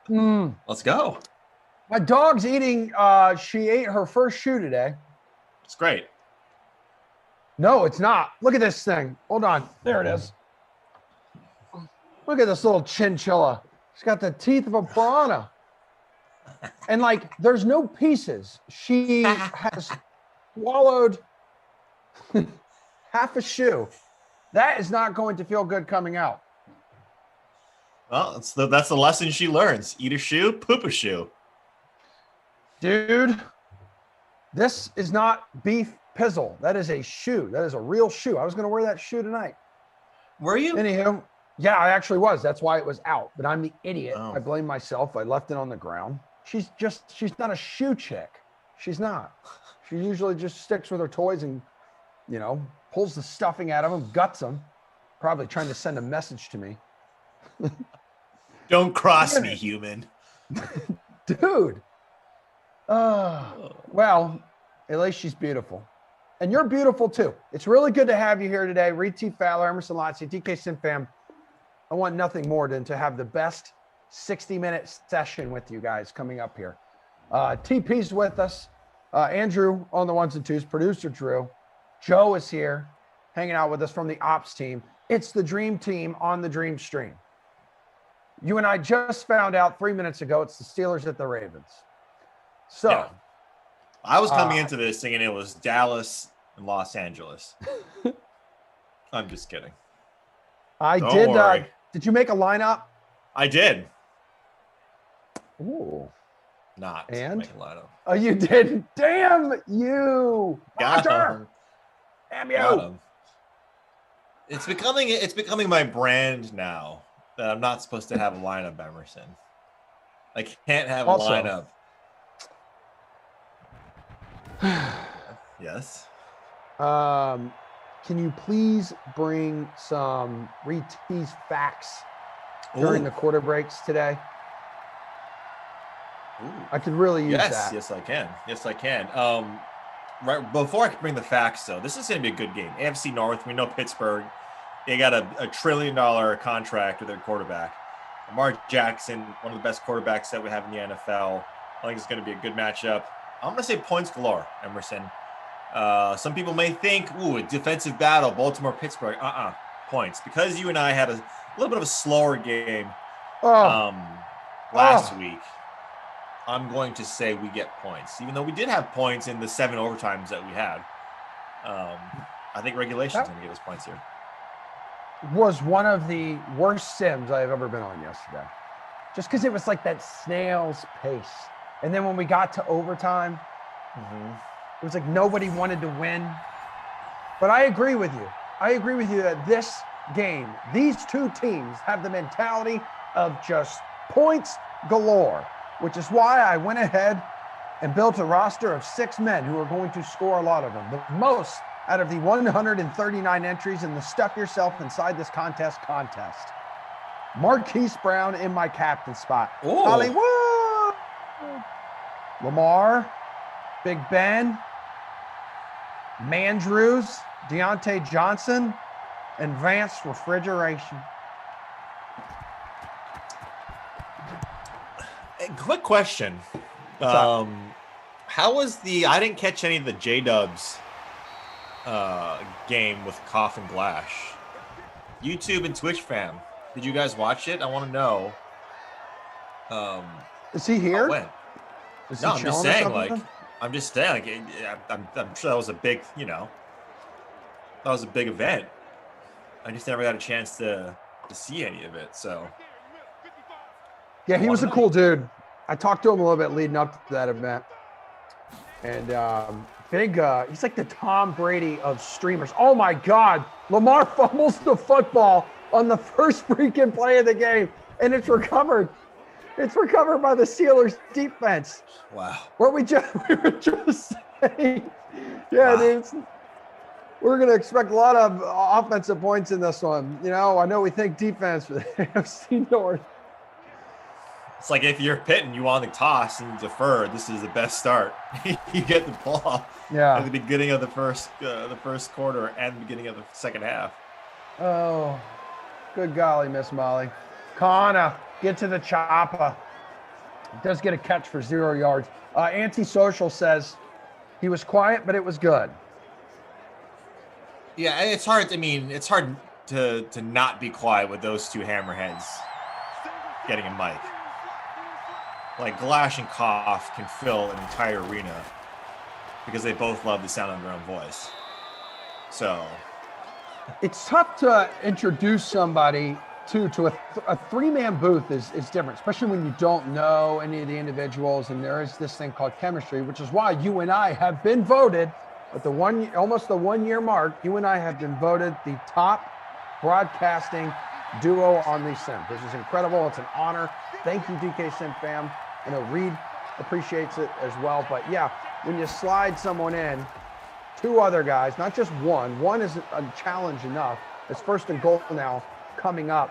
Let's go. My dog's eating. She ate her first shoe today. It's great. No, it's not. Look at this thing. Hold on. There it is. Look at this little chinchilla. She's got the teeth of a piranha. And like, there's no pieces. She has swallowed half a shoe. That is not going to feel good coming out. Well, that's the lesson she learns. Eat a shoe, poop a shoe. Dude, this is not beef pizzle. That is a shoe. That is a real shoe. I was going to wear that shoe tonight. Were you? Anywho, yeah, I actually was. That's why it was out. But I'm the idiot. Oh. I blame myself. I left it on the ground. She's not a shoe chick. She's not. She usually just sticks with her toys and, you know, pulls the stuffing out of them, guts them, probably trying to send a message to me. Don't cross me, human. Dude. Well, at least she's beautiful. And you're beautiful too. It's really good to have you here today. ReidTFowler, Emerson Lotzi, DK Simfam. I want nothing more than to have the best 60-minute session with you guys coming up here. TP's with us. Andrew on the ones and twos. Producer Drew. Joe is here hanging out with us from the ops team. It's the dream team on the dream stream. You and I just found out 3 minutes ago it's the Steelers at the Ravens. So yeah. I was coming into this thinking it was Dallas and Los Angeles. I'm just kidding. Don't worry. Did you make a lineup? I did. Ooh. Not and make a lineup. Oh, you did. Damn you. Got him. Damn you. Got him. It's becoming my brand now that I'm not supposed to have a lineup, Emerson. I can't have a lineup. Yes. Can you please bring some ReidT's facts during the quarter breaks today? Ooh. I could really use that. Yes, I can. Yes, I can. Right before I can bring the facts, though, this is going to be a good game. AFC North, we know Pittsburgh. They got a $1 trillion contract with their quarterback. Lamar Jackson, one of the best quarterbacks that we have in the NFL. I think it's going to be a good matchup. I'm going to say points galore, Emerson. Some people may think, a defensive battle, Baltimore-Pittsburgh. Points. Because you and I had a little bit of a slower game last week, I'm going to say we get points. Even though we did have points in the 7 overtimes that we had. I think regulation is going to give us points here. Was one of the worst sims I've ever been on yesterday. Just because it was like that snail's pace. And then when we got to overtime, it was like nobody wanted to win. But I agree with you. I agree with you that this game, these two teams have the mentality of just points galore, which is why I went ahead and built a roster of 6 men who are going to score a lot of them. The most out of the 139 entries in the Stuff Yourself Inside This Contest. Marquise Brown in my captain spot. Ooh. Hollywood! Lamar, Big Ben, Mandrews, Deontay Johnson, and Vance Refrigeration. Quick question. How was I didn't catch any of the J-Dubs game with Cough and Glash. YouTube and Twitch fam, did you guys watch it? I want to know. Is he here? No, I'm just saying, I'm sure that was a big, that was a big event. I just never got a chance to see any of it. So, yeah, he was a cool dude. I talked to him a little bit leading up to that event, and he's like the Tom Brady of streamers. Oh my God, Lamar fumbles the football on the first freaking play of the game, and it's recovered. It's recovered by the Steelers defense. Wow. We were just saying, yeah, wow. Dude, we're going to expect a lot of offensive points in this one. I know we think defense for the AFC North. It's like if you're Pitt and you want to toss and defer, this is the best start. You get the ball at the beginning of the first quarter and the beginning of the second half. Oh, good golly, Miss Molly. Connor, get to the chopper. Does get a catch for 0 yards. Antisocial says he was quiet, but it was good. Yeah, it's hard. I mean, it's hard to not be quiet with those two hammerheads getting a mic. Like Glash and Koff can fill an entire arena because they both love the sound of their own voice. So it's tough to introduce somebody to a three-man booth is different, especially when you don't know any of the individuals, and there is this thing called chemistry, which is why you and I have been voted at almost the 1 year mark. You and I have been voted the top broadcasting duo on these sims. This is incredible. It's an honor. Thank you, DK Sim fam. I know Reid appreciates it as well. But yeah, when you slide someone in, two other guys, not just one. One is a challenge enough. It's 1st and goal now coming up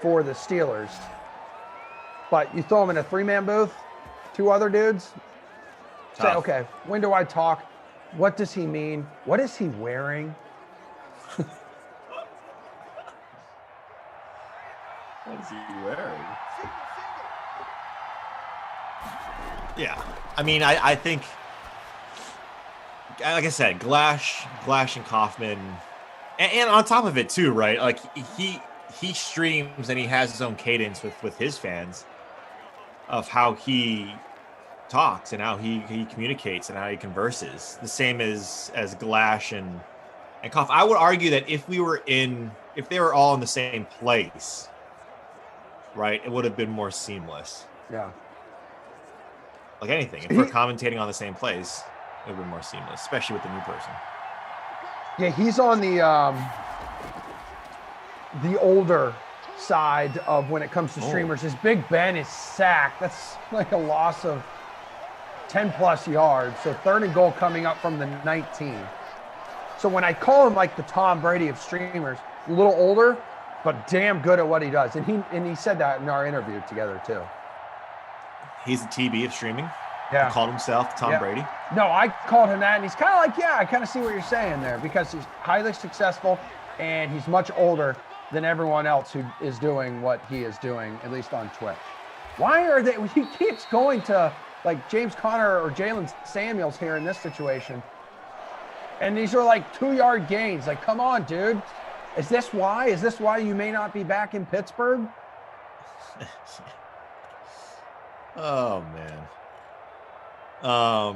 for the Steelers. But you throw them in a three-man booth, two other dudes. Tough. Say, okay, when do I talk? What does he mean? What is he wearing? What is he wearing? Yeah, I mean, I think, like I said, Glash and Kaufman, and on top of it too, right? Like he streams and he has his own cadence with his fans of how he talks and how he communicates and how he converses. The same as Glash and Koff. I would argue that if they were all in the same place, right, it would have been more seamless. Yeah. Like anything, if we're commentating on the same place, it would be more seamless, especially with the new person. Yeah, he's on the older side of when it comes to streamers. His Big Ben is sacked. That's like a loss of 10 plus yards. So 3rd and goal coming up from the 19. So when I call him like the Tom Brady of streamers, a little older, but damn good at what he does. And he said that in our interview together too. He's the TB of streaming. Yeah. He called himself Tom Brady. No, I called him that, and he's kind of like, yeah, I kind of see what you're saying there, because he's highly successful and he's much older than everyone else who is doing what he is doing, at least on Twitch. Why are they? He keeps going to like James Conner or Jalen Samuels here in this situation, and these are like 2-yard gains. Like, come on, dude. Is this why? Is this why you may not be back in Pittsburgh? Oh man. I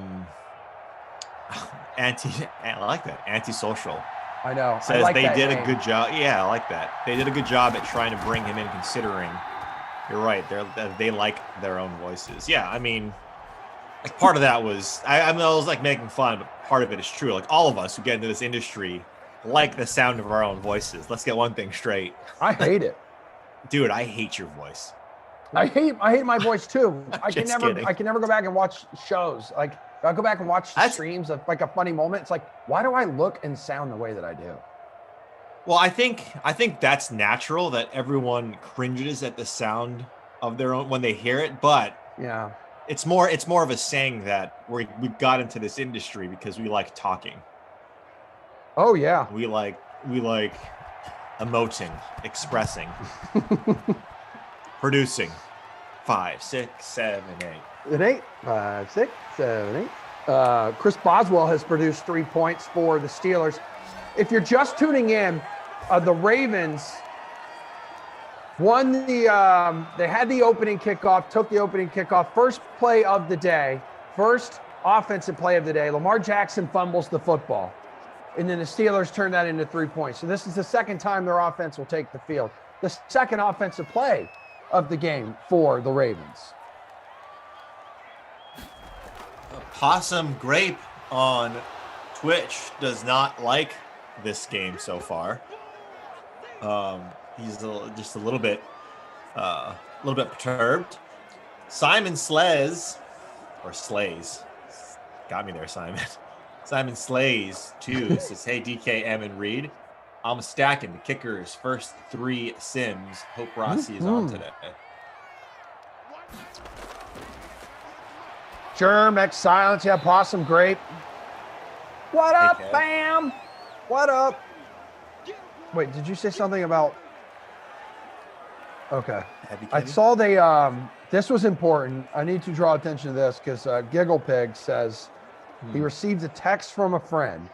like that. Antisocial. I know. Says like they did name. a good job. Yeah, I like that. They did a good job at trying to bring him in, considering you're right. They like their own voices. Yeah, I mean, like part of that was I was like making fun, but part of it is true. Like all of us who get into this industry like the sound of our own voices. Let's get one thing straight. I hate it. Dude, I hate your voice. I hate my voice too. I can kidding. never go back and watch shows. Like I'll go back and watch streams of like a funny moment. It's like, why do I look and sound the way that I do? Well, I think that's natural that everyone cringes at the sound of their own when they hear it, but yeah, it's more of a saying that we got into this industry because we like talking. Oh yeah. We like emoting, expressing. Producing 5, 6, 7, 8. 8, 5, 6, 7, 8. Chris Boswell has produced 3 points for the Steelers. If you're just tuning in, the Ravens won they had the opening kickoff, took the opening kickoff, first play of the day, first offensive play of the day. Lamar Jackson fumbles the football, and then the Steelers turn that into 3 points. So this is the second time their offense will take the field. The second offensive play of the game for the Ravens. Possum Grape on Twitch does not like this game so far. He's just a little bit perturbed. Simon Slays, got me there, Simon. Simon Slays 2 says, "Hey DK, M, and Reid. I'm stacking the Kickers' first 3 sims. Hope Rossi is on today." Germ, X Silence, yeah, Possum Grape. What up, Kev. fam? What up? Wait, did you say something about... Okay. I saw they This was important. I need to draw attention to this because Giggle Pig says he received a text from a friend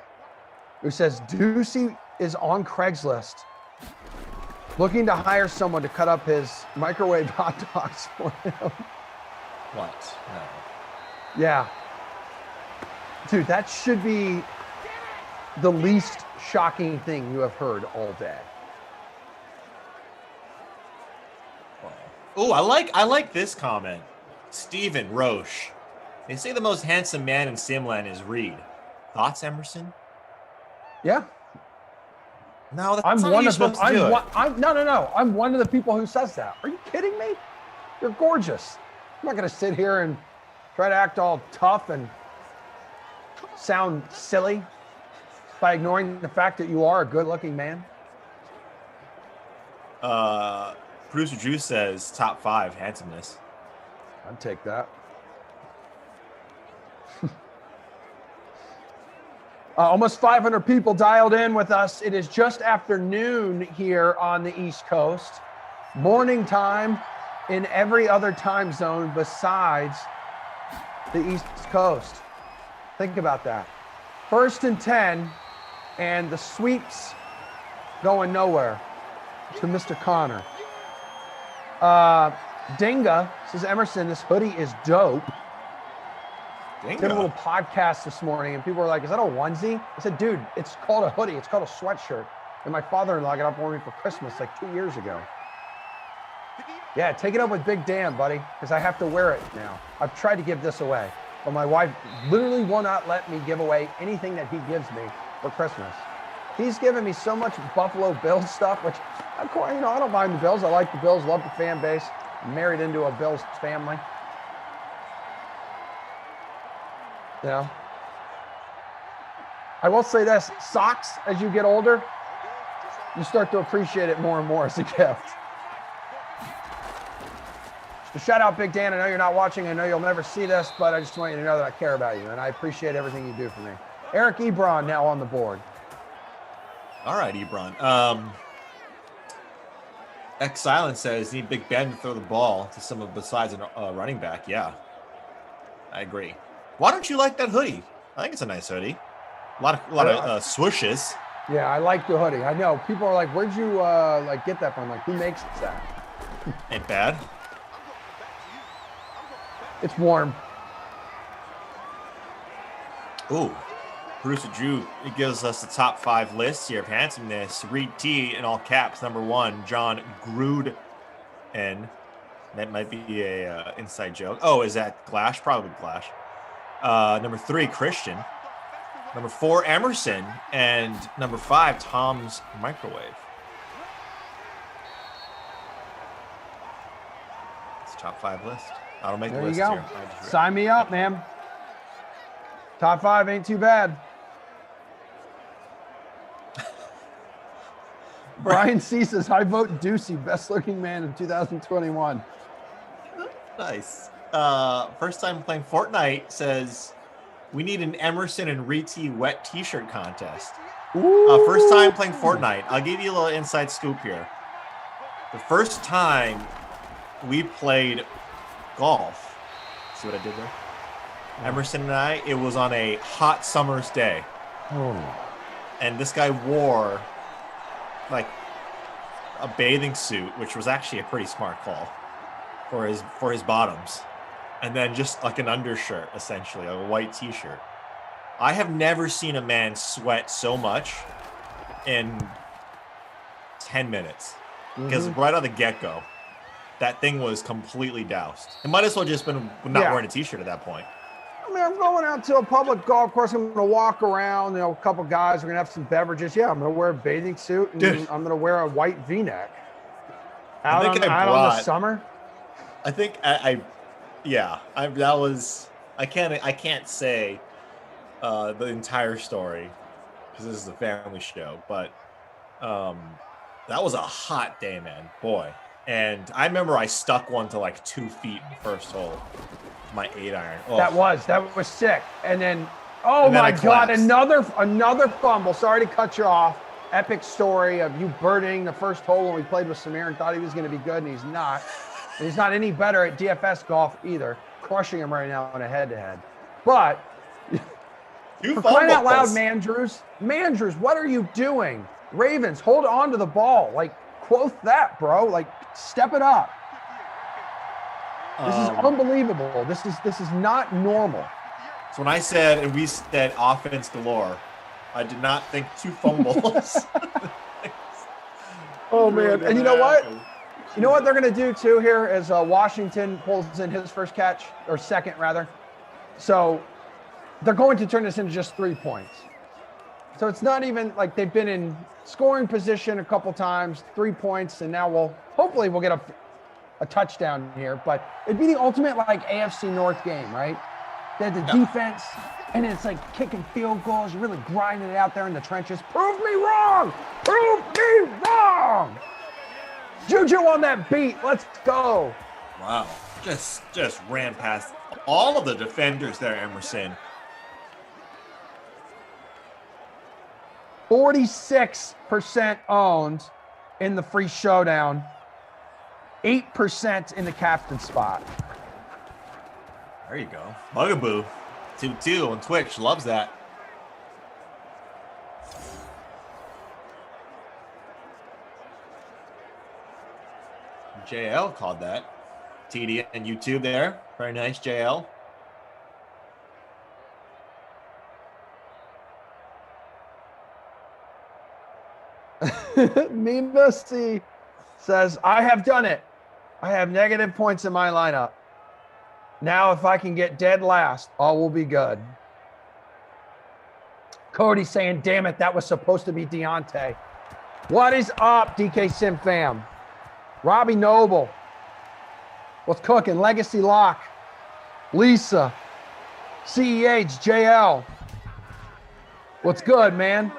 who says Ducey is on Craigslist looking to hire someone to cut up his microwave hot dogs for him. What? No. Yeah. Dude, that should be the least shocking thing you have heard all day. Oh, I like this comment. Stephen Roche. They say the most handsome man in Simland is Reid. Thoughts, Emerson? Yeah. No, that's I'm not one how of them. you're supposed to do it. No. I'm one of the people who says that. Are you kidding me? You're gorgeous. I'm not going to sit here and try to act all tough and sound silly by ignoring the fact that you are a good-looking man. Producer Drew says top 5 handsomeness. I'd take that. Almost 500 people dialed in with us. It is just after noon here on the East Coast. Morning time in every other time zone besides the East Coast. Think about that. 1st and 10, and the sweeps going nowhere to Mr. Connor. Dinga says, Emerson, this hoodie is dope. Dinga. Did a little podcast this morning, and people were like, is that a onesie? I said, dude, it's called a hoodie. It's called a sweatshirt. And my father-in-law got it for me for Christmas like 2 years ago. Yeah, take it up with Big Dan, buddy, because I have to wear it now. I've tried to give this away, but my wife literally will not let me give away anything that he gives me for Christmas. He's given me so much Buffalo Bills stuff, which, of course, you know, I don't mind the Bills. I like the Bills, love the fan base. I'm married into a Bills family. You know? I will say this, socks, as you get older, you start to appreciate it more and more as a gift. So shout out Big Dan. I know you're not watching. I know you'll never see this, but I just want you to know that I care about you, and I appreciate everything you do for me. Eric Ebron now on the board. All right, Ebron. X Silent says need Big Ben to throw the ball to someone besides a running back. Yeah, I agree. Why don't you like that hoodie? I think it's a nice hoodie. A lot of swooshes. Yeah, I like the hoodie. I know people are like, "Where'd you like get that from?" Like, who makes that? Ain't bad. It's warm. Ooh. Producer Drew, it gives us the top 5 lists here of handsomeness. Reid T in all caps, number 1, John Gruden. That might be a inside joke. Oh, is that Glash? Probably Glash. Number 3, Christian. Number 4, Emerson. And number 5, Tom's Microwave. It's a top 5 list. I don't make the list here. There you go. Sign me up, man. Top 5 ain't too bad. Brian C says, I vote Ducey, best looking man in 2021. Nice. First time playing Fortnite says, we need an Emerson and ReidT wet t-shirt contest. First time playing Fortnite. I'll give you a little inside scoop here. The first time we played golf. See what I did there? Emerson and I, it was on a hot summer's day. And this guy wore like a bathing suit, which was actually a pretty smart call for his bottoms. And then just like an undershirt, essentially, like a white t-shirt. I have never seen a man sweat so much in 10 minutes. Because right out of the get-go, that thing was completely doused. It might as well just been not wearing a t-shirt at that point. I mean, I'm going out to a public golf course. I'm going to walk around, you know, a couple guys. We're going to have some beverages. Yeah, I'm going to wear a bathing suit, and I'm going to wear a white V-neck. Out on the summer. I think I can't say the entire story because this is a family show, but that was a hot day, man, boy. And I remember I stuck one to like 2 feet in the first hole. My 8-iron. Oh. That was sick. And then, my God, another fumble. Sorry to cut you off. Epic story of you birding the first hole when we played with Samir and thought he was going to be good, and he's not. And he's not any better at DFS golf either, crushing him right now in a head-to-head. But for crying out loud, Mandrews, what are you doing? Ravens, hold on to the ball. Like, quote that, bro. Like, step it up. This is unbelievable. This is not normal. So when I said, and we said offense galore, I did not think 2 fumbles. Oh, man. And you know what? You know what they're going to do, too, here as Washington pulls in his first catch, or second, rather. So they're going to turn this into just 3 points. So it's not even like they've been in scoring position a couple times, 3 points, and now hopefully we'll get a touchdown here. But it'd be the ultimate, like, AFC North game, right? They had the defense, and it's like kicking field goals, really grinding it out there in the trenches. Prove me wrong! Prove me wrong! Juju on that beat. Let's go. Wow. Just ran past all of the defenders there, Emerson. 46% owned in the free showdown. 8% in the captain spot. There you go. Bugaboo. 2-2 on Twitch. Loves that. JL called that. TD and YouTube there. Very nice, JL. Mina C says, I have done it. I have negative points in my lineup. Now, if I can get dead last, all will be good. Cody saying, damn it, that was supposed to be Deontay. What is up, DK Sim fam? Robbie Noble. What's cooking? Legacy Lock. Lisa. CEH. JL. What's good, man?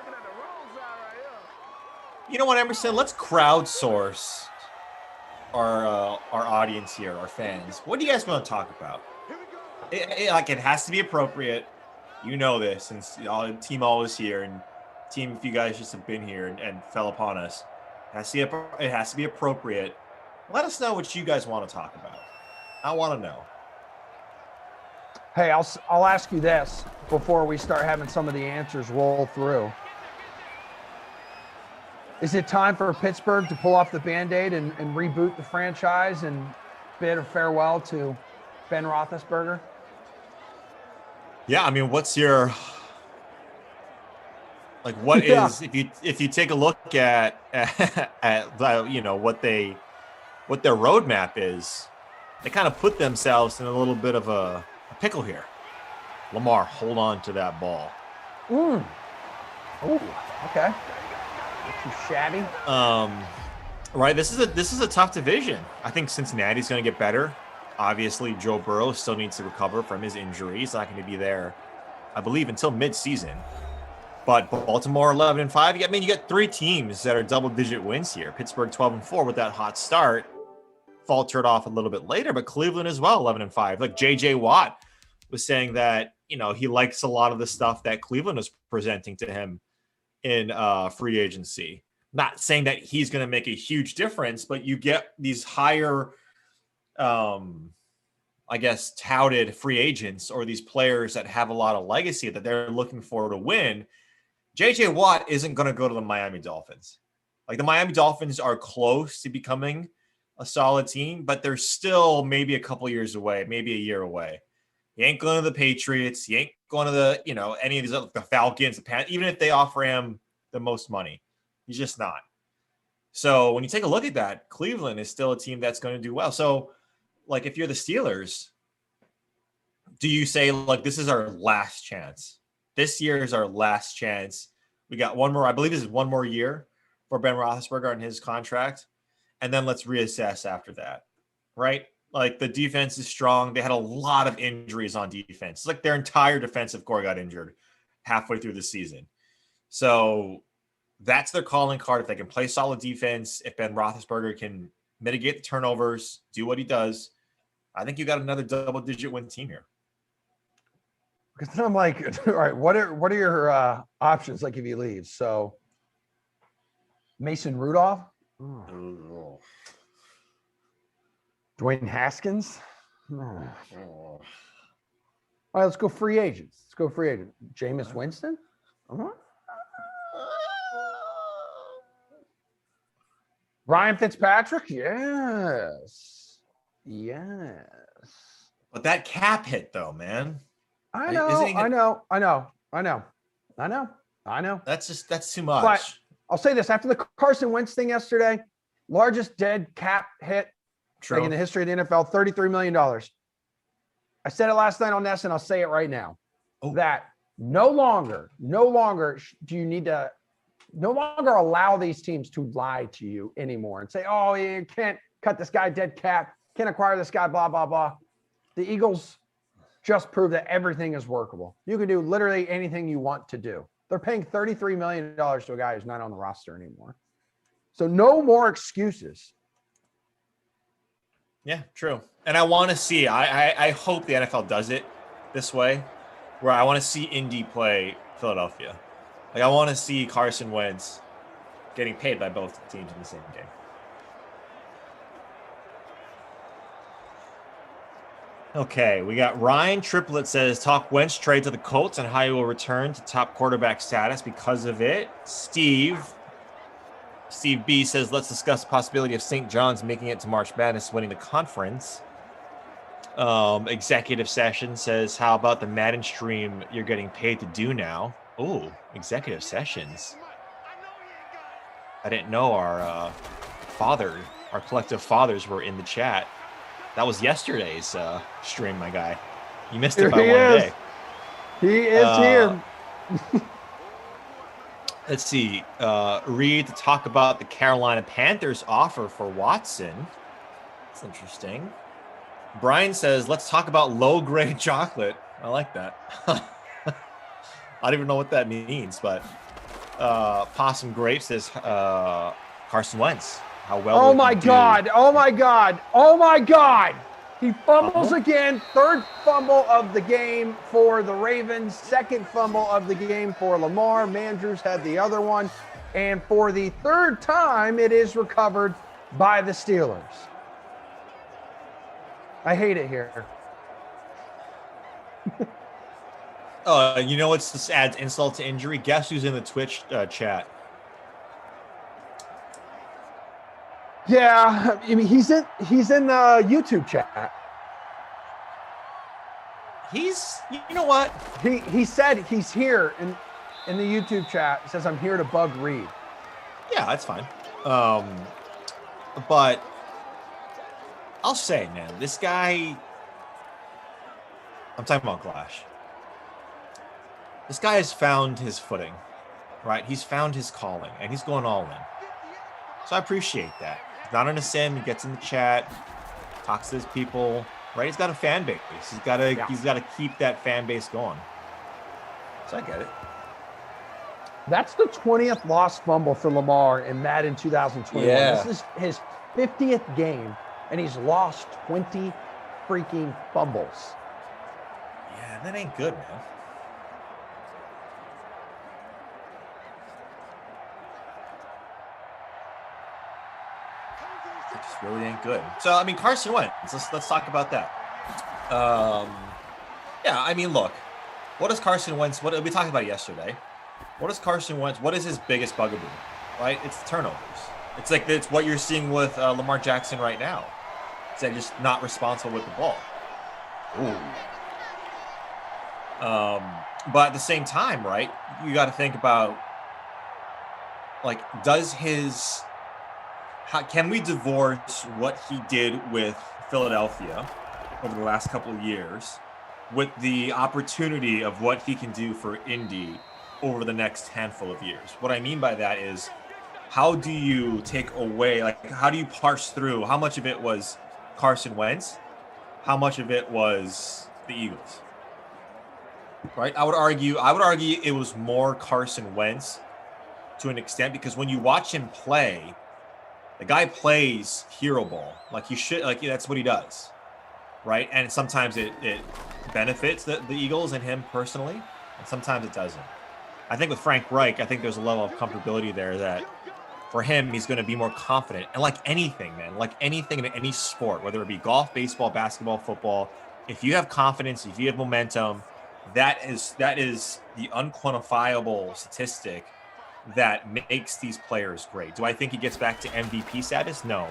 You know what, Emerson? Let's crowdsource our audience here, our fans. What do you guys want to talk about? It has to be appropriate. You know this, since team always here, and team, if you guys just have been here and fell upon us, it has to be appropriate. Let us know what you guys want to talk about. I want to know. Hey, I'll ask you this before we start having some of the answers roll through. Is it time for Pittsburgh to pull off the Band-Aid and reboot the franchise and bid a farewell to Ben Roethlisberger? Yeah, I mean, what's your what is if you take a look at you know what their roadmap is, they kind of put themselves in a little bit of a pickle here. Lamar, hold on to that ball. Oh, okay. Too shabby. Right. This is a tough division. I think Cincinnati's going to get better. Obviously, Joe Burrow still needs to recover from his injury. He's not going to be there, I believe, until mid-season. But Baltimore 11-5. I mean, you got 3 teams that are double-digit wins here. Pittsburgh 12-4 with that hot start, faltered off a little bit later. But Cleveland as well, 11-5. Like J.J. Watt was saying that he likes a lot of the stuff that Cleveland was presenting to him in free agency. Not saying that he's going to make a huge difference, but you get these higher, I guess, touted free agents or these players that have a lot of legacy that they're looking for to win. JJ Watt isn't going to go to the Miami Dolphins. Like, the Miami Dolphins are close to becoming a solid team, but they're still maybe a couple years away, maybe a year away. He ain't going to the Patriots. He ain't going to the, any of these other, the Falcons, the Panthers, even if they offer him the most money. He's just not. So when you take a look at that, Cleveland is still a team that's going to do well. So, like, if you're the Steelers, do you say, like, this is our last chance? This year is our last chance. We got one more, I believe this is one more year for Ben Roethlisberger on his contract. And then let's reassess after that, right? Like, the defense is strong. They had a lot of injuries on defense. It's like their entire defensive core got injured halfway through the season. So that's their calling card. If they can play solid defense, if Ben Roethlisberger can mitigate the turnovers, do what he does, I think you got another double-digit win team here. Because then I'm like, all right, what are your options, like, if he leaves? So Mason Rudolph? Oh. Dwayne Haskins. Oh. All right, let's go free agents. Jameis Winston. Ryan Fitzpatrick. Yes. But that cap hit, though, man. I know. That's too much. But I'll say this: after the Carson Wentz thing yesterday, largest dead cap hit in the history of the NFL, $33 million. I said it last night on this, and I'll say it right now: that no longer do you need to, no longer allow these teams to lie to you anymore and say, "Oh, you can't cut this guy dead cap, can't acquire this guy, blah blah blah." The Eagles just proved that everything is workable. You can do literally anything you want to do. They're paying $33 million to a guy who's not on the roster anymore. So no more excuses. Yeah, true. And I want to see, I hope the NFL does it this way, where I want to see Indy play Philadelphia. Like, I want to see Carson Wentz getting paid by both teams in the same game. Okay, we got Ryan Triplet says, talk Wentz trade to the Colts and how he will return to top quarterback status because of it. Steve B says, let's discuss the possibility of St. John's making it to March Madness, winning the conference. Executive Session says, how about the Madden stream you're getting paid to do now? Oh, Executive Sessions. I didn't know our collective fathers were in the chat. That was yesterday's stream, my guy. You missed it by one day. He is here. Let's see. Reid to talk about the Carolina Panthers offer for Watson. That's interesting. Brian says, let's talk about low-grade chocolate. I like that. I don't even know what that means, but Possum Grape says Carson Wentz. How well? Oh my God! He fumbles again. Third fumble of the game for the Ravens. Second fumble of the game for Lamar. Mandrews had the other one. And for the third time, it is recovered by the Steelers. I hate it here. You know what's this adds insult to injury? Guess who's in the Twitch chat? Yeah, I mean, he's in the YouTube chat. You know what? He said he's here in the YouTube chat. He says, I'm here to bug Reid. Yeah, that's fine. But I'll say, man, this guy, I'm talking about Glash. This guy has found his footing, right? He's found his calling, and he's going all in. So I appreciate that. He's not on a sim. He gets in the chat, talks to his people, right? He's got a fan base. He's got to keep that fan base going. So I get it. That's the 20th lost fumble for Lamar in Madden 2021. Yeah. This is his 50th game, and he's lost 20 freaking fumbles. Yeah, that ain't good, man. It just really ain't good. So, I mean, Carson Wentz, let's talk about that. Yeah, I mean, look, what does Carson Wentz, what we talked about it yesterday. What is Carson Wentz? What is his biggest bugaboo? Right? It's turnovers. It's what you're seeing with Lamar Jackson right now. It's that just not responsible with the ball. Ooh. But at the same time, right? You got to think about, like, can we divorce what he did with Philadelphia over the last couple of years with the opportunity of what he can do for Indy over the next handful of years? What I mean by that is, how do you take away, like, how do you parse through how much of it was Carson Wentz, how much of it was the Eagles? Right? I would argue it was more Carson Wentz to an extent, because when you watch him play, the guy plays hero ball. Like, he should, like, that's what he does. Right? And sometimes it benefits the Eagles and him personally, and sometimes it doesn't. I think with Frank Reich, I think there's a level of comfortability there that for him, he's going to be more confident. And like anything, man, like anything in any sport, whether it be golf, baseball, basketball, football, if you have confidence, if you have momentum, that is the unquantifiable statistic that makes these players great. Do I think he gets back to MVP status? No,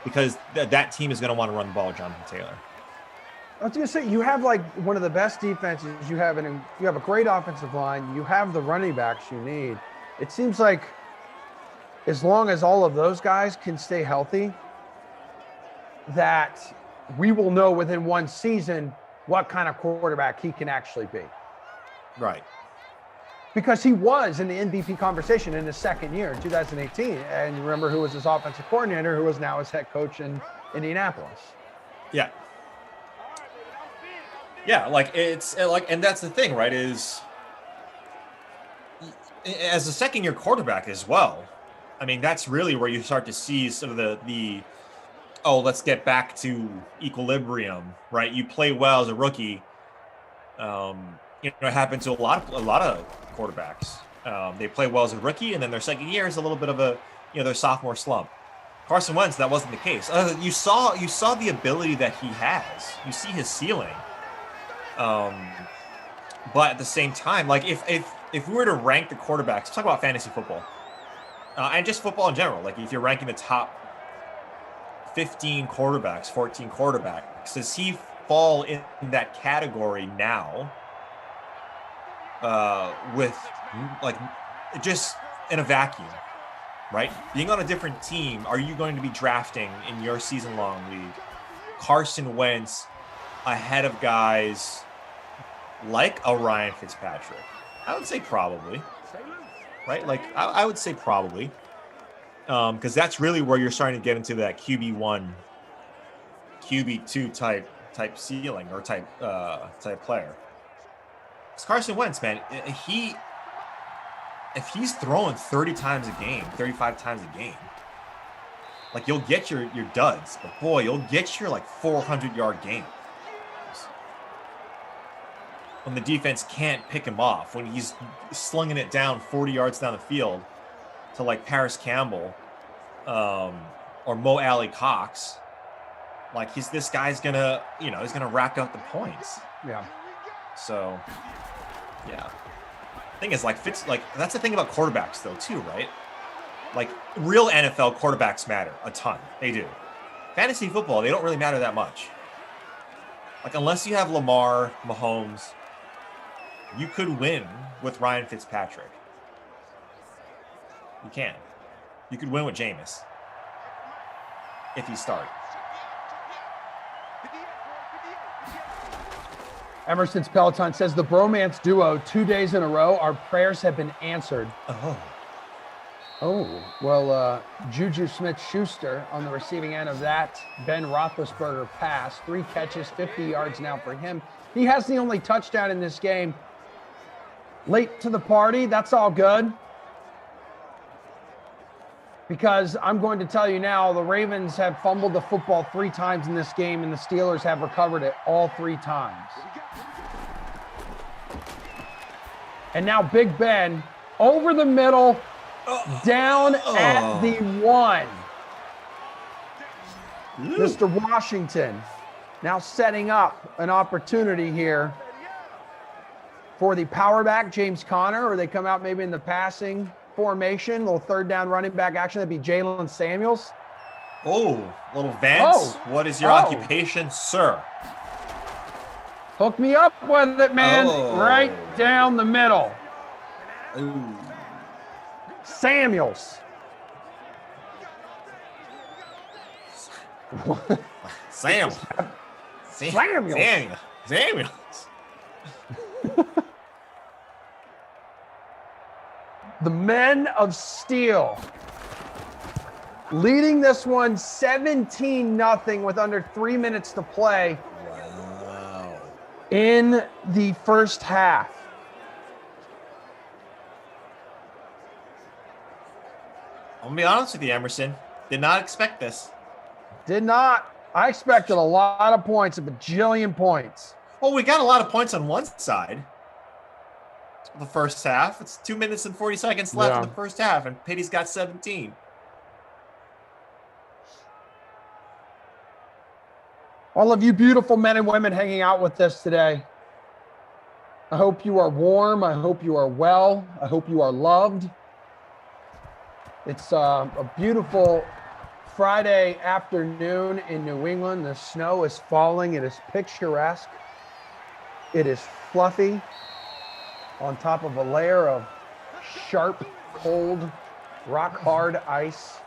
because that team is going to want to run the ball with Jonathan Taylor. I was going to say, you have like one of the best defenses. You have a great offensive line. You have the running backs you need. It seems like as long as all of those guys can stay healthy, that we will know within one season what kind of quarterback he can actually be. Right. Because he was in the MVP conversation in his second year in 2018. And you remember who was his offensive coordinator, who was now his head coach in Indianapolis. Yeah. Yeah, like it's like, and that's the thing, right? Is as a second-year quarterback as well. I mean, that's really where you start to see sort of the let's get back to equilibrium, right? You play well as a rookie. It happens to a lot of quarterbacks. They play well as a rookie, and then their second year is a little bit of their sophomore slump. Carson Wentz, that wasn't the case. You saw the ability that he has. You see his ceiling. But at the same time, like if we were to rank the quarterbacks, let's talk about fantasy football, and just football in general. Like if you're ranking the top 15 quarterbacks, 14 quarterbacks, does he fall in that category now? With like just in a vacuum, right? Being on a different team, are you going to be drafting in your season-long league Carson Wentz ahead of guys like a Ryan Fitzpatrick? I would say probably, right? Like I would say probably, because that's really where you're starting to get into that QB1, QB2 type ceiling or type player. It's Carson Wentz, man. If he's throwing 30 times a game, 35 times a game, like you'll get your duds, but boy, you'll get your like 400-yard game. When the defense can't pick him off, when he's slinging it down 40 yards down the field to like Paris Campbell or Mo Alley Cox, like this guy's gonna, he's gonna rack up the points. Yeah. So, yeah. Thing is, like that's the thing about quarterbacks though too, right? Like real NFL quarterbacks matter a ton. They do. Fantasy football, they don't really matter that much. Like unless you have Lamar, Mahomes, you could win with Ryan Fitzpatrick. You can. You could win with Jameis if he starts. Emerson's Peloton says the bromance duo 2 days in a row, our prayers have been answered. Well, Juju Smith-Schuster on the receiving end of that Ben Roethlisberger pass. 3 catches, 50 yards now for him. He has the only touchdown in this game. Late to the party, that's all good. Because I'm going to tell you now, the Ravens have fumbled the football 3 times in this game, and the Steelers have recovered it all 3 times. And now Big Ben over the middle, down at the 1. Mr. Washington now setting up an opportunity here for the power back, James Conner, or they come out maybe in the passing formation, little third down running back action. That'd be Jalen Samuels. Oh, little Vance. What is your occupation, sir? Hook me up with it, man. Right down the middle. Ooh. Samuels. Samuels. The men of Steel leading this one 17-0 with under 3 minutes to play. Wow. In the first half. I'm gonna be honest with you, Emerson. Did not expect this. Did not. I expected a lot of points, a bajillion points. Well, we got a lot of points on one side. The first half. It's 2 minutes and 40 seconds left in the first half, and Pity's got 17. All of you beautiful men and women hanging out with us today, I hope you are warm. I hope you are well. I hope you are loved. It's a beautiful Friday afternoon in New England. The snow is falling. It is picturesque. It is fluffy on top of a layer of sharp, cold, rock-hard ice.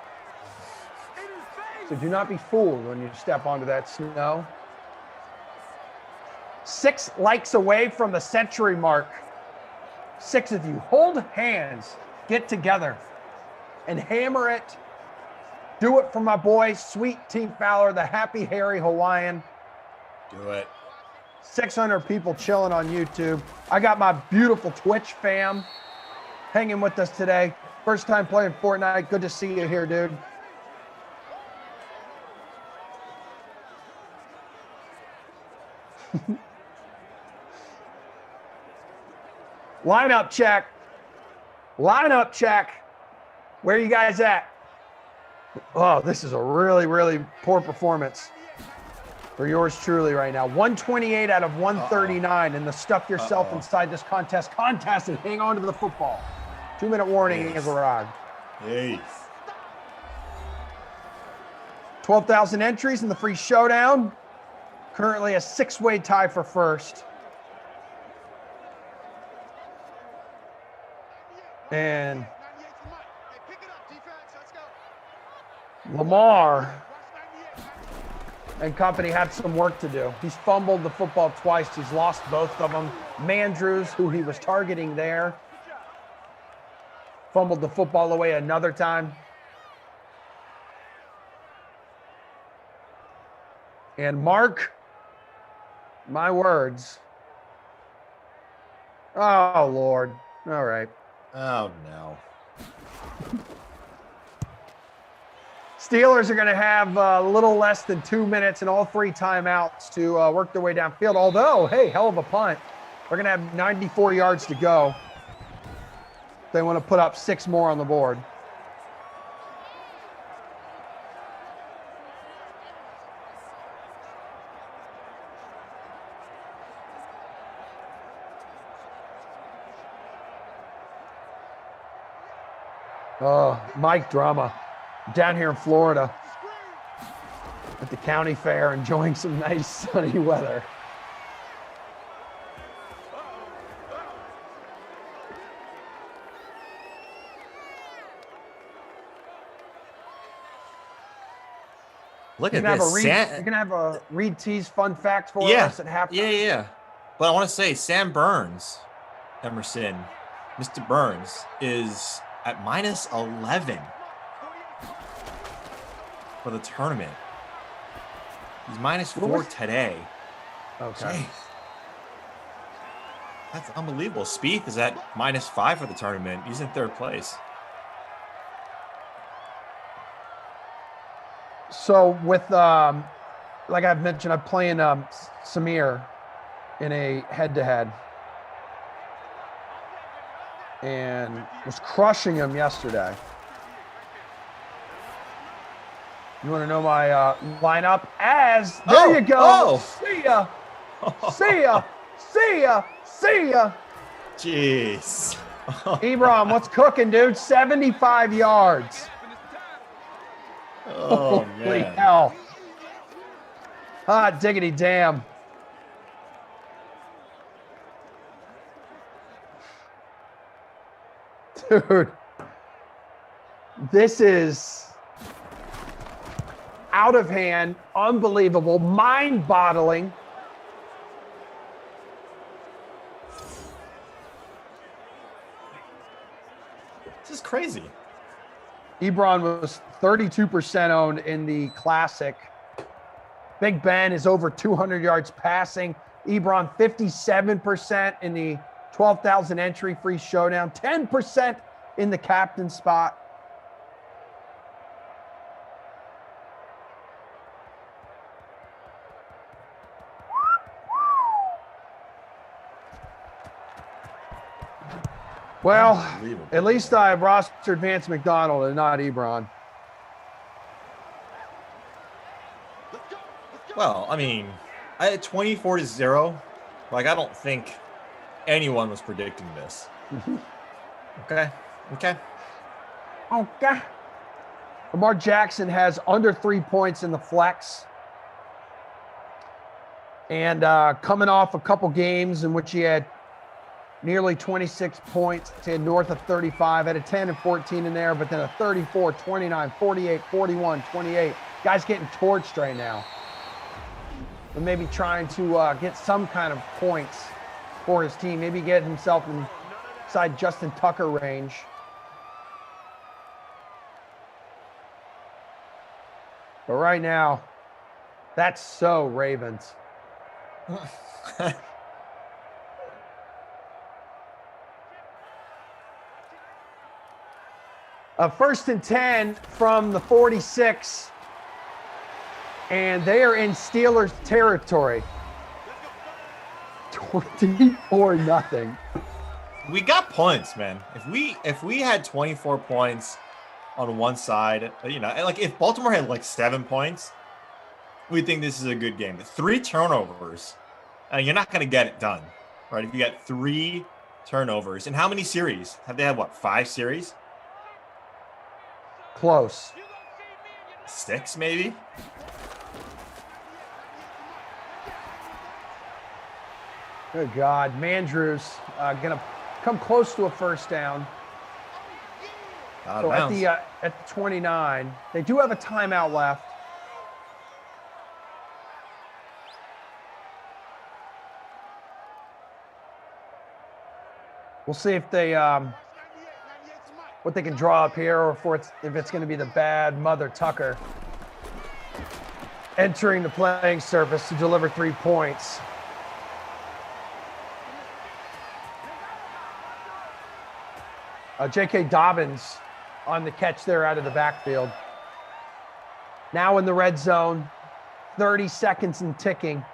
So do not be fooled when you step onto that snow. 6 likes away from the century mark. 6 of you. Hold hands. Get together and hammer it. Do it for my boy, Sweet T Fowler, the happy, hairy Hawaiian. Do it. 600 people chilling on YouTube. I got my beautiful Twitch fam hanging with us today. First time playing Fortnite. Good to see you here, dude. Lineup check. Lineup check. Where are you guys at? Oh, this is a really, really poor performance for yours truly right now. 128 out of 139 in the stuff yourself inside this contest and hang on to the football. 2-minute warning has arrived. Hey. 12,000 entries in the free showdown. Currently a 6-way tie for first. And Lamar and company had some work to do. He's fumbled the football twice. He's lost both of them. Mandrews, who he was targeting there, fumbled the football away another time. And Mark, my words. Oh, Lord. All right. Oh, no. Steelers are going to have a little less than 2 minutes and all 3 timeouts to work their way downfield. Although, hey, hell of a punt. They're going to have 94 yards to go. They want to put up 6 more on the board. Oh, Mike Drama. Down here in Florida at the county fair, enjoying some nice sunny weather. Look at this. You're going to have a Reid T's fun fact for us at halftime? Yeah. But I want to say Sam Burns, Emerson, Mr. Burns, is at minus 11 for the tournament. He's minus 4 today. Okay. Jeez. That's unbelievable. Spieth is at minus 5 for the tournament. He's in 3rd place. So with, like I've mentioned, I'm playing Samir in a head-to-head. And was crushing him yesterday. You want to know my lineup? There you go. Oh. See ya. See ya. See ya. See ya. Jeez. Ebron, what's cooking, dude? 75 yards. Oh, Holy man. hell. Hot diggity damn. Dude, this is out of hand, unbelievable, mind-boggling. This is crazy. Ebron was 32% owned in the Classic. Big Ben is over 200 yards passing. Ebron 57% in the 12,000 entry free showdown, 10% in the captain spot. Well, at least I rostered Vance McDonald and not Ebron. Well, I mean, I had 24-0. Like, I don't think anyone was predicting this. Okay. Lamar Jackson has under 3 points in the flex. And coming off a couple games in which he had nearly 26 points, he had north of 35, had a 10 and 14 in there, but then a 34, 29, 48, 41, 28. Guy's getting torched right now. And maybe trying to get some kind of points for his team. Maybe get himself inside Justin Tucker range. But right now, that's so Ravens. First and 10 from the 46. And they are in Steelers territory. 24-0. We got points, man. If we had 24 points on one side, like if Baltimore had like 7 points, we think this is a good game. 3 turnovers, you're not going to get it done, right? If you got 3 turnovers, and how many series have they had? What, 5 series? Close. 6, maybe. Good God. Mandrews going to come close to a first down. So at the 29, they do have a timeout left. We'll see if they what they can draw up here, or if it's going to be the bad mother Tucker entering the playing surface to deliver 3 points. J.K. Dobbins on the catch there out of the backfield. Now in the red zone, 30 seconds and ticking.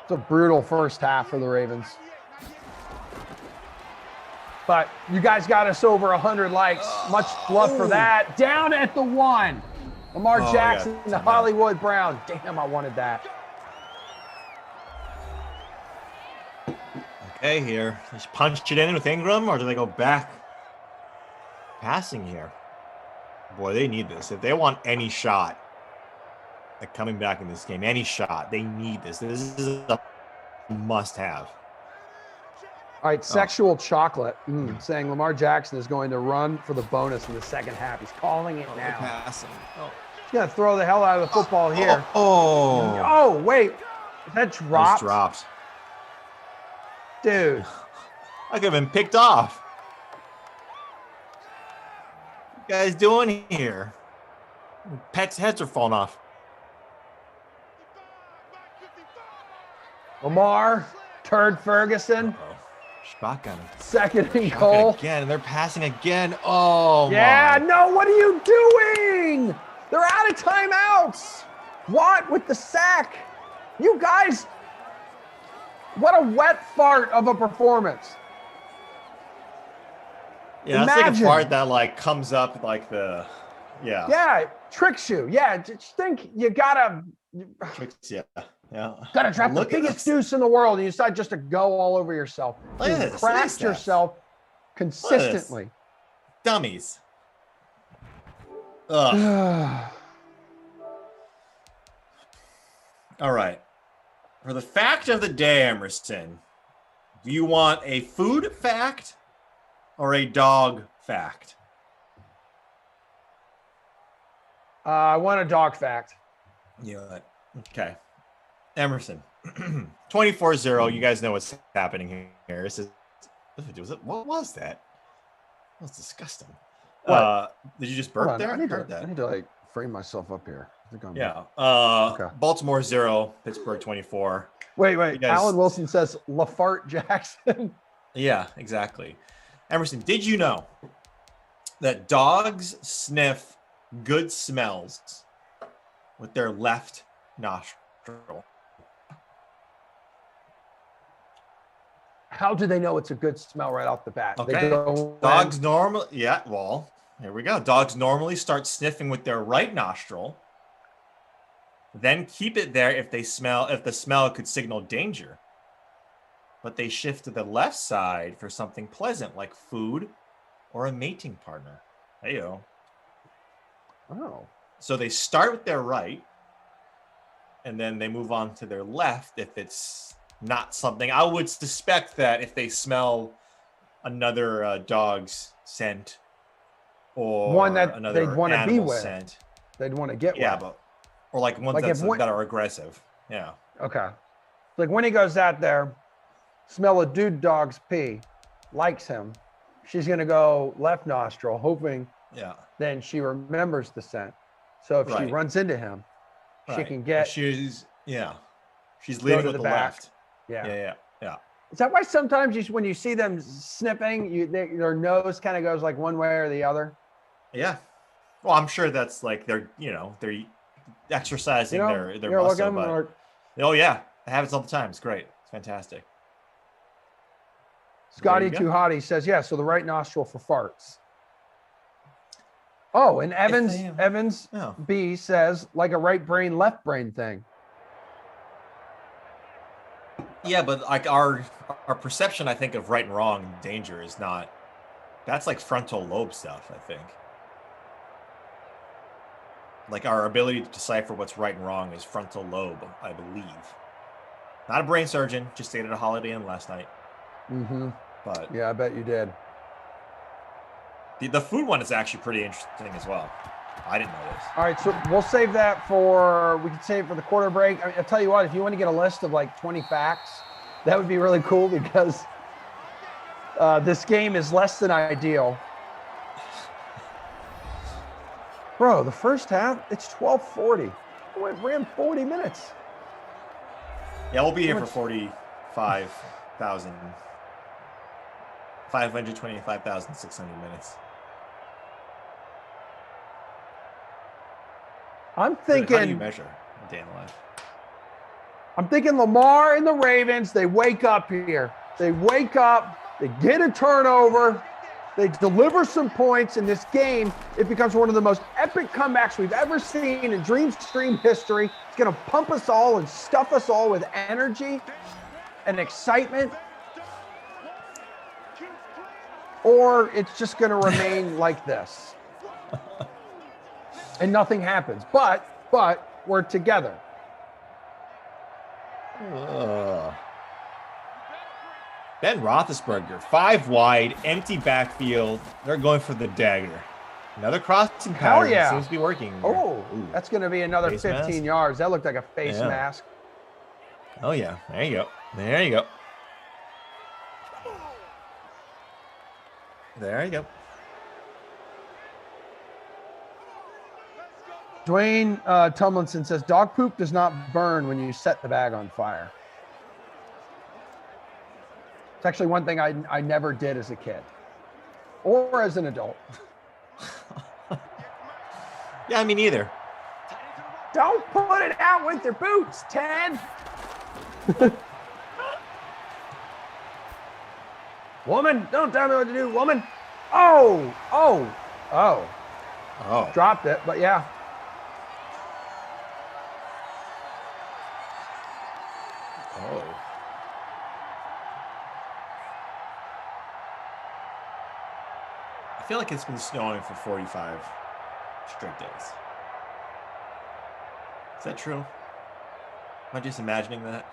It's a brutal first half for the Ravens. But you guys got us over 100 likes. Much love for that. Down at the 1. Lamar Jackson, the Hollywood Brown. Damn, I wanted that. Okay, here. Just punch it in with Ingram, or do they go back passing here? Boy, they need this. If they want any shot at coming back in this game, any shot, they need this. This is a must-have. All right, Sexual Chocolate saying Lamar Jackson is going to run for the bonus in the second half. He's calling it now. Passing. He's going to throw the hell out of the football here. Oh, wait. Is that dropped? Dropped. Dude. I could have been picked off. What you guys doing here? Pets' heads are falling off. Lamar, Turd Ferguson. Shotgun. Second and goal. Again, and they're passing again. Oh, yeah, no, what are you doing? They're out of timeouts. Watt with the sack. You guys, what a wet fart of a performance. Yeah, that's like a fart that like comes up like the, Yeah, tricks you. Yeah, just think you gotta. Tricks you. Yeah. Gotta drop the biggest deuce in the world, and you decide just to go all over yourself. You crash yourself consistently. Dummies. Ugh. All right. For the fact of the day, Emerson, do you want a food fact or a dog fact? I want a dog fact. Yeah. Okay. Emerson, 24-0. You guys know what's happening here. What was that? That was disgusting. Did you just burp there? I need to like frame myself up here. I think I'm okay. Baltimore 0, Pittsburgh 24. Wait. Alan Wilson says LaFart Jackson. Yeah, exactly. Emerson, did you know that dogs sniff good smells with their left nostril? How do they know it's a good smell right off the bat? Okay. Dogs normally, yeah, well, here we go. Dogs normally start sniffing with their right nostril, then keep it there if the smell could signal danger. But they shift to the left side for something pleasant like food or a mating partner. There you go. Oh. So they start with their right, and then they move on to their left if it's not something. I would suspect that if they smell another dog's scent or one that another they'd want to be with, scent, they'd want to get with. Yeah, but or like ones that are aggressive. Yeah. Okay. Like when he goes out there, smell a dude dog's pee, likes him, she's gonna go left nostril, hoping then she remembers the scent. So if she runs into him, she can get. She's leading with the left. Yeah. Yeah. Is that why sometimes when you see them sniffing, their nose kind of goes like one way or the other? Yeah. Well, I'm sure that's like they're exercising their muscle. But, oh yeah, it happens all the time. It's great. It's fantastic. Scotty Too Hottie says, yeah, so the right nostril for farts. Oh, and Evans B says, like a right brain, left brain thing. Yeah, but like our perception, I think, of right and wrong and danger is not. That's like frontal lobe stuff, I think. Like our ability to decipher what's right and wrong is frontal lobe, I believe. Not a brain surgeon, just stayed at a Holiday Inn last night. Mm-hmm. But yeah, I bet you did. The food one is actually pretty interesting as well. I didn't know this. All right, so we'll save that we can save it for the quarter break. I'll tell you what, if you want to get a list of like 20 facts, that would be really cool because this game is less than ideal. Bro, the first half, it's 12:40. It ran 40 minutes. Yeah, we'll be here for 525,600 minutes. I'm thinking. How do you measure a day in life? I'm thinking Lamar and the Ravens, they wake up here. They wake up, they get a turnover, they deliver some points in this game. It becomes one of the most epic comebacks we've ever seen in Dreamstream history. It's going to pump us all and stuff us all with energy and excitement. Or it's just going to remain like this. And nothing happens. But we're together. Ben Roethlisberger, 5 wide, empty backfield. They're going for the dagger. Another crossing pattern. Yeah. Seems to be working. Oh, that's going to be another face 15 mask. Yards. That looked like a face mask. Oh, yeah. There you go. There you go. There you go. Dwayne Tumlinson says, dog poop does not burn when you set the bag on fire. It's actually one thing I never did as a kid or as an adult. Yeah, me neither. Don't put it out with your boots, Ted. Woman, don't tell me what to do, woman. Oh. Dropped it, but yeah. Oh. I feel like it's been snowing for 45 straight days. Is that true? Am I just imagining that?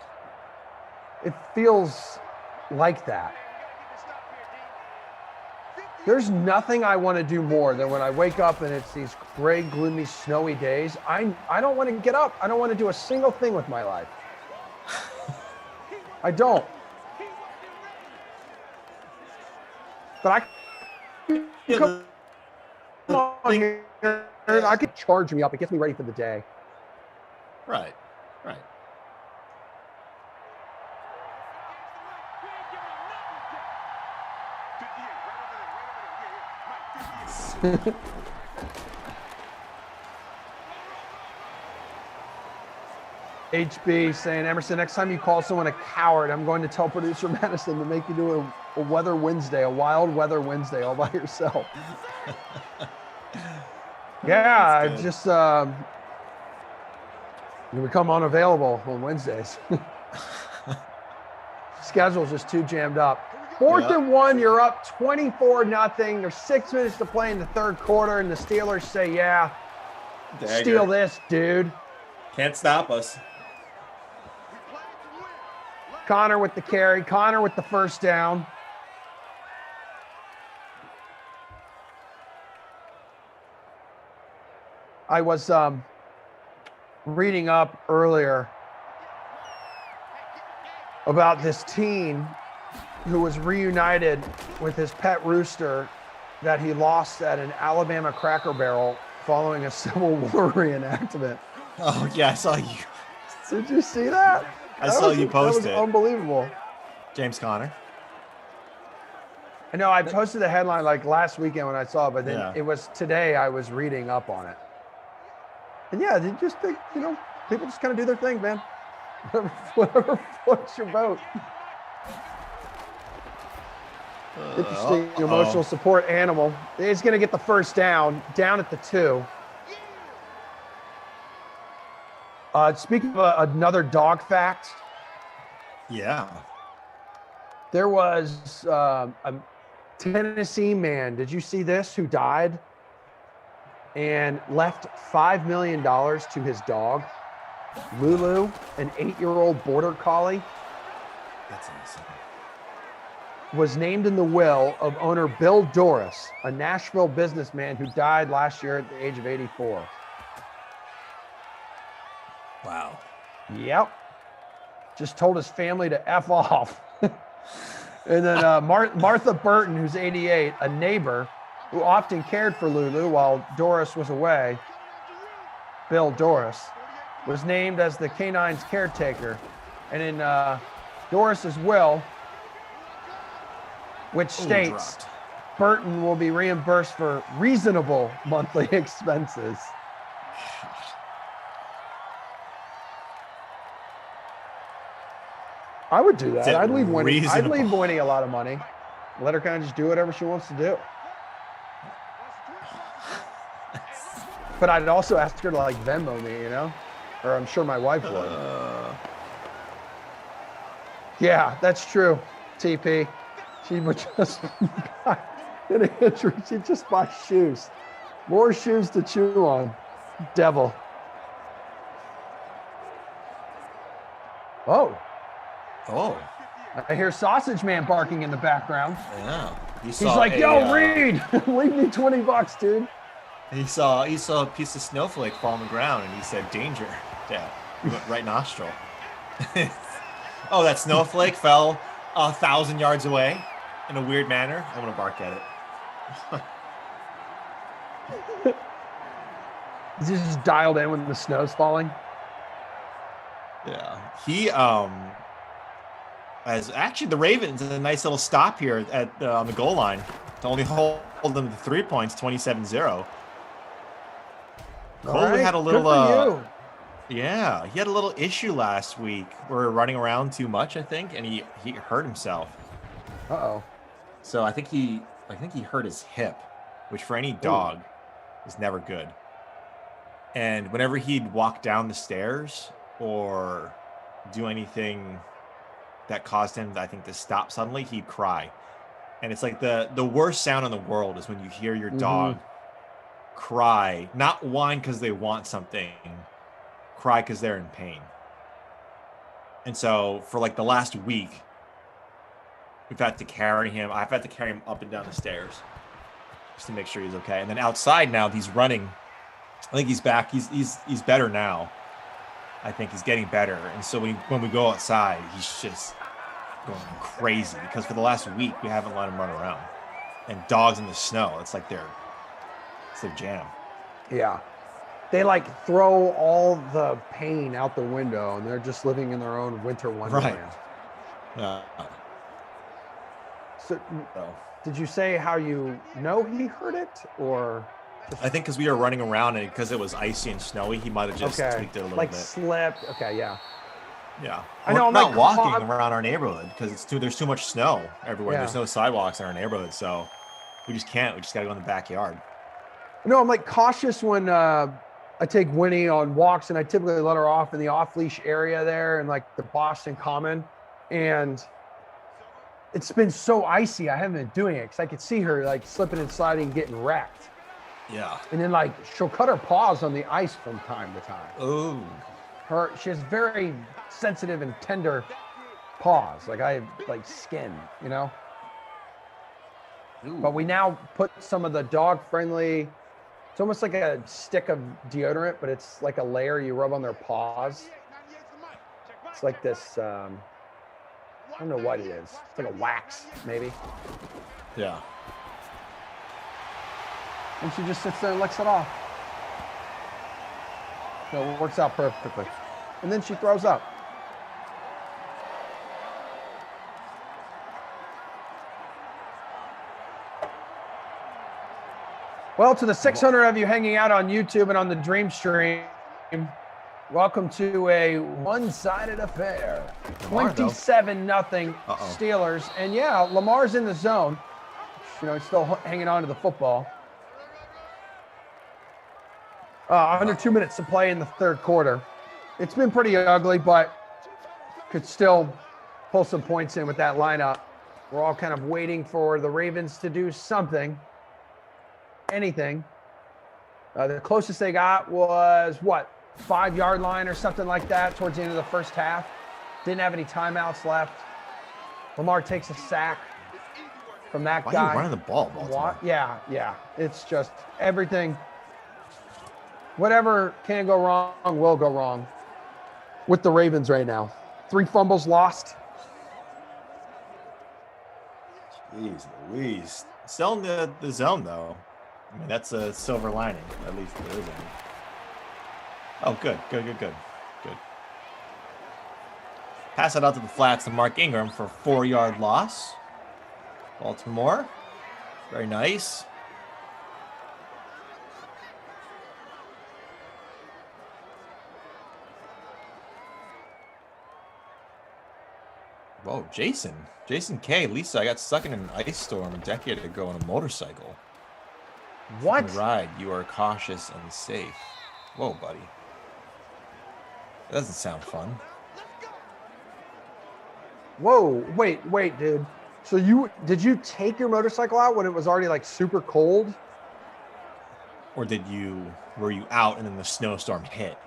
It feels like that. There's nothing I want to do more than when I wake up and it's these gray, gloomy, snowy days. I don't want to get up. I don't want to do a single thing with my life. I don't. But I could charge me up. It gets me ready for the day. Right. HB saying, Emerson, next time you call someone a coward, I'm going to tell producer Madison to make you do a weather Wednesday, a wild weather Wednesday all by yourself. Yeah, I just you become unavailable on Wednesdays. Schedule's just too jammed up. 4th and 1, you're up 24-0. There's 6 minutes to play in the third quarter, and the Steelers say, yeah, steal this, dude. Can't stop us. Connor with the carry. Connor with the first down. I was reading up earlier about this teen who was reunited with his pet rooster that he lost at an Alabama Cracker Barrel following a Civil War reenactment. Oh, yeah, I saw you. Did you see that? I saw you post it. That was unbelievable. James Conner. I know, I posted the headline like last weekend when I saw it, but then it was today I was reading up on it. And yeah, they just think, you know, people just kind of do their thing, man. Whatever floats your boat. Interesting emotional support animal. He's going to get the first down at the 2. Speaking of another dog fact. Yeah. There was a Tennessee man, did you see this, who died and left $5 million to his dog, Lulu, an 8-year-old border collie. That's awesome. Was named in the will of owner Bill Doris, a Nashville businessman who died last year at the age of 84. Wow. Yep. Just told his family to F off. And then Martha Burton, who's 88, a neighbor who often cared for Lulu while Doris was away, Bill Doris, was named as the canine's caretaker. And in Doris's will, which states Burton will be reimbursed for reasonable monthly expenses. I would do that. I'd leave Winnie a lot of money. Let her kind of just do whatever she wants to do. But I'd also ask her to like Venmo me, you know? Or I'm sure my wife would. Yeah, that's true, TP. She would just buy in a injury. She'd just buy shoes. More shoes to chew on. Devil. Oh. I hear Sausage Man barking in the background. Yeah. He's like, yo, Reid, leave me $20, dude. He saw a piece of snowflake fall on the ground, and he said, danger. Yeah, right nostril. Oh, that snowflake fell 1,000 yards away in a weird manner. I'm going to bark at it. Is he just dialed in when the snow's falling? Yeah. He, as actually the Ravens, a nice little stop here at on the goal line to only hold them to 3 points, 27-0. Cole had a little, he had a little issue last week. We were running around too much, I think, and he hurt himself. Uh-oh. So I think he hurt his hip, which for any dog is never good. And whenever he'd walk down the stairs or do anything that caused him, I think, to stop suddenly, he'd cry. And it's like the worst sound in the world is when you hear your dog cry, not whine because they want something, cry because they're in pain. And so for like the last week, I've had to carry him up and down the stairs just to make sure he's okay. And then outside now, he's running. I think he's back. He's better now. I think he's getting better. And so when we go outside, he's just going crazy because for the last week, we haven't let him run around. And dogs in the snow, it's like their jam. Yeah. They like throw all the pain out the window and they're just living in their own winter wonderland. Right. So did you say how you know he heard it, or? I think because we were running around and because it was icy and snowy, he might have just tweaked it a little bit. Slipped. Okay, yeah. Yeah. I know. We're not walking around our neighborhood because there's too much snow everywhere. Yeah. There's no sidewalks in our neighborhood, so we just can't. We just got to go in the backyard. No, I'm like cautious when I take Winnie on walks, and I typically let her off in the off-leash area there in like the Boston Common. And it's been so icy, I haven't been doing it because I could see her like slipping and sliding, getting wrecked. Yeah. And then like she'll cut her paws on the ice from time to time. Ooh. She has very sensitive and tender paws. Like I have like skin, you know? Ooh. But we now put some of the dog-friendly, it's almost like a stick of deodorant, but it's like a layer you rub on their paws. It's like this, I don't know what it is. It's like a wax, maybe. Yeah. And she just sits there and licks it off. So it works out perfectly. And then she throws up. Well, to the 600 of you hanging out on YouTube and on the Dream Stream, welcome to a one-sided affair. 27-0 Steelers. And yeah, Lamar's in the zone. You know, he's still hanging on to the football. Under 2 minutes to play in the third quarter. It's been pretty ugly, but could still pull some points in with that lineup. We're all kind of waiting for the Ravens to do something. Anything. The closest they got was, 5-yard line or something like that towards the end of the first half. Didn't have any timeouts left. Lamar takes a sack from that guy. Why are you running the ball, Baltimore? Yeah. It's just everything. Whatever can go wrong will go wrong with the Ravens right now. 3 fumbles lost. Jeez Louise. Still in the zone, though. I mean, that's a silver lining. At least there is any. Oh, good. Pass it out to the flats to Mark Ingram for a 4-yard loss. Baltimore. Very nice. Whoa, Jason K. Lisa, I got stuck in an ice storm a decade ago on a motorcycle. What? Ride. You are cautious and safe. Whoa, buddy. That doesn't sound fun. Whoa, wait, dude. So did you take your motorcycle out when it was already like super cold? Or were you out and then the snowstorm hit?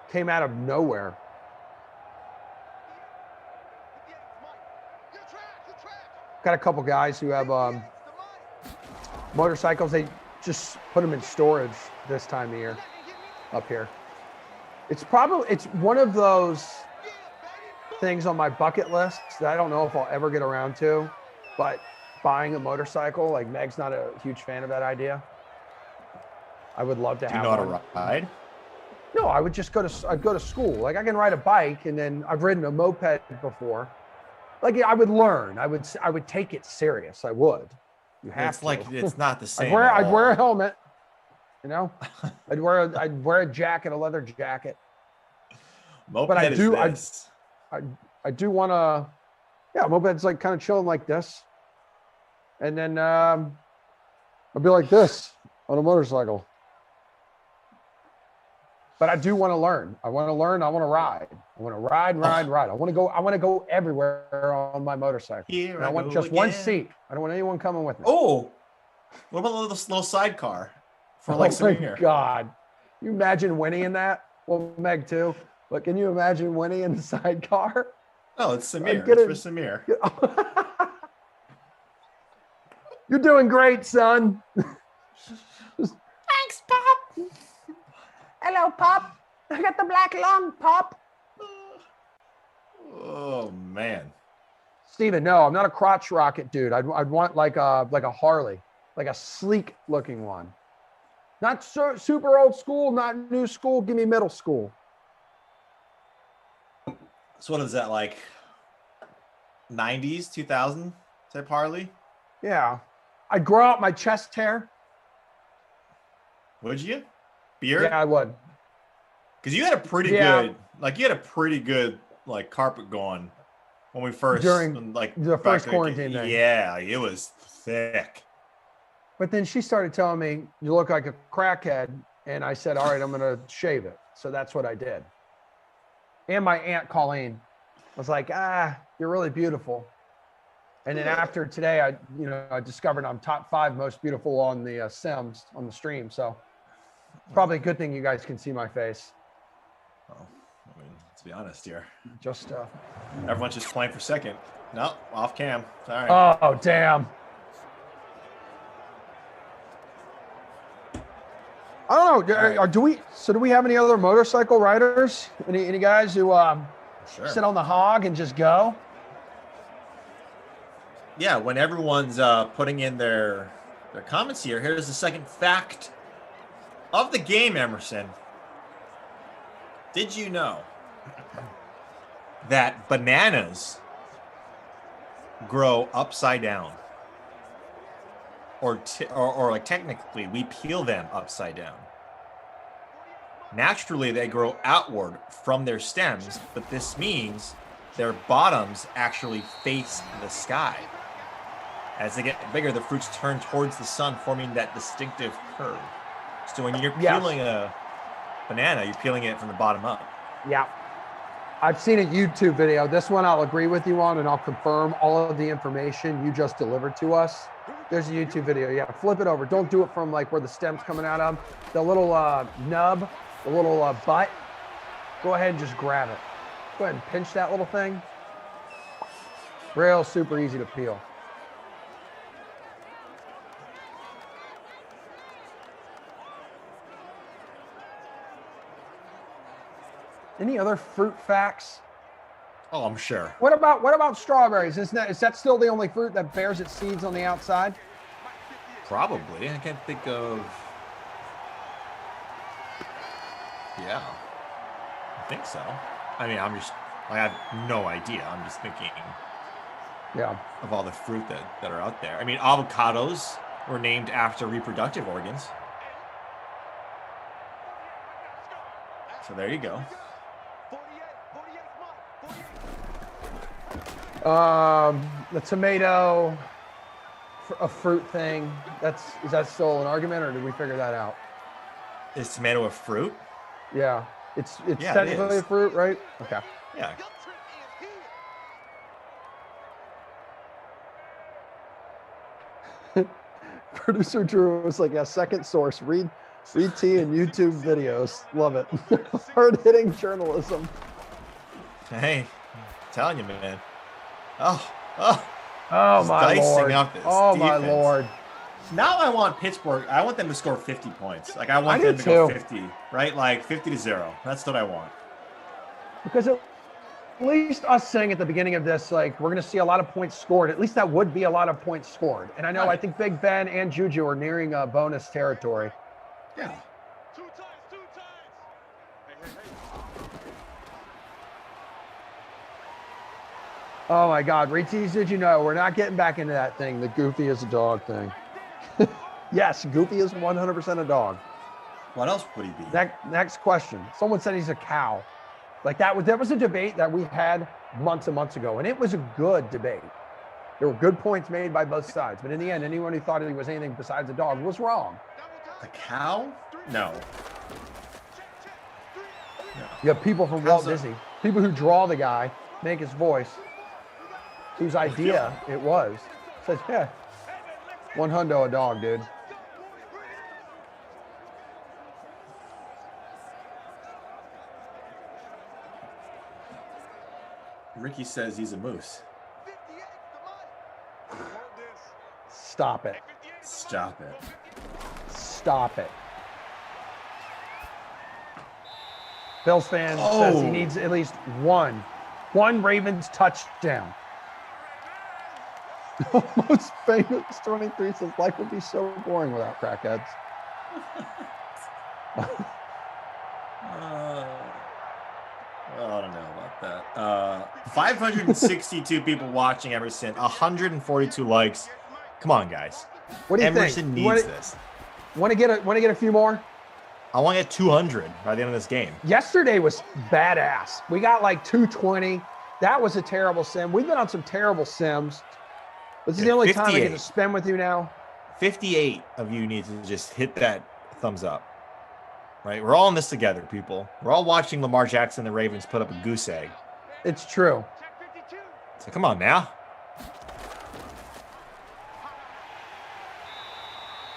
Came out of nowhere. Got a couple guys who have motorcycles. They just put them in storage this time of year up here. It's one of those things on my bucket list that I don't know if I'll ever get around to, but buying a motorcycle, like Meg's not a huge fan of that idea. I would love to have one. Do you know how to ride? No, I'd go to school. Like I can ride a bike, and then I've ridden a moped before. Like I would learn. I would take it serious. I would. You have to. Like it's not the same. I'd wear a helmet. You know, I'd wear a jacket, a leather jacket. Moped but I do. Is I do want to. Yeah, moped's like kind of chilling like this, and then I'll be like this on a motorcycle. But I do want to learn. I want to learn. I want to ride. I want to ride. I want to go everywhere on my motorcycle. Here I want just one seat. I don't want anyone coming with me. Oh, what about a little sidecar for like Samir? Oh my God, you imagine Winnie in that? Well, Meg too. But can you imagine Winnie in the sidecar? Oh, it's Samir. It's for Samir. You're doing great, son. Thanks, Pop. Hello, Pop. I got the black lung, Pop. Oh man, Steven, no, I'm not a crotch rocket dude. I'd want like a Harley, like a sleek looking one. Not super old school, not new school. Give me middle school. So what is that, like 90s, 2000 type Harley? Yeah, I'd grow out my chest hair. Would you? Beer? Yeah, I would. Because you had a pretty good, carpet going when we first during the first quarantine thing. Yeah, it was thick. But then she started telling me, "You look like a crackhead," and I said, "All right, I'm gonna shave it." So that's what I did. And my aunt Colleen was like, "You're really beautiful." And then after today, I discovered I'm top 5 most beautiful on the Sims on the stream. So probably a good thing you guys can see my face. Well, I mean, let's be honest here. Just everyone's just playing for second. No, off cam. All right. Oh, damn. I don't know. Right. Do we have any other motorcycle riders? Any guys who sit on the hog and just go? Yeah, when everyone's putting in their comments here, here's the second fact of the game, Emerson. Did you know that bananas grow upside down? Or like technically, we peel them upside down. Naturally, they grow outward from their stems, but this means their bottoms actually face the sky. As they get bigger, the fruits turn towards the sun, forming that distinctive curve. So when you're peeling a banana, you're peeling it from the bottom up. Yeah. I've seen a YouTube video. This one I'll agree with you on, and I'll confirm all of the information you just delivered to us. There's a YouTube video. Yeah, flip it over. Don't do it from like where the stem's coming out of. The little nub, the little butt. Go ahead and just grab it. Go ahead and pinch that little thing. Real super easy to peel. Any other fruit facts? Oh, I'm sure. What about strawberries? Is that still the only fruit that bears its seeds on the outside? Probably. I can't think of. Yeah, I think so. I mean, I have no idea. I'm just thinking. Yeah. Of all the fruit that are out there. I mean, avocados were named after reproductive organs. So there you go. The tomato, a fruit thing. Is that still an argument, or did we figure that out? Is tomato a fruit? Yeah, it's technically a fruit, right? Okay. Yeah. Producer Drew was like, second source, read T and YouTube videos. Love it. Hard-hitting journalism. Hey, I'm telling you, man. Oh my Lord. Oh my Lord. Now I want Pittsburgh. I want them to score 50 points. Like I want them to go 50, right? Like 50-0. That's what I want. Because at least us saying at the beginning of this, like, we're going to see a lot of points scored. At least that would be a lot of points scored. And I know, I think Big Ben and Juju are nearing bonus territory. Yeah. Two times. Hey. Oh my God, Reeties, did you know we're not getting back into that thing, the Goofy is a dog thing? Yes, Goofy is 100% a dog. What else would he be? Next question. Someone said he's a cow. Like that was a debate that we had months and months ago, and it was a good debate. There were good points made by both sides, but in the end, anyone who thought he was anything besides a dog was wrong. A cow? No. You have people from Walt Disney, people who draw the guy, make his voice, whose idea it was, says, yeah, $100 a dog, dude. Ricky says he's a moose. Stop it. Stop it. Stop it. Bills fan says he needs at least one Ravens touchdown. Most famous 23 says life would be so boring without crackheads. I don't know about that. 562 people watching Emerson, 142 likes. Come on, guys. What do you Emerson think? needs this. Want to get a few more? I want to get 200 by the end of this game. Yesterday was badass. We got like 220. That was a terrible sim. We've been on some terrible sims. This is the only time I get to spend with you now. 58 of you need to just hit that thumbs up. Right? We're all in this together, people. We're all watching Lamar Jackson and the Ravens put up a goose egg. It's true. So come on now.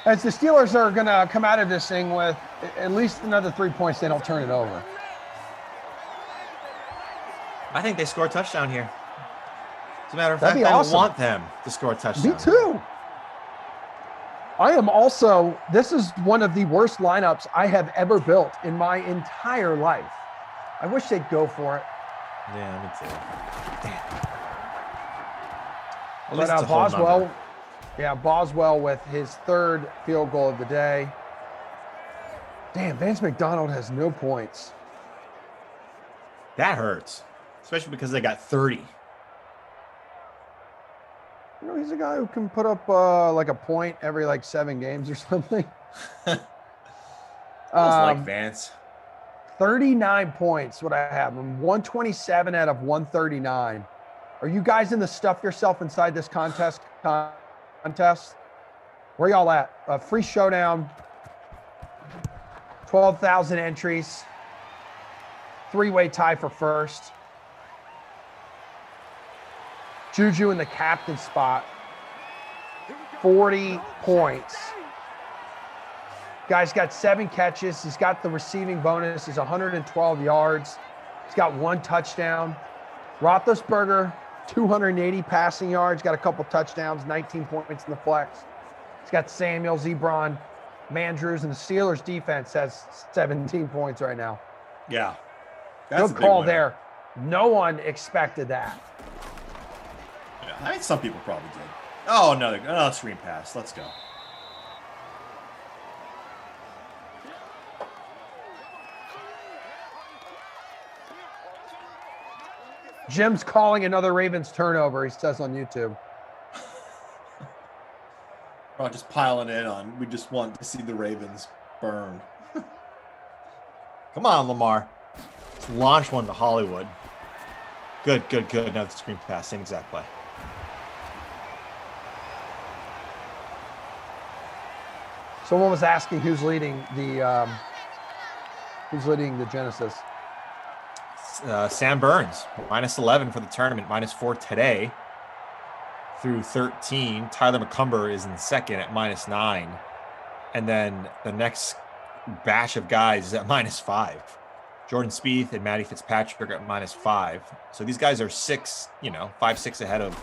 As the Steelers are going to come out of this thing with at least another 3 points, they don't turn it over. I think they score a touchdown here. As a matter of That'd fact, be awesome. I want them to score a touchdown. Me too. I am also, this is one of the worst lineups I have ever built in my entire life. I wish they'd go for it. Yeah, me too. Damn. At But least it's a whole Boswell, number. yeah, Boswell with his third field goal of the day. Damn, Vance McDonald has no points. That hurts, especially because they got 30. You know, he's a guy who can put up like a point every like 7 games or something. Like Vance. 39 points, what I have. I'm 127 out of 139. Are you guys in the stuff yourself inside this contest? Where y'all at? Free showdown. 12,000 entries. 3-way tie for first. Juju in the captain spot. 40 points. Guy's got 7 catches. He's got the receiving bonus. He's 112 yards. He's got 1 touchdown. Roethlisberger, 280 passing yards. Got a couple touchdowns, 19 points in the flex. He's got Samuel, Zebron, Mandrews, and the Steelers defense has 17 points right now. Yeah. That's Good call there. No one expected that. Yeah, I mean, some people probably did. Oh, another screen pass. Let's go. Jim's calling another Ravens turnover, he says on YouTube. We're not just piling in on. We just want to see the Ravens burn. Come on, Lamar. Let's launch one to Hollywood. Good. Now the screen pass. Same exact play. Someone was asking who's leading the Genesis. Sam Burns, -11 for the tournament, -4 today through 13. Tyler McCumber is in second at -9. And then the next batch of guys is at -5. Jordan Spieth and Matty Fitzpatrick are at -5. So these guys are 5, 6 ahead of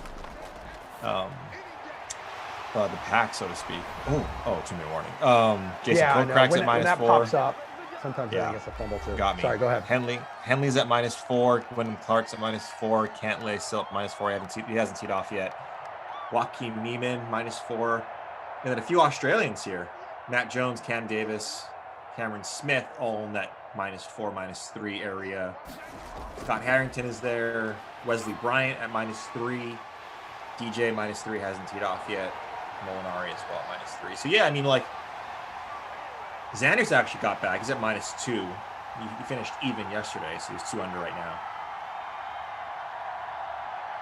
the pack, so to speak. Oh, 2-minute warning. Jason Kokrak's at when that -4. pops up, sometimes Yeah. I think it's a fumble too. Got me. Sorry, go ahead. Henley's at -4. Wyndham Clark's at -4. Cantlay still at -4. He hasn't teed off yet. Joaquin Neiman -4. And then a few Australians here. Matt Jones, Cam Davis, Cameron Smith, all in that -4, -3 area. Scott Harrington is there. Wesley Bryant at -3. DJ -3, hasn't teed off yet. Molinari as well, -3. So yeah, I mean, like, Xander's actually got back. He's at -2. He finished even yesterday, so he's 2 under right now.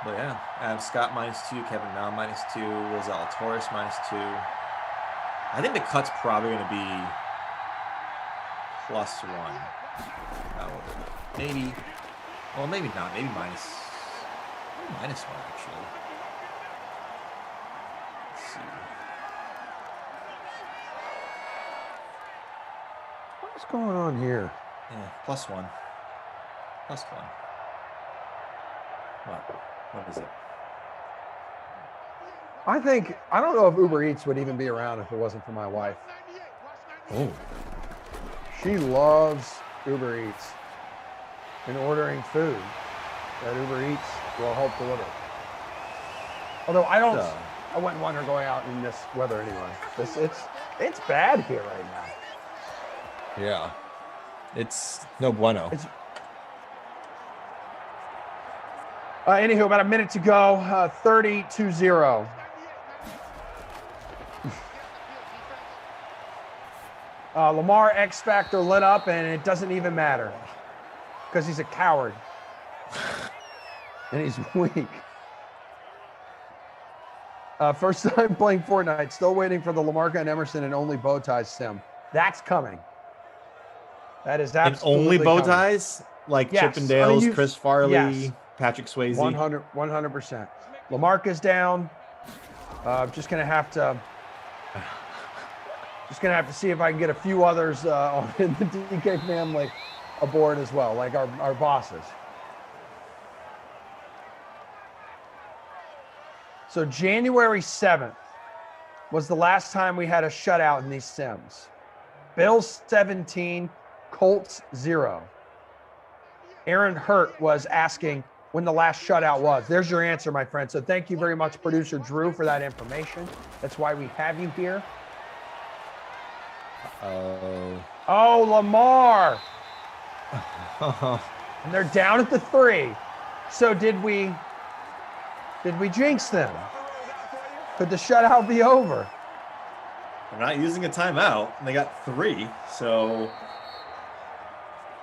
But yeah, Adam Scott -2, Kevin Na -2, Will Zalatoris -2. I think the cut's probably going to be +1. Maybe. Well, maybe not. Maybe -1 actually. Let's see. What's going on here? Yeah, +1. +1. What is it? I don't know if Uber Eats would even be around if it wasn't for my wife. Oh. She loves Uber Eats and ordering food that Uber Eats will help deliver. Although I wouldn't want her going out in this weather anyway. It's bad here right now. Yeah. It's no bueno. Anywho, about a minute to go, 30-0. Lamar X Factor lit up, and it doesn't even matter because he's a coward and he's weak. First time playing Fortnite. Still waiting for the Lamarca and Emerson and only bow ties sim. That's coming. That is absolutely and only bow coming. ties like Yes. Chippendales, Chris Farley, yes. Patrick Swayze. 100%. Lamarca's down. Just gonna have to see if I can get a few others in the DK family aboard as well, like our bosses. So January 7th was the last time we had a shutout in these sims. Bills 17, Colts 0. Aaron Hurt was asking when the last shutout was. There's your answer, my friend. So thank you very much, producer Drew, for that information. That's why we have you here. Oh, Lamar. And they're down at the 3. So did we jinx them? Could the shutout be over? They're not using a timeout, and they got 3, so...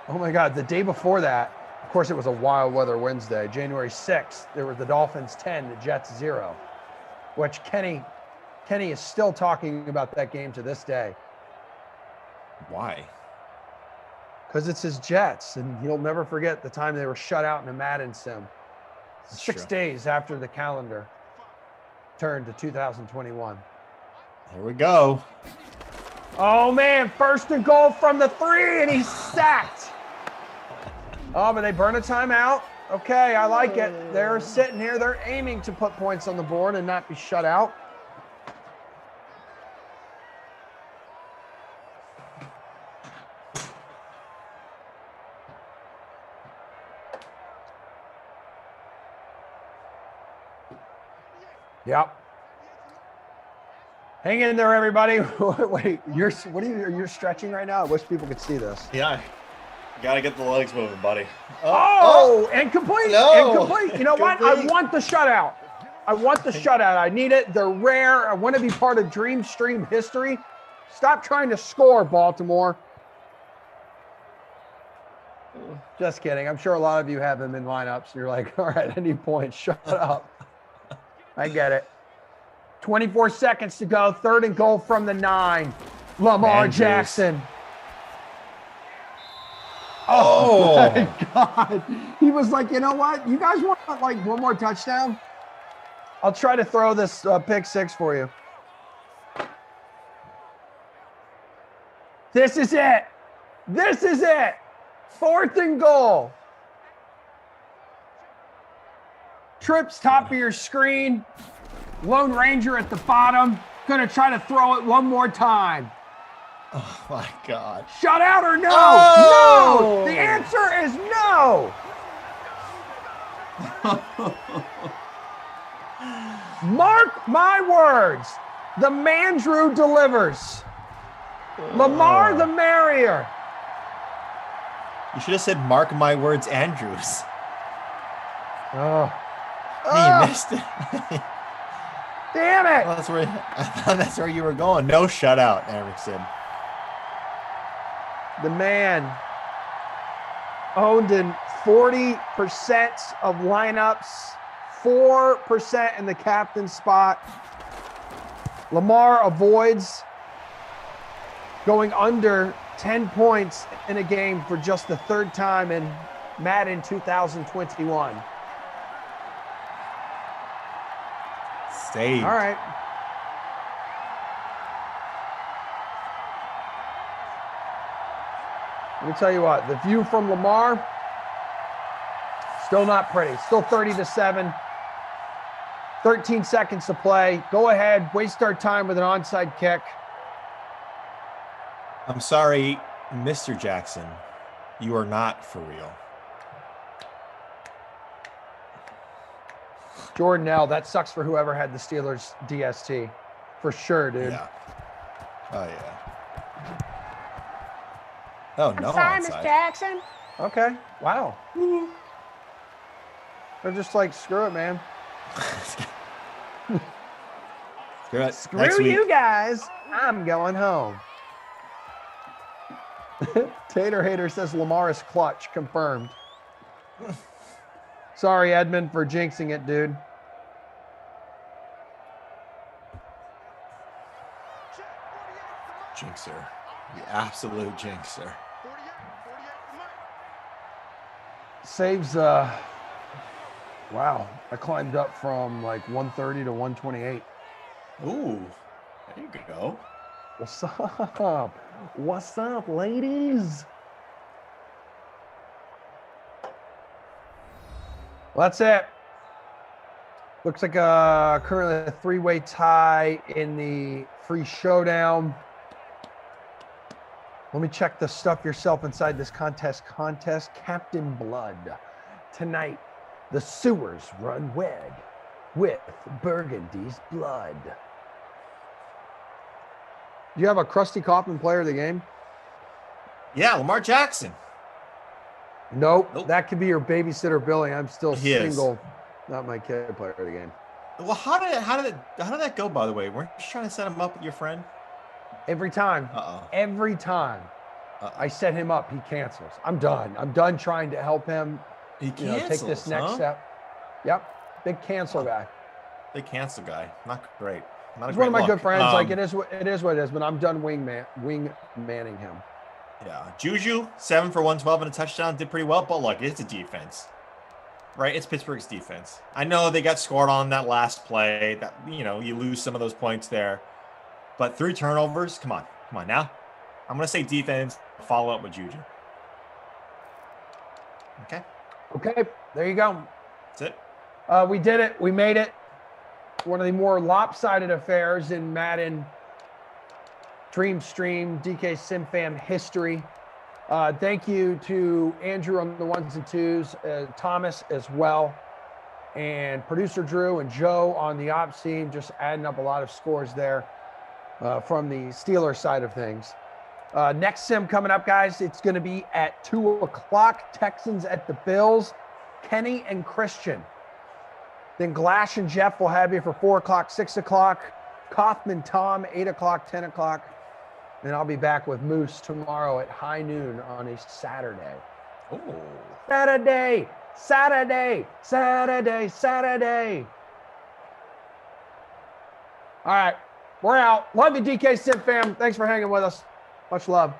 Oh, my God. The day before that, of course, it was a wild weather Wednesday. January 6th, there were the Dolphins 10, the Jets 0, which Kenny is still talking about that game to this day. Why? Because it's his Jets, and he'll never forget the time they were shut out in a Madden sim. That's 6 true. days after the calendar turned to 2021. Here we go. Oh, man, 1st and goal from the 3, and he's sacked. Oh, but they burn a timeout. Okay, I like it. They're sitting here. They're aiming to put points on the board and not be shut out. Yep. Hang in there, everybody. Wait, you're stretching right now? I wish people could see this. Yeah. Gotta get the legs moving, buddy. Oh, incomplete. No. Incomplete. You know what? I Incomplete. want the shutout. I want the shutout. I need it. They're rare. I want to be part of Dream Stream history. Stop trying to score, Baltimore. Just kidding. I'm sure a lot of you have them in lineups. And you're like, all right, I need points. Shut up. I get it. 24 seconds to go. 3rd and goal from the 9. Lamar Andrews. Jackson. Oh my God. He was like, you know what? You guys want like one more touchdown? I'll try to throw this pick 6 for you. This is it. This is it. 4th and goal. Trips top of your screen. Lone Ranger at the bottom. Gonna try to throw it one more time. Oh, my God. Shut out or no? Oh! No! The answer is no! Mark my words. The Mandrew delivers. Lamar the Marrier. You should have said, mark my words, Andrews. Oh. You missed it. Damn it! Well, I thought that's where you were going. No shutout, Erickson. The man owned in 40% of lineups, 4% in the captain spot. Lamar avoids going under 10 points in a game for just the 3rd time in Madden 2021. Saved. All right. Let me tell you what, the view from Lamar, still not pretty. Still 30-7. 13 seconds to play. Go ahead, waste our time with an onside kick. I'm sorry, Mr. Jackson. You are not for real. Jordan L., that sucks for whoever had the Steelers DST. For sure, dude. Yeah. Oh, yeah. Oh, no. I'm sorry, Miss onside. Jackson. Okay. Wow. They're just like, screw it, man. Screw it. Next Screw week. you guys. I'm going home. Tater Hater says Lamar is clutch. Confirmed. Sorry, Edmund, for jinxing it, dude. Jinxer. The absolute jinxer. Saves, wow. I climbed up from like 130 to 128. Ooh, there you go. What's up? What's up, ladies? Well, that's it. Looks like currently a three-way tie in the free showdown. Let me check the stuff yourself inside this contest. Captain Blood. Tonight, the sewers run red with Burgundy's blood. Do you have a Krusty Kaufman player of the game? Yeah, Lamar Jackson. Nope. Nope. That could be your babysitter Billy. I'm still He is. single. Not my kid player of the game. Well, how did that go, by the way? Weren't you trying to set him up with your friend? Every time. Every time I set him up, he cancels. I'm done. I'm done trying to help him. He cancels, take this next step. Yep. Big cancel guy. Big cancel guy. Not great. Not a He's great one of my look. good friends. Like it is what it is, but I'm done wing manning him. Yeah. Juju, 7 for 112 and a touchdown, did pretty well, but look, it's a defense. Right? It's Pittsburgh's defense. I know they got scored on that last play. That you lose some of those points there. But 3 turnovers, come on now. I'm gonna say defense, follow up with Juju. Okay, there you go. That's it. We did it. We made it. One of the more lopsided affairs in Madden Dream Stream DK SimFam history. Thank you to Andrew on the 1s and 2s, Thomas as well, and producer Drew and Joe on the ops team, just adding up a lot of scores there from the Steelers side of things. Next sim coming up, guys. It's going to be at 2 o'clock. Texans at the Bills. Kenny and Christian. Then Glash and Jeff will have you for 4 o'clock, 6 o'clock. Kaufman, Tom, 8 o'clock, 10 o'clock. Then I'll be back with Moose tomorrow at high noon on a Saturday. Oh. Saturday. All right. We're out. Love you, DK Sim fam. Thanks for hanging with us. Much love.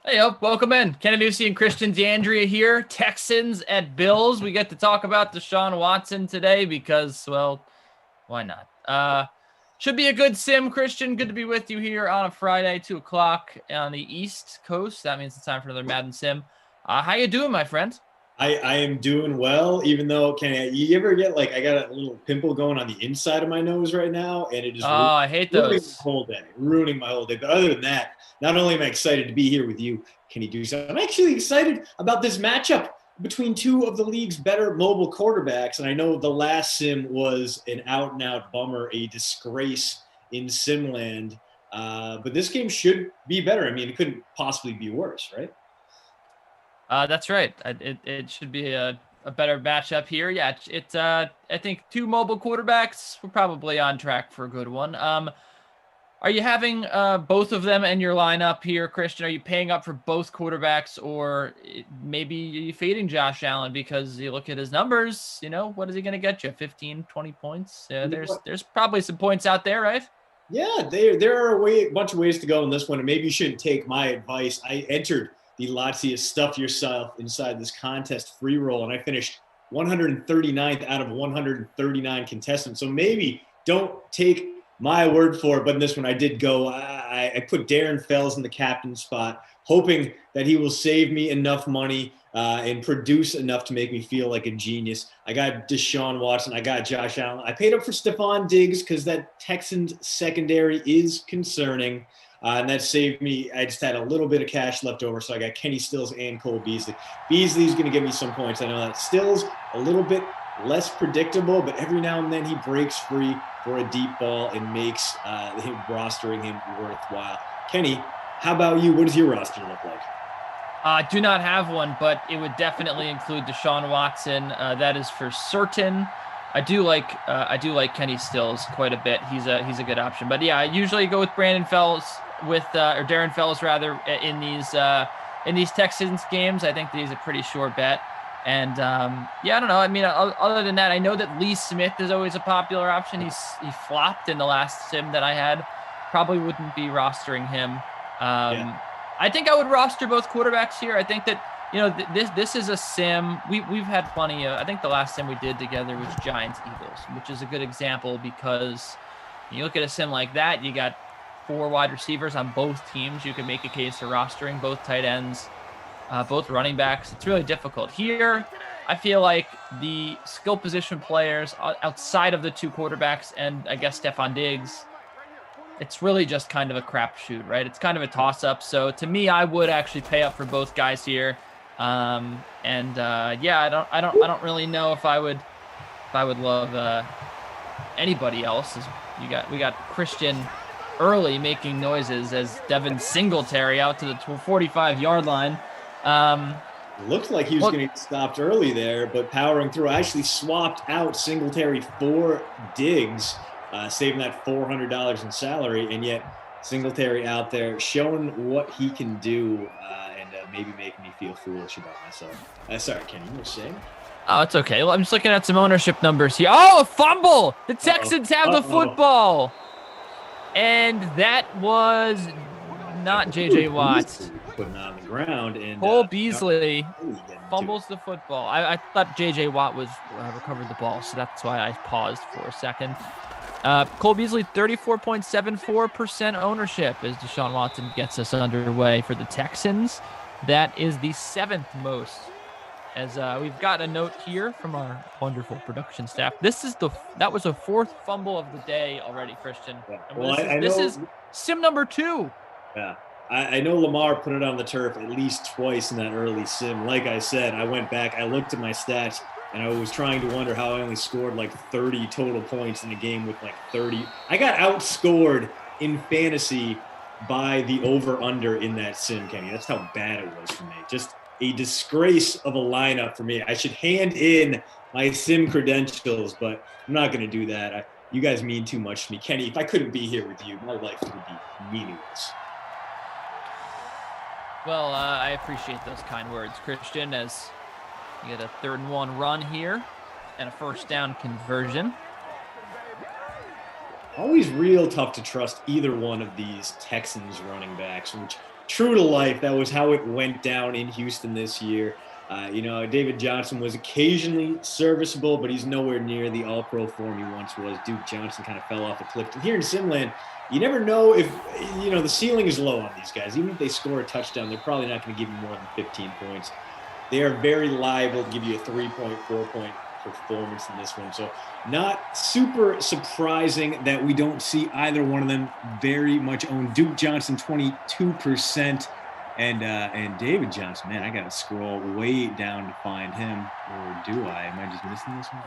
Hey, welcome in. Ken Ducey and Christian D'Andrea here. Texans at Bills. We get to talk about Deshaun Watson today because, well, why not? Should be a good sim, Christian. Good to be with you here on a Friday, 2 o'clock on the East Coast. That means it's time for another Madden sim. How you doing, my friend? I am doing well, even though, you ever get, I got a little pimple going on the inside of my nose right now, and it is I hate those. Ruining my whole day. But other than that, not only am I excited to be here with you, Kenny Ducey, I'm actually excited about this matchup between two of the league's better mobile quarterbacks. And I know the last sim was an out-and-out bummer, a disgrace in Simland. But this game should be better. I mean, it couldn't possibly be worse, right? That's right. It should be a better matchup here. Yeah, it's I think two mobile quarterbacks. We're probably on track for a good one. Are you having both of them in your lineup here, Christian? Are you paying up for both quarterbacks, or maybe you fading Josh Allen because you look at his numbers? You know, what is he going to get you? 15, 20 points? There's probably some points out there, right? Yeah, there are a bunch of ways to go in this one, and maybe you shouldn't take my advice. I entered the Lazio Stuff Yourself inside this contest free roll, and I finished 139th out of 139 contestants. So maybe don't take my word for it, but in this one I did go. I put Darren Fells in the captain spot, hoping that he will save me enough money and produce enough to make me feel like a genius. I got Deshaun Watson. I got Josh Allen. I paid up for Stephon Diggs because that Texans secondary is concerning. And that saved me. I just had a little bit of cash left over, so I got Kenny Stills and Cole Beasley. Beasley's going to give me some points. I know that Stills a little bit less predictable, but every now and then he breaks free for a deep ball and makes him rostering him worthwhile. Kenny, how about you? What does your roster look like? I do not have one, but it would definitely include Deshaun Watson. That is for certain. I do like Kenny Stills quite a bit. He's a good option. But yeah, I usually go with Brandon Fells or Darren Fells rather in these Texans games. I think that he's a pretty sure bet. And yeah, I don't know. I mean, other than that, I know that Lee Smith is always a popular option. He flopped in the last sim that I had. Probably wouldn't be rostering him. I think I would roster both quarterbacks here. I think that, you know, this is a sim. We've had plenty of, I think the last sim we did together was Giants Eagles, which is a good example because you look at a sim like that, you got 4 wide receivers on both teams. You can make a case for rostering both tight ends, both running backs. It's really difficult. Here, I feel like the skill position players outside of the 2 quarterbacks and I guess Stephon Diggs, it's really just kind of a crapshoot, right? It's kind of a toss-up. So to me, I would actually pay up for both guys here. Yeah, I don't really know if I would love anybody else. We got Christian early making noises as Devin Singletary out to the 45-yard line. Looked like he was going to get stopped early there, but powering through. I actually swapped out Singletary for Diggs, saving that $400 in salary, and yet Singletary out there showing what he can do and maybe making me feel foolish about myself. Sorry, Kenny, you were saying? Oh, it's okay. Well, I'm just looking at some ownership numbers here. Oh, a fumble! The Texans have the football! And that was not J.J. Watt. Putting on the ground, and Cole Beasley fumbles the football. I thought J.J. Watt was recovered the ball, so that's why I paused for a second. Cole Beasley, 34.74% ownership as Deshaun Watson gets us underway for the Texans. That is the 7th most. As we've got a note here from our wonderful production staff. That was a 4th fumble of the day already, Christian. Yeah. Well, this is sim number 2. Yeah. I know Lamar put it on the turf at least twice in that early sim. Like I said, I went back, I looked at my stats, and I was trying to wonder how I only scored like 30 total points in a game with like 30. I got outscored in fantasy by the over-under in that sim, Kenny. That's how bad it was for me. Just a disgrace of a lineup for me. I should hand in my sim credentials, but I'm not going to do that. You guys mean too much to me. Kenny, if I couldn't be here with you, my life would be meaningless. Well, I appreciate those kind words, Christian, as you get a 3rd and 1 run here and a 1st down conversion. Always real tough to trust either one of these Texans running backs, which true to life, that was how it went down in Houston this year. David Johnson was occasionally serviceable, but he's nowhere near the all-pro form he once was. Duke Johnson kind of fell off a cliff. And here in Simland, you never know if, the ceiling is low on these guys. Even if they score a touchdown, they're probably not going to give you more than 15 points. They are very liable to give you a 3.4-point performance in this one. So not super surprising that we don't see either one of them very much owned. Duke Johnson, 22%. And David Johnson, man, I got to scroll way down to find him. Or do I? Am I just missing this one?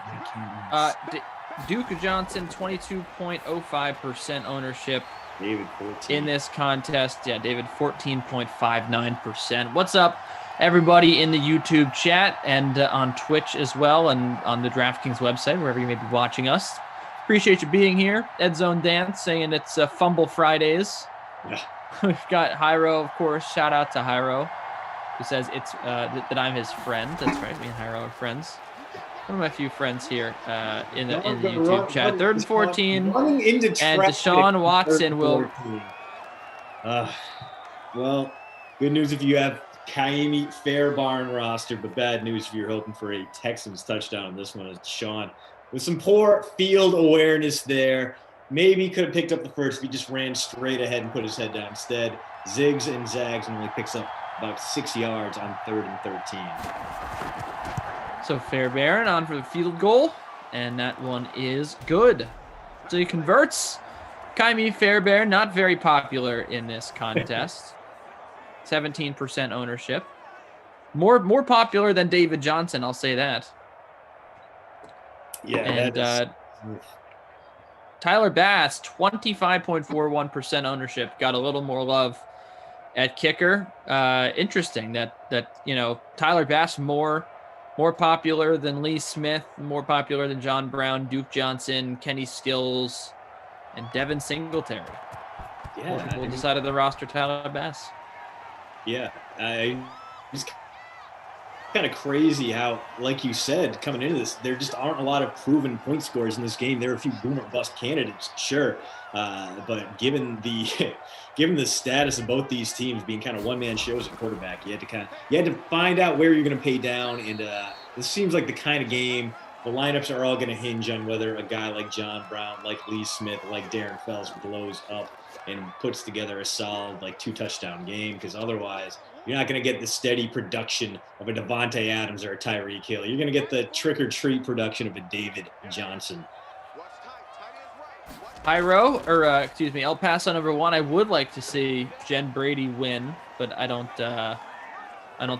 I can't Duke Johnson, 22.05% ownership. David, 14. In this contest. Yeah, David, 14.59%. What's up, everybody in the YouTube chat and on Twitch as well and on the DraftKings website, wherever you may be watching us. Appreciate you being here. Ed Zone Dance saying it's Fumble Fridays. Yeah. We've got Hyro, of course. Shout out to Hyro, who says it's that I'm his friend. That's right. Me and Hyro are friends. one of my few friends here in the YouTube chat. 3rd and 14. Running into And traffic Deshaun Watson 3rd and will. 14. Well, good news if you have Kaimi Fairbairn roster, but bad news if you're hoping for a Texans touchdown. This one is Deshaun with some poor field awareness there. Maybe could have picked up the first if he just ran straight ahead and put his head down. Instead, zigs and zags and only picks up about 6 yards on 3rd and 13. So Fairbairn on for the field goal, and that one is good. So he converts. Kaimi Fairbairn, not very popular in this contest. 17% ownership. More popular than David Johnson, I'll say that. Yeah, and Tyler Bass, 25.41% ownership, got a little more love at kicker. Interesting that Tyler Bass more popular than Lee Smith, more popular than John Brown, Duke Johnson, Kenny Stills, and Devin Singletary. Yeah, more people decided to roster Tyler Bass. Yeah, it's kind of crazy how, like you said, coming into this, there just aren't a lot of proven point scorers in this game. There are a few boom or bust candidates, sure, but given the status of both these teams being kind of one-man shows at quarterback, you had to find out where you're going to pay down, and this seems like the kind of game. The lineups are all going to hinge on whether a guy like John Brown, like Lee Smith, like Darren Fells blows up and puts together a solid 2-touchdown game, because otherwise you're not going to get the steady production of a Devontae Adams or a Tyreek Hill. You're going to get the trick-or-treat production of a David Johnson. El Paso #1. I would like to see Jen Brady win, but I don't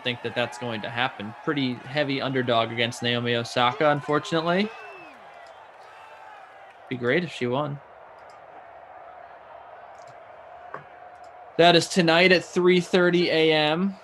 think that that's going to happen. Pretty heavy underdog against Naomi Osaka, unfortunately. Be great if she won. That is tonight at 3:30 a.m.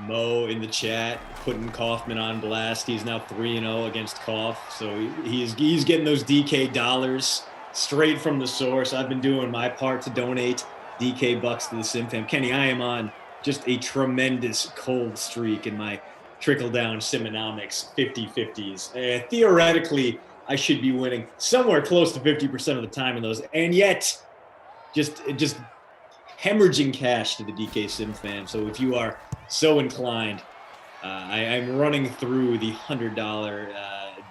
Mo in the chat putting Kaufman on blast. He's now 3-0 against Kauf, so he's getting those DK dollars straight from the source. I've been doing my part to donate DK bucks to the Sim Fam. Kenny, I am on just a tremendous cold streak in my trickle-down Simonomics 50-50s. Theoretically, I should be winning somewhere close to 50% of the time in those, and yet just hemorrhaging cash to the DK Sim Fam. So if you are so inclined, I'm running through the $100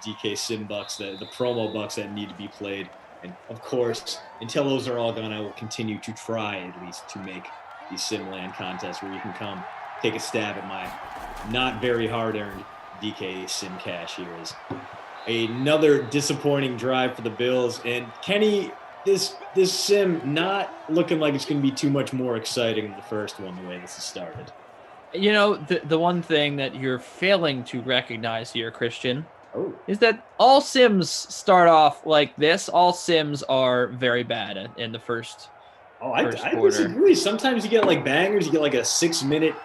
DK Sim bucks, the promo bucks that need to be played. And of course, until those are all gone, I will continue to try at least to make these Simland contests where you can come take a stab at my not very hard-earned DK Sim cash here. Is another disappointing drive for the Bills. And Kenny, this sim not looking like it's going to be too much more exciting than the first one, the way this has started. The one thing that you're failing to recognize here, Christian, is that all sims start off like this. All sims are very bad in the first quarter. I disagree. Sometimes you get bangers. You get a 6-minute.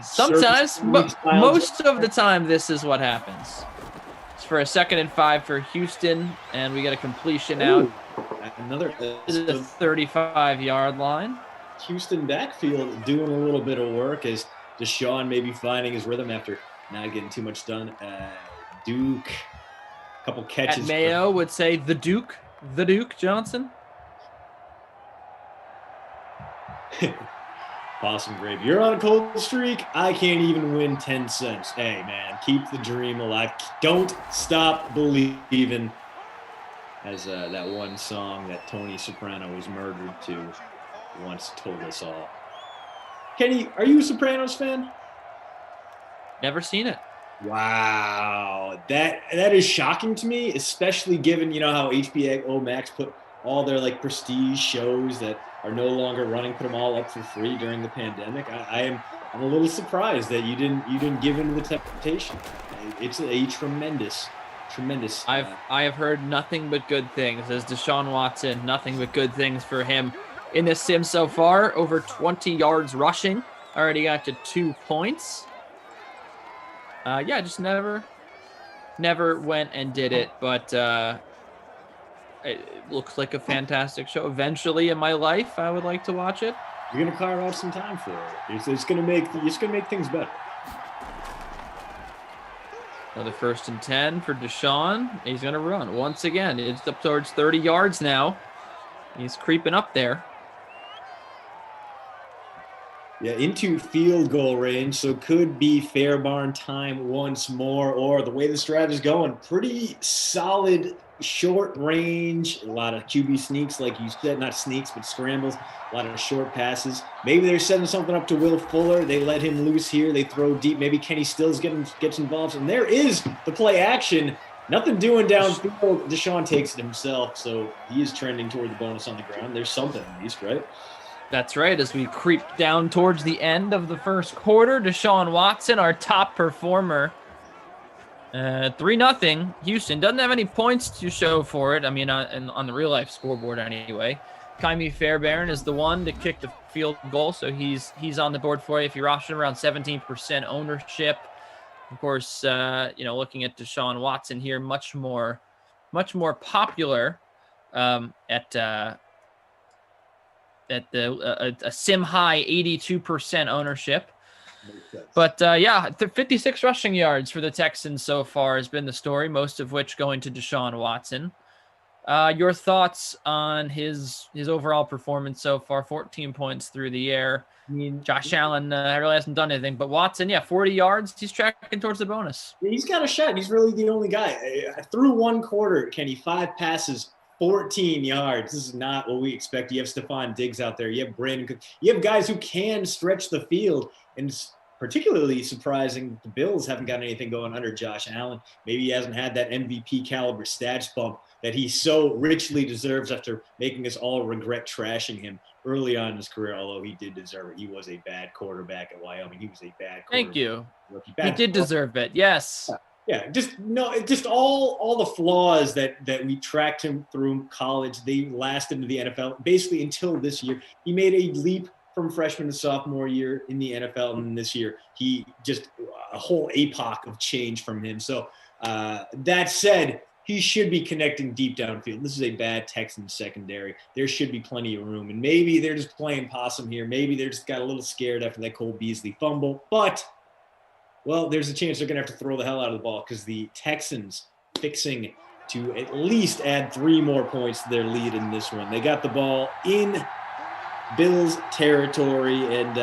Sometimes, most of the time, this is what happens. It's for a 2nd and 5 for Houston, and we get a completion out. Another to the 35-yard line. Houston backfield doing a little bit of work as Deshaun maybe finding his rhythm after not getting too much done. Duke, a couple catches. At Mayo would say the Duke Johnson. Possum Grave, you're on a cold streak. I can't even win 10 cents. Hey, man, keep the dream alive. Don't stop believing. As that one song that Tony Soprano was murdered to once told us all. Kenny, are you a Sopranos fan? Never seen it. Wow, that is shocking to me, especially given how HBO Max put all their prestige shows that are no longer running, put them all up for free during the pandemic. I'm a little surprised that you didn't give in to the temptation. It's a tremendous. I have heard nothing but good things as Deshaun Watson. Nothing but good things for him in this sim so far. Over 20 yards rushing. Already got to 2 points. Just never went and did it, but it looks like a fantastic show. Eventually in my life, I would like to watch it. You're gonna carve out some time for it. It's gonna make things better. Another 1st and 10 for Deshaun. He's going to run once again. It's up towards 30 yards now. He's creeping up there. Yeah, into field goal range, so could be Fairbarn time once more, or the way the strat is going, pretty solid short range, a lot of QB sneaks, like you said, not sneaks, but scrambles, a lot of short passes. Maybe they're setting something up to Will Fuller. They let him loose here. They throw deep. Maybe Kenny Stills gets involved, and there is the play action. Nothing doing downfield. Deshaun takes it himself, so he is trending toward the bonus on the ground. There's something at least, right? That's right. As we creep down towards the end of the first quarter, Deshaun Watson, our top performer. 3-0. Houston doesn't have any points to show for it. I mean, on the real life scoreboard anyway. Kaimi Fairbairn is the one to kick the field goal, so he's on the board for you. If you're optioned around 17% ownership, of course, looking at Deshaun Watson here, much more popular at a sim high 82% ownership. But 56 rushing yards for the Texans so far has been the story, most of which going to Deshaun Watson. Your thoughts on his overall performance so far? 14 points through the air. I mean, Josh Allen really hasn't done anything, but Watson, 40 yards. He's tracking towards the bonus. He's got a shot. He's really the only guy. Through one quarter, Kenny, 5 passes, 14 yards. This is not what we expect. You have Stephon Diggs out there. You have Brandon Cook. You have guys who can stretch the field. And it's particularly surprising the Bills haven't got anything going under Josh Allen. Maybe he hasn't had that MVP caliber stats bump that he so richly deserves after making us all regret trashing him early on in his career, although he did deserve it. He was a bad quarterback at Wyoming. He was a bad quarterback. Thank you. He did deserve it. Yes. Yeah, just all the flaws that we tracked him through college, they lasted into the NFL basically until this year. He made a leap from freshman to sophomore year in the NFL, and this year he just a whole epoch of change from him. So that said, he should be connecting deep downfield. This is a bad Texans secondary. There should be plenty of room, and maybe they're just playing possum here. Maybe they're just got a little scared after that Cole Beasley fumble, but well, there's a chance they're going to have to throw the hell out of the ball because the Texans fixing to at least add 3 more points to their lead in this one. They got the ball in Bills territory and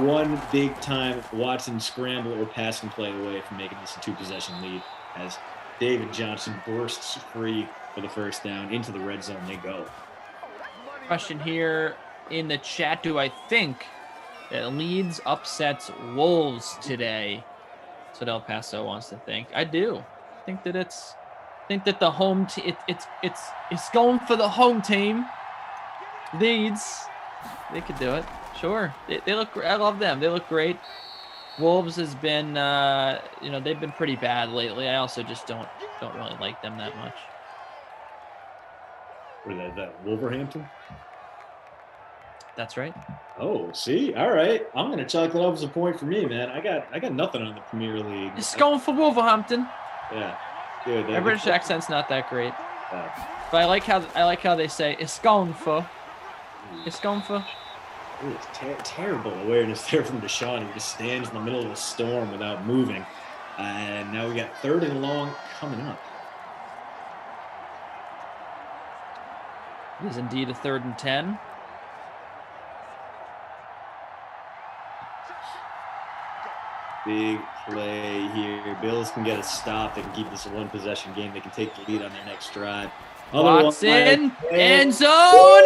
one big-time Watson scramble or passing play away from making this a 2-possession lead as David Johnson bursts free for the first down. Into the red zone they go. Question here in the chat. Do I think that Leeds upsets Wolves today? That's what El Paso wants to think. I do. I think that the home team, it's going for the home team. Leeds, they could do it. Sure. They look, I love them. They look great. Wolves has been, they've been pretty bad lately. I also just don't really like them that much. Or that Wolverhampton? That's right. Oh, see? All right. I'm going to chalk that up as a point for me, man. I got nothing on the Premier League. It's going for Wolverhampton. Yeah. Dude, my British accent's not that great. But I like how they say it's going for. It's going for. Ooh, it's terrible awareness there from Deshaun. He just stands in the middle of a storm without moving. And now we got 3rd and long coming up. It is indeed a 3rd and 10. Big play here. Bills can get a stop. They can keep this a 1-possession game. They can take the lead on their next drive. Watson, end zone.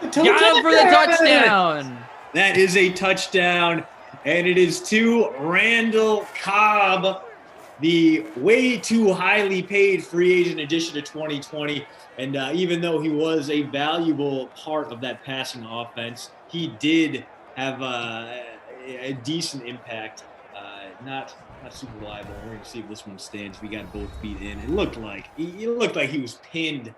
Got him for the touchdown. That is a touchdown, and it is to Randall Cobb, the way too highly paid free agent addition to 2020. And even though he was a valuable part of that passing offense, he did have a decent impact. Not super reliable. We're going to see if this one stands. We got both feet in. It looked like he was pinned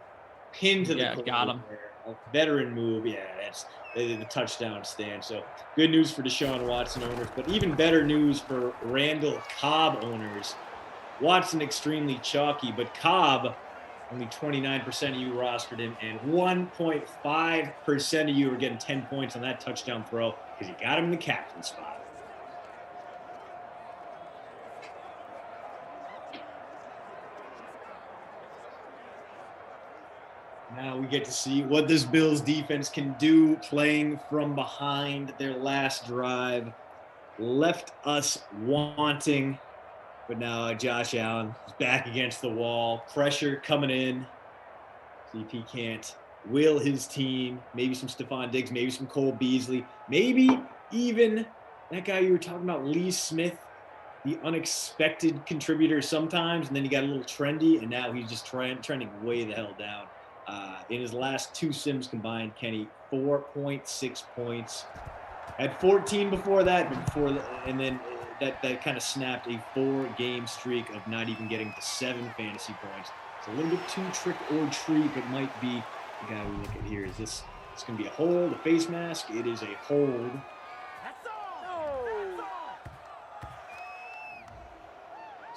to the corner. Got him. A veteran move. Yeah, that's the touchdown stand. So good news for Deshaun Watson owners, but even better news for Randall Cobb owners. Watson extremely chalky, but Cobb, only 29% of you rostered him, and 1.5% of you are getting 10 points on that touchdown throw because you got him in the captain spot. Now we get to see what this Bills defense can do playing from behind. Their last drive left us wanting. But now Josh Allen is back against the wall. Pressure coming in. See if he can't will his team. Maybe some Stephon Diggs, maybe some Cole Beasley, maybe even that guy you were talking about, Lee Smith, the unexpected contributor sometimes, and then he got a little trendy, and now he's just trending way the hell down. In his last 2 sims combined, Kenny, 4.6 points. Had 14 before that, and then that kind of snapped a 4-game streak of not even getting to 7 fantasy points. It's a little bit too trick or treat, but might be the guy we look at here. Is this going to be a hold, a face mask? It is a hold.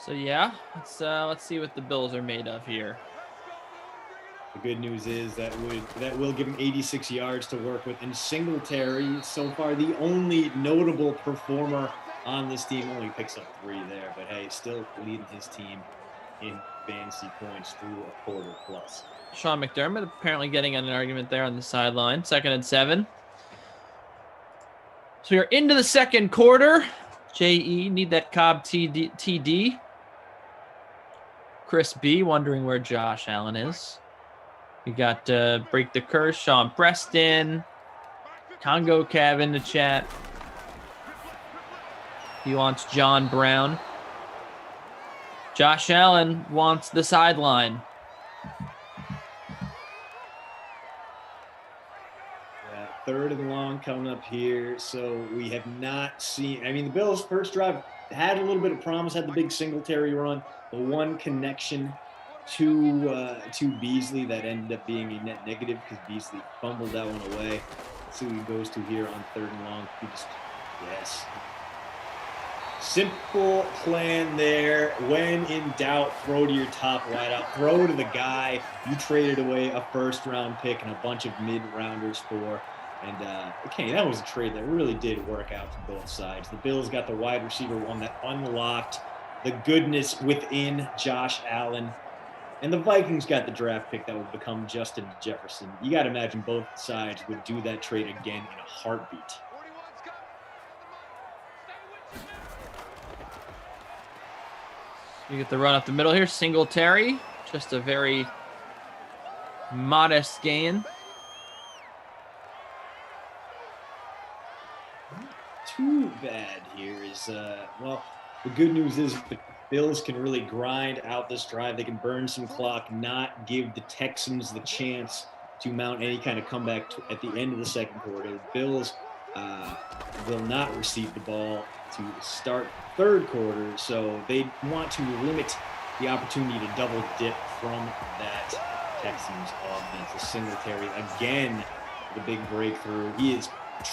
So yeah, let's see what the Bills are made of here. The good news is that will give him 86 yards to work with. And Singletary, so far the only notable performer on this team, only picks up 3 there. But hey, still leading his team in fantasy points through a quarter plus. Sean McDermott apparently getting in an argument there on the sideline. 2nd and 7. So you're into the second quarter. JE need that Cobb TD. Chris B wondering where Josh Allen is. We got Break the Curse, Sean Preston, Congo Cav in the chat. He wants John Brown. Josh Allen wants the sideline. Yeah, 3rd and long coming up here. So we have not seen. I mean, the Bills' first drive had a little bit of promise, had the big Singletary run, the one connection to Beasley that ended up being a net negative because Beasley fumbled that one away. Let's see what he goes to here on 3rd and long. Yes. Simple plan there. When in doubt, throw to your top wideout. Throw to the guy you traded away a 1st-round pick and a bunch of mid-rounders for. And, okay, that was a trade that really did work out for both sides. The Bills got the wide receiver one that unlocked the goodness within Josh Allen. And the Vikings got the draft pick that would become Justin Jefferson. You got to imagine both sides would do that trade again in a heartbeat. You get the run up the middle here. Singletary, just a very modest gain. Too bad here is, well, the good news is the Bills can really grind out this drive. They can burn some clock, not give the Texans the chance to mount any kind of comeback at the end of the second quarter. The Bills will not receive the ball to start third quarter, so they want to limit the opportunity to double dip from that Texans offense. The Singletary again, the big breakthrough. He is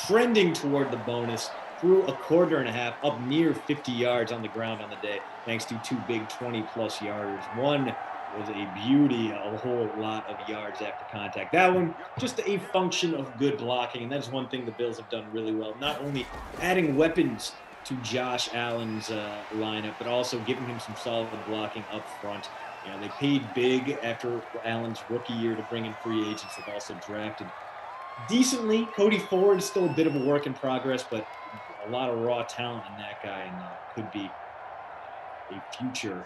trending toward the bonus through a quarter and a half, up near 50 yards on the ground on the day, thanks to 2 big 20-plus yarders. One was a beauty, a whole lot of yards after contact. That one, just a function of good blocking, and that's one thing the Bills have done really well, not only adding weapons to Josh Allen's lineup, but also giving him some solid blocking up front. You know, they paid big after Allen's rookie year to bring in free agents. They've also drafted decently. Cody Ford is still a bit of a work in progress, but a lot of raw talent in that guy, and could be a future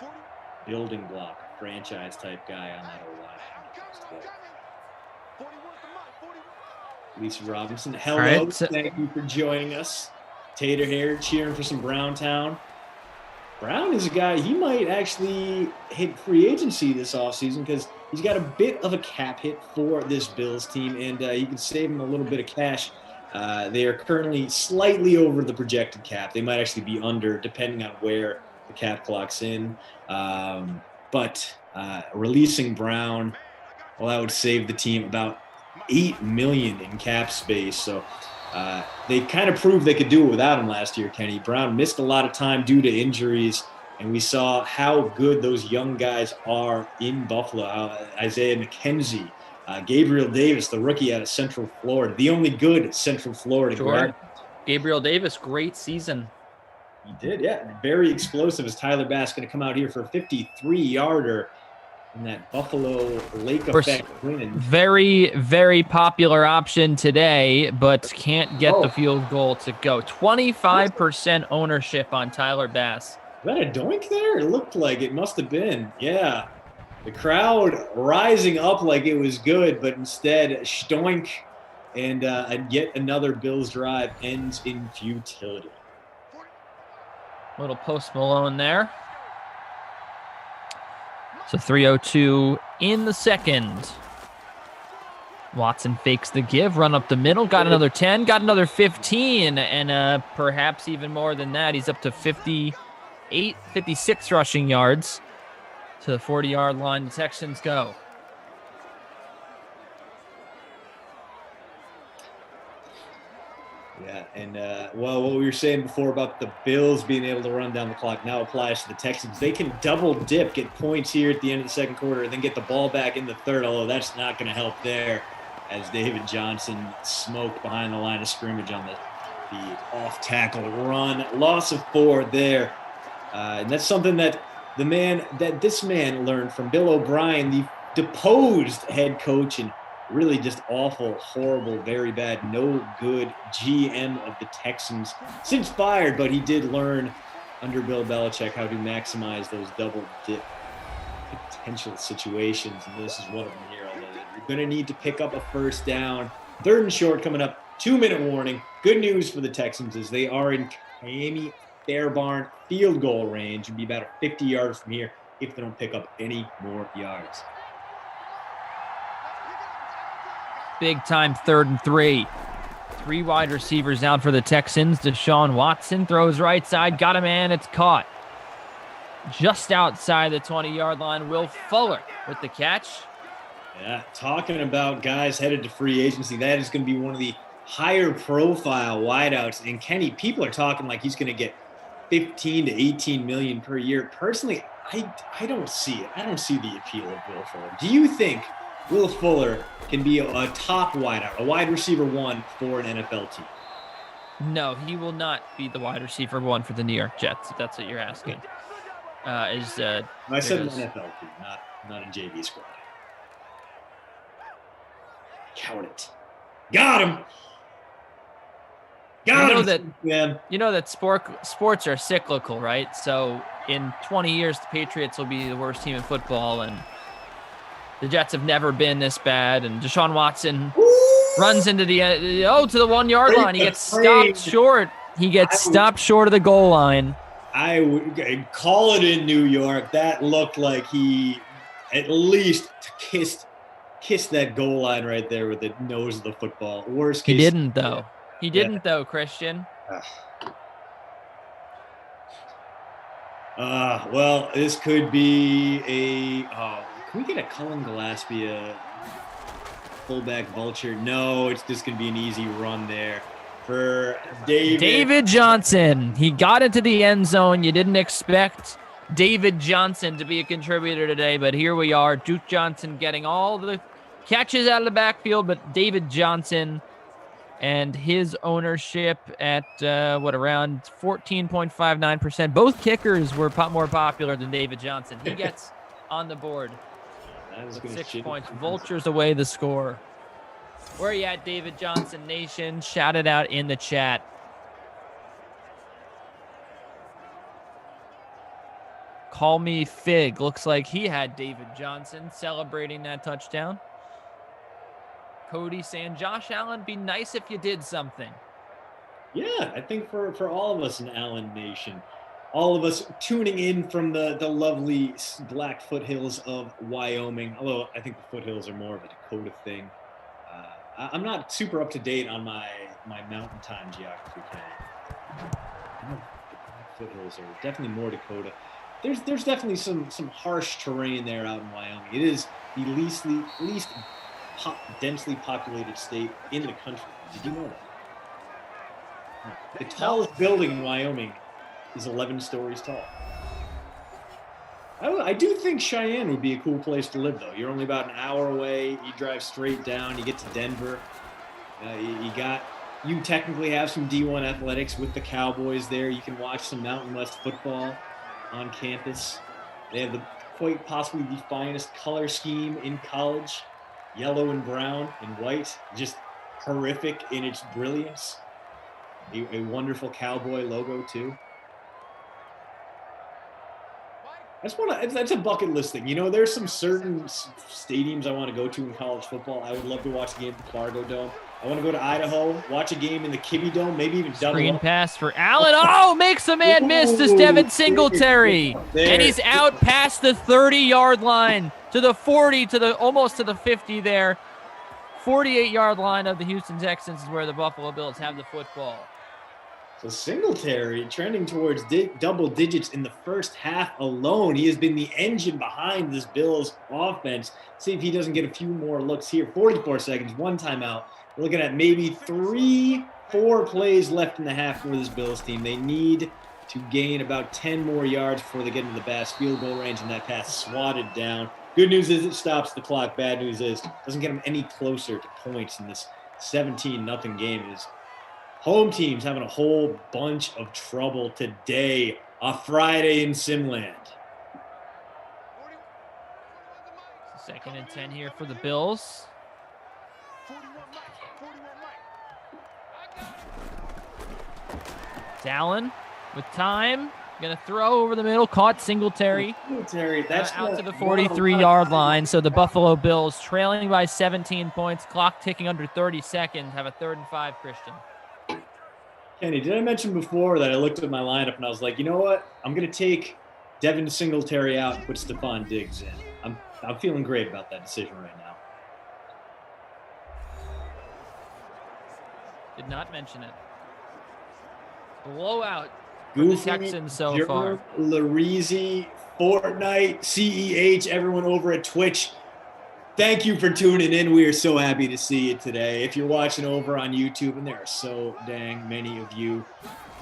building block, franchise-type guy on that O-line. Lisa Robinson, hello. Right. Thank you for joining us. Tater here cheering for some Browntown. Brown is a guy, he might actually hit free agency this offseason because he's got a bit of a cap hit for this Bills team, and you can save him a little bit of cash. They are currently slightly over the projected cap. They might actually be under, depending on where the cap clock's in. But releasing Brown, well, that would save the team about $8 million in cap space. So they kind of proved they could do it without him last year, Kenny. Brown missed a lot of time due to injuries, and we saw how good those young guys are in Buffalo. Isaiah McKenzie, Gabriel Davis, the rookie out of Central Florida, the only good Central Florida grad. Gabriel Davis, great season. He did, yeah. Very explosive as Tyler Bass going to come out here for a 53-yarder. in that Buffalo Lake course, effect win. Very, very popular option today, but can't get the field goal to go. 25% ownership on Tyler Bass. Is that a doink there? It looked like it must have been. Yeah. The crowd rising up like it was good, but instead, stoink, and yet another Bills drive ends in futility. Little Post Malone there. So 3:02 in the second. Watson fakes the give, run up the middle, got another 10, got another 15, and perhaps even more than that. He's up to 58, 56 rushing yards. To the 40-yard line, the Texans go. Yeah, and well, what we were saying before about the Bills being able to run down the clock now applies to the Texans. They can double dip, get points here at the end of the second quarter, and then get the ball back in the third, although that's not going to help there as David Johnson smoked behind the line of scrimmage on the off-tackle run. Loss of 4 there, and that's something that this man learned from Bill O'Brien, the deposed head coach and really just awful, horrible, very bad, no good GM of the Texans. Since fired, but he did learn under Bill Belichick how to maximize those double dip potential situations, and this is one of them here. You're going to need to pick up a first down. 3rd and short coming up. 2-minute warning. Good news for the Texans is they are in Miami Fairbarn field goal range. It'd be about 50 yards from here if they don't pick up any more yards. Big time 3rd and 3. 3 wide receivers out for the Texans. Deshaun Watson throws right side, got a man, it's caught. Just outside the 20-yard line, Will Fuller with the catch. Yeah, talking about guys headed to free agency, that is going to be one of the higher profile wideouts. And Kenny, people are talking like he's going to get 15 to 18 million per year. Personally, I don't see it. I don't see the appeal of Will Fuller. Do you think Will Fuller can be a top wideout, a wide receiver 1 for an NFL team? No, he will not be the wide receiver 1 for the New York Jets, if that's what you're asking. I said an NFL team, not a JV squad. Count it. Got him. You know that sports are cyclical, right? So in 20 years, the Patriots will be the worst team in football, and the Jets have never been this bad. And Deshaun Watson runs into the 1-yard line. He gets stopped short. Stopped short of the goal line. I would call it in New York. That looked like he at least kissed that goal line right there with the nose of the football. Worst case. He didn't though. He didn't though, Christian. Well, this could be can we get a Cullen Gillespie, a fullback vulture? No, it's just going to be an easy run there for David Johnson. He got into the end zone. You didn't expect David Johnson to be a contributor today, but here we are. Duke Johnson getting all the catches out of the backfield, but David Johnson and his ownership at around 14.59%. Both kickers were more popular than David Johnson. He gets on the board with 6 points. Vultures away the score. Where are you at, David Johnson Nation? Shout it out in the chat. Call me Fig. Looks like he had David Johnson celebrating that touchdown. Cody saying, Josh Allen, be nice if you did something. Yeah, I think for all of us in Allen Nation, all of us tuning in from the lovely black foothills of Wyoming, although I think the foothills are more of a Dakota thing. I'm not super up to date on my mountain time geography, Kenny. I know the black foothills are definitely more Dakota. There's definitely some harsh terrain there out in Wyoming. It is the least densely populated state in the country. Did you know that? The tallest building in Wyoming is 11 stories tall. I do think Cheyenne would be a cool place to live, though. You're only about an hour away. You drive straight down. You get to Denver. You technically have some D1 athletics with the Cowboys there. You can watch some Mountain West football on campus. They have the quite possibly the finest color scheme in college. Yellow and brown and white, just horrific in its brilliance. A wonderful cowboy logo too. That's a bucket list thing. You know, there's some certain stadiums I want to go to in college football. I would love to watch a game at the Fargo Dome. I want to go to Idaho, watch a game in the Kibbe Dome, maybe even double Screen up. pass for Allen. Oh, makes a man miss to Devin Singletary. And he's out past the 30-yard line to the 40, almost to the 50 there. 48-yard line of the Houston Texans is where the Buffalo Bills have the football. So Singletary trending towards double digits in the first half alone. He has been the engine behind this Bills offense. See if he doesn't get a few more looks here. 44 seconds, one timeout. We're looking at maybe 3-4 plays left in the half for this Bills team. They need to gain about 10 more yards before they get into the Bass field goal range, and that pass swatted down. Good news is it stops the clock. Bad news is it doesn't get them any closer to points in this 17-0 game. It is home teams having a whole bunch of trouble today, a Friday in Simland. 2nd and 10 here for the Bills. Allen with time. Going to throw over the middle. Caught Singletary. That's out to the 43-yard line. So the Buffalo Bills trailing by 17 points. Clock ticking under 30 seconds. Have a 3rd and 5, Christian. Kenny, did I mention before that I looked at my lineup and I was like, you know what? I'm going to take Devin Singletary out and put Stephon Diggs in. I'm feeling great about that decision right now. Did not mention it. Blowout for Goofy, the Texans so far. Larizi, Fortnite, CEH, everyone over at Twitch. Thank you for tuning in. We are so happy to see you today. If you're watching over on YouTube, and there are so dang many of you,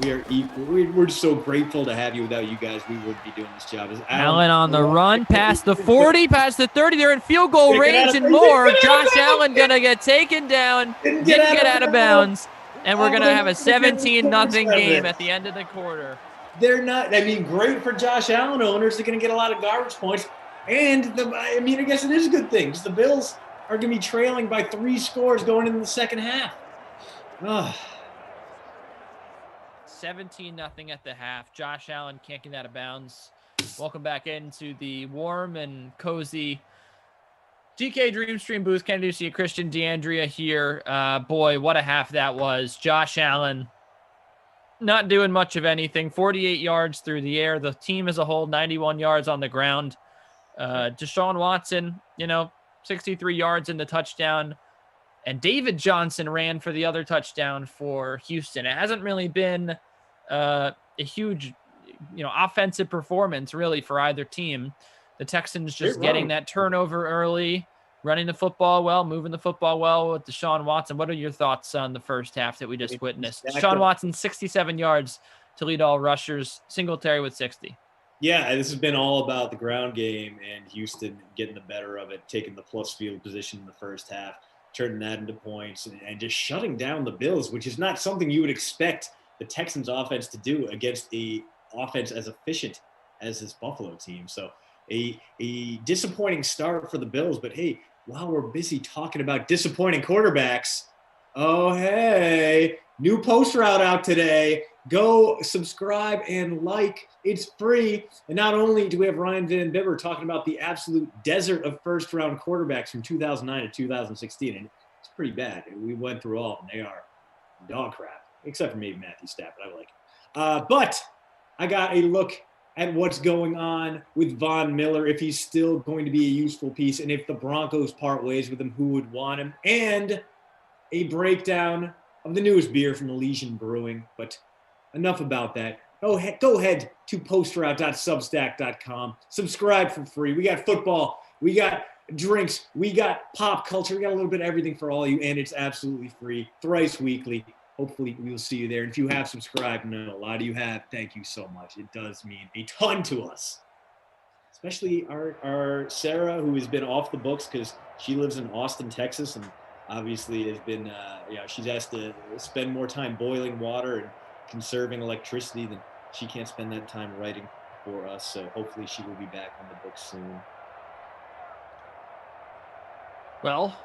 we are equal. We're just so grateful to have you. Without you guys, we wouldn't be doing this job. Allen on the run, past the 40, past the 30. They're in field goal range and more. Josh Allen going to get taken down. Didn't get out of bounds. And we're going to have a 17-0 game at the end of the quarter. They're not, great for Josh Allen owners. They're going to get a lot of garbage points. And, I guess it is a good thing because the Bills are going to be trailing by 3 scores going into the second half. 17-0 at the half. Josh Allen can't get out of bounds. Welcome back into the warm and cozy DK Dreamstream booth. Ken Ducey, Christian D'Andrea here. Boy, what a half that was. Josh Allen not doing much of anything. 48 yards through the air. The team as a whole, 91 yards on the ground. Deshaun Watson, 63 yards in the touchdown. And David Johnson ran for the other touchdown for Houston. It hasn't really been a huge, offensive performance really for either team. The Texans just getting that turnover early, running the football well, moving the football well with Deshaun Watson. What are your thoughts on the first half that we just witnessed? Deshaun Watson, 67 yards to lead all rushers. Singletary with 60. Yeah, this has been all about the ground game and Houston getting the better of it, taking the plus field position in the first half, turning that into points, and just shutting down the Bills, which is not something you would expect the Texans offense to do against a offense as efficient as this Buffalo team. So a disappointing start for the Bills, but hey, while we're busy talking about disappointing quarterbacks, oh, hey, new poster out today. Go subscribe and like. It's free. And not only do we have Ryan Van Bibber talking about the absolute desert of first-round quarterbacks from 2009 to 2016, and it's pretty bad. We went through all of them. They are dog crap, except for maybe Matthew Stafford. I like it. But I got a look at what's going on with Von Miller, if he's still going to be a useful piece, and if the Broncos part ways with him, who would want him, and a breakdown of the newest beer from Elysian Brewing. But enough about that. Go ahead to posterout.substack.com. Subscribe for free. We got football. We got drinks. We got pop culture. We got a little bit of everything for all you, and it's absolutely free, thrice weekly. Hopefully we'll see you there. And if you have subscribed, and a lot of you have, thank you so much. It does mean a ton to us. Especially our Sarah, who has been off the books because she lives in Austin, Texas, and obviously has been, she's asked to spend more time boiling water and conserving electricity than she can't spend that time writing for us. So hopefully she will be back on the books soon. Well,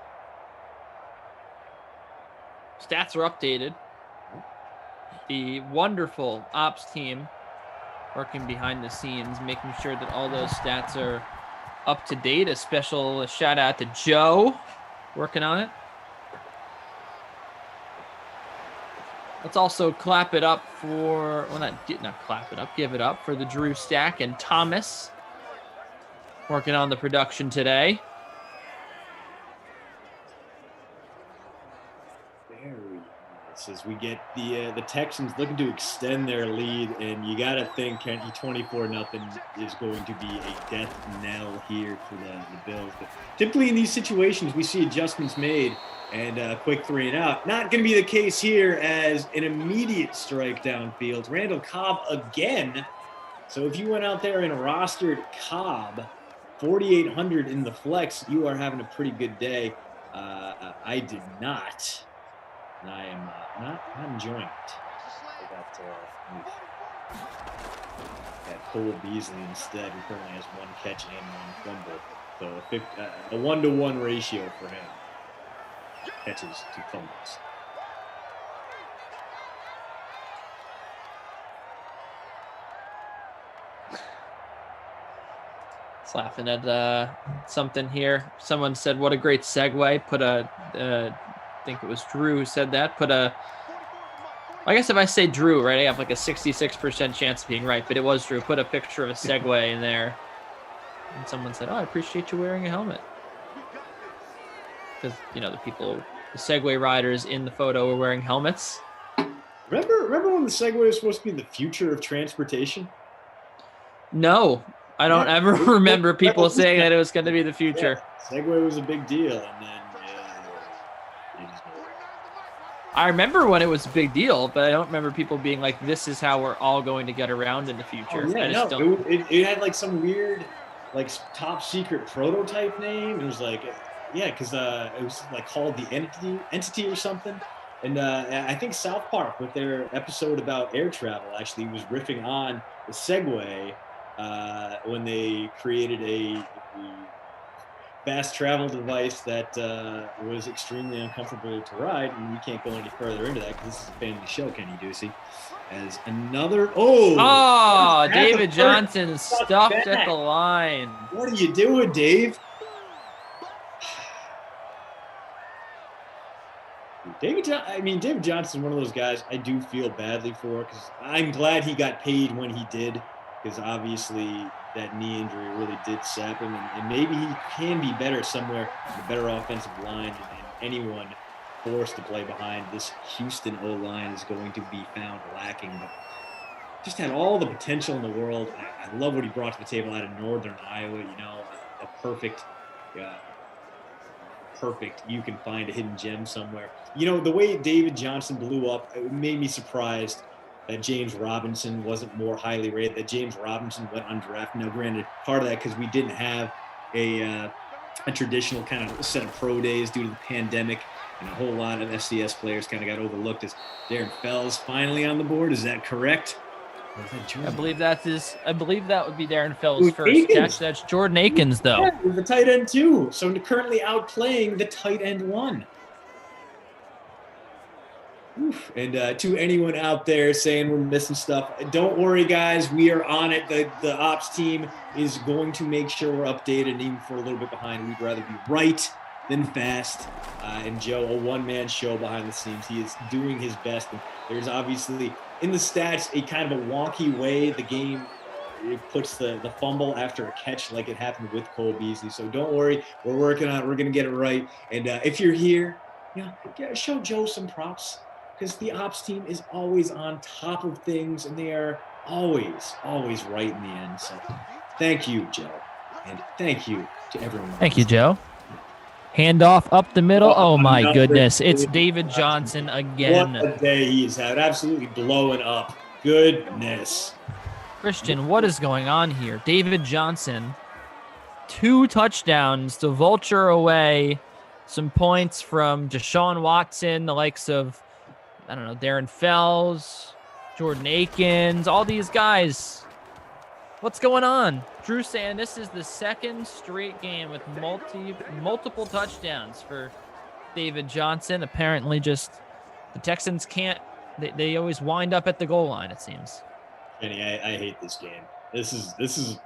stats are updated. The wonderful ops team working behind the scenes, making sure that all those stats are up to date. A special shout out to Joe working on it. Let's also clap it up for, well, not clap it up, give it up for the Drew Stack and Thomas working on the production today. As we get the Texans looking to extend their lead, and you got to think 24-0 is going to be a death knell here for the Bills. But typically in these situations, we see adjustments made and a quick 3 and out. Not going to be the case here as an immediate strike downfield. Randall Cobb again. So if you went out there and rostered Cobb, 4,800 in the flex, you are having a pretty good day. I did not. And I am not enjoying it. I got Cole Beasley instead, who currently has 1 catch and 1 fumble. So a 1-to-1 ratio for him. Catches to fumbles. Just laughing at something here. Someone said, "What a great segue." Put I think it was Drew who said that. I guess if I say Drew, right, I have like a 66% chance of being right, but it was Drew. Put a picture of a Segway in there. And someone said, "Oh, I appreciate you wearing a helmet." Because, the Segway riders in the photo were wearing helmets. Remember when the Segway was supposed to be the future of transportation? No, I don't ever remember people saying that it was going to be the future. Yeah, Segway was a big deal, and then I remember when it was a big deal, but I don't remember people being like, "This is how we're all going to get around in the future." It had like some weird, like top secret prototype name. It was like, because it was like called the entity or something. And I think South Park, with their episode about air travel, actually was riffing on the Segway when they created a fast travel device that was extremely uncomfortable to ride, and we can't go any further into that because this is a family show, Kenny Ducey. As another David Johnson stuffed at the line. What are you doing, Dave? David Johnson is one of those guys I do feel badly for, because I'm glad he got paid when he did, because obviously that knee injury really did sap him, and maybe he can be better somewhere, a better offensive line, and anyone forced to play behind this Houston O-line is going to be found lacking. But just had all the potential in the world. I love what he brought to the table out of Northern Iowa. A perfect. You can find a hidden gem somewhere. The way David Johnson blew up, it made me surprised that James Robinson wasn't more highly rated, that James Robinson went undrafted. Now, granted, part of that because we didn't have a traditional kind of set of pro days due to the pandemic, and a whole lot of FCS players kind of got overlooked. As Darren Fells finally on the board. Is that correct? I believe that would be Darren Fells' first catch. That's Jordan Akins, though. Yeah, with the tight end, too. So currently outplaying the tight end 1. Oof. And to anyone out there saying we're missing stuff, don't worry, guys. We are on it. The ops team is going to make sure we're updated, and even if we're a little bit behind, we'd rather be right than fast. And Joe, a one-man show behind the scenes. He is doing his best. And there's obviously, in the stats, a kind of a wonky way the game puts the fumble after a catch, like it happened with Cole Beasley. So don't worry. We're working on it. We're going to get it right. And if you're here, show Joe some props, because the ops team is always on top of things, and they are always right in the end. So thank you, Joe. And thank you to everyone. Thank you, Joe. Handoff up the middle. Oh, my goodness. It's David Johnson again. What a day he's had. Absolutely blowing up. Goodness. Christian, what is going on here? David Johnson, 2 touchdowns to vulture away some points from Deshaun Watson, the likes of, Darren Fells, Jordan Akins, all these guys What's going on? Drew saying this is the second straight game with multiple touchdowns for David Johnson. Apparently just the Texans can't, they always wind up at the goal line, it seems. Kenny, I hate this game. This is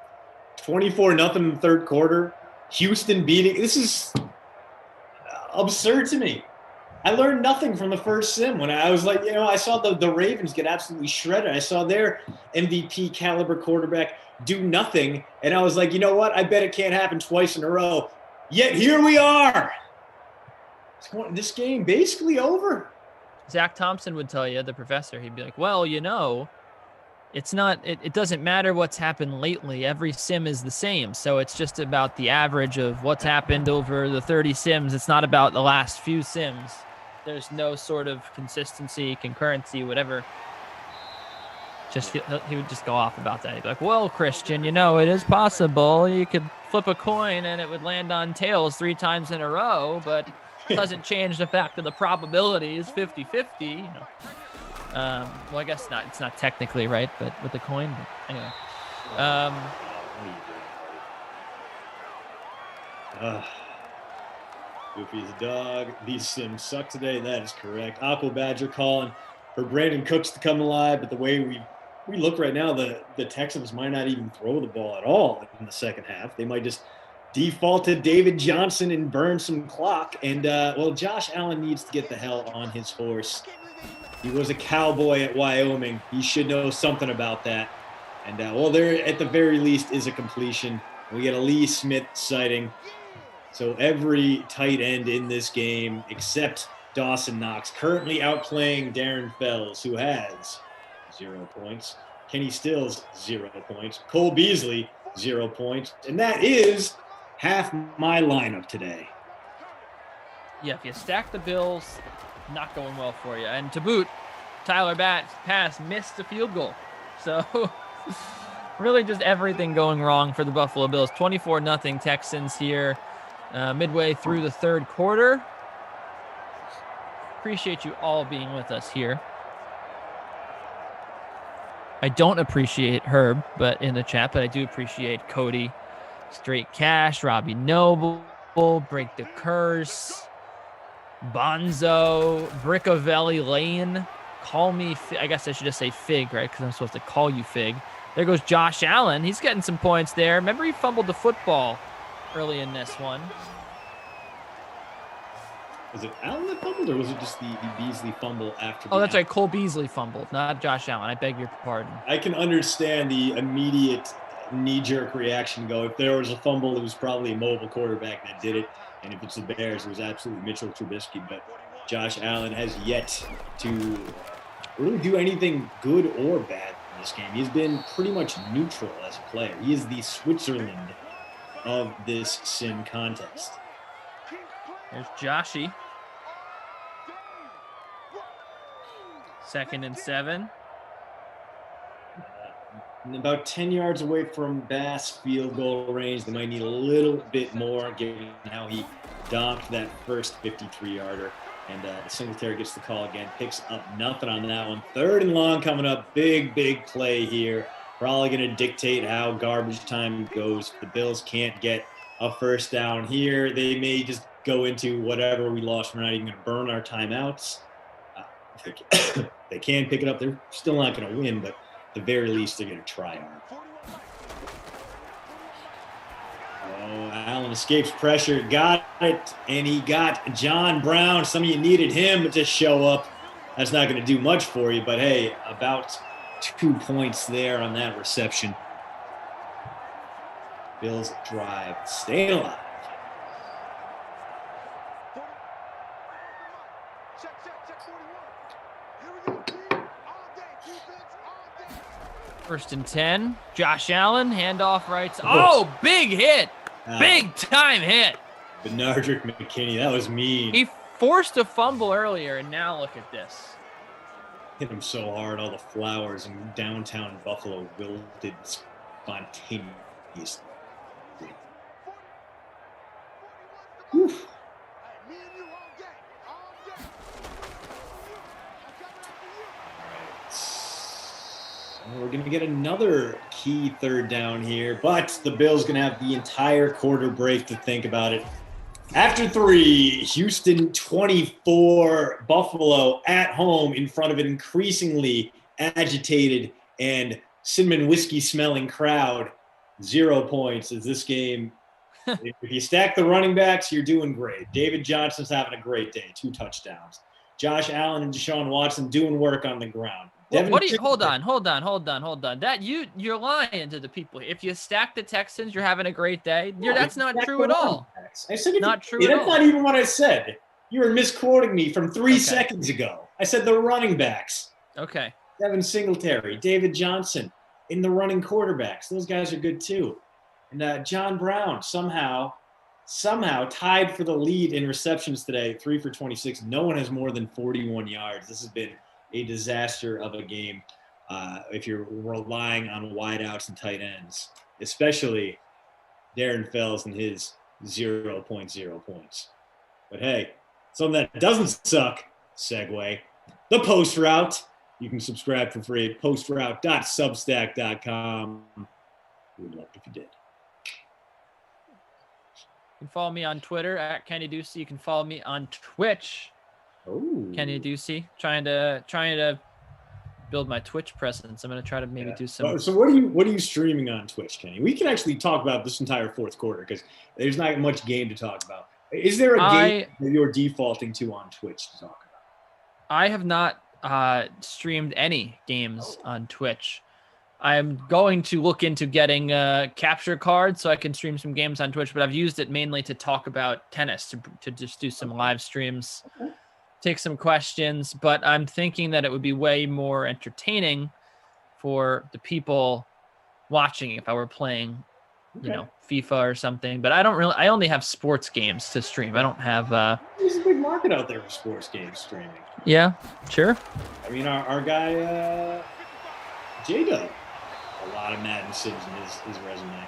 24-0 in the third quarter. Houston beating. This is absurd to me. I learned nothing from the first sim when I was like, I saw the Ravens get absolutely shredded. I saw their MVP caliber quarterback do nothing. And I was like, you know what? I bet it can't happen twice in a row. Yet here we are. This game basically over. Zach Thompson would tell you, the professor, he'd be like, well, it's not, it doesn't matter what's happened lately. Every sim is the same. So it's just about the average of what's happened over the 30 sims. It's not about the last few sims. There's no sort of consistency, concurrency, whatever. Just he would just go off about that. He'd be like, well, Christian, it is possible. You could flip a coin and it would land on tails 3 times in a row, but it doesn't change the fact that the probability is 50-50. Well, I guess not. It's not technically right, but with the coin. But anyway. Goofy's dog. These sims suck today. That is correct. Aqua Badger calling for Brandon Cooks to come alive, but the way we look right now, the Texans might not even throw the ball at all in the second half. They might just default to David Johnson and burn some clock. And, Josh Allen needs to get the hell on his horse. He was a cowboy at Wyoming. He should know something about that. And, there at the very least is a completion. We get a Lee Smith sighting. So every tight end in this game, except Dawson Knox, currently outplaying Darren Fells, who has 0 points. Kenny Stills, 0 points. Cole Beasley, 0 points. And that is half my lineup today. Yeah, if you stack the Bills, not going well for you. And to boot, Tyler Pass missed a field goal. So really just everything going wrong for the Buffalo Bills. 24-0 Texans here. Midway through the third quarter. Appreciate you all being with us here. I don't appreciate Herb, but in the chat, but I do appreciate Cody, Straight Cash, Robbie Noble, Break the Curse, Bonzo, Brickavelli Lane, Call Me, I guess I should just say Fig, right? Because I'm supposed to call you Fig. There goes Josh Allen. He's getting some points there. Remember he fumbled the football early in this one. Was it Allen that fumbled, or was it just the Beasley fumble after? Oh, that's right. Cole Beasley fumbled, not Josh Allen. I beg your pardon. I can understand the immediate knee-jerk reaction to go, if there was a fumble, it was probably a mobile quarterback that did it. And if it's the Bears, it was absolutely Mitchell Trubisky. But Josh Allen has yet to really do anything good or bad in this game. He's been pretty much neutral as a player. He is the Switzerland of this sim contest. There's Joshy. 2nd and 7. About 10 yards away from Bass field goal range. They might need a little bit more, given how he donked that first 53-yarder. And Singletary gets the call again, picks up nothing on that one. 3rd and long coming up. Big play here. Probably going to dictate how garbage time goes. The Bills can't get a first down here. They may just go into whatever we lost. We're not even going to burn our timeouts. They can pick it up. They're still not going to win, but at the very least, they're going to try hard. Oh, Allen escapes pressure. Got it. And he got John Brown. Some of you needed him to show up. That's not going to do much for you, but hey, about 2 points there on that reception. Bills drive, staying alive. First and 10. Josh Allen, handoff rights. Oh, big hit. Big time hit. Benardrick McKinney, that was mean. He forced a fumble earlier, and now look at this. Hit him so hard, all the flowers in downtown Buffalo wilted spontaneously. Oof. We're going to get another key third down here, but the Bills going to have the entire quarter break to think about it. After 3, Houston 24, Buffalo at home in front of an increasingly agitated and cinnamon whiskey smelling crowd. 0 points as this game. If you stack the running backs, you're doing great. David Johnson's having a great day, 2 touchdowns. Josh Allen and Deshaun Watson doing work on the ground. What do you, hold on. That you're lying to the people. If you stack the Texans, you're having a great day. That's not true at all. I said not true at all. That's not even what I said. You were misquoting me from 3 seconds ago. I said the running backs. Okay. Devin Singletary, David Johnson in the running quarterbacks. Those guys are good too. And John Brown somehow tied for the lead in receptions today, 3 for 26. No one has more than 41 yards. This has been a disaster of a game if you're relying on wideouts and tight ends, especially Darren Fells and his 0.0 points. But hey, something that doesn't suck, segue, the post route. You can subscribe for free at postroute.substack.com. We would love it if you did. You can follow me on Twitter at Kenny Ducey. You can follow me on Twitch. Oh, Kenny Ducey, trying to build my Twitch presence. I'm gonna try to maybe do some. So what are you streaming on Twitch, Kenny? We can actually talk about this entire fourth quarter because there's not much game to talk about. Is there a game that you're defaulting to on Twitch to talk about? I have not streamed any games on Twitch. I'm going to look into getting a capture card so I can stream some games on Twitch, but I've used it mainly to talk about tennis, to just do some live streams. Okay. Take some questions, but I'm thinking that it would be way more entertaining for the people watching if I were playing, FIFA or something. But I only have sports games to stream. I don't have. There's a big market out there for sports games streaming. Yeah, sure. I mean, our guy J-Dub, a lot of Madden Sims in his resume.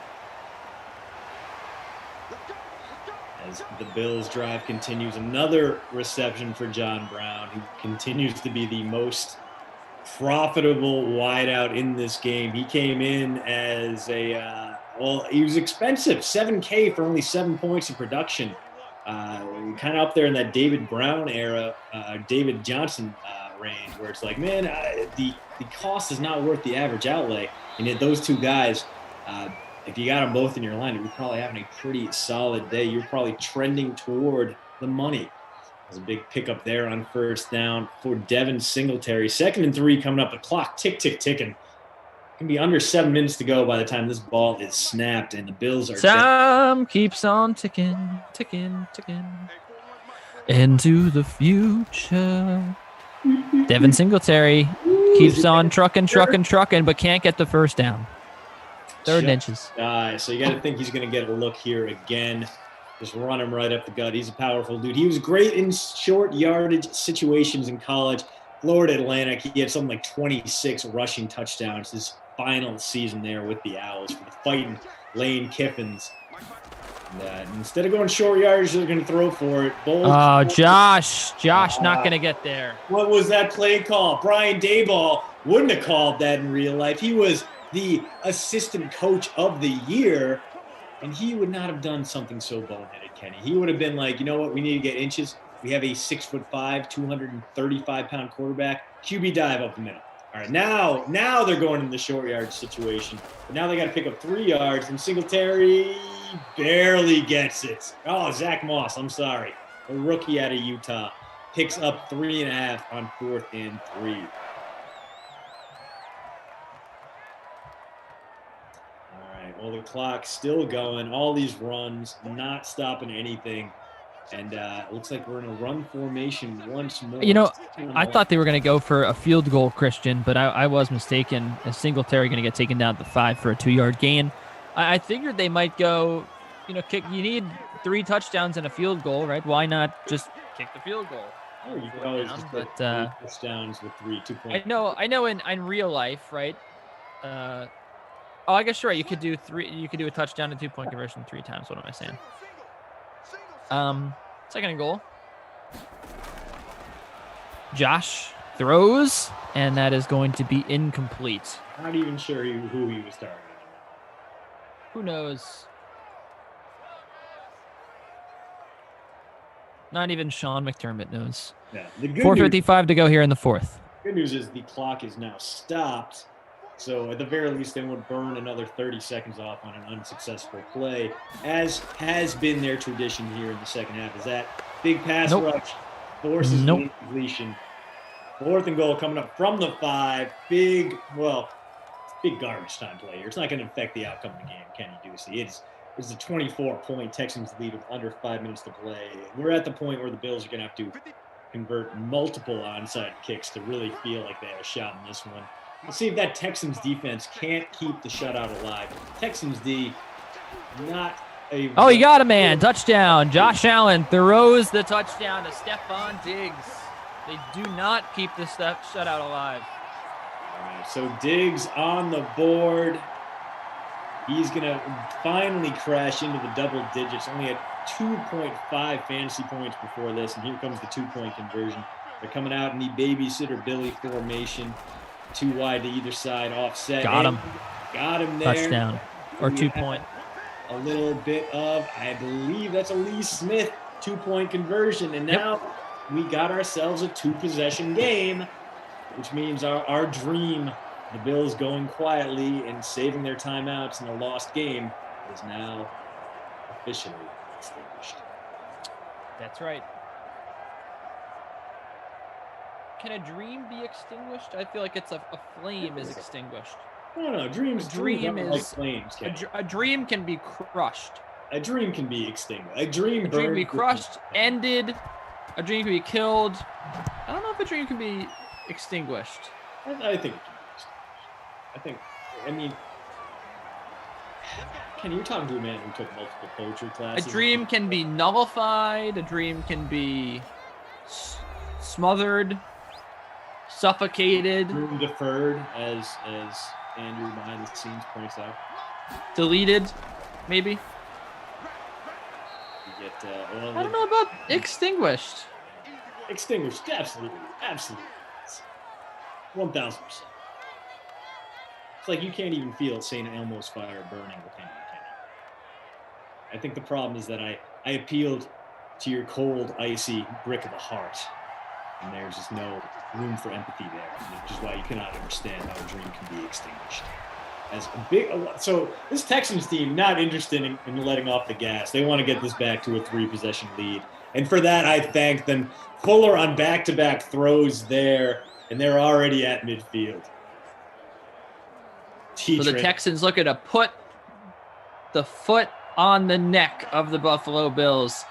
As the Bills drive continues, another reception for John Brown, who continues to be the most profitable wideout in this game. He came in as he was expensive, $7K for only 7 points in production. Kind of up there in that David Brown era, David Johnson range, where it's like, man, the cost is not worth the average outlay. And yet those two guys, if you got them both in your lineup, you're probably having a pretty solid day. You're probably trending toward the money. There's a big pickup there on first down for Devin Singletary. 2nd and 3 coming up. The clock ticking. Can be under 7 minutes to go by the time this ball is snapped, and the Bills are. Time keeps on ticking into the future. Devin Singletary keeps on trucking, but can't get the first down. 3rd inches. So you got to think he's going to get a look here again. Just run him right up the gut. He's a powerful dude. He was great in short yardage situations in college. Florida Atlantic, he had something like 26 rushing touchdowns his final season there with the Owls for the fighting Lane Kiffins. And instead of going short yardage, they're going to throw for it. Josh not going to get there. What was that play call? Brian Daboll wouldn't have called that in real life. He was the assistant coach of the year, and he would not have done something so boneheaded, Kenny. He would have been like, you know what, we need to get inches. We have a 6'5", 235-pound quarterback. QB dive up the middle. All right, now they're going in the short yard situation. But now they got to pick up 3 yards, and Singletary barely gets it. Oh, Zach Moss, I'm sorry. A rookie out of Utah picks up 3.5 on 4th and 3. Well, the clock's still going. All these runs, not stopping anything. And it looks like we're in a run formation once more. I thought they were going to go for a field goal, Christian, but I was mistaken. A Singletary going to get taken down to the 5 for a 2-yard gain. I figured they might go, kick. You need 3 touchdowns and a field goal, right? Why not just kick the field goal? Oh, you could always just put 3 touchdowns with 2 points. I know in real life, right? I guess sure. You could do 3. You could do a touchdown and 2-point conversion 3 times. What am I saying? 2nd and goal. Josh throws, and that is going to be incomplete. Not even sure who he was targeting. Who knows? Not even Sean McDermott knows. Yeah, the good 4:55 to go here in the fourth. Good news is the clock is now stopped. So at the very least, they would burn another 30 seconds off on an unsuccessful play, as has been their tradition here in the second half. Is that big pass rush forces the completion. 4th and goal coming up from the 5. Big garbage time play here. It's not going to affect the outcome of the game, Kenny Ducey. It's a 24-point Texans lead with under 5 minutes to play. We're at the point where the Bills are going to have to convert multiple onside kicks to really feel like they have a shot in this one. We'll see if that Texans defense can't keep the shutout alive. Texans D, not a... Oh, you got a man. Touchdown. Josh Allen throws the touchdown to Stephon Diggs. They do not keep the shutout alive. All right, so Diggs on the board. He's going to finally crash into the double digits. Only at 2.5 fantasy points before this, and here comes the 2-point conversion. They're coming out in the babysitter Billy formation. 2 wide to either side, offset. Got him. Got him there. Touchdown. Or 2-point. A little bit of, I believe that's a Lee Smith 2-point conversion. And now we got ourselves a 2-possession game, which means our dream, the Bills going quietly and saving their timeouts in a lost game, is now officially extinguished. That's right. Can a dream be extinguished? I feel like it's a flame is extinguished. No, dreams is like flames. A dream can be crushed. A dream can be extinguished. A dream can be crushed, ended. A dream can be killed. I don't know if a dream can be extinguished. I think it can be extinguished. Kenny, you're talking to a man who took multiple poetry classes. A dream can be nullified. A dream can be smothered, suffocated. Dream deferred, as Andrew behind the scenes points out. Deleted, maybe. You get, I don't know about extinguished. Extinguished, absolutely. 1,000%. It's like you can't even feel St. Elmo's fire burning within you, Kenny. I think the problem is that I appealed to your cold, icy brick of the heart, and there's just no room for empathy there, which is why you cannot understand how a dream can be extinguished. So this Texans team not interested in letting off the gas. They want to get this back to a 3-possession lead, and for that I thank them. Fuller on back-to-back throws there, and they're already at midfield. So the Texans looking to put the foot on the neck of the Buffalo Bills,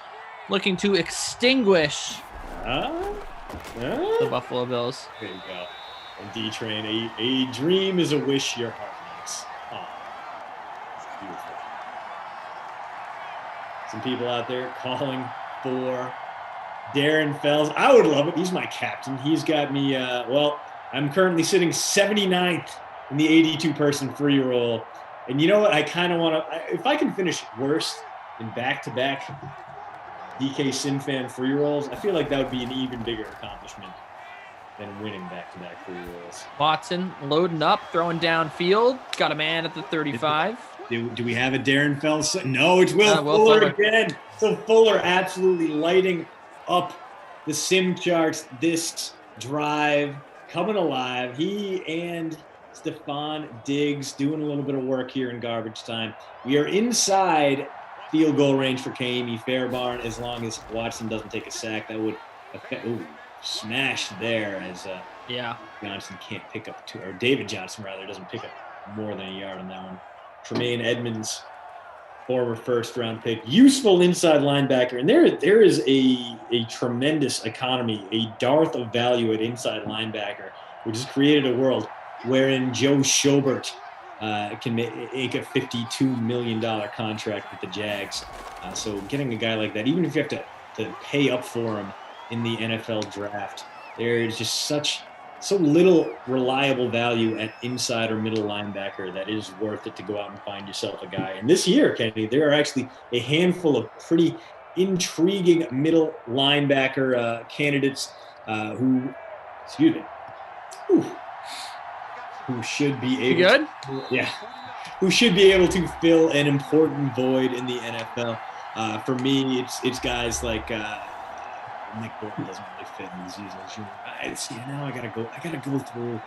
looking to extinguish the Buffalo Bills. There you go. And D-Train, a dream is a wish your heart makes. Oh, it's beautiful. Some people out there calling for Darren Fells. I would love it. He's my captain. He's got me, I'm currently sitting 79th in the 82-person free roll. And you know what? I kind of want to, if I can finish worst in back-to-back DK SimFan free rolls, I feel like that would be an even bigger accomplishment than winning back-to-back free rolls. Watson loading up, throwing downfield. Got a man at the 35. Do we have a Darren Fells? No, it's Will Fuller again. So Fuller absolutely lighting up the sim charts this drive, coming alive. He and Stephon Diggs doing a little bit of work here in garbage time. We are inside field goal range for Ka'imi Fairbairn as long as Watson doesn't take a sack. That would affect, smash there as Johnson can't pick up or David Johnson rather doesn't pick up more than a yard on that one. Tremaine Edmonds, former first-round pick, useful inside linebacker, and there is a tremendous economy, a dearth of value at inside linebacker, which has created a world wherein Joe Schobert can make a $52 million contract with the Jags. So getting a guy like that, even if you have to pay up for him in the NFL draft, there is just so little reliable value at inside or middle linebacker that is worth it to go out and find yourself a guy. And this year, Kenny, there are actually a handful of pretty intriguing middle linebacker candidates who who should be able good? who should be able to fill an important void in the NFL. For me, it's guys like Nick Bolton doesn't really fit in these usual. Now I gotta go through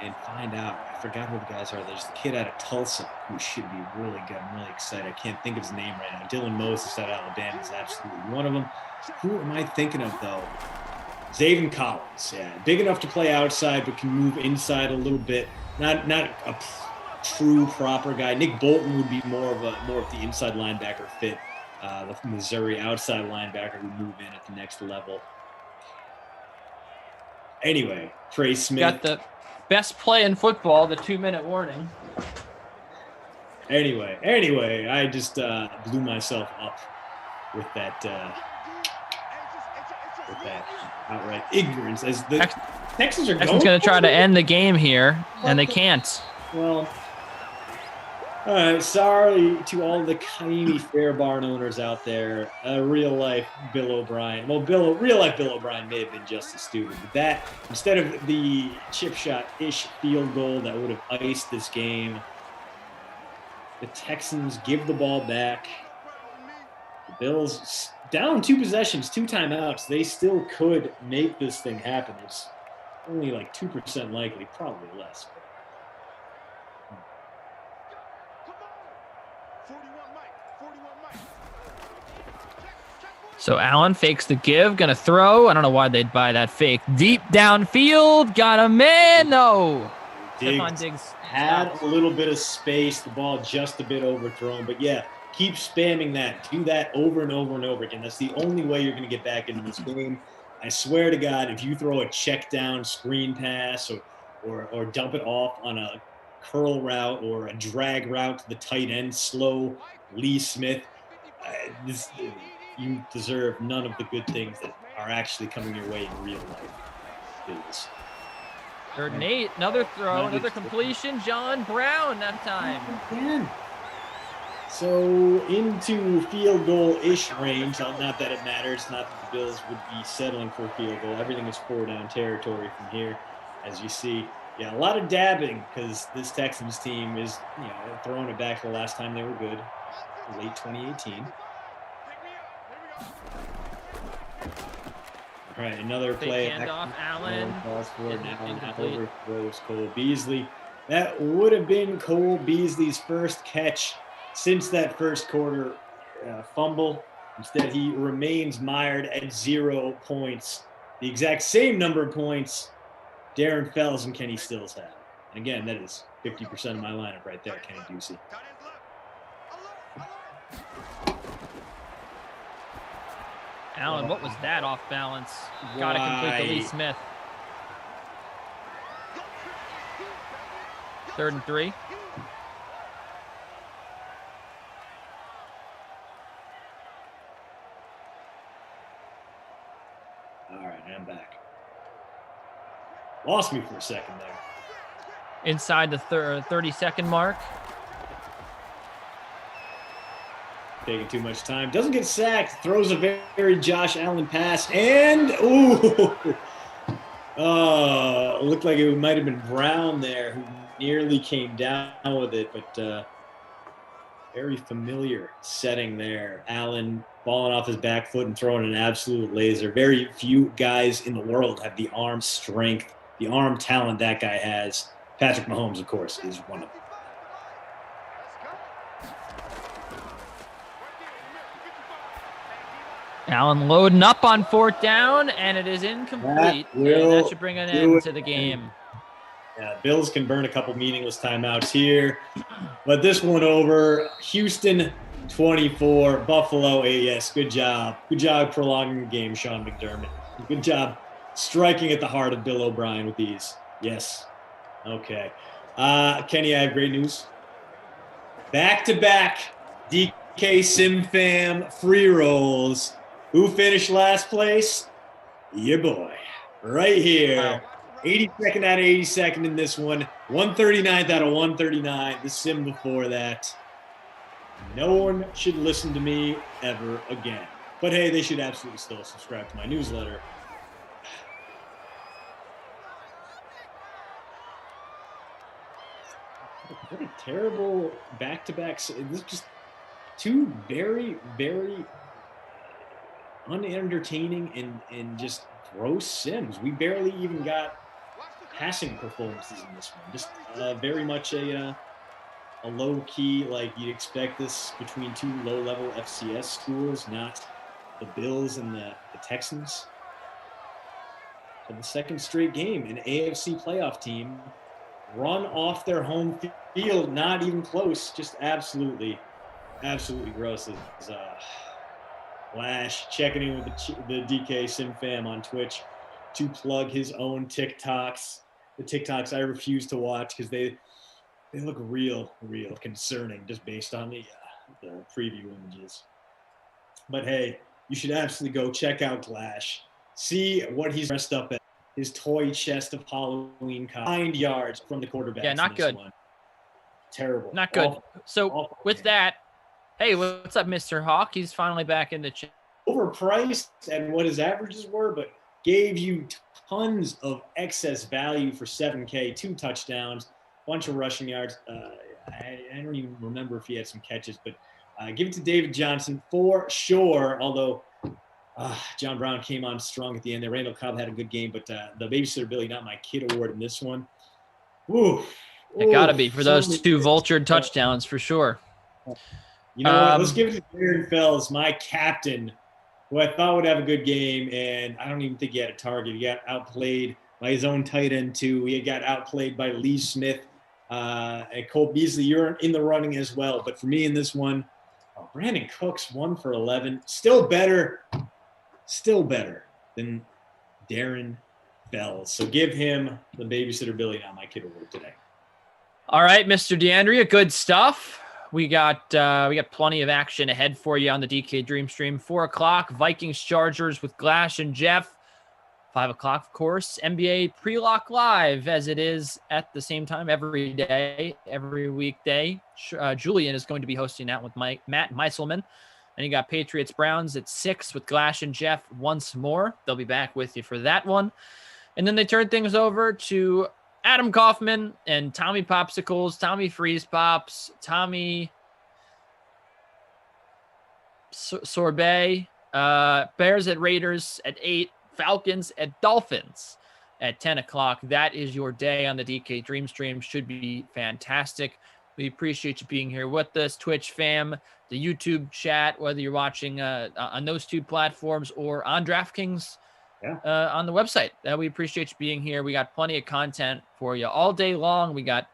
and find out. I forgot who the guys are. There's the kid out of Tulsa who should be really good. I'm really excited. I can't think of his name right now. Dylan Moses out of Alabama is absolutely one of them. Who am I thinking of though? Zaven Collins, big enough to play outside, but can move inside a little bit. Not a true proper guy. Nick Bolton would be more of the inside linebacker fit. The Missouri outside linebacker would move in at the next level. Anyway, Trey Smith got the best play in football. The 2-minute warning. Anyway, I just blew myself up with that. Outright ignorance as the Texans are going to try to end the game here, and they can't. Well, all right. Sorry to all the Kaimi Fair Barn owners out there. Real life Bill O'Brien. Well, real life Bill O'Brien may have been just as stupid. But that instead of the chip shot-ish field goal that would have iced this game, the Texans give the ball back. The Bills down 2 possessions, 2 timeouts. They still could make this thing happen. It's only like 2% likely, probably less. So Allen fakes the give, gonna throw. I don't know why they'd buy that fake. Deep downfield, got a man. No. Diggs had a little bit of space. The ball just a bit overthrown, but yeah. Keep spamming that. Do that over and over and over again. That's the only way you're going to get back into this game. I swear to God, if you throw a check down screen pass or dump it off on a curl route or a drag route to the tight end, slow Lee Smith, you deserve none of the good things that are actually coming your way in real life. Please. 3rd and 8. Another throw, another completion. John Brown that time. Again. So into field goal-ish range. Not that it matters. Not that the Bills would be settling for a field goal. Everything is 4-down territory from here, as you see. Yeah, a lot of dabbing because this Texans team is, throwing it back to the last time they were good, late 2018. All right, another play. Handoff, Allen. Throws Cole Beasley. That would have been Cole Beasley's first catch since that first quarter fumble. Instead, he remains mired at 0 points. The exact same number of points Darren Fells and Kenny Stills have. And again, that is 50% of my lineup right there, Kenny Ducey. Allen, what was that off balance? Got to complete to Lee Smith. 3rd and 3. All right, I'm back. Lost me for a second there. Inside the 30-second mark. Taking too much time. Doesn't get sacked. Throws a very Josh Allen pass. And, looked like it might have been Brown there who nearly came down with it. But very familiar setting there. Allen falling off his back foot and throwing an absolute laser. Very few guys in the world have the arm strength, the arm talent that guy has. Patrick Mahomes, of course, is one of them. Allen loading up on 4th down, and it is incomplete. That should bring an end to the game. Yeah, Bills can burn a couple meaningless timeouts here. But this one over. Houston 24, Buffalo 8. Yes, good job. Good job prolonging the game, Sean McDermott. Good job striking at the heart of Bill O'Brien with these. Yes. Okay. Kenny, I have great news. Back-to-back DK Sim Fam free rolls. Who finished last place? Your boy. Right here. Wow. 82nd out of 82nd in this one. 139th out of 139. The sim before that. No one should listen to me ever again. But hey, they should absolutely still subscribe to my newsletter. What a terrible back-to-back. This is just two very, very unentertaining and just gross sims. We barely even got passing performances in this one. Just very much a low-key, like you'd expect this between two low-level FCS schools, not the Bills and the Texans. For the second straight game, an AFC playoff team run off their home field, not even close, just absolutely gross. Lash checking in with the DK Sim fam on Twitch to plug his own TikToks. The TikToks I refuse to watch because they look real concerning just based on the preview images. But hey, you should absolutely go check out Lash. See what he's dressed up at. His toy chest of Halloween costumes. 9 yards from the quarterback. Yeah, not good. One. Terrible. Not good. Awful. So with that, hey, what's up, Mr. Hawk? He's finally back in the chat. Overpriced and what his averages were, but gave you tons of excess value for 7K, 2 touchdowns, bunch of rushing yards. I don't even remember if he had some catches, but give it to David Johnson for sure, although John Brown came on strong at the end there. Randall Cobb had a good game, but the Babysitter Billy Not My Kid award in this one. It got to be for those 2 vultured touchdowns for sure. You know what? Let's give it to Darren Fells, my captain, who I thought would have a good game, and I don't even think he had a target. He got outplayed by his own tight end, too. He got outplayed by Lee Smith and Cole Beasley. You're in the running as well. But for me in this one, Brandon Cooks, 1 for 11. Still better than Darren Fells. So give him the Babysitter Billy Not My Kid award today. All right, Mr. DeAndrea, good stuff. We got plenty of action ahead for you on the DK Dream Stream. 4 o'clock, Vikings Chargers with Glash and Jeff. 5 o'clock, of course, NBA Pre-Lock Live, as it is at the same time every day, every weekday. Julian is going to be hosting that with Matt Meiselman. And you got Patriots Browns at 6 with Glash and Jeff once more. They'll be back with you for that one. And then they turn things over to Adam Kaufman and Tommy Popsicles, Tommy Freeze Pops, Tommy Sorbet, Bears at Raiders at 8, Falcons at Dolphins at 10 o'clock. That is your day on the DK Dream Stream. Should be fantastic. We appreciate you being here with us, Twitch fam, the YouTube chat, whether you're watching on those 2 platforms or on DraftKings. On the website. We appreciate you being here. We got plenty of content for you all day long. We got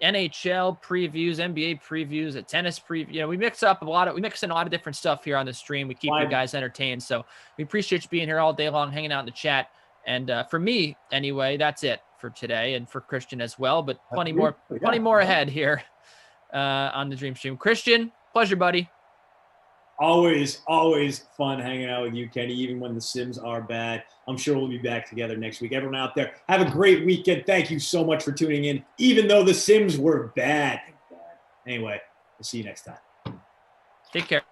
NHL previews, NBA previews, a tennis preview. You know, we mix in a lot of different stuff here on the stream. We keep you guys entertained. So we appreciate you being here all day long, hanging out in the chat. And for me, anyway, that's it for today, and for Christian as well. But plenty more ahead here on the Dream Stream. Christian, pleasure, buddy. Always fun hanging out with you, Kenny, even when the Sims are bad. I'm sure we'll be back together next week. Everyone out there, have a great weekend. Thank you so much for tuning in, even though the Sims were bad. Anyway, we'll see you next time. Take care.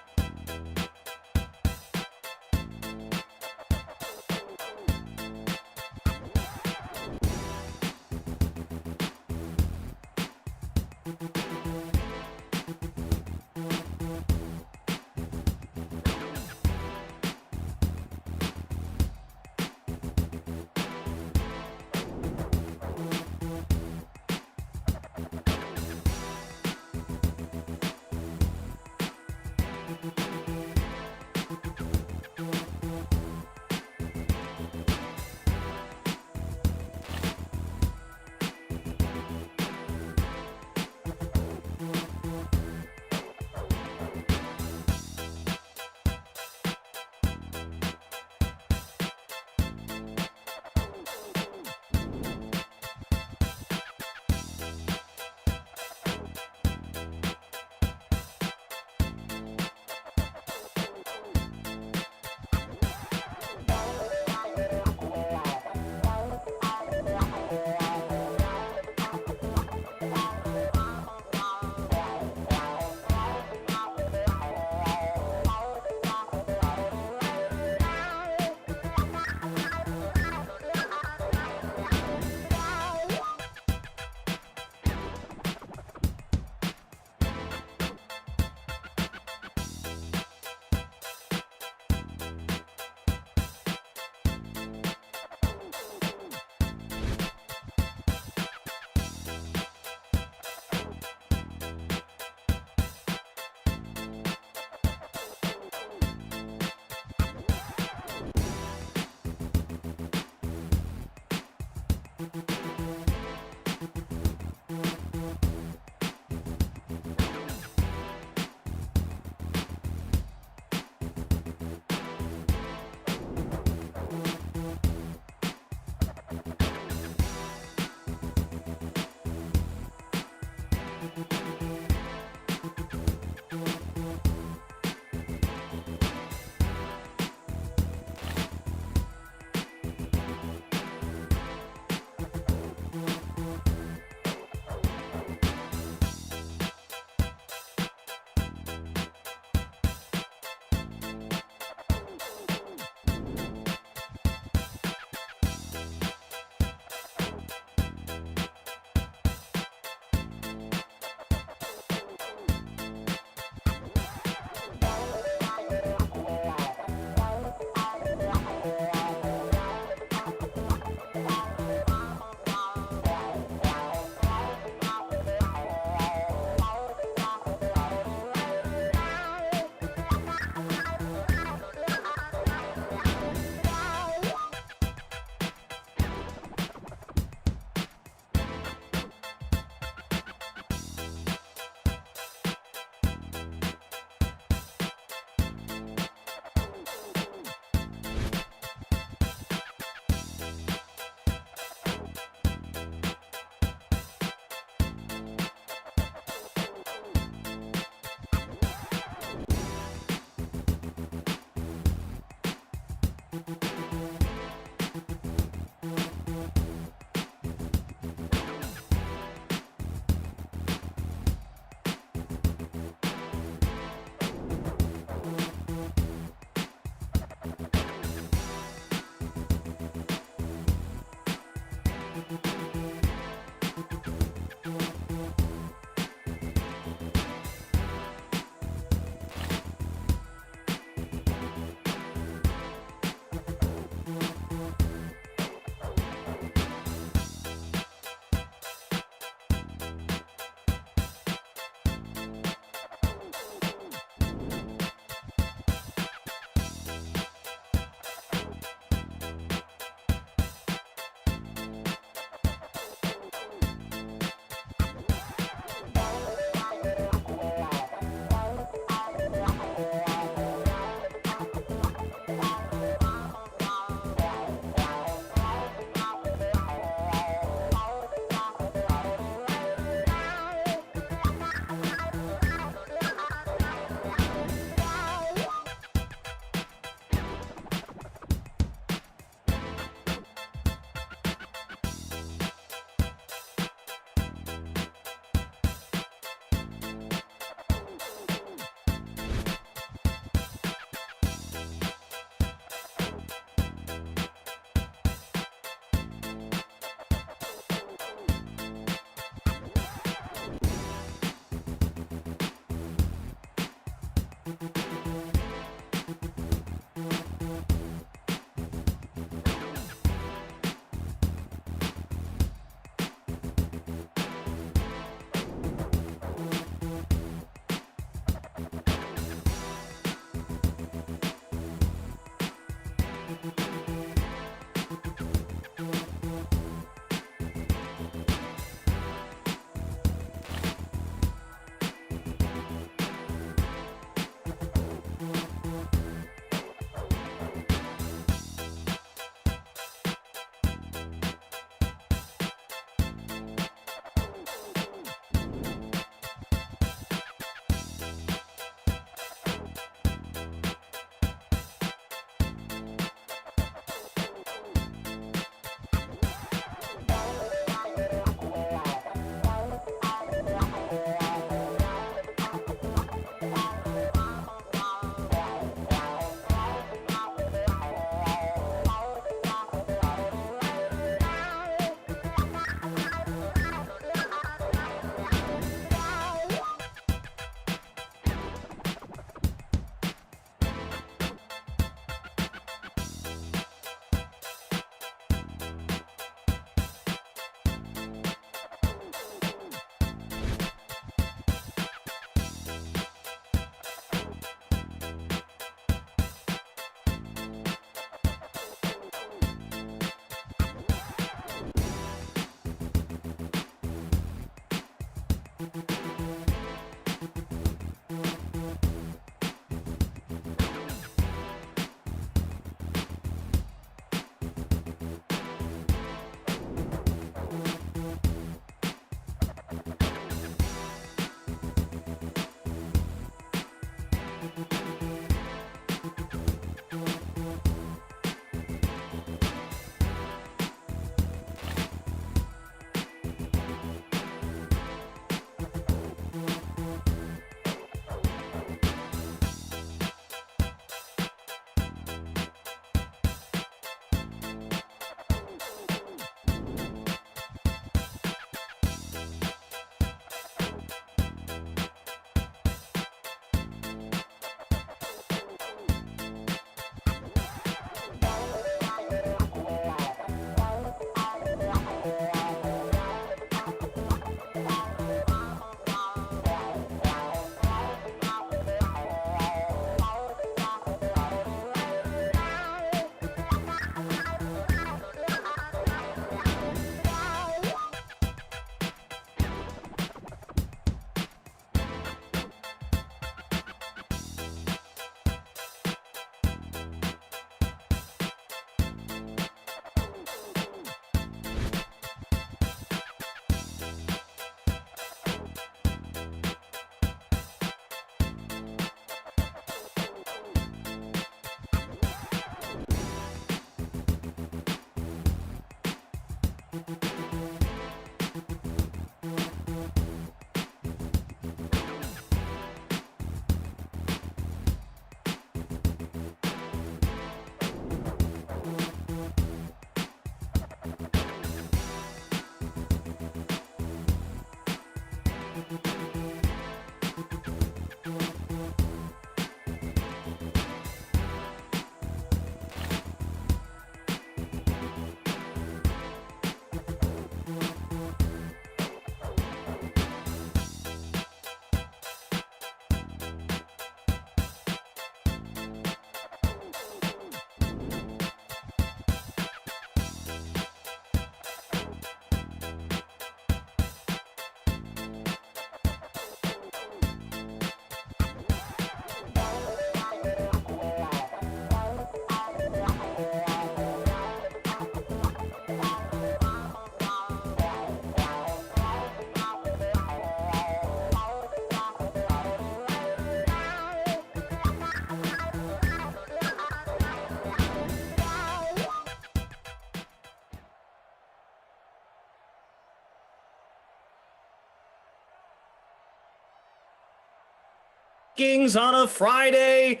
Kings on a Friday.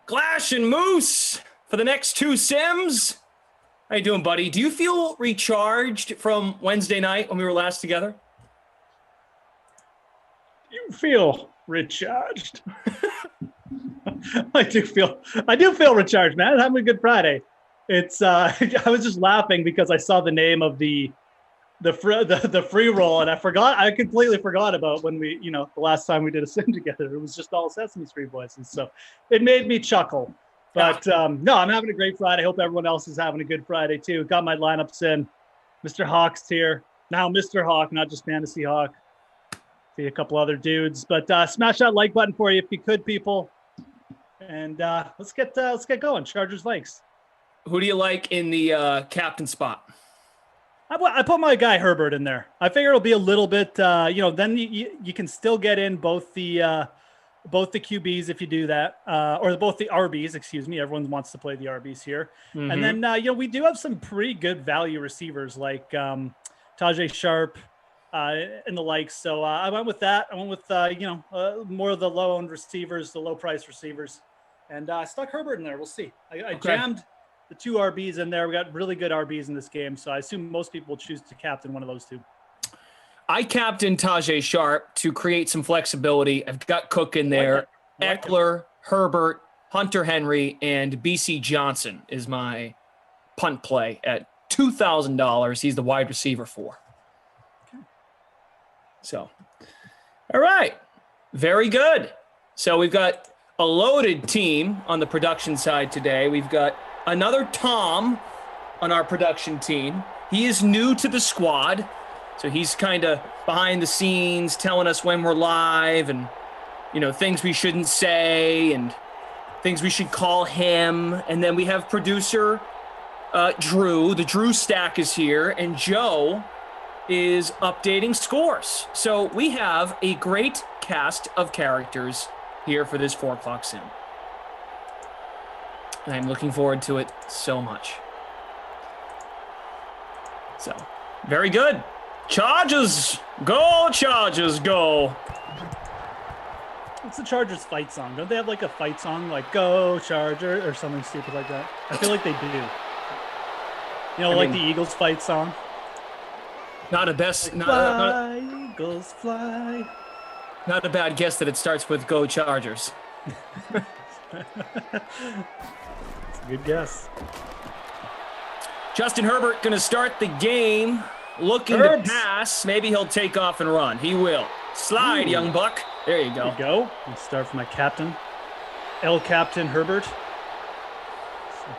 Glash and Moose for the next two Sims. How you doing, buddy? Do you feel recharged from Wednesday night when we were last together? You feel recharged. I do feel recharged, man. I'm having a good Friday. It's I was just laughing because I saw the name of the free roll, and I completely forgot about when we, the last time we did a sim together. It was just all Sesame Street voices, so it made me chuckle. But no, I'm having a great Friday. I hope everyone else is having a good Friday too. Got my lineups in. Mr. Hawk's here now. Mr. Hawk, not just Fantasy Hawk. See a couple other dudes, but smash that like button for you if you could, people. And let's get going. Chargers Vikes. Who do you like in the captain spot? I put my guy Herbert in there. I figure it'll be a little bit, then you can still get in both the QBs if you do that, or both the RBs, excuse me. Everyone wants to play the RBs here. Mm-hmm. And then, we do have some pretty good value receivers like Tajay Sharp and the likes. So I went with that. I went with, more of the low-owned receivers, the low-price receivers. And I stuck Herbert in there. We'll see. I jammed the two RBs in there. We got really good RBs in this game, so I assume most people will choose to captain one of those two. I captained Tajay Sharp to create some flexibility. I've got Cook in there. Eckler, Herbert, Hunter Henry, and BC Johnson is my punt play at $2,000. He's the wide receiver for. Okay. So, all right. Very good. So we've got a loaded team on the production side today. We've got another Tom on our production team. He is new to the squad, so he's kind of behind the scenes telling us when we're live and, things we shouldn't say and things we should call him. And then we have producer Drew. The Drew stack is here, and Joe is updating scores. So we have a great cast of characters here for this 4 o'clock sim. And I'm looking forward to it so much. So, very good. Chargers, go Chargers, go. What's the Chargers fight song? Don't they have like a fight song like Go Charger or something stupid like that? I feel like they do. The Eagles fight song. Not a best. Eagles fly. Not a bad guess that it starts with Go Chargers. Good guess. Justin Herbert going to start the game. Looking to pass. Maybe he'll take off and run. He will. Slide, young buck. There you go. There you go. Let's start for my captain. Captain Herbert.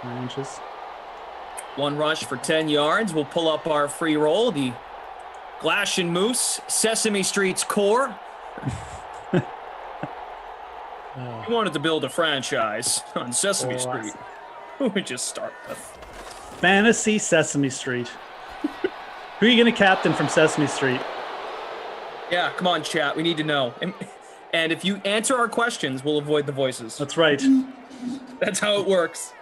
7 inches. 1 rush for 10 yards. We'll pull up our free roll. The Glash and Moose, Sesame Street's core. We wanted to build a franchise on Sesame Street. Who we just start with? Fantasy Sesame Street. Who are you going to captain from Sesame Street? Yeah, come on, chat. We need to know. And if you answer our questions, we'll avoid the voices. That's right. That's how it works.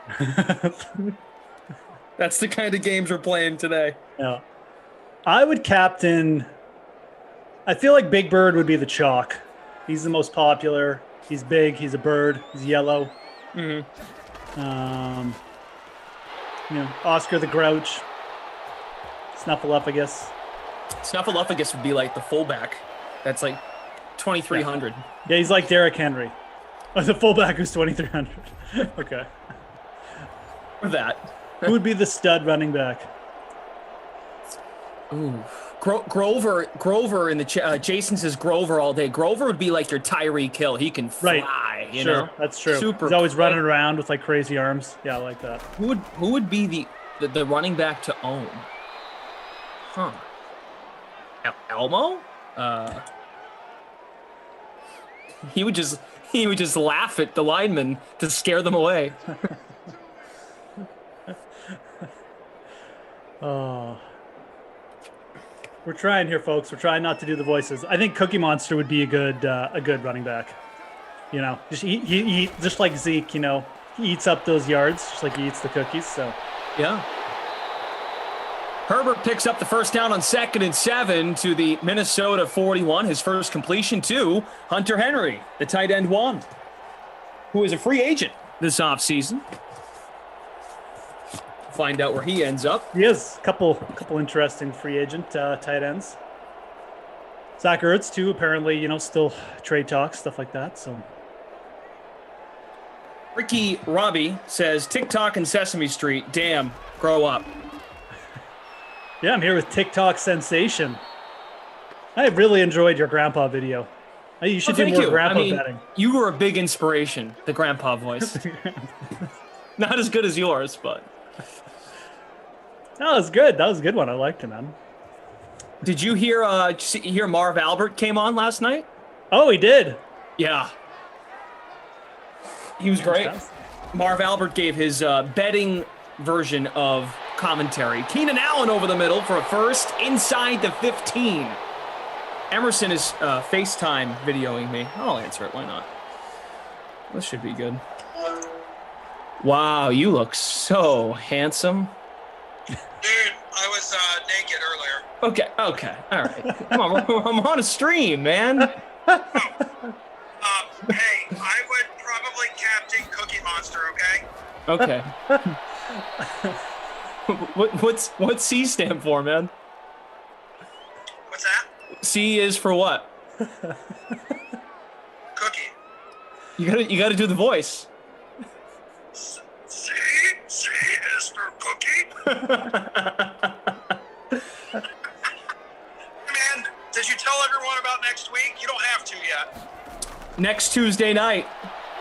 That's the kind of games we're playing today. Yeah. I would captain. I feel like Big Bird would be the chalk. He's the most popular. He's big. He's a bird. He's yellow. Oscar the Grouch. Snuffleupagus. Snuffleupagus would be like the fullback. That's like 2,300. Yeah, he's like Derrick Henry. Oh, the fullback who's 2,300. Okay. Or that. Who would be the stud running back? Ooh. Grover in the Jason says Grover all day. Grover would be like your Tyreek Hill. He can fly, you know? That's true. Super He's always quick. running around with like crazy arms. Yeah, I like that. Who would be the running back to own? Huh. Elmo? He would just laugh at the linemen to scare them away. Oh. We're trying here, folks. We're trying not to do the voices. I think Cookie Monster would be a good running back. You know, he just like Zeke. You know, he eats up those yards just like he eats the cookies. So, yeah. Herbert picks up the first down on 2nd and 7 to the Minnesota 41. His first completion to Hunter Henry, the tight end one, who is a free agent this offseason. Find out where he ends up. He has a couple interesting free agent tight ends. Zach Ertz too, apparently, you know, still trade talks, stuff like that. So Ricky Robbie says TikTok and Sesame Street. Damn, grow up. Yeah, I'm here with TikTok sensation. I really enjoyed your grandpa video. You should do more grandpa betting. You were a big inspiration, the grandpa voice. Not as good as yours, but. That was good. That was a good one. I liked it, man. Did you hear Marv Albert came on last night? Oh, he did? Yeah. He was great. Marv Albert gave his betting version of commentary. Keenan Allen over the middle for a first inside the 15. Emerson is FaceTime videoing me. I'll answer it. Why not? This should be good. Wow, you look so handsome. Dude, I was naked earlier. Okay, all right. Come on, I'm on a stream, man. Hey, I would probably captain Cookie Monster, okay? Okay. What's C stand for, man? What's that? C is for what? Cookie. You gotta do the voice. C is for Cookie. Man, did you tell everyone about next week? You don't have to yet. Next Tuesday night,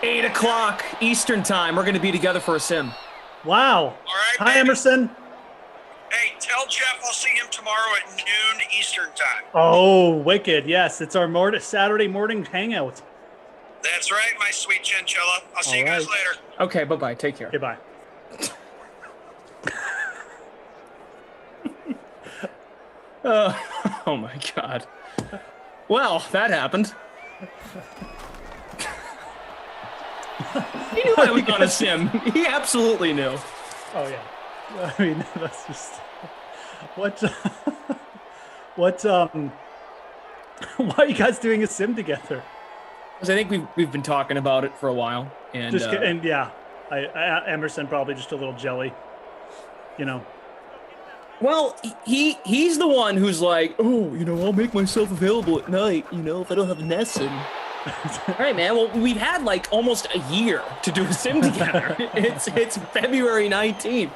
8 o'clock Eastern time. We're going to be together for a sim. Wow. All right. Hi, baby. Emerson. Hey, tell Jeff I'll see him tomorrow at noon Eastern time. Oh, wicked. Yes, it's our Saturday morning hangout. That's right, my sweet chinchilla. I'll see you guys later. Okay, bye-bye. Take care. Okay, bye. Oh my God. Well, that happened. He knew I was on a sim. He absolutely knew. Oh yeah. I mean, that's just what. Why are you guys doing a sim together? Because I think we've been talking about it for a while, and yeah, Emerson probably just a little jelly, you know. Well, he's the one who's like, oh, you know, I'll make myself available at night, you know, if I don't have a lesson. All right, man. Well, we've had like almost a year to do a sim together. It's February 19th.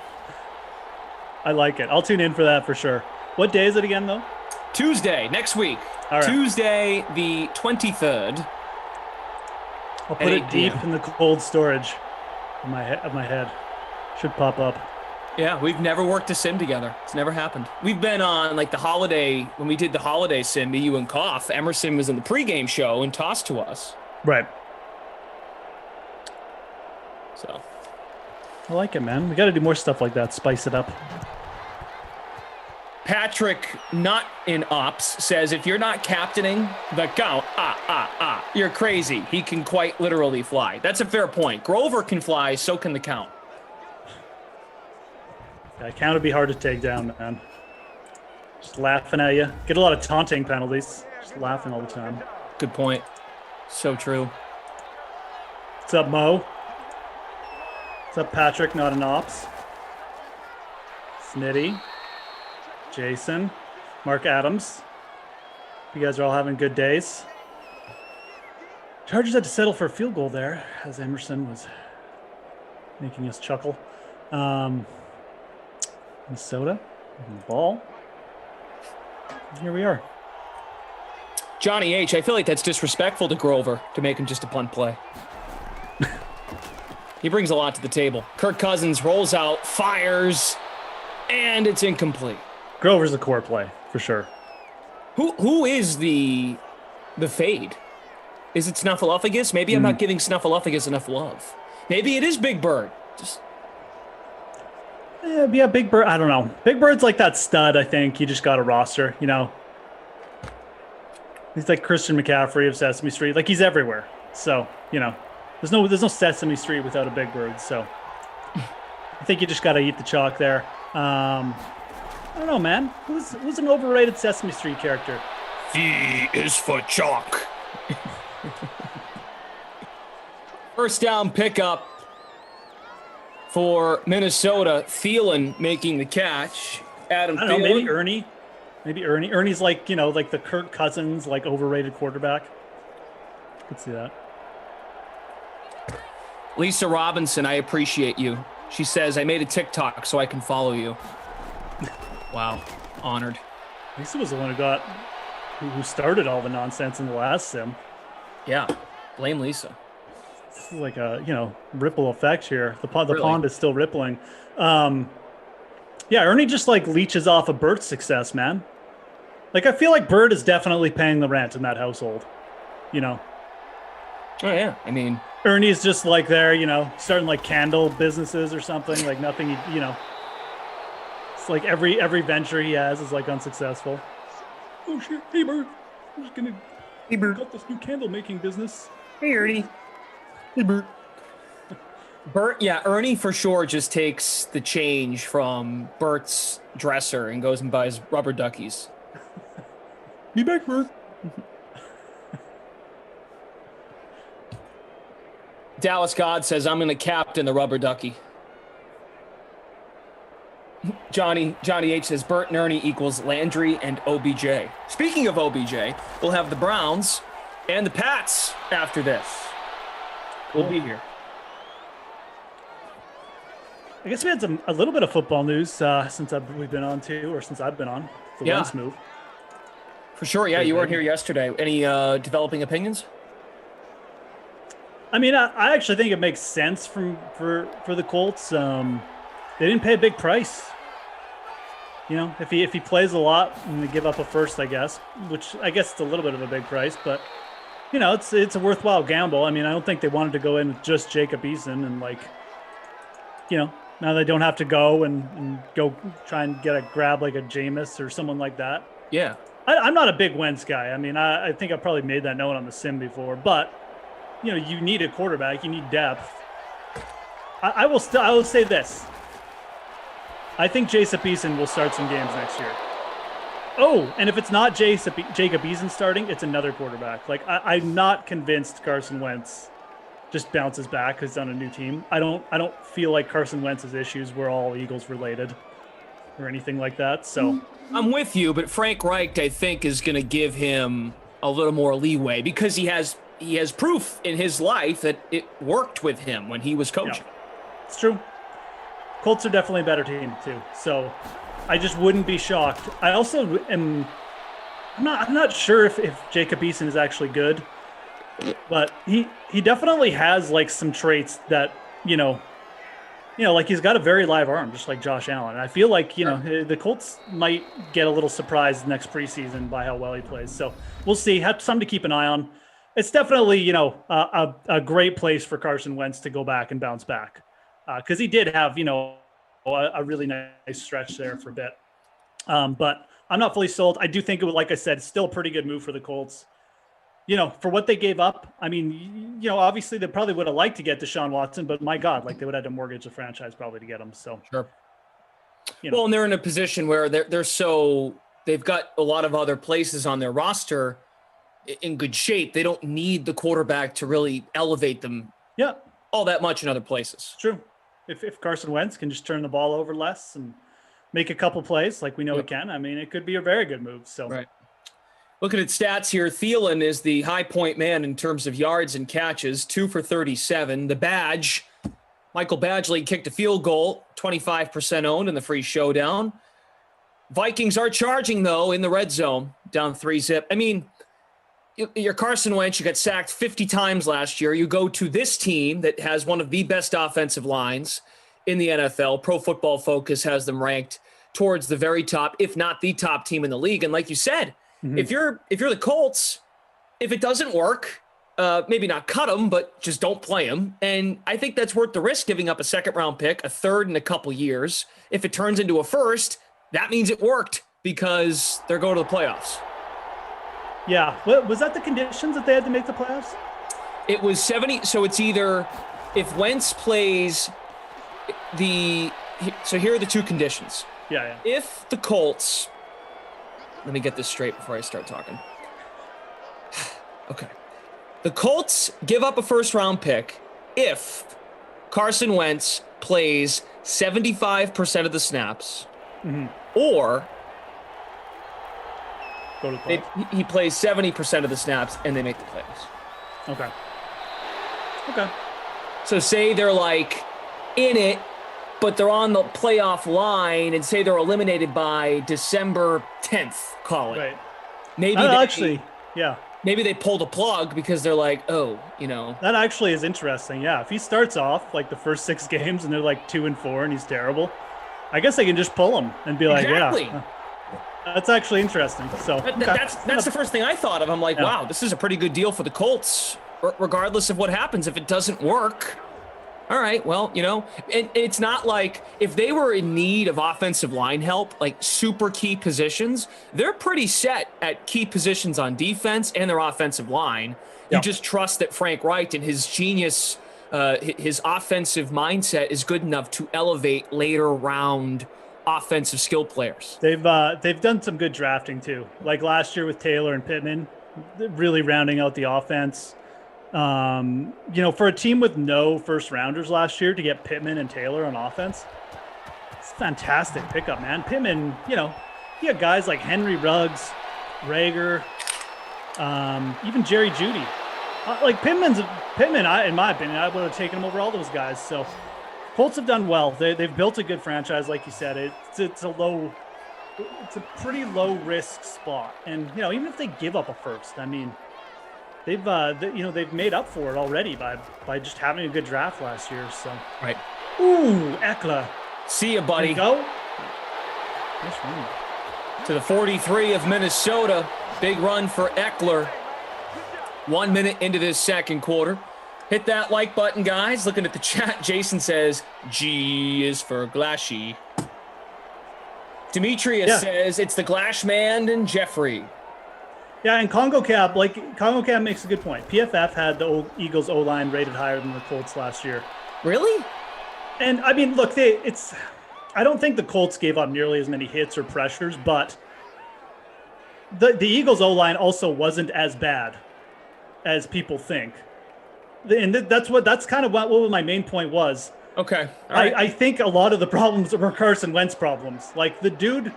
I like it. I'll tune in for that for sure. What day is it again, though? Tuesday, next week. All right. Tuesday, the 23rd. I'll put it deep in the cold storage of my head. Should pop up. Yeah, we've never worked a sim together. It's never happened. We've been on like the holiday, when we did the holiday sim, me, you, and Koff. Emerson was in the pregame show and tossed to us. Right. So. I like it, man. We got to do more stuff like that. Spice it up. Patrick, not in ops, says, if you're not captaining the count, you're crazy. He can quite literally fly. That's a fair point. Grover can fly, so can the count. Yeah, count would be hard to take down, man. Just laughing at you. Get a lot of taunting penalties. Just laughing all the time. Good point. So true. What's up, Mo? What's up, Patrick? Not an ops. Snitty. Jason. Mark Adams. You guys are all having good days. Chargers had to settle for a field goal there, as Emerson was making us chuckle. Minnesota, the ball. And here we are. Johnny H., I feel like that's disrespectful to Grover to make him just a punt play. He brings a lot to the table. Kirk Cousins rolls out, fires, and it's incomplete. Grover's a core play, for sure. Who is the fade? Is it Snuffleupagus? Maybe I'm not giving Snuffleupagus enough love. Maybe it is Big Bird. Yeah, Big Bird. I don't know. Big Bird's like that stud, I think. He just got a roster, you know. He's like Christian McCaffrey of Sesame Street. Like, he's everywhere. So, you know, there's no Sesame Street without a Big Bird. So I think you just got to eat the chalk there. I don't know, man. Who's an overrated Sesame Street character? V is for chalk. First down pickup for Minnesota. Thielen making the catch. Adam I don't know, Thielen. maybe Ernie. Maybe Ernie. Ernie's like, you know, like the Kirk Cousins, like overrated quarterback. Could see that. Lisa Robinson, I appreciate you. She says, I made a TikTok so I can follow you. Wow. Honored. Lisa was the one who started all the nonsense in the last sim. Yeah. Blame Lisa. This is like a, you know, ripple effect here. The Really? pond is still rippling. Yeah, Ernie just like leeches off of Bert's success, man. Like, I feel like Bert is definitely paying the rent in that household, you know. Oh, yeah. I mean, Ernie's just like there, you know, starting like candle businesses or something. Like nothing, you know. It's like every venture he has is like unsuccessful. Oh shit! Hey Bert, I'm just gonna. Hey Bert, got this new candle making business. hey, Ernie. Hey Bert. Bert, yeah, Ernie for sure just takes the change from Bert's dresser and goes and buys rubber duckies. Be back, Bert. Dallas God says, I'm going to captain the rubber ducky. Johnny H says, Bert and Ernie equals Landry and OBJ. Speaking of OBJ, we'll have the Browns and the Pats after this. We'll be here. I guess we had a little bit of football news since we've been on too, or since I've been on. The Wentz move. For sure, yeah. You weren't here yesterday. Any developing opinions? I mean, I actually think it makes sense for the Colts. They didn't pay a big price. You know, if he plays a lot and they give up a first, I guess, which I guess it's a little bit of a big price, but you know, it's a worthwhile gamble. I mean, I don't think they wanted to go in with just Jacob Eason and like, you know, now they don't have to go and go try and grab like a Jameis or someone like that. Yeah. I'm not a big Wentz guy. I mean, I think I probably made that note on the sim before, but you know, you need a quarterback, you need depth. I will say this. I think Jacob Eason will start some games next year. Oh, and if it's not Jacob Eason starting, it's another quarterback. Like I'm not convinced Carson Wentz just bounces back because he's on a new team. I don't feel like Carson Wentz's issues were all Eagles related or anything like that. So I'm with you, but Frank Reich, I think, is going to give him a little more leeway because he has proof in his life that it worked with him when he was coaching. Yeah, it's true. Colts are definitely a better team too. So I just wouldn't be shocked. I also am. I'm not sure if Jacob Eason is actually good, but he definitely has like some traits that you know, like he's got a very live arm, just like Josh Allen. And I feel like the Colts might get a little surprised next preseason by how well he plays. So we'll see. Have something to keep an eye on. It's definitely a great place for Carson Wentz to go back and bounce back because he did have a really nice stretch there for a bit. But I'm not fully sold. I do think it would, like I said, still a pretty good move for the Colts. For what they gave up, I mean, obviously they probably would have liked to get Deshaun Watson, but my God, like they would have had to mortgage the franchise probably to get him. So sure. Well, and they're in a position where they're so they've got a lot of other places on their roster in good shape. They don't need the quarterback to really elevate them all that much in other places. True. If Carson Wentz can just turn the ball over less and make a couple plays like we know he can, I mean, it could be a very good move. So right. Looking at stats here, Thielen is the high point man in terms of yards and catches, 2 for 37. The Badge, Michael Badgley kicked a field goal, 25% owned in the free showdown. Vikings are charging, though, in the red zone, down 3-zip. I mean, you're Carson Wentz. You got sacked 50 times last year. You go to this team that has one of the best offensive lines in the NFL. Pro Football Focus has them ranked towards the very top, if not the top team in the league. And like you said, if you're the Colts, if it doesn't work, maybe not cut them, but just don't play them. And I think that's worth the risk, giving up a second-round pick, a third in a couple years. If it turns into a first, that means it worked because they're going to the playoffs. Yeah. Was that the conditions that they had to make the playoffs? It was 70. So it's either if Wentz plays so here are the two conditions. Yeah. If the Colts, let me get this straight before I start talking. Okay. The Colts give up a first-round pick if Carson Wentz plays 75% of the snaps or go to the playoffs. He plays 70% of the snaps and they make the playoffs. Okay. So say they're like in it, but they're on the playoff line, and say they're eliminated by December 10th, call it. Right. Maybe they pull the plug because they're like, That actually is interesting. Yeah. If he starts off like the first 6 games and they're like 2-4 and he's terrible, I guess they can just pull him and be like, that's actually interesting. So that's the first thing I thought of. I'm like, wow, this is a pretty good deal for the Colts, regardless of what happens. If it doesn't work, all right, well, and it's not like if they were in need of offensive line help, like super key positions, they're pretty set at key positions on defense and their offensive line. You just trust that Frank Reich and his genius, his offensive mindset is good enough to elevate later round offensive skill players. They've done some good drafting too. Like last year with Taylor and Pittman, really rounding out the offense. For a team with no first rounders last year to get Pittman and Taylor on offense, it's a fantastic pickup, man. Pittman, you had guys like Henry Ruggs, Rager, even Jerry Jeudy. Pittman, in my opinion, I would have taken him over all those guys. So Colts have done well. They've built a good franchise, like you said. It's a pretty low risk spot, and even if they give up a first, I mean, they've made up for it already by just having a good draft last year. So right. Ooh, Eckler. See you, buddy. Go. Nice run. To the 43 of Minnesota. Big run for Eckler. 1 minute into this second quarter. Hit that like button, guys. Looking at the chat, Jason says, G is for Glashy. Demetrius says it's the Glashman and Jeffrey. Yeah, and Congo Cap makes a good point. PFF had the Eagles O-line rated higher than the Colts last year. Really? And I mean, look, I don't think the Colts gave up nearly as many hits or pressures, but the Eagles O-line also wasn't as bad as people think. And that's kind of what my main point was. Okay. All right. I think a lot of the problems were Carson Wentz problems. Like, the dude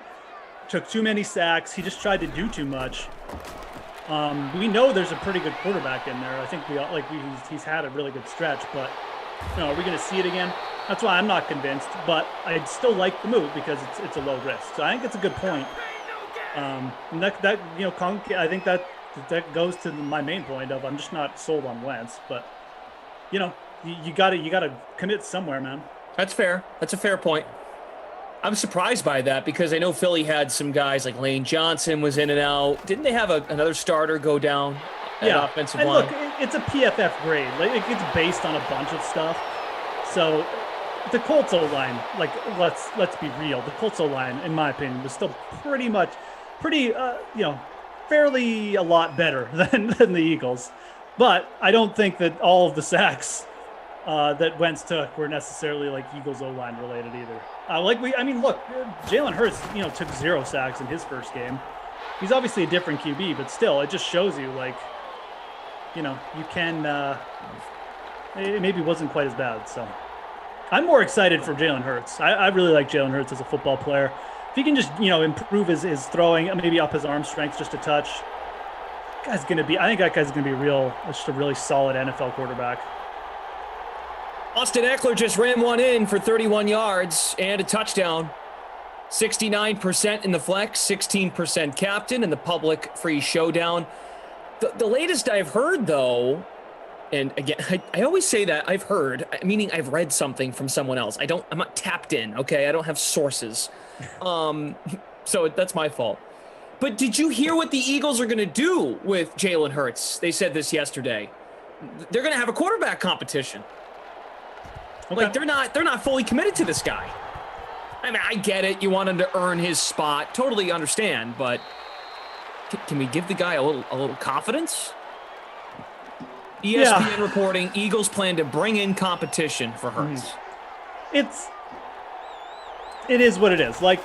took too many sacks. He just tried to do too much. We know there's a pretty good quarterback in there. I think he's had a really good stretch, but are we going to see it again? That's why I'm not convinced, but I still like the move because it's a low risk. So I think it's a good point. And I think that goes to my main point of I'm just not sold on Wentz, but you gotta commit somewhere, man. That's fair. That's a fair point. I'm surprised by that because I know Philly had some guys like Lane Johnson was in and out. Didn't they have another starter go down at offensive line? Look, it's a PFF grade. Like, it's based on a bunch of stuff. So the Colts O-line, let's be real. The Colts O-line, in my opinion, was still fairly a lot better than the Eagles. But I don't think that all of the sacks that Wentz took were necessarily like Eagles O-line related either. Look, Jalen Hurts, took 0 sacks in his first game. He's obviously a different QB, but still, it just shows you, you can. It maybe wasn't quite as bad. So, I'm more excited for Jalen Hurts. I really like Jalen Hurts as a football player. If he can just, improve his throwing, maybe up his arm strength just a touch. I think that guy's gonna be just a really solid NFL quarterback. Austin Eckler just ran one in for 31 yards and a touchdown. 69% in the flex, 16% captain in the public free showdown. The latest I've heard, though, and again, I always say that I've heard, meaning I've read something from someone else. I'm not tapped in, okay? I don't have sources. So that's my fault. But did you hear what the Eagles are going to do with Jalen Hurts? They said this yesterday. They're going to have a quarterback competition. Okay. Like, they're not fully committed to this guy. I mean, I get it. You want him to earn his spot. Totally understand. But can we give the guy a little confidence? ESPN reporting, Eagles plan to bring in competition for Hurts. It is what it is. Like,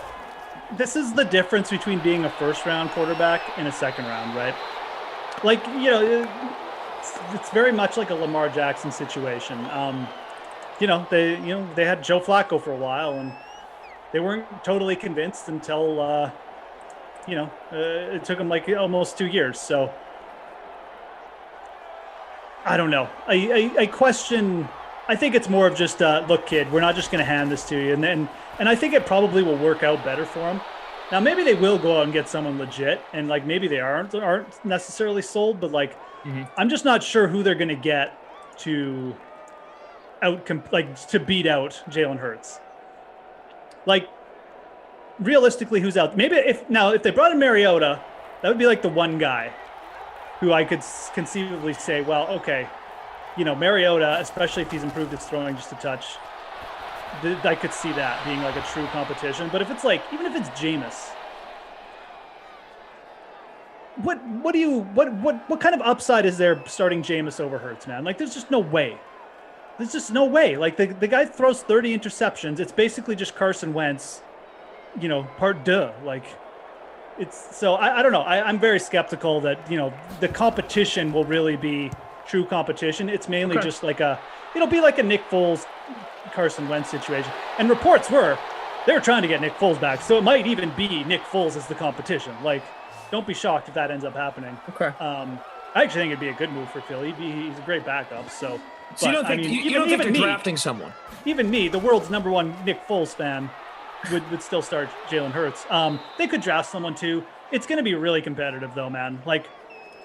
this is the difference between being a first-round quarterback and a second-round, right? Like, it's very much like a Lamar Jackson situation. They had Joe Flacco for a while, and they weren't totally convinced until, it took them like almost 2 years. So I don't know. I question. I think it's more of just, look, kid, we're not just going to hand this to you, and I think it probably will work out better for them. Now, maybe they will go out and get someone legit, and like maybe they aren't necessarily sold, but I'm just not sure who they're going to get to beat out Jalen Hurts. Like, realistically, who's out? Maybe if they brought in Mariota, that would be like the one guy who I could conceivably say, well, okay, Mariota, especially if he's improved his throwing just a touch, I could see that being like a true competition. But if it's even if it's Jameis, what kind of upside is there starting Jameis over Hurts, man? Like, there's just no way. There's just no way. Like, the guy throws 30 interceptions. It's basically just Carson Wentz, part deux. Like, I don't know. I'm very skeptical that, the competition will really be true competition. It's mainly just it'll be like a Nick Foles, Carson Wentz situation. And reports were they were trying to get Nick Foles back. So it might even be Nick Foles as the competition. Like, don't be shocked if that ends up happening. Okay. I actually think it'd be a good move for Philly. He's a great backup. So you don't think, you don't think they're drafting someone? Even me, the world's #1 Nick Foles fan, would still start Jalen Hurts. They could draft someone too. It's going to be really competitive though, man. Like,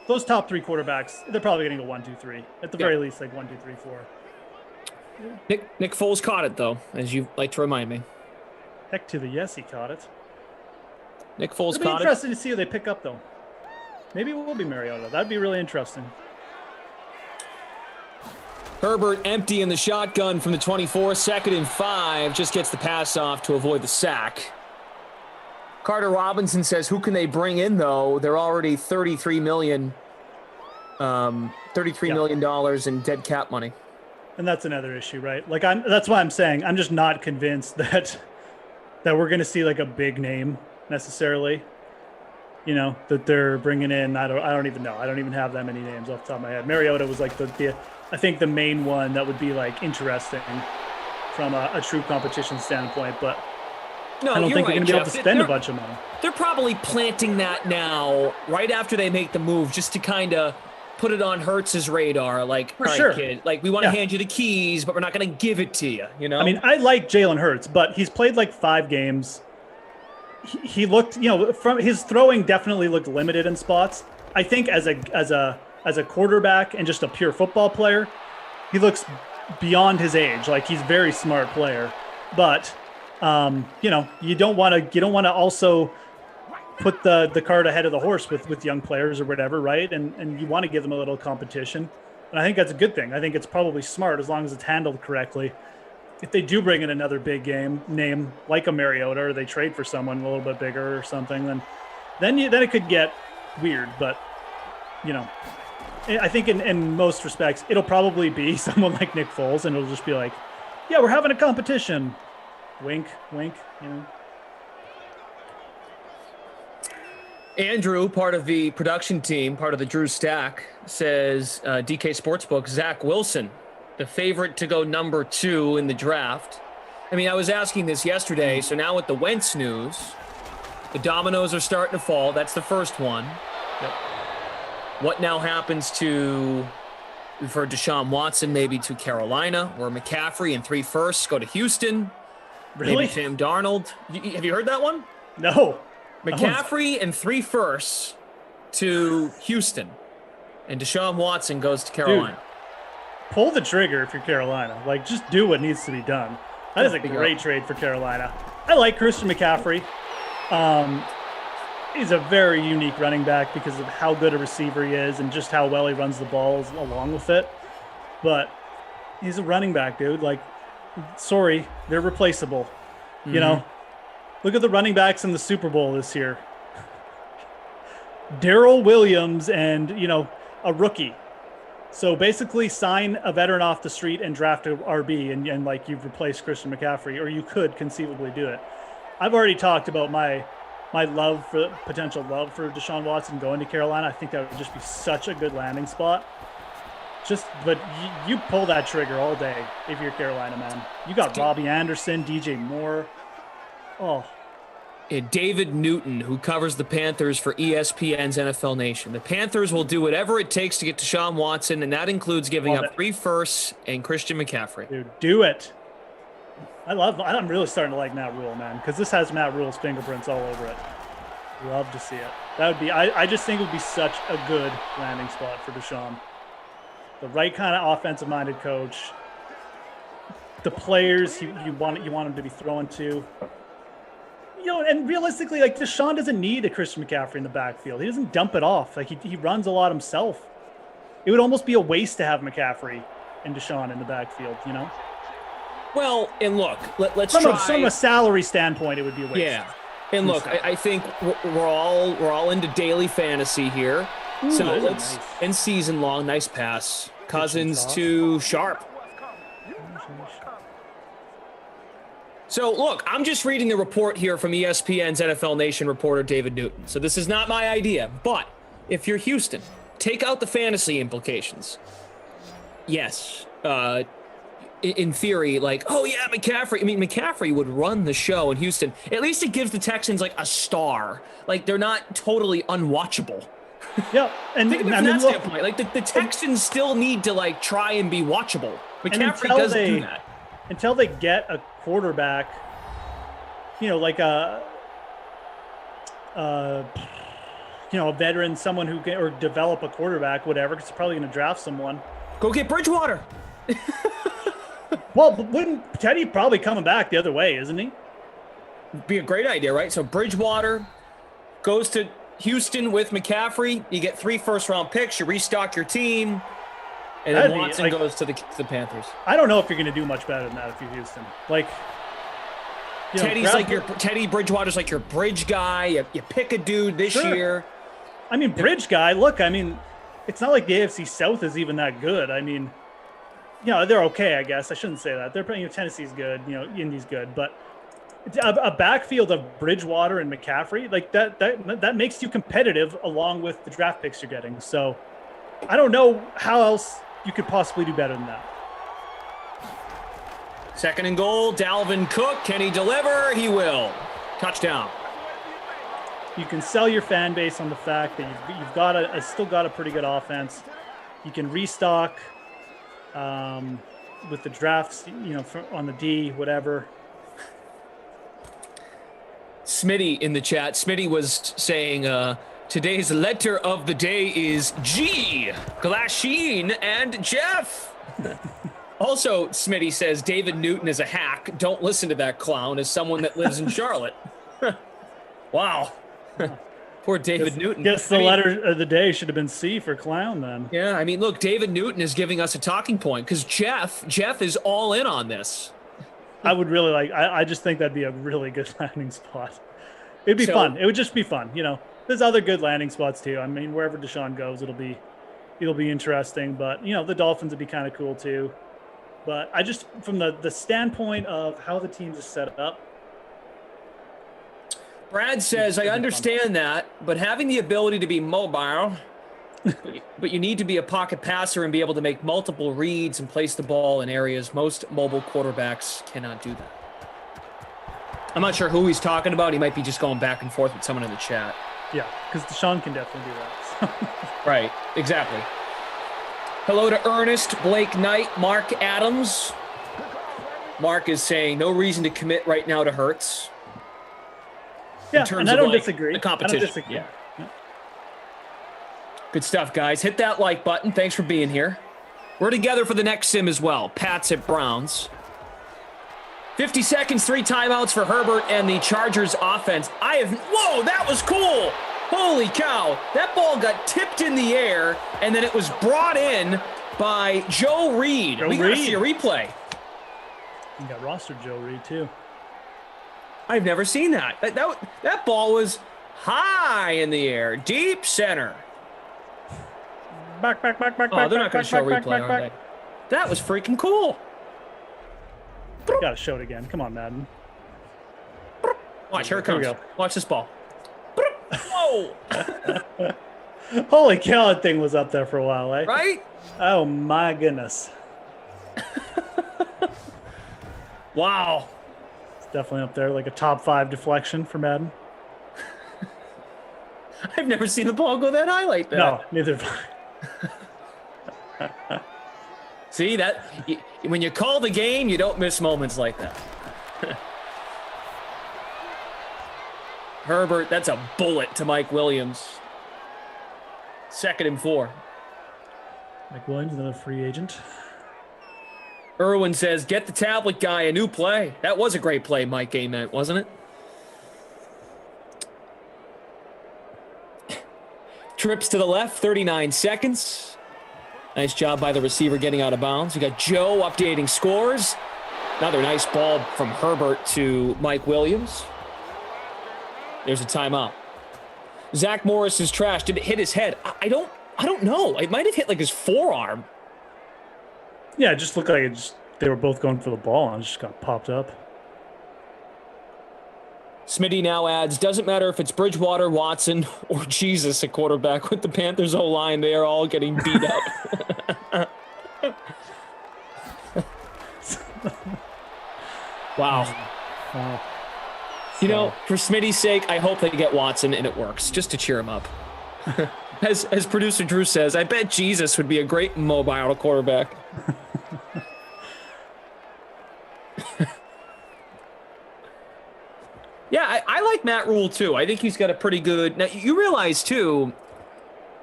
those top 3 quarterbacks, they're probably going to go 1, 2, 3. At the very least, like 1, 2, 3, 4. Nick Foles caught it though, as you like to remind me. Heck to the yes, he caught it. Nick Foles It'll caught be interesting to see who they pick up though. Maybe it will be Mariota. That'd be really interesting. Herbert empty in the shotgun from the 24, 2nd and 5, just gets the pass off to avoid the sack. Carter Robinson says, who can they bring in though? They're already $33 million in dead cap money. And that's another issue, right? Like, that's why I'm saying I'm just not convinced that we're going to see like a big name necessarily. That they're bringing in. I don't even know. I don't even have that many names off the top of my head. Mariota was like I think the main one that would be like interesting from a true competition standpoint, but no, I don't think they're going to be able to spend a bunch of money. They're probably planting that now, right after they make the move, just to kind of put it on Hurts's radar. Like, for all sure, right, kid, like, we want to hand you the keys, but we're not going to give it to you. I mean, I like Jalen Hurts, but he's played like 5 games. He looked, from his throwing definitely looked limited in spots. I think as a quarterback and just a pure football player, he looks beyond his age. Like, he's a very smart player, but you don't want to also put the cart ahead of the horse with young players or whatever, right? And you want to give them a little competition. And I think that's a good thing. I think it's probably smart as long as it's handled correctly. If they do bring in another big name like a Mariota, or they trade for someone a little bit bigger or something, then it could get weird. But I think in most respects, it'll probably be someone like Nick Foles, and it'll just be like, yeah, we're having a competition. Wink, wink. You know. Andrew, part of the production team, part of the Drew Stack, says DK Sportsbook, Zach Wilson, the favorite to go number 2 in the draft. I mean, I was asking this yesterday, so now with the Wentz news, the dominoes are starting to fall. That's the first one. Yep. What now happens to, we've heard Deshaun Watson maybe to Carolina, or McCaffrey and 3 firsts go to Houston. Really? Maybe Sam Darnold. Have you heard that one? No. McCaffrey and 3 firsts to Houston, and Deshaun Watson goes to Carolina. Dude, pull the trigger if you're Carolina. Like, just do what needs to be done. That is a great trade for Carolina. I like Christian McCaffrey. He's a very unique running back because of how good a receiver he is and just how well he runs the balls along with it. But he's a running back, dude. Like, sorry, they're replaceable. You know? Look at the running backs in the Super Bowl this year. Darrell Williams and, you know, a rookie. So basically sign a veteran off the street and draft a RB and like you've replaced Christian McCaffrey, or you could conceivably do it. I've already talked about my potential love for Deshaun Watson going to Carolina. I think that would just be such a good landing spot. But you pull that trigger all day if you're Carolina, man. You got Robbie Anderson, DJ Moore. Oh. David Newton, who covers the Panthers for ESPN's NFL Nation. The Panthers will do whatever it takes to get Deshaun Watson, and that includes giving up 3 firsts and Christian McCaffrey. Dude, do it. I'm really starting to like Matt Rule, man, because this has Matt Rule's fingerprints all over it. Love to see it. That would be. I just think it would be such a good landing spot for Deshaun. The right kind of offensive-minded coach. The players you want him to be throwing to. You know, and realistically, like, Deshaun doesn't need a Christian McCaffrey in the backfield. He doesn't dump it off. Like, he runs a lot himself. It would almost be a waste to have McCaffrey and Deshaun in the backfield, you know? Well, and look, let's from try. From a salary standpoint, it would be a waste. Yeah. And look, I think we're all into daily fantasy here. Ooh, so let's, and season long, nice pass. Cousins to Sharp. So, look, I'm just reading the report here from ESPN's NFL Nation reporter David Newton. So this is not my idea. But if you're Houston, take out the fantasy implications. Yes. In theory, like, oh, yeah, McCaffrey. I mean, McCaffrey would run the show in Houston. At least it gives the Texans, like, a star. Like, they're not totally unwatchable. Yeah. And think of it from that standpoint. Like, the Texans still need to, like, try and be watchable. McCaffrey doesn't do that. Until they get a quarterback, you know, like a veteran, someone who can, or develop a quarterback, whatever, because they're probably going to draft someone. Go get Bridgewater. Well, wouldn't Teddy probably coming back the other way, isn't he? Be a great idea, right? So Bridgewater goes to Houston with McCaffrey. You get 3 first-round picks. You restock your team. And then Watson goes to the Panthers. I don't know if you're going to do much better than that if you're Houston. Like, Teddy Bridgewater's like your bridge guy. You pick a dude this year. I mean, bridge guy. Look, I mean, it's not like the AFC South is even that good. I mean, you know, they're okay, I guess. I shouldn't say that. They're playing. Tennessee's good. You know, Indy's good, but a backfield of Bridgewater and McCaffrey, like that makes you competitive along with the draft picks you're getting. So, I don't know how else you could possibly do better than that. 2nd and goal, Dalvin Cook. Can he deliver? He will. Touchdown. You can sell your fan base on the fact that you've got still got a pretty good offense. You can restock with the drafts, you know, on the D, whatever. Smitty in the chat. Smitty was saying today's letter of the day is G. Glasheen and Jeff. Also, Smitty says David Newton is a hack. Don't listen to that clown as someone that lives in Charlotte. Wow. Poor David Newton. Guess the letter of the day should have been C for clown then. Yeah, I mean, look, David Newton is giving us a talking point because Jeff is all in on this. I would really I just think that'd be a really good landing spot. It'd be fun. It would just be fun. You know, there's other good landing spots too. I mean, wherever Deshaun goes, it'll be interesting. But, you know, the Dolphins would be kind of cool too. But I just, from the standpoint of how the teams are set up. Brad says, I understand that, but having the ability to be mobile, but you need to be a pocket passer and be able to make multiple reads and place the ball in areas most mobile quarterbacks cannot do that. I'm not sure who he's talking about. He might be just going back and forth with someone in the chat. Yeah, because Deshaun can definitely do that. Right, exactly. Hello to Ernest, Blake Knight, Mark Adams. Mark is saying no reason to commit right now to Hurts. Yeah, and I don't disagree. The competition. I don't disagree. Yeah. Good stuff, guys. Hit that like button. Thanks for being here. We're together for the next sim as well. Pats at Browns. 50 seconds, 3 timeouts for Herbert and the Chargers offense. Whoa, that was cool. Holy cow. That ball got tipped in the air, and then it was brought in by Joe Reid. We got to see a replay. You got rostered Joe Reid, too. I've never seen that. That ball was high in the air, deep center. Back. Oh, they're not going to show a replay, are they? That was freaking cool. You got to show it again. Come on, Madden. Watch, here it comes. Watch this ball. Whoa. Holy cow, that thing was up there for a while, eh? Right? Oh, my goodness. Wow. Definitely up there, like a top 5 deflection for Madden. I've never seen the ball go that high like that. No, neither have I. See, when you call the game, you don't miss moments like that. Herbert, that's a bullet to Mike Williams. 2nd and 4. Mike Williams, another free agent. Irwin says, get the tablet guy a new play. That was a great play, Mike Ament, wasn't it? Trips to the left, 39 seconds. Nice job by the receiver getting out of bounds. We got Joe updating scores. Another nice ball from Herbert to Mike Williams. There's a timeout. Zach Morris is trash. Did it hit his head? I don't know. It might have hit like his forearm. Yeah, it just looked like they were both going for the ball and it just got popped up. Smitty now adds, doesn't matter if it's Bridgewater, Watson, or Jesus at quarterback with the Panthers O-line. They are all getting beat up. Wow. You know, for Smitty's sake, I hope they get Watson and it works, just to cheer him up. As producer Drew says, I bet Jesus would be a great mobile quarterback. Yeah, I like Matt Rule, too. I think he's got a pretty good... Now, you realize, too,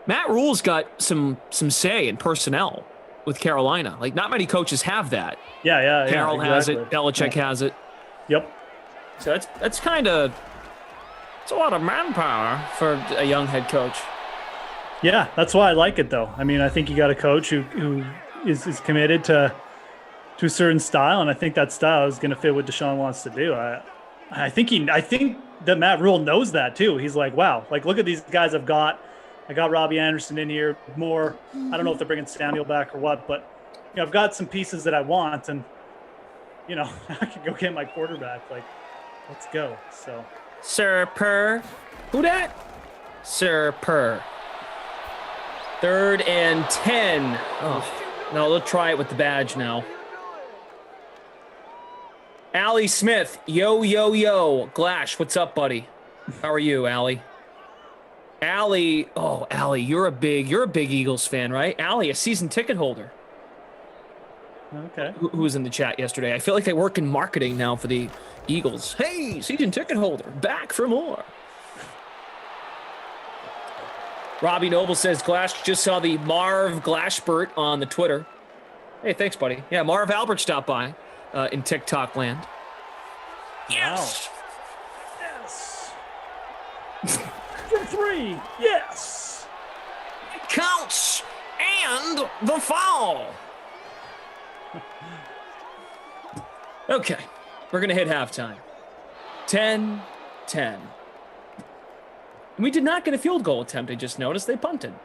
Matt Rule's got some say in personnel with Carolina. Like, not many coaches have that. Yeah. Carroll has it. Belichick has it. Yep. So that's kind of... It's a lot of manpower for a young head coach. Yeah, that's why I like it, though. I mean, I think you got a coach who is committed to a certain style, and I think that style is going to fit what Deshaun wants to do. I think that Matt Rule knows that too. He's like, wow, like look at these guys I've got. I got Robbie Anderson in here more. I don't know if they're bringing Samuel back or what, but you know, I've got some pieces that I want, and you know, I can go get my quarterback. Like, let's go. So, Sir Purr, who dat? Sir Purr. 3rd and 10. Oh no, they'll try it with the badge now. Allie Smith, yo. Glash, what's up, buddy? How are you, Allie? Allie, you're a big Eagles fan, right? Allie, a season ticket holder. Okay. Who was in the chat yesterday? I feel like I work in marketing now for the Eagles. Hey, season ticket holder, back for more. Robbie Noble says, Glash just saw the Marv Glashbert on the Twitter. Hey, thanks, buddy. Yeah, Marv Albert stopped by. In TikTok land. Yes. Yes. From 3. Yes. It counts. And the foul. Okay. We're going to hit halftime. 10-10. And we did not get a field goal attempt. I just noticed they punted.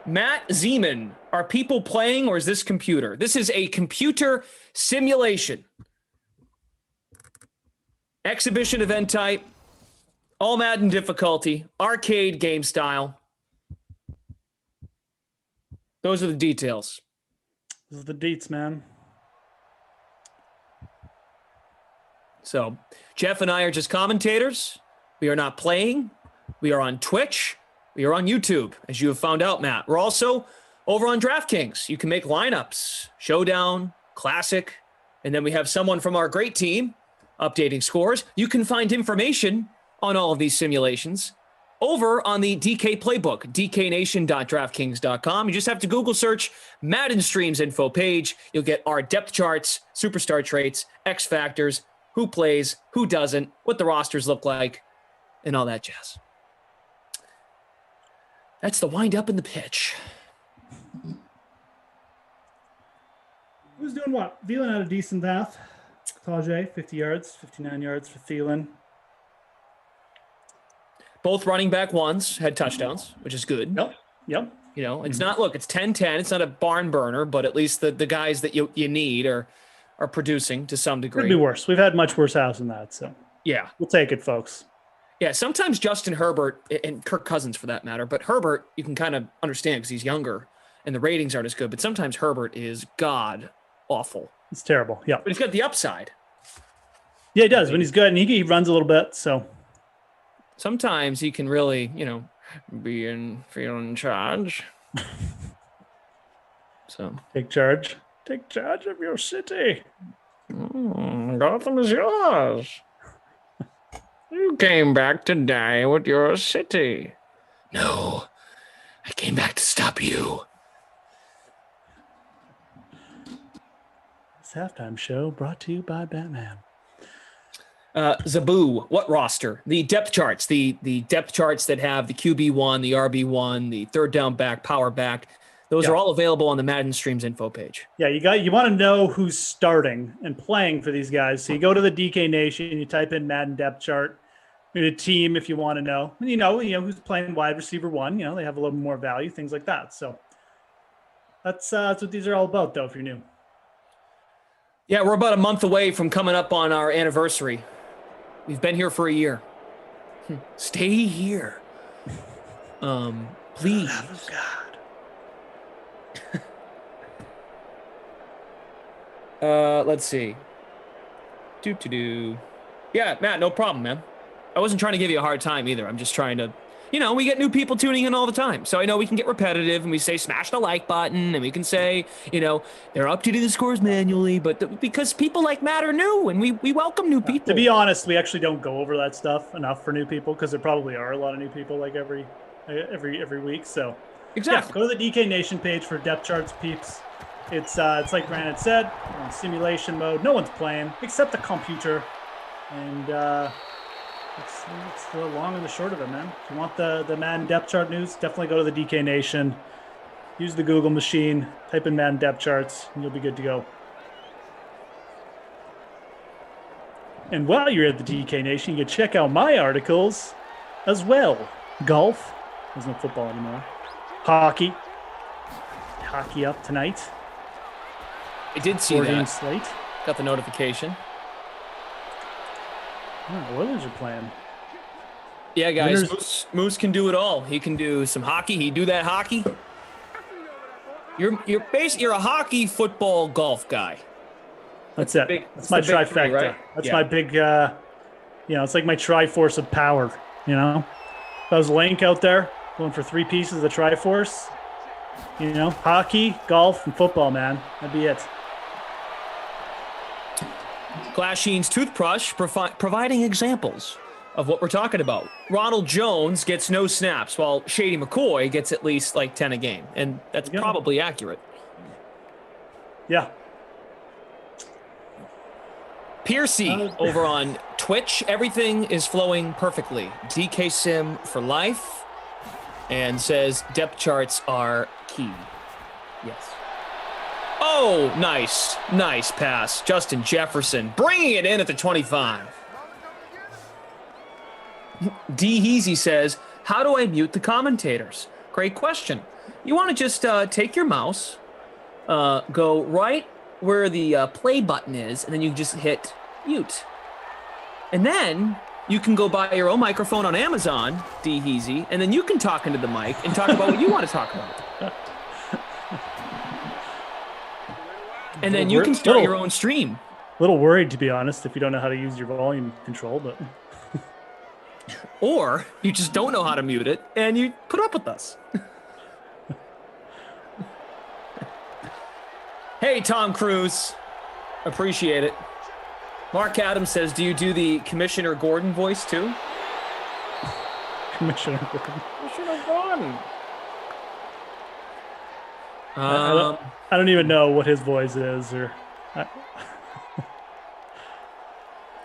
Matt Zeman, are people playing or is this computer? This is a computer simulation. Exhibition event type, all Madden difficulty, arcade game style. Those are the details. Those are the deets, man. So Geoff and I are just commentators. We are not playing. We are on Twitch. We are on YouTube, as you have found out, Matt. We're also over on DraftKings. You can make lineups, Showdown, Classic, and then we have someone from our great team updating scores. You can find information on all of these simulations over on the DK Playbook, dknation.draftkings.com. You just have to Google search Madden Streams info page. You'll get our depth charts, superstar traits, X factors, who plays, who doesn't, what the rosters look like, and all that jazz. That's the wind up and the pitch. Who's doing what? Thielen had a decent half. Tajay, 50 yards, 59 yards for Thielen. Both running back ones had touchdowns, which is good. Yep. You know, it's not, look, it's 10-10. It's not a barn burner, but at least the guys that you need are producing to some degree. Could be worse. We've had much worse house than that, so yeah. We'll take it, folks. Yeah, sometimes Justin Herbert, and Kirk Cousins for that matter, but Herbert, you can kind of understand because he's younger and the ratings aren't as good, but sometimes Herbert is god awful. It's terrible, yeah. But he's got the upside. Yeah, he does. When he's good, and he runs a little bit, so. Sometimes he can really, feel in charge. So Take charge. Take charge of your city. Gotham is yours. You came back to die with your city. No, I came back to stop you. This halftime show brought to you by Batman. Zaboo, what roster? The depth charts, the depth charts that have the QB1, the RB1, the third down back, power back. Those are all available on the Madden Streams info page. Yeah, you want to know who's starting and playing for these guys. So you go to the DK Nation, you type in Madden depth chart, a team if you want to know. And you know who's playing wide receiver 1. They have a little more value, things like that. So that's what these are all about, though, if you're new. Yeah, we're about a month away from coming up on our anniversary. We've been here for a year. Stay here. Please. Let's see. Yeah, Matt, no problem, man. I wasn't trying to give you a hard time either. I'm just trying to, we get new people tuning in all the time. So I know we can get repetitive and we say smash the like button and we can say, they're updating the scores manually, but because people like Matt are new and we welcome new people. To be honest, we actually don't go over that stuff enough for new people because there probably are a lot of new people like every week. So exactly. Yeah, go to the DK Nation page for depth charts, peeps. It's like Brandon said, we're in simulation mode. No one's playing except the computer. And it's the long and the short of it, man. If you want the Madden depth chart news, definitely go to the DK Nation. Use the Google machine, type in Madden depth charts, and you'll be good to go. And while you're at the DK Nation, you can check out my articles as well. Golf. There's no football anymore. Hockey up tonight. I did see that. 4-game slate. Got the notification. Oh, the Oilers are playing. Yeah, guys, Moose can do it all. He can do some hockey. He do that hockey. You're a hockey, football, golf guy. That's it. That's my trifecta. Three, right? That's my big. It's like my Triforce of power. If I was Link out there going for 3 pieces of the Triforce, hockey, golf, and football, man. That'd be it. Glass Sheen's toothbrush providing examples of what we're talking about. Ronald Jones gets no snaps, while Shady McCoy gets at least like 10 a game, and that's probably accurate. Yeah. Piercy over on Twitch, everything is flowing perfectly. DK Sim for life, and says depth charts are key. Yes. Oh, nice pass. Justin Jefferson bringing it in at the 25. D. Heasy says, how do I mute the commentators? Great question. you want to just take your mouse, go right where the play button is, and then you just hit mute. And then you can go buy your own microphone on Amazon, D-Heezy, and then you can talk into the mic and talk about what you want to talk about. And then you can start your own stream. A little worried, to be honest, if you don't know how to use your volume control, but... Or you just don't know how to mute it, and you put up with us. Hey, Tom Cruise. Appreciate it. Mark Adams says, do you do the Commissioner Gordon voice, too? Commissioner Gordon. Commissioner Gordon. I don't even know what his voice is, or...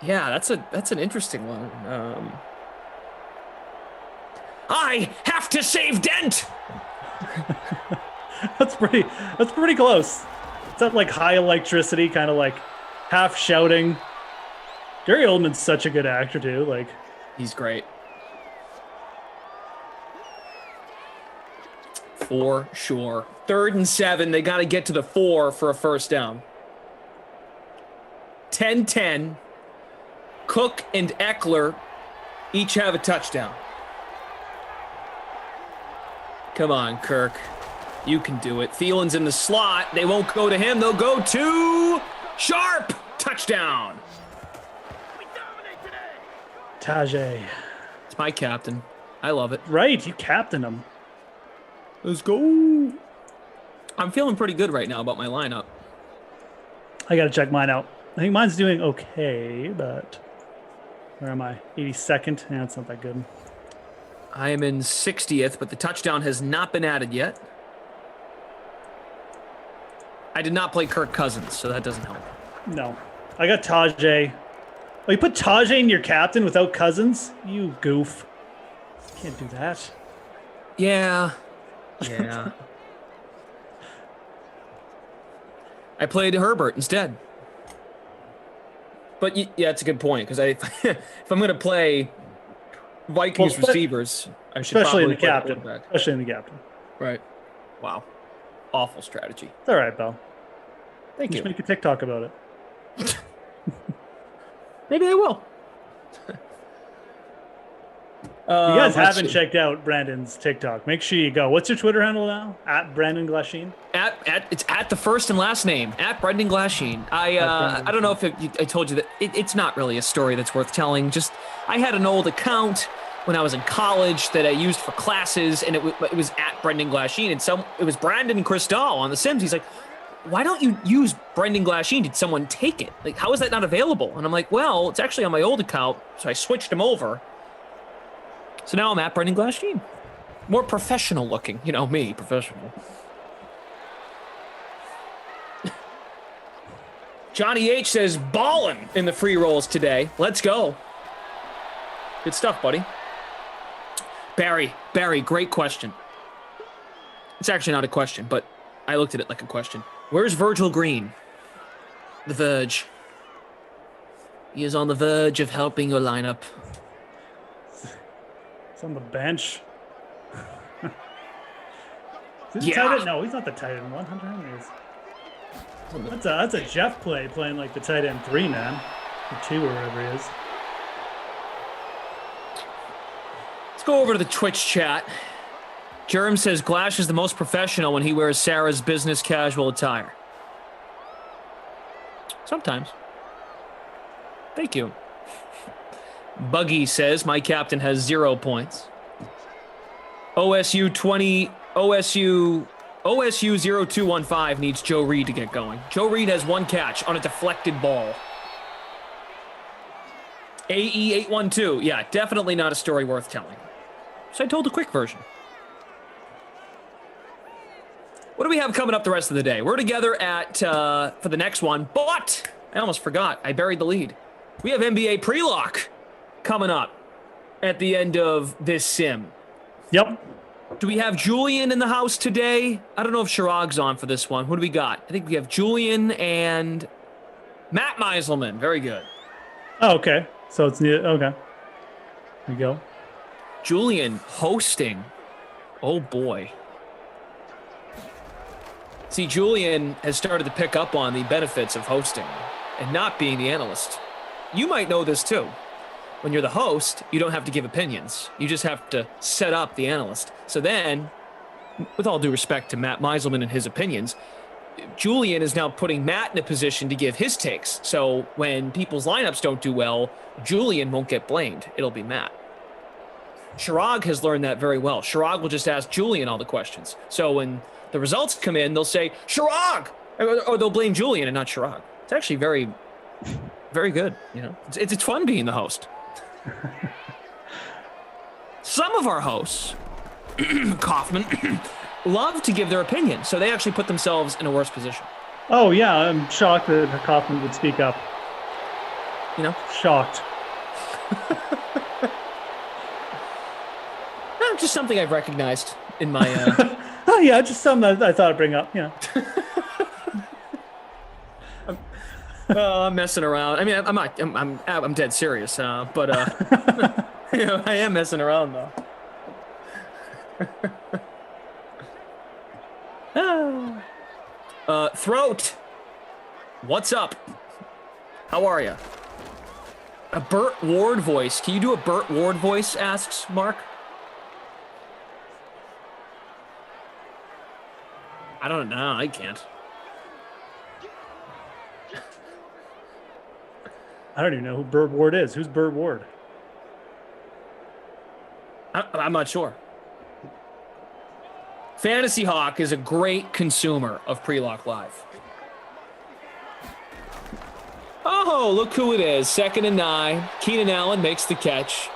Yeah, that's an interesting one. I have to save Dent. That's pretty close. It's that like high electricity, kind of like half shouting. Gary Oldman's such a good actor too. Like, he's great. For sure. 3rd and 7. They got to get to the 4 for a first down. 10-10. Cook and Eckler each have a touchdown. Come on, Kirk. You can do it. Thielen's in the slot. They won't go to him. They'll go to Sharp. Touchdown. Tajay. It's my captain. I love it. Right, you captain him. Let's go. I'm feeling pretty good right now about my lineup. I got to check mine out. I think mine's doing okay, but where am I? 82nd? Yeah, it's not that good. I am in 60th, but the touchdown has not been added yet. I did not play Kirk Cousins, so that doesn't help. No. I got Tajay. Oh, you put Tajay in your captain without Cousins? You goof. Can't do that. Yeah. Yeah. I played Herbert instead. But yeah, it's a good point, because if I'm going to play Vikings receivers, I should especially in probably the captain. Especially in the captain. Right. Wow. Awful strategy. It's all right, Bell. Thank you. Just make a TikTok about it. Maybe I will. You guys haven't checked out Brandon's TikTok. Make sure you go. What's your Twitter handle now? At Brandon Glasheen? It's at the first and last name, at Brendan Glasheen. I don't know if I told you that it's not really a story that's worth telling. Just I had an old account when I was in college that I used for classes, and it was at Brendan Glasheen, and it was Brandon Cristal on The Sims. He's like, why don't you use Brendan Glasheen? Did someone take it? Like, how is that not available? And I'm like, well, it's actually on my old account, so I switched him over. So now I'm at Brendan Glasheen. More professional looking. You know, me, professional. Johnny H says, ballin' in the free rolls today. Let's go. Good stuff, buddy. Barry, great question. It's actually not a question, but I looked at it like a question. Where's Virgil Green? The verge. He is on the verge of helping your lineup. He's on the bench. Is he Yeah. tight end? No, he's not the tight end one. Hunter Henry is. That's a Jeff playing like the tight end 3, man. Or 2 or whatever he is. Let's go over to the Twitch chat. Jerem says Glash is the most professional when he wears Sarah's business casual attire. Sometimes. Thank you. Buggy says my captain has 0 points. OSU 0215 needs Joe Reed to get going. Joe Reed has 1 catch on a deflected ball. AE812. Yeah, definitely not a story worth telling. So I told a quick version. What do we have coming up the rest of the day? We're together for the next one, but I almost forgot. I buried the lead. We have NBA pre-lock coming up at the end of this sim. Yep. Do we have Julian in the house today? I don't know if Chirag's on for this one. Who do we got? I think we have Julian and Matt Meiselman. Very good. Oh, okay. So it's new. Okay. There you go. Julian hosting. Oh, boy. See, Julian has started to pick up on the benefits of hosting and not being the analyst. You might know this too. When you're the host, you don't have to give opinions. You just have to set up the analyst. So then, with all due respect to Matt Meiselman and his opinions, Julian is now putting Matt in a position to give his takes. So when people's lineups don't do well, Julian won't get blamed. It'll be Matt. Chirag has learned that very well. Chirag will just ask Julian all the questions. So when the results come in, they'll say, Chirag! Or they'll blame Julian and not Chirag. It's actually very, very good. You know, it's fun being the host. Some of our hosts, Kaufman, love to give their opinion, so they actually put themselves in a worse position. Oh, yeah, I'm shocked that Kaufman would speak up. You know? Shocked. Just something I've recognized in my... Oh, yeah, just something I thought I'd bring up, yeah. I'm messing around. I mean, I'm dead serious, but you know, I am messing around though. Throat, what's up? How are you? A Burt Ward voice. Can you do a Burt Ward voice? Asks Mark. I don't know. I can't. I don't even know who Burt Ward is. Who's Burt Ward? I'm not sure. Fantasy Hawk is a great consumer of Pre-Lock Live. Oh, look who it is. 2nd and 9. Keenan Allen makes the catch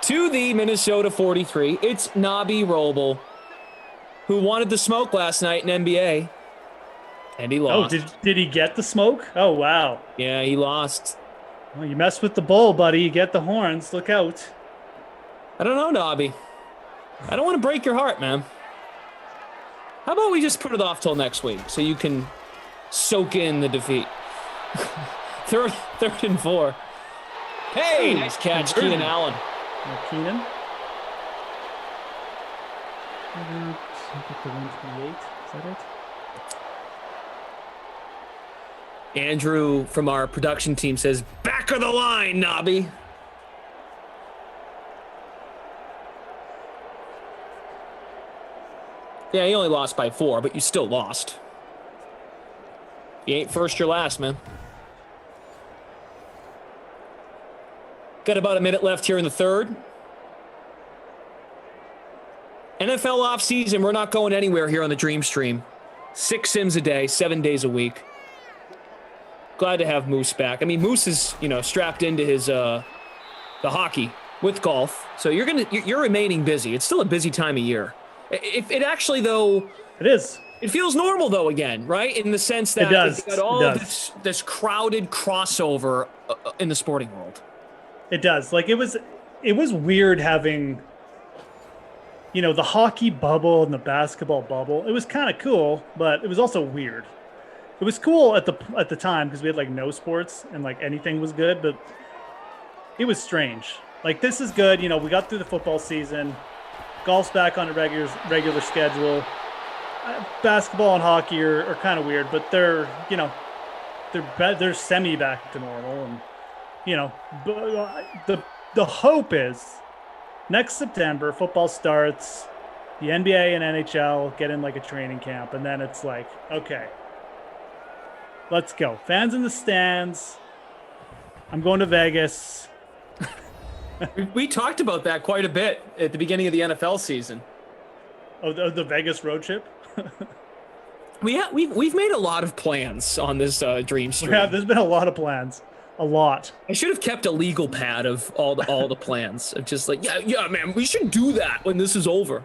to the Minnesota 43. It's Nabi Roble, who wanted the smoke last night in NBA, and he lost. Oh, did he get the smoke? Oh, wow. Yeah, he lost. Well, you mess with the bull, buddy. You get the horns. Look out. I don't know, Nobby. I don't want to break your heart, man. How about we just put it off till next week so you can soak in the defeat? third and 4. Hey, nice catch, Keenan Allen. Keenan. 128. Is that it? Andrew from our production team says, back of the line, Nobby. Yeah, you only lost by 4, but you still lost. You ain't first, you're last, man. Got about a minute left here in the third. NFL offseason, we're not going anywhere here on the Dream Stream. 6 sims a day, 7 days a week. Glad to have Moose back. I mean, Moose is, strapped into his the hockey with golf. So you're remaining busy. It's still a busy time of year. It actually, though, it is. It feels normal though again, right? In the sense that you've got all this crowded crossover in the sporting world. It does. Like it was weird having, the hockey bubble and the basketball bubble. It was kind of cool, but it was also weird. It was cool at the time because we had like no sports and like anything was good, but it was strange. Like this is good. We got through the football season. Golf's back on a regular schedule. Basketball and hockey are kind of weird, but they're semi back to normal. And the hope is next September football starts, the NBA and NHL get in like a training camp, and then it's like, okay, let's go. Fans in the stands. I'm going to Vegas. We talked about that quite a bit at the beginning of the NFL season. Oh, the Vegas road trip? We've made a lot of plans on this Dream Stream. Yeah, there's been a lot of plans. A lot. I should have kept a legal pad of all the plans. Of just like, yeah, man, we should do that when this is over.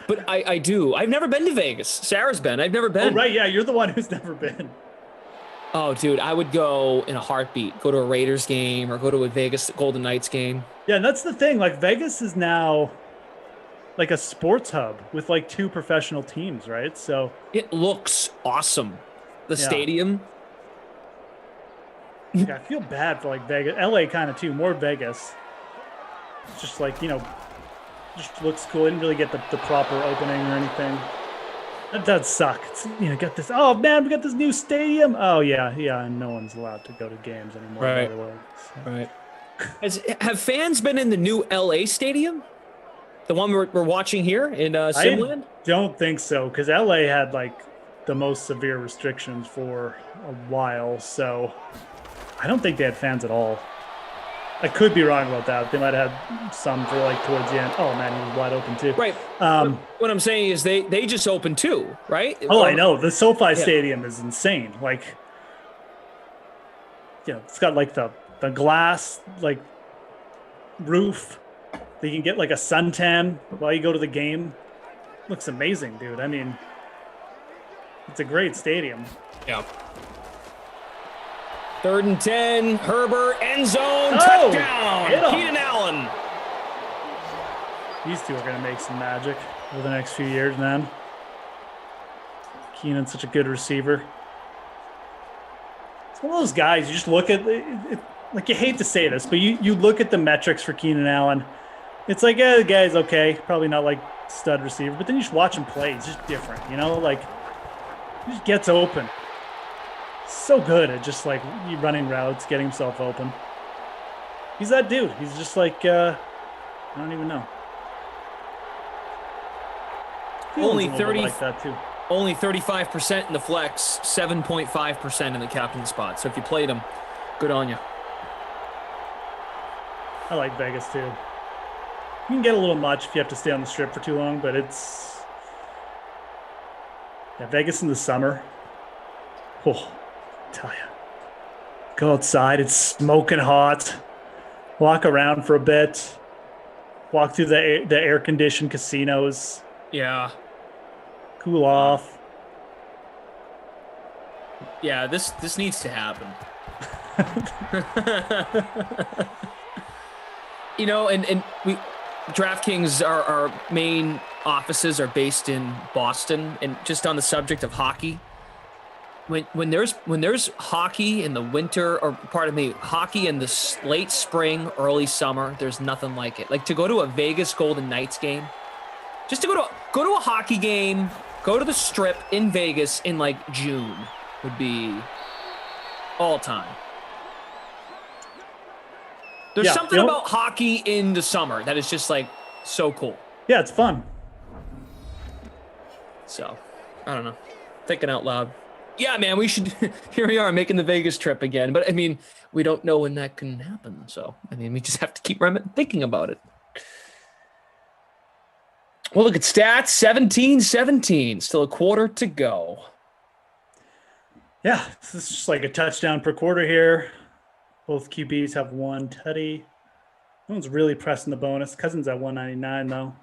But I do. I've never been to Vegas. Sarah's been. I've never been. Oh, right, yeah, you're the one who's never been. Oh, dude, I would go in a heartbeat. Go to a Raiders game or go to a Vegas Golden Knights game. Yeah, and that's the thing. Like, Vegas is now like a sports hub with like 2 professional teams, right? So it looks awesome. The stadium. Yeah, I feel bad for like Vegas. LA kind of too, more Vegas. It's just like, just looks cool. Didn't really get the proper opening or anything. That does suck. Got this. Oh man, we got this new stadium. Oh yeah, and no one's allowed to go to games anymore. Right. By the way. So. Right. Have fans been in the new LA stadium? The one we're watching here in Simland? I don't think so, because LA had like the most severe restrictions for a while. So I don't think they had fans at all. I could be wrong about that. They might have had some for like towards the end. Oh man, he was wide open too. Right. What I'm saying is they just opened too, right? Oh, I know. The SoFi Stadium is insane. Like, it's got like the glass like roof. You can get like a suntan while you go to the game. Looks amazing, dude. I mean, it's a great stadium. Yeah. 3rd and 10, Herbert, end zone, touchdown, Keenan Allen. These two are going to make some magic over the next few years, man. Keenan's such a good receiver. It's one of those guys, you just look at, like, you hate to say this, but you look at the metrics for Keenan Allen. It's like, the guy's okay, probably not like stud receiver, but then you just watch him play. It's just different, like, he just gets open. So good at just like running routes, getting himself open. He's that dude. He's just like I don't even know. Only 30 like that too. Only 35% in the flex, 7.5% in the captain spot. So if you played him, good on you. I like Vegas too. You can get a little much if you have to stay on the strip for too long, but it's Vegas in the summer. Oh. Tell you, go outside, it's smoking hot, walk around for a bit, walk through the air conditioned casinos, cool off. This needs to happen. And we DraftKings, our main offices are based in Boston, and just on the subject of hockey, When there's hockey in the winter, or hockey in the late spring, early summer, there's nothing like it. Like to go to a Vegas Golden Knights game, just to go to a hockey game, go to the Strip in Vegas in like June would be all time. There's something about hockey in the summer that is just like so cool. Yeah, it's fun. So, I don't know. Thinking out loud. Yeah, man, we should. Here we are making the Vegas trip again. But I mean, we don't know when that can happen. So, I mean, we just have to keep thinking about it. Well, look at stats 17-17. Still a quarter to go. Yeah, this is just like a touchdown per quarter here. Both QBs have one tutty. No one's really pressing the bonus. Cousins at 199, though.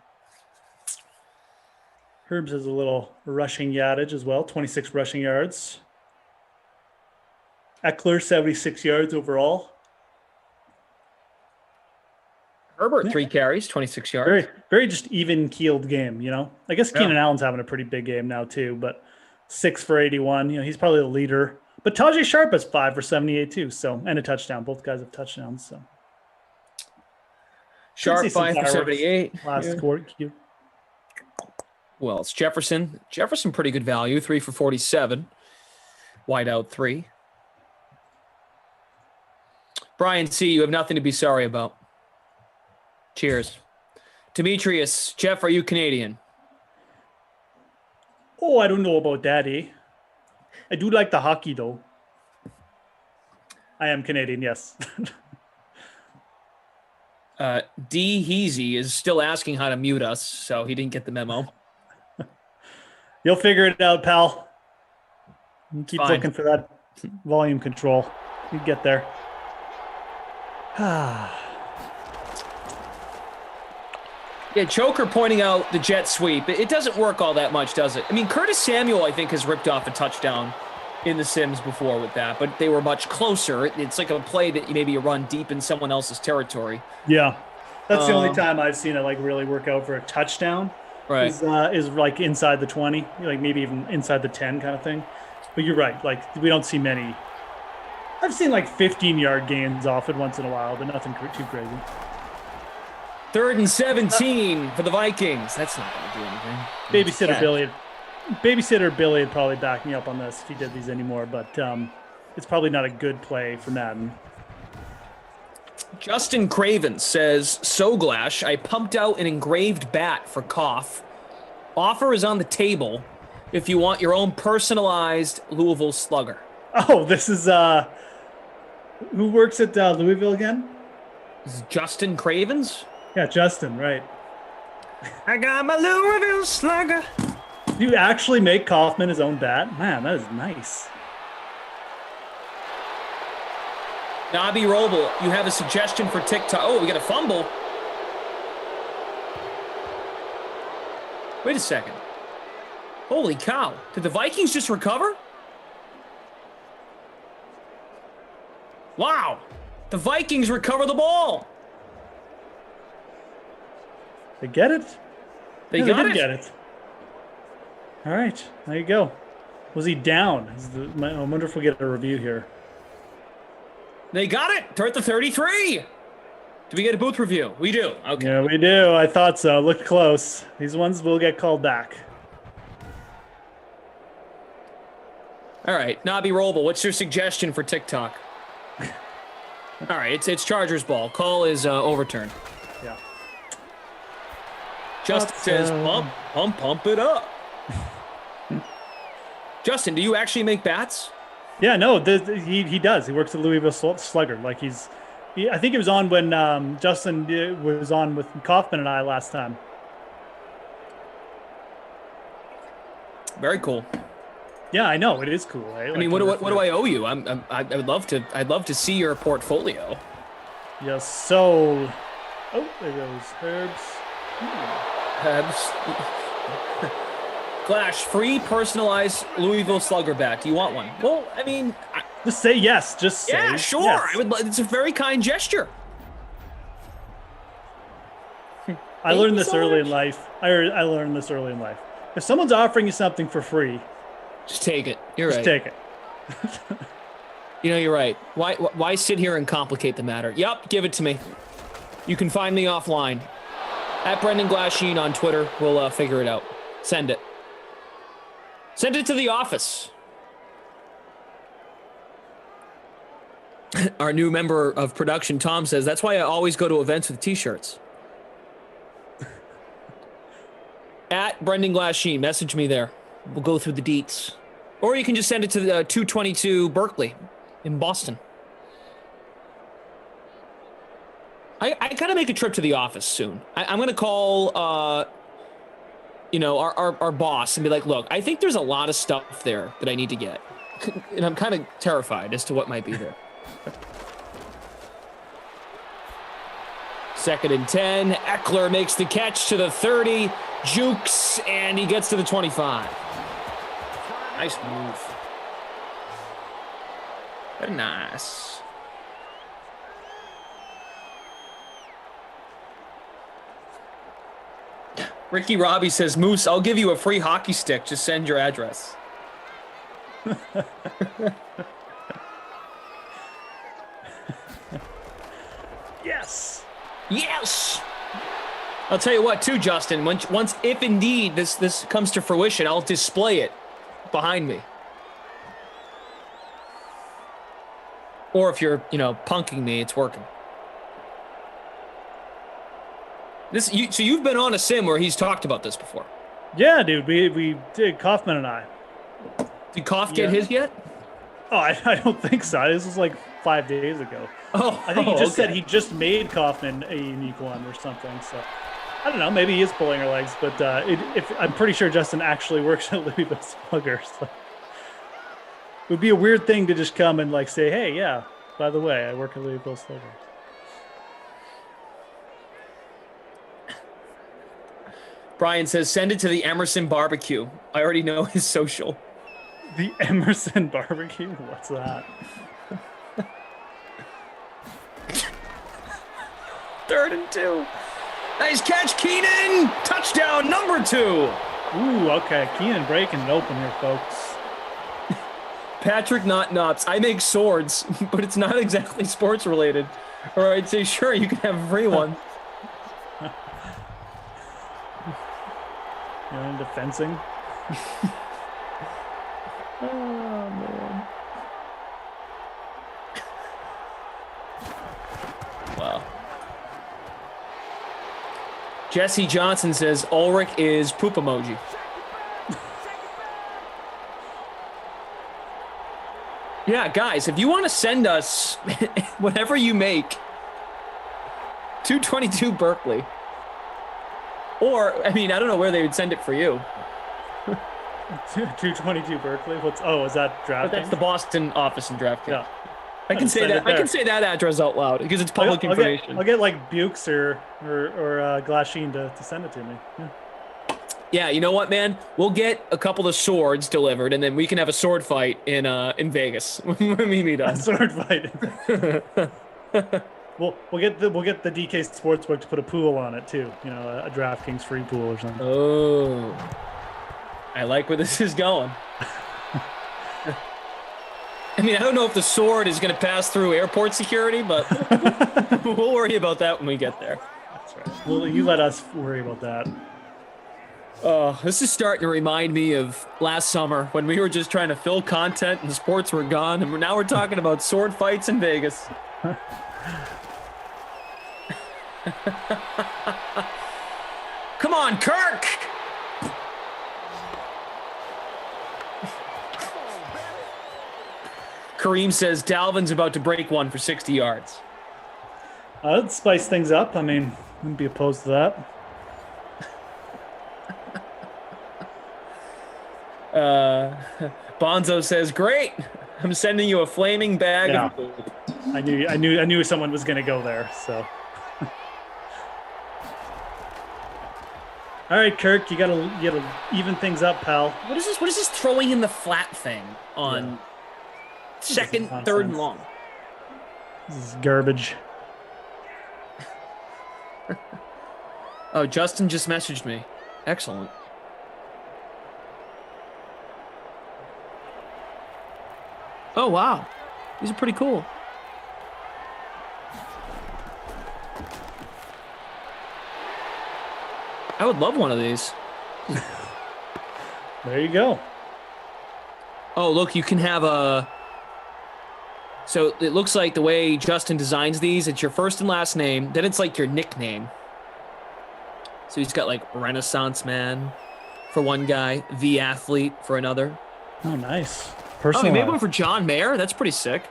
Herbs has a little rushing yardage as well, 26 rushing yards. Eckler, 76 yards overall. Herbert, 3 carries, 26 yards. Very, very just even-keeled game, I guess Keenan Allen's having a pretty big game now, too, but 6 for 81. He's probably the leader. But Tajay Sharp has 5 for 78, too, and a touchdown. Both guys have touchdowns, so. Sharp, 5 for 78. Last quarter. Well, it's Jefferson. Jefferson, pretty good value, 3 for 47. Wide out 3. Brian C., you have nothing to be sorry about. Cheers. Demetrius, Jeff, are you Canadian? Oh, I don't know about that, eh? I do like the hockey, though. I am Canadian, yes. D. Heasy is still asking how to mute us, so he didn't get the memo. You'll figure it out, pal. Keep looking for that volume control. You get there. Yeah, Choker pointing out the jet sweep. It doesn't work all that much, does it? I mean, Curtis Samuel, I think, has ripped off a touchdown in the Sims before with that, but they were much closer. It's like a play that you run deep in someone else's territory. Yeah. That's the only time I've seen it like really work out for a touchdown. Right. Is like inside the 20, like maybe even inside the 10 kind of thing. But you're right. Like we don't see many. I've seen like 15-yard gains off it once in a while, but nothing too crazy. 3rd and 17 for the Vikings. That's not going to do anything. Babysitter Billy Babysitter Billy would probably back me up on this if he did these anymore, but it's probably not a good play for Madden. Justin Craven says, Soglash, I pumped out an engraved bat for Koff. Offer is on the table if you want your own personalized Louisville Slugger. Oh, this is who works at Louisville again? This is Justin Cravens? Yeah, Justin, right. I got my Louisville Slugger. Do you actually make Kaufman his own bat? Man, that is nice. Nobby Roble, you have a suggestion for TikTok. Oh, we got a fumble. Wait a second. Holy cow. Did the Vikings just recover? Wow. The Vikings recover the ball. They get it? They Yeah, got did it. get it. All right, there you go. Was he down? I wonder if we'll get a review here. They got it. They're at the 33. Do we get a booth review? We do. Okay. Yeah, we do. I thought so. Looked close. These ones will get called back. All right, Nobby Roble, what's your suggestion for TikTok? All right, it's Chargers ball. Call is overturned. Yeah. Justin says, pump it up. Justin, do you actually make bats? Yeah, no, he does. He works at Louisville Slugger. Like I think he was on when Justin was on with Kaufman and I last time. Very cool. Yeah, I know it is cool. I mean, what do I owe you? I'd love to see your portfolio. Yes. So, oh, there goes Herbs. Clash, free personalized Louisville Slugger bat. Do you want one? Well, I mean, just say yes. Just say yeah, sure. Yes. I would. It's a very kind gesture. I learned this early in life. I learned this early in life. If someone's offering you something for free, just take it. You're right. Just take it. You know, you're right. Why sit here and complicate the matter? Yep, give it to me. You can find me offline. At Brendan Glasheen on Twitter. We'll figure it out. Send it. Send it to the office. Our new member of production, Tom, says, that's why I always go to events with t-shirts. At Brendan Glasheen, message me there. We'll go through the deets. Or you can just send it to the 222 Berkeley in Boston. I gotta make a trip to the office soon. I'm gonna call, our boss and be like, look, I think there's a lot of stuff there that I need to get. And I'm kind of terrified as to what might be there. 2nd and 10. Eckler makes the catch to the 30. Jukes, and he gets to the 25. Nice move. Very nice. Ricky Robbie says, Moose, I'll give you a free hockey stick. Just send your address. Yes. Yes. I'll tell you what, too, Justin. Once if indeed this comes to fruition, I'll display it behind me. Or if you're, punking me, it's working. So you've been on a sim where he's talked about this before. Yeah, dude. We did, Kaufman and I. Did Koff get his yet? Oh, I don't think so. This was like 5 days ago. Oh, I think he just said he just made Kaufman a unique one or something. So I don't know. Maybe he is pulling our legs, but I'm pretty sure Justin actually works at Louisville Slugger. So it would be a weird thing to just come and say, hey, yeah, by the way, I work at Louisville Slugger. Brian says, send it to the Emerson Barbecue. I already know his social. The Emerson Barbecue? What's that? 3rd and 2. Nice catch, Keenan! Touchdown number 2. Ooh, okay. Keenan breaking it open here, folks. Patrick Not Knots. I make swords, but it's not exactly sports related. Or I'd say, sure, you can have a free one. You're into fencing? Oh, man. Wow. Jesse Johnson says Ulrich is poop emoji. Yeah, guys, if you want to send us whatever you make, 222 Berkeley. Or, I mean, I don't know where they would send it for you. 222 Berkeley. Is that DraftKings? But that's the Boston office in DraftKings. Yeah. I can say that. I can say that address out loud because it's public information. I'll get like Bukes or Glasheen to send it to me. Yeah, you know what, man? We'll get a couple of swords delivered, and then we can have a sword fight in Vegas when we meet up. A sword fight. we'll get the DK Sportsbook to put a pool on it too. You know, a DraftKings free pool or something. Oh, I like where this is going. I mean, I don't know if the sword is going to pass through airport security, but we'll worry about that when we get there. That's right. Well, you let us worry about that. Oh, this is starting to remind me of last summer when we were just trying to fill content and sports were gone, and now we're talking about sword fights in Vegas. Come on, Kirk! Kareem says Dalvin's about to break one for 60 yards. That'd spice things up. I mean, wouldn't be opposed to that. Bonzo says, "Great! I'm sending you a flaming bag of food." I knew someone was going to go there. So, all right, Kirk, you gotta even things up, pal. What is this? What is this throwing in the flat thing on second, third, and long? This is garbage. Oh, Justin just messaged me. Excellent. Oh, wow. These are pretty cool. I would love one of these. There you go. Oh, look, you can have a... So it looks like the way Justin designs these, it's your first and last name, then it's like your nickname. So he's got like Renaissance Man for one guy, The Athlete for another. Oh, nice. Oh, he made one for John Mayer? That's pretty sick.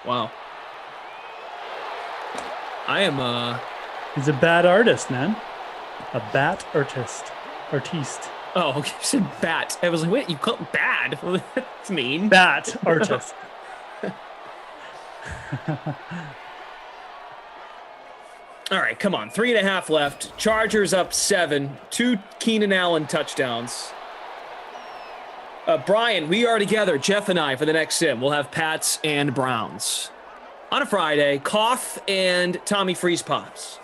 Wow. I am, He's a bad artist, man. A bat artiste. Oh, okay. You said bat. I was like, wait, you call it bad? That's mean. Bat artist. All right, come on. 3.5 left. Chargers up 7. 2 Keenan Allen touchdowns. Brian, we are together, Jeff and I, for the next sim. We'll have Pats and Browns. On a Friday, Koth and Tommy Freeze Pops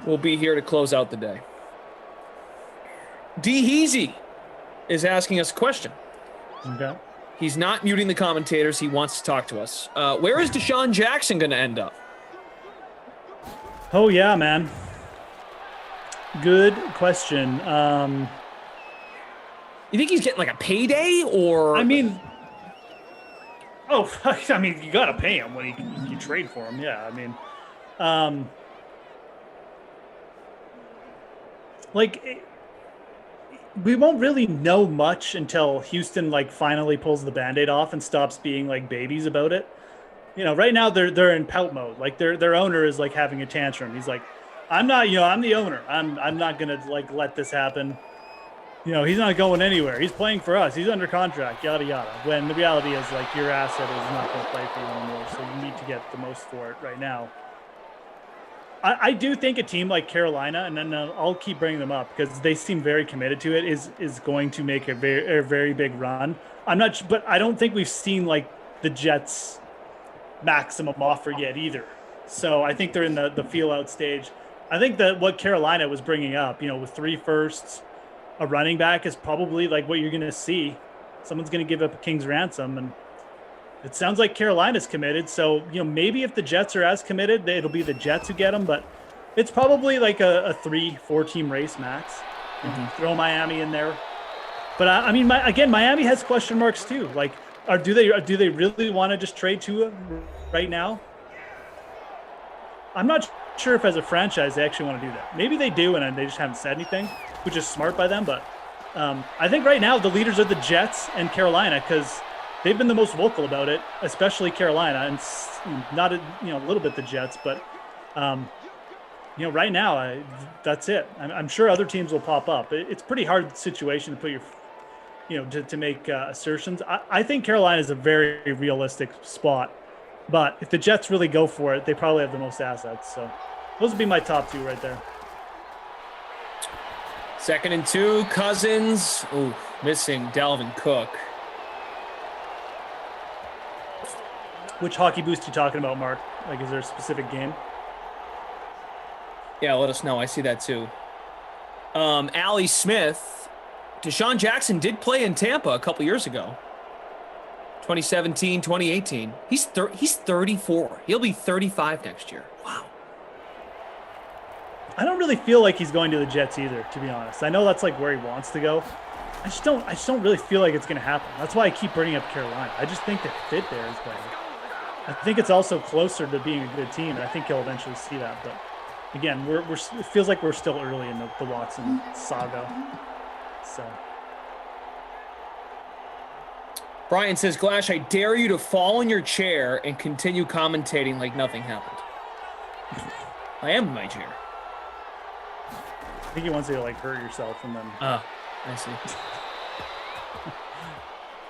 will be here to close out the day. D. Heezy is asking us a question. Okay. He's not muting the commentators. He wants to talk to us. Where is Deshaun Jackson going to end up? Oh, yeah, man. Good question. You think he's getting like a payday or? I mean, you got to pay him when you trade for him. Yeah, I mean, we won't really know much until Houston finally pulls the Band-Aid off and stops being babies about it. You know, right now they're in pout mode. Their owner is having a tantrum. He's like, I'm the owner. I'm not gonna let this happen. You know, he's not going anywhere. He's playing for us. He's under contract, yada, yada. When the reality is, your asset is not going to play for you anymore, so you need to get the most for it right now. I do think a team like Carolina, and then I'll keep bringing them up because they seem very committed to it, is going to make a very big run. But I don't think we've seen, the Jets' maximum offer yet either. So I think they're in the feel-out stage. I think that what Carolina was bringing up, with 3 firsts, a running back is probably what you're going to see. Someone's going to give up a king's ransom, and it sounds like Carolina's committed. So, maybe if the Jets are as committed, it'll be the Jets who get them, but it's probably a 3-4 team race max. Throw Miami in there. But I mean, Miami has question marks too. Like, do they really want to just trade Tua right now? I'm not sure if as a franchise they actually want to do that. Maybe they do, and they just haven't said anything, which is smart by them. But I think right now the leaders are the Jets and Carolina because they've been the most vocal about it, especially Carolina, and not a little bit the Jets, but right now that's it. I'm sure other teams will pop up. It's a pretty hard situation to put your, to make assertions. I think Carolina is a very realistic spot, but if the Jets really go for it, they probably have the most assets. So those would be my top two right there. 2nd and 2, Cousins. Ooh, missing Dalvin Cook. Which hockey boost you talking about, Mark? Like, is there a specific game? Yeah, let us know. I see that too. Allie Smith. Deshaun Jackson did play in Tampa a couple years ago. 2017, 2018. He's 34. He'll be 35 next year. Wow. I don't really feel like he's going to the Jets either, to be honest. I know that's like where he wants to go. I just don't really feel like it's going to happen. That's why I keep bringing up Carolina. I just think the fit there is better. I think it's also closer to being a good team, and I think he'll eventually see that. But again, it feels like we're still early in the Watson saga. So. Brian says, Glash, I dare you to fall in your chair and continue commentating like nothing happened. I am in my chair. I think he wants you to like hurt yourself and then. I see.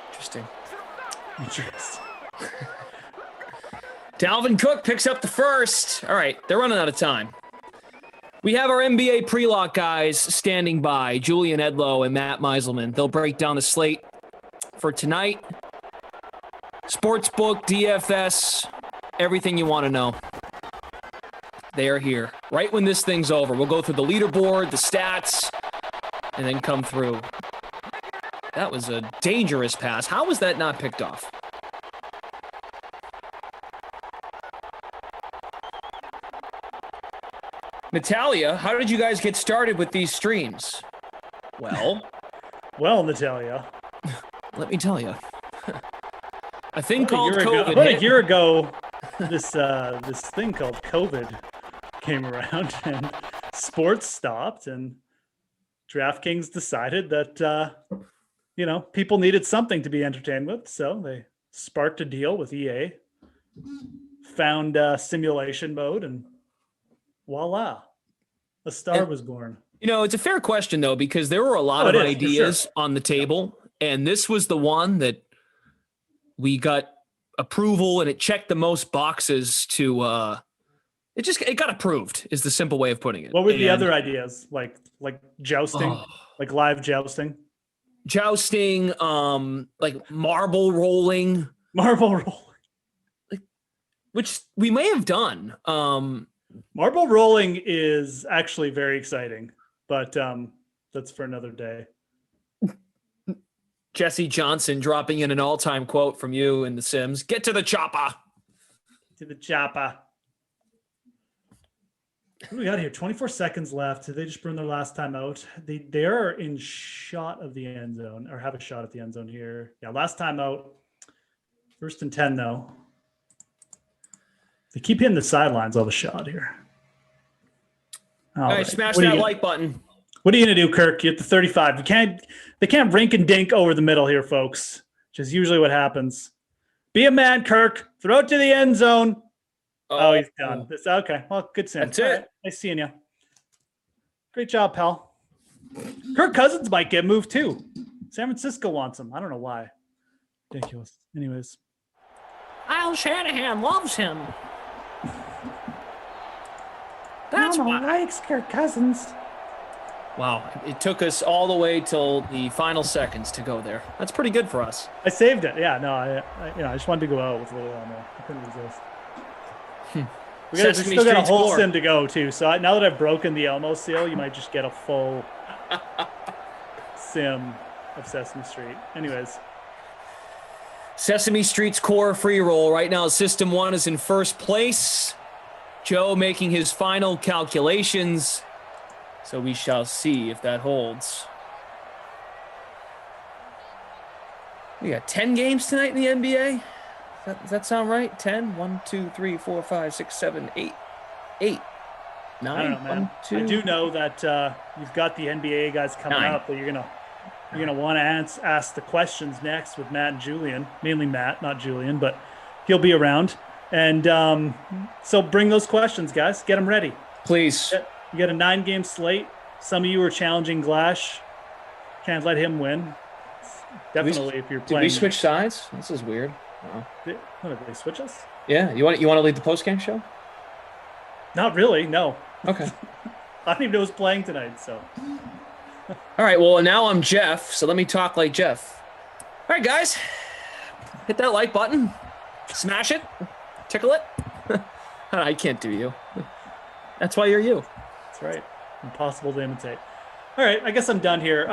Interesting. Dalvin Cook picks up the first. All right, they're running out of time. We have our NBA pre-lock guys standing by, Julian Edlow and Matt Meiselman. They'll break down the slate for tonight. Sportsbook, DFS, everything you want to know. They are here. Right when this thing's over, we'll go through the leaderboard, the stats, and then come through. That was a dangerous pass. How was that not picked off? Natalia, how did you guys get started with these streams? Well, Natalia. Let me tell you. A thing called COVID. About a year ago, this thing called COVID came around and sports stopped and DraftKings decided that, people needed something to be entertained with. So they sparked a deal with EA, found simulation mode, and voila, a star was born. It's a fair question, though, because there were a lot of ideas on the table, and this was the one that we got approval, and it checked the most boxes to it got approved, is the simple way of putting it. What were the other ideas? Like jousting, like live jousting? Jousting, like marble rolling. Which we may have done. Marble rolling is actually very exciting, but that's for another day. Jesse Johnson dropping in an all-time quote from you in The Sims. Get to the chopper. To the chopper. What do we got here? 24 seconds left. Did they just burn their last time out? They are in shot of the end zone, or have a shot at the end zone here. Yeah, last time out. 1st and 10, though. They keep hitting the sidelines all the shot here. All right, smash that like button. What are you going to do, Kirk? You're at the 35. They can't rink and dink over the middle here, folks, which is usually what happens. Be a man, Kirk. Throw it to the end zone. Oh, he's done. Okay. Well, good sense. That's it. Right. Nice seeing you. Great job, pal. Kirk Cousins might get moved too. San Francisco wants him. I don't know why. Ridiculous. Anyways. Kyle Shanahan loves him. That's why likes Kirk Cousins. Wow. It took us all the way till the final seconds to go there. That's pretty good for us. I saved it. Yeah, no, I just wanted to go out with a little Elmo. I couldn't resist. We still got a whole sim to go too. So now that I've broken the Elmo seal, you might just get a full sim of Sesame Street. Anyways. Sesame Street's core free roll. Right now, System 1 is in first place. Joe making his final calculations. So we shall see if that holds. We got 10 games tonight in the NBA. Does that sound right? 10? 1, 2, 3, 4, 5, 6, 7, 8. 8. 9. I don't know, man. 1, 2. I do know that you've got the NBA guys coming 9. up that you're gonna want to ask the questions next with Matt and Julian. Mainly Matt, not Julian, but he'll be around. And so bring those questions, guys. Get them ready. Please. You got a 9-game slate. Some of you are challenging Glash. Can't let him win. Definitely, if you're playing. Did we switch sides? This is weird. Did they switch us? Yeah. You want to lead the post-game show? Not really. No. Okay. I didn't even know who was playing tonight. So. All right. Well, now I'm Jeff. So let me talk like Jeff. All right, guys. Hit that like button. Smash it. Tickle it. I can't do you. That's why you're you. That's right. Impossible to imitate. All right. I guess I'm done here.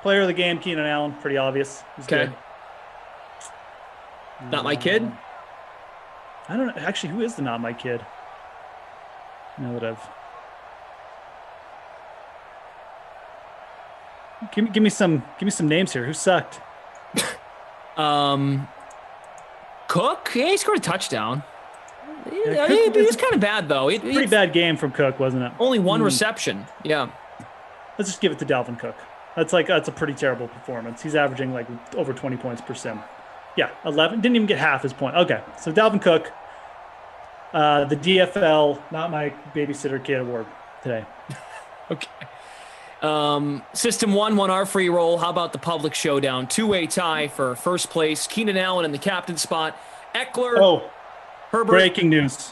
Player of the game, Keenan Allen. Pretty obvious. He's Okay. good. Not my kid? I don't know. Actually, who is the not my kid? Now that I've give me some names here. Who sucked? Cook? Yeah, he scored a touchdown. Yeah, He Cook- was kind of bad though. Pretty bad game from Cook, wasn't it? Only one reception. Yeah. Let's just give it to Dalvin Cook. That's a pretty terrible performance. He's averaging like over 20 points per sim. Yeah, 11. Didn't even get half his point. Okay, so Dalvin Cook, the DFL, not my babysitter kid award today. Okay. System 1 won our free roll. How about the public showdown? 2-way tie for first place. Keenan Allen in the captain spot. Eckler. Oh, Herbert. breaking news.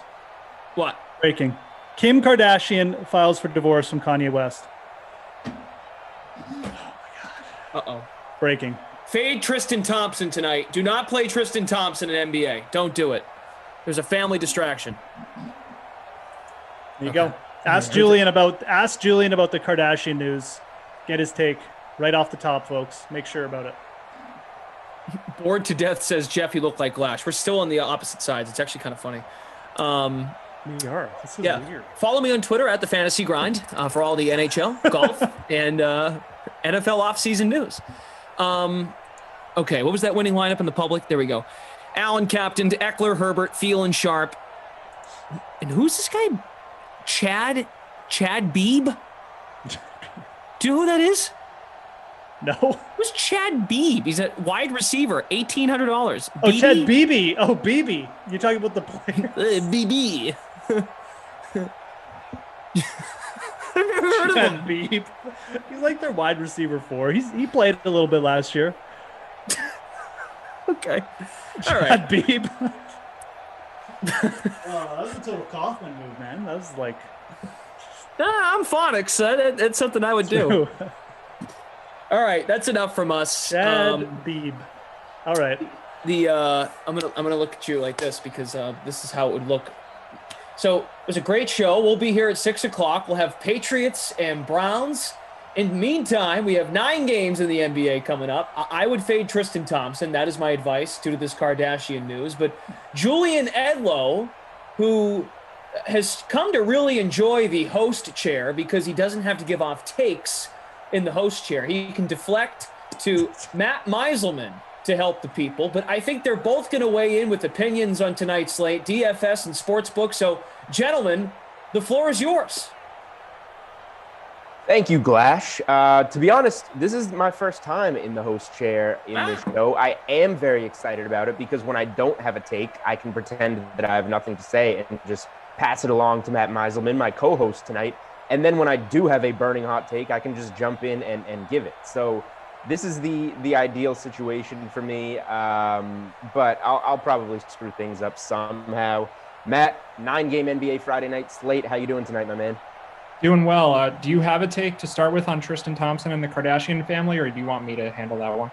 What? Breaking. Kim Kardashian files for divorce from Kanye West. Uh-oh. Breaking. Fade Tristan Thompson tonight. Do not play Tristan Thompson in NBA. Don't do it. There's a family distraction. There you go. Ask Julian about the Kardashian news. Get his take right off the top, folks. Make sure about it. Bored to death says Jeff, you look like Glash. We're still on the opposite sides. It's actually kind of funny. We are. This is weird. Follow me on Twitter at the Fantasy Grind for all the NHL, golf, and NFL offseason news. Okay, what was that winning lineup in the public? There we go. Allen captained, Eckler, Herbert, Thielen, Sharp. And who's this guy? Chad Beebe? Do you know who that is? No. Who's Chad Beebe? He's a wide receiver, $1,800. Oh, Chad Beebe. Oh, Beebe. You're talking about the player. Beebe. I've never heard of him. Beebe. He's like their wide receiver 4. He played a little bit last year. Okay. All right. Chad Beebe. That was a total Kaufman move, man. That was like... I'm phonics. That's something I would do. All right, that's enough from us. Chad Beebe. All right. I'm gonna look at you like this because this is how it would look. So it was a great show. We'll be here at 6:00. We'll have Patriots and Browns. In the meantime, we have 9 games in the NBA coming up. I would fade Tristan Thompson. That is my advice due to this Kardashian news. But Julian Edlow, who has come to really enjoy the host chair because he doesn't have to give off takes in the host chair. He can deflect to Matt Meiselman to help the people. But I think they're both going to weigh in with opinions on tonight's slate, DFS and Sportsbook. So, gentlemen, the floor is yours. Thank you, Glash. To be honest, this is my first time in the host chair in this show. I am very excited about it because when I don't have a take, I can pretend that I have nothing to say and just pass it along to Matt Meiselman, my co-host tonight. And then when I do have a burning hot take, I can just jump in and give it. So this is the ideal situation for me, but I'll probably screw things up somehow. Matt, 9-game NBA Friday night slate. How you doing tonight, my man? Doing well. Do you have a take to start with on Tristan Thompson and the Kardashian family, or do you want me to handle that one?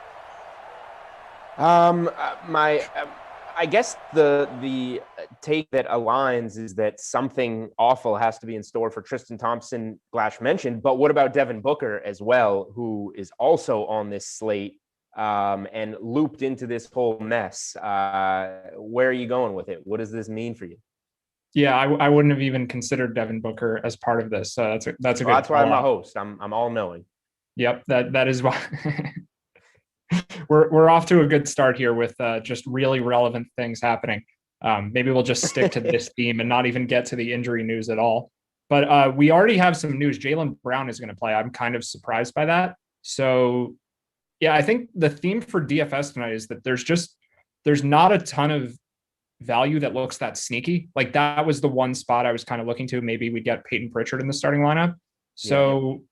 I guess the take that aligns is that something awful has to be in store for Tristan Thompson, Glash mentioned, but what about Devin Booker as well, who is also on this slate and looped into this whole mess? Where are you going with it? What does this mean for you? Yeah, I wouldn't have even considered Devin Booker as part of this. So that's a good. That's why I'm a host. I'm all knowing. Yep, that is why. We're off to a good start here with just really relevant things happening. Maybe we'll just stick to this theme and not even get to the injury news at all. But we already have some news. Jaylen Brown is going to play. I'm kind of surprised by that. So, yeah, I think the theme for DFS tonight is that there's not a ton of value that looks that sneaky. Like that was the one spot I was kind of looking to. Maybe we'd get Peyton Pritchard in the starting lineup. So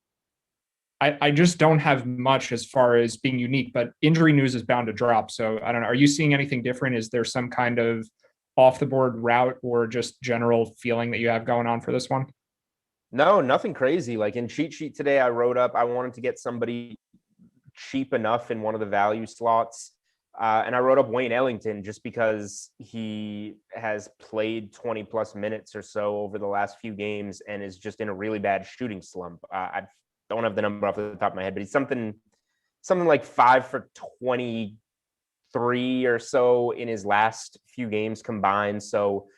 I just don't have much as far as being unique, but injury news is bound to drop. So I don't know. Are you seeing anything different? Is there some kind of off the board route or just general feeling that you have going on for this one? No, nothing crazy. Like in cheat sheet today, I wrote up, I wanted to get somebody cheap enough in one of the value slots. And I wrote up Wayne Ellington just because he has played 20 plus minutes or so over the last few games and is just in a really bad shooting slump. I don't have the number off the top of my head, but he's something like 5 for 23 or so in his last few games combined. So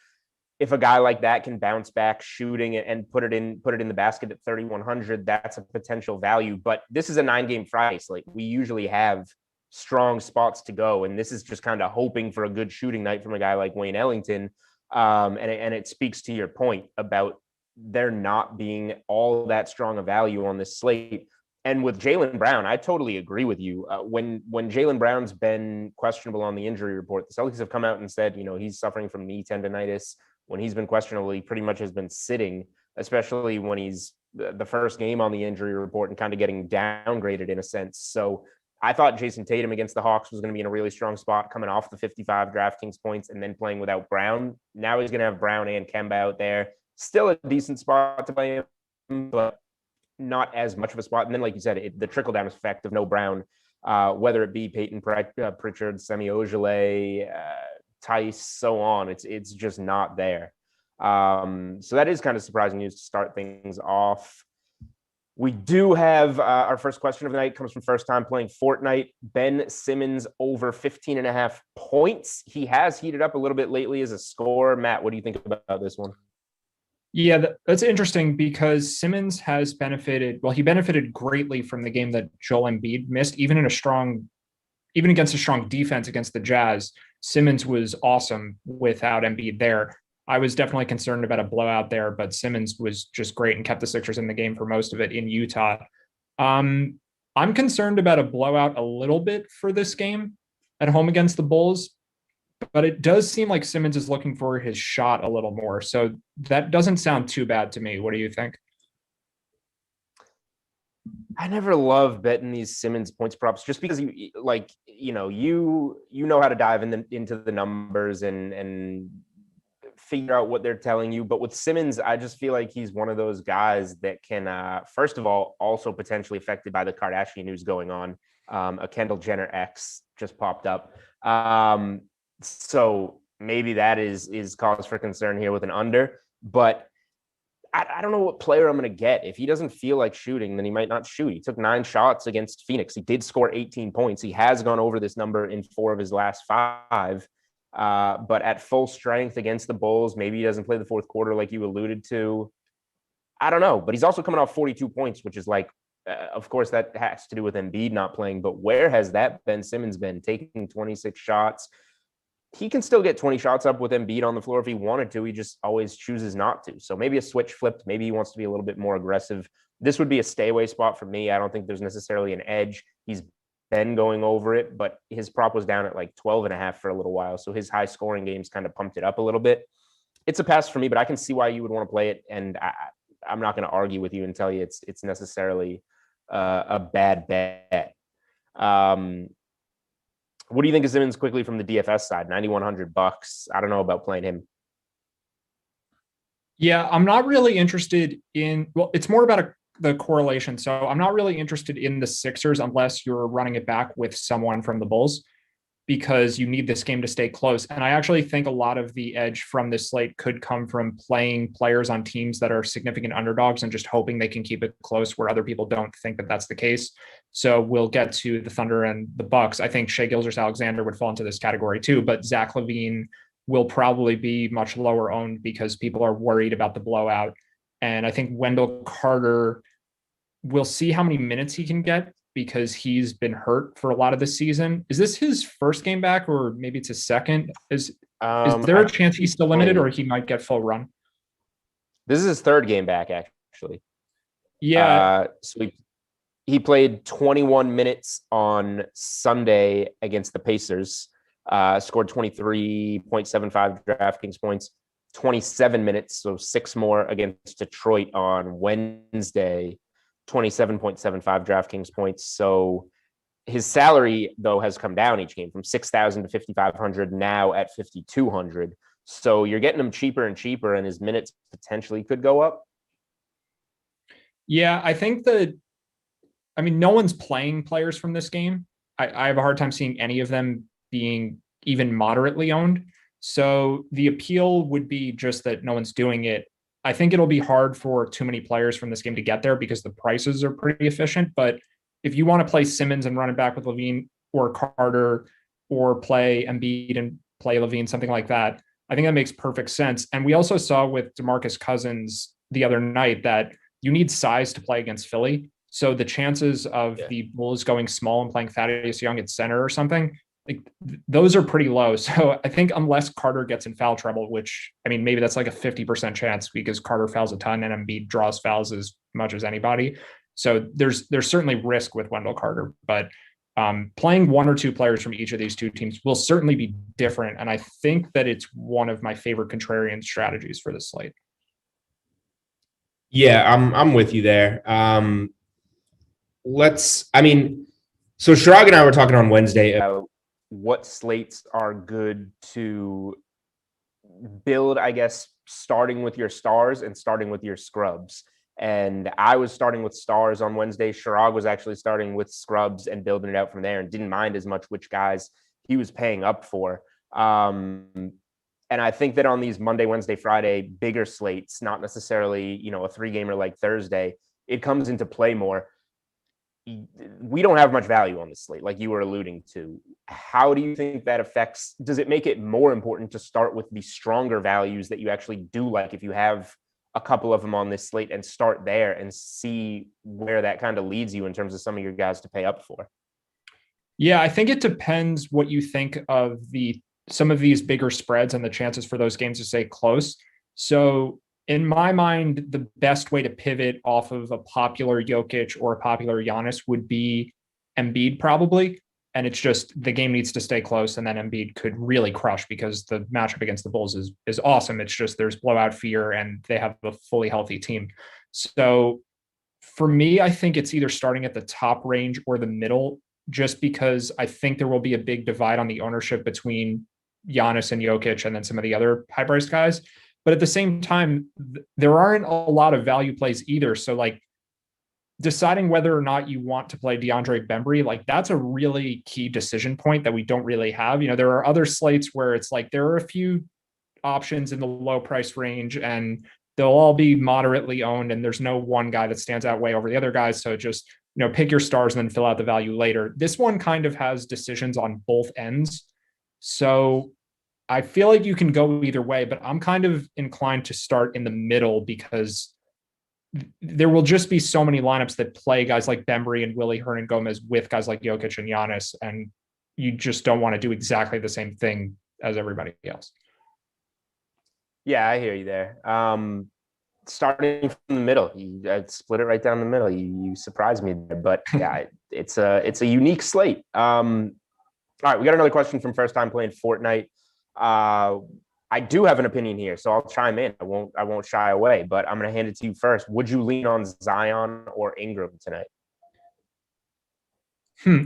if a guy like that can bounce back shooting and put it in the basket at 3,100, that's a potential value. But this is a 9-game Friday slate. We usually have strong spots to go, and this is just kind of hoping for a good shooting night from a guy like Wayne Ellington. And it speaks to your point about there not being all that strong a value on this slate. And with Jaylen Brown, I totally agree with you. When Jaylen Brown's been questionable on the injury report, the Celtics have come out and said, he's suffering from knee tendonitis. When he's been questionable, he pretty much has been sitting, especially when he's the first game on the injury report and kind of getting downgraded in a sense. So I thought Jason Tatum against the Hawks was going to be in a really strong spot coming off the 55 DraftKings points and then playing without Brown. Now he's going to have Brown and Kemba out there. Still a decent spot to play him, but not as much of a spot. And then, like you said, the trickle-down effect of no Brown, whether it be Peyton Pritchard, Semi Ojeleye, Tice, so on, it's just not there. So that is kind of surprising news to start things off. We do have our first question of the night comes from first time playing Fortnite. Ben Simmons over 15.5 points. He has heated up a little bit lately as a scorer. Matt, what do you think about this one? Yeah, that's interesting because Simmons has benefited. Well, he benefited greatly from the game that Joel Embiid missed, even against a strong defense against the Jazz. Simmons was awesome without Embiid there. I was definitely concerned about a blowout there, but Simmons was just great and kept the Sixers in the game for most of it in Utah. I'm concerned about a blowout a little bit for this game at home against the Bulls, but it does seem like Simmons is looking for his shot a little more. So that doesn't sound too bad to me. What do you think? I never love betting these Simmons points props just because you know how to dive into the numbers and figure out what they're telling you. But with Simmons, I just feel like he's one of those guys that can, first of all, also potentially affected by the Kardashian news going on. A Kendall Jenner X just popped up. So maybe that is cause for concern here with an under. But I don't know what player I'm going to get. If he doesn't feel like shooting, then he might not shoot. He took 9 shots against Phoenix. He did score 18 points. He has gone over this number in 4 of his last 5. But at full strength against the Bulls, maybe he doesn't play the fourth quarter like you alluded to. I don't know. But he's also coming off 42 points, which is like, of course, that has to do with Embiid not playing. But where has that Ben Simmons been? Taking 26 shots. He can still get 20 shots up with Embiid on the floor if he wanted to. He just always chooses not to. So maybe a switch flipped. Maybe he wants to be a little bit more aggressive. This would be a stay away spot for me. I don't think there's necessarily an edge. He's been going over it, but his prop was down at like 12.5 for a little while. So his high scoring games kind of pumped it up a little bit. It's a pass for me, but I can see why you would want to play it. And I'm not going to argue with you and tell you it's necessarily a bad bet. What do you think of Simmons quickly from the DFS side? $9,100. I don't know about playing him. Yeah, I'm not really interested in, well, it's more about the correlation. So I'm not really interested in the Sixers unless you're running it back with someone from the Bulls, because you need this game to stay close. And I actually think a lot of the edge from this slate could come from playing players on teams that are significant underdogs and just hoping they can keep it close where other people don't think that that's the case. So we'll get to the Thunder and the Bucks. I think Shai Gilgeous-Alexander would fall into this category too, but Zach LaVine, will probably be much lower owned because people are worried about the blowout. And I think Wendell Carter, we'll see how many minutes he can get because he's been hurt for a lot of the season. Is this his first game back, or maybe it's his second? Is there a chance he's still limited, or he might get full run? This is his third game back, actually. Yeah. So he played 21 minutes on Sunday against the Pacers, scored 23.75 DraftKings points, 27 minutes, so 6 more against Detroit on Wednesday, 27.75 DraftKings points. So his salary, though, has come down each game from $6,000 to $5,500, now at $5,200. So you're getting him cheaper and cheaper, and his minutes potentially could go up. Yeah, I think no one's playing players from this game. I have a hard time seeing any of them being even moderately owned. So the appeal would be just that no one's doing it. I think it'll be hard for too many players from this game to get there because the prices are pretty efficient. But if you want to play Simmons and run it back with Levine or Carter, or play Embiid and play Levine, something like that, I think that makes perfect sense. And we also saw with DeMarcus Cousins the other night that you need size to play against Philly. So the chances of the Bulls going small and playing Thaddeus Young at center or something, those are pretty low. So I think unless Carter gets in foul trouble, which, maybe that's like a 50% chance because Carter fouls a ton and Embiid draws fouls as much as anybody. So there's certainly risk with Wendell Carter, but playing one or two players from each of these two teams will certainly be different. And I think that it's one of my favorite contrarian strategies for this slate. Yeah, I'm with you there. So Shirag and I were talking on Wednesday about what slates are good to build, I guess, starting with your stars and starting with your scrubs. And I was starting with stars on Wednesday. Shirag was actually starting with scrubs and building it out from there and didn't mind as much which guys he was paying up for. And I think that on these Monday, Wednesday, Friday, bigger slates, not necessarily, a 3-gamer like Thursday, it comes into play more. We don't have much value on this slate, like you were alluding to. How do you think that affects? Does it make it more important to start with the stronger values that you actually do like if you have a couple of them on this slate and start there and see where that kind of leads you in terms of some of your guys to pay up for? Yeah, I think it depends what you think of some of these bigger spreads and the chances for those games to stay close. So in my mind, the best way to pivot off of a popular Jokic or a popular Giannis would be Embiid probably. And it's just the game needs to stay close, and then Embiid could really crush because the matchup against the Bulls is awesome. It's just there's blowout fear and they have a fully healthy team. So for me, I think it's either starting at the top range or the middle, just because I think there will be a big divide on the ownership between Giannis and Jokic and then some of the other high-priced guys. But at the same time, there aren't a lot of value plays either. So like deciding whether or not you want to play DeAndre Bembry, like that's a really key decision point that we don't really have. There are other slates where it's like there are a few options in the low price range and they'll all be moderately owned and there's no one guy that stands out way over the other guys. So just, pick your stars and then fill out the value later. This one kind of has decisions on both ends. So I feel like you can go either way, but I'm kind of inclined to start in the middle because there will just be so many lineups that play guys like Bembry and Willie Hernangomez with guys like Jokic and Giannis, and you just don't want to do exactly the same thing as everybody else. Yeah, I hear you there. Starting from the middle, I'd split it right down the middle. You surprised me there, but yeah, it's a unique slate. All right, we got another question from first time playing Fortnite. I do have an opinion here, so I'll chime in. I won't shy away, but I'm going to hand it to you first. Would you lean on Zion or Ingram tonight?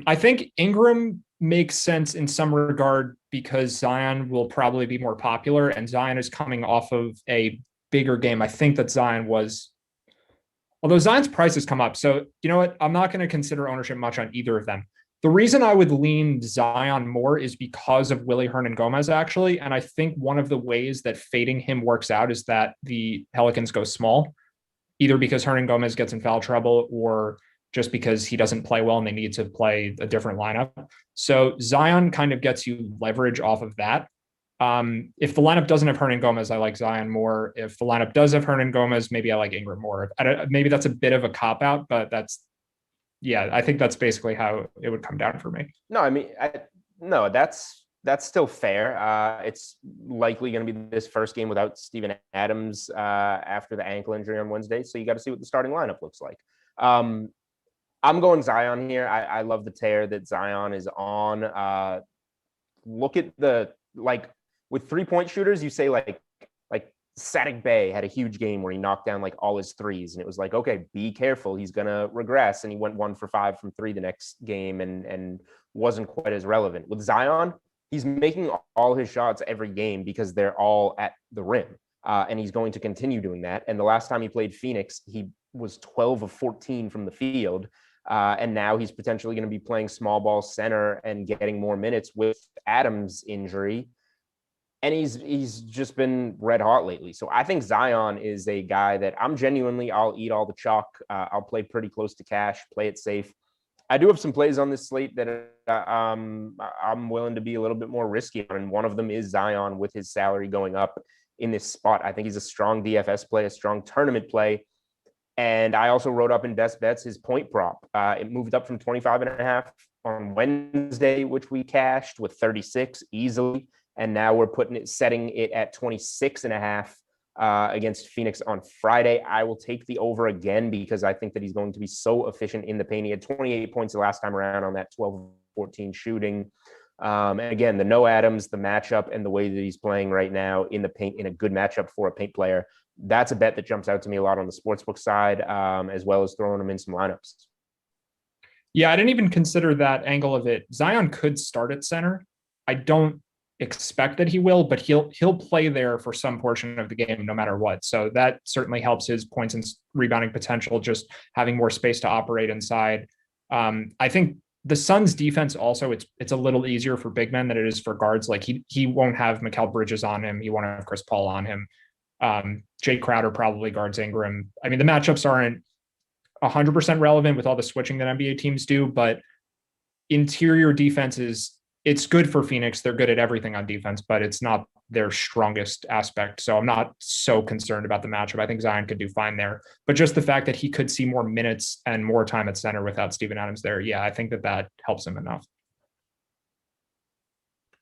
I think Ingram makes sense in some regard because Zion will probably be more popular, and Zion is coming off of a bigger game. I think that although Zion's price has come up, so you know what? I'm not going to consider ownership much on either of them. The reason I would lean Zion more is because of Willie Hernangomez, actually. And I think one of the ways that fading him works out is that the Pelicans go small, either because Hernangomez gets in foul trouble or just because he doesn't play well and they need to play a different lineup. So Zion kind of gets you leverage off of that. If the lineup doesn't have Hernangomez, I like Zion more. If the lineup does have Hernangomez, maybe I like Ingram more. Maybe that's a bit of a cop-out, but I think that's basically how it would come down for me. No, I mean, that's still fair. It's likely going to be this first game without Steven Adams after the ankle injury on Wednesday. So you got to see what the starting lineup looks like. I'm going Zion here. I love the tear that Zion is on. Look at with 3-point shooters, you say like Saddiq Bey had a huge game where he knocked down like all his threes, and it was like, okay, be careful, he's gonna regress, and he went 1 for 5 from 3 the next game and wasn't quite as relevant. With Zion, he's making all his shots every game because they're all at the rim, and he's going to continue doing that. And the last time he played Phoenix, he was 12 of 14 from the field, and now he's potentially going to be playing small ball center and getting more minutes with Adams' injury. And he's just been red hot lately. So I think Zion is a guy that I'll eat all the chalk. I'll play pretty close to cash, play it safe. I do have some plays on this slate that I'm willing to be a little bit more risky on. And one of them is Zion with his salary going up in this spot. I think he's a strong DFS play, a strong tournament play. And I also wrote up in best bets his point prop. It moved up from 25.5 on Wednesday, which we cashed with 36 easily. And now we're setting it at 26.5 against Phoenix on Friday. I will take the over again because I think that he's going to be so efficient in the paint. He had 28 points the last time around on that 12-14 shooting. And again, the no Adams, the matchup, and the way that he's playing right now in the paint, in a good matchup for a paint player, that's a bet that jumps out to me a lot on the sportsbook side, as well as throwing him in some lineups. Yeah, I didn't even consider that angle of it. Zion could start at center. I don't expect that he will, but he'll play there for some portion of the game no matter what. So that certainly helps his points and rebounding potential, just having more space to operate inside. I think the Suns defense also, it's a little easier for big men than it is for guards. Like he won't have Mikal Bridges on him. He won't have Chris Paul on him. Jay Crowder probably guards Ingram. I mean, the matchups aren't 100% relevant with all the switching that NBA teams do, but interior defenses, it's good for Phoenix. They're good at everything on defense, but it's not their strongest aspect. So I'm not so concerned about the matchup. I think Zion could do fine there, but just the fact that he could see more minutes and more time at center without Steven Adams there. Yeah, I think that helps him enough.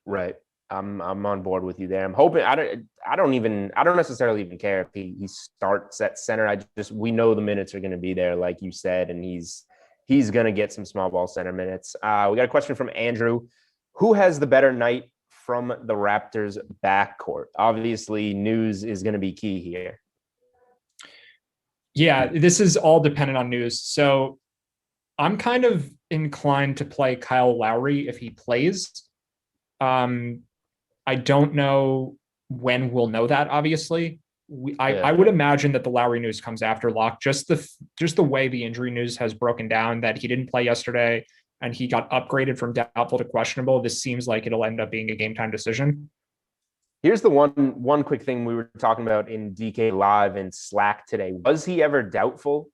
Right. I'm on board with you there. I'm hoping I don't necessarily even care if he starts at center. We know the minutes are going to be there, like you said, and he's going to get some small ball center minutes. We got a question from Andrew. Who has the better night from the Raptors backcourt? Obviously, news is going to be key here. Yeah, this is all dependent on news. So I'm kind of inclined to play Kyle Lowry if he plays. I don't know when we'll know that, obviously. I would imagine that the Lowry news comes after lock. Just the way the injury news has broken down, that he didn't play yesterday and he got upgraded from doubtful to questionable. This seems like it'll end up being a game time decision. Here's the one quick thing we were talking about in DK Live and Slack today. Was he ever doubtful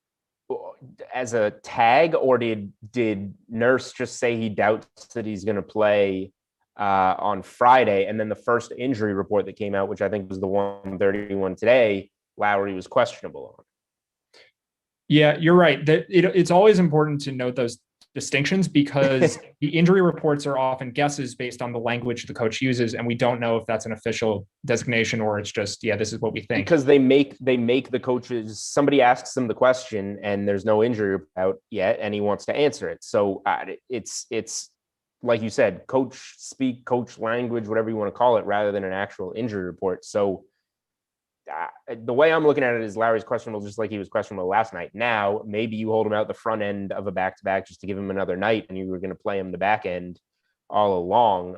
as a tag, or did Nurse just say he doubts that he's going to play on Friday? And then the first injury report that came out, which I think was the 131 today, Lowry was questionable on. Yeah, you're right. It's always important to note those distinctions because the injury reports are often guesses based on the language the coach uses, and we don't know if that's an official designation or it's just, this is what we think. Because they make the coaches, somebody asks them the question and there's no injury report yet and he wants to answer it. So it's like you said, coach speak, coach language, whatever you want to call it, rather than an actual injury report. So the way I'm looking at it is Lowry's questionable, just like he was questionable last night. Now, maybe you hold him out the front end of a back-to-back just to give him another night, and you were going to play him the back end all along.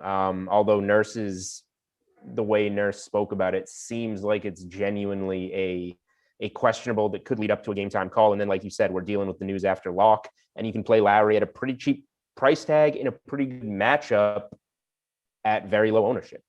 Although the way Nurse spoke about it seems like it's genuinely a questionable that could lead up to a game time call. And then, like you said, we're dealing with the news after lock, and you can play Lowry at a pretty cheap price tag in a pretty good matchup at very low ownership.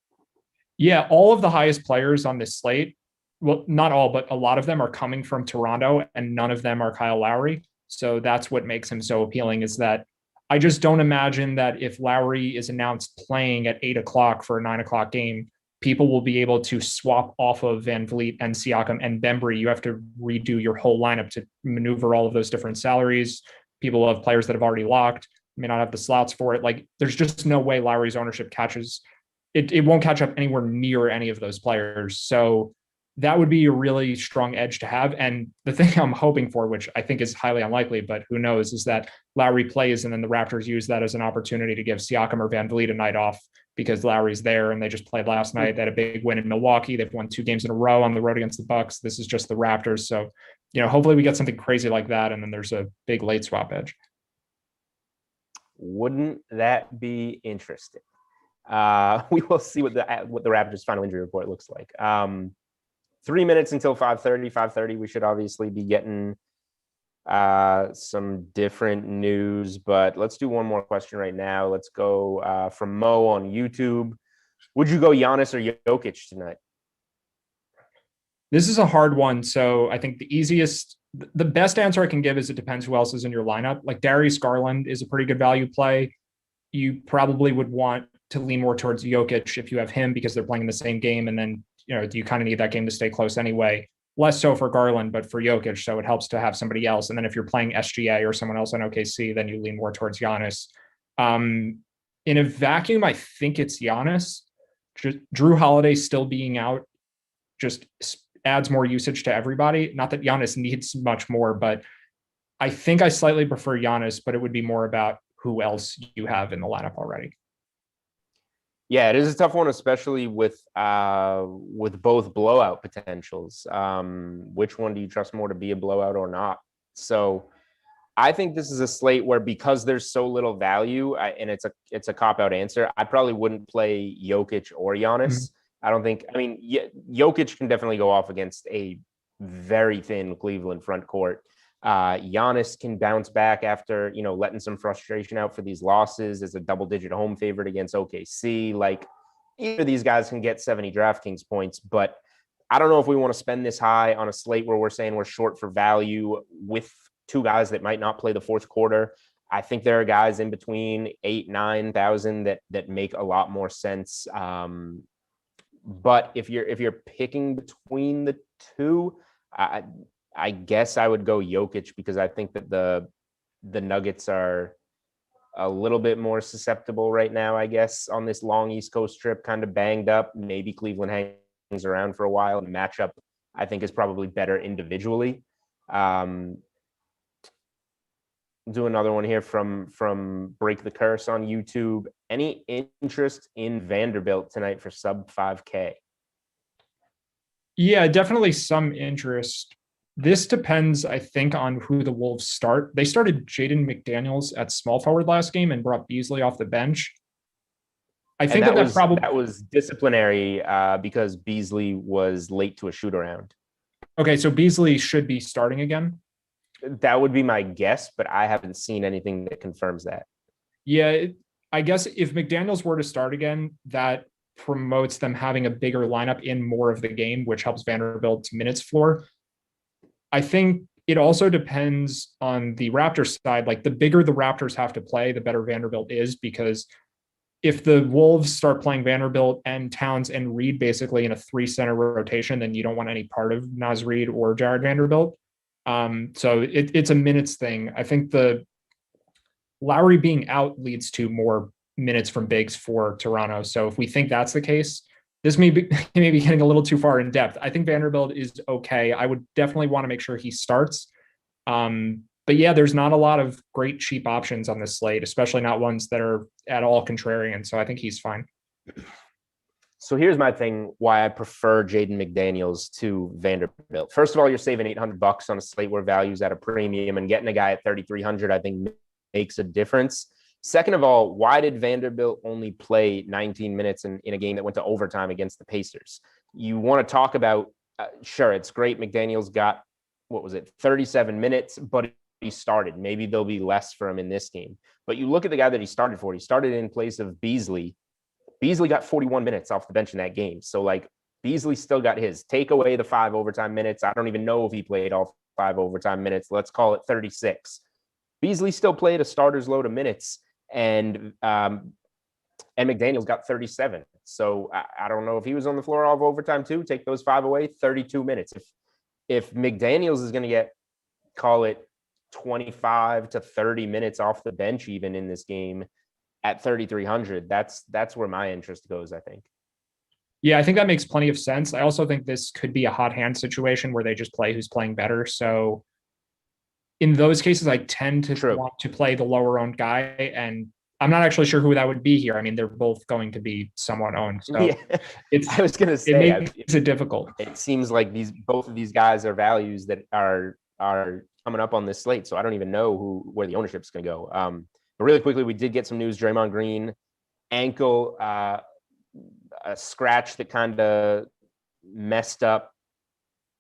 Yeah, all of the highest players on this slate, well, not all, but a lot of them are coming from Toronto, and none of them are Kyle Lowry. So that's what makes him so appealing, is that I just don't imagine that if Lowry is announced playing at 8 o'clock for a 9 o'clock game, people will be able to swap off of Van Vliet and Siakam and Bembry. You have to redo your whole lineup to maneuver all of those different salaries. People will have players that have already locked, may not have the slots for it. Like, there's just no way Lowry's ownership catches it. It won't catch up anywhere near any of those players. So that would be a really strong edge to have. And the thing I'm hoping for, which I think is highly unlikely, but who knows, is that Lowry plays and then the Raptors use that as an opportunity to give Siakam or Van Vliet a night off because Lowry's there and they just played last night. They had a big win in Milwaukee. They've won 2 games in a row on the road against the Bucks. This is just the Raptors. So, hopefully we get something crazy like that. And then there's a big late swap edge. Wouldn't that be interesting? We will see what the Raptors' final injury report looks like. 3 minutes until 5:30. 5:30, we should obviously be getting some different news, but let's do one more question right now. Let's go from Mo on YouTube. Would you go Giannis or Jokic tonight? This is a hard one. So I think the best answer I can give is it depends who else is in your lineup. Like Darius Garland is a pretty good value play. You probably would want to lean more towards Jokic if you have him because they're playing in the same game. And then, you kind of need that game to stay close anyway. Less so for Garland, but for Jokic. So it helps to have somebody else. And then if you're playing SGA or someone else on OKC, then you lean more towards Giannis. In a vacuum, I think it's Giannis. Drew Holiday still being out just adds more usage to everybody. Not that Giannis needs much more, but I think I slightly prefer Giannis, but it would be more about who else you have in the lineup already. Yeah, it is a tough one, especially with both blowout potentials. Which one do you trust more to be a blowout or not? So I think this is a slate where, because there's so little value, and it's a cop-out answer, I probably wouldn't play Jokic or Giannis. Jokic can definitely go off against a very thin Cleveland front court. Giannis can bounce back after, letting some frustration out for these losses as a double-digit home favorite against OKC. Like, either of these guys can get 70 DraftKings points, but I don't know if we want to spend this high on a slate where we're saying we're short for value with 2 guys that might not play the fourth quarter. I think there are guys in between 8,000-9,000 that make a lot more sense. But if you're picking between the two, I guess I would go Jokic because I think that the Nuggets are a little bit more susceptible right now, I guess, on this long East Coast trip, kind of banged up. Maybe Cleveland hangs around for a while. The matchup, I think, is probably better individually. Do another one here from Break the Curse on YouTube. Any interest in Vanderbilt tonight for sub 5K? Yeah, definitely some interest. This depends, I think, on who the Wolves start. They started Jaden McDaniels at small forward last game and brought Beasley off the bench. I think that was disciplinary because Beasley was late to a shoot around. Okay, so Beasley should be starting again? That would be my guess, but I haven't seen anything that confirms that. Yeah, I guess if McDaniels were to start again, that promotes them having a bigger lineup in more of the game, which helps Vanderbilt's minutes floor. I think it also depends on the Raptors side. Like, the bigger the Raptors have to play, the better Vanderbilt is, because if the Wolves start playing Vanderbilt and Towns and Reid basically in a 3-center rotation, then you don't want any part of Naz Reid or Jared Vanderbilt. So it's a minutes thing. I think the Lowry being out leads to more minutes from bigs for Toronto. So if we think that's the case, this may be getting a little too far in depth. I think Vanderbilt is okay. I would definitely want to make sure he starts. But yeah, there's not a lot of great cheap options on this slate, especially not ones that are at all contrarian. So I think he's fine. So here's my thing why I prefer Jaden McDaniels to Vanderbilt. First of all, you're saving $800 on a slate where value's at a premium, and getting a guy at 3,300, I think, makes a difference. Second of all, why did Vanderbilt only play 19 minutes in a game that went to overtime against the Pacers? You want to talk about, sure, it's great. McDaniels got, 37 minutes, but he started. Maybe there'll be less for him in this game. But you look at the guy that he started for. He started in place of Beasley. Beasley got 41 minutes off the bench in that game. So, like, Beasley still got his. Take away the 5 overtime minutes. I don't even know if he played all 5 overtime minutes. Let's call it 36. Beasley still played a starter's load of minutes, and McDaniels got 37. So I don't know if he was on the floor all of overtime too. Take those 5 away, 32 minutes. If McDaniels is going to get, call it 25 to 30 minutes off the bench even in this game at 3,300, that's where my interest goes, I think. Yeah, I think that makes plenty of sense. I also think this could be a hot hand situation where they just play who's playing better. So in those cases, I tend to want to play the lower owned guy, and I'm not actually sure who that would be here. I mean, they're both going to be somewhat owned. So yeah. I was going to say, it makes it difficult. It seems like both of these guys are values that are coming up on this slate. So I don't even know where the ownership is going to go. But really quickly, we did get some news. Draymond Green, ankle, a scratch that kind of messed up.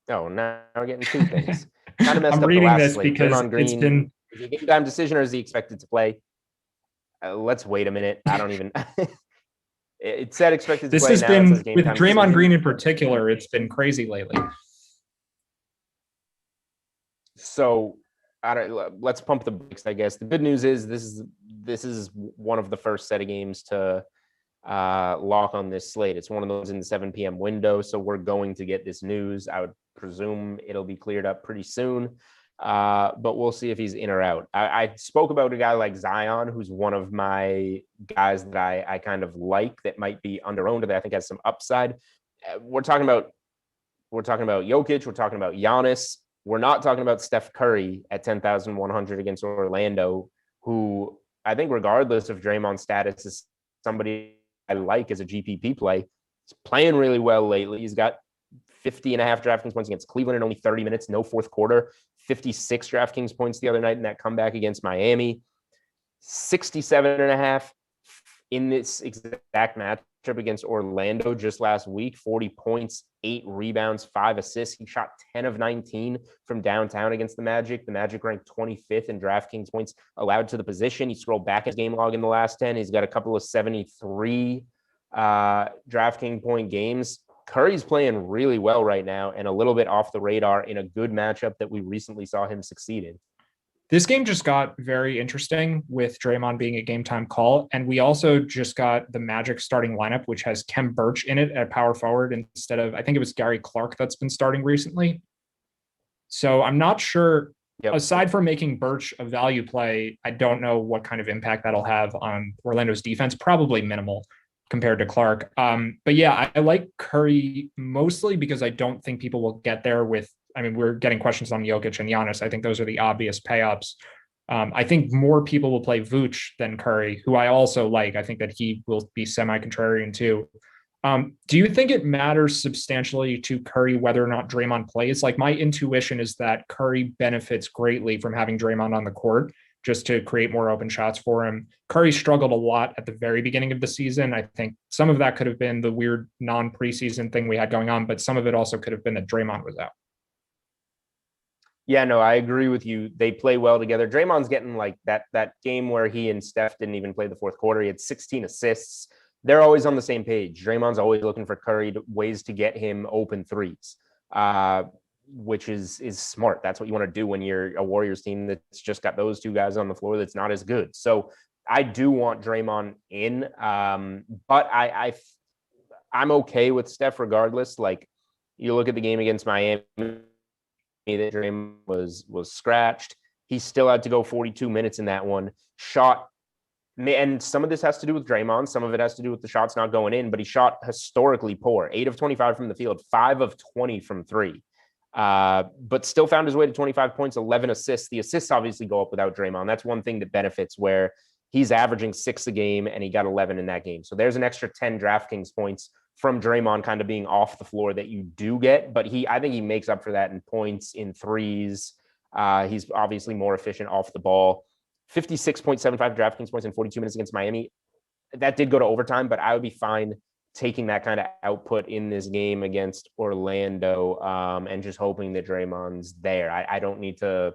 Oh, now we're getting two things. Kind of messed I'm up reading the last this slate. because Draymond Green, it's been is it a game time decision or is he expected to play? Let's wait a minute. I don't even. It said expected to this play. Has now been it says game with time Draymond decision. Green in particular. It's been crazy lately. So let's pump the brakes, I guess. The good news is this is one of the first set of games to lock on this slate. It's one of those in the 7 p.m. window, so we're going to get this news. I would presume it'll be cleared up pretty soon, but we'll see if he's in or out. I spoke about a guy like Zion, who's one of my guys that I kind of like that might be under-owned, that I think has some upside. We're talking about Jokic. We're talking about Giannis. We're not talking about Steph Curry at 10,100 against Orlando, who I think regardless of Draymond's status is somebody I like as a GPP play. He's playing really well lately. He's got 50.5 DraftKings points against Cleveland in only 30 minutes, no fourth quarter, 56 DraftKings points the other night in that comeback against Miami, 67.5 in this exact matchup against Orlando just last week, 40 points, 8 rebounds, 5 assists. He shot 10 of 19 from downtown against the Magic. The Magic ranked 25th in DraftKings points allowed to the position. He scrolled back his game log in the last 10. He's got a couple of 73 DraftKings point games. Curry's playing really well right now and a little bit off the radar in a good matchup that we recently saw him succeed in. This game just got very interesting with Draymond being a game time call. And we also just got the Magic starting lineup, which has Khem Birch in it at power forward instead of, I think it was Gary Clark that's been starting recently. So I'm not sure, aside from making Birch a value play, I don't know what kind of impact that'll have on Orlando's defense, probably minimal compared to Clark. But yeah, I like Curry mostly because I don't think people will get there with, I mean, we're getting questions on Jokic and Giannis. I think those are the obvious pay-ups. I think more people will play Vooch than Curry, who I also like. I think that he will be semi-contrarian too. Do you think it matters substantially to Curry whether or not Draymond plays? Like, my intuition is that Curry benefits greatly from having Draymond on the court just to create more open shots for him. Curry struggled a lot at the very beginning of the season. I think some of that could have been the weird non-preseason thing we had going on, but some of it also could have been that Draymond was out. Yeah, no, I agree with you. They play well together. Draymond's getting like that game where he and Steph didn't even play the fourth quarter. He had 16 assists. They're always on the same page. Draymond's always looking for Curry ways to get him open threes, which is smart. That's what you want to do when you're a Warriors team that's just got those two guys on the floor that's not as good. So I do want Draymond in, but I'm okay with Steph regardless. Like, you look at the game against Miami, that Draymond was scratched. He still had to go 42 minutes in that one. Shot, and some of this has to do with Draymond. Some of it has to do with the shots not going in, but he shot historically poor. 8 of 25 from the field, 5 of 20 from 3. But still found his way to 25 points, 11 assists. The assists obviously go up without Draymond. That's one thing that benefits, where he's averaging 6 a game and he got 11 in that game. So there's an extra 10 DraftKings points from Draymond kind of being off the floor that you do get, but I think he makes up for that in points, in threes. He's obviously more efficient off the ball. 56.75 DraftKings points in 42 minutes against Miami. That did go to overtime, but I would be fine taking that kind of output in this game against Orlando, and just hoping that Draymond's there. I don't need to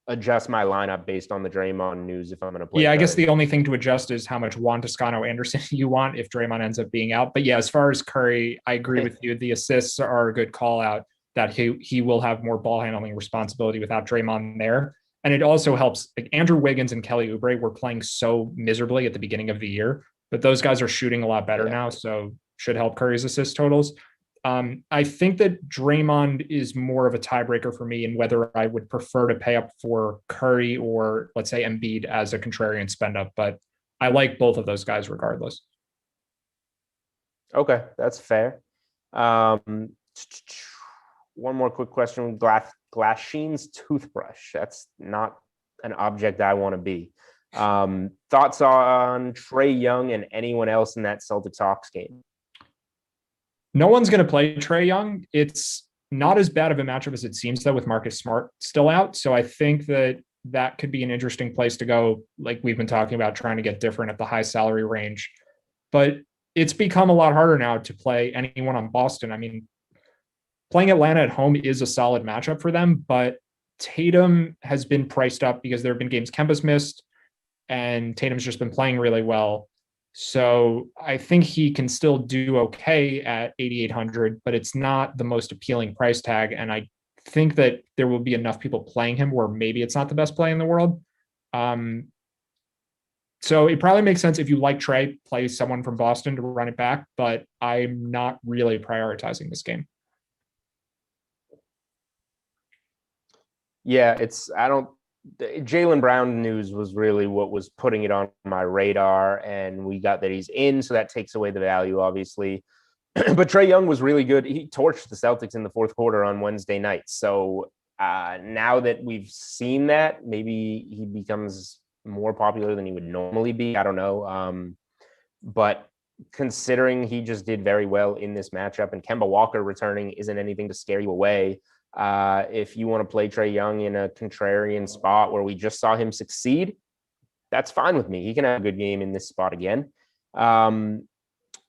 adjust my lineup based on the Draymond news if I'm going to play. Yeah, I guess the only thing to adjust is how much Juan Toscano-Anderson you want if Draymond ends up being out. But yeah, as far as Curry, I agree with you. The assists are a good call out, that he will have more ball handling responsibility without Draymond there. And it also helps, like, Andrew Wiggins and Kelly Oubre were playing so miserably at the beginning of the year, but those guys are shooting a lot better now. So should help Curry's assist totals. I think that Draymond is more of a tiebreaker for me in whether I would prefer to pay up for Curry or, let's say, Embiid as a contrarian spend up, but I like both of those guys regardless. Okay, that's fair. One more quick question. Glasheen's toothbrush. That's not an object I want to be. Thoughts on Trae Young and anyone else in that Celtics Hawks game? No one's going to play Trae Young. It's not as bad of a matchup as it seems, though, with Marcus Smart still out. So I think that could be an interesting place to go, like we've been talking about, trying to get different at the high salary range. But it's become a lot harder now to play anyone on Boston. I mean, playing Atlanta at home is a solid matchup for them, but Tatum has been priced up because there have been games Kemba's missed, and Tatum's just been playing really well. So I think he can still do okay at 8,800, but it's not the most appealing price tag. And I think that there will be enough people playing him where maybe it's not the best play in the world. So it probably makes sense if you like Trae, play someone from Boston to run it back, but I'm not really prioritizing this game. Yeah, Jaylen Brown news was really what was putting it on my radar, and we got that he's in, so that takes away the value, obviously. But Trae Young was really good. He torched the Celtics in the fourth quarter on Wednesday night. So now that we've seen that, maybe he becomes more popular than he would normally be. I don't know. But considering he just did very well in this matchup, and Kemba Walker returning isn't anything to scare you away. If you want to play Trae Young in a contrarian spot where we just saw him succeed, that's fine with me. He can have a good game in this spot again.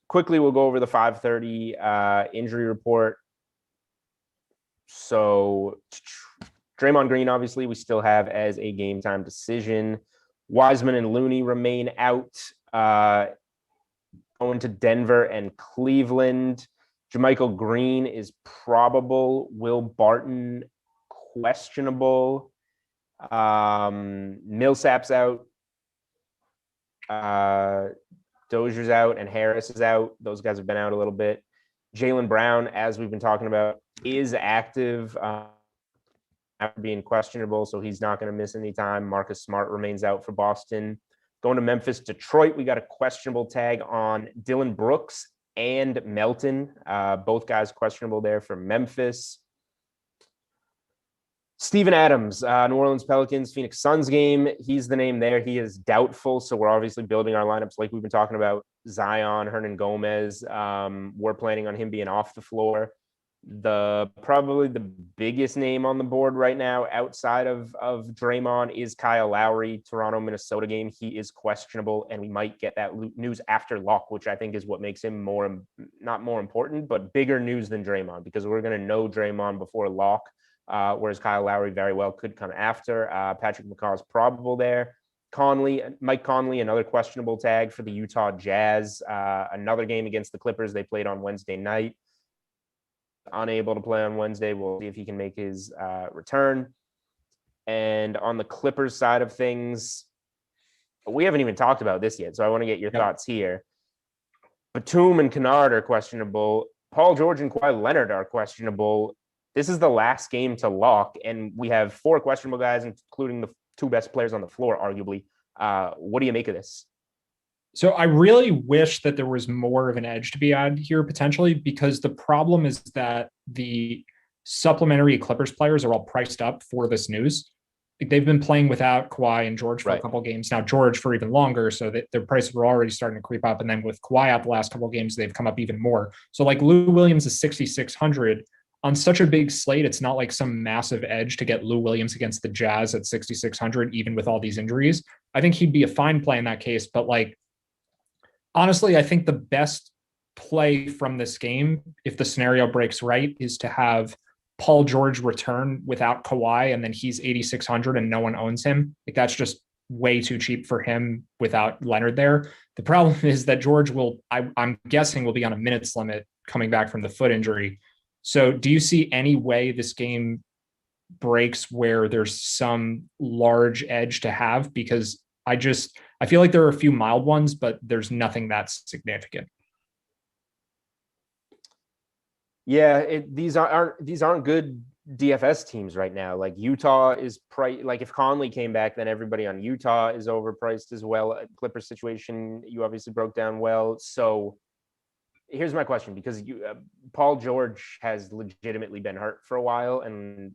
Quickly, we'll go over the 5:30 injury report. So Draymond Green, obviously, we still have as a game time decision. Wiseman and Looney remain out, going to Denver and Cleveland. Jermichael Green is probable. Will Barton, questionable. Millsap's out. Dozier's out and Harris is out. Those guys have been out a little bit. Jaylen Brown, as we've been talking about, is active after being questionable, so he's not going to miss any time. Marcus Smart remains out for Boston. Going to Memphis, Detroit, we got a questionable tag on Dylan Brooks and Melton. Both guys questionable there for Memphis. Steven Adams, New Orleans Pelicans, Phoenix Suns game. He's the name there. He is doubtful, so we're obviously building our lineups like we've been talking about. Zion, Hernan Gomez. We're planning on him being off the floor. Probably the biggest name on the board right now outside of Draymond is Kyle Lowry, Toronto, Minnesota game. He is questionable, and we might get that news after lock, which I think is what makes him not more important, but bigger news than Draymond, because we're going to know Draymond before lock, whereas Kyle Lowry very well could come after. Patrick McCaw is probable there. Mike Conley, another questionable tag for the Utah Jazz. Another game against the Clippers. They played on Wednesday night. Unable to play on Wednesday. We'll see if he can make his return. And on the Clippers side of things, we haven't even talked about this yet, so I want to get your thoughts here. Batum and Kennard are questionable. Paul George and Kawhi Leonard are questionable. This is the last game to lock, and we have 4 questionable guys, including the 2 best players on the floor, arguably. What do you make of this? So I really wish that there was more of an edge to be had here potentially, because the problem is that the supplementary Clippers players are all priced up for this news. They've been playing without Kawhi and George for a couple of games now, George for even longer, so that their prices were already starting to creep up. And then with Kawhi out the last couple of games, they've come up even more. So like Lou Williams is 6,600 on such a big slate. It's not like some massive edge to get Lou Williams against the Jazz at 6,600, even with all these injuries. I think he'd be a fine play in that case, but like, honestly, I think the best play from this game, if the scenario breaks right, is to have Paul George return without Kawhi, and then he's 8,600 and no one owns him. Like, that's just way too cheap for him without Leonard there. The problem is that George I'm guessing will be on a minutes limit coming back from the foot injury. So do you see any way this game breaks where there's some large edge to have? Because I feel like there are a few mild ones, but there's nothing that's significant. Yeah, these aren't good DFS teams right now. Like Utah is like if Conley came back, then everybody on Utah is overpriced as well. Clippers situation you obviously broke down well. So here's my question, because Paul George has legitimately been hurt for a while and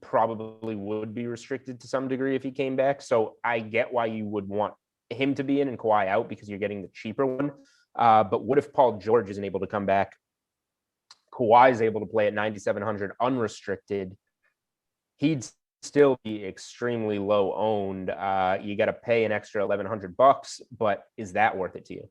probably would be restricted to some degree if he came back. So I get why you would want him to be in and Kawhi out, because you're getting the cheaper one. But what if Paul George isn't able to come back? Kawhi is able to play at 9,700 unrestricted. He'd still be extremely low owned. You got to pay an extra $1,100, but is that worth it to you?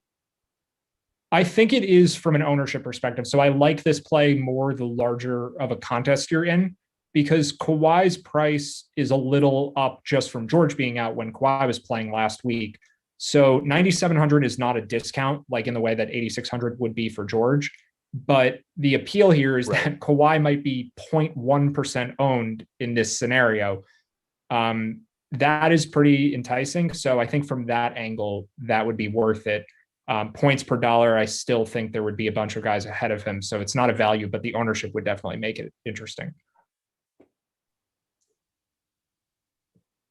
I think it is from an ownership perspective. So I like this play more the larger of a contest you're in, because Kawhi's price is a little up just from George being out when Kawhi was playing last week. So 9,700 is not a discount like in the way that 8,600 would be for George. But the appeal here is that Kawhi might be 0.1% owned in this scenario. That is pretty enticing. So I think from that angle, that would be worth it. Points per dollar, I still think there would be a bunch of guys ahead of him. So it's not a value, but the ownership would definitely make it interesting.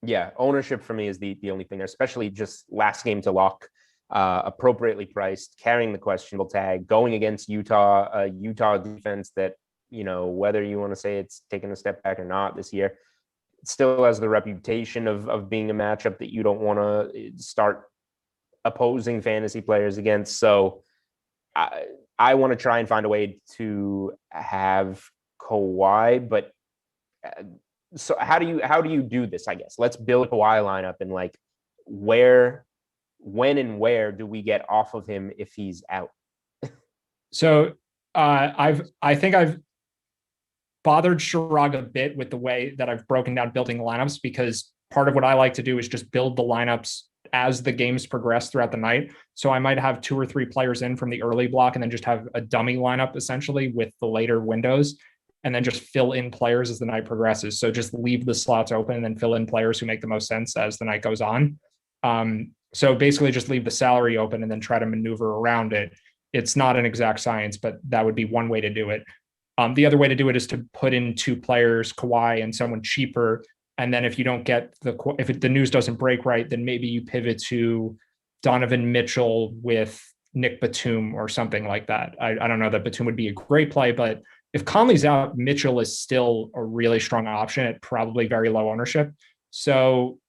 Yeah, ownership for me is the only thing there, especially just last game to lock. Appropriately priced, carrying the questionable tag, going against Utah, a Utah defense that, whether you want to say it's taken a step back or not this year, it still has the reputation of being a matchup that you don't want to start opposing fantasy players against. So I want to try and find a way to have Kawhi, but so how do you do this? I guess let's build a Kawhi lineup and like when and where do we get off of him if he's out? So I think I've bothered Chirag a bit with the way that I've broken down building lineups, because part of what I like to do is just build the lineups as the games progress throughout the night. So I might have 2 or 3 players in from the early block and then just have a dummy lineup essentially with the later windows, and then just fill in players as the night progresses. So just leave the slots open and then fill in players who make the most sense as the night goes on. So basically just leave the salary open and then try to maneuver around it. It's not an exact science, but that would be one way to do it. The other way to do it is to put in 2 players, Kawhi and someone cheaper. And then if you don't get if the news doesn't break right, then maybe you pivot to Donovan Mitchell with Nick Batum or something like that. I don't know that Batum would be a great play, but if Conley's out, Mitchell is still a really strong option at probably very low ownership. So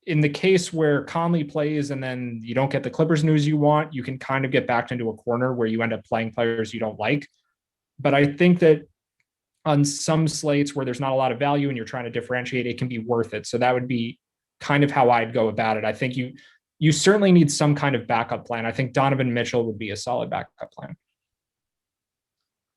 in the case where Conley plays and then you don't get the Clippers news you want, you can kind of get backed into a corner where you end up playing players you don't like. But I think that on some slates where there's not a lot of value and you're trying to differentiate, it can be worth it. So that would be kind of how I'd go about it. I think you certainly need some kind of backup plan. I think Donovan Mitchell would be a solid backup plan.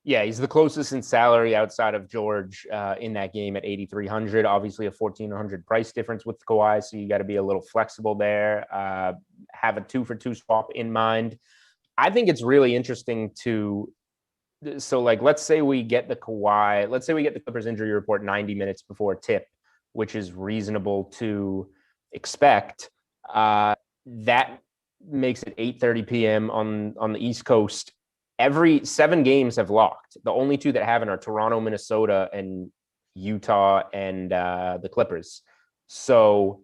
Yeah, he's the closest in salary outside of George in that game at 8,300. Obviously, a 1,400 price difference with Kawhi, so you got to be a little flexible there. Have a 2-for-2 swap in mind. I think it's really interesting so like, let's say we get the Clippers injury report 90 minutes before tip, which is reasonable to expect. That makes it 8:30 p.m. on the East Coast. Every 7 games have locked. The only 2 that haven't are Toronto, Minnesota, and Utah and the Clippers. So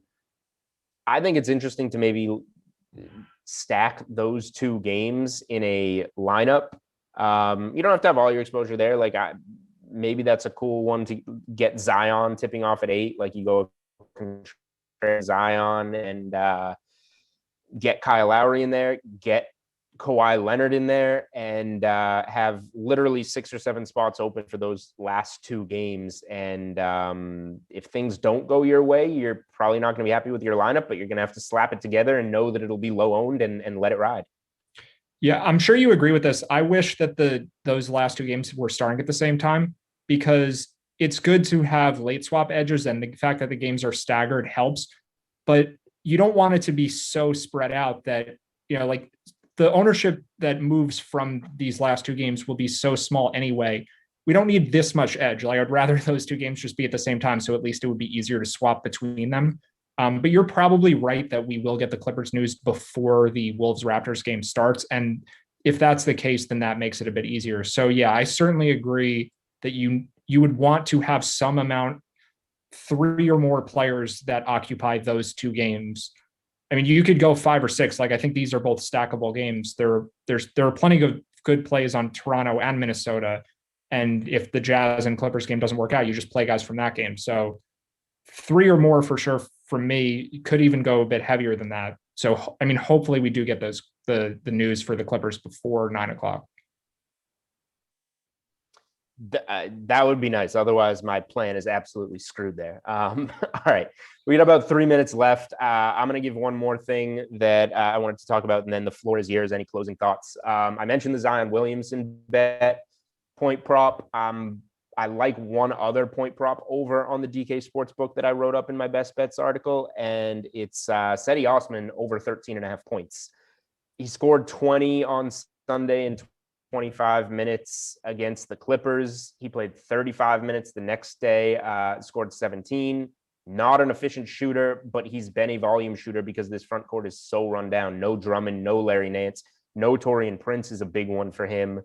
I think it's interesting to maybe stack those 2 games in a lineup. You don't have to have all your exposure there. Like maybe that's a cool one to get Zion tipping off at 8. Like you go Zion and get Kyle Lowry in there, get Kawhi Leonard in there, and have literally 6 or 7 spots open for those last 2 games. And if things don't go your way, you're probably not going to be happy with your lineup, but you're going to have to slap it together and know that it'll be low owned and let it ride. Yeah, I'm sure you agree with this. I wish that those last 2 games were starting at the same time, because it's good to have late swap edges, and the fact that the games are staggered helps. But you don't want it to be so spread out that, like the ownership that moves from these last 2 games will be so small anyway. We don't need this much edge. Like I'd rather those 2 games just be at the same time, so at least it would be easier to swap between them. But you're probably right that we will get the Clippers news before the Wolves-Raptors game starts. And if that's the case, then that makes it a bit easier. So yeah, I certainly agree that you would want to have some amount, 3 or more players that occupy those 2 games. I mean, you could go 5 or 6. Like, I think these are both stackable games. There are plenty of good plays on Toronto and Minnesota. And if the Jazz and Clippers game doesn't work out, you just play guys from that game. So 3 or more for sure from me. You could even go a bit heavier than that. So, I mean, hopefully we do get the news for the Clippers before 9:00. That would be nice. Otherwise, my plan is absolutely screwed there. All right. We got about 3 minutes left. I'm going to give one more thing that I wanted to talk about, and then the floor is yours. Any closing thoughts? I mentioned the Zion Williamson bet point prop. I like one other point prop over on the DK Sportsbook that I wrote up in my best bets article, and it's Cedi Osman over 13.5 points. He scored 20 on Sunday and 25 minutes against the Clippers. He played 35 minutes the next day, scored 17. Not an efficient shooter, but he's been a volume shooter because this front court is so run down. No Drummond, no Larry Nance, no Taurean Prince is a big one for him.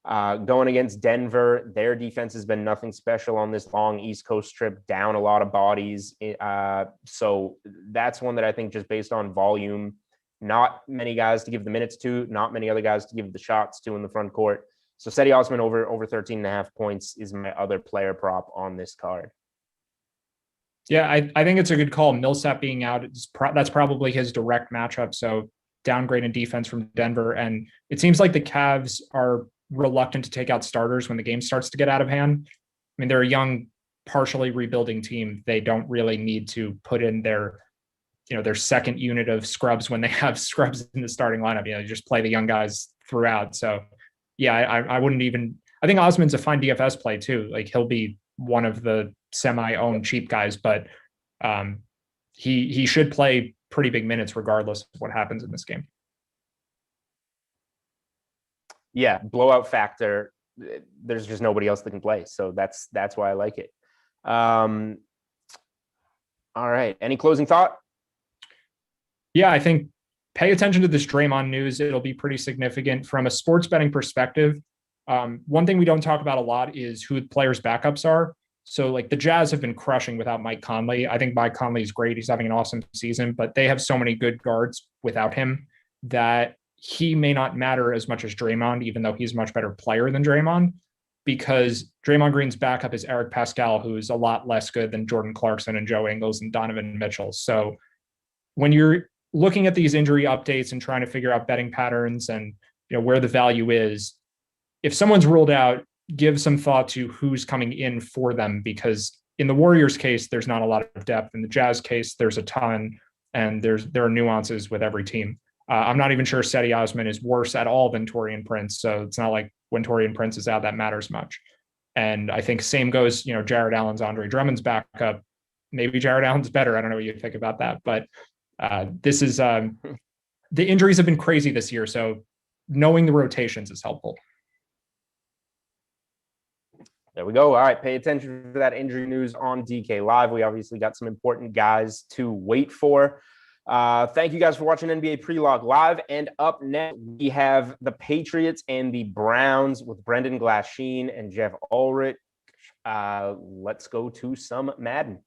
Going against Denver, their defense has been nothing special on this long East Coast trip, down a lot of bodies. So that's one that I think, just based on volume, not many guys to give the minutes to, not many other guys to give the shots to in the front court. So Cedi Osman over 13.5 points is my other player prop on this card. Yeah, I think it's a good call. Millsap being out, that's probably his direct matchup. So downgrade in defense from Denver. And it seems like the Cavs are reluctant to take out starters when the game starts to get out of hand. I mean, they're a young, partially rebuilding team. They don't really need to put in their second unit of scrubs when they have scrubs in the starting lineup. You just play the young guys throughout. So yeah, I wouldn't even, I think Osman's a fine DFS play too. Like, he'll be one of the semi-owned cheap guys, but he should play pretty big minutes regardless of what happens in this game. Yeah, blowout factor. There's just nobody else that can play. So that's why I like it. All right. Any closing thought? Yeah, I think pay attention to this Draymond news. It'll be pretty significant from a sports betting perspective. One thing we don't talk about a lot is who the players' backups are. So, like, the Jazz have been crushing without Mike Conley. I think Mike Conley is great. He's having an awesome season, but they have so many good guards without him that he may not matter as much as Draymond, even though he's a much better player than Draymond, because Draymond Green's backup is Eric Pascal, who is a lot less good than Jordan Clarkson and Joe Ingles and Donovan Mitchell. So when you're looking at these injury updates and trying to figure out betting patterns and where the value is, if someone's ruled out, give some thought to who's coming in for them, because in the Warriors case, there's not a lot of depth. In the Jazz case, there's a ton, and there are nuances with every team. I'm not even sure Cedi Osman is worse at all than Taurean Prince, so it's not like when Taurean Prince is out, that matters much. And I think same goes, Jared Allen's Andre Drummond's backup. Maybe Jared Allen's better. I don't know what you think about that, but this is the injuries have been crazy this year, so knowing the rotations is helpful. There we go. All right. Pay attention to that injury news on DK Live. We obviously got some important guys to wait for. Thank you guys for watching NBA Pre-Log Live. And up next, we have the Patriots and the Browns with Brendan Glasheen and Geoff Ulrich. Let's go to some Madden.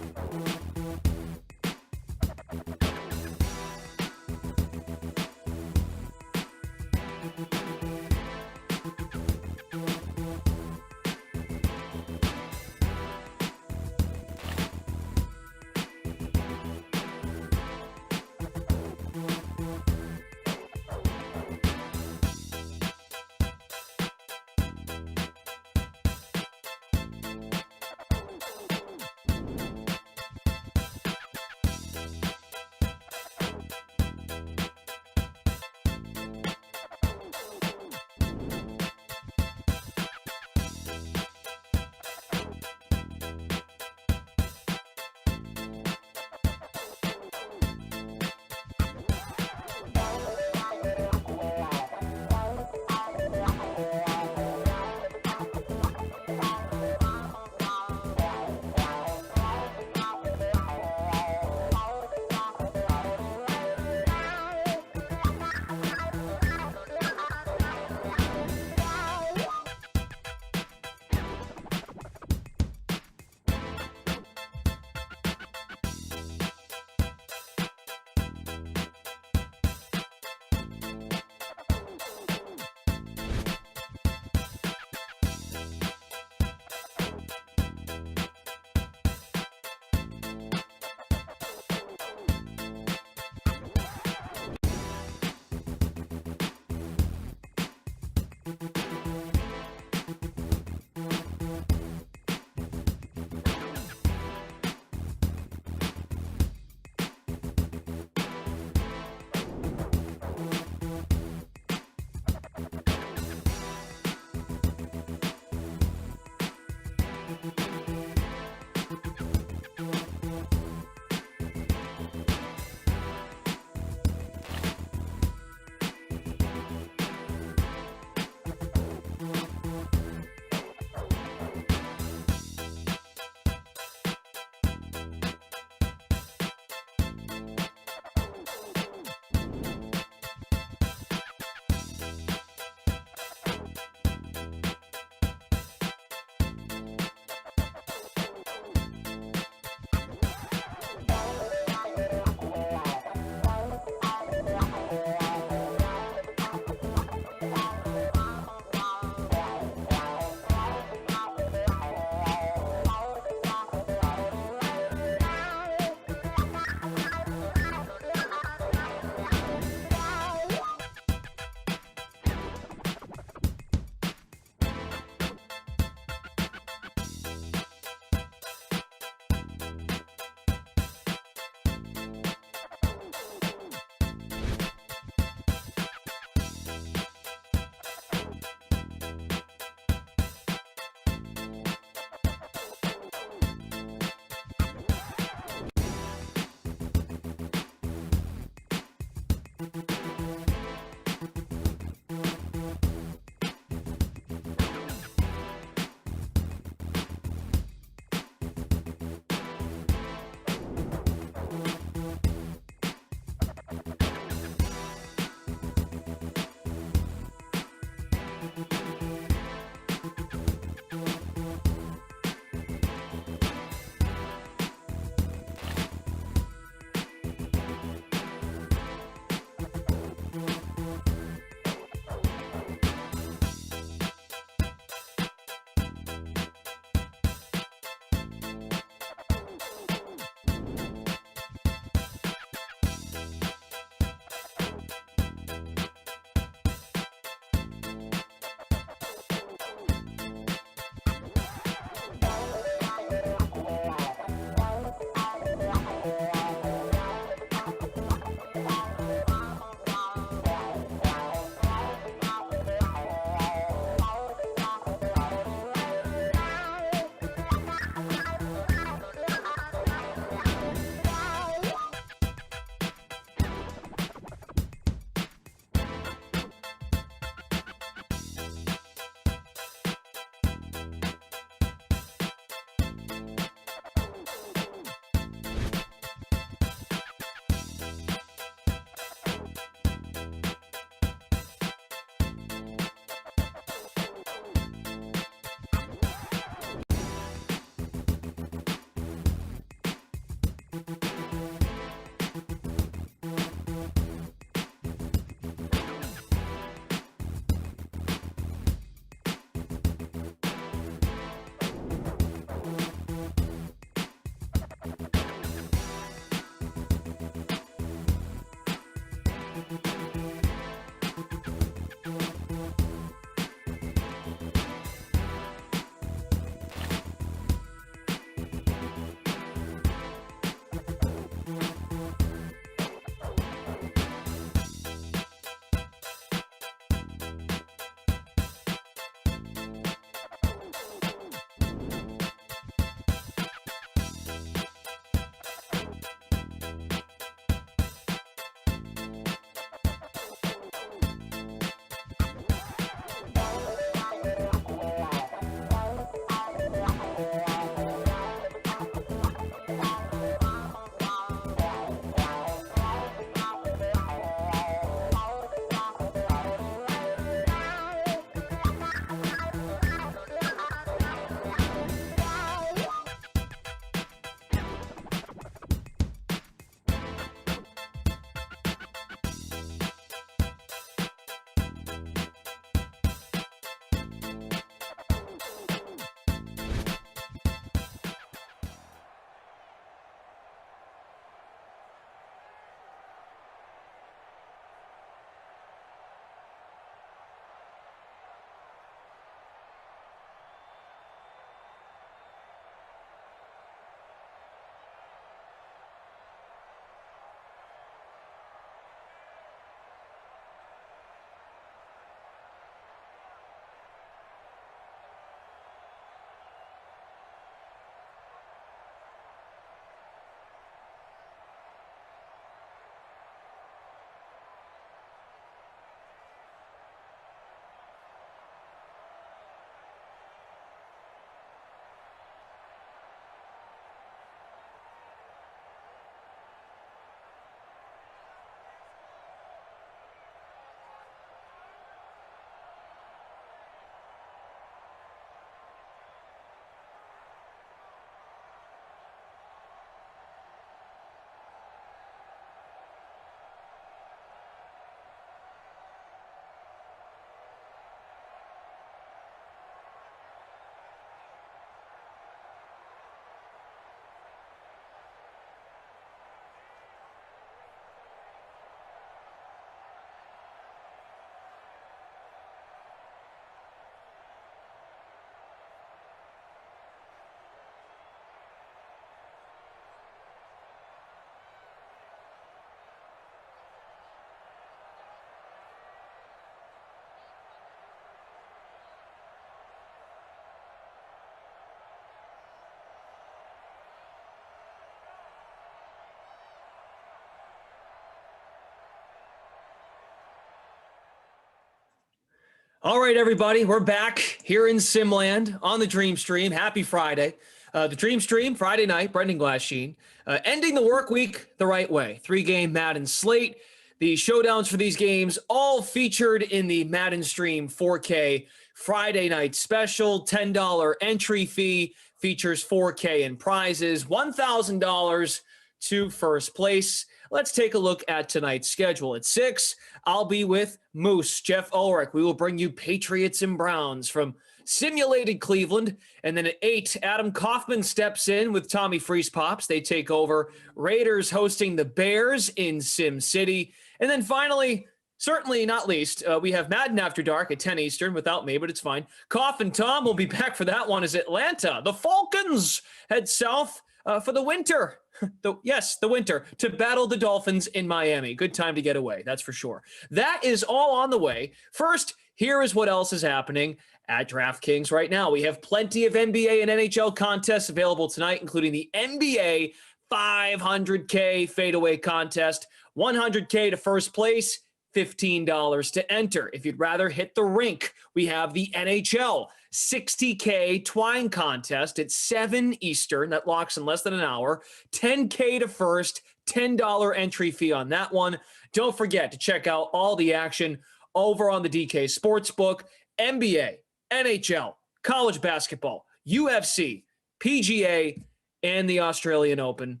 All right, everybody, we're back here in Simland on the Dream Stream. Happy Friday. The Dream Stream, Friday night, Brendan Glasheen, ending the work week the right way. 3-game Madden slate. The showdowns for these games all featured in the Madden Stream 4K Friday night special. $10 entry fee, features 4K in prizes, $1,000 to first place. Let's take a look at tonight's schedule. At 6, I'll be with Moose, Geoff Ulrich. We will bring you Patriots and Browns from simulated Cleveland. And then at 8, Adam Kaufman steps in with Tommy Freeze Pops. They take over. Raiders hosting the Bears in Sim City. And then finally, certainly not least, we have Madden After Dark at 10 Eastern without me, but it's fine. Cough and Tom will be back for that one as Atlanta. The Falcons head south for the winter. The winter, to battle the Dolphins in Miami. Good time to get away, that's for sure. That is all on the way. First, here is what else is happening at DraftKings right now. We have plenty of NBA and NHL contests available tonight, including the NBA 500K fadeaway contest, $100K to first place, $15 to enter. If you'd rather hit the rink, we have the NHL 60K twine contest at 7 Eastern. That locks in less than an hour. $10K to first, $10 entry fee on that one. Don't forget to check out all the action over on the DK Sportsbook. NBA, NHL, college basketball, UFC, PGA, and the Australian Open,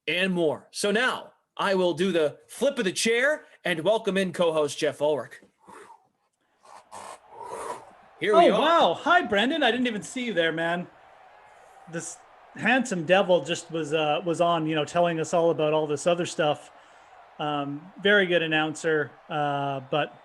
and more. So now I will do the flip of the chair and welcome in co-host Geoff Ulrich. Here we are. Wow. Hi, Brendan. I didn't even see you there, man. This handsome devil just was on, telling us all about all this other stuff. Very good announcer, but,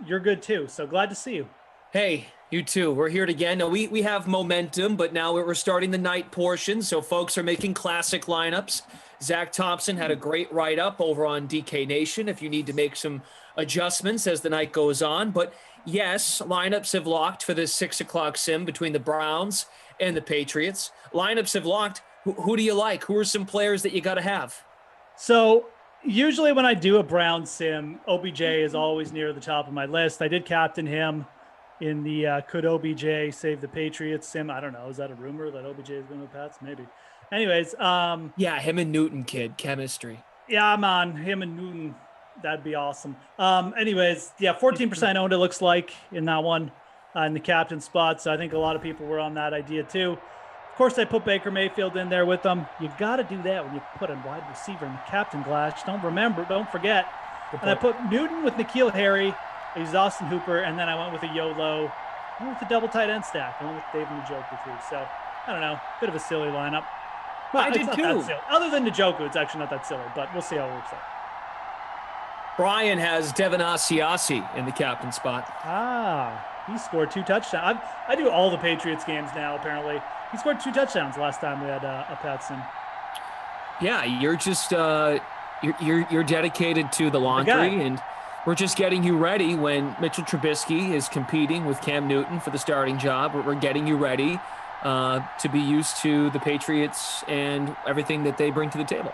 you're good too. So glad to see you. Hey, you too. We're here again. Now, we have momentum, but now we're starting the night portion, so folks are making classic lineups. Zach Thompson had a great write-up over on DK Nation if you need to make some adjustments as the night goes on. But yes, lineups have locked for this 6 o'clock sim between the Browns and the Patriots. Lineups have locked. Who do you like? Who are some players that you got to have? So usually when I do a Brown sim, OBJ is always near the top of my list. I did captain him in the could OBJ save the Patriots sim. I don't know. Is that a rumor that OBJ is going to Pats? Maybe. Anyways. Yeah, him and Newton, kid. Chemistry. Yeah, I'm on him and Newton. That'd be awesome. Anyways, yeah, 14% owned, it looks like, in that one, in the captain spot. So I think a lot of people were on that idea too. Of course, I put Baker Mayfield in there with them. You got to do that when you put a wide receiver in the captain glass. Don't forget. And I put Newton with N'Keal Harry. I used Austin Hooper, and then I went with a YOLO. I went with the double tight end stack. I went with David Njoku too. So I don't know, bit of a silly lineup. Well, I did too. Other than Njoku, it's actually not that silly, but we'll see how it works out. Brian has Devin Asiasi in the captain spot. He scored 2 touchdowns. I do all the Patriots games now, apparently. He scored 2 touchdowns last time we had a Pats sim. Yeah, you're just you're dedicated to the laundry, and we're just getting you ready when Mitchell Trubisky is competing with Cam Newton for the starting job. We're getting you ready to be used to the Patriots and everything that they bring to the table.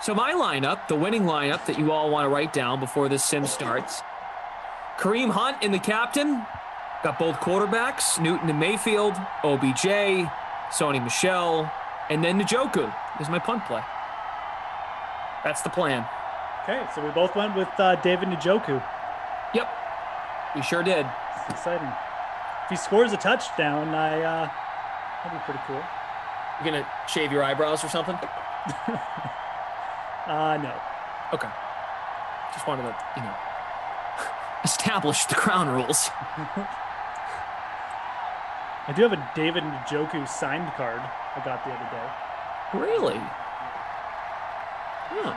So my lineup, the winning lineup that you all want to write down before this sim starts. Kareem Hunt in the captain. Got both quarterbacks, Newton and Mayfield, OBJ, Sony Michel, and then Njoku is my punt play. That's the plan. Okay, so we both went with David Njoku. Yep, we sure did. It's exciting. If he scores a touchdown, that'd be pretty cool. You gonna shave your eyebrows or something? No. Okay. Just wanted to, establish the ground rules. I do have a David Njoku signed card I got the other day. Really? Huh.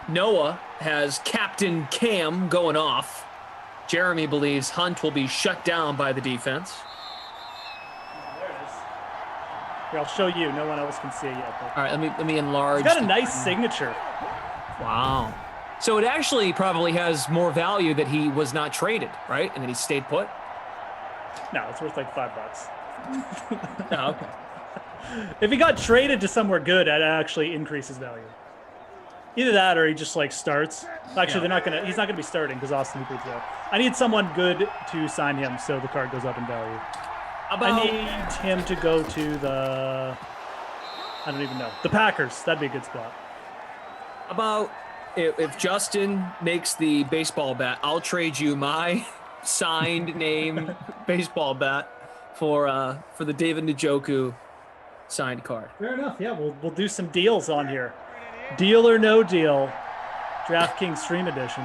Noah has Captain Cam going off. Jeremy believes Hunt will be shut down by the defense. There it is. Here, I'll show you. No one else can see it yet. But... All right, let me enlarge. It's got a nice signature. Wow. So it actually probably has more value that he was not traded, right? And that he stayed put? No, it's worth like $5. Oh, okay. If he got traded to somewhere good, that actually increases value. Either that or he just like starts. Actually, he's not gonna be starting because Austin Hooper's there. I need someone good to sign him so the card goes up in value. I need him to go to the, I don't even know, the Packers. That'd be a good spot. About if Justin makes the baseball bat, I'll trade you my signed name baseball bat for the David Njoku signed card. Fair enough. Yeah, we'll do some deals on here. Deal or no deal, DraftKings Stream Edition.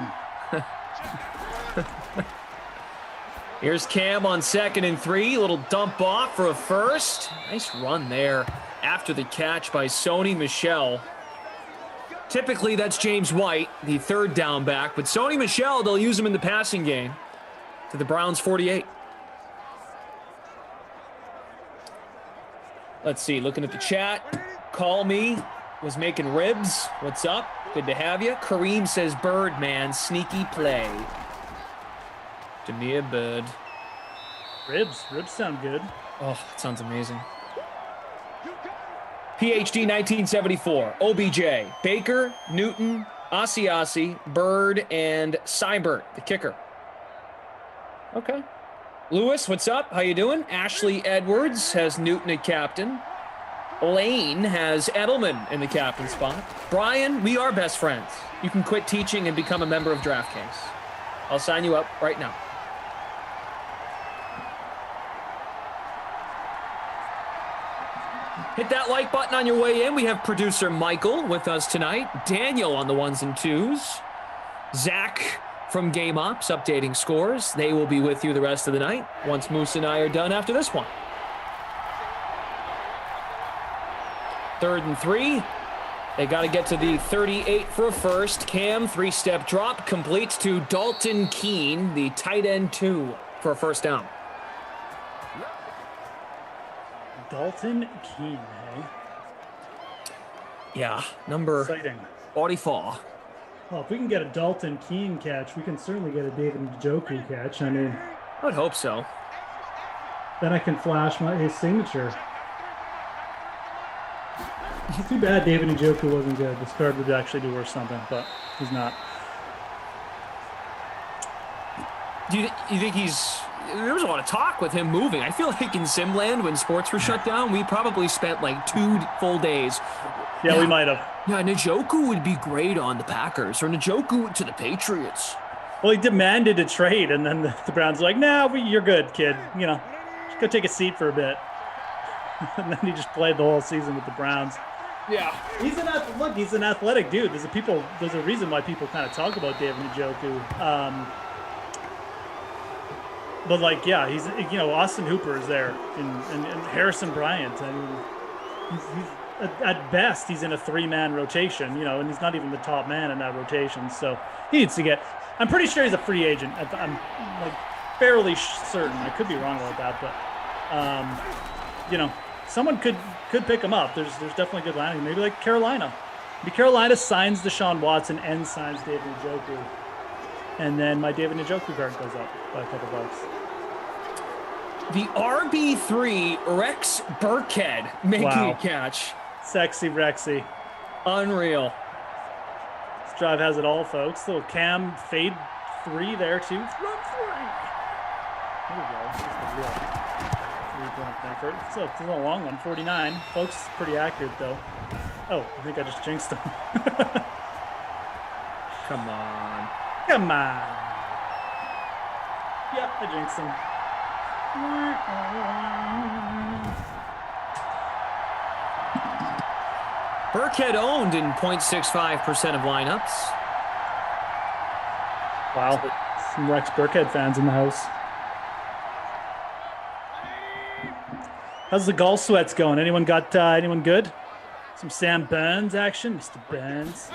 Here's Cam on 2nd and 3. Little dump off for a first. Nice run there after the catch by Sony Michel. Typically, that's James White, the third down back. But Sony Michel, they'll use him in the passing game to the Browns 48. Let's see, looking at the chat. Call me. Was making ribs. What's up? Good to have you. Kareem says, Birdman, sneaky play. Jameer Bird. Ribs sound good. Oh, that sounds amazing. PhD 1974. OBJ. Baker, Newton, Asiasi, Bird, and Seibert, the kicker. Okay. Lewis, what's up? How you doing? Ashley Edwards has Newton at captain. Lane has Edelman in the captain spot. Brian, we are best friends. You can quit teaching and become a member of DraftKings. I'll sign you up right now. Hit that like button on your way in. We have producer Michael with us tonight. Daniel on the 1s and 2s. Zach from Game Ops updating scores. They will be with you the rest of the night once Moose and I are done after this one. 3rd and 3. They got to get to the 38 for a first. Cam, 3-step drop, completes to Dalton Keene, the tight end 2 for a first down. Dalton Keene, hey? Yeah, number Exciting. 44. Well, if we can get a Dalton Keene catch, we can certainly get a David Njoku catch. I mean, I would hope so. Then I can flash his signature. It's too bad David Njoku wasn't good. This card would actually be worth something, but he's not. Do you think he's... There was a lot of talk with him moving. I feel like in Simland, when sports were shut down, we probably spent like 2 full days. Yeah, we might have. Yeah, Njoku would be great on the Packers, or Njoku to the Patriots. Well, he demanded a trade, and then the Browns were like, nah, you're good, kid. You know, just go take a seat for a bit. And then he just played the whole season with the Browns. Yeah. He's an athletic dude. There's a reason why people kind of talk about David Njoku. But like, yeah, he's, Austin Hooper is there, and Harrison Bryant. I mean, he's at best he's in a 3-man rotation, and he's not even the top man in that rotation. So he needs to get. I'm pretty sure he's a free agent. I'm like fairly certain. I could be wrong about that, but someone could pick him up. There's definitely good landing. Maybe like Carolina. Maybe Carolina signs Deshaun Watson and signs David Njoku, and then my David Njoku card goes up by a couple bucks. The RB3 Rex Burkhead making a catch. Sexy Rexy. Unreal. This drive has it all, folks. Little Cam fade 3 there, too. Run 3. There we go. This is the real 3-point effort. So it's a little long one, 49. Folks, it's pretty accurate, though. Oh, I think I just jinxed him. Come on. Come on. Yep, I jinxed him. Burkhead owned in 0.65% of lineups. Wow. Some Rex Burkhead fans in the house. How's the golf sweats going? Anyone got anyone good? Some Sam Burns action? Mr. Burns.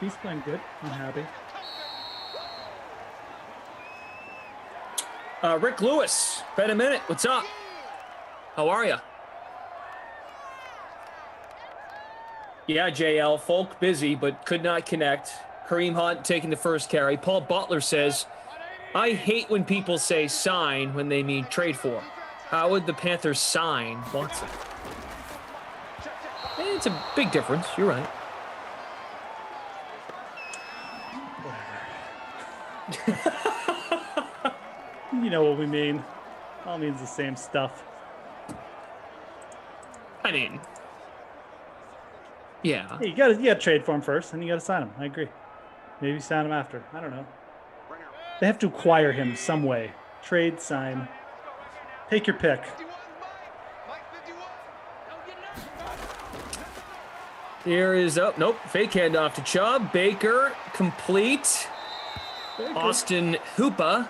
He's playing good. I'm happy. Rick Lewis, bet a minute. What's up? How are you? Yeah, JL, folk busy, but could not connect. Kareem Hunt taking the first carry. Paul Butler says, I hate when people say sign when they mean trade for. How would the Panthers sign Watson? It's a big difference. You're right. You know what we mean. All means the same stuff. I mean, yeah. Hey, you gotta trade for him first, and you gotta sign him. I agree. Maybe sign him after. I don't know. They have to acquire him some way. Trade, sign. Take your pick. Here is nope. Fake handoff to Chubb. Baker complete. Baker. Austin Hoopa.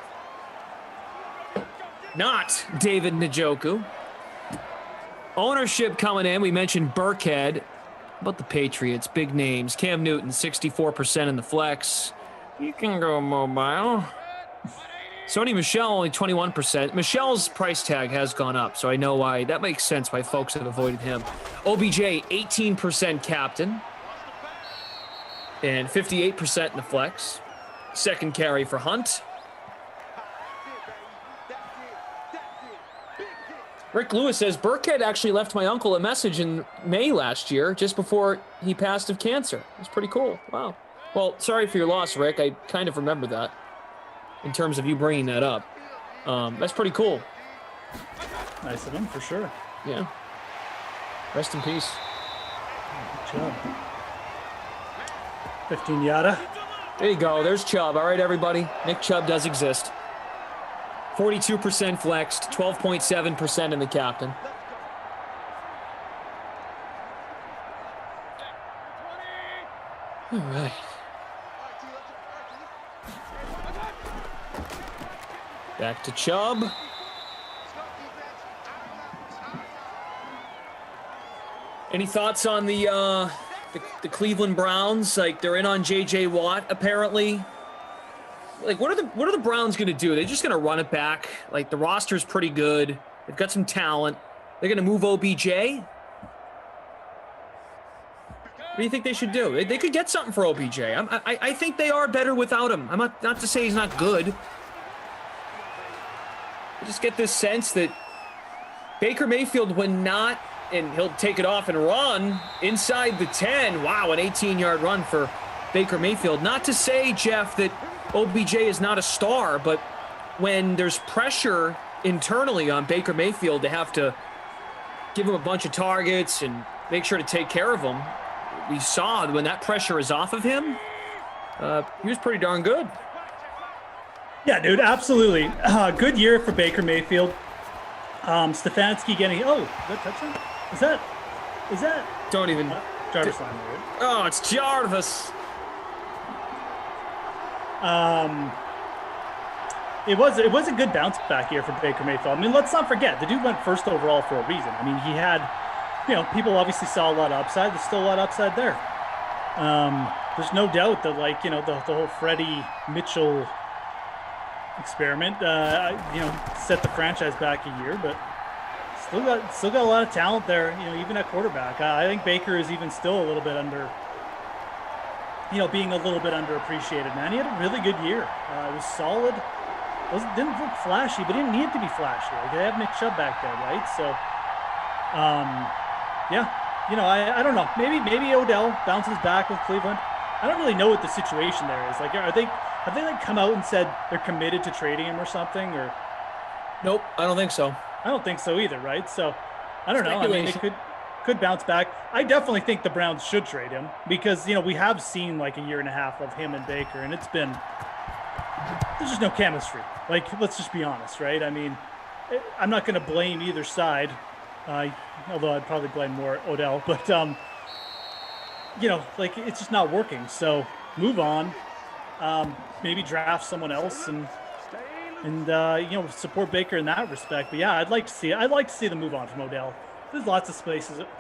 Not David Njoku. Ownership coming in. We mentioned Burkhead. How about the Patriots? Big names. Cam Newton, 64% in the flex. You can go mobile. Sony Michel, only 21%. Michel's price tag has gone up, so I know why. That makes sense why folks have avoided him. OBJ, 18% captain. And 58% in the flex. Second carry for Hunt. Rick Lewis says, Burkhead actually left my uncle a message in May last year, just before he passed of cancer. It's pretty cool. Wow. Well, sorry for your loss, Rick. I kind of remember that in terms of you bringing that up. That's pretty cool. Nice of him, for sure. Yeah. Rest in peace. Good job. 15 yada. There you go. There's Chubb. All right, everybody. Nick Chubb does exist. 42% flexed, 12.7% in the captain. All right. Back to Chubb. Any thoughts on the Cleveland Browns? Like, they're in on J.J. Watt, apparently. Like, what are the Browns going to do? They're just going to run it back. Like, the roster's pretty good. They've got some talent. They're going to move OBJ. What do you think they should do? They could get something for OBJ. I think they are better without him. I'm not to say he's not good. I just get this sense that Baker Mayfield, when not, and he'll take it off and run inside the 10. Wow, an 18-yard run for Baker Mayfield. Not to say, Jeff, that OBJ is not a star, but when there's pressure internally on Baker Mayfield to have to give him a bunch of targets and make sure to take care of him, we saw when that pressure is off of him, he was pretty darn good. Yeah, dude, absolutely. Good year for Baker Mayfield. Stefanski getting, is that touchdown? Is that? Don't even. Jarvis line, right? Oh, it's Jarvis. It was a good bounce back year for Baker Mayfield. I mean, let's not forget, the dude went first overall for a reason. I mean, he had, people obviously saw a lot of upside. There's still a lot of upside there. There's no doubt that, the whole Freddie Mitchell experiment, set the franchise back a year, but still got a lot of talent there, even at quarterback. I think Baker is even still a little bit under, being a little bit underappreciated, man. He had a really good year. It was solid. Didn't look flashy, but didn't need to be flashy. Like, they have Nick Chubb back there, right? So, I don't know. Maybe Odell bounces back with Cleveland. I don't really know what the situation there is. Like, have they come out and said they're committed to trading him or something? Or nope, I don't think so. I don't think so either, right? So, I don't know. I mean, they could bounce back. I definitely think the Browns should trade him because, we have seen like a year and a half of him and Baker, and there's just no chemistry. Like, let's just be honest, right? I mean, I'm not going to blame either side, although I'd probably blame more Odell, but, it's just not working. So move on, maybe draft someone else and support Baker in that respect. But yeah, I'd like to see them move on from Odell. There's lots of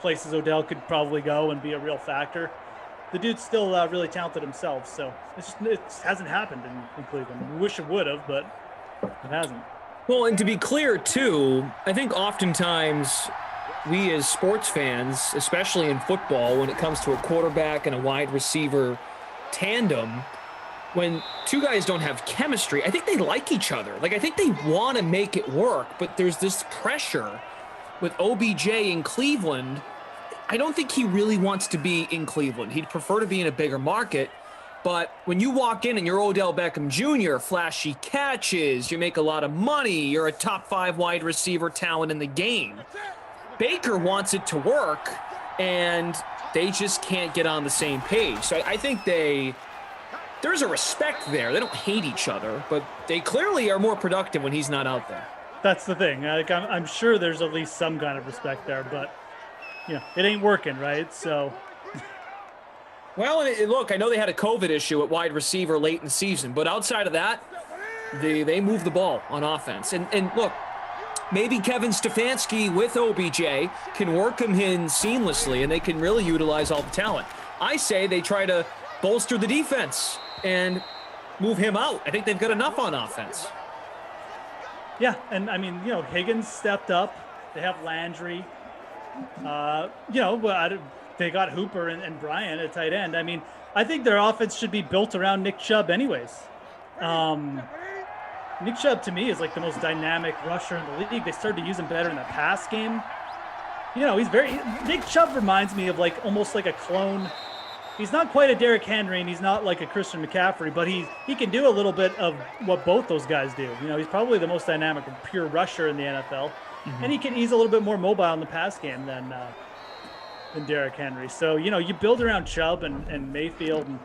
places Odell could probably go and be a real factor. The dude's still really talented himself, so it hasn't happened in Cleveland. We wish it would have, but it hasn't. Well, and to be clear, too, I think oftentimes we as sports fans, especially in football, when it comes to a quarterback and a wide receiver tandem, when two guys don't have chemistry, I think they like each other. Like, I think they want to make it work, but there's this pressure with OBJ in Cleveland. I don't think he really wants to be in Cleveland. He'd prefer to be in a bigger market. But when you walk in and you're Odell Beckham Jr., flashy catches, you make a lot of money, you're a top 5 wide receiver talent in the game. Baker wants it to work, and they just can't get on the same page. So I think there's a respect there. They don't hate each other, but they clearly are more productive when he's not out there. That's the thing. Like, I'm sure there's at least some kind of respect there, but it ain't working, right? So. Well, look, I know they had a COVID issue at wide receiver late in the season, but outside of that, they move the ball on offense. And look, maybe Kevin Stefanski with OBJ can work him in seamlessly, and they can really utilize all the talent. I say they try to bolster the defense and move him out. I think they've got enough on offense. Yeah, and I mean, Higgins stepped up. They have Landry. They got Hooper and Bryant at tight end. I mean, I think their offense should be built around Nick Chubb anyways. Nick Chubb, to me, is like the most dynamic rusher in the league. They started to use him better in the pass game. Nick Chubb reminds me of almost like a clone. He's not quite a Derrick Henry, and he's not like a Christian McCaffrey, but he can do a little bit of what both those guys do. He's probably the most dynamic and pure rusher in the NFL. Mm-hmm. And he's a little bit more mobile in the pass game than Derrick Henry. So, you build around Chubb and Mayfield, and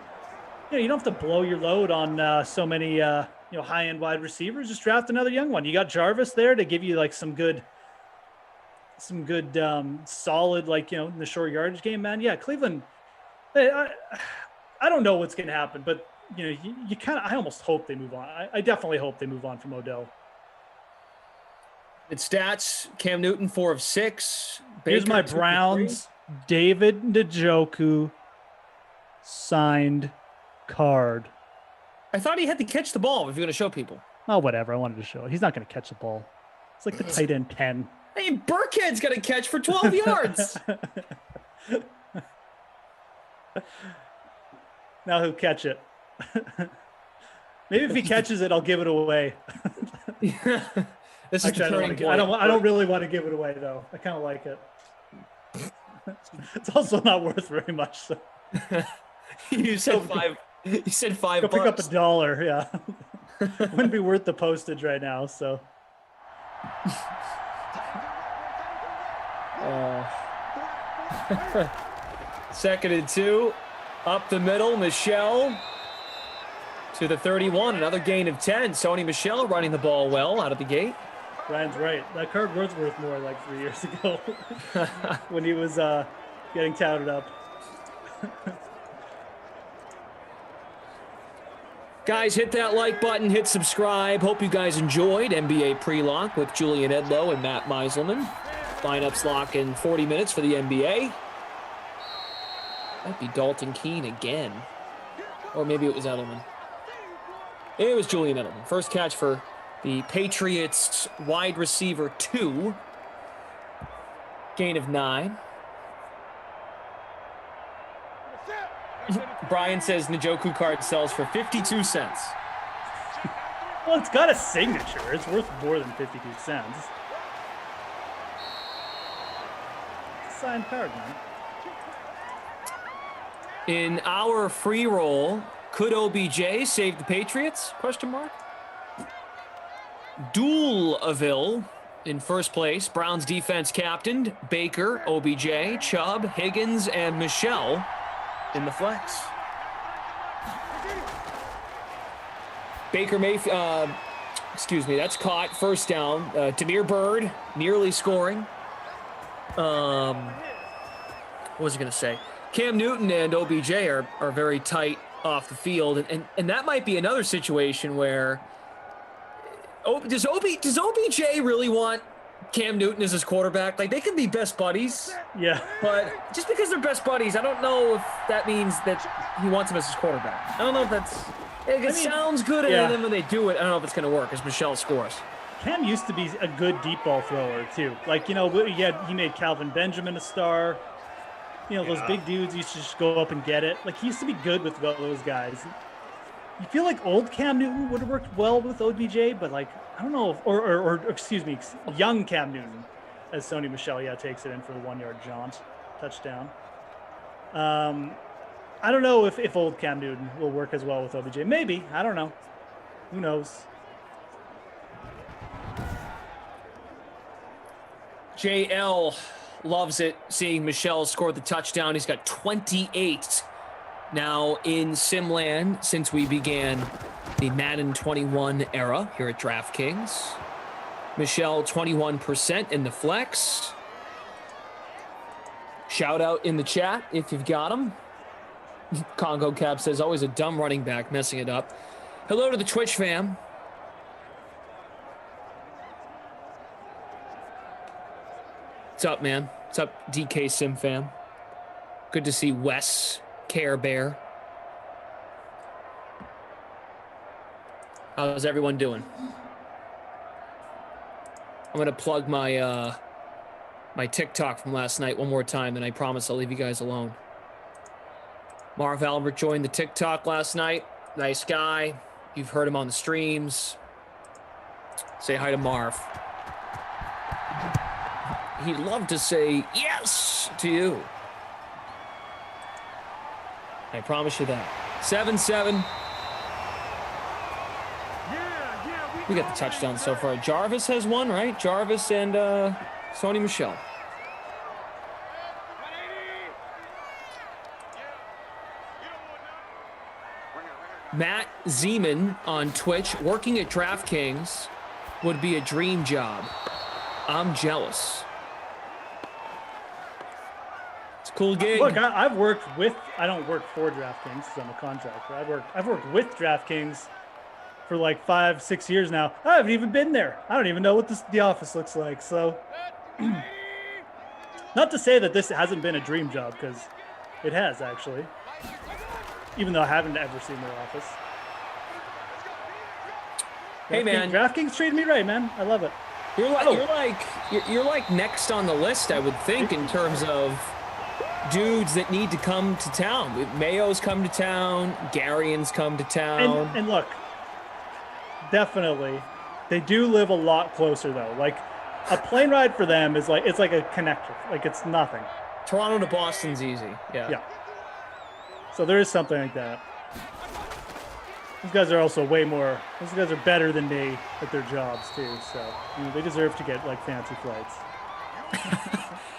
you don't have to blow your load on so many high-end wide receivers. Just draft another young one. You got Jarvis there to give you some good solid in the short yardage game, man. Yeah, Cleveland. I don't know what's going to happen, but I almost hope they move on. I definitely hope they move on from Odell. It's stats. Cam Newton 4 of 6. Here's my Browns. David Njoku signed card. I thought he had to catch the ball if you're going to show people. Oh, whatever. I wanted to show it. He's not going to catch the ball. It's like the tight end 10. Hey, Burkhead's going to catch for 12 yards. Now he'll catch it. Maybe if he catches it, I'll give it away. This is Actually, I don't really want to give it away, though. I kind of like it. It's also not worth very much. So. You said $5. You said $5. Go pick up $1. Yeah, wouldn't be worth the postage right now. So. Second and 2, up the middle. Michel to the 31. Another gain of 10. Sony Michel running the ball well out of the gate. Ryan's right. That card was worth more 3 years ago when he was getting touted up. Guys, hit that like button, hit subscribe. Hope you guys enjoyed NBA Pre-Lock with Julian Edlow and Matt Meiselman. Lineups lock in 40 minutes for the NBA. Might be Dalton Keene again. Or maybe it was Edelman. It was Julian Edelman. First catch for the Patriots wide receiver 2. Gain of 9. Brian says Njoku card sells for 52 cents. Well, it's got a signature. It's worth more than 52 cents. It's a signed card, man. In our free roll, could OBJ save the Patriots? ? Dooleville in first place. Browns defense captained. Baker, OBJ, Chubb, Higgins, and Michel in the flex. Baker Mayfield, that's caught. First down. Damiere Byrd nearly scoring. What was I going to say? Cam Newton and OBJ are very tight off the field, and that might be another situation where does OBJ really want Cam Newton as his quarterback? They can be best buddies. Yeah. But just because they're best buddies, I don't know if that means that he wants him as his quarterback. I don't know if that's. It sounds good, and then when they do it, I don't know if it's going to work as Michel scores. Cam used to be a good deep ball thrower too. He made Calvin Benjamin a star. Those big dudes used to just go up and get it. He used to be good with those guys. you feel like old Cam Newton would have worked well with OBJ, but like I don't know, or excuse me, young Cam Newton, as Sony Michel takes it in for the 1-yard jaunt touchdown. I don't know if old Cam Newton will work as well with OBJ. Maybe, I don't know. Who knows? JL loves it seeing Michel score the touchdown. He's got 28 now in Simland since we began the Madden 21 era here at DraftKings. Michel 21% in the flex. Shout out in the chat if you've got him. Congo Cap says, always a dumb running back messing it up. Hello to the Twitch fam. What's up, man? What's up, DK Sim fam? Good to see Wes, Care Bear. How's everyone doing? I'm gonna plug my my TikTok from last night one more time, and I promise I'll leave you guys alone. Marv Albert joined the TikTok last night. Nice guy. You've heard him on the streams. Say hi to Marv. He'd love to say yes to you. I promise you that. 7-7. We got the touchdown so far. Jarvis has one, right? Jarvis and Sony Michel. Matt Zeman on Twitch. Working at DraftKings would be a dream job. I'm jealous. It's a cool gig. Look, I've worked with. I don't work for DraftKings because I'm a contractor. I've worked with DraftKings for like 5-6 years now. I haven't even been there. I don't even know what the office looks like. So, not to say that this hasn't been a dream job, because it has actually. Even though I haven't ever seen their office. Hey man, DraftKings treated me right, man. I love it. You're like next on the list, I would think, in terms of dudes that need to come to town. Mayo's come to town. Garyon's come to town. And look, definitely, they do live a lot closer though. Like a plane ride for them is like it's like a connector. Like it's nothing. Toronto to Boston's easy. Yeah. So there is something like that. These guys are also way more. These guys are better than me at their jobs too. So they deserve to get like fancy flights.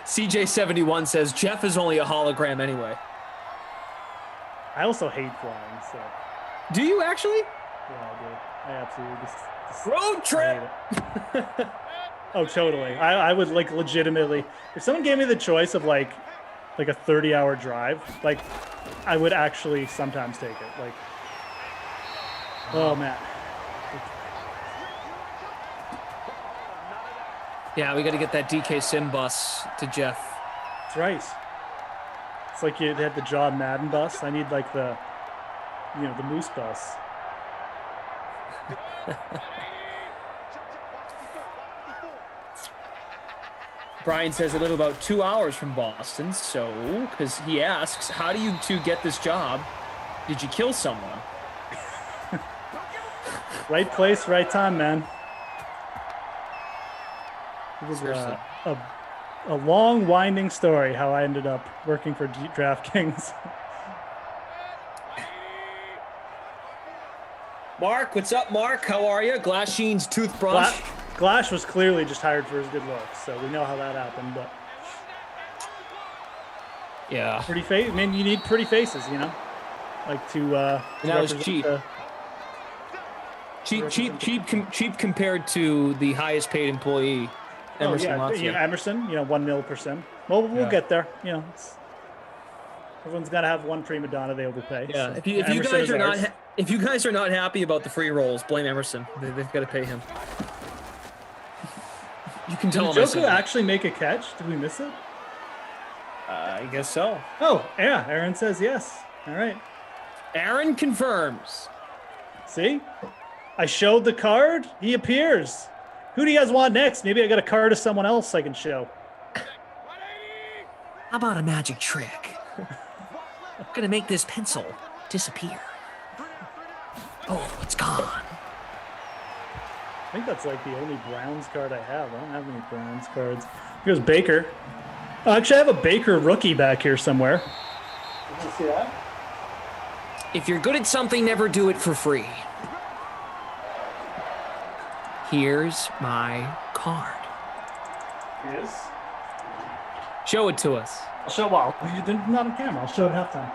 CJ71 says Jeff is only a hologram anyway. I also hate flying. So. Do you actually? Yeah, I do. I absolutely just road trip. Oh, totally. I would like legitimately. If someone gave me the choice of like a 30-hour drive, like I would actually sometimes take it. Like, oh man. Yeah, we got to get that DK Sim bus to Jeff. That's right. It's like you had the John Madden bus. I need like the Moose bus. Brian says I live about 2 hours from Boston, so, because he asks, how do you two get this job? Did you kill someone? Right place, right time, man. It was a long, winding story how I ended up working for DraftKings. Mark, what's up, Mark? How are you? Glass Sheen's toothbrush. Glash was clearly just hired for his good looks, so we know how that happened. But yeah, pretty face. I mean, you need pretty faces, like to. And that was cheap. Cheap compared to the highest paid employee. Emerson Emerson. $1 million per sim. Well, we'll get there. Everyone's got to have one prima donna they overpay. Yeah. So. If you guys are not happy about the free rolls, blame Emerson. They've got to pay him. You can tell him. Did Joku actually make a catch? Did we miss it? I guess so. Oh, yeah. Aaron says yes. All right. Aaron confirms. See? I showed the card. He appears. Who do you guys want next? Maybe I got a card of someone else I can show. How about a magic trick? I'm going to make this pencil disappear. Oh, it's gone. I think that's like the only Browns card I have. I don't have any Browns cards. Here's Baker. Oh, actually, I have a Baker rookie back here somewhere. Did you see that? If you're good at something, never do it for free. Here's my card. Yes. Show it to us. I'll show not on camera. I'll show it halftime.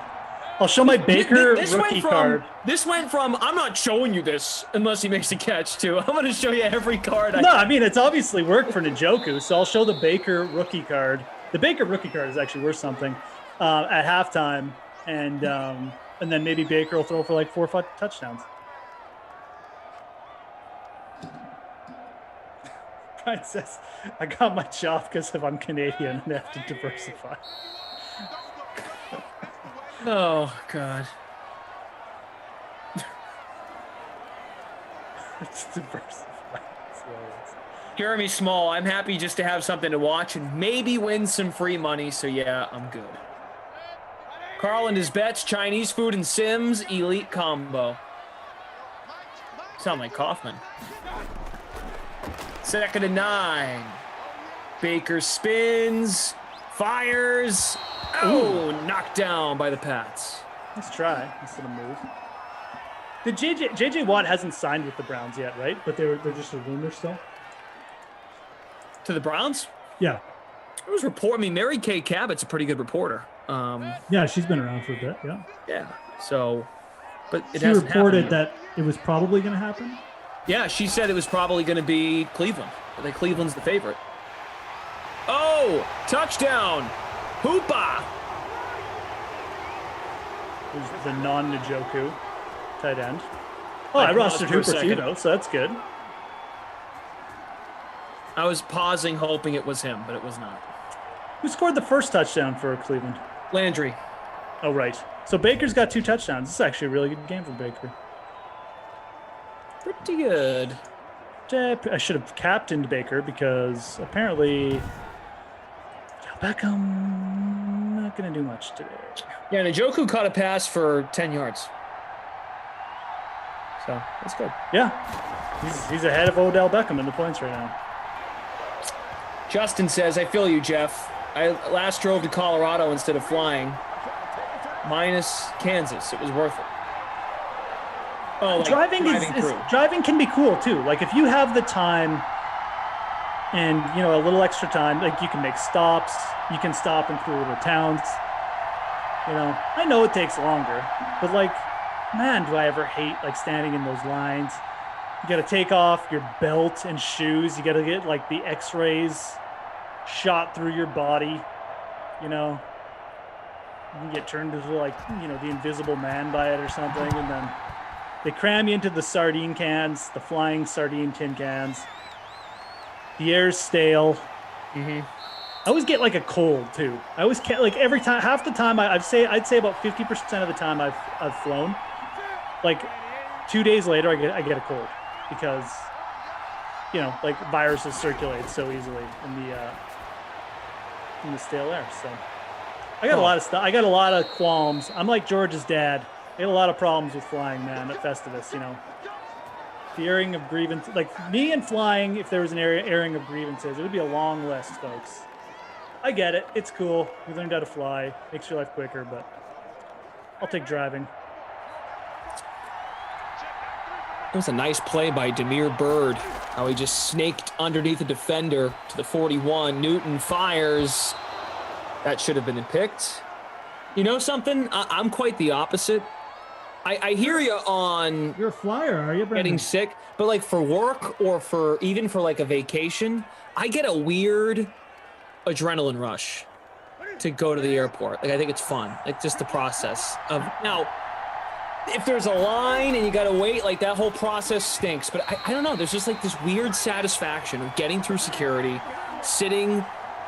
I'll show my Baker rookie card. This went from I'm not showing you this unless he makes a catch to I'm going to show you every card. No, I mean it's obviously worked for Njoku, so I'll show the Baker rookie card. The Baker rookie card is actually worth something at halftime, and then maybe Baker will throw for like 4 or 5 touchdowns. Brian says, I got my job because if I'm Canadian and I have to diversify. Oh, God. It's diversify. Jeremy Small, I'm happy just to have something to watch and maybe win some free money, so yeah, I'm good. Carl and his bets, Chinese food and Sims, elite combo. Sound like Kaufman. 2nd and 9. Baker spins, fires. Oh, knocked down by the Pats. Let's try instead of move. The JJ Watt hasn't signed with the Browns yet, right? But they're just a rumor still. To the Browns? Yeah. It was report. I mean, Mary Kay Cabot's a pretty good reporter. Yeah, she's been around for a bit. Yeah. Yeah. So, but it she hasn't reported happened that it was probably going to happen. Yeah, she said it was probably going to be Cleveland. I think Cleveland's the favorite. Oh, touchdown. Hoopa. Who's the non-Njoku tight end. Oh, I rostered Hooper too, though, so that's good. I was pausing, hoping it was him, but it was not. Who scored the first touchdown for Cleveland? Landry. Oh, right. So Baker's got 2 touchdowns. This is actually a really good game for Baker. Pretty good. I should have captained Baker because apparently Beckham not going to do much today. Yeah, Njoku caught a pass for 10 yards. So, that's good. Yeah. He's ahead of Odell Beckham in the points right now. Justin says, I feel you, Jeff. I last drove to Colorado instead of flying. Minus Kansas. It was worth it. Oh, like driving can be cool too. Like if you have the time and a little extra time, like you can make stops, you can stop in cool little towns. I know it takes longer, but like, man, do I ever hate like standing in those lines. You got to take off your belt and shoes. You got to get like the X-rays shot through your body. You can get turned into like the Invisible Man by it or something, and then they cram you into the sardine cans, the flying sardine tin cans. The air's stale. Mm-hmm. I always get like a cold too. I always get like every time, half the time I'd say about 50% of the time I've flown. Like 2 days later, I get a cold because like viruses circulate so easily in the stale air. So I got a lot of stuff. I got a lot of qualms. I'm like George's dad. I had a lot of problems with flying, man, at Festivus, The airing of grievances, like me and flying, if there was an airing of grievances, it would be a long list, folks. I get it. It's cool. We learned how to fly. Makes your life quicker, but I'll take driving. It was a nice play by Demir Bird. How he just snaked underneath the defender to the 41. Newton fires. That should have been picked. You know something? I'm quite the opposite. I hear you on... You're a flyer, are you, Brendan? Getting sick. But like for work or for even for like a vacation, I get a weird adrenaline rush to go to the airport. Like I think it's fun. Like just the process of... Now, if there's a line and you got to wait, like that whole process stinks. But I don't know. There's just like this weird satisfaction of getting through security, sitting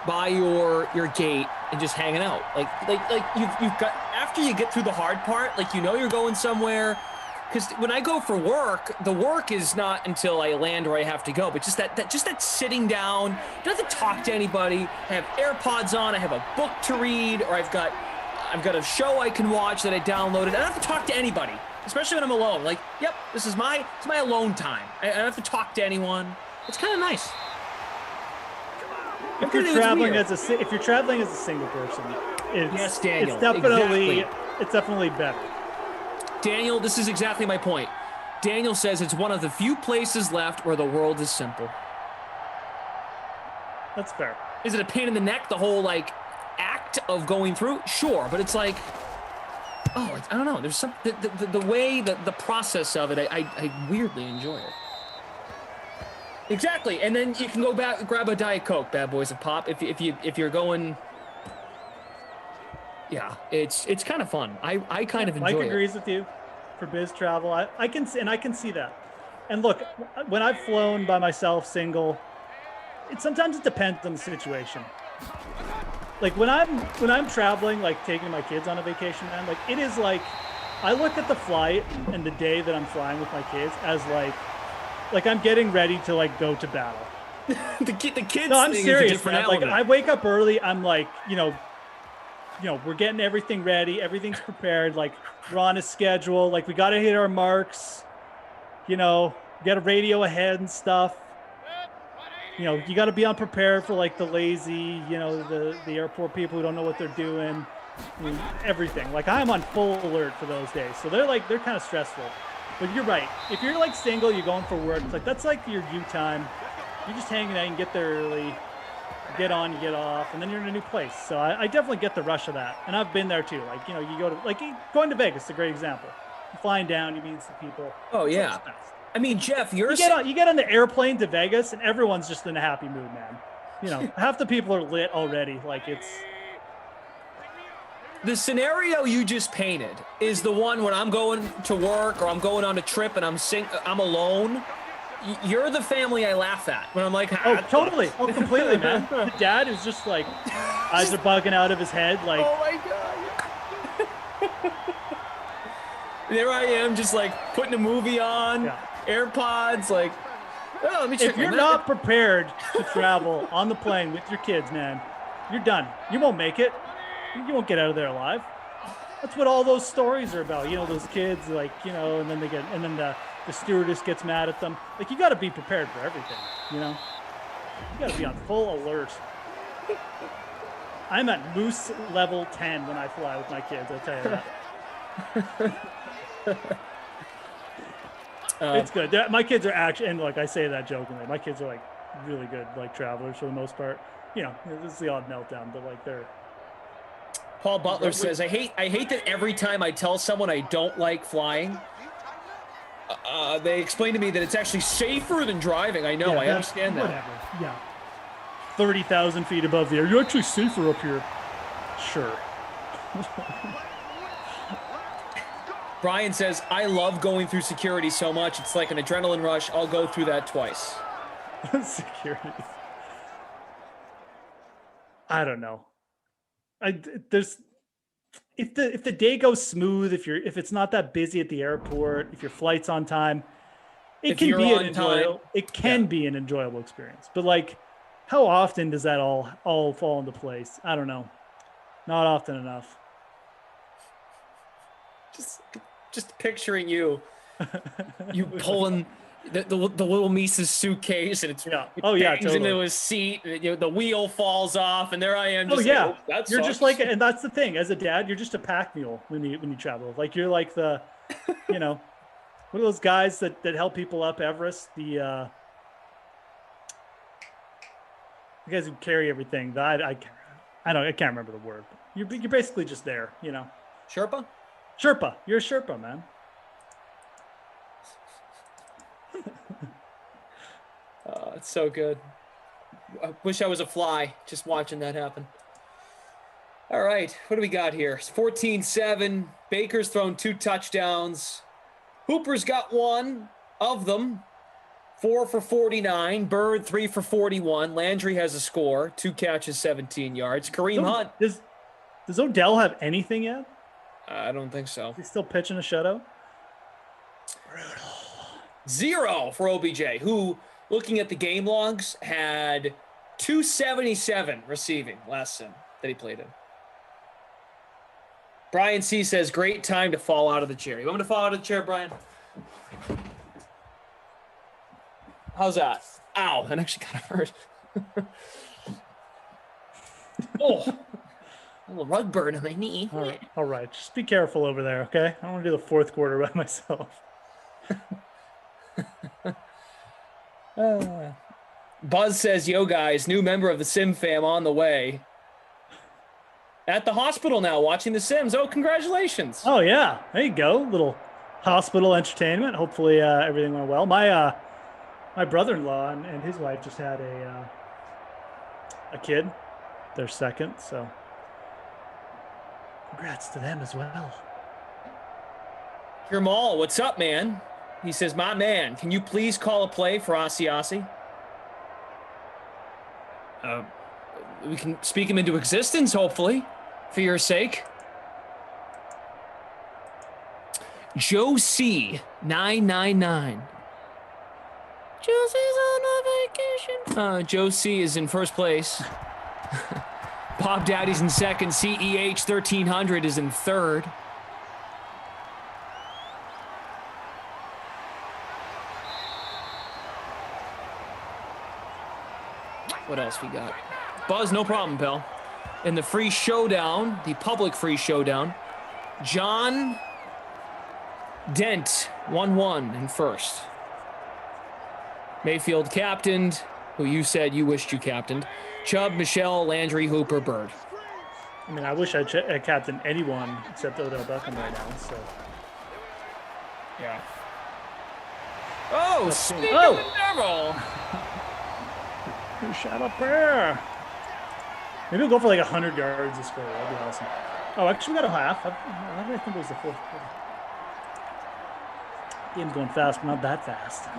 by your gate and just hanging out. Like you've got, after you get through the hard part, like you're going somewhere. Because when I go for work, the work is not until I land where I have to go, but just that sitting down, you don't have to talk to anybody. I have AirPods on, I have a book to read, or I've got a show I can watch that I downloaded. I don't have to talk to anybody. especially when I'm alone. Like, yep, it's my alone time. I don't have to talk to anyone. It's kind of nice. If you're traveling as a single person, yes, Daniel, it's definitely better. Daniel, this is exactly my point. Daniel says it's one of the few places left where the world is simple. That's fair. Is it a pain in the neck, the whole like act of going through? Sure, but it's like, I don't know. There's some the way the process of it. I weirdly enjoy it. Exactly, and then you can go back grab a Diet Coke, bad boys of pop. If you're going, yeah, it's kind of fun. I kind of enjoy it. Mike agrees with you for biz travel. I can see that. And look, when I've flown by myself, single, sometimes it depends on the situation. Like when I'm traveling, like taking my kids on a vacation, man, like it is like I look at the flight and the day that I'm flying with my kids as like I'm getting ready to like go to battle. the kids. No, I'm thing serious, is a different man. Like element. I wake up early. I'm like, we're getting everything ready. Everything's prepared. Like we're on a schedule. Like we got to hit our marks. We got a radio ahead and stuff. You got to be unprepared for like the lazy, the airport people who don't know what they're doing. Everything. Like I'm on full alert for those days. So they're kind of stressful. But you're right. If you're like single, you're going for work. It's like that's like your you time. You're just hanging out and get there early, get on, you get off, and then you're in a new place. So I definitely get the rush of that. And I've been there too. Like, you go to going to Vegas is a great example. You're flying down, you meet some people. Oh yeah. I mean, Jeff, you get on the airplane to Vegas and everyone's just in a happy mood, man. Half the people are lit already. Like it's. The scenario you just painted is the one when I'm going to work or I'm going on a trip and I'm alone. You're the family I laugh at when I'm like, totally. Oh, completely, man. The dad is just like, eyes are bugging out of his head. Like, oh my God. There I am, just like putting a movie on, AirPods, like, let me check. If you're not prepared to travel on the plane with your kids, man, you're done. You won't make it. You won't get out of there alive. That's what all those stories are about. Those kids, like, and then the stewardess gets mad at them. Like, you got to be prepared for everything, You got to be on full alert. I'm at moose level 10 when I fly with my kids, I'll tell you that. It's good. My kids are actually, and like I say that jokingly, my kids are like really good, like travelers for the most part. This is the odd meltdown, but like they're. Paul Butler says, I hate that every time I tell someone I don't like flying, they explain to me that it's actually safer than driving. I know, I understand that. Whatever, yeah. 30,000 feet above the air. You're actually safer up here. Sure. Brian says, I love going through security so much. It's like an adrenaline rush. I'll go through that twice. Security. I don't know. If the day goes smooth, if it's not that busy at the airport, if your flight's on time, it can be an enjoyable experience. But like, how often does that all fall into place? I don't know. Not often enough. Just picturing you pulling the little Mises suitcase and it's bangs into his seat. And, the wheel falls off, and there I am. Just that you're just like, and that's the thing. As a dad, you're just a pack mule when you travel. Like you're like the, one of those guys that help people up Everest. The guys who carry everything. I can't remember the word. You're basically just there. Sherpa. Sherpa. You're a Sherpa, man. It's so good. I wish I was a fly just watching that happen. All right, what do we got here? It's 14-7. Baker's thrown 2 touchdowns. Hooper's got 1 of them. 4 for 49. Bird 3 for 41. Landry has a score. 2 catches, 17 yards. Kareem Hunt. Does Odell have anything yet? I don't think so. He's still pitching a shutout? Brutal. 0 for OBJ, who, looking at the game logs, had 277 receiving last sim that he played in. Brian C says, great time to fall out of the chair. You want me to fall out of the chair, Brian? How's that? Ow, that actually kind of hurt. Oh, a little rug burn on my knee. All right. Just be careful over there, okay? I don't want to do the fourth quarter by myself. Buzz says, yo, guys, new member of the Sim fam on the way. At the hospital now, watching The Sims. Oh, congratulations. Oh, yeah. There you go. Little hospital entertainment. Hopefully everything went well. My brother-in-law and his wife just had a kid, their second, so congrats to them as well. Jamal, what's up, man? He says, my man, can you please call a play for Asiasi? We can speak him into existence, hopefully, for your sake. Joe C. 999. Josie's on a vacation. Joe C. is in first place. Bob Daddy's in second. CEH 1300 is in third. What else we got? Buzz, no problem, pal. In the free showdown, the public free showdown, John Dent 1-1 in first. Mayfield captained, who you said you wished you captained. Chubb, Michelle, Landry, Hooper, Bird. I mean, I wish I captained anyone except Odell Beckham right now, so. Yeah. Oh, sneak of the devil! Shut up there. Maybe we'll go for like 100 yards this quarter. That'd be awesome. Oh, actually, we got a half. I think it was the fourth quarter. Game's going fast, but not that fast.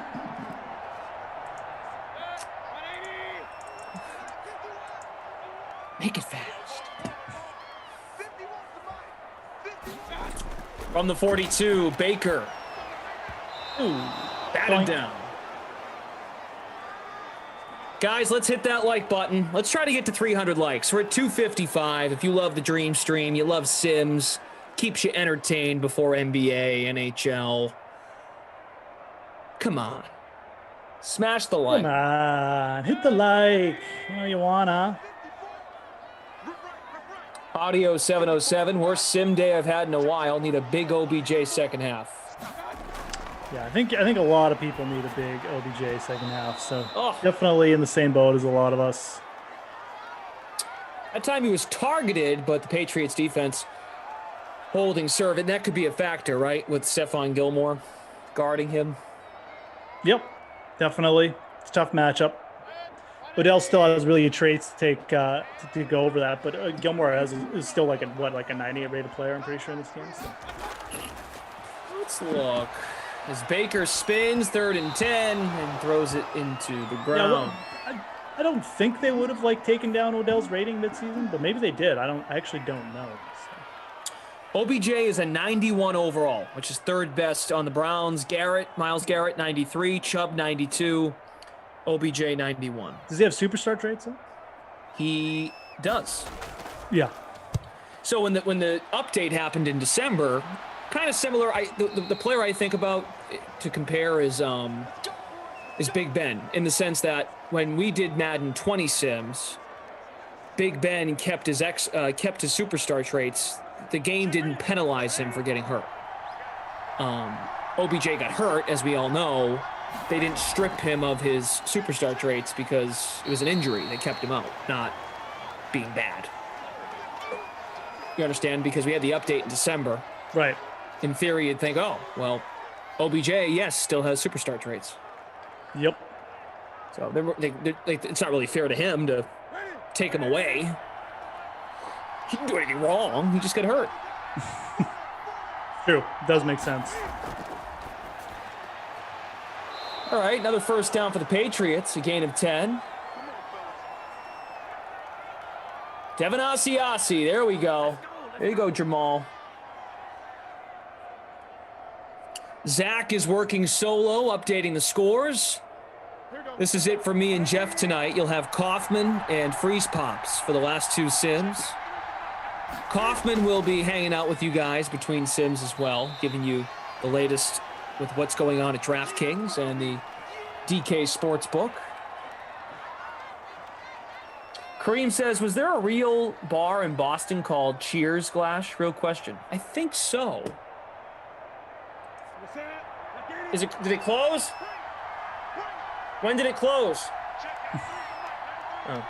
Make it fast. From the 42, Baker. Ooh, batted down. Guys, let's hit that like button. Let's try to get to 300 likes. We're at 255. If you love the Dream Stream, you love Sims, keeps you entertained before NBA, NHL. Come on. Smash the like. Come on. Hit the like. You know you wanna. Audio 707. Worst Sim day I've had in a while. Need a big OBJ second half. Yeah, I think a lot of people need a big OBJ second half, so definitely in the same boat as a lot of us. That time he was targeted, but the Patriots defense holding serve, and that could be a factor, right, with Stephon Gilmore guarding him. Yep, definitely. It's a tough matchup. Odell still has really good traits to take to go over that, but Gilmore is still like a 98 rated player, I'm pretty sure, in this game. So. Let's look. As Baker spins 3rd and 10 and throws it into the ground. Yeah, I don't think they would have taken down Odell's rating midseason, but maybe they did. I actually don't know. So. OBJ is a 91 overall, which is 3rd best on the Browns. Miles Garrett 93, Chubb 92, OBJ 91. Does he have superstar traits though? He does. Yeah. So when the update happened in December, kind of similar. The player I think about to compare is Big Ben, in the sense that when we did Madden 20 Sims, Big Ben kept his superstar traits. The game didn't penalize him for getting hurt. OBJ got hurt, as we all know. They didn't strip him of his superstar traits because it was an injury that kept him out, not being bad. You understand? Because we had the update in December. Right. In theory, you'd think, oh, well, OBJ, yes, still has superstar traits. Yep. So it's not really fair to him to take him away. He didn't do anything wrong. He just got hurt. True. It does make sense. All right, another first down for the Patriots, a gain of 10. Devin Asiasi, there we go. There you go, Jamal. Zach is working solo, updating the scores. This is it for me and Geoff tonight. You'll have Kaufman and Freeze Pops for the last 2 Sims. Kaufman will be hanging out with you guys between sims as well, giving you the latest with what's going on at DraftKings and the DK Sportsbook. Kareem says, was there a real bar in Boston called Cheers Glash? Real question. I think so. Did it close? When did it close? Oh.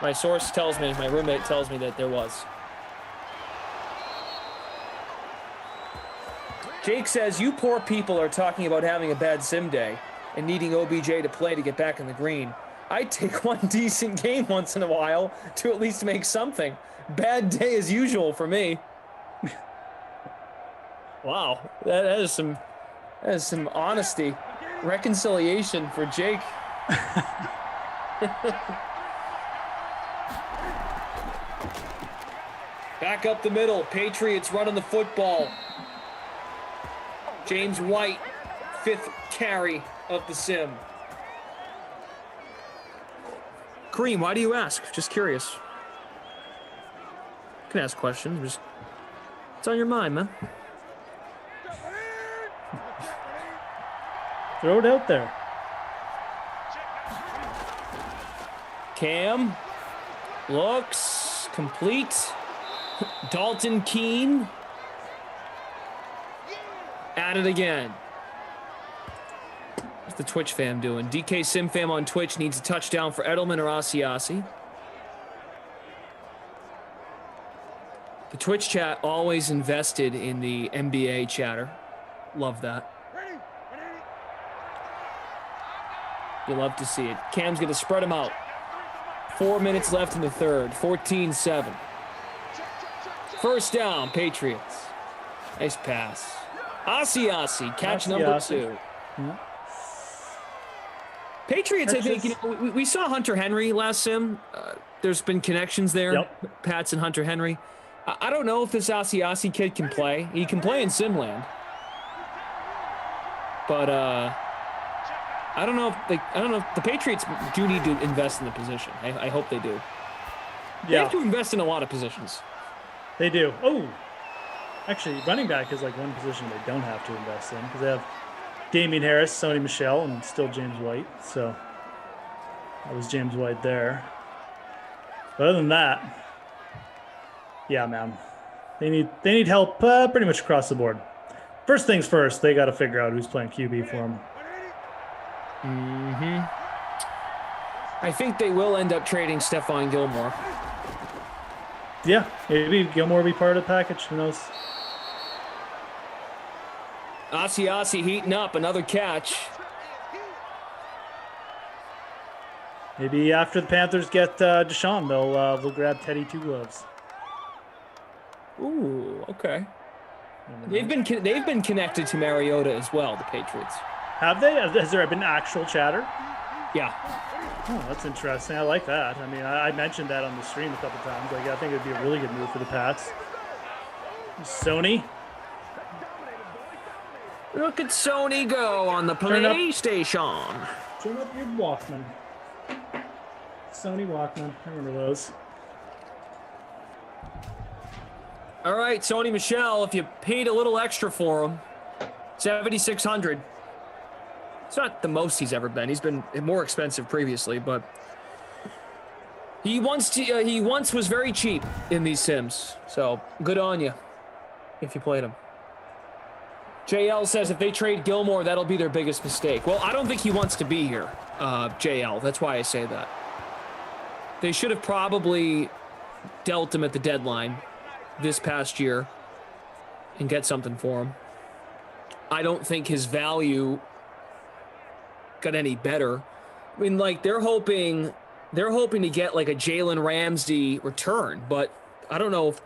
My source tells me, my roommate tells me that there was. Jake says, you poor people are talking about having a bad sim day and needing OBJ to play to get back in the green. I'd take one decent game once in a while to at least make something. Bad day as usual for me. Wow, that is some honesty, reconciliation for Jake. Back up the middle, Patriots running the football. James White, 5th carry of the sim. Kareem, why do you ask? Just curious. You can ask questions. Just, it's on your mind, man. Throw it out there. Cam looks complete. Dalton Keene at it again. What's the Twitch fam doing? DK Sim fam on Twitch needs a touchdown for Edelman or Asiasi. The Twitch chat always invested in the NBA chatter. Love that. You love to see it. Cam's going to spread them out. 4 minutes left in the third. 14-7. First down, Patriots. Nice pass. Asiasi, catch number 2. Yeah. Patriots, I think, we saw Hunter Henry last sim. There's been connections there. Yep. Pats and Hunter Henry. I don't know if this Asiasi kid can play. He can play in Simland. But I don't know if the Patriots do need to invest in the position. I hope they do. Yeah. They have to invest in a lot of positions. They do. Oh, actually, running back is like one position they don't have to invest in because they have Damian Harris, Sony Michel, and still James White. So that was James White there. But other than that, yeah, man, they need help pretty much across the board. First things first, they got to figure out who's playing QB for them. I think they will end up trading Stephon Gilmore. Yeah, maybe Gilmore will be part of the package. Who knows? Asiasi heating up, another catch. Maybe after the Panthers get Deshaun, they'll grab Teddy Two Gloves. Ooh, okay. They've been connected to Mariota as well, the Patriots. Have they? Has there been actual chatter? Yeah. Oh, that's interesting. I like that. I mean, I mentioned that on the stream a couple times. Like, I think it would be a really good move for the Pats. Sony. Look at Sony go on the PlayStation. Turn up your Walkman. Sony Walkman. I remember those. All right, Sony Michel, if you paid a little extra for him, $7,600. It's not the most he's ever been. He's been more expensive previously, but he once was very cheap in these sims. So good on you if you played him. JL says if they trade Gilmore, that'll be their biggest mistake. Well, I don't think he wants to be here, JL. That's why I say that. They should have probably dealt him at the deadline this past year and get something for him. I don't think his value got any better. I mean, like they're hoping to get like a Jalen Ramsey return, but I don't know if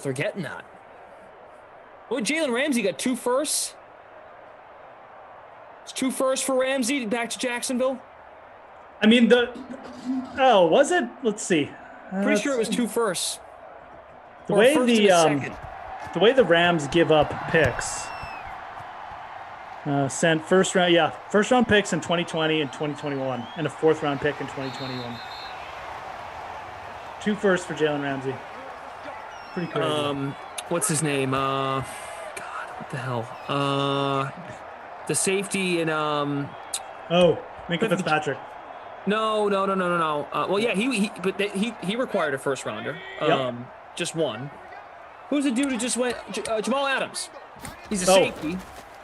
they're getting that. Well, Jalen Ramsey got 2 firsts. It's 2 firsts for Ramsey back to Jacksonville. I mean, was it? Let's see. Pretty sure it was 2 firsts. The way the Rams give up picks, sent first round picks in 2020 and 2021, and a 4th round pick in 2021. 2 firsts for Jalen Ramsey. Pretty crazy. What's his name? God, what the hell? The safety in Minka Fitzpatrick. No. Well, yeah, he required a first rounder. Just one. Who's the dude who just went? Jamal Adams. He's a safety,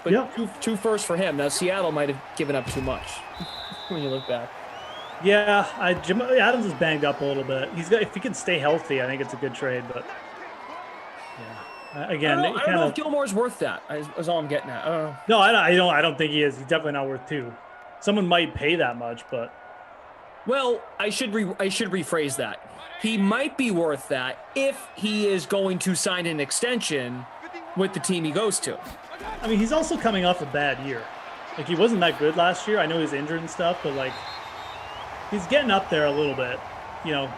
but two firsts for him. Now Seattle might have given up too much when you look back. Yeah, Adams is banged up a little bit. If he can stay healthy, I think it's a good trade. But again, I don't know if Gilmore's worth that. Is all I'm getting at. I don't know. No, I don't think he is. He's definitely not worth 2. Someone might pay that much, but well, I should rephrase that. He might be worth that if he is going to sign an extension with the team he goes to. I mean, he's also coming off a bad year. Like, he wasn't that good last year. I know he's injured and stuff, but like, he's getting up there a little bit. You know,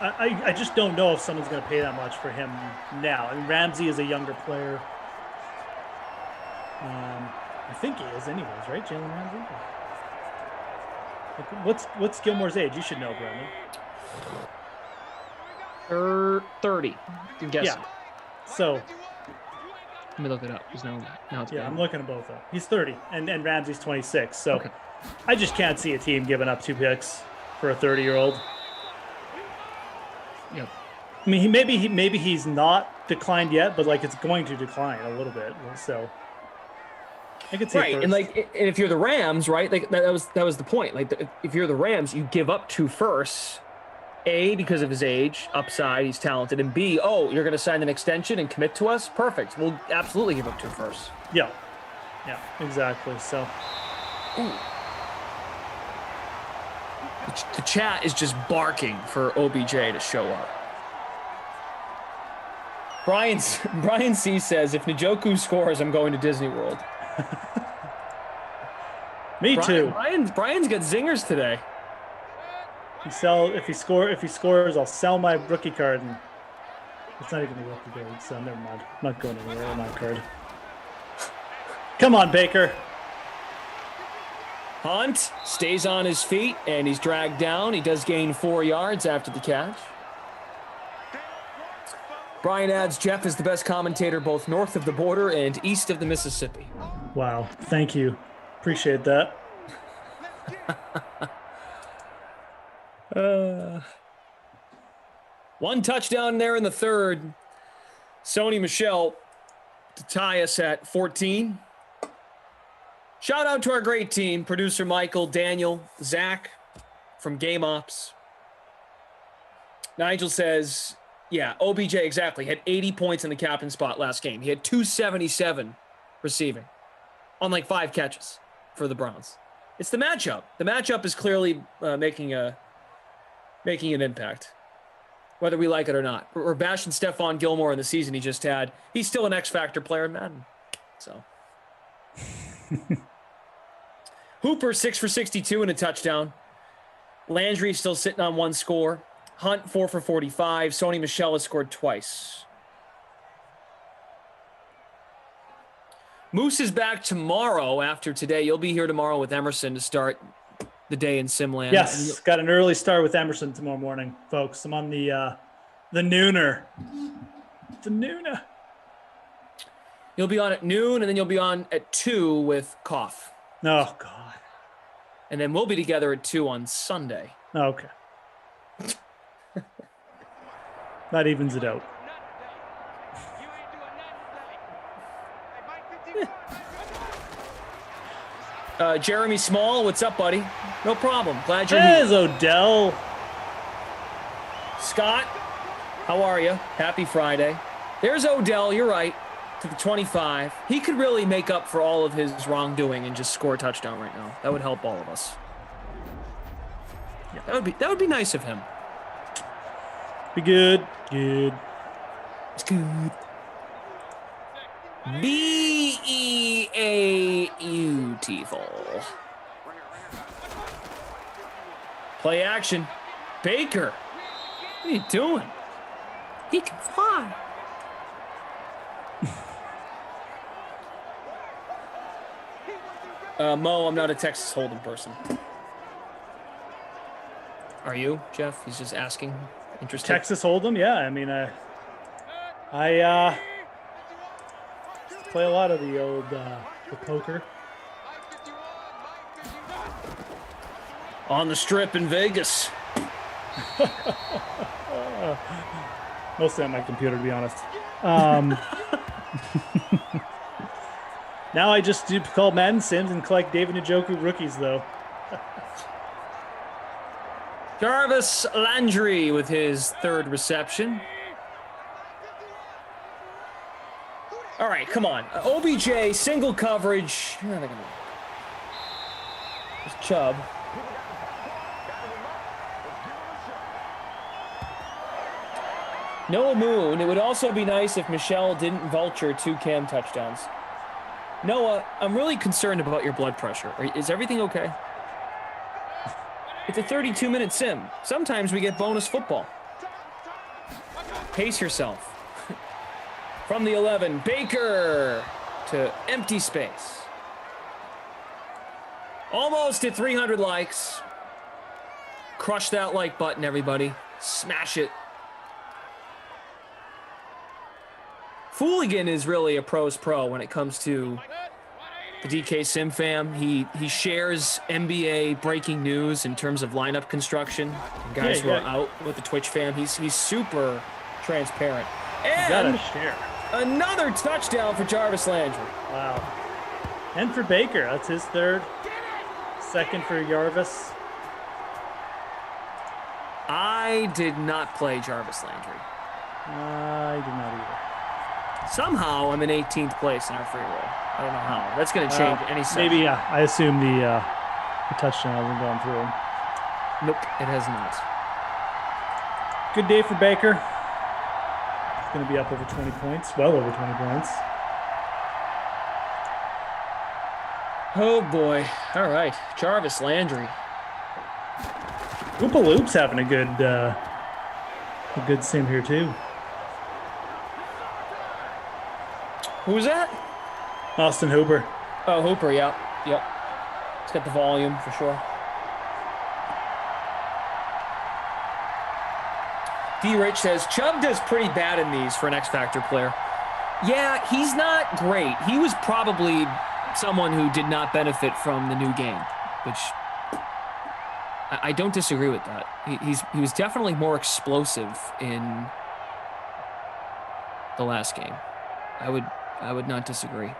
I just don't know if someone's going to pay that much for him now. I mean, Ramsey is a younger player. I think he is, anyways, right, Jalen Ramsey? Like, what's Gilmore's age? You should know, Brandon. 30. I'm guessing. Yeah. So let me look it up. Now it's I'm looking at both of them. He's 30, and Ramsey's 26. So I just can't see a team giving up 2 picks for a 30-year-old. Yep. I mean, maybe he's not declined yet, but like it's going to decline a little bit. So I could see right, and like, and if you're the Rams, right? Like that was the point. Like, if you're the Rams, you give up 2 firsts. A, because of his age, upside, he's talented, and B, you're going to sign an extension and commit to us? Perfect. We'll absolutely give up 2 firsts. Yeah, exactly. So, the chat is just barking for OBJ to show up. Brian C says, if Njoku scores, I'm going to Disney World. Me too. Brian's got zingers today. If he scores, I'll sell my rookie card, and it's not even a rookie card, so never mind. I'm not going anywhere on my card. Come on, Baker. Hunt stays on his feet, and he's dragged down. He does gain 4 yards after the catch. Brian adds, Geoff is the best commentator both north of the border and east of the Mississippi. Wow, thank you. Appreciate that. One touchdown there in the third. Sony Michel to tie us at 14. Shout out to our great team, producer Michael, Daniel, Zach from Game Ops. Nigel says, yeah, OBJ exactly. Had 80 points in the captain spot last game. He had 277 receiving on like 5 catches for the Browns. It's the matchup. The matchup is clearly making an impact, whether we like it or not. We're bashing Stephon Gilmore in the season he just had. He's still an X-Factor player in Madden. So Hooper, 6 for 62 and a touchdown. Landry still sitting on 1 score. Hunt, 4 for 45. Sony Michel has scored twice. Moose is back tomorrow after today. You'll be here tomorrow with Emerson to start the day in Simland. Yes, got an early start with Emerson tomorrow morning, folks. I'm on the nooner. The nooner. You'll be on at noon, and then you'll be on at 2 with Koff. Oh, God. And then we'll be together at 2 on Sunday. Okay. That evens it out. Jeremy Small, what's up, buddy? No problem. Glad you're here. There's Odell. Scott, how are you? Happy Friday. There's Odell, you're right, to the 25. He could really make up for all of his wrongdoing and just score a touchdown right now. That would help all of us. Yeah, that would be nice of him. Be good. Good. It's good. Beautiful. Play action. Baker. What are you doing? He can fly. Mo, I'm not a Texas Hold'em person. Are you, Geoff? He's just asking. Interesting. Texas Hold'em, yeah. I mean, I play a lot of the old the poker. On the strip in Vegas. Mostly on my computer, to be honest. Now I just do call Madden Sims and collect David Njoku rookies, though. Jarvis Landry with his third reception. All right, come on. OBJ, single coverage. It's Chubb. Noah Moon. It would also be nice if Michelle didn't vulture 2 Cam touchdowns. Noah, I'm really concerned about your blood pressure. Is everything okay? It's a 32-minute sim. Sometimes we get bonus football. Pace yourself. From the 11, Baker to empty space. Almost at 300 likes. Crush that like button, everybody. Smash it. Fooligan is really a pro's pro when it comes to the DK Sim fam. He shares NBA breaking news in terms of lineup construction. And guys who are out with the Twitch fam. He's super transparent. And another touchdown for Jarvis Landry. Wow. And for Baker, that's his third. Second for Jarvis. I did not play Jarvis Landry. I did not either. Somehow I'm in 18th place in our free roll. I don't know how. That's going to change any second. Maybe, yeah. I assume the touchdown hasn't gone through. Nope, it has not. Good day for Baker. He's going to be up over 20 points. Well over 20 points. Oh, boy. All right. Jarvis Landry. Hoopa Loop's having a good sim here, too. Who was that? Austin Hooper. Oh, Hooper, yep. He's got the volume for sure. D-Rich says, Chubb does pretty bad in these for an X-Factor player. Yeah, he's not great. He was probably someone who did not benefit from the new game, which I don't disagree with that. He was definitely more explosive in the last game. I would not disagree.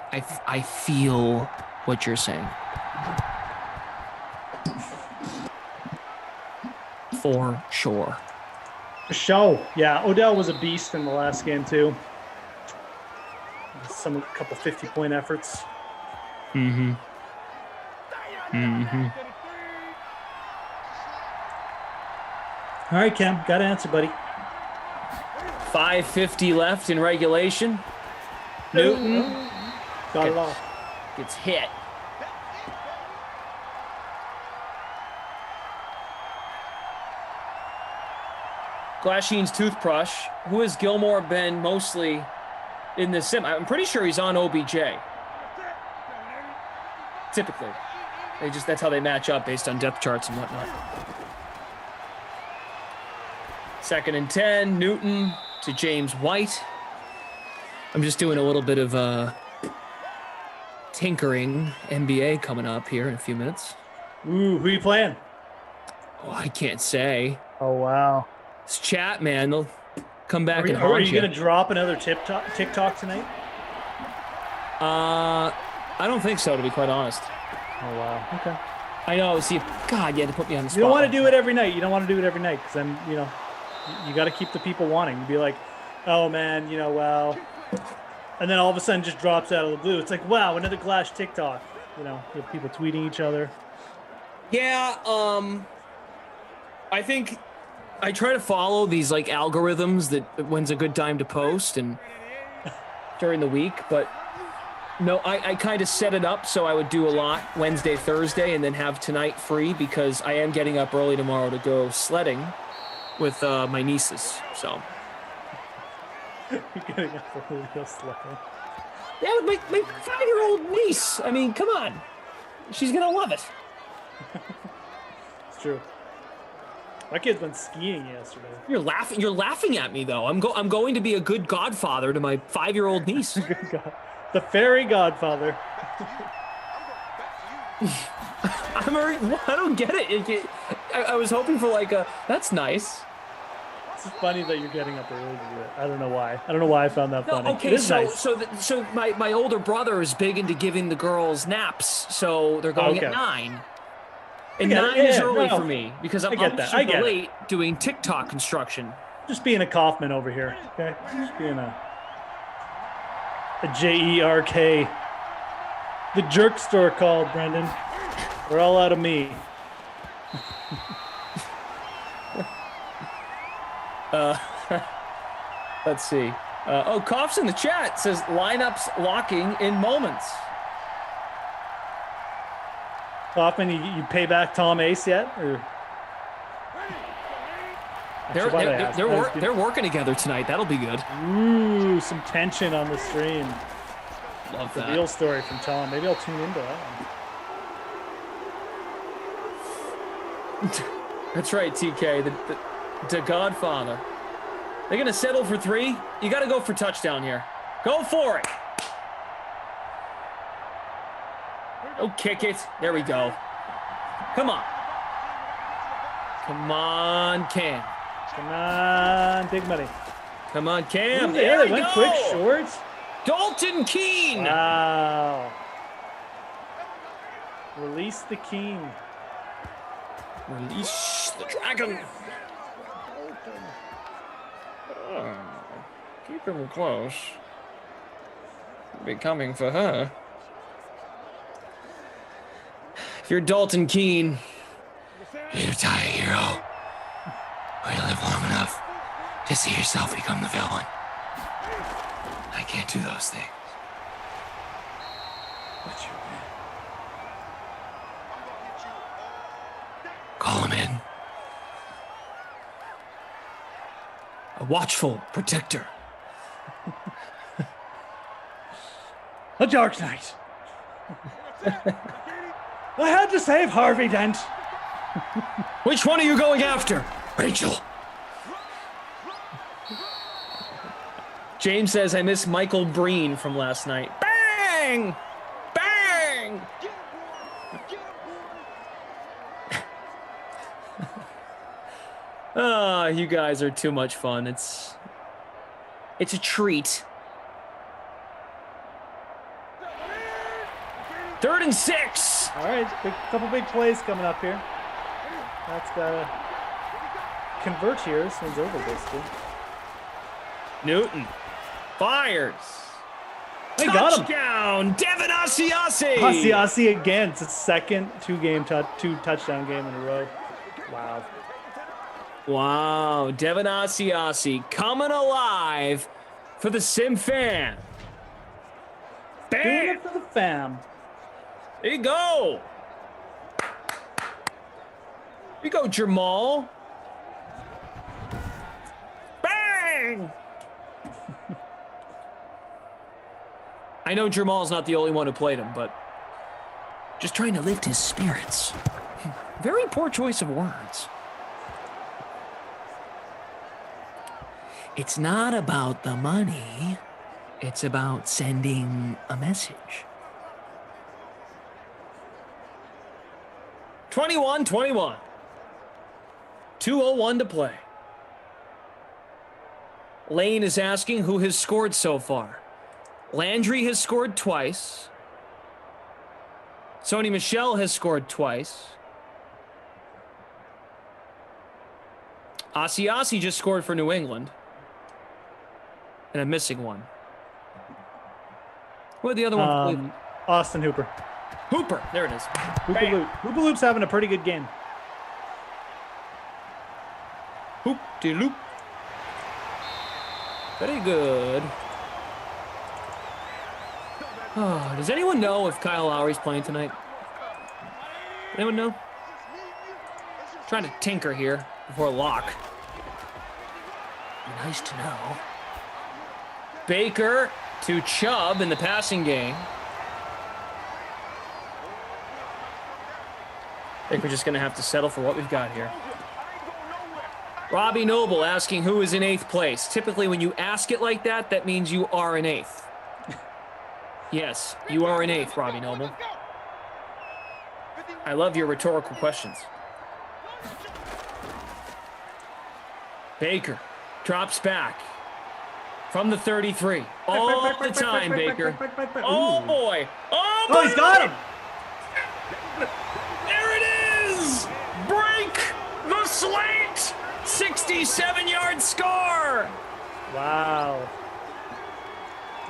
I feel what you're saying. For sure. For sure. Yeah, Odell was a beast in the last game too. A couple 50-point efforts. Mm-hmm. All right, Cam, got to answer, buddy. 5:50 left in regulation. Newton got it off. Gets hit. Glasheen's toothbrush. Who has Gilmore been mostly in this sim? I'm pretty sure he's on OBJ. Typically. That's how they match up based on depth charts and whatnot. 2nd and 10, Newton to James White. I'm just doing a little bit of tinkering NBA coming up here in a few minutes. Ooh, who are you playing? Oh, I can't say. Oh, wow. It's chat, man. They'll come back and haunt you. Are you going to drop another TikTok tonight? I don't think so, to be quite honest. Oh, wow. Okay. I know. See, God, you had to put me on the spot. You don't want to do it every night. Because then, you got to keep the people wanting. Be like, oh, man, well. And then all of a sudden just drops out of the blue. It's like, wow, another Glash TikTok. You have people tweeting each other. Yeah, I think I try to follow these like algorithms that when's a good time to post and during the week, but no, I kind of set it up so I would do a lot Wednesday, Thursday, and then have tonight free because I am getting up early tomorrow to go sledding with my nieces. So you're getting up early to go sledding. Yeah, with my 5-year-old niece. I mean, come on, she's gonna love it. It's true. My kids went skiing yesterday. You're laughing at me though. I'm going to be a good godfather to my 5-year-old niece. Good God. The fairy godfather. I don't get it. I was hoping for like a. That's nice. It's funny that you're getting up early to do it. I don't know why. I don't know why I found that funny. Okay, it is so nice. so my older brother is big into giving the girls naps, so they're going at 9. And 9 is early for me because I'm up super late doing TikTok construction. Just being a Kaufman over here, okay? Just being a Jerk. The jerk store called, Brendan. We're all out of me. Let's see. Coughs in the chat says lineups locking in moments. Kaufman, you pay back Tom Ace yet? Or they're working together tonight. That'll be good. Ooh, some tension on the stream. Love the that. real story from Tom. Maybe I'll tune into that one. That's right, TK. The Godfather. They're gonna settle for 3. You got to go for touchdown here. Go for it. Oh, kick it. There we go. Come on. Come on, Cam. Come on, big money. Come on, Cam. Ooh, there they went quick shorts. Dalton Keene. Wow. Release the king. Release the dragon. Keep him close. Be coming for her. If you're Dalton Keene, you die a hero. Or you live long enough to see yourself become the villain. I can't do those things. Call him in. A watchful protector. A Dark Knight. I had to save Harvey Dent. Which one are you going after? Rachel. James says, I miss Michael Breen from last night. Bang! Bang! You guys are too much fun. It's a treat. 3rd and 6. All right, couple big plays coming up here. That's got to convert here. This one's over, basically. Newton fires. They got him. Touchdown, Devin Asiasi. Asiasi again. It's his second two-touchdown game in a row. Wow. Wow, Devin Asiasi coming alive for the Sim fam. Bam! Doing it for the fam. There you go. Here you go, Jamal. Bang! I know Jamal's not the only one who played him, but just trying to lift his spirits. Very poor choice of words. It's not about the money. It's about sending a message. 21-21. 2:01 to play. Lane is asking who has scored so far. Landry has scored twice. Sony Michel has scored twice. Asiasi just scored for New England. And I'm missing one. Who had the other one? Austin Hooper. Hooper. There it is. Hooper Loop's having a pretty good game. Hoop-de-loop. Very good. Oh, does anyone know if Kyle Lowry's playing tonight? Anyone know? Trying to tinker here before lock. Nice to know. Baker to Chubb in the passing game. I think we're just going to have to settle for what we've got here. Robbie Noble asking who is in 8th place. Typically, when you ask it like that, that means you are in 8th. Yes, you are in 8th, Robbie Noble. I love your rhetorical questions. Baker drops back from the 33. All the time, Baker. Oh, boy. Oh, boy. Oh, he's got him. There it is. Break the slate. 67-yard score. Wow.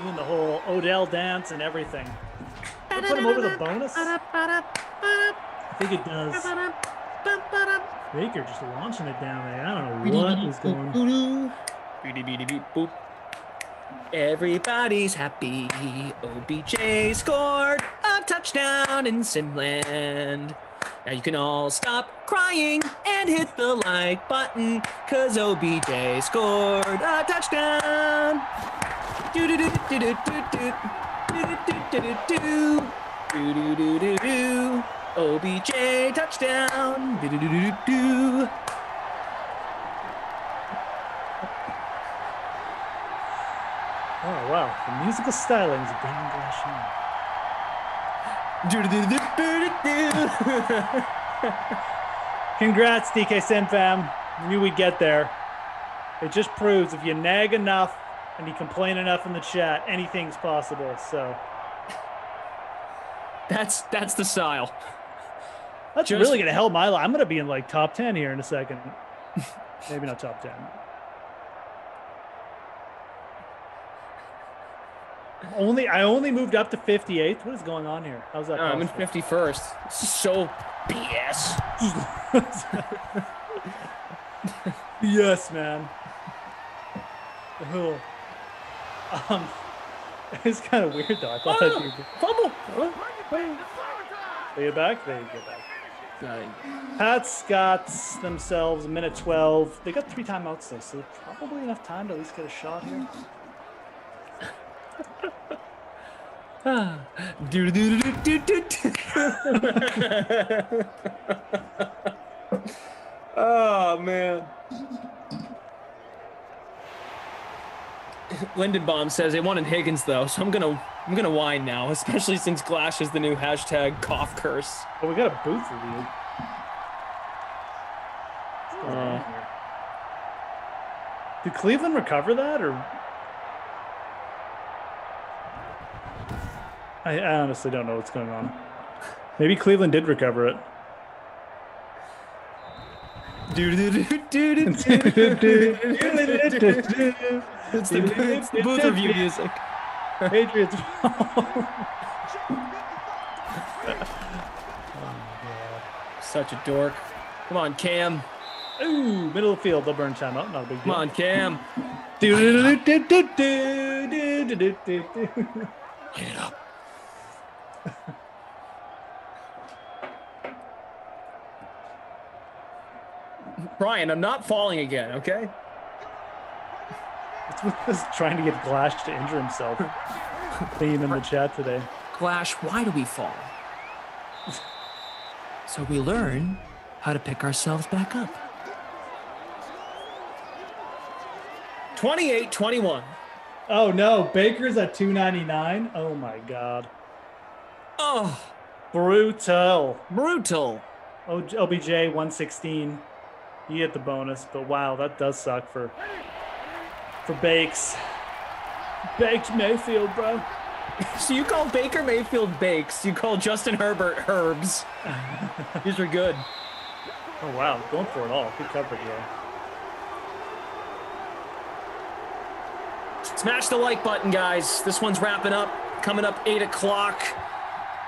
Doing the whole Odell dance and everything. Did it put him over the bonus? I think it does. Baker just launching it down there. I don't know what is going on. Everybody's happy. OBJ scored a touchdown in Simland. Now you can all stop crying and hit the like button, cause OBJ scored a touchdown. OBJ touchdown. Oh, wow. The musical stylings of Dan Gresham. Congrats, DK Sim fam. I knew we'd get there. It just proves if you nag enough and you complain enough in the chat, anything's possible. So that's the style. That's just really gonna help my life. I'm gonna be in like top 10 here in a second. Maybe not top 10. I only moved up to 58th. What is going on here? How's that? I'm in 51st. This is so BS. Yes, man. It's kind of weird though. I thought that'd be fumble. They get back. They get back. Pats got themselves a minute 12. They got 3 timeouts though, so probably enough time to at least get a shot here. Oh man. Lindenbaum says they wanted Higgins though, so I'm gonna whine now, especially since Glash is the new hashtag cough curse. Oh, we got a booth review. Did Cleveland recover that, or? I honestly don't know what's going on. Maybe Cleveland did recover it. It's the booth review music. Patriots. Such a dork. Come on, Cam. Ooh, middle of the field. They'll burn timeout. Not a big deal. Come on, Cam. Get it up. Brian, I'm not falling again, okay? It's with this trying to get Glash to injure himself. Theme in the chat today. Glash, why do we fall? So we learn how to pick ourselves back up. 28-21. Oh no, Baker's at 299. Oh my god. Oh, brutal. OBJ 116. You get the bonus, but wow, that does suck for Bakes. Baked Mayfield, bro. So you call Baker Mayfield Bakes. You call Justin Herbert Herbs. These are good. Oh wow, going for it all. Good coverage there. Smash the like button, guys. This one's wrapping up. Coming up 8 o'clock.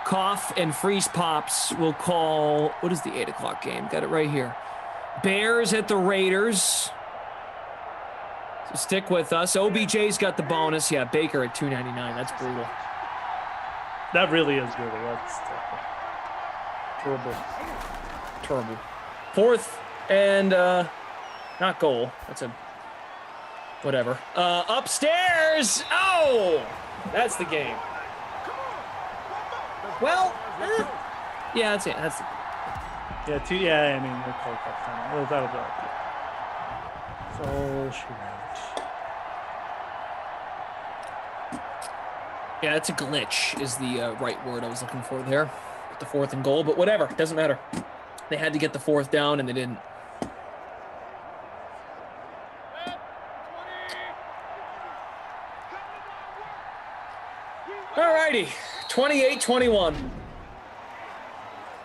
Cough and Freeze Pops will call. What is the 8 o'clock game? Got it right here. Bears at the Raiders. So stick with us. OBJ's got the bonus. Yeah, Baker at 299. That's brutal. That really is brutal. That's terrible. 4th and not goal. That's a whatever. Upstairs. Oh, that's the game. Well, yeah, that's it. That's it. Yeah, I mean, that'll be all right. all she wrote. Yeah, it's a glitch is the right word I was looking for there. The 4th and goal, but whatever. Doesn't matter. They had to get the 4th down, and they didn't. All righty, 28-21.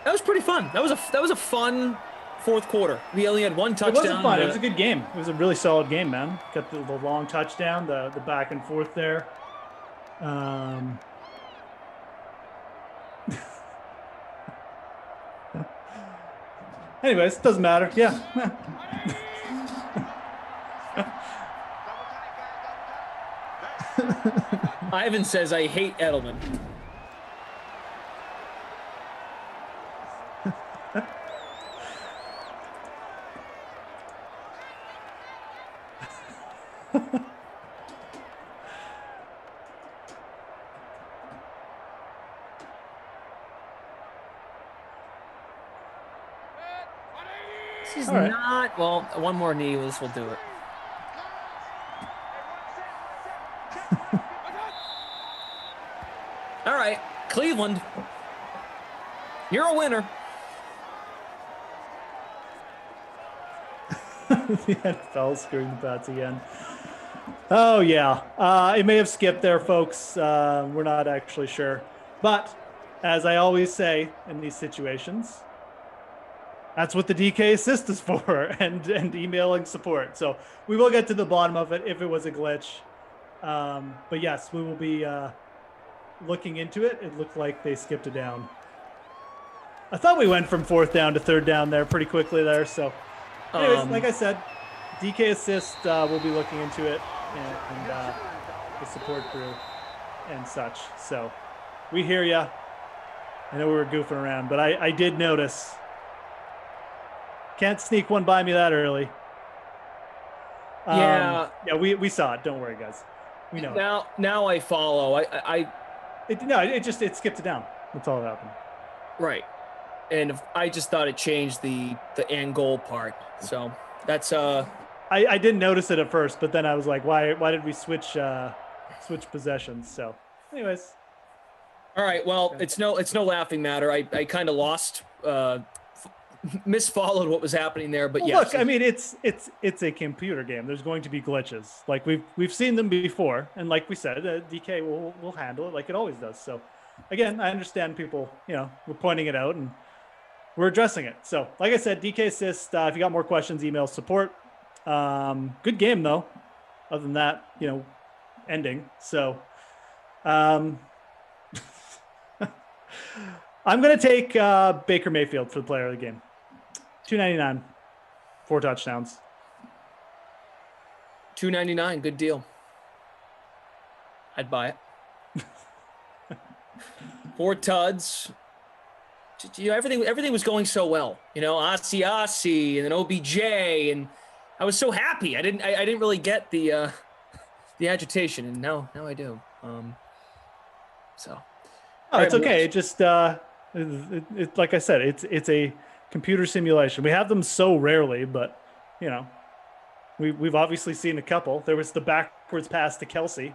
That was pretty fun. That was a fun 4th quarter. We only had one touchdown. It wasn't fun. It was a good game. It was a really solid game, man. Got the long touchdown, the back and forth there. Anyways, doesn't matter. Yeah. Ivan says, I hate Edelman. This is not, well, one more knee, this will do it. All right, Cleveland, you're a winner. The NFL screwing the bats again. Oh, yeah. It may have skipped there, folks. We're not actually sure. But as I always say in these situations, that's what the DK assist is for, and emailing support. So we will get to the bottom of it if it was a glitch. But yes, we will be looking into it. It looked like they skipped a down. I thought we went from 4th down to 3rd down there pretty quickly there. So anyways, like I said, DK assist, we'll be looking into it, and the support crew and such. So we hear ya. I know we were goofing around, but I did notice. Can't sneak one by me that early. Yeah. Yeah, we saw it. Don't worry, guys. We know. Now I follow. It skipped it down. That's all that happened. Right. And I just thought it changed the end goal part. So that's I didn't notice it at first, but then I was like, why did we switch possessions? So anyways. All right. Well, it's no laughing matter. I kind of lost misfollowed what was happening there, but yes. Look, I mean, it's a computer game. There's going to be glitches. Like we've seen them before, and like we said, DK will handle it like it always does. So, again, I understand people. We're pointing it out and we're addressing it. So, like I said, DK assist. If you got more questions, email support. Good game though. Other than that, ending. So, I'm gonna take Baker Mayfield for the player of the game. $2.99, 4 touchdowns. $2.99, good deal. I'd buy it. 4 tuds. Everything was going so well. Asi, and then OBJ, and I was so happy. I didn't really get the agitation, and now I do. So. Oh, it's okay. It just it's like I said, it's a computer simulation. We have them so rarely, but we've obviously seen a couple. There was the backwards pass to Kelsey.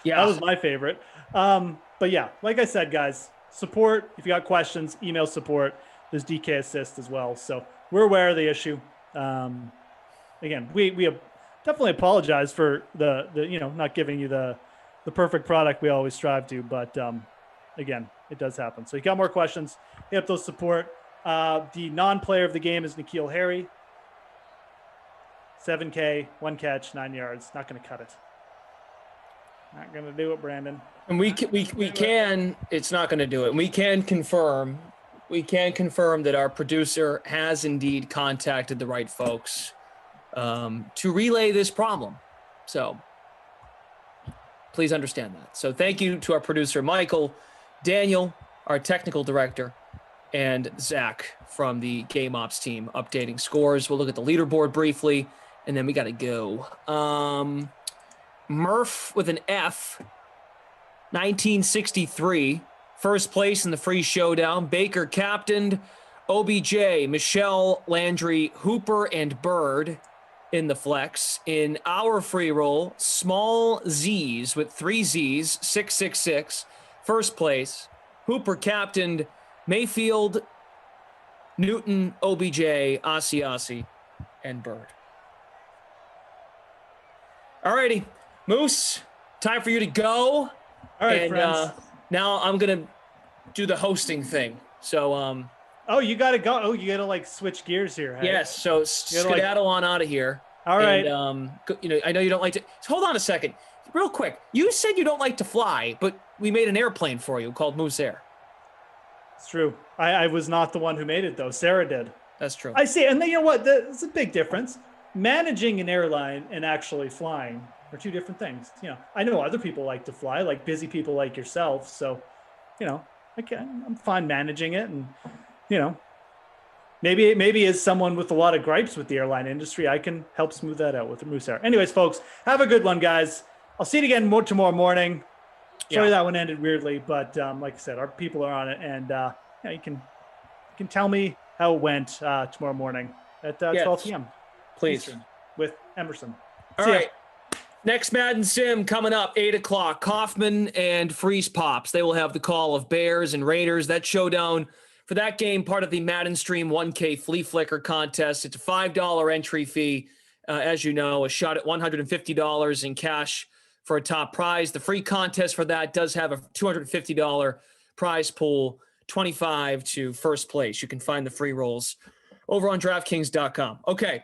Yeah, that was my favorite. But yeah, like I said, guys, support. If you got questions, email support. There's DK assist as well. So we're aware of the issue. Again, we definitely apologize for the not giving you the perfect product we always strive to, but again, it does happen. So you got more questions, hit up those support. The non-player of the game is N'Keal Harry. 7K, 1 catch, 9 yards. Not going to cut it. Not going to do it, Brandon. And we can. It's not going to do it. And we can confirm that our producer has indeed contacted the right folks to relay this problem. So please understand that. So thank you to our producer, Michael, Daniel, our technical director, and Zach from the Game Ops team updating scores. We'll look at the leaderboard briefly, and then we got to go. Murph with an F, 1963, first place in the free showdown. Baker captained, OBJ, Michelle, Landry, Hooper, and Bird in the flex. In our free roll, small Z's with 3 Z's, 666. First place, Hooper captained Mayfield, Newton, OBJ, Asiasi, and Bird. All righty, Moose, time for you to go. All right, and, friends. Now I'm going to do the hosting thing. So, oh, you got to go. Oh, you got to like switch gears here. Hey? yes. So skedaddle on out of here. All right. And, I know you don't like to. Hold on a second, real quick. You said you don't like to fly, but we made an airplane for you called Moose Air. It's true. I was not the one who made it though. Sarah did. That's true. I see. And then you know what? There's a big difference. Managing an airline and actually flying are two different things. I know other people like to fly, like busy people like yourself. So, I'm fine managing it, and maybe as someone with a lot of gripes with the airline industry, I can help smooth that out with the Moose Air. Anyways, folks, have a good one, guys. I'll see you again tomorrow morning. Sorry that one ended weirdly, but like I said, our people are on it, and you can tell me how it went tomorrow morning at 12 p.m. Please. Eastern with Emerson. All right. Next Madden Sim coming up, 8 o'clock. Kaufman and Freeze Pops. They will have the call of Bears and Raiders. That showdown for that game, part of the Madden Stream 1K Flea Flicker contest. It's a $5 entry fee. As you know, a shot at $150 in cash for a top prize. The free contest for that does have a $250 prize pool, 25 to first place. You can find the free rolls over on DraftKings.com. Okay,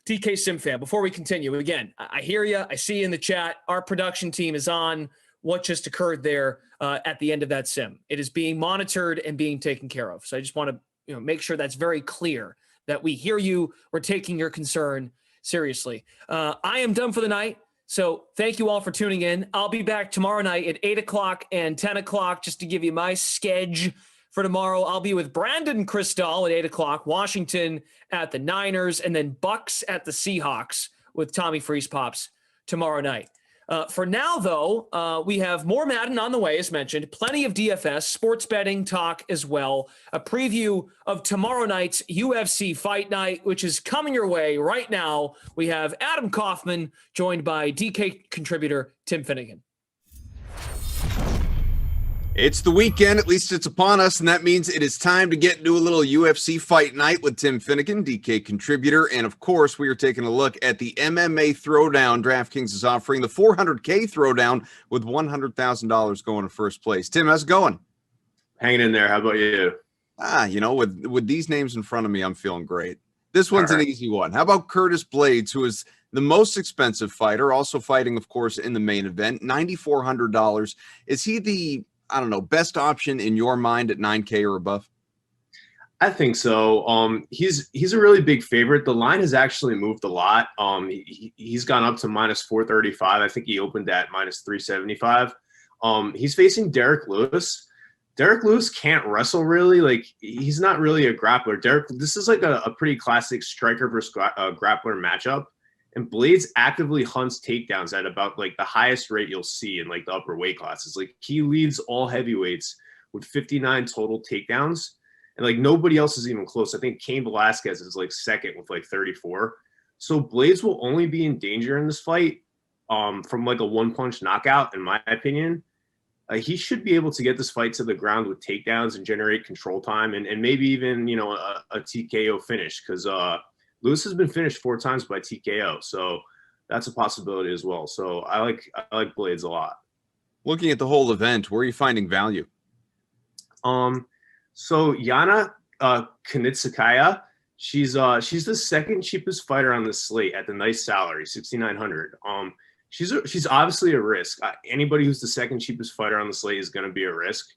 TK Sim fan, before we continue, again, I hear you. I see you in the chat. Our production team is on what just occurred there at the end of that sim. It is being monitored and being taken care of. So I just want to make sure that's very clear that we hear you. We're taking your concern seriously. I am done for the night. So thank you all for tuning in. I'll be back tomorrow night at 8 o'clock and 10 o'clock just to give you my schedule for tomorrow. I'll be with Brandon Cristal at 8 o'clock, Washington at the Niners, and then Bucks at the Seahawks with Tommy Freeze Pops tomorrow night. For now, though, we have more Madden on the way, as mentioned, plenty of DFS, sports betting talk as well, a preview of tomorrow night's UFC Fight Night, which is coming your way right now. We have Adam Kaufman joined by DK contributor Tim Finnegan. It's the weekend, at least it's upon us, and that means it is time to get into a little UFC Fight Night with Tim Finnegan, DK contributor, and of course, we are taking a look at the MMA Throwdown. DraftKings is offering the $400K Throwdown with $100,000 going to first place. Tim, how's it going? Hanging in there. How about you? With these names in front of me, I'm feeling great. This one's an easy one. How about Curtis Blades, who is the most expensive fighter, also fighting, of course, in the main event, $9,400. Is he the best option in your mind at 9K or above? I think so. He's a really big favorite. The line has actually moved a lot. He's gone up to -435. I think he opened at -375. He's facing Derek Lewis. Derek Lewis can't wrestle really. Like, he's not really a grappler. This is like a pretty classic striker versus grappler matchup. And Blades actively hunts takedowns at about like the highest rate you'll see in like the upper weight classes. Like, he leads all heavyweights with 59 total takedowns, and like nobody else is even close. I think Cain Velasquez is like second with like 34. So Blades will only be in danger in this fight from like a one-punch knockout, in my opinion. He should be able to get this fight to the ground with takedowns and generate control time, and maybe even a TKO finish, because Lewis has been finished 4 times by TKO, so that's a possibility as well. So I like Blades a lot. Looking at the whole event, where are you finding value? So Yana Kunitsukaya, she's the second cheapest fighter on the slate at the nice salary, $6,900. She's obviously a risk. Anybody who's the second cheapest fighter on the slate is going to be a risk.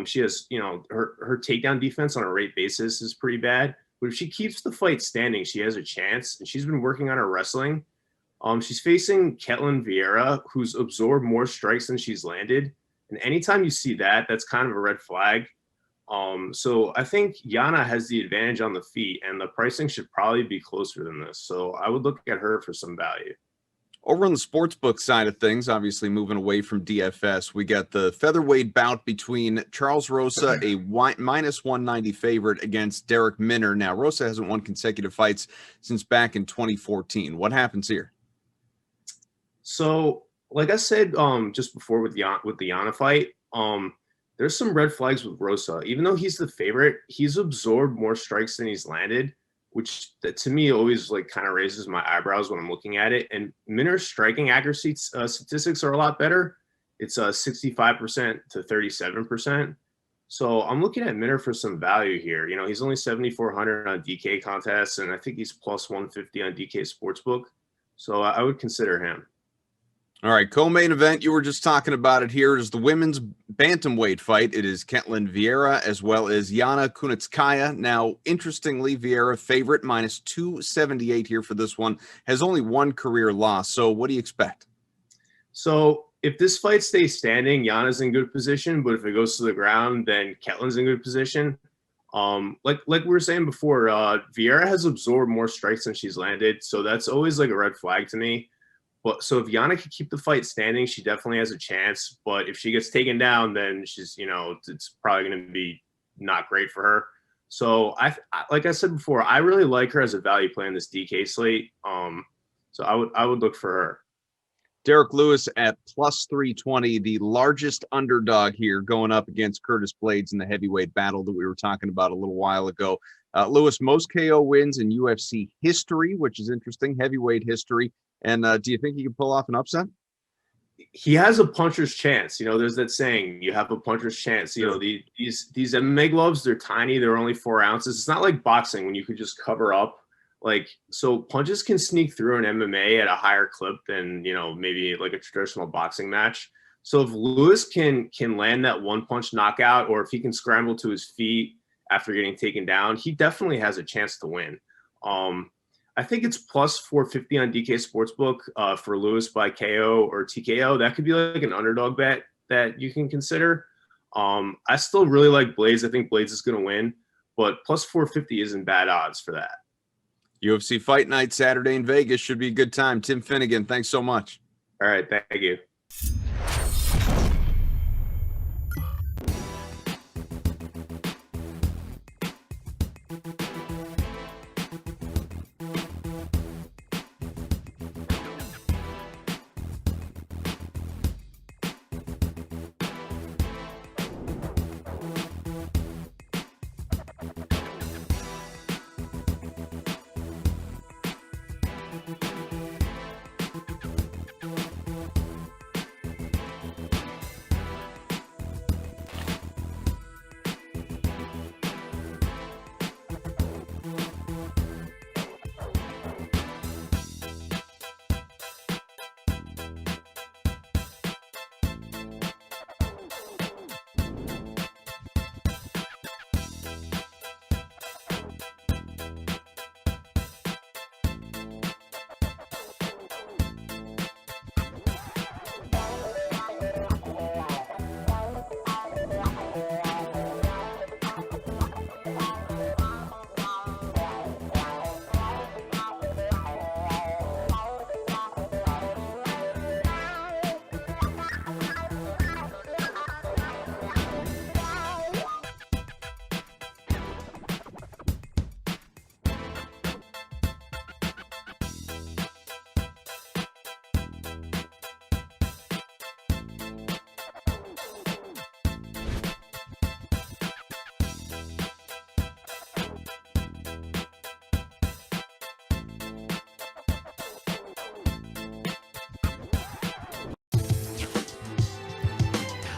She has, her takedown defense on a rate basis is pretty bad. But if she keeps the fight standing, she has a chance. And she's been working on her wrestling. She's facing Ketlin Vieira, who's absorbed more strikes than she's landed. And anytime you see that, that's kind of a red flag. So I think Yana has the advantage on the feet, and the pricing should probably be closer than this. So I would look at her for some value. Over on the sportsbook side of things, obviously moving away from DFS, we got the featherweight bout between Charles Rosa, a minus 190 favorite, against Derek Minner. Now, Rosa hasn't won consecutive fights since back in 2014. What happens here? So, like I said, just before with the Yana fight, there's some red flags with Rosa. Even though he's the favorite, he's absorbed more strikes than he's landed, which that to me always like kind of raises my eyebrows when I'm looking at it. And Minner's striking accuracy statistics are a lot better. It's 65% to 37%. So I'm looking at Minner for some value here. You know, he's only 7,400 on DK contests, and I think he's plus 150 on DK Sportsbook. So I would consider him. All right, co-main event, you were just talking about it here, is the women's bantamweight fight. It is Ketlin Vieira as well as Yana Kunitskaya. Now, interestingly, Vieira favorite, minus 278 here for this one, has only one career loss. So what do you expect? So if this fight stays standing, Yana's in good position, but if it goes to the ground, then Ketlin's in good position. Like we were saying before, Vieira has absorbed more strikes than she's landed, so that's always like a red flag to me. But so if Yana can keep the fight standing, she definitely has a chance. But if she gets taken down, then she's, you know, it's probably going to be not great for her. So like I said before, I really like her as a value play in this DK slate. So I would look for her. Derek Lewis at plus 320, the largest underdog here, going up against Curtis Blades in the heavyweight battle that we were talking about a little while ago. Lewis, most KO wins in UFC history, which is interesting, heavyweight history. And do you think he can pull off an upset? He has a puncher's chance. You know, there's that saying, you have a puncher's chance. You know, these MMA gloves, they're tiny. They're only 4 ounces. It's not like boxing when you could just cover up. Like, so punches can sneak through an MMA at a higher clip than, you know, maybe like a traditional boxing match. So if Lewis can land that one punch knockout, or if he can scramble to his feet after getting taken down, he definitely has a chance to win. I think it's plus 450 on DK Sportsbook for Lewis by KO or TKO. That could be like an underdog bet that you can consider. I still really like Blades. I think Blades is going to win, but plus 450 isn't bad odds for that. UFC Fight Night Saturday in Vegas should be a good time. Tim Finnegan, thanks so much. All right, thank you.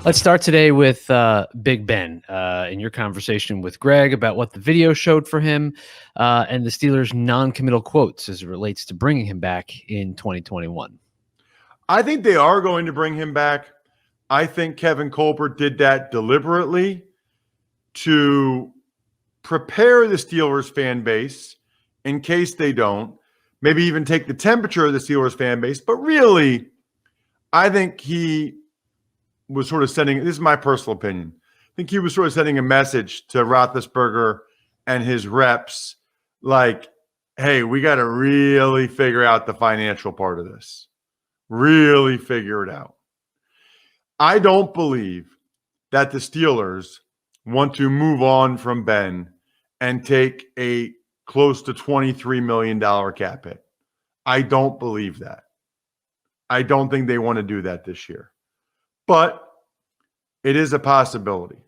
Let's start today with Big Ben in your conversation with Greg about what the video showed for him and the Steelers' non-committal quotes as it relates to bringing him back in 2021. I think they are going to bring him back. I think Kevin Colbert did that deliberately to prepare the Steelers fan base in case they don't, maybe even take the temperature of the Steelers fan base. But really, I think he was sort of sending, this is my personal opinion, I think he was sort of sending a message to Roethlisberger and his reps like, hey, we got to really figure out the financial part of this. Really figure it out. I don't believe that the Steelers want to move on from Ben and take a close to $23 million cap hit. I don't believe that. I don't think they want to do that this year. But it is a possibility.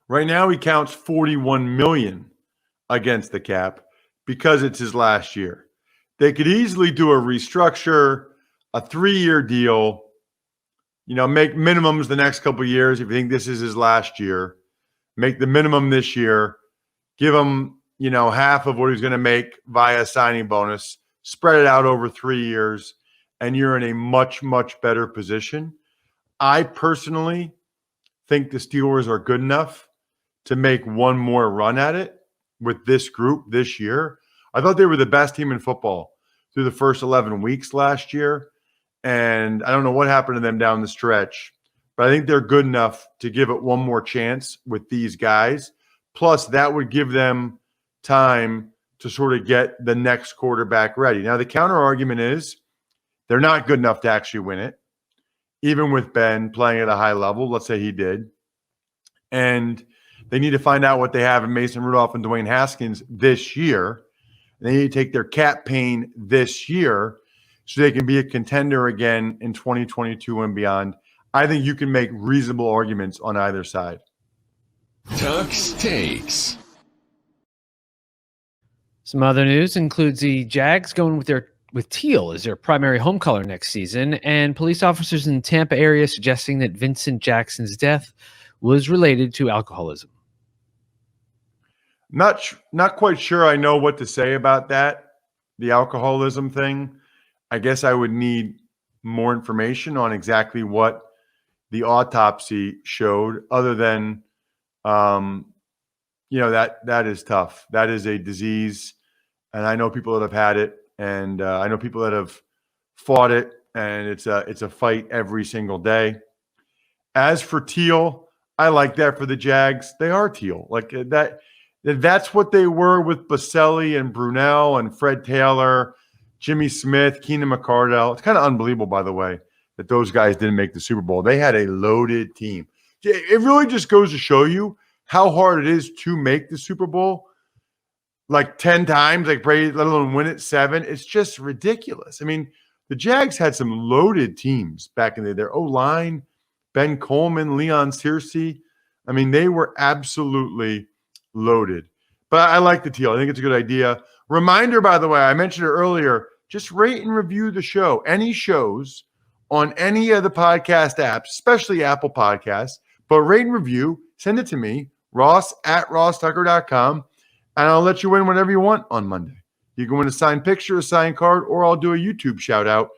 Right now, he counts $41 million against the cap because it's his last year. They could easily do a restructure, a 3-year deal, make minimums the next couple of years if you think this is his last year. Make the minimum this year. Give him, half of what he's going to make via signing bonus. Spread it out over 3 years, and you're in a much, much better position. I personally think the Steelers are good enough to make one more run at it with this group this year. I thought they were the best team in football through the first 11 weeks last year, and I don't know what happened to them down the stretch, but I think they're good enough to give it one more chance with these guys. Plus, that would give them time to sort of get the next quarterback ready. Now, the counter argument is they're not good enough to actually win it, even with Ben playing at a high level. Let's say he did. And they need to find out what they have in Mason Rudolph and Dwayne Haskins this year. They need to take their cap pain this year so they can be a contender again in 2022 and beyond. I think you can make reasonable arguments on either side. Tux takes. Some other news includes the Jags going with teal as their primary home color next season, and police officers in the Tampa area suggesting that Vincent Jackson's death was related to alcoholism. Not quite sure I know what to say about that, the alcoholism thing. I guess I would need more information on exactly what the autopsy showed, other than, that is tough. That is a disease, and I know people that have had it, and I know people that have fought it, and it's a fight every single day. As for teal, I like that for the Jags. They are teal. Like that. That's what they were with Baselli and Brunell and Fred Taylor, Jimmy Smith, Keenan McCardell. It's kind of unbelievable, by the way, that those guys didn't make the Super Bowl. They had a loaded team. It really just goes to show you how hard it is to make the Super Bowl. Like 10 times, like Brady, let alone win it 7. It's just ridiculous. I mean, the Jags had some loaded teams back in the day. Their O-line, Ben Coleman, Leon Searcy. I mean, they were absolutely loaded. But I like the teal. I think it's a good idea. Reminder, by the way, I mentioned it earlier, just rate and review the show. Any shows on any of the podcast apps, especially Apple Podcasts, but rate and review, send it to me, ross@rosstucker.com, and I'll let you win whatever you want on Monday. You can win a signed picture, a signed card, or I'll do a YouTube shout out.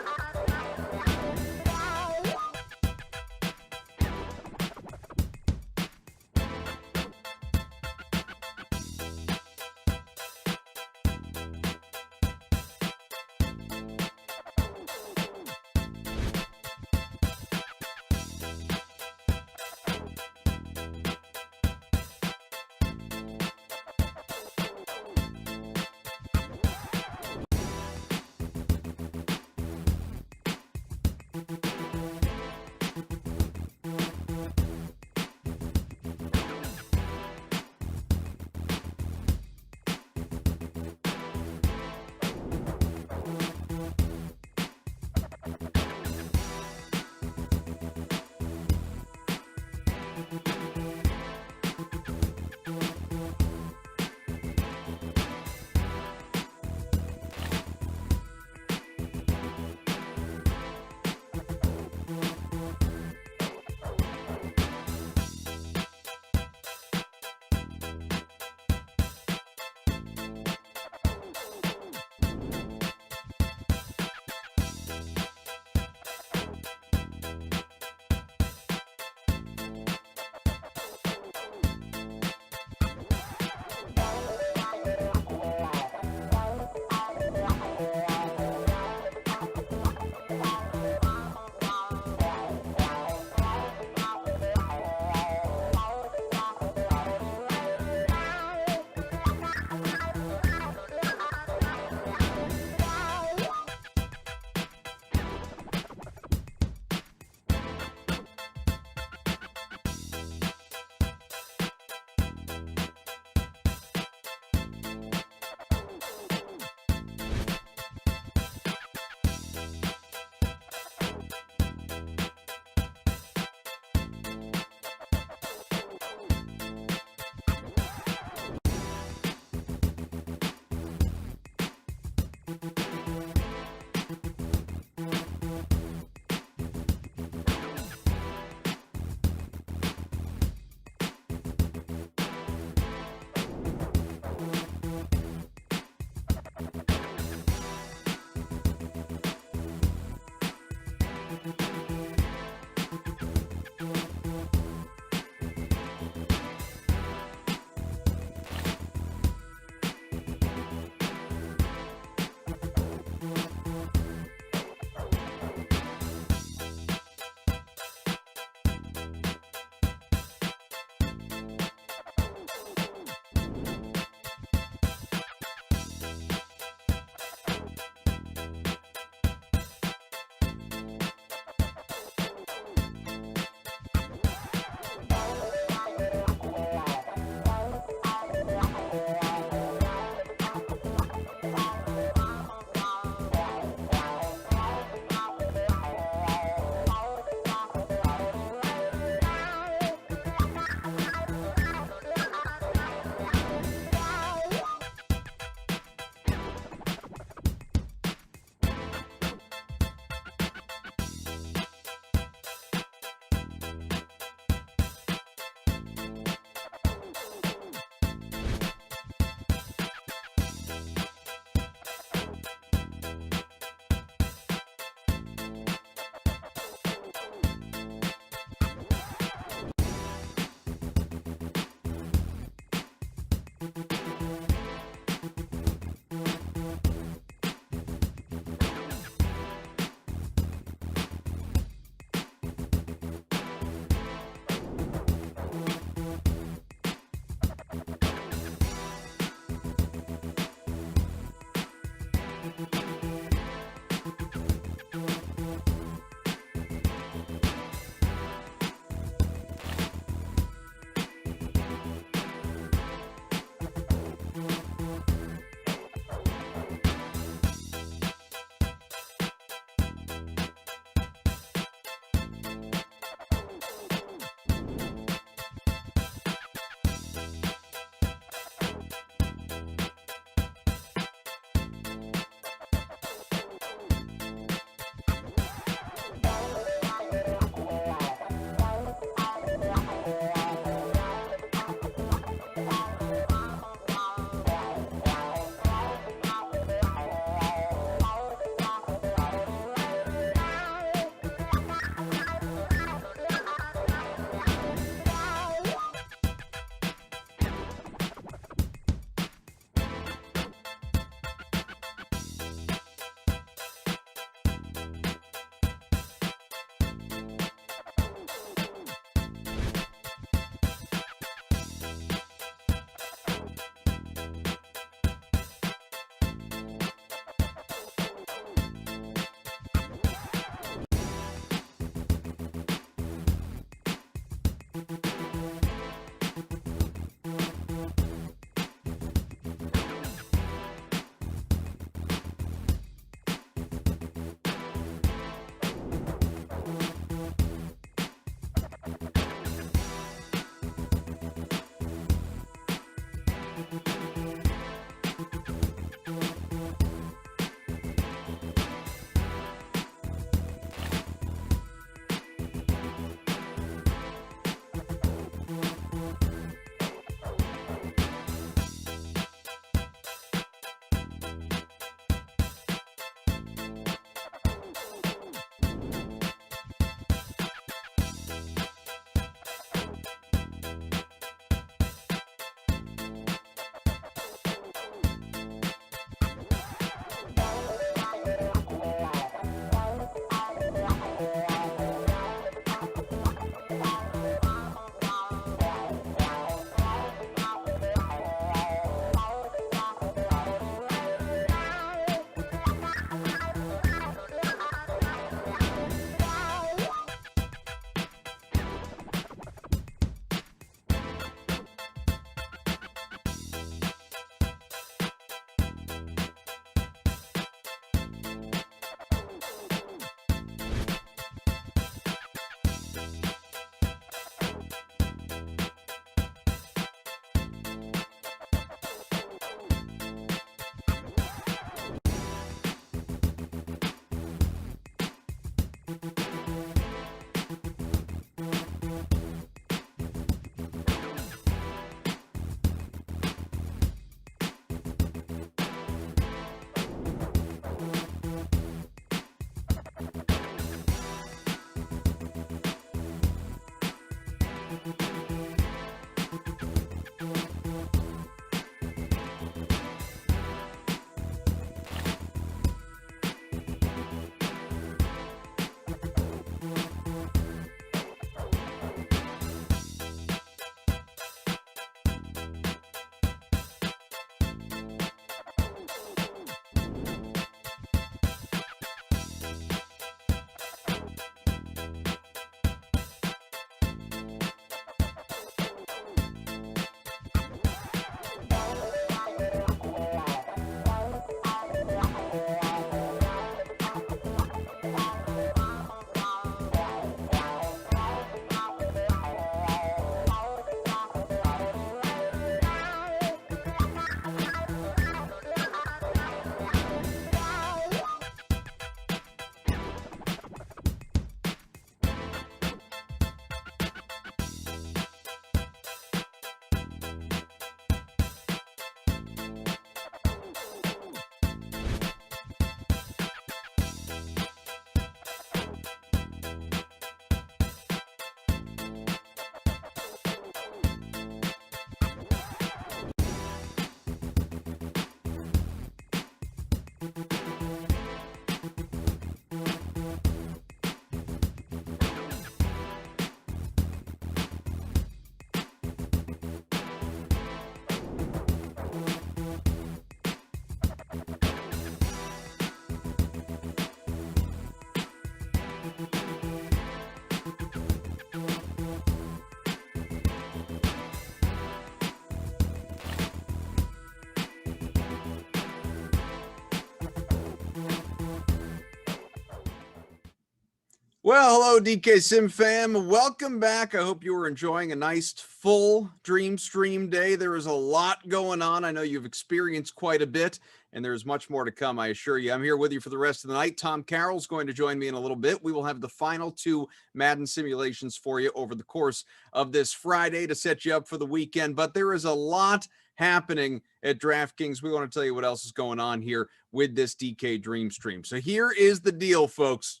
Well, hello, DK Sim fam. Welcome back. I hope you were enjoying a nice full Dream Stream day. There is a lot going on. I know you've experienced quite a bit, and there's much more to come, I assure you. I'm here with you for the rest of the night. Tom Carroll's going to join me in a little bit. We will have the final 2 Madden simulations for you over the course of this Friday to set you up for the weekend. But there is a lot happening at DraftKings. We want to tell you what else is going on here with this DK Dream Stream. So here is the deal, folks.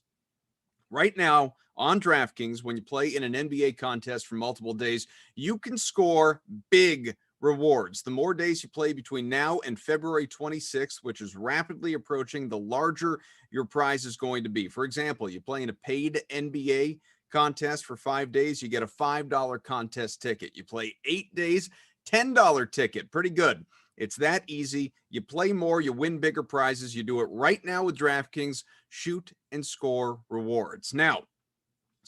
Right now on DraftKings, when you play in an NBA contest for multiple days, you can score big rewards. The more days you play between now and February 26th, which is rapidly approaching, the larger your prize is going to be. For example, you play in a paid NBA contest for 5 days, you get a $5 contest ticket. You play 8 days, $10 ticket. Pretty good. It's that easy. You play more, you win bigger prizes. You do it right now with DraftKings. Shoot and score rewards. Now,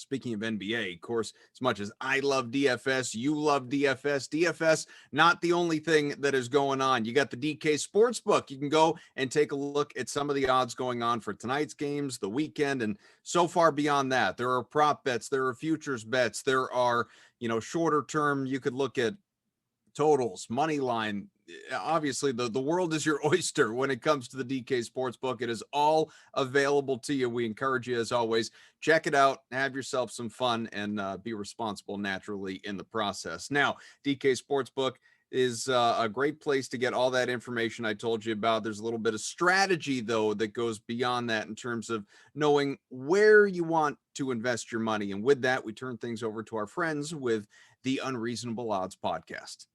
Speaking of NBA, of course, as much as I love DFS, you love DFS. DFS, not the only thing that is going on. You got the DK Sportsbook. You can go and take a look at some of the odds going on for tonight's games, the weekend, and so far beyond that. There are prop bets, there are futures bets, there are, shorter term. You could look at totals, money line. Obviously, the world is your oyster when it comes to the DK Sportsbook. It is all available to you. We encourage you, as always, check it out, have yourself some fun, and be responsible naturally in the process. Now, DK Sportsbook is a great place to get all that information I told you about. There's a little bit of strategy, though, that goes beyond that in terms of knowing where you want to invest your money. And with that, we turn things over to our friends with the Unreasonable Odds podcast.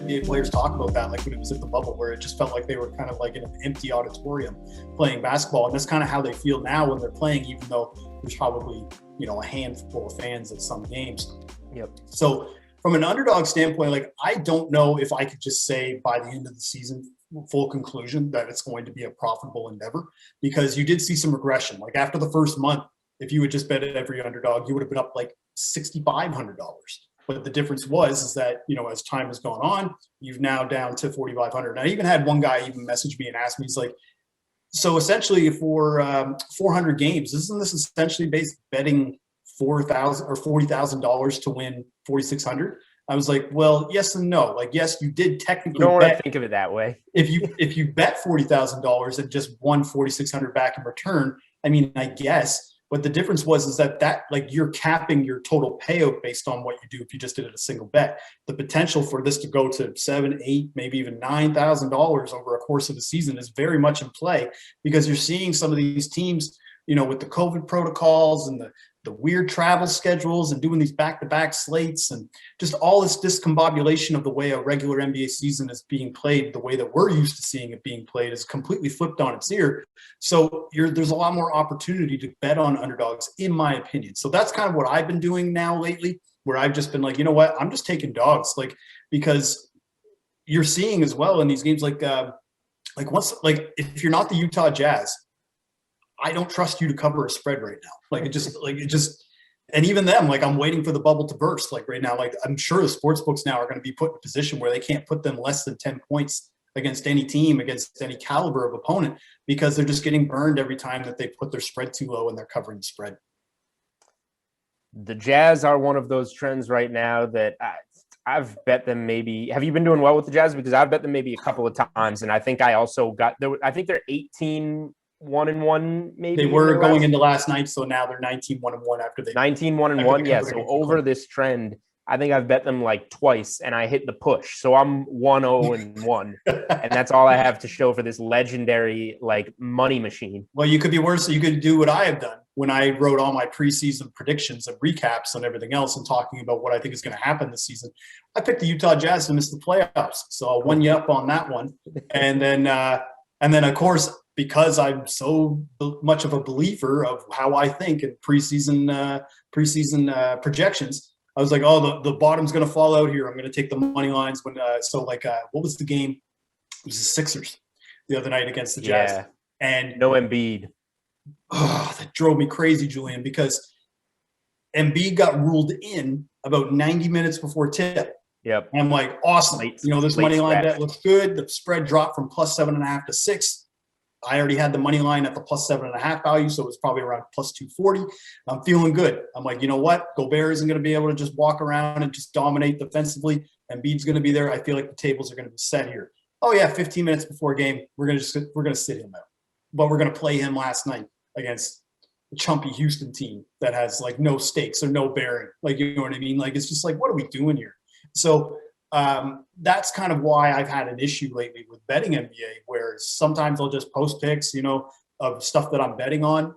NBA players talk about that, like when it was at the bubble, where it just felt like they were kind of like in an empty auditorium playing basketball. And that's kind of how they feel now when they're playing, even though there's probably, a handful of fans at some games. Yep. So from an underdog standpoint, like, I don't know if I could just say by the end of the season, full conclusion, that it's going to be a profitable endeavor, because you did see some regression. Like after the first month, if you had just bet every underdog, you would have been up like $6,500. But the difference is that, as time has gone on, you've now down to 4,500. I even had one guy even message me and ask me, he's like, so essentially for 400 games, isn't this essentially betting $4,000 or $40,000 to win 4,600? I was like, well, yes and no. Like, yes, you did technically. You don't want to think of it that way. If you bet $40,000 and just won 4,600 back in return, I mean, I guess. But the difference is that like you're capping your total payout based on what you do if you just did it a single bet. The potential for this to go to $7,000, $8,000, maybe even $9,000 over a course of the season is very much in play, because you're seeing some of these teams, with the COVID protocols and the weird travel schedules and doing these back-to-back slates and just all this discombobulation of the way a regular NBA season is being played, the way that we're used to seeing it being played, is completely flipped on its ear. So there's a lot more opportunity to bet on underdogs, in my opinion. So that's kind of what I've been doing now lately, where I've just been like, you know what, I'm just taking dogs, like, because you're seeing as well in these games, like if you're not the Utah Jazz, I don't trust you to cover a spread right now. And even them, like, I'm waiting for the bubble to burst. Like right now, like, I'm sure the sports books now are going to be put in a position where they can't put them less than 10 points against any team, against any caliber of opponent, because they're just getting burned every time that they put their spread too low and they're covering the spread. The Jazz are one of those trends right now that I've bet them maybe. Have you been doing well with the Jazz? Because I've bet them maybe a couple of times, and I think I also got. I think they're 18-1-1 maybe. They were going into last night, so now they're 19-1-1 after they 19-1-1. Yeah, so over this trend, I think I've bet them like twice, and I hit the push. So I'm 1-0-1, and that's all I have to show for this legendary like money machine. Well, you could be worse. You could do what I have done when I wrote all my preseason predictions and recaps and everything else, and talking about what I think is going to happen this season. I picked the Utah Jazz to miss the playoffs, so I'll one you up on that one, and then of course, because I'm so much of a believer of how I think in preseason projections, I was like, oh, the bottom's going to fall out here. I'm going to take the money lines. What was the game? It was the Sixers the other night against the Jazz. Yeah. And no Embiid. Oh, that drove me crazy, Julian, because Embiid got ruled in about 90 minutes before tip. Yep. And I'm like, awesome. This money line bet looks good. The spread dropped from +7.5 to 6. I already had the money line at the +7.5 value, so it was probably around +240. I'm feeling good. I'm like, you know what? Gobert isn't going to be able to just walk around and just dominate defensively. Embiid's going to be there. I feel like the tables are going to be set here. Oh yeah, 15 minutes before a game, we're going to sit him out, but we're going to play him last night against a chumpy Houston team that has like no stakes or no bearing. Like, you know what I mean? Like, it's just like, what are we doing here? So that's kind of why I've had an issue lately with betting NBA, where sometimes I'll just post picks, of stuff that I'm betting on.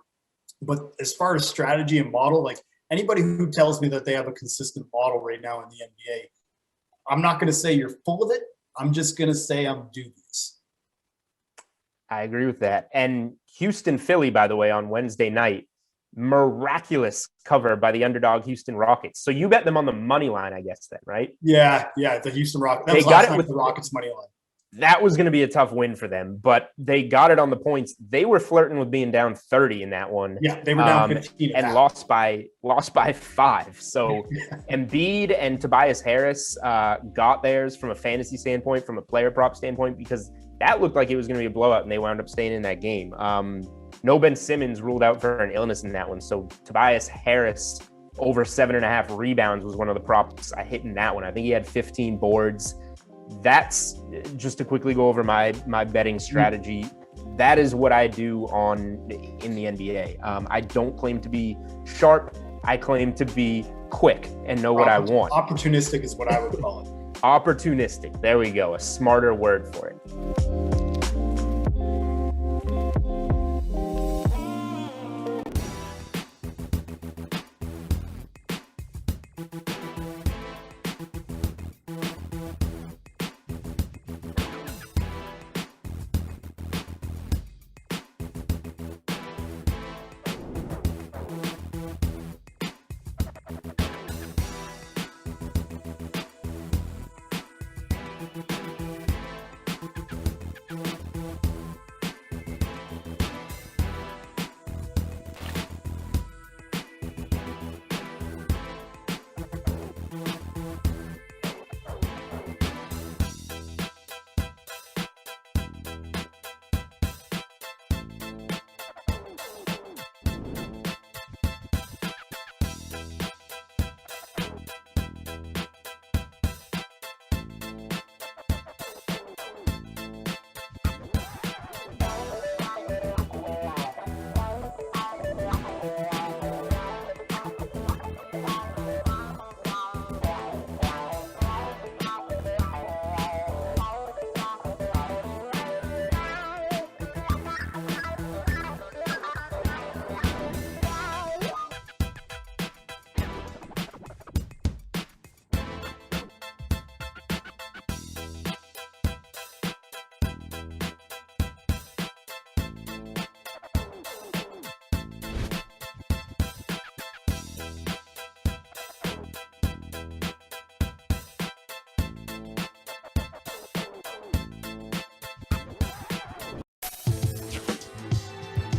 But as far as strategy and model, like, anybody who tells me that they have a consistent model right now in the NBA, I'm not going to say you're full of it. I'm just going to say I'm dubious. I agree with that. And Houston, Philly, by the way, on Wednesday night, miraculous cover by the underdog Houston Rockets. So you bet them on the money line, I guess, then, right? Yeah, the Houston Rockets. That They was got last it night, with the Rockets money line. That was going to be a tough win for them, but they got it on the points. They were flirting with being down 30 in that one. Yeah, they were down 15 and lost by 5. So Embiid and Tobias Harris got theirs from a fantasy standpoint, from a player prop standpoint, because that looked like it was going to be a blowout, and they wound up staying in that game. No Ben Simmons ruled out for an illness in that one, so Tobias Harris over 7.5 rebounds was one of the props I hit in that one. I think he had 15 boards. That's just to quickly go over my betting strategy. That is what I do in the NBA. I don't claim to be sharp. I claim to be quick and know what I want. Opportunistic is what I would call it. Opportunistic. There we go. A smarter word for it.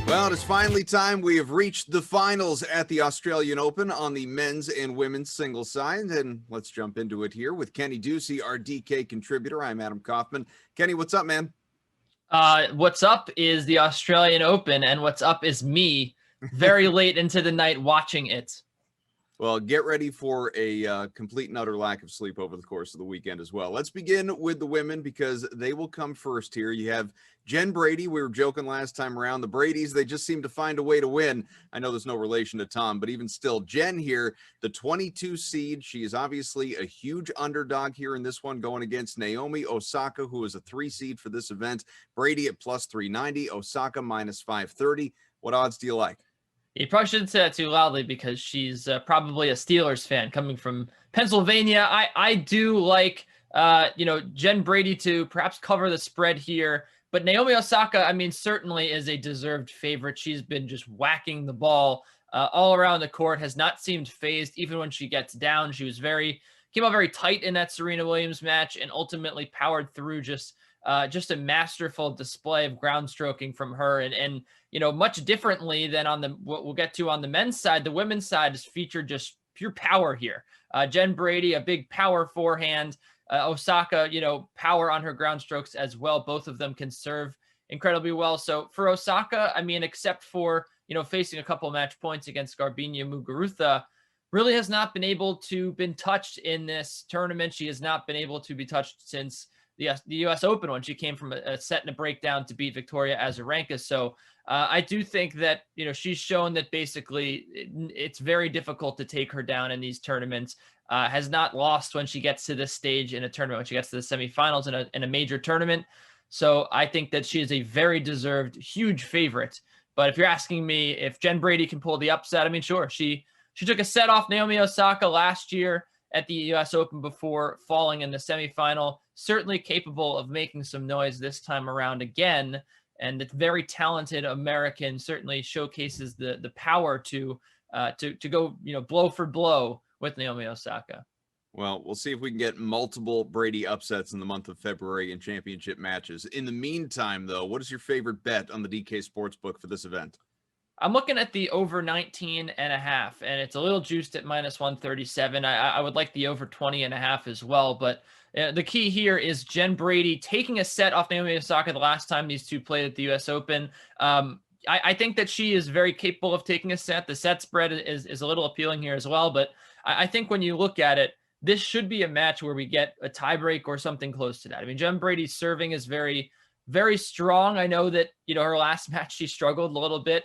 Well, it is finally time. We have reached the finals at the Australian Open on the men's and women's singles side. And let's jump into it here with Kenny Ducey, our DK contributor. I'm Adam Kaufman. Kenny, what's up, man? What's up is the Australian Open, and what's up is me very late into the night watching it. Well, get ready for a complete and utter lack of sleep over the course of the weekend as well. Let's begin with the women because they will come first here. You have Jen Brady. We were joking last time around. The Bradys, they just seem to find a way to win. I know there's no relation to Tom, but even still, Jen here, the 22 seed. She is obviously a huge underdog here in this one, going against Naomi Osaka, who is a 3 seed for this event. Brady at plus 390, Osaka minus 530. What odds do you like? You probably shouldn't say that too loudly because she's probably a Steelers fan coming from Pennsylvania. I do like, Jen Brady to perhaps cover the spread here. But Naomi Osaka, I mean, certainly is a deserved favorite. She's been just whacking the ball all around the court, has not seemed phased even when she gets down. She was came out very tight in that Serena Williams match and ultimately powered through just a masterful display of ground stroking from her. And much differently than on what we'll get to on the men's side, the women's side is featured just pure power here. Jen Brady, a big power forehand. Osaka, power on her ground strokes as well. Both of them can serve incredibly well. So for Osaka, I mean, except for, facing a couple match points against Garbiñe Muguruza, really has not been able to been touched in this tournament. She has not been able to be touched since the U.S. Open when she came from a set and a breakdown to beat Victoria Azarenka. So I do think that, she's shown that basically it's very difficult to take her down in these tournaments. Has not lost when she gets to this stage in a tournament, when she gets to the semifinals in a major tournament. So I think that she is a very deserved, huge favorite. But if you're asking me if Jen Brady can pull the upset, I mean, sure. She took a set off Naomi Osaka last year at the U.S. Open before falling in the semifinal. Certainly capable of making some noise this time around again. and it's very talented American, certainly showcases the power to go, blow for blow with Naomi Osaka. Well, we'll see if we can get multiple Brady upsets in the month of February in championship matches. In the meantime, though, what is your favorite bet on the DK Sportsbook for this event? I'm looking at the over 19.5, and it's a little juiced at -137. I would like the over 20.5 as well, but the key here is Jen Brady taking a set off Naomi Osaka the last time these two played at the U.S. Open. I think that she is very capable of taking a set. The set spread is a little appealing here as well, but I think when you look at it, this should be a match where we get a tiebreak or something close to that. I mean, Jen Brady's serving is very, very strong. I know that, her last match, she struggled a little bit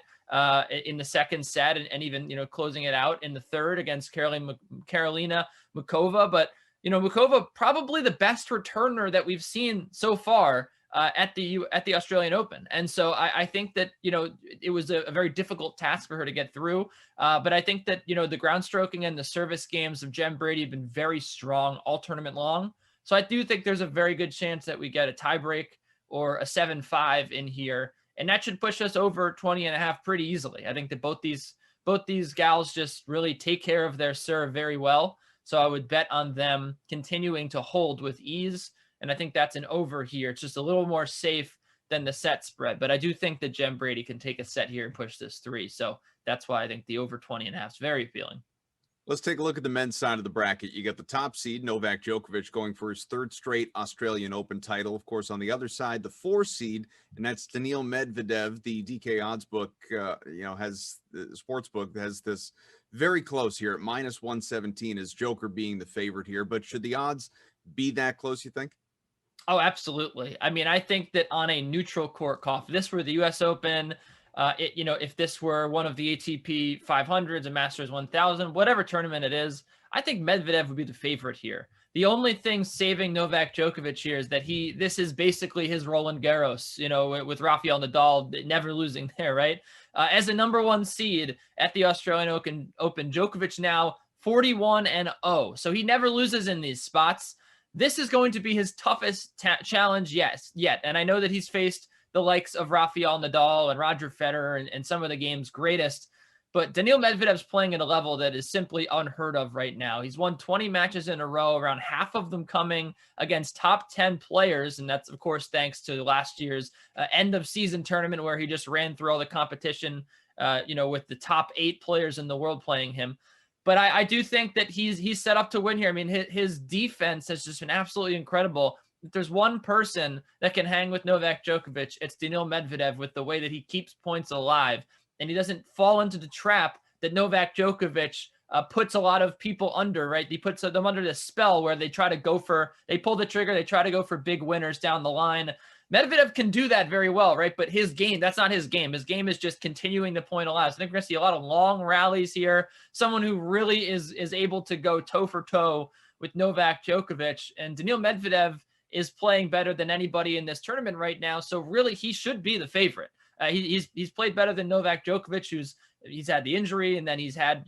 in the second set and even, closing it out in the third against Karolina Muchova. But, Muchova, probably the best returner that we've seen so far at the Australian Open. And so I think that, it was a very difficult task for her to get through. But I think that, the ground stroking and the service games of Jen Brady have been very strong all tournament long. So I do think there's a very good chance that we get a tiebreak or a 7-5 in here. And that should push us over 20.5 pretty easily. I think that both these gals just really take care of their serve very well. So I would bet on them continuing to hold with ease. And I think that's an over here. It's just a little more safe than the set spread. But I do think that Jen Brady can take a set here and push this 3. So that's why I think the over 20.5 is very appealing. Let's take a look at the men's side of the bracket. You got the top seed, Novak Djokovic, going for his 3rd straight Australian Open title. Of course, on the other side, the 4 seed, and that's Daniil Medvedev. The DK odds book, has the sports book has this very close here at -117 as Joker being the favorite here. But should the odds be that close, you think? Oh, absolutely. I mean, I think that on a neutral court call, if this were the U.S. Open, if this were one of the ATP 500s, a Masters 1000, whatever tournament it is, I think Medvedev would be the favorite here. The only thing saving Novak Djokovic here is that this is basically his Roland Garros, with Rafael Nadal never losing there, right? As a number 1 seed at the Australian Open, Djokovic now 41-0, so he never loses in these spots. This is going to be his toughest challenge yet. And I know that he's faced the likes of Rafael Nadal and Roger Federer and some of the game's greatest. But Daniil Medvedev's playing at a level that is simply unheard of right now. He's won 20 matches in a row, around half of them coming against top 10 players. And that's, of course, thanks to last year's end of season tournament where he just ran through all the competition, with the top 8 players in the world playing him. But I do think that he's set up to win here. I mean, his defense has just been absolutely incredible. If there's one person that can hang with Novak Djokovic, it's Daniil Medvedev with the way that he keeps points alive. And he doesn't fall into the trap that Novak Djokovic puts a lot of people under, right? He puts them under this spell where they pull the trigger, they try to go for big winners down the line. Medvedev can do that very well, right? But his game, that's not his game. His game is just continuing to point alive. So I think we're going to see a lot of long rallies here. Someone who really is able to go toe for toe with Novak Djokovic. And Daniil Medvedev is playing better than anybody in this tournament right now. So really, he should be the favorite. He's played better than Novak Djokovic, he's had the injury, and then he's had,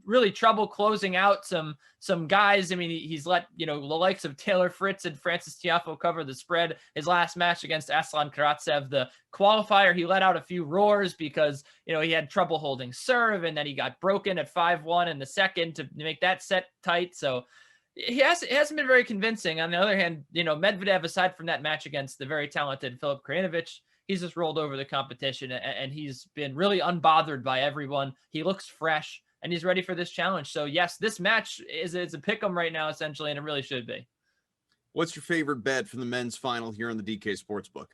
really trouble closing out some guys. I mean, he's let, the likes of Taylor Fritz and Francis Tiafoe cover the spread. His last match against Aslan Karatsev, the qualifier, he let out a few roars because, he had trouble holding serve, and then he got broken at 5-1 in the second to make that set tight. So it hasn't been very convincing. On the other hand, Medvedev, aside from that match against the very talented Filip Krajinovic, he's just rolled over the competition, and he's been really unbothered by everyone. He looks fresh, and he's ready for this challenge. So yes, this match is a pick'em right now, essentially, and it really should be. What's your favorite bet from the men's final here on the DK Sportsbook?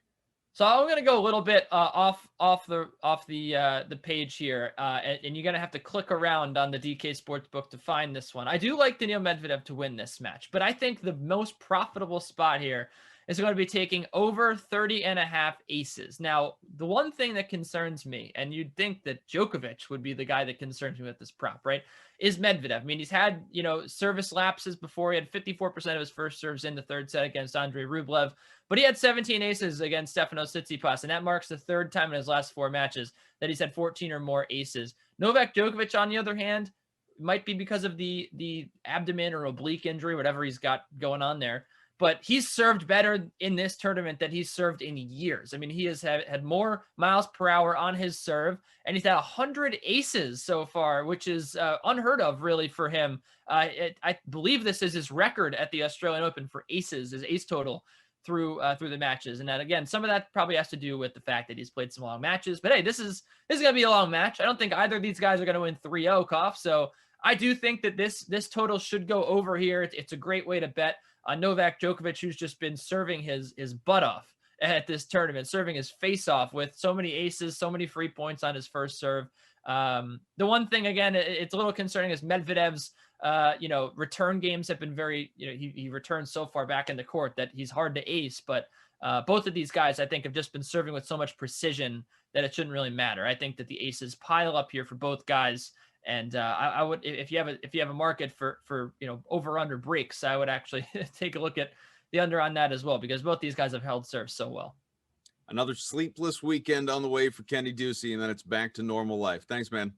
So I'm going to go a little bit off the page here, and you're going to have to click around on the DK Sportsbook to find this one. I do like Daniil Medvedev to win this match, but I think the most profitable spot here is going to be taking over 30.5 aces. Now, the one thing that concerns me, and you'd think that Djokovic would be the guy that concerns me with this prop, right, is Medvedev. I mean, he's had, service lapses before. He had 54% of his first serves in the third set against Andrei Rublev, but he had 17 aces against Stefanos Tsitsipas, and that marks the 3rd time in his last 4 matches that he's had 14 or more aces. Novak Djokovic, on the other hand, might be because of the abdomen or oblique injury, whatever he's got going on there, but he's served better in this tournament than he's served in years. I mean, he has had more miles per hour on his serve, and he's had 100 aces so far, which is unheard of, really, for him. I believe this is his record at the Australian Open for aces, his ace total through the matches. And then again, some of that probably has to do with the fact that he's played some long matches. But hey, this is gonna be a long match. I don't think either of these guys are gonna win 3-0, Koff. So I do think that this total should go over here. It's a great way to bet on Novak Djokovic, who's just been serving his butt off at this tournament, serving his face off with so many aces, so many free points on his first serve. The one thing, again, it's a little concerning is Medvedev's return games have been very, he returns so far back in the court that he's hard to ace. But both of these guys, I think, have just been serving with so much precision that it shouldn't really matter. I think that the aces pile up here for both guys. And I would, if you have a market for over under breaks, I would actually take a look at the under on that as well, because both these guys have held serve so well. Another sleepless weekend on the way for Kenny Ducey, and then it's back to normal life. Thanks, man.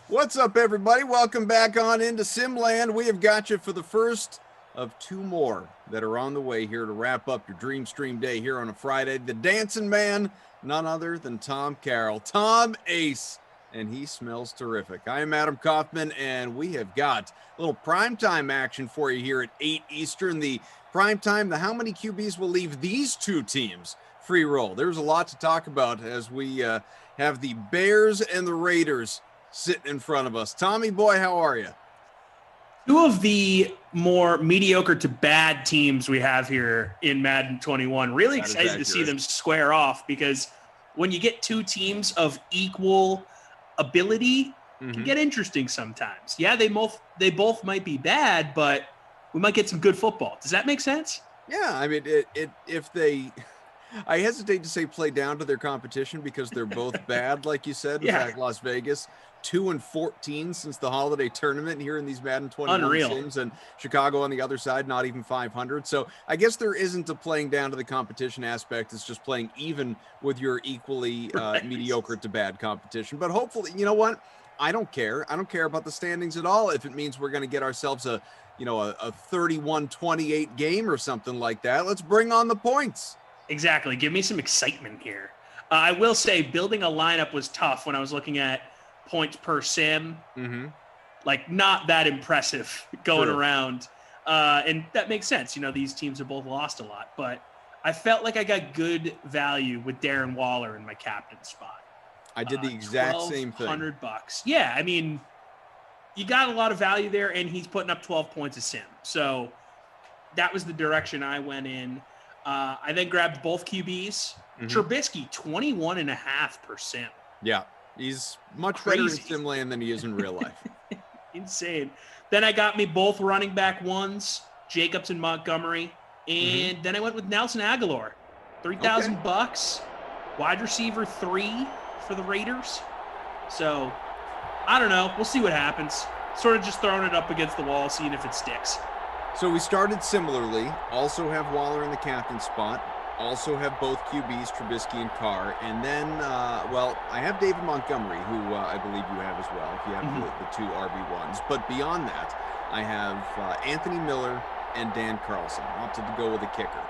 What's up, everybody? Welcome back on into Simland. We have got you for the first of two more that are on the way here to wrap up your Dream Stream day here on a Friday. The dancing man, none other than Tom Carroll. Tom Ace, and he smells terrific. I am Adam Kaufman, and we have got a little primetime action for you here at 8 Eastern. The primetime, the how many QBs will leave these two teams free roll. There's a lot to talk about as we have the Bears and the Raiders sitting in front of us. Tommy boy, how are you? Two of the more mediocre to bad teams we have here in Madden 21. Really excited to see them square off, because when you get two teams of equal ability, it can get interesting sometimes. Yeah, they both might be bad, but we might get some good football. Does that make sense? Yeah, I mean, if they, I hesitate to say play down to their competition, because they're both bad, like you said. In fact, Las Vegas 2-14 since the holiday tournament here in these Madden 21 sims, and Chicago on the other side, not even 500. So I guess there isn't a playing down to the competition aspect. It's just playing even with your equally mediocre to bad competition. But hopefully, you know what? I don't care. I don't care about the standings at all if it means we're going to get ourselves a 31-28 game or something like that. Let's bring on the points. Exactly. Give me some excitement here. I will say building a lineup was tough when I was looking at points per sim. Like, not that impressive going around. And that makes sense. These teams have both lost a lot, but I felt like I got good value with Darren Waller in my captain spot. I did the exact same thing. $1,200. Yeah, I mean, you got a lot of value there, and he's putting up 12 points a sim. So that was the direction I went in. I then grabbed both QBs. Trubisky, 21.5%. Yeah, he's much better in Simland than he is in real life. Insane. Then I got me both running back ones, Jacobs and Montgomery. And then I went with Nelson Aguilar, $3,000. Wide receiver 3 for the Raiders. So, I don't know. We'll see what happens. Sort of just throwing it up against the wall, seeing if it sticks. So we started similarly. Also have Waller in the captain spot. Also have both QBs, Trubisky and Carr. And then, I have David Montgomery, who I believe you have as well, if you have the two RB1s. But beyond that, I have Anthony Miller and Dan Carlson. Opted to go with a kicker.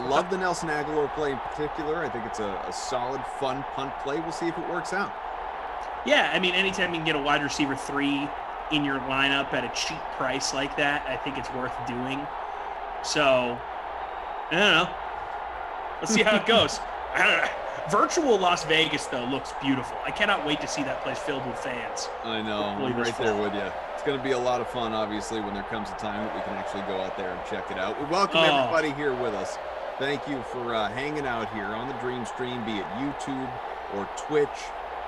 Love the Nelson Aguilar play in particular. I think it's a solid, fun punt play. We'll see if it works out. Yeah, I mean, anytime you can get a wide receiver 3 in your lineup at a cheap price like that, I think it's worth doing. So, I don't know. Let's see how it goes. Virtual Las Vegas, though, looks beautiful. I cannot wait to see that place filled with fans. I know. I'm right there with you. It's going to be a lot of fun, obviously, when there comes a time that we can actually go out there and check it out. We welcome everybody here with us. Thank you for hanging out here on the Dream Stream, be it YouTube or Twitch,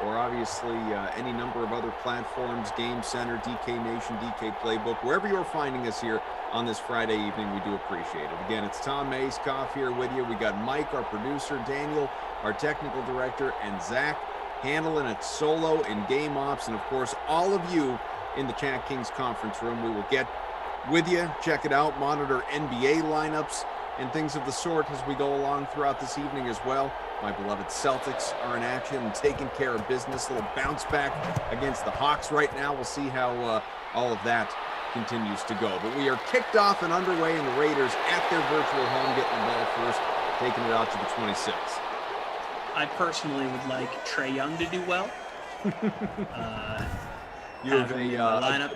or obviously any number of other platforms, Game Center, DK Nation, DK Playbook, wherever you're finding us here on this Friday evening, we do appreciate it. Again, it's Tom Mays, Koff here with you. We got Mike, our producer, Daniel, our technical director, and Zach handling it solo in game ops. And of course, all of you in the Chat Kings conference room. We will get with you, check it out, monitor NBA lineups and things of the sort as we go along throughout this evening as well. My beloved Celtics are in action and taking care of business. A little bounce back against the Hawks right now. We'll see how all of that continues to go. But we are kicked off and underway, and the Raiders at their virtual home getting the ball first, taking it out to the 26. I personally would like Trae Young to do well. You have a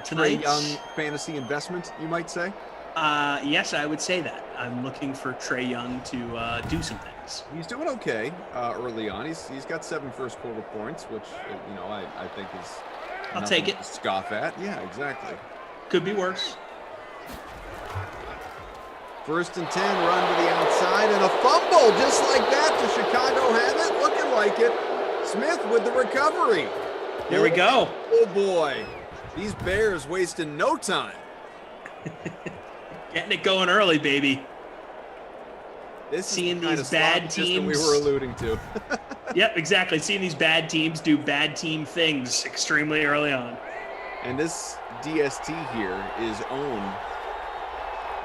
Trae Young fantasy investment, you might say? Yes, I would say that. I'm looking for Trae Young to do some things. He's doing okay early on. He's got 7 first quarter points, which I think is I'll take it. To scoff at. Yeah, exactly. Could be worse. 1st and 10, run to the outside, and a fumble just like that. Does Chicago have it? Looking like it. Smith with the recovery. There we go. Oh boy, these Bears wasting no time. Getting it going early, baby. Seeing these bad teams we were alluding to. Yep, exactly. Seeing these bad teams do bad team things extremely early on. And this DST here is owned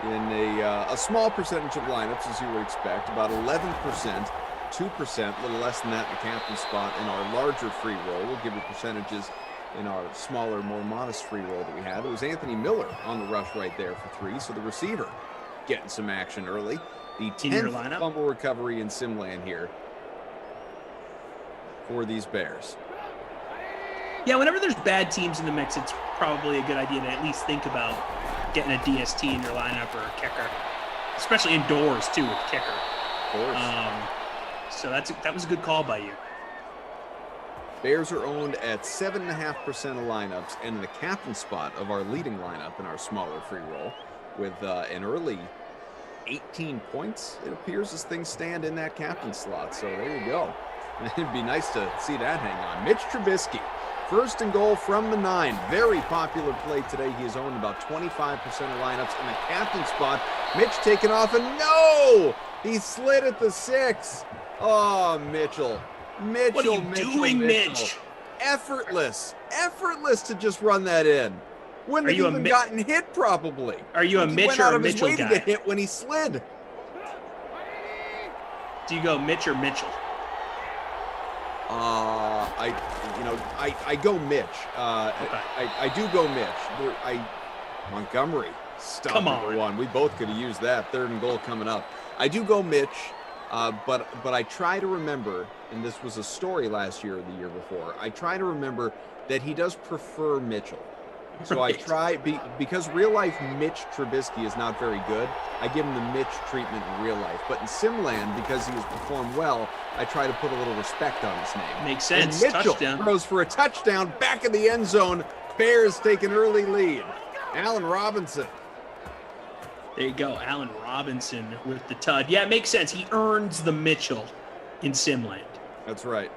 in a small percentage of lineups, as you would expect, about 11%. 2%, a little less than that in the captain spot. In our larger free roll, we'll give you percentages in our smaller, more modest free roll that we had. It was Anthony Miller on the rush right there for 3, so the receiver getting some action early. The 10th fumble recovery in Simland here for these Bears. Yeah, whenever there's bad teams in the mix, it's probably a good idea to at least think about getting a DST in your lineup or a kicker, especially indoors too with kicker. Of course. So that was a good call by you. Bears are owned at 7.5% of lineups and in the captain spot of our leading lineup in our smaller free roll with an early 18 points, it appears, as things stand in that captain slot. So there you go. It'd be nice to see that hang on. Mitch Trubisky, 1st and goal from the 9. Very popular play today. He has owned about 25% of lineups in the captain spot. Mitch taking off, and no! He slid at the 6. Oh, Mitchell. What are you doing, Mitch? Effortless to just run that in. Wouldn't have even gotten hit, probably. Are you a Mitch or a Mitchell guy? He went out of his way to get hit when he slid. Do you go Mitch or Mitchell? I go Mitch. I do go Mitch. Montgomery, stop number 1. We both could have used that. 3rd and goal coming up. I do go Mitch. But I try to remember, and this was a story last year or the year before, I try to remember that he does prefer Mitchell. So I try, because real life Mitch Trubisky is not very good, I give him the Mitch treatment in real life. But in Simland, because he has performed well, I try to put a little respect on his name. Makes sense. And Mitchell Touchdown. throws for a touchdown back in the end zone. Bears take an early lead. Allen Robinson. There you go, Allen Robinson with the tud. Yeah, it makes sense. He earns the Mitchell in Simland. That's right.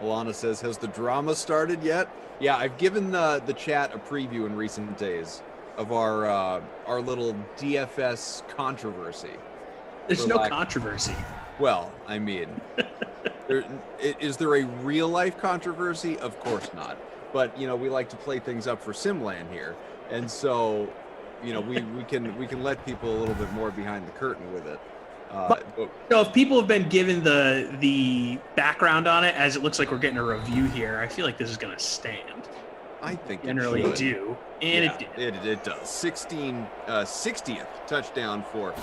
Alana says, has the drama started yet? Yeah, I've given the chat a preview in recent days of our little DFS controversy. There's no controversy. Well, I mean, is there a real life controversy? Of course not. But, you know, we like to play things up for Simland here. And so, you know, we can let people a little bit more behind the curtain with it. So if people have been given the background on it, as it looks like we're getting a review here, I feel like this is going to stand. I think generally it do. And yeah, it does. 60th touchdown for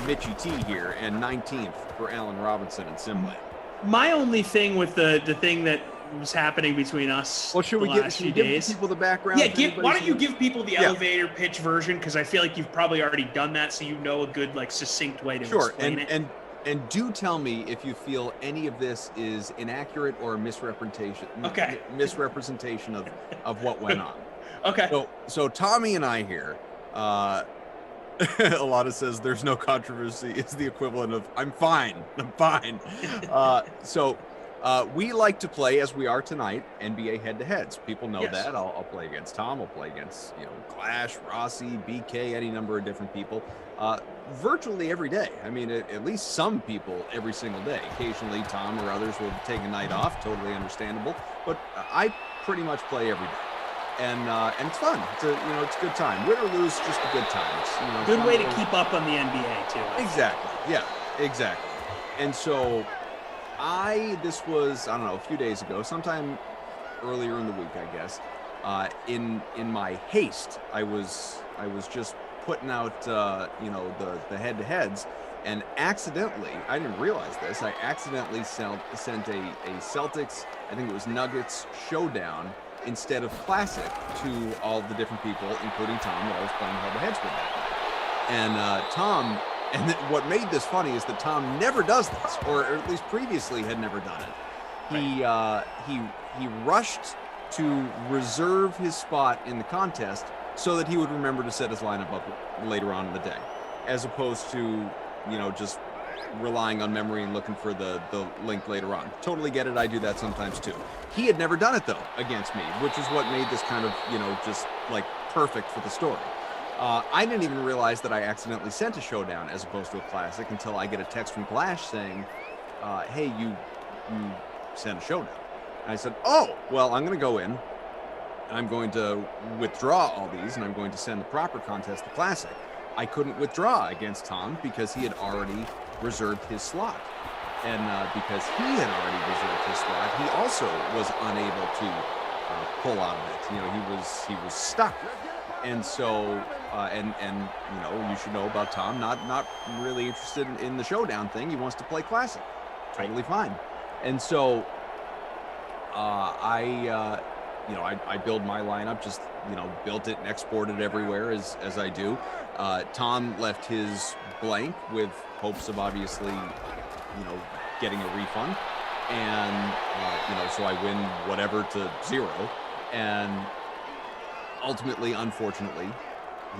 Mitchie T here, and 19th for Allen Robinson and Simland. My only thing with the thing that was happening between us should we give people the background? Yeah, why don't you give people the elevator pitch version, because I feel like you've probably already done that, so you know a good, like, succinct way to explain it. And do tell me if you feel any of this is inaccurate or a misrepresentation of what went on. Okay. So Tommy and I here, Alana says there's no controversy. It's the equivalent of I'm fine. We like to play, as we are tonight, NBA head-to-heads. People know that. I'll play against Tom. I'll play against, Clash, Rossi, BK, any number of different people, virtually every day. I mean, at least some people every single day. Occasionally, Tom or others will take a night off. Totally understandable. But I pretty much play every day. And it's fun. It's a good time. Win or lose, just a good time. It's, good way to keep up on the NBA too. Exactly. Yeah. Exactly. And so, this was a few days ago, sometime earlier in the week, I guess. In my haste, I was just putting out the head-to-heads, and accidentally, I didn't realize this. I accidentally sent a Celtics, I think it was Nuggets showdown instead of Classic to all the different people, including Tom, that I was playing head-to-heads with that night. And Tom. And what made this funny is that Tom never does this, or at least previously had never done it. He rushed to reserve his spot in the contest so that he would remember to set his lineup up later on in the day, as opposed to just relying on memory and looking for the link later on. Totally get it. I do that sometimes too. He had never done it though against me, which is what made this kind of just like perfect for the story. I didn't even realize that I accidentally sent a showdown as opposed to a classic until I get a text from Clash saying, hey, you sent a showdown. And I said, oh, well, I'm going to go in and I'm going to withdraw all these and I'm going to send the proper contest to Classic. I couldn't withdraw against Tom because he had already reserved his slot. And because he had already reserved his spot, he also was unable to pull out of it. You know, he was stuck. And so, and you know, you should know about Tom, not really interested in the showdown thing. He wants to play classic. Totally fine. And so, I build my lineup, just, you know, built it and exported everywhere as I do. Tom left his blank with hopes of obviously, you know, getting a refund. And, you know, so I win whatever to 0. And ultimately, unfortunately,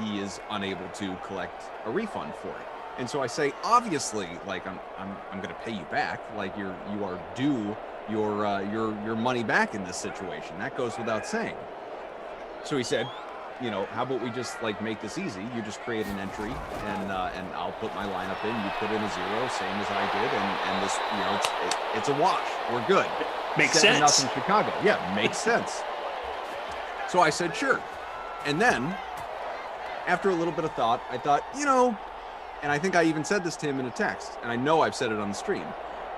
he is unable to collect a refund for it. And so I say, obviously, like I'm going to pay you back. Like you are due your money back in this situation. That goes without saying. So he said, you know, how about we just like make this easy? You just create an entry, and I'll put my lineup in. You put in a 0, same as I did, and this, you know, it's a wash. We're good. Makes sense. Nothing Chicago. Yeah, makes sense. So I said, sure. And then, after a little bit of thought, I thought, you know, and I think I even said this to him in a text, and I know I've said it on the stream.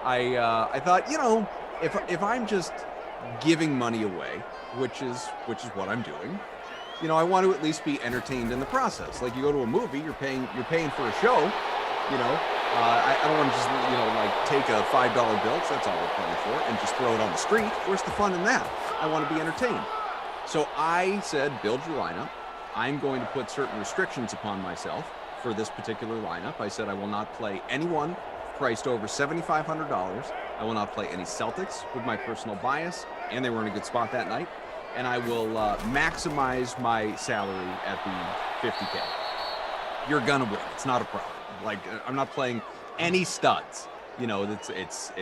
I thought, you know, if I'm just giving money away, which is what I'm doing, you know, I want to at least be entertained in the process. Like you go to a movie, you're paying for a show, you know. I don't want to just, you know, like take a $5 bill, 'cause that's all we're paying for, and just throw it on the street. Where's the fun in that? I want to be entertained. So I said, build your lineup. I'm going to put certain restrictions upon myself for this particular lineup. I said I will not play anyone priced over $7,500. I will not play any Celtics with my personal bias, and they were in a good spot that night. And I will maximize my salary at the 50K. You're gonna win. It's not a problem. Like I'm not playing any studs. You know, it's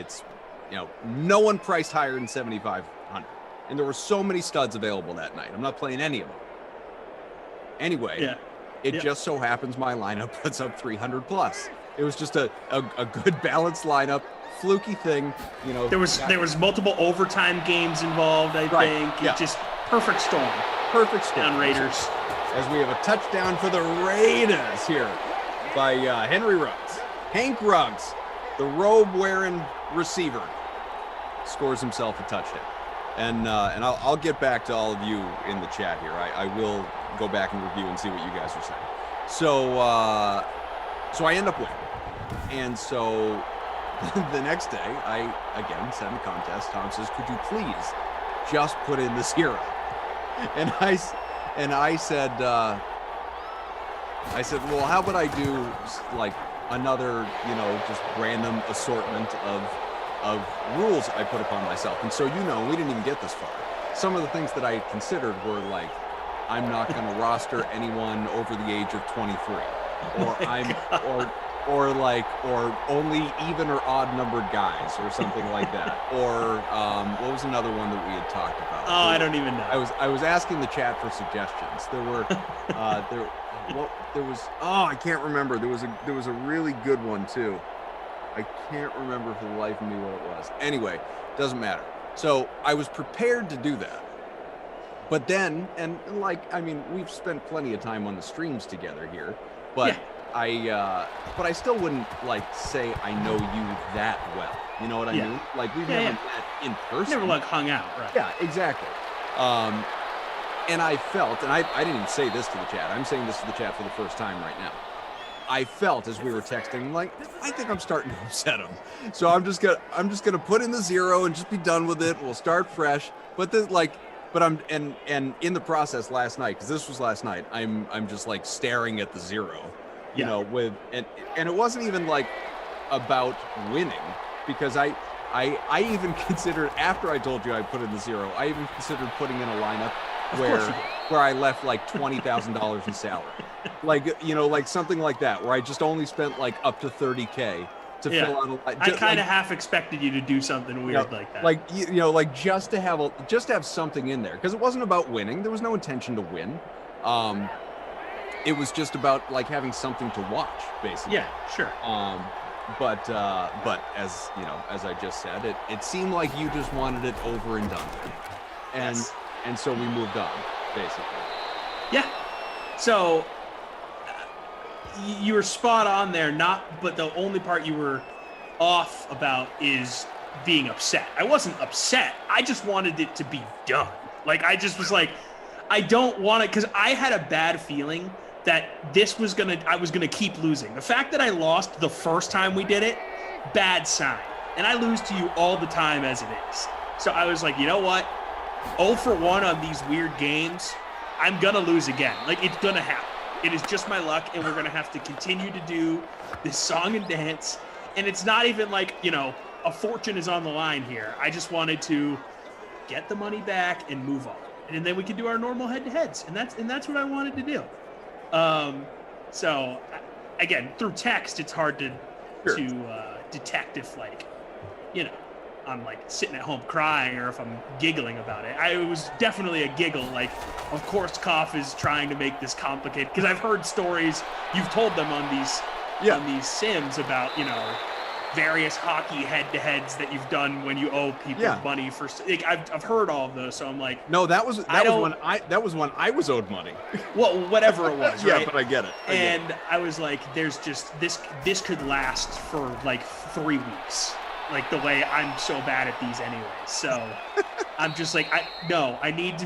you know, no one priced higher than 7,500. And there were so many studs available that night. I'm not playing any of them. Anyway, it just so happens my lineup puts up 300 plus. It was just a good balanced lineup, fluky thing. You know, there was multiple overtime games involved. I think just perfect storm. Perfect storm. Down Raiders. As we have a touchdown for the Raiders here by Henry Ruggs. Hank Ruggs, the robe-wearing receiver, scores himself a touchdown. And I'll get back to all of you in the chat here. I will go back and review and see what you guys are saying. So I end up winning. And so the next day, I again send a contest. Tom says, could you please just put in the 0? And I said, well, how about I do like another, you know, just random assortment of rules I put upon myself. And so, you know, we didn't even get this far. Some of the things that I considered were like, I'm not going to roster anyone over the age of 23, or only even or odd numbered guys or something like that. Or what was another one that we had talked about? Oh, I don't even know. I was asking the chat for suggestions. There were I can't remember. There was a really good one too. I can't remember for the life of me what it was. Anyway, doesn't matter. So I was prepared to do that. But then, and like, I mean, we've spent plenty of time on the streams together here, but I still wouldn't like say I know you that well. You know what I mean? Like we've never met in person. Never like hung out, right? Yeah, exactly. And I felt, and I didn't even say this to the chat. I'm saying this to the chat for the first time right now. I felt as we were texting, like, I think I'm starting to upset him. So I'm just gonna put in the 0 and just be done with it. We'll start fresh. But I'm in the process last night, because this was last night, I'm just like staring at the 0, you know, and it wasn't even like about winning, because I even considered, after I told you I put in the 0, I even considered putting in a lineup where I left like $20,000 in salary, like, you know, like something like that, where I just only spent like up to 30K to fill out a. I kind of half expected you to do something weird like that. Like, you know, like just to have something in there, because it wasn't about winning. There was no intention to win. It was just about like having something to watch, basically. Yeah, sure. But as you know, as I just said, it seemed like you just wanted it over and done with. And so we moved on, basically. Yeah. So you were spot on there, but the only part you were off about is being upset. I wasn't upset. I just wanted it to be done. Like, I just was like, I don't want it, because I had a bad feeling that I was gonna keep losing. The fact that I lost the first time we did it, bad sign. And I lose to you all the time as it is. So I was like, you know what? 0 for 1 on these weird games. I'm gonna lose again. Like, it's gonna happen. It is just my luck, and we're gonna have to continue to do this song and dance. And it's not even like, you know, a fortune is on the line here. I just wanted to get the money back and move on. And then we can do our normal head-to-heads. And that's what I wanted to do. So again, through text, it's hard to detect if, like, you know, I'm like sitting at home crying or if I'm giggling about it. It was definitely a giggle. Like, of course, Koff is trying to make this complicated, because I've heard stories you've told them on these sims about, you know, various hockey head-to-heads that you've done when you owe people money for. Like, I've heard all of those, so I'm like, no, that was when I was owed money. Well, whatever it was, right? Yeah, but I get it. I was like, there's just this could last for like 3 weeks. Like, the way I'm so bad at these anyways. So I'm just like, I need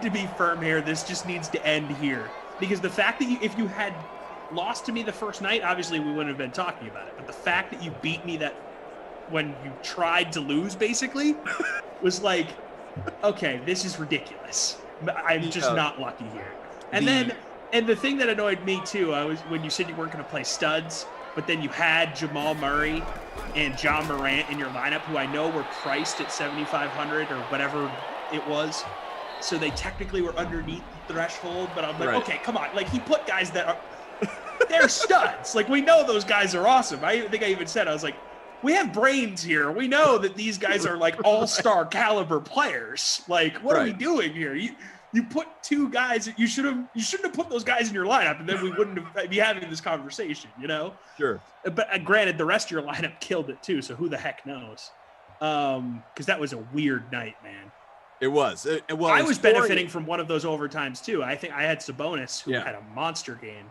to be firm here. This just needs to end here. Because the fact that if you had lost to me the first night, obviously we wouldn't have been talking about it. But the fact that you beat me that when you tried to lose, basically, was like, okay, this is ridiculous. I'm just not lucky here. And the thing that annoyed me too, was when you said you weren't going to play studs, but then you had Jamal Murray and John Morant in your lineup, who I know were priced at $7,500 or whatever it was. So they technically were underneath the threshold, but I'm like, okay, come on. Like, he put guys that are, they're studs. Like, we know those guys are awesome. I think I even said, I was like, we have brains here. We know that these guys are like all-star caliber players. Like, what are we doing here? You put 2 guys. You shouldn't have put those guys in your lineup, and then we wouldn't be having this conversation, you know? Sure. But granted, the rest of your lineup killed it too. So who the heck knows? Because that was a weird night, man. It was. Well, I was benefiting from one of those overtimes too. I think I had Sabonis, who had a monster game,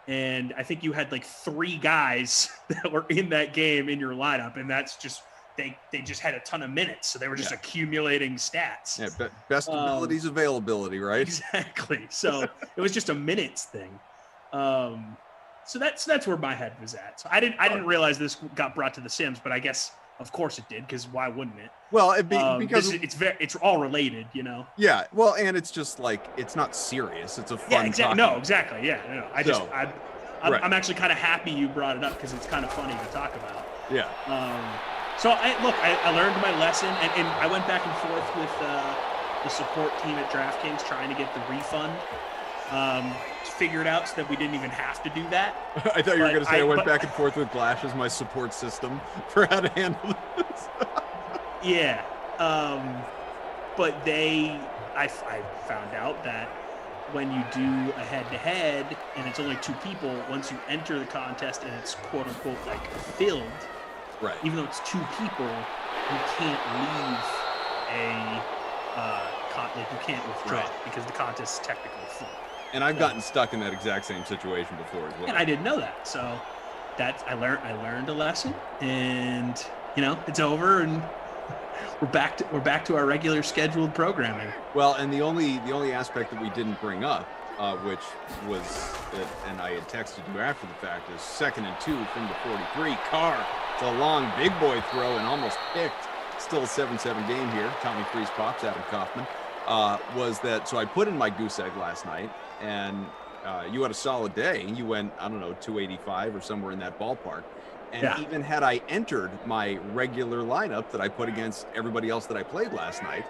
and I think you had like 3 guys that were in that game in your lineup, and that's just. They just had a ton of minutes, so they were just accumulating stats. Yeah, best abilities, availability, right? Exactly. So it was just a minutes thing. So that's where my head was at. So I didn't realize this got brought to The Sims, but I guess of course it did, because why wouldn't it? Well, because it's all related, you know. Yeah. Well, and it's just like, it's not serious. It's a fun. Yeah. Exactly. No. Exactly. Yeah. No. I'm actually kind of happy you brought it up, because it's kind of funny to talk about. Yeah. So I learned my lesson, and I went back and forth with the support team at DraftKings trying to get the refund figured out, so that we didn't even have to do that. I thought you were going to say I went back and forth with Glash as my support system for how to handle this. Yeah. But I found out that when you do a head-to-head and it's only 2 people, once you enter the contest and it's quote-unquote like filled, right, even though it's 2 people, you can't leave you can't withdraw because the contest is technically full. And I've gotten stuck in that exact same situation before as well. And I didn't know that. So I learned a lesson, and you know, it's over, and we're back to our regular scheduled programming. Well, and the only aspect that we didn't bring up, which was, and I had texted you after the fact, is 2nd and 2 from the 43. Carr, it's a long big boy throw and almost picked. Still a 7-7 game here. Tommy Freeze pops, Adam Kaufman. Was that, so I put in my goose egg last night, and you had a solid day. You went, I don't know, 285 or somewhere in that ballpark. And even had I entered my regular lineup that I put against everybody else that I played last night,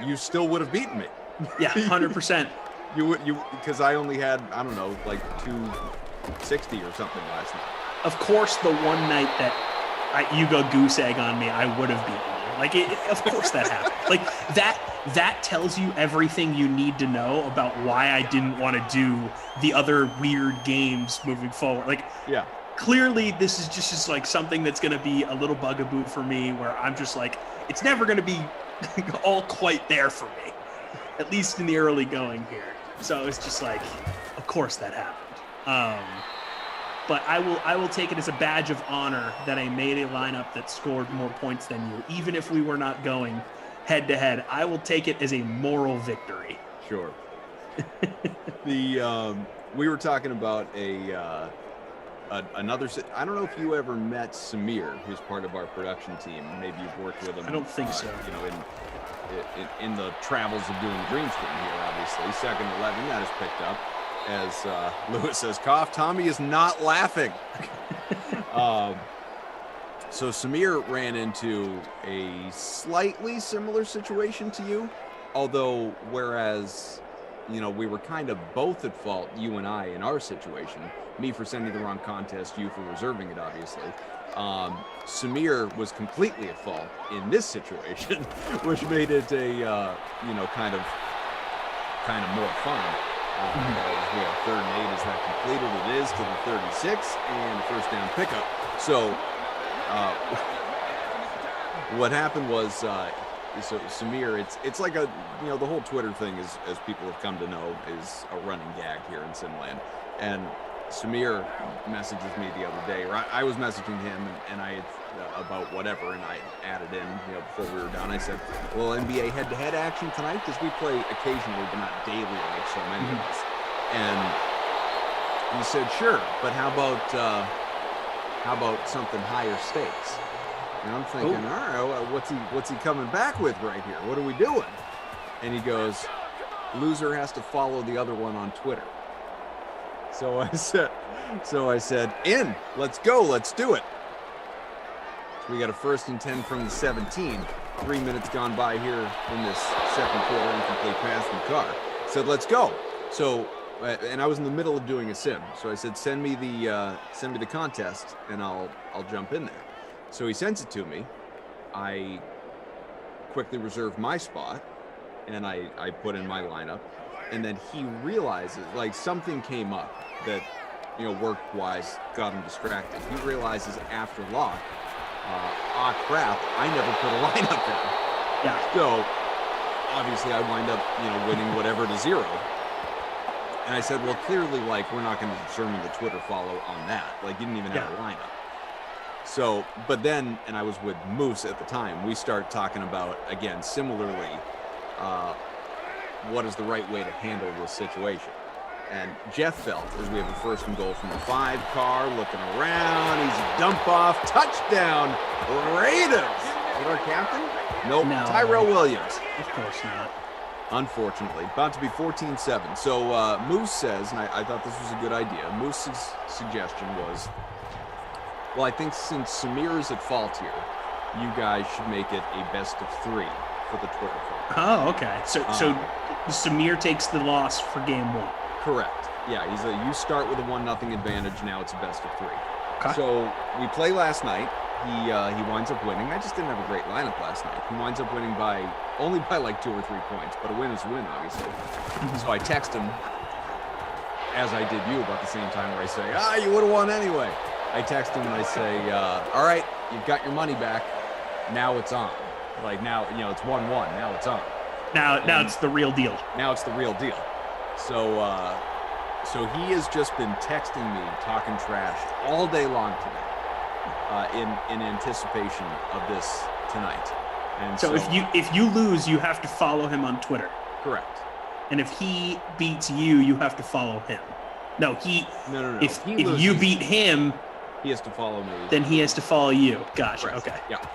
you still would have beaten me. Yeah, 100%. You because I only had, I don't know, like 260 or something last night. Of course, the one night that you go goose egg on me, I would have beaten you. Like, of course that happened. Like, that tells you everything you need to know about why I didn't want to do the other weird games moving forward. Like, yeah, clearly this is just like something that's going to be a little bugaboo for me, where I'm just like, it's never going to be all quite there for me, at least in the early going here. So it's just like, of course that happened. but I will take it as a badge of honor that I made a lineup that scored more points than you, even if we were not going head to head. I will take it as a moral victory. Sure. We were talking about another. I don't know if you ever met Samir, who's part of our production team. Maybe you've worked with him. I don't think so. You know, in the travels of doing green screen here, obviously. Second 11, that is picked up. As Lewis says, cough, Tommy is not laughing. So Samir ran into a slightly similar situation to you, although whereas, you know, we were kind of both at fault, you and I, in our situation. Me for sending the wrong contest, you for reserving it, obviously. Samir was completely at fault in this situation, which made it a, you know, kind of more fun. We have 3rd and 8 as that completed. It is to the 36 and a first down pickup. So what happened was, so Samir, it's like a, you know, the whole Twitter thing is, as people have come to know, is a running gag here in Simland. And Samir messages me the other day, or I was messaging him, and I had about whatever, and I added in, you know, before we were done, I said, well, NBA head-to-head action tonight, because we play occasionally, but not daily like so many of us. And he said, sure, but how about something higher stakes? And I'm thinking, all right, well, what's he coming back with right here? What are we doing? And he goes, loser has to follow the other one on Twitter. So I said, in, let's go, let's do it. So we got a 1st and 10 from the 17. 3 minutes gone by here in this second quarter, incomplete pass from Carr. Said, let's go. So, and I was in the middle of doing a sim. So I said, send me the contest and I'll jump in there. So he sends it to me. I quickly reserved my spot and I put in my lineup. And then he realizes, like, something came up that, you know, work-wise got him distracted. He realizes after lock, crap, I never put a lineup in. Yeah. So, obviously, I wind up, you know, winning whatever to 0. And I said, well, clearly, like, we're not going to determine the Twitter follow on that. Like, you didn't even have a lineup. So, but then, and I was with Moose at the time, we start talking about, again, similarly, what is the right way to handle this situation. And Jeff felt, as we have a 1st and goal from the 5, Carr looking around, he's a dump off, touchdown, Raiders. Is it our captain? Nope, no. Tyrell Williams. Of course not. Unfortunately, about to be 14-7. So Moose says, and I thought this was a good idea, Moose's suggestion was, well, I think since Samir is at fault here, you guys should make it a best of 3 for the Twitter folks. Oh, okay. So Samir takes the loss for game 1. Correct. Yeah, you start with a 1-0 advantage. Now it's a best of 3. Okay. So we play last night. He winds up winning. I just didn't have a great lineup last night. He winds up winning only by like 2 or 3 points, but a win is a win, obviously. So I text him, as I did you about the same time, where I say, you would have won anyway. I text him and I say, all right, you've got your money back. Now it's on. Like now, you know, it's 1-1. Now it's on. Now it's the real deal. Now it's the real deal. So he has just been texting me, talking trash all day long today, in anticipation of this tonight. And so if you lose, you have to follow him on Twitter. Correct. And if he beats you, you have to follow him. No. If you beat him, he has to follow me. Then he has to follow you. Gotcha. Correct. Okay. Yeah.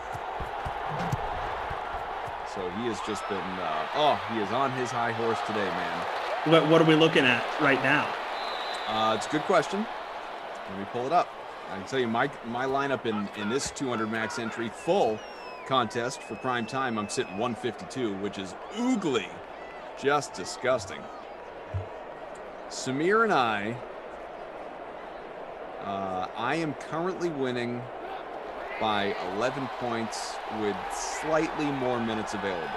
So he has just been, he is on his high horse today, man. What are we looking at right now? It's a good question. Let me pull it up. I can tell you my lineup in this 200 max entry full contest for prime time, I'm sitting 152, which is oogly. Just disgusting. Samir and I am currently winning by 11 points with slightly more minutes available.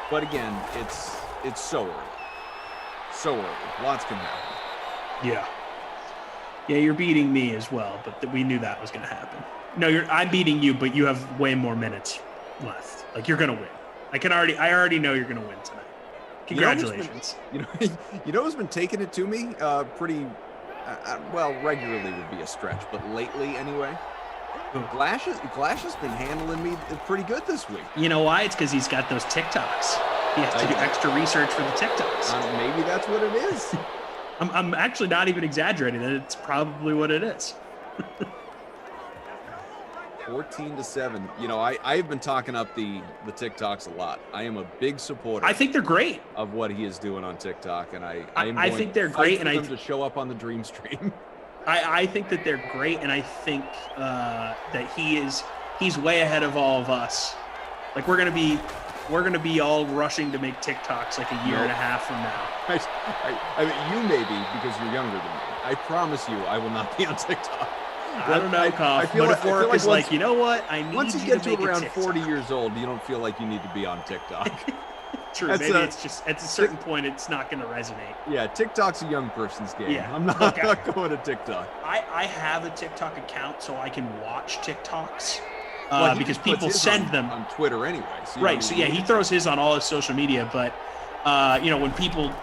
But again, it's so early. So early. Lots can happen. Yeah. Yeah, you're beating me as well, but we knew that was going to happen. No, I'm beating you, but you have way more minutes left. Like, you're going to win. I already know you're going to win tonight. Congratulations. You know who's been taking it to me pretty well, regularly would be a stretch, but lately anyway. Glash has been handling me pretty good this week. You know why? It's because he's got those TikToks. He has to do extra research for the TikToks. Maybe that's what it is. I'm actually not even exaggerating. It's probably what it is. 14-7. You know, I've been talking up the TikToks a lot. I am a big supporter. I think they're great of what he is doing on TikTok, and I think they're great, and I to show up on the Dream Stream. I think that they're great, and I think that he's way ahead of all of us. Like we're gonna be all rushing to make TikToks like a year and a half from now. I mean, you may be because you're younger than me. I promise you, I will not be on TikTok. I don't know, Koff, but if work is like, you know what, I need once you to get to make around a 40 years old, you don't feel like you need to be on TikTok. True, maybe it's just at a certain point it's not going to resonate. Yeah, TikTok's a young person's game. Yeah. I'm not going to TikTok. I have a TikTok account so I can watch TikToks because puts people his send them on Twitter anyway. So right. So yeah, he throws his on all his social media, but when people,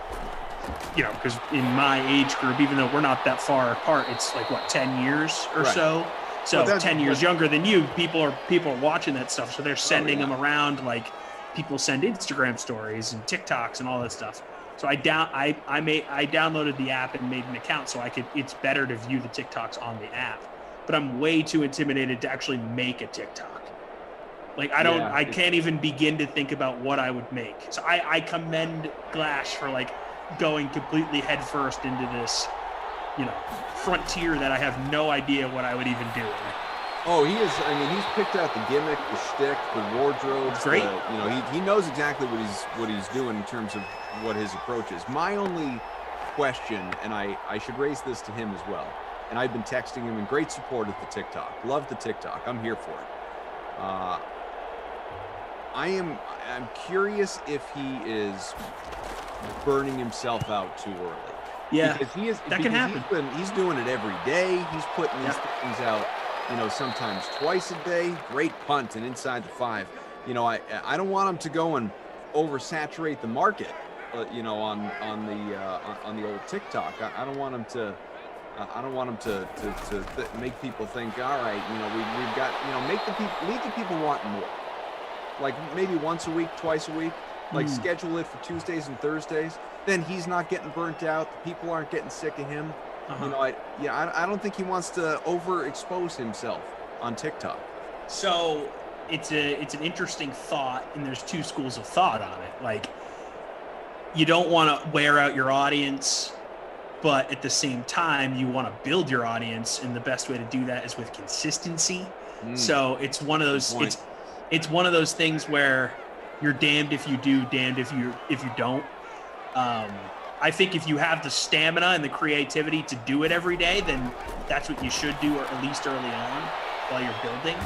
because in my age group, even though we're not that far apart, it's like what 10 years or so. So 10 years younger than you, people are watching that stuff. So they're sending them around. Like people send Instagram stories and TikToks and all that stuff. So I downloaded the app and made an account so it's better to view the TikToks on the app. But I'm way too intimidated to actually make a TikTok. Like I can't even begin to think about what I would make. So I commend Glash for like going completely headfirst into this, frontier that I have no idea what I would even do. Oh, he is. I mean, he's picked out the gimmick, the shtick, the wardrobe. Great. He knows exactly what he's doing in terms of what his approach is. My only question, and I should raise this to him as well, and I've been texting him in great support of the TikTok. Love the TikTok. I'm here for it. I'm curious if he is burning himself out too early. Yeah, because that can happen. He's doing it every day. He's putting these things out, sometimes twice a day. Great punt and inside the 5. I don't want him to go and oversaturate the market. On the old TikTok. I don't want him to. I don't want him to make people think, all right, we've got, leave the people wanting more. Like maybe once a week, twice a week. Like schedule it for Tuesdays and Thursdays. Then he's not getting burnt out. The people aren't getting sick of him. I don't think he wants to overexpose himself on TikTok. So it's an interesting thought, and there's two schools of thought on it. Like you don't want to wear out your audience, but at the same time you want to build your audience, and the best way to do that is with consistency. So it's one of those it's one of those things where you're damned if you do, damned if you don't. I think if you have the stamina and the creativity to do it every day, then that's what you should do, or at least early on while you're building.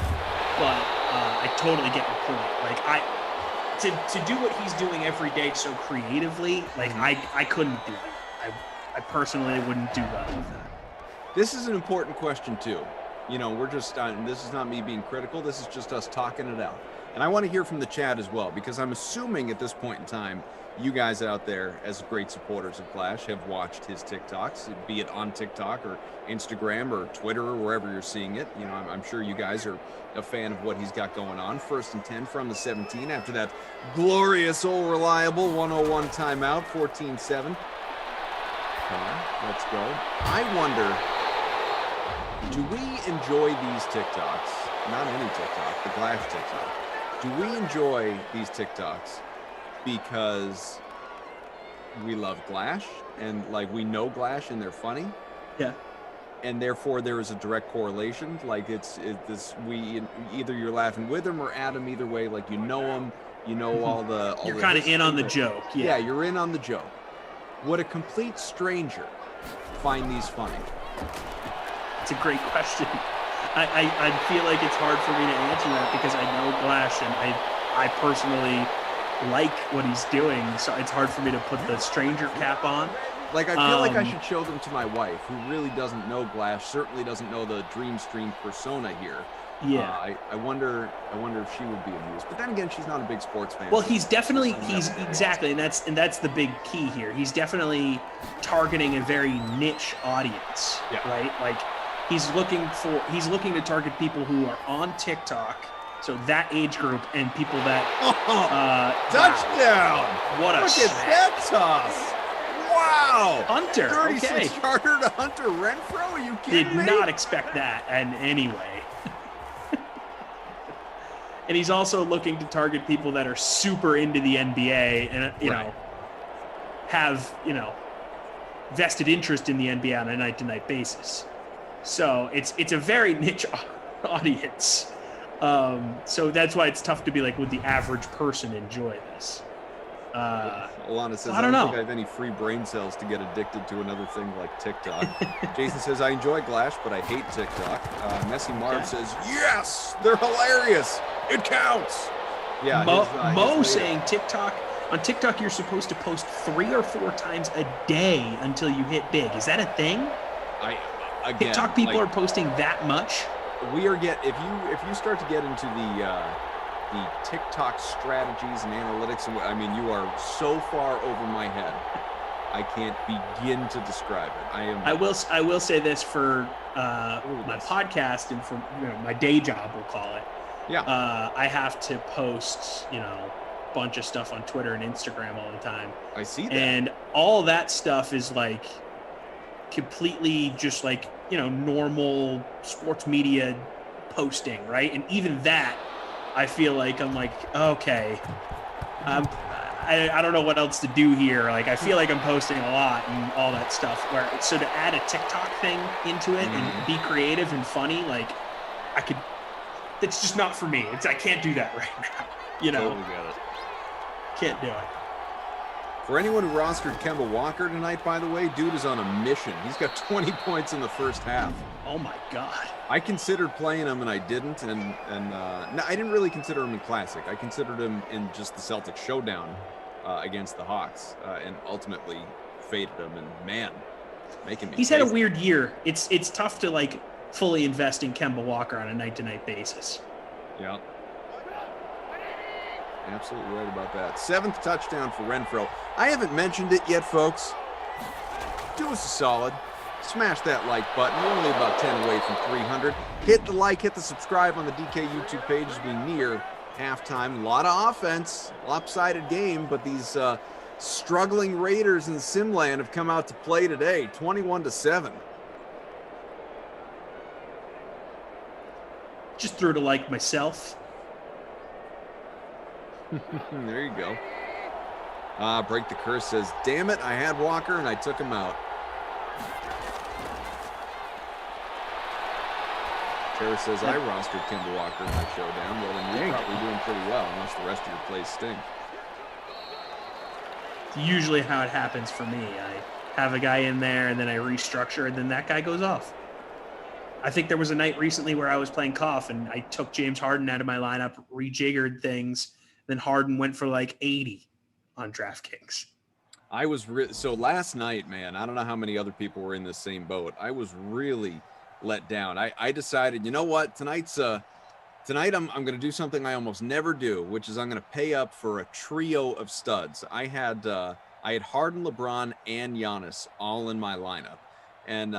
But I totally get your point. Like to do what he's doing every day so creatively, like I couldn't do it. I personally wouldn't do well with that. This is an important question too. We're just this is not me being critical. This is just us talking it out. And I want to hear from the chat as well, because I'm assuming at this point in time, you guys out there, as great supporters of Glash, have watched his TikToks, be it on TikTok or Instagram or Twitter or wherever you're seeing it. I'm sure you guys are a fan of what he's got going on. 1st and 10 from the 17 after that glorious, old reliable 101 timeout, 14-7. Let's go. I wonder, do we enjoy these TikToks? Not any TikTok, the Glash TikTok. Do we enjoy these TikToks because we love Glash and like we know Glash and they're funny? Yeah. And therefore there is a direct correlation. Like either you're laughing with him or at him, either way, like you know him, you're kind of in on the joke. Yeah, you're in on the joke. Would a complete stranger find these funny? It's a great question. I feel like it's hard for me to answer that because I know Glash and I personally like what he's doing. So it's hard for me to put the stranger cap on. Like, I feel like I should show them to my wife, who really doesn't know Glash, certainly doesn't know the Dream Stream persona here. Yeah. I wonder if she would be amused. But then again, she's not a big sports fan. Well, he's exactly, and that's the big key here. He's definitely targeting a very niche audience, right? Like he's looking to target people who are on TikTok, so that age group, and people that touchdown! What a look at that toss! Wow! Hunter, 36 yarder to Hunter Renfrow? Are you kidding me? Did not expect that in any way. And he's also looking to target people that are super into the NBA and, you know, have, vested interest in the NBA on a night-to-night basis. So it's a very niche audience. So that's why it's tough to be like, would the average person enjoy this? Alana says, I don't know. think I have any free brain cells to get addicted to another thing like TikTok. Jason says, I enjoy Glash, but I hate TikTok. Messi Marv says, yes, they're hilarious. It counts. Yeah. Mo saying on TikTok, you're supposed to post 3 or 4 times a day until you hit big. Is that a thing? Again, TikTok people are posting that much? We are if you start to get into the TikTok strategies and analytics, and I mean, you are so far over my head. I can't begin to describe it. I will say this for my podcast and for my day job, we'll call it. Yeah. I have to post, a bunch of stuff on Twitter and Instagram all the time. I see that. And all that stuff is like completely just like, normal sports media posting, right? And even that, I feel like I'm like, okay, I don't know what else to do here. Like, I feel like I'm posting a lot and all that stuff. So to add a TikTok thing into it and be creative and funny, like it's just not for me. I can't do that right now. Totally get it. Can't do it. For anyone who rostered Kemba Walker tonight, by the way, dude is on a mission. He's got 20 points in the first half. Oh my God. I considered playing him and I didn't. And no, I didn't really consider him in Classic. I considered him in just the Celtics showdown against the Hawks and ultimately faded him. And man, making me He's had a weird year. It's tough to like fully invest in Kemba Walker on a night-to-night basis. Yeah. Absolutely right about that. 7th touchdown for Renfrow. I haven't mentioned it yet, folks. Do us a solid. Smash that like button. We're only about 10 away from 300. Hit the like, hit the subscribe on the DK YouTube page as we near halftime. A lot of offense, lopsided game, but these struggling Raiders in Simland have come out to play today. 21-7. Just threw to like myself. There you go. Break the Curse says, damn it, I had Walker and I took him out. Tara says, I rostered Kemba Walker in my showdown. Well, then you're probably doing pretty well, unless the rest of your plays stink. It's usually how it happens for me. I have a guy in there and then I restructure and then that guy goes off. I think there was a night recently where I was playing Koff and I took James Harden out of my lineup, rejiggered things. Then Harden went for like 80 on DraftKings. I was so last night, man, I don't know how many other people were in the same boat. I was really let down. I decided, you know what, tonight I'm going to do something I almost never do, which is I'm going to pay up for a trio of studs. I had Harden, LeBron, and Giannis all in my lineup, and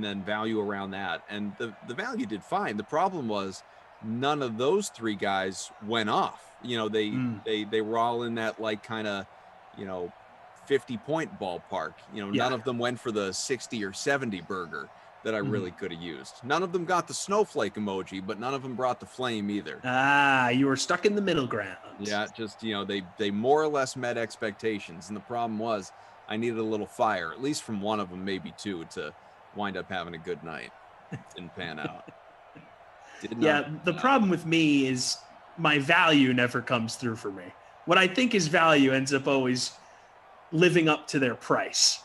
then value around that, and the value did fine. The problem was none of those 3 guys went off. They were all in that like kind of 50-point ballpark. None of them went for the 60 or 70 burger that I really could have used. None of them got the snowflake emoji, but none of them brought the flame either. You were stuck in the middle ground. Yeah, just they more or less met expectations, and the problem was I needed a little fire, at least from one of them, maybe 2, to wind up having a good night. Didn't pan out. The problem with me is my value never comes through for me. What I think is value ends up always living up to their price.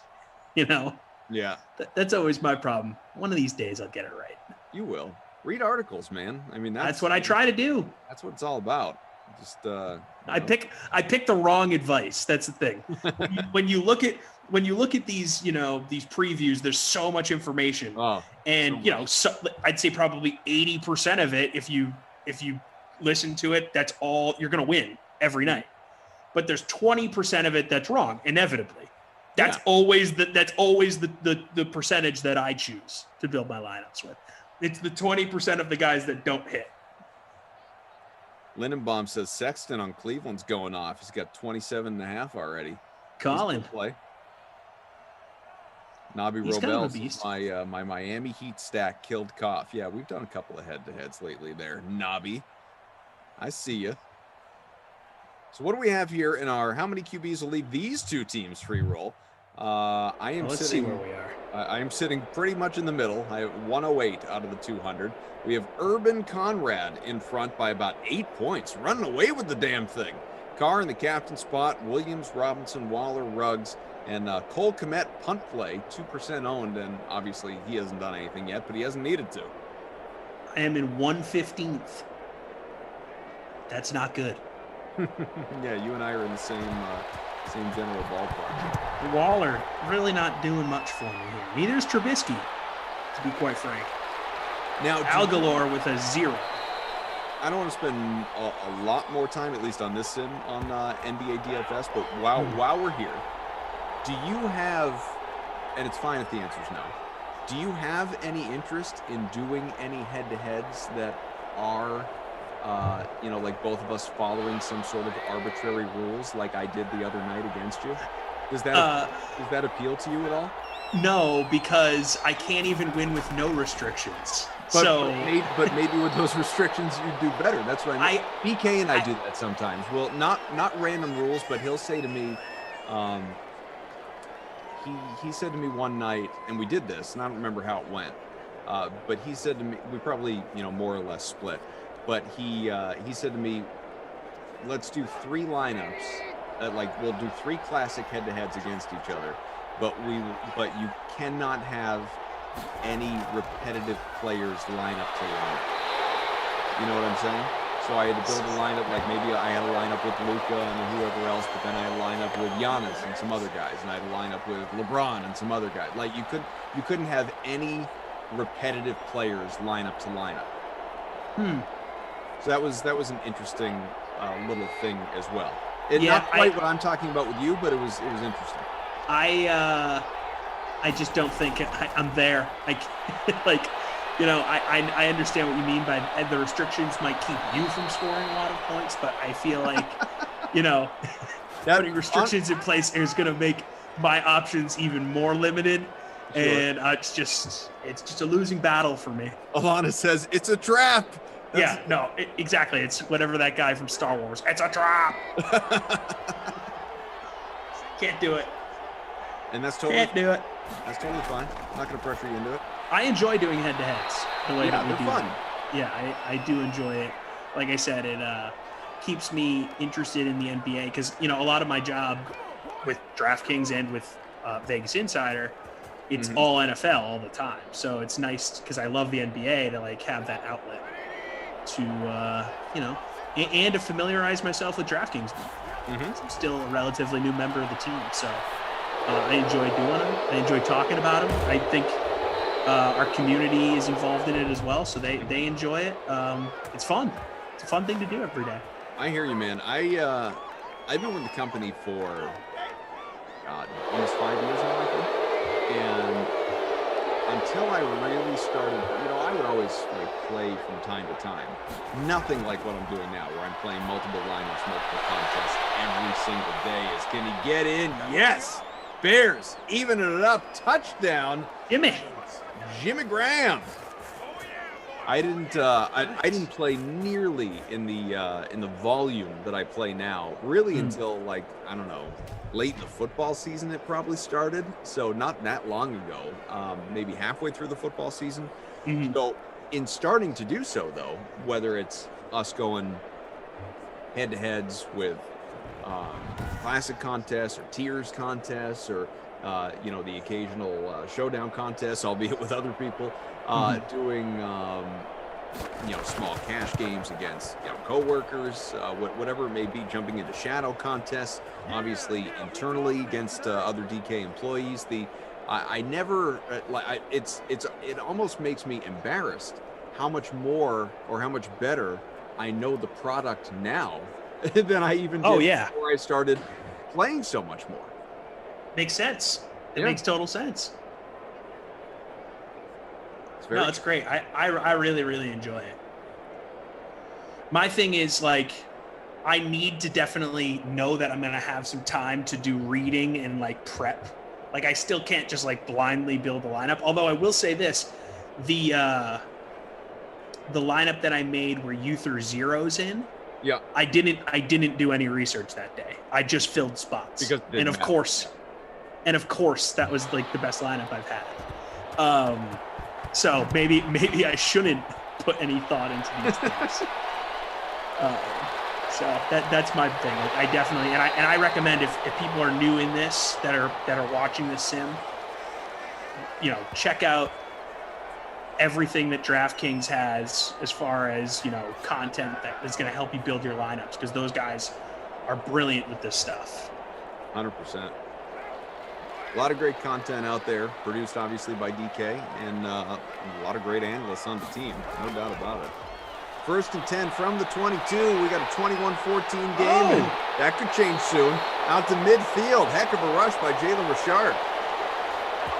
Yeah. That's always my problem. One of these days I'll get it right. You will. Read articles, man. I mean, that's what I try to do. That's what it's all about. Just I pick the wrong advice. That's the thing. when you look at when you look at these, these previews, there's so much information. I'd say probably 80% of it, if you listen to it, that's all you're going to win every night. But there's 20% of it that's wrong, inevitably. That's always the percentage that I choose to build my lineups with. It's the 20% of the guys that don't hit. Lindenbaum says Sexton on Cleveland's going off. He's got 27.5 already. Colin. Play. Nobby Robel, my Miami Heat stack killed Koff. Yeah, we've done a couple of head-to-heads lately there. Nobby, I see you. So what do we have here in our how many QBs will leave these two teams free roll? Let's see where we are. I am sitting pretty much in the middle. I have 108 out of the 200. We have Urban Conrad in front by about 8 points, running away with the damn thing. Carr in the captain spot, Williams, Robinson, Waller, Ruggs, and Cole Kmet punt play, 2% owned, and obviously he hasn't done anything yet, but he hasn't needed to. I am in 115th. That's not good. Yeah, you and I are in the same general ballpark. Waller really not doing much for me here. Neither is Trubisky, to be quite frank. Now Algalore with a 0. I don't want to spend a lot more time, at least on this sim, on NBA DFS, but while we're here, do you have, and it's fine if the answer is no, do you have any interest in doing any head-to-heads that are, like both of us following some sort of arbitrary rules like I did the other night against you? Does that appeal to you at all? No, because I can't even win with no restrictions. But maybe with those restrictions you do better. That's what I mean. BK and I do that sometimes. Well, not random rules, but he'll say to me, he said to me one night, and we did this, and I don't remember how it went, but he said to me, we probably more or less split, but he said to me, let's do 3 lineups, we'll do 3 classic head-to-heads against each other, but you cannot have any repetitive players line up to line. You know what I'm saying? So I had to build a lineup, like maybe I had a lineup with Luka and whoever else, but then I had a lineup with Giannis and some other guys, and I had a lineup with LeBron and some other guys. Like you couldn't have any repetitive players line up to line up. So that was an interesting little thing as well. Not quite what I'm talking about with you, but it was interesting. I just don't think I'm there. I understand what you mean by the restrictions might keep you from scoring a lot of points, but I feel like, putting restrictions in place is going to make my options even more limited. Sure. And it's just a losing battle for me. Alana says it's a trap. Exactly. It's whatever that guy from Star Wars. It's a trap. Can't do it. And that's totally Can't do it. That's totally fine. I'm not going to pressure you into it. I enjoy doing head-to-heads the way that we do. Fun. Yeah, I do enjoy it. Like I said, it keeps me interested in the NBA because, a lot of my job with DraftKings and with Vegas Insider, it's all NFL all the time. So it's nice because I love the NBA to have that outlet to, and to familiarize myself with DraftKings. I'm still a relatively new member of the team, so I enjoy doing them. I enjoy talking about them. I think our community is involved in it as well, so they enjoy it. It's fun. It's a fun thing to do every day. I hear you, man. I've been with the company for almost 5 years now, I think. And until I really started, I would always play from time to time. Nothing like what I'm doing now, where I'm playing multiple lineups, multiple contests every single day. Is can he get in? Yes. Bears evening it up. Touchdown. Jimmy Graham. I didn't play nearly in the volume that I play now, really until I don't know, late in the football season it probably started. So not that long ago, maybe halfway through the football season. So in starting to do so though, whether it's us going head-to-heads with classic contests or tiers contests or the occasional showdown contests, albeit with other people, doing small cash games against coworkers, whatever it may be, jumping into shadow contests, obviously internally against other DK employees. I never it almost makes me embarrassed how much more or how much better I know the product now than I even did before I started playing so much more. Makes sense. It makes total sense. No, it's great. I really, really enjoy it. My thing is, like, I need to definitely know that I'm going to have some time to do reading and, like, prep. Like, I still can't just, like, blindly build a lineup. Although I will say this, the lineup that I made where you threw zeros in, I didn't do any research that day. I just filled spots. And of course, that was, like, the best lineup I've had. So maybe I shouldn't put any thought into these things. So that's my thing. Like, I definitely, and I recommend if people are new in this that are watching this sim, check out everything that DraftKings has as far as content that is going to help you build your lineups, because those guys are brilliant with this stuff. 100%. A lot of great content out there, produced obviously by DK, and a lot of great analysts on the team, no doubt about it. 1st and 10 from the 22. We got a 21-14 game, and that could change soon. Out to midfield. Heck of a rush by Jalen Richard.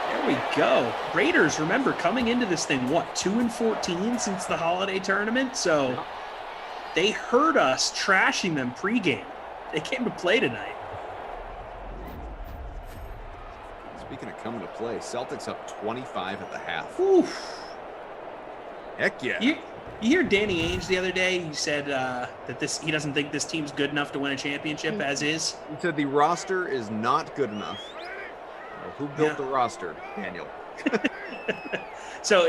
There we go. Raiders, remember, coming into this thing, 2-14 since the holiday tournament? So they heard us trashing them pregame. They came to play tonight. Speaking of coming to play, Celtics up 25 at the half. Oof. Heck yeah. You hear Danny Ainge the other day? He said that he doesn't think this team's good enough to win a championship as is. He said the roster is not good enough. Well, who built the roster, Daniel? So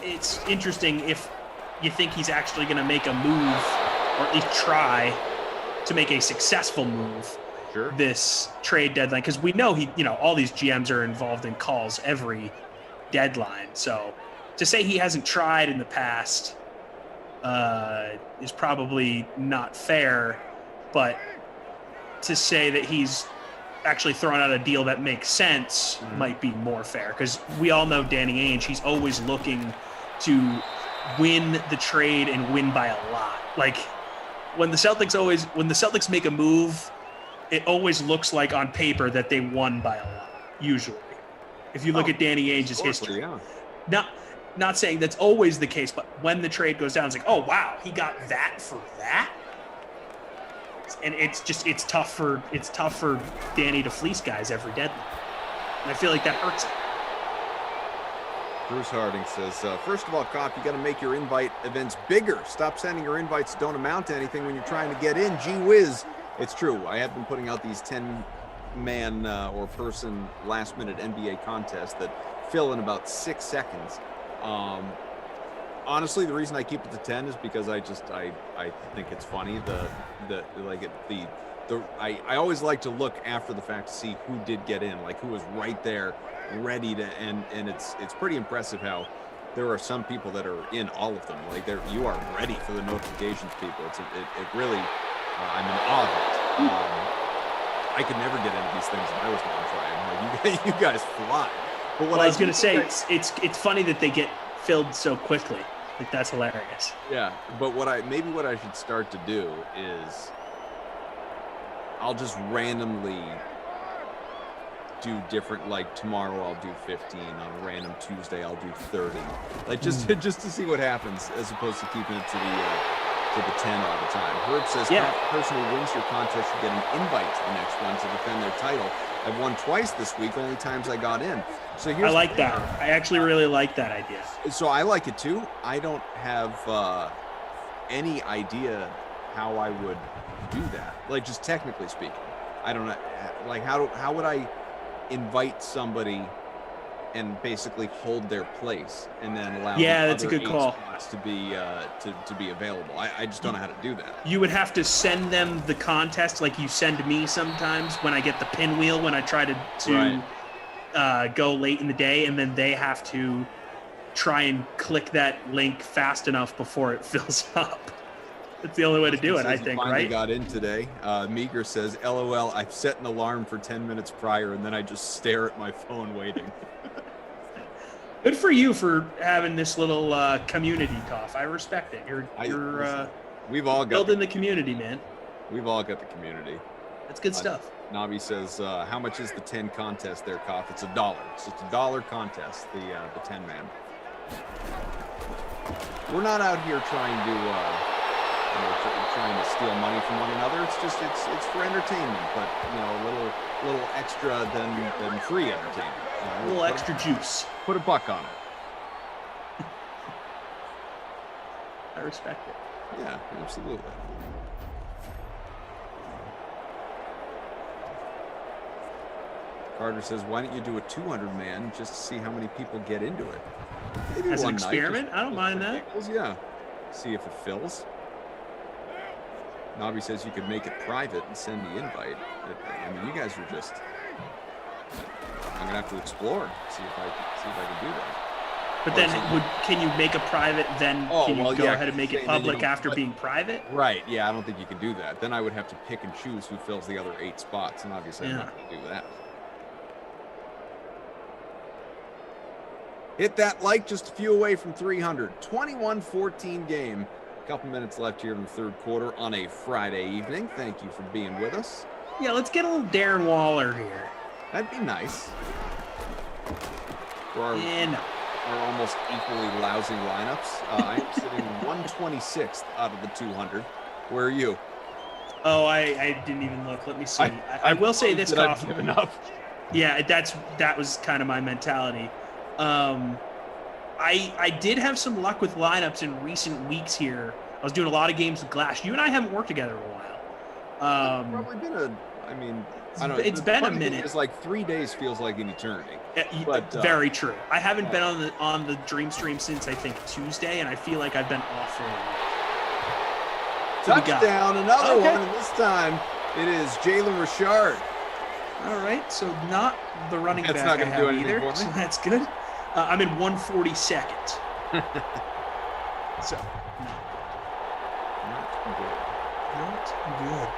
it's interesting if you think he's actually going to make a move, or at least try to make a successful move. Sure. This trade deadline, because we know all these GMs are involved in calls every deadline. So to say he hasn't tried in the past is probably not fair, but to say that he's actually throwing out a deal that makes sense might be more fair, because we all know Danny Ainge, he's always looking to win the trade and win by a lot. Like when the Celtics make a move, it always looks like on paper that they won by a lot, usually. If you look at Danny Ainge's history. Yeah. Not saying that's always the case, but when the trade goes down, it's like, oh, wow, he got that for that? And it's tough for Danny to fleece guys every deadline. And I feel like that hurts him. Bruce Harding says, first of all, Cop, you got to make your invite events bigger. Stop sending your invites that don't amount to anything when you're trying to get in. Gee whiz. It's true. I have been putting out these 10-man or person last-minute NBA contests that fill in about 6 seconds. Honestly, the reason I keep it to 10 is because I think it's funny. I always like to look after the fact to see who did get in, like who was right there, ready to, and it's pretty impressive how there are some people that are in all of them. Like you are ready for the notifications, people. It really. I'm in awe of it. I could never get into these things if I was going to try. Like, you guys fly. But what I was going to say, it's funny that they get filled so quickly. Like, that's hilarious. Yeah, but what I should start to do is I'll just randomly do different. Like tomorrow I'll do 15. On a random Tuesday I'll do 30. Like just to see what happens, as opposed to keeping it to the 10 all the time. Herb says, the person who wins your contest should get an invite to the next one to defend their title. I've won twice this week, only times I got in. So I like that. I actually really like that idea. So I like it too. I don't have any idea how I would do that. Like, just technically speaking, I don't know. Like, how would I invite somebody and basically hold their place and then allow that's a good call to be available. I just don't know how to do that. You would have to send them the contest like you send me sometimes when I get the pinwheel when I try to go late in the day, and then they have to try and click that link fast enough before it fills up. That's the only way to do it, I think, finally right? got in today. Meager says, LOL, I've set an alarm for 10 minutes prior, and then I just stare at my phone waiting. Good for you for having this little community cough. I respect it. We've all got building the community, man. We've all got the community. That's good stuff. Navi says, how much is the 10 contest there, Koff? It's $1. It's just $1 contest, the 10-man. We're not out here trying to steal money from one another. It's just it's for entertainment, but a little extra than free entertainment. A little extra juice. Put $1 on it. I respect it. Yeah, absolutely. Carter says, why don't you do a 200-man just to see how many people get into it? Maybe as an one night, experiment? I don't mind that. Yeah. See if it fills. Nobby says you could make it private and send the invite. I mean, you guys are just... I'm going to have to explore, see if I can do that. But then can you make a private, then can you go ahead and make it public after being private? Right, yeah, I don't think you can do that. Then I would have to pick and choose who fills the other 8 spots, and obviously I'm not going to do that. Hit that like, just a few away from 300. 21-14 game. A couple minutes left here in the third quarter on a Friday evening. Thank you for being with us. Yeah, let's get a little Darren Waller here. That'd be nice. For our almost equally lousy lineups. I'm sitting 126th out of the 200. Where are you? Oh, I didn't even look. Let me see. I will say this, I've given up. Yeah, that was kind of my mentality. I did have some luck with lineups in recent weeks here. I was doing a lot of games with Glass. You and I haven't worked together in a while. Probably been I don't know. It's been a minute. It's like 3 days feels like an eternity. But very true. I haven't been on the Dream Stream since I think Tuesday, and I feel like I've been off for a while. Touchdown, another one, and this time it is Jalen Richard. All right, so not the running back not gonna I do have anything either, for me. so that's good. I'm in 142nd. So, not good.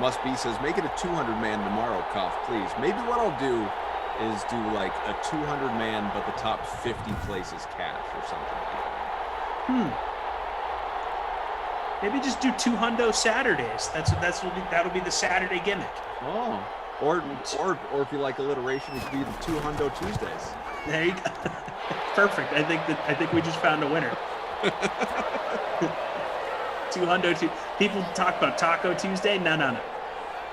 Must be says, make it a 200-man tomorrow, Koff, please. Maybe what I'll do is do like a 200-man, but the top 50 places cash or something like that. Maybe just do 200 Saturdays. That'll be the Saturday gimmick. Oh. Or if you like alliteration, it could be the 200 Tuesdays. There you go. Perfect. I think we just found a winner. 200 people talk about Taco Tuesday. No.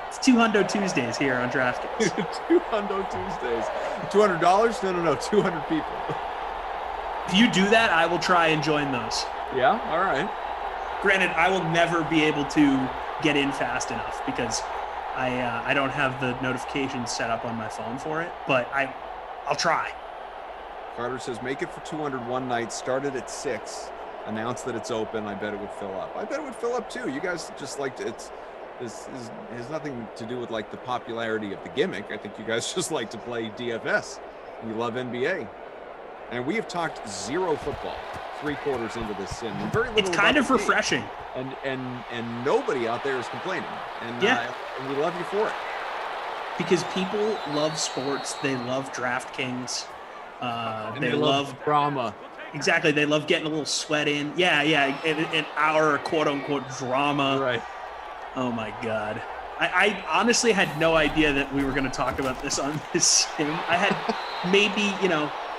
It's 200 Tuesdays here on DraftKings. 200 Tuesdays. $200? No. 200 people. If you do that, I will try and join those. Yeah. All right. Granted, I will never be able to get in fast enough because I don't have the notifications set up on my phone for it, but I'll try. Carter says, make it for 200 one night. Started at 6. Announce that it's open. I bet it would fill up. I bet it would fill up too. You guys just like to, this has nothing to do with like the popularity of the gimmick. I think you guys just like to play DFS. You love NBA. And we have talked zero football 3 quarters into this sim. Very little. It's kind of refreshing. And nobody out there is complaining. And and we love you for it. Because people love sports. They love DraftKings. They love drama. Exactly. They love getting a little sweat in. Yeah. An hour of quote unquote drama. Right. Oh my God. I honestly had no idea that we were going to talk about this on this sim. I had maybe,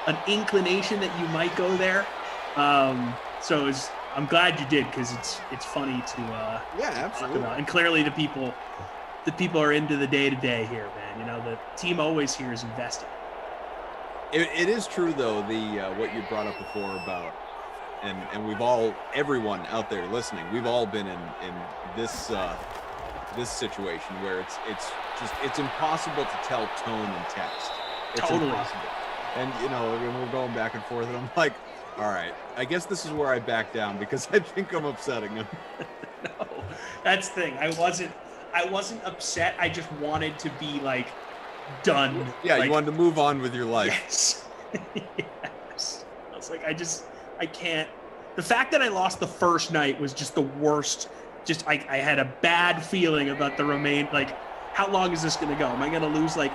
an inclination that you might go there. So I'm glad you did because it's funny to absolutely. talk about. And clearly the people are into the day-to-day here, man. The team always here is invested. It is true though, what you brought up before about, and we've all, everyone out there listening, we've all been in this this situation where it's impossible to tell tone in text. It's totally impossible. And we're going back and forth, and I'm like, all right, I guess this is where I back down because I think I'm upsetting him. No, that's the thing. I wasn't upset. I just wanted to be like done. Yeah, like, you wanted to move on with your life. Yes. Yes. I was like, I can't. The fact that I lost the first night was just the worst. Just I had a bad feeling about the like, how long is this going to go? Am I going to lose like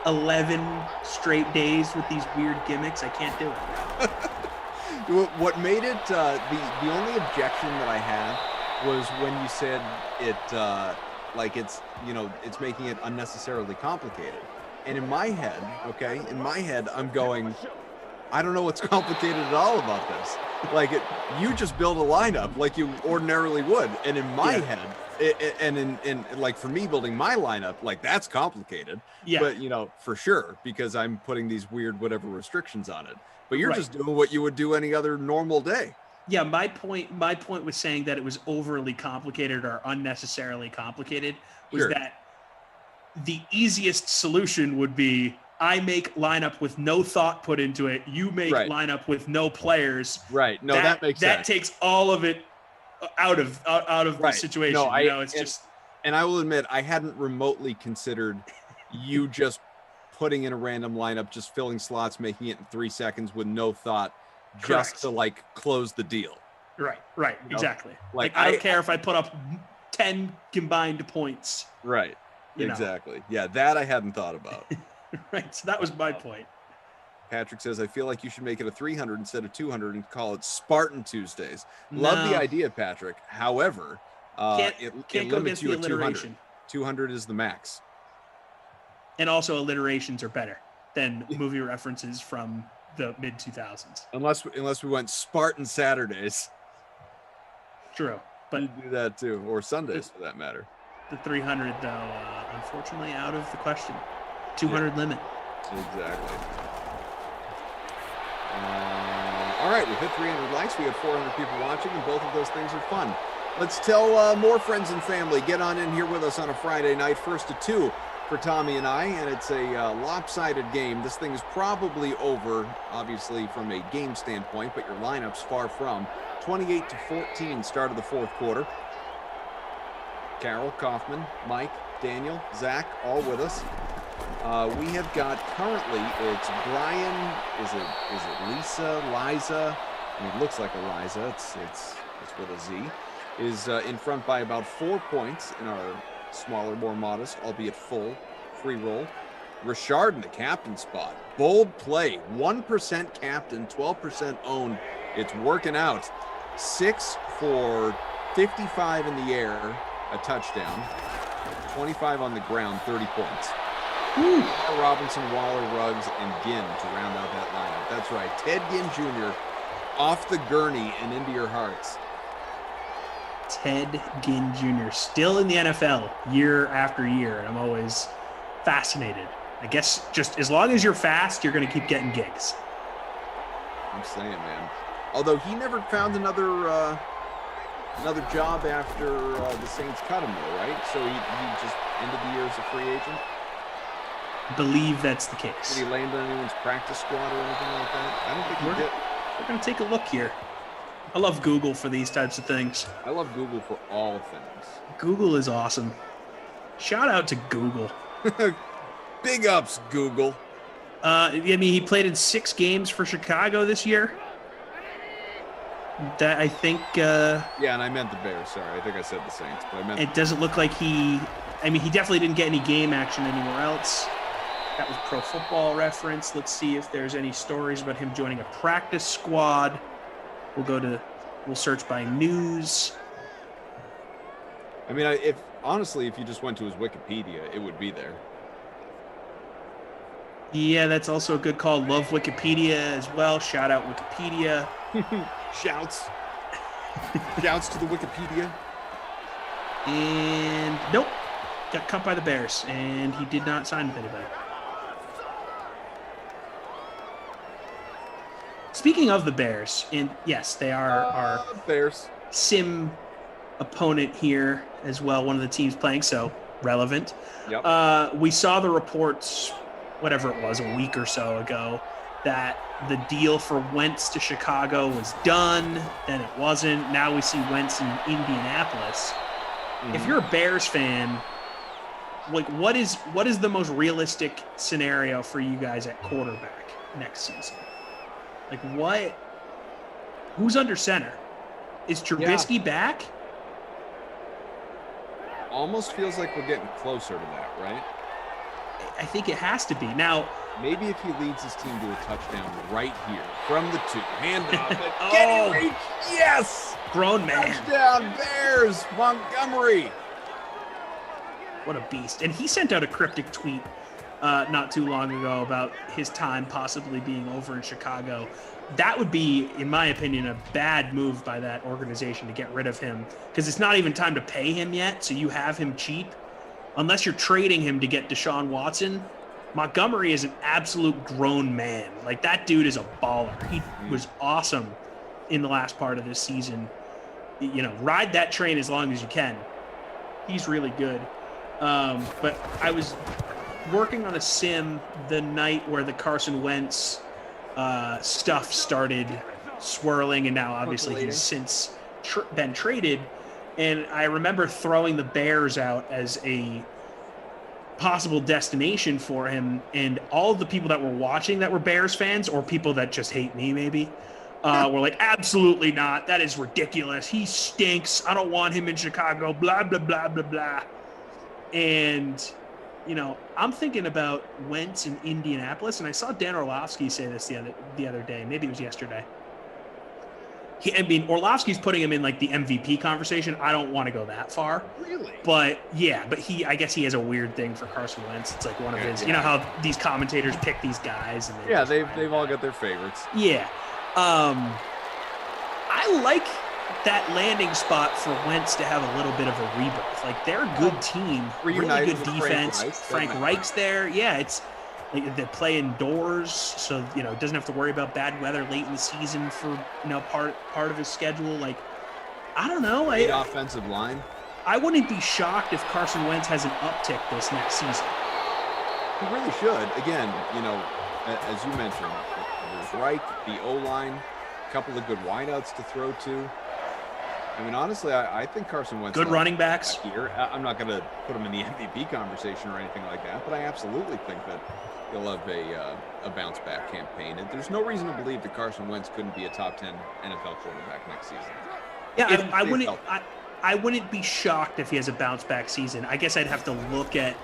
11 straight days with these weird gimmicks? I can't do it. What made it, the only objection that I have was when you said it, like it's making it unnecessarily complicated. And in my head, I'm going, I don't know what's complicated at all about this. Like you just build a lineup like you ordinarily would. And in my head, in like for me building my lineup, like that's complicated. Yeah. But for sure, because I'm putting these weird whatever restrictions on it. But you're just doing what you would do any other normal day. Yeah, my point was saying that it was overly complicated or unnecessarily complicated was that the easiest solution would be I make lineup with no thought put into it. You make lineup with no players. Right. No, that makes sense. That takes all of it out of the situation. No, it's just. And I will admit, I hadn't remotely considered you just putting in a random lineup, just filling slots, making it in 3 seconds with no thought, just to like close the deal. Right. Exactly. Like I don't care if I put up 10 combined points. Right. Exactly. Yeah, that I hadn't thought about. Right. So that was my point. Patrick says, I feel like you should make it a 300 instead of 200 and call it Spartan Tuesdays. Love the idea, Patrick. However, it limits you at 200. 200 is the max. And also alliterations are better than movie references from the mid 2000s. Unless we went Spartan Saturdays. True. But you do that too, or Sundays for that matter. The 300 though, unfortunately out of the question. 200 limit. Exactly. All right, we've hit 300 likes. We have 400 people watching, and both of those things are fun. Let's tell more friends and family. Get on in here with us on a Friday night, 1st to 2 for Tommy and I, and it's a lopsided game. This thing is probably over, obviously, from a game standpoint, but your lineup's far from. 28-14, start of the fourth quarter. Carol, Kaufman, Mike, Daniel, Zach, all with us. We have got currently, it's Brian, is it Lisa, Liza? I mean, it looks like Eliza, it's with a Z, is in front by about 4 points in our smaller, more modest, albeit full, free roll. Richard in the captain spot. Bold play, 1% captain, 12% owned. It's working out. 6 for 55 in the air, a touchdown. 25 on the ground, 30 points. Robinson, Waller, Ruggs, and Ginn to round out that lineup. That's right. Ted Ginn Jr. off the gurney and into your hearts. Ted Ginn Jr. still in the NFL year after year, and I'm always fascinated. I guess just as long as you're fast, you're going to keep getting gigs. I'm saying, man. Although he never found another job after the Saints cut him, though, right? So he just ended the year as a free agent? I believe that's the case. Did he land on anyone's practice squad or anything like that? I don't think he did. We're going to take a look here. I love Google for these types of things. I love Google for all things. Google is awesome. Shout out to Google. Big ups, Google. I mean, he played in 6 games for Chicago this year. That I think. Yeah, and I meant the Bears. Sorry, I think I said the Saints, but I meant. It doesn't look like he. I mean, he definitely didn't get any game action anywhere else. That was Pro Football Reference. Let's see if there's any stories about him joining a practice squad. We'll search by news. I mean, if you just went to his Wikipedia, it would be there. Yeah, that's also a good call. Love Wikipedia as well. Shout out Wikipedia. Shouts to the Wikipedia. And nope, got cut by the Bears, and he did not sign with anybody. Speaking of the Bears, and yes, they are our Bears sim opponent here as well. One of the teams playing, so relevant. Yep. We saw the reports, whatever it was, a week or so ago, that the deal for Wentz to Chicago was done. Then it wasn't. Now we see Wentz in Indianapolis. Mm-hmm. If you're a Bears fan, like what is the most realistic scenario for you guys at quarterback? next season? Like what? Who's under center? Is Trubisky back? Almost feels like we're getting closer to that, right? I think it has to be. Now, maybe if he leads his team to a touchdown right here from the 2, hand off, Oh. reach, yes! Grown man. Touchdown, Bears, Montgomery. What a beast. And he sent out a cryptic tweet not too long ago about his time possibly being over in Chicago. That would be, in my opinion, a bad move by that organization to get rid of him, because it's not even time to pay him yet, so you have him cheap. Unless you're trading him to get Deshaun Watson, Montgomery is an absolute grown man. Like, that dude is a baller. He was awesome in the last part of this season. You know, ride that train as long as you can. He's really good. But I was working on a sim the night where the Carson Wentz stuff started swirling, and now obviously he's since been traded. And I remember throwing the Bears out as a possible destination for him, and all the people that were watching that were Bears fans, or people that just hate me maybe, were like, absolutely not. That is ridiculous. He stinks. I don't want him in Chicago, blah, blah, blah, blah, blah. And, you know, I'm thinking about Wentz in Indianapolis, and I saw Dan Orlovsky say this the other day. Maybe it was yesterday. Orlovsky's putting him in like the MVP conversation. I don't want to go that far. Really? But yeah, I guess he has a weird thing for Carson Wentz. It's like one of his, you know how these commentators pick these guys. And they've all got their favorites. Yeah. I like that landing spot for Wentz to have a little bit of a rebirth. Like, they're a good team, really good defense. Frank Reich's there. Yeah, it's like they play indoors, so you know, doesn't have to worry about bad weather late in the season for, you know, part of his schedule. Like, I don't know. Offensive line. I wouldn't be shocked if Carson Wentz has an uptick this next season. He really should. Again, you know, as you mentioned, there's Reich, the O-line, a couple of good wideouts to throw to. I mean, honestly, I think Carson Wentz. Good running backs. Here. I'm not going to put him in the MVP conversation or anything like that, but I absolutely think that he'll have a bounce back campaign. And there's no reason to believe that Carson Wentz couldn't be a top 10 NFL quarterback next season. Yeah, I wouldn't be shocked if he has a bounce back season. I guess I'd have to look at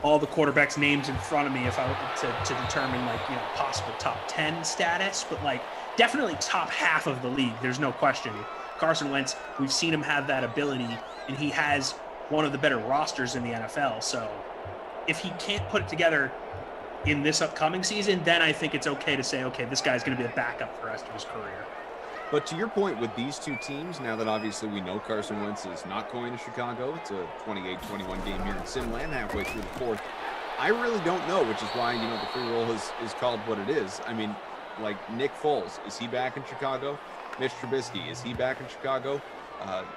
all the quarterbacks' names in front of me if I were to determine, like, you know, possible top 10 status, but like definitely top half of the league. There's no question. Carson Wentz, we've seen him have that ability, and he has one of the better rosters in the NFL. So if he can't put it together in this upcoming season, then I think it's okay to say, okay, this guy's going to be a backup for the rest of his career. But to your point with these two teams, now that obviously we know Carson Wentz is not going to Chicago, it's a 28-21 game here in Simland, halfway through the fourth. I really don't know, which is why, you know, the free roll is called what it is. I mean, like Nick Foles, is he back in Chicago? Mitch Trubisky, is he back in Chicago?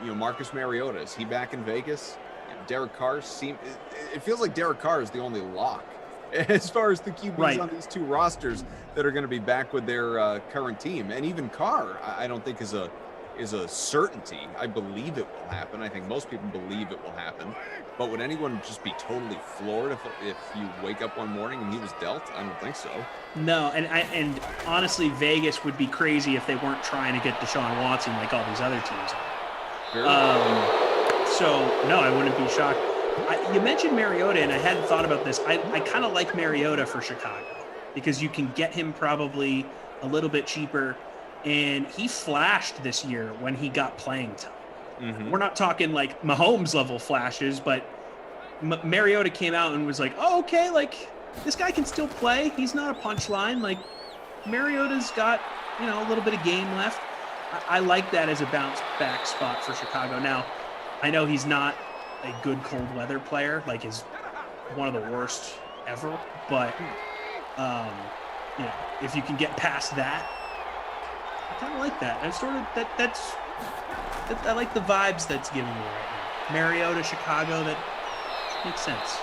You know, Marcus Mariota, is he back in Vegas? You know, Derek Carr it feels like Derek Carr is the only lock as far as the QBs on these two rosters that are going to be back with their current team. And even Carr, I don't think is a certainty. I believe it will happen. I think most people believe it will happen. But would anyone just be totally floored if you wake up one morning and he was dealt? I don't think so. No, and honestly, Vegas would be crazy if they weren't trying to get Deshaun Watson like all these other teams are. So, no, I wouldn't be shocked. You mentioned Mariota, and I hadn't thought about this. I kind of like Mariota for Chicago because you can get him probably a little bit cheaper, and he flashed this year when he got playing time. Mm-hmm. We're not talking like Mahomes level flashes, but Mariota came out and was like, oh, okay, like this guy can still play. He's not a punchline. Like Mariota's got, you know, a little bit of game left. I like that as a bounce back spot for Chicago. Now, I know he's not a good cold weather player, like is one of the worst ever, but you know, if you can get past that, I kind of like that. I sort of I like the vibes that's giving me right now. Mariota, Chicago, that makes sense.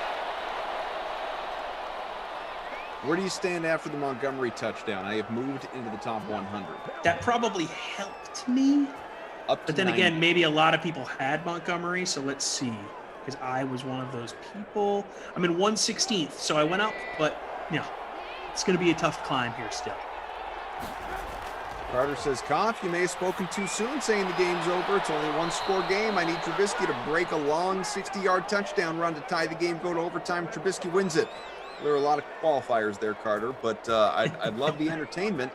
Where do you stand after the Montgomery touchdown? I have moved into the top 100. That probably helped me. But then 90. again, maybe a lot of people had Montgomery, so let's see. Because I was one of those people. I'm in 116th, so I went up, but, you know, it's going to be a tough climb here still. Carter says, Koff, you may have spoken too soon saying the game's over. It's only a one-score game. I need Trubisky to break a long 60-yard touchdown run to tie the game, go to overtime. Trubisky wins it. There are a lot of qualifiers there, Carter, but I'd love the entertainment.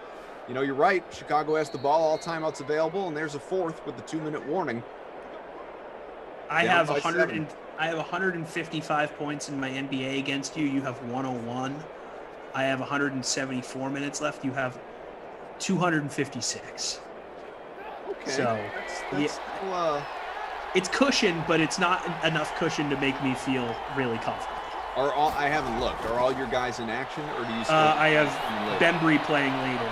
You know, you're right. Chicago has the ball, all timeouts available, and there's a fourth with the 2-minute warning. I have 155 points in my NBA against you. You have 101. I have 174 minutes left. You have 256. Okay. So it's cushion, but it's not enough cushion to make me feel really confident. I haven't looked. Are all your guys in action, or do you? I have Bembry playing later.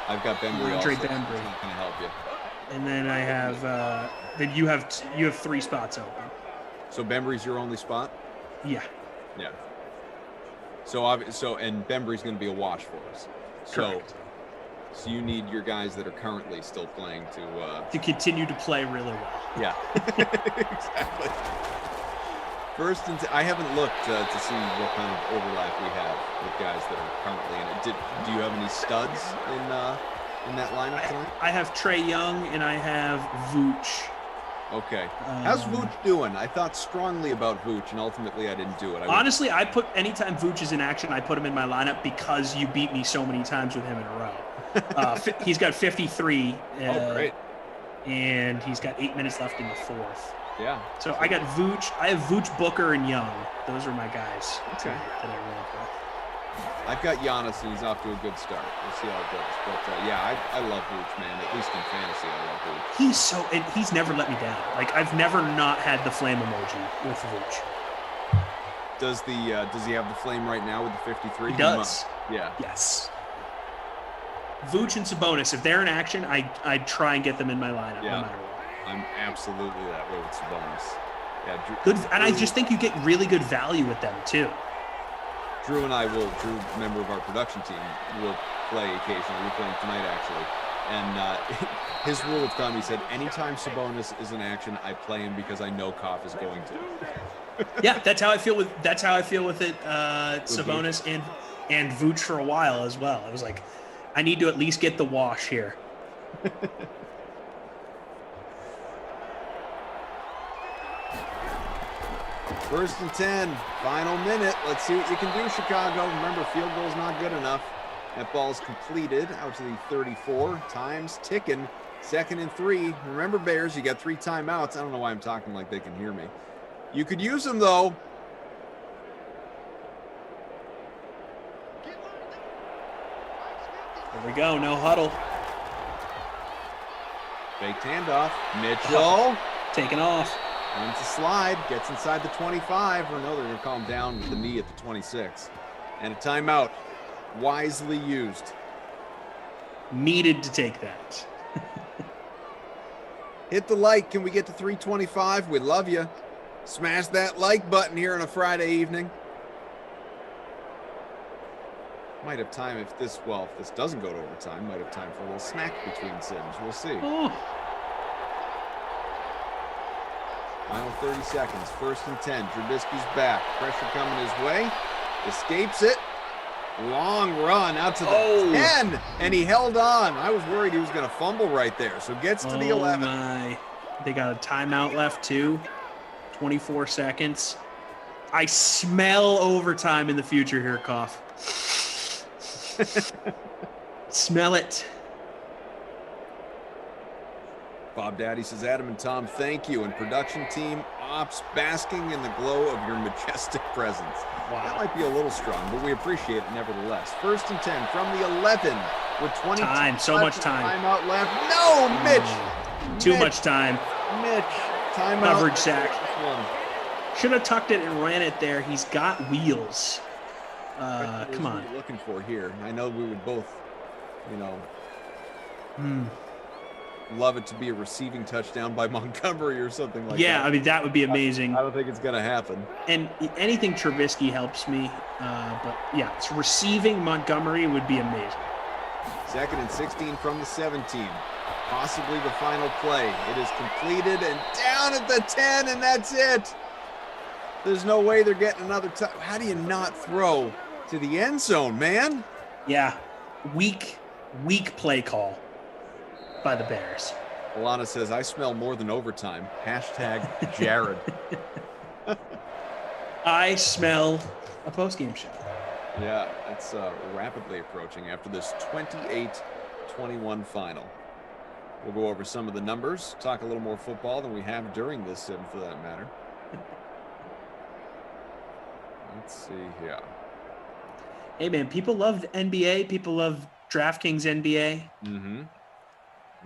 I've got Bembry also. Bembry. It's not going to help you. And then I have. Then you have 3 spots open. So Bembry's your only spot? Yeah. Yeah. So and Bembry's going to be a wash for us. Correct. So you need your guys that are currently still playing to continue to play really well. Yeah. Exactly. First, I haven't looked to see what kind of overlap we have with guys that are currently in it. Do you have any studs in that lineup tonight? I have Trey Young and I have Vooch. Okay. How's Vooch doing? I thought strongly about Vooch, and ultimately I didn't do it. Honestly, anytime Vooch is in action, I put him in my lineup because you beat me so many times with him in a row. He's got 53. Great. And he's got 8 minutes left in the fourth. Yeah. So I got Vooch. I have Vooch, Booker, and Young. Those are my guys. Okay. That I roll with. I've got Giannis, and he's off to a good start. We'll see how it goes. But yeah, I love Vooch, man. At least in fantasy, I love Vooch. He's never let me down. Like, I've never not had the flame emoji with Vooch. Does he have the flame right now with the 53? He does. Yeah. Yes. Vooch and Sabonis, if they're in action, I try and get them in my lineup no matter what. I'm absolutely that way with Sabonis. Yeah, Drew, I just think you get really good value with them too. Drew, member of our production team, will play occasionally. We're playing tonight, actually. And his rule of thumb, he said, anytime Sabonis is in action, I play him because I know Koff is going to. Yeah, that's how I feel with it. Sabonis and Vooch for a while as well. I was like, I need to at least get the wash here. First and 10, final minute. Let's see what you can do, Chicago. Remember, field goal's not good enough. That ball's completed out to the 34. Time's ticking. 2nd and 3. Remember, Bears, you got 3 timeouts. I don't know why I'm talking like they can hear me. You could use them, though. There we go. No huddle. Faked handoff. Mitchell. Taking off. Runs a slide, gets inside the 25. Or no, they're going to calm down with the knee at the 26. And a timeout. Wisely used. Needed to take that. Hit the like. Can we get to 325? We love you. Smash that like button here on a Friday evening. Might have time if this doesn't go to overtime, might have time for a little snack between sims. We'll see. Oh. Final 30 seconds. 1st and 10. Trubisky's back. Pressure coming his way. Escapes it. Long run out to the 10. And he held on. I was worried he was going to fumble right there. So gets to the 11. My. They got a timeout left too. 24 seconds. I smell overtime in the future here, Koff. Smell it. Bob Daddy says, Adam and Tom, thank you. And production team, ops, basking in the glow of your majestic presence. Wow. That might be a little strong, but we appreciate it nevertheless. 1st and 10 from the 11 with 20 time. So much time. Timeout left. No, Mitch. Too much time. Mitch. Timeout. Coverage sack. Should have tucked it and ran it there. He's got wheels. Come on. What you're looking for here. I know we would both, love it to be a receiving touchdown by Montgomery or something like that. Yeah, I mean, that would be amazing. I don't think it's going to happen. And anything Trubisky helps me. But yeah, it's receiving Montgomery would be amazing. 2nd and 16 from the 17. Possibly the final play. It is completed and down at the 10, and that's it. There's no way they're getting another time. How do you not throw to the end zone, man? Yeah, weak play call by the Bears. Alana says, I smell more than overtime. Hashtag Jared. I smell a post-game show. Yeah, it's rapidly approaching after this 28-21 final. We'll go over some of the numbers, talk a little more football than we have during this sim, for that matter. Let's see here. Hey, man, people love NBA. People love DraftKings NBA. Mm-hmm.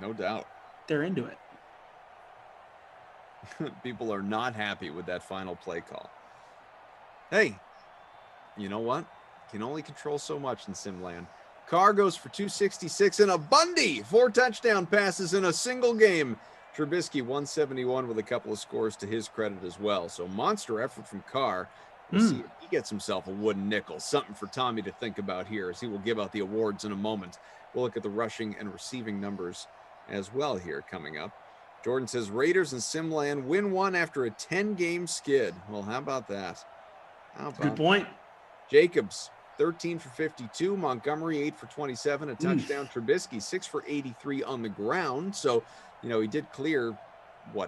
No doubt. They're into it. People are not happy with that final play call. Hey, you know what? Can only control so much in Simland. Carr goes for 266 and a Bundy. 4 touchdown passes in a single game. Trubisky 171 with a couple of scores to his credit as well. So monster effort from Carr. We'll see if he gets himself a wooden nickel. Something for Tommy to think about here as he will give out the awards in a moment. We'll look at the rushing and receiving numbers as well here coming up. Jordan says Raiders and Simland win one after a 10-game skid. Well, how about that? Good point. Jacobs, 13 for 52. Montgomery, 8 for 27. A touchdown. Trubisky, 6 for 83 on the ground. So, you know, he did clear,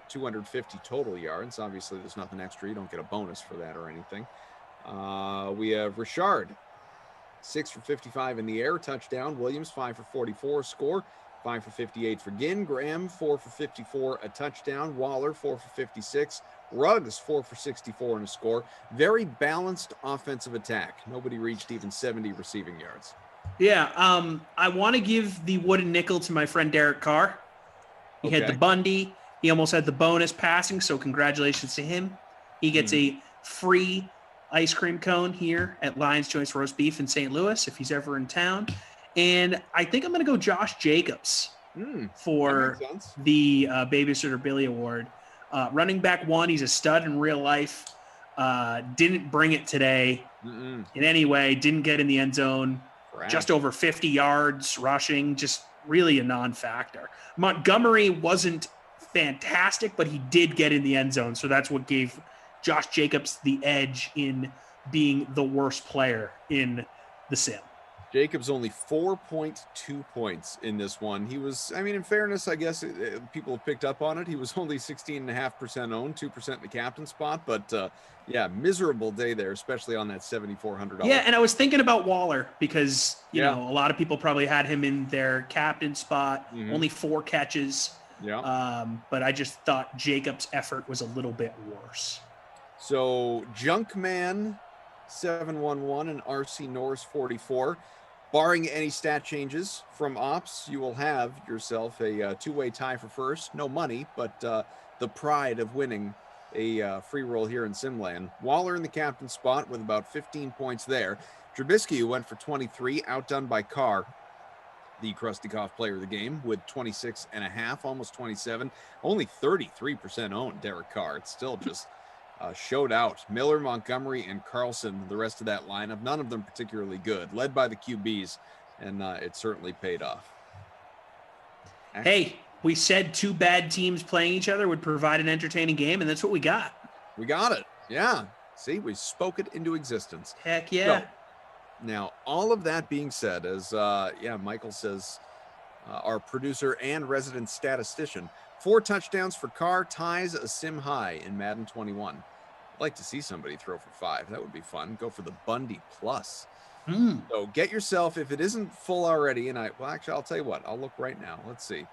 250 total yards. Obviously, there's nothing extra. You don't get a bonus for that or anything. We have Richard, 6 for 55 in the air. Touchdown. Williams, 5 for 44. Score. 5 for 58 for Ginn. Graham, 4 for 54, a touchdown. Waller, 4 for 56. Ruggs, 4 for 64 and a score. Very balanced offensive attack. Nobody reached even 70 receiving yards. Yeah, I want to give the wooden nickel to my friend Derek Carr. He had the Bundy. He almost had the bonus passing, so congratulations to him. He gets a free ice cream cone here at Lion's Choice Roast Beef in St. Louis if he's ever in town. And I think I'm going to go Josh Jacobs for the Babysitter Billy Award. Running back 1, he's a stud in real life. Didn't bring it today in any way. Didn't get in the end zone. Just over 50 yards rushing. Just really a non-factor. Montgomery wasn't fantastic, but he did get in the end zone. So that's what gave Josh Jacobs the edge in being the worst player in the sim. Jacobs only 4.2 points in this one. He was, I mean, in fairness, I guess people have picked up on it. He was only 16.5% owned, 2% in the captain spot. But yeah, miserable day there, especially on that $7,400. Yeah, and I was thinking about Waller because, you know, a lot of people probably had him in their captain spot, only 4 catches. Yeah. But I just thought Jacobs' effort was a little bit worse. So Junkman 711 and RC Norris 44. Barring any stat changes from ops, you will have yourself a two-way tie for first. No money, but the pride of winning a free roll here in Simland. Waller in the captain spot with about 15 points there. Trubisky, who went for 23, outdone by Carr, the Krusty-Koff player of the game, with 26.5, almost 27. Only 33% owned, Derek Carr. It's still just showed out. Miller, Montgomery, and Carlson, the rest of that lineup, none of them particularly good, led by the QBs, and it certainly paid off. Hey, we said 2 bad teams playing each other would provide an entertaining game, and that's what we got. We got it. Yeah. See, we spoke it into existence. Heck yeah. So, now, all of that being said, as Michael says, our producer and resident statistician, 4 touchdowns for Carr ties a sim high in Madden 21. I'd like to see somebody throw for 5. That would be fun. Go for the Bundy plus. So get yourself, if it isn't full already, and actually, I'll tell you what, I'll look right now. Let's see.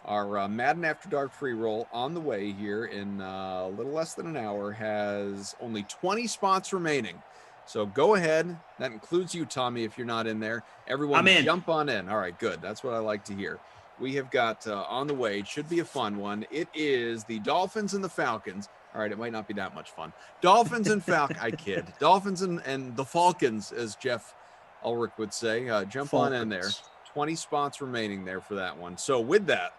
Our Madden After Dark free roll on the way here in a little less than an hour has only 20 spots remaining. So go ahead. That includes you, Tommy, if you're not in there. Everyone jump on in. All right, good. That's what I like to hear. We have got on the way, it should be a fun one. It is the Dolphins and the Falcons. All right, it might not be that much fun. Dolphins and Falcons. I kid. Dolphins and the Falcons, as Geoff Ulrich would say. Jump on in there. 20 spots remaining there for that one. So with that,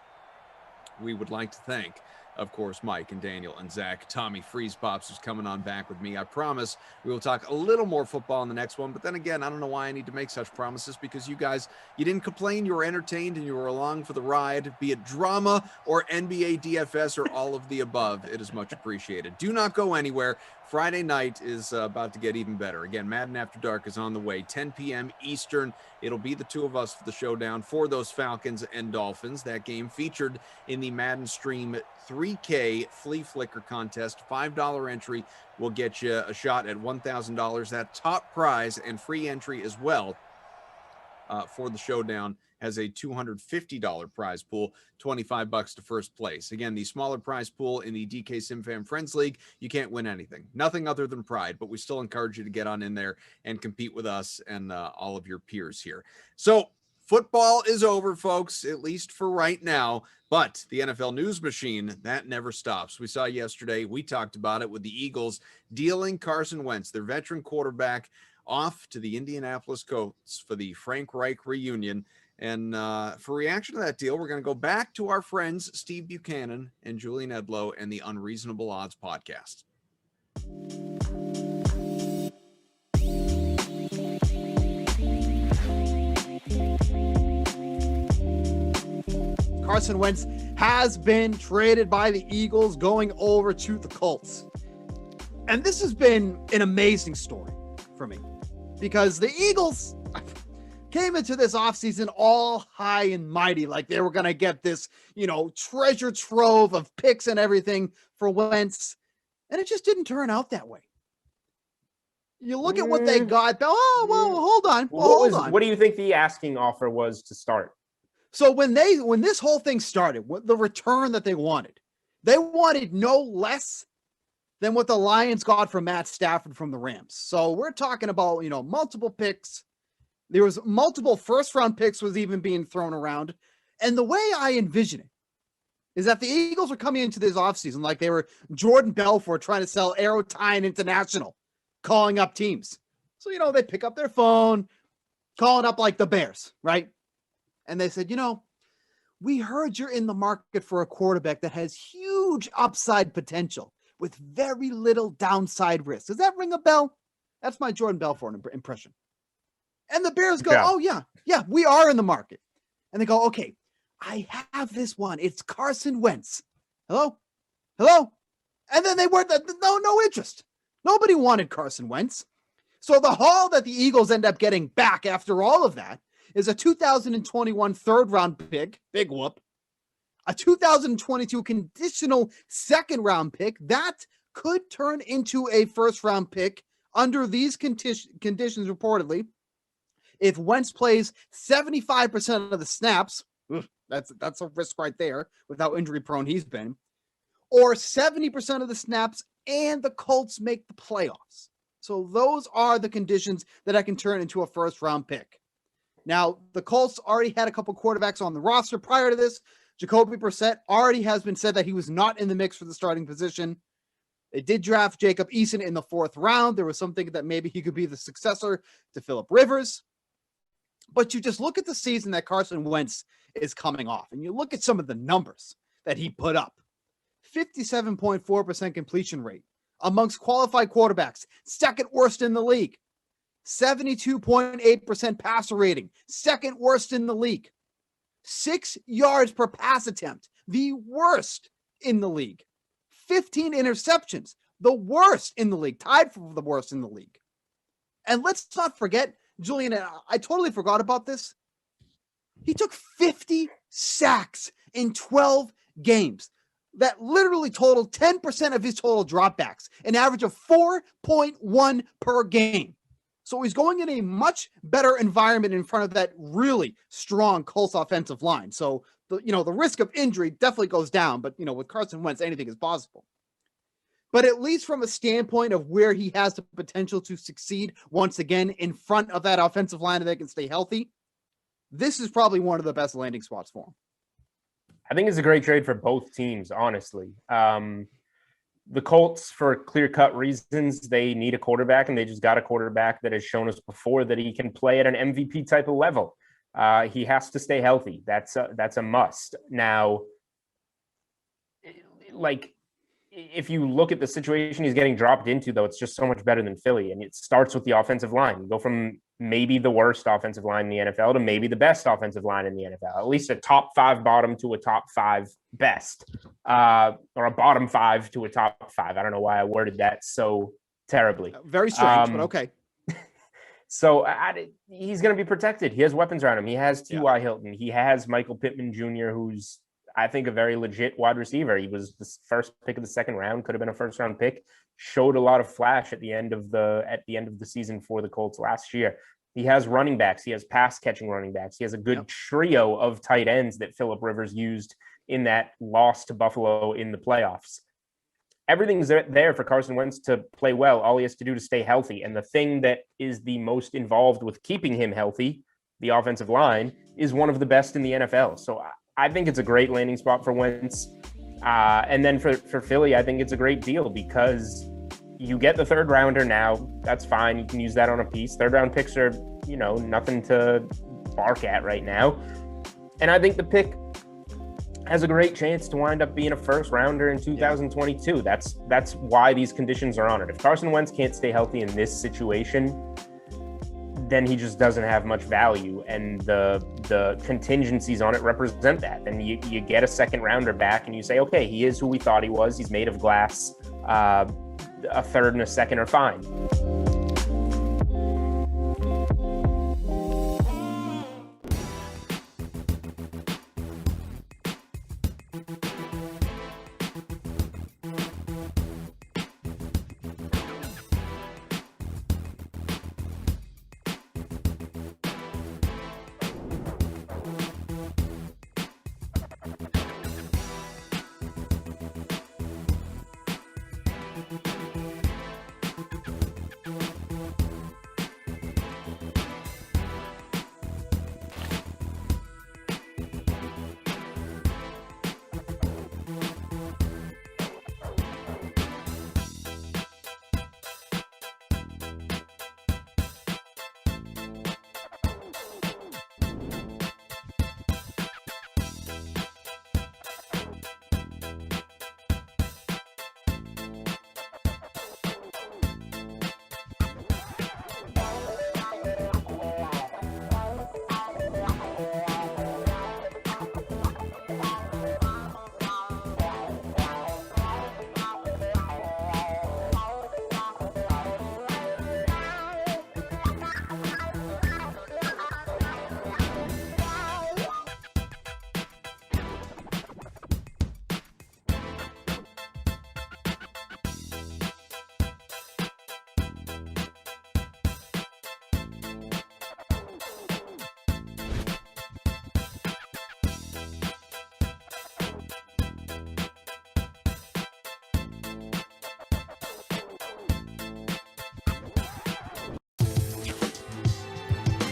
we would like to thank of course, Mike and Daniel and Zach. Tommy Freeze Pops is coming on back with me. I promise we will talk a little more football in the next one. But then again, I don't know why I need to make such promises, because you guys, you didn't complain. You were entertained and you were along for the ride, be it drama or NBA DFS or all of the above. It is much appreciated. Do not go anywhere. Friday night is about to get even better. Again, Madden After Dark is on the way, 10 p.m. Eastern. It'll be the two of us for the showdown for those Falcons and Dolphins. That game featured in the Madden Stream 3K Flea Flicker contest. $5 entry will get you a shot at $1,000. That top prize and free entry as well for the showdown has a $250 prize pool, $25 to first place. Again, the smaller prize pool in the DK SimFam Friends League, you can't win anything. Nothing other than pride, but we still encourage you to get on in there and compete with us and all of your peers here. So football is over, folks, at least for right now, but the NFL news machine, that never stops. We saw yesterday, we talked about it with the Eagles dealing Carson Wentz, their veteran quarterback, off to the Indianapolis Colts for the Frank Reich reunion. And for reaction to that deal, we're going to go back to our friends Steve Buchanan and Julian Edlow and the Unreasonable Odds podcast. Carson Wentz has been traded by the Eagles, going over to the Colts. And this has been an amazing story for me, because the Eagles came into this offseason all high and mighty, like they were going to get this, treasure trove of picks and everything for Wentz. And it just didn't turn out that way. You look at what they got. Oh, well, hold on. What do you think the asking offer was to start? So when this whole thing started, the return that they wanted no less than what the Lions got from Matt Stafford from the Rams. So we're talking about, multiple picks. There was multiple first-round picks was even being thrown around. And the way I envision it is that the Eagles were coming into this offseason like they were Jordan Belfort trying to sell Aerotine International, calling up teams. So, they pick up their phone, calling up like the Bears, right? And they said, we heard you're in the market for a quarterback that has huge upside potential with very little downside risk. Does that ring a bell? That's my Jordan Belfort impression. And the Bears go, oh, yeah, we are in the market. And they go, okay, I have this one. It's Carson Wentz. Hello? And then they weren't, no interest. Nobody wanted Carson Wentz. So the haul that the Eagles end up getting back after all of that is a 2021 third-round pick, big whoop, a 2022 conditional second-round pick that could turn into a first-round pick under these conditions reportedly. If Wentz plays 75% of the snaps, that's a risk right there with how injury-prone he's been, or 70% of the snaps and the Colts make the playoffs. So those are the conditions that I can turn into a first-round pick. Now, the Colts already had a couple quarterbacks on the roster prior to this. Jacoby Brissett already has been said that he was not in the mix for the starting position. They did draft Jacob Eason in the 4th round. There was something that maybe he could be the successor to Phillip Rivers. But you just look at the season that Carson Wentz is coming off, and you look at some of the numbers that he put up. 57.4% completion rate amongst qualified quarterbacks, second worst in the league. 72.8% passer rating, second worst in the league. 6 yards per pass attempt, the worst in the league. 15 interceptions, the worst in the league, tied for the worst in the league. And let's not forget, Julian, I totally forgot about this. He took 50 sacks in 12 games. That literally totaled 10% of his total dropbacks, an average of 4.1 per game. So he's going in a much better environment in front of that really strong Colts offensive line. So the risk of injury definitely goes down, but with Carson Wentz, anything is possible. But at least from a standpoint of where he has the potential to succeed once again in front of that offensive line that can stay healthy, this is probably one of the best landing spots for him. I think it's a great trade for both teams, honestly. The Colts, for clear-cut reasons, they need a quarterback, and they just got a quarterback that has shown us before that he can play at an MVP type of level. He has to stay healthy. That's a must. Now, like, if you look at the situation he's getting dropped into, though, it's just so much better than Philly. And it starts with the offensive line. You go from maybe the worst offensive line in the NFL to maybe the best offensive line in the NFL, at least a top 5 bottom to a top 5 best, or a bottom 5 to a top 5. I don't know why I worded that so terribly. Very strange, but okay. So he's going to be protected. He has weapons around him. He has T.Y. Hilton. He has Michael Pittman Jr., who's, I think, a very legit wide receiver. He was the first pick of the second round, could have been a first round pick, showed a lot of flash at the end of the season for the Colts last year. He has running backs. He has pass catching running backs. He has a good trio of tight ends that Phillip Rivers used in that loss to Buffalo in the playoffs. Everything's there for Carson Wentz to play well. All he has to do to stay healthy. And the thing that is the most involved with keeping him healthy, the offensive line, is one of the best in the NFL. So I think it's a great landing spot for Wentz. And then for Philly, I think it's a great deal because you get the 3rd rounder now. That's fine. You can use that on a piece. 3rd round picks are, nothing to bark at right now. And I think the pick has a great chance to wind up being a 1st rounder in 2022. That's why these conditions are on it. If Carson Wentz can't stay healthy in this situation, then he just doesn't have much value, and the contingencies on it represent that. Then you get a 2nd rounder back and you say, okay, he is who we thought he was. He's made of glass. A 3rd and a 2nd are fine.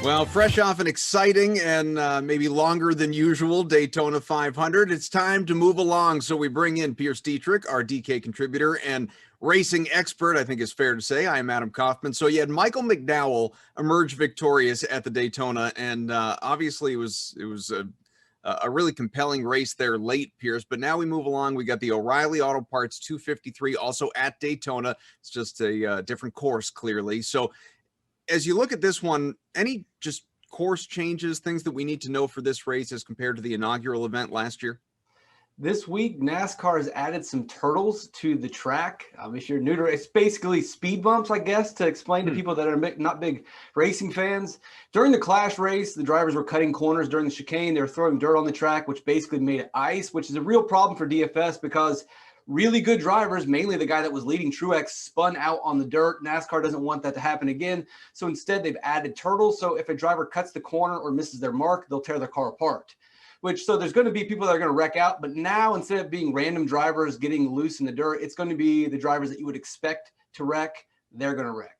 Well, fresh off an exciting and maybe longer than usual Daytona 500, it's time to move along. So we bring in Pierce Dietrich, our DK contributor and racing expert, I think is fair to say. I am Adam Kaufman. So you had Michael McDowell emerge victorious at the Daytona, and obviously it was a really compelling race there late, Pierce. But now we move along. We got the O'Reilly Auto Parts 253 also at Daytona. It's just a different course, clearly. So as you look at this one, any just course changes, things that we need to know for this race as compared to the inaugural event last year? This week, NASCAR has added some turtles to the track. If you're new to it, it's basically speed bumps, I guess, to explain to people that are not big racing fans. During the Clash race, the drivers were cutting corners during the chicane. They were throwing dirt on the track, which basically made it ice, which is a real problem for DFS because really good drivers, mainly the guy that was leading Truex, spun out on the dirt. NASCAR doesn't want that to happen again. So instead, they've added turtles. So if a driver cuts the corner or misses their mark, they'll tear their car apart. So there's going to be people that are going to wreck out. But now, instead of being random drivers getting loose in the dirt, it's going to be the drivers that you would expect to wreck. They're going to wreck.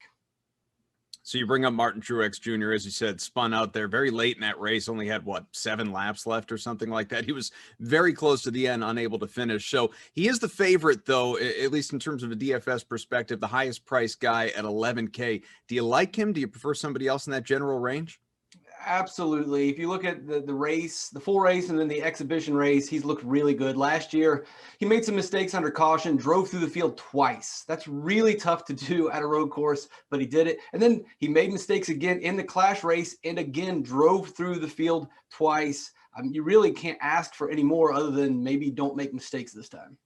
So you bring up Martin Truex Jr., as you said, spun out there very late in that race, only had, 7 laps left or something like that. He was very close to the end, unable to finish. So he is the favorite, though, at least in terms of a DFS perspective, the highest priced guy at $11K. Do you like him? Do you prefer somebody else in that general range? Absolutely. If you look at the race, the full race, and then the exhibition race, he's looked really good. Last year, he made some mistakes under caution, drove through the field twice. That's really tough to do at a road course, but he did it. And then he made mistakes again in the Clash race and again drove through the field twice. You really can't ask for any more other than maybe don't make mistakes this time.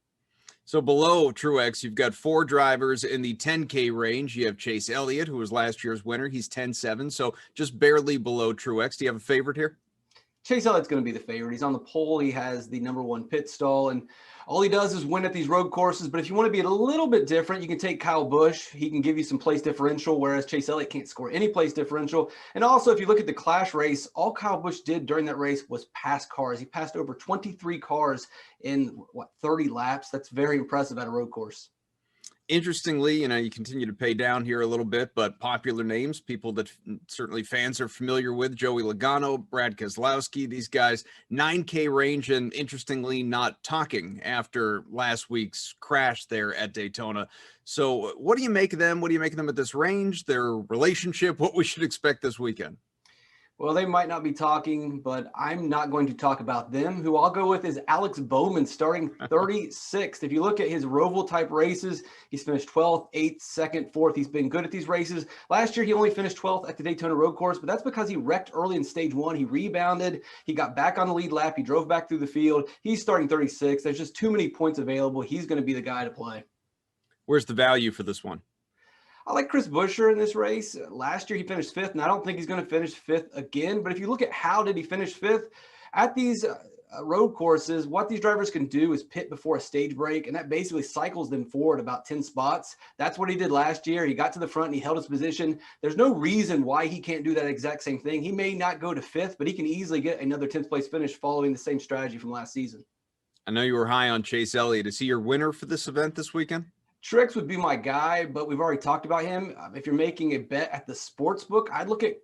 So below Truex, you've got 4 drivers in the 10K range. You have Chase Elliott, who was last year's winner. He's 10-7, so just barely below Truex. Do you have a favorite here? Chase Elliott's going to be the favorite. He's on the pole. He has the #1 pit stall, and all he does is win at these road courses. But if you want to be a little bit different, you can take Kyle Busch. He can give you some place differential, whereas Chase Elliott can't score any place differential. And also, if you look at the Clash race, all Kyle Busch did during that race was pass cars. He passed over 23 cars in, 30 laps? That's very impressive at a road course. Interestingly, you continue to pay down here a little bit, but popular names, people that certainly fans are familiar with, Joey Logano, Brad Keselowski, these guys, 9K range, and interestingly not talking after last week's crash there at Daytona. So what do you make of them? What do you make of them at this range, their relationship, what we should expect this weekend? Well, they might not be talking, but I'm not going to talk about them. Who I'll go with is Alex Bowman, starting 36th. If you look at his Roval type races, he's finished 12th, 8th, 2nd, 4th. He's been good at these races. Last year, he only finished 12th at the Daytona Road Course, but that's because he wrecked early in stage 1. He rebounded. He got back on the lead lap. He drove back through the field. He's starting 36th. There's just too many points available. He's going to be the guy to play. Where's the value for this one? I like Chris Buescher in this race. Last year, he finished 5th, and I don't think he's going to finish 5th again. But if you look at how did he finish 5th, at these road courses, what these drivers can do is pit before a stage break, and that basically cycles them forward about 10 spots. That's what he did last year. He got to the front, and he held his position. There's no reason why he can't do that exact same thing. He may not go to 5th, but he can easily get another 10th place finish following the same strategy from last season. I know you were high on Chase Elliott. Is he your winner for this event this weekend? Truex would be my guy, but we've already talked about him. If you're making a bet at the sports book, I'd look at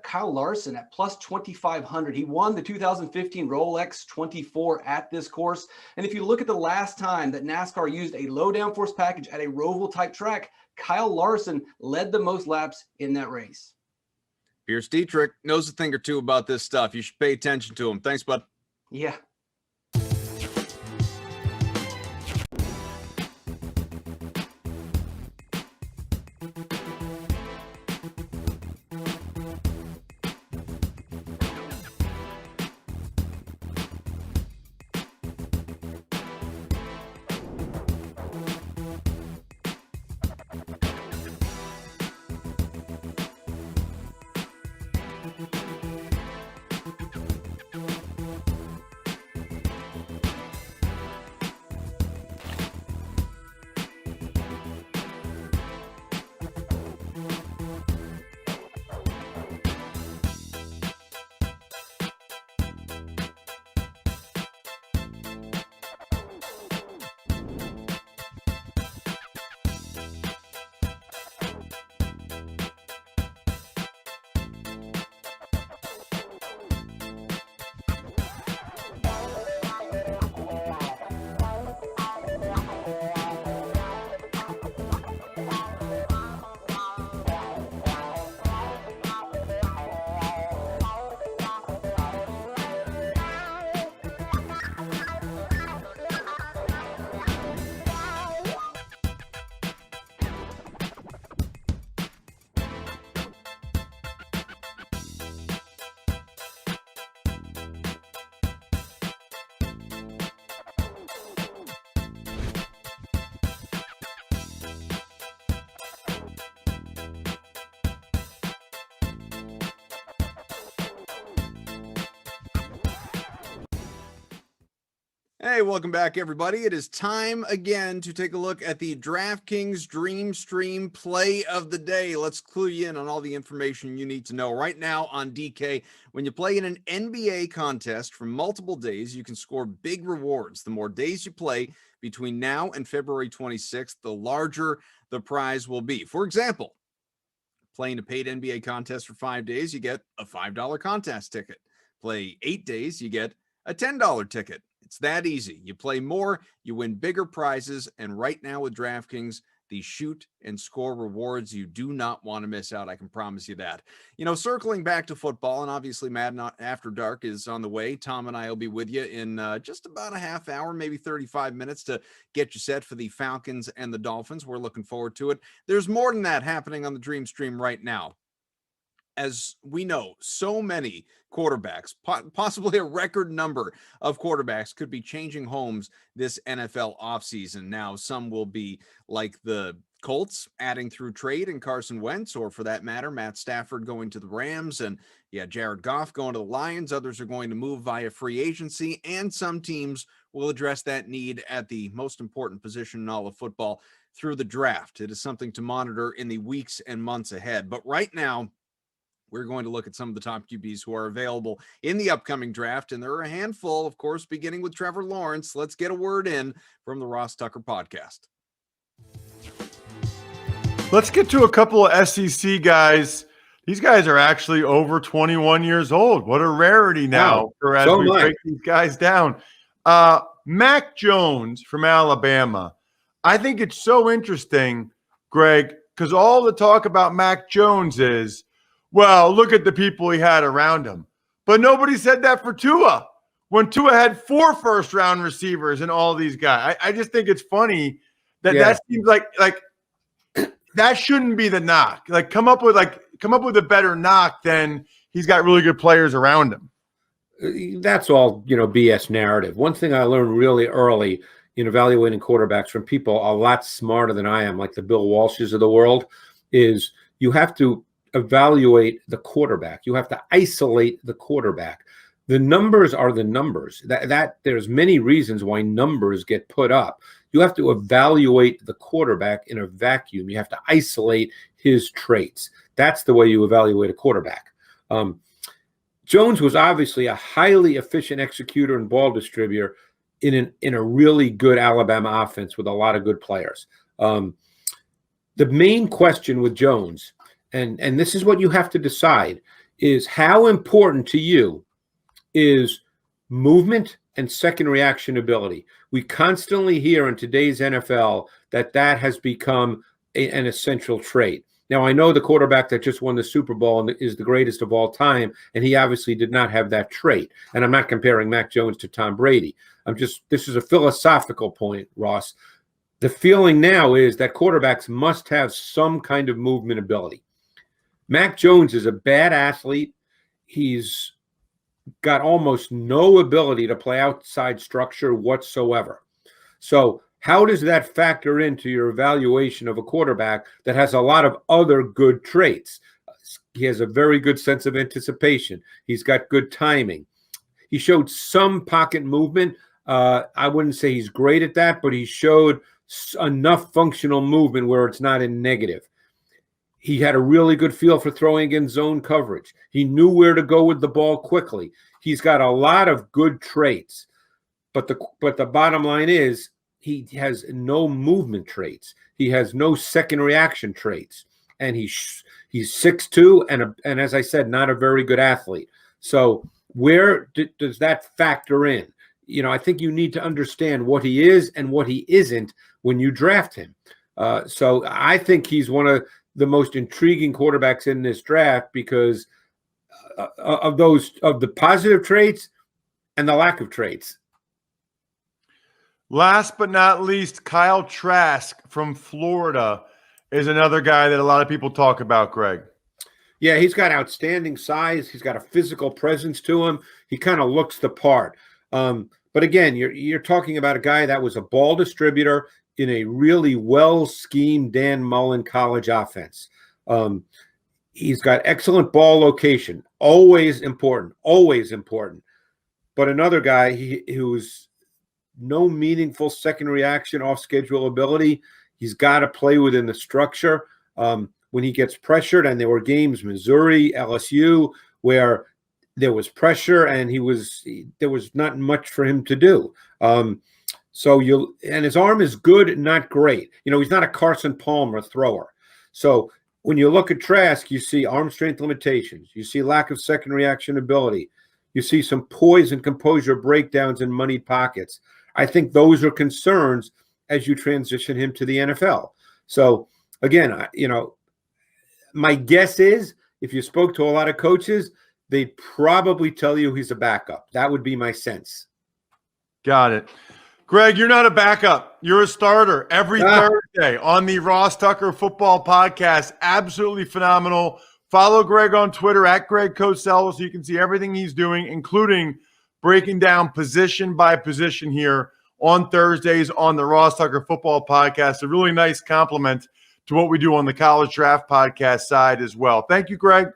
Kyle Larson at plus 2,500. He won the 2015 Rolex 24 at this course. And if you look at the last time that NASCAR used a low downforce package at a Roval type track, Kyle Larson led the most laps in that race. Pierce Dietrich knows a thing or two about this stuff. You should pay attention to him. Thanks, bud. Yeah. Hey, welcome back, everybody. It is time again to take a look at the DraftKings Dream Stream play of the day. Let's clue you in on all the information you need to know. Right now on DK, when you play in an NBA contest for multiple days, you can score big rewards. The more days you play between now and February 26th, the larger the prize will be. For example, playing a paid NBA contest for 5 days, you get a $5 contest ticket. Play 8 days, you get a $10 ticket. It's that easy. You play more, you win bigger prizes, and right now with DraftKings, the shoot and score rewards. You do not want to miss out. I can promise you that. You know, circling back to football, and obviously Madden After Dark is on the way. Tom and I will be with you in just about a half hour, maybe 35 minutes to get you set for the Falcons and the Dolphins. We're looking forward to it. There's more than that happening on the Dream Stream right now. As we know, so many quarterbacks, possibly a record number of quarterbacks, could be changing homes this NFL offseason. Now, some will be like the Colts adding through trade and Carson Wentz, or for that matter, Matt Stafford going to the Rams, and Jared Goff going to the Lions. Others are going to move via free agency, and some teams will address that need at the most important position in all of football through the draft. It is something to monitor in the weeks and months ahead. But right now, we're going to look at some of the top QBs who are available in the upcoming draft, and there are a handful, of course, beginning with Trevor Lawrence. Let's get a word in from the Ross Tucker podcast. Let's get to a couple of SEC guys. These guys are actually over 21 years old. What a rarity now for as we break these guys down. Mac Jones from Alabama. I think it's so interesting, Greg, because all the talk about Mac Jones is, well, look at the people he had around him. But nobody said that for Tua, when Tua had 4 first-round receivers and all these guys. I just think it's funny that that seems like that shouldn't be the knock. Like, come up with a better knock than he's got really good players around him. That's all, BS narrative. One thing I learned really early in evaluating quarterbacks from people a lot smarter than I am, like the Bill Walshes of the world, is you have to evaluate the quarterback. You have to isolate the quarterback. The numbers are the numbers. That there's many reasons why numbers get put up. You have to evaluate the quarterback in a vacuum. You have to isolate his traits. That's the way you evaluate a quarterback. Jones was obviously a highly efficient executor and ball distributor in a really good Alabama offense with a lot of good players. The main question with Jones, and this is what you have to decide, is how important to you is movement and second reaction ability. We constantly hear in today's NFL that has become an essential trait. Now, I know the quarterback that just won the Super Bowl and is the greatest of all time, and he obviously did not have that trait. And I'm not comparing Mac Jones to Tom Brady. This is a philosophical point, Ross. The feeling now is that quarterbacks must have some kind of movement ability. Mac Jones is a bad athlete. He's got almost no ability to play outside structure whatsoever. So how does that factor into your evaluation of a quarterback that has a lot of other good traits? He has a very good sense of anticipation. He's got good timing. He showed some pocket movement. I wouldn't say he's great at that, but he showed enough functional movement where it's not in negative. He had a really good feel for throwing in zone coverage. He knew where to go with the ball quickly. He's got a lot of good traits, but the bottom line is he has no movement traits. He has no second reaction traits, and he's 6'2", and as I said, not a very good athlete. So where does that factor in? I think you need to understand what he is and what he isn't when you draft him. So I think he's one of the most intriguing quarterbacks in this draft because of the positive traits and the lack of traits. Last but not least, Kyle Trask from Florida is another guy that a lot of people talk about, Greg. Yeah, he's got outstanding size. He's got a physical presence to him. He kind of looks the part. But again, you're talking about a guy that was a ball distributor in a really well-schemed Dan Mullen college offense. He's got excellent ball location, always important. But another guy who's no meaningful second reaction off schedule ability. He's got to play within the structure. When he gets pressured, and there were games, Missouri, LSU, where there was pressure and there was not much for him to do. And his arm is good, not great. He's not a Carson Palmer thrower. So when you look at Trask, you see arm strength limitations. You see lack of second reaction ability. You see some poise and composure breakdowns in money pockets. I think those are concerns as you transition him to the NFL. So again, my guess is if you spoke to a lot of coaches, they'd probably tell you he's a backup. That would be my sense. Got it. Greg, you're not a backup. You're a starter every Thursday on the Ross Tucker Football Podcast. Absolutely phenomenal. Follow Greg on Twitter at Greg Cosell so you can see everything he's doing, including breaking down position by position here on Thursdays on the Ross Tucker Football Podcast. A really nice compliment to what we do on the College Draft Podcast side as well. Thank you, Greg.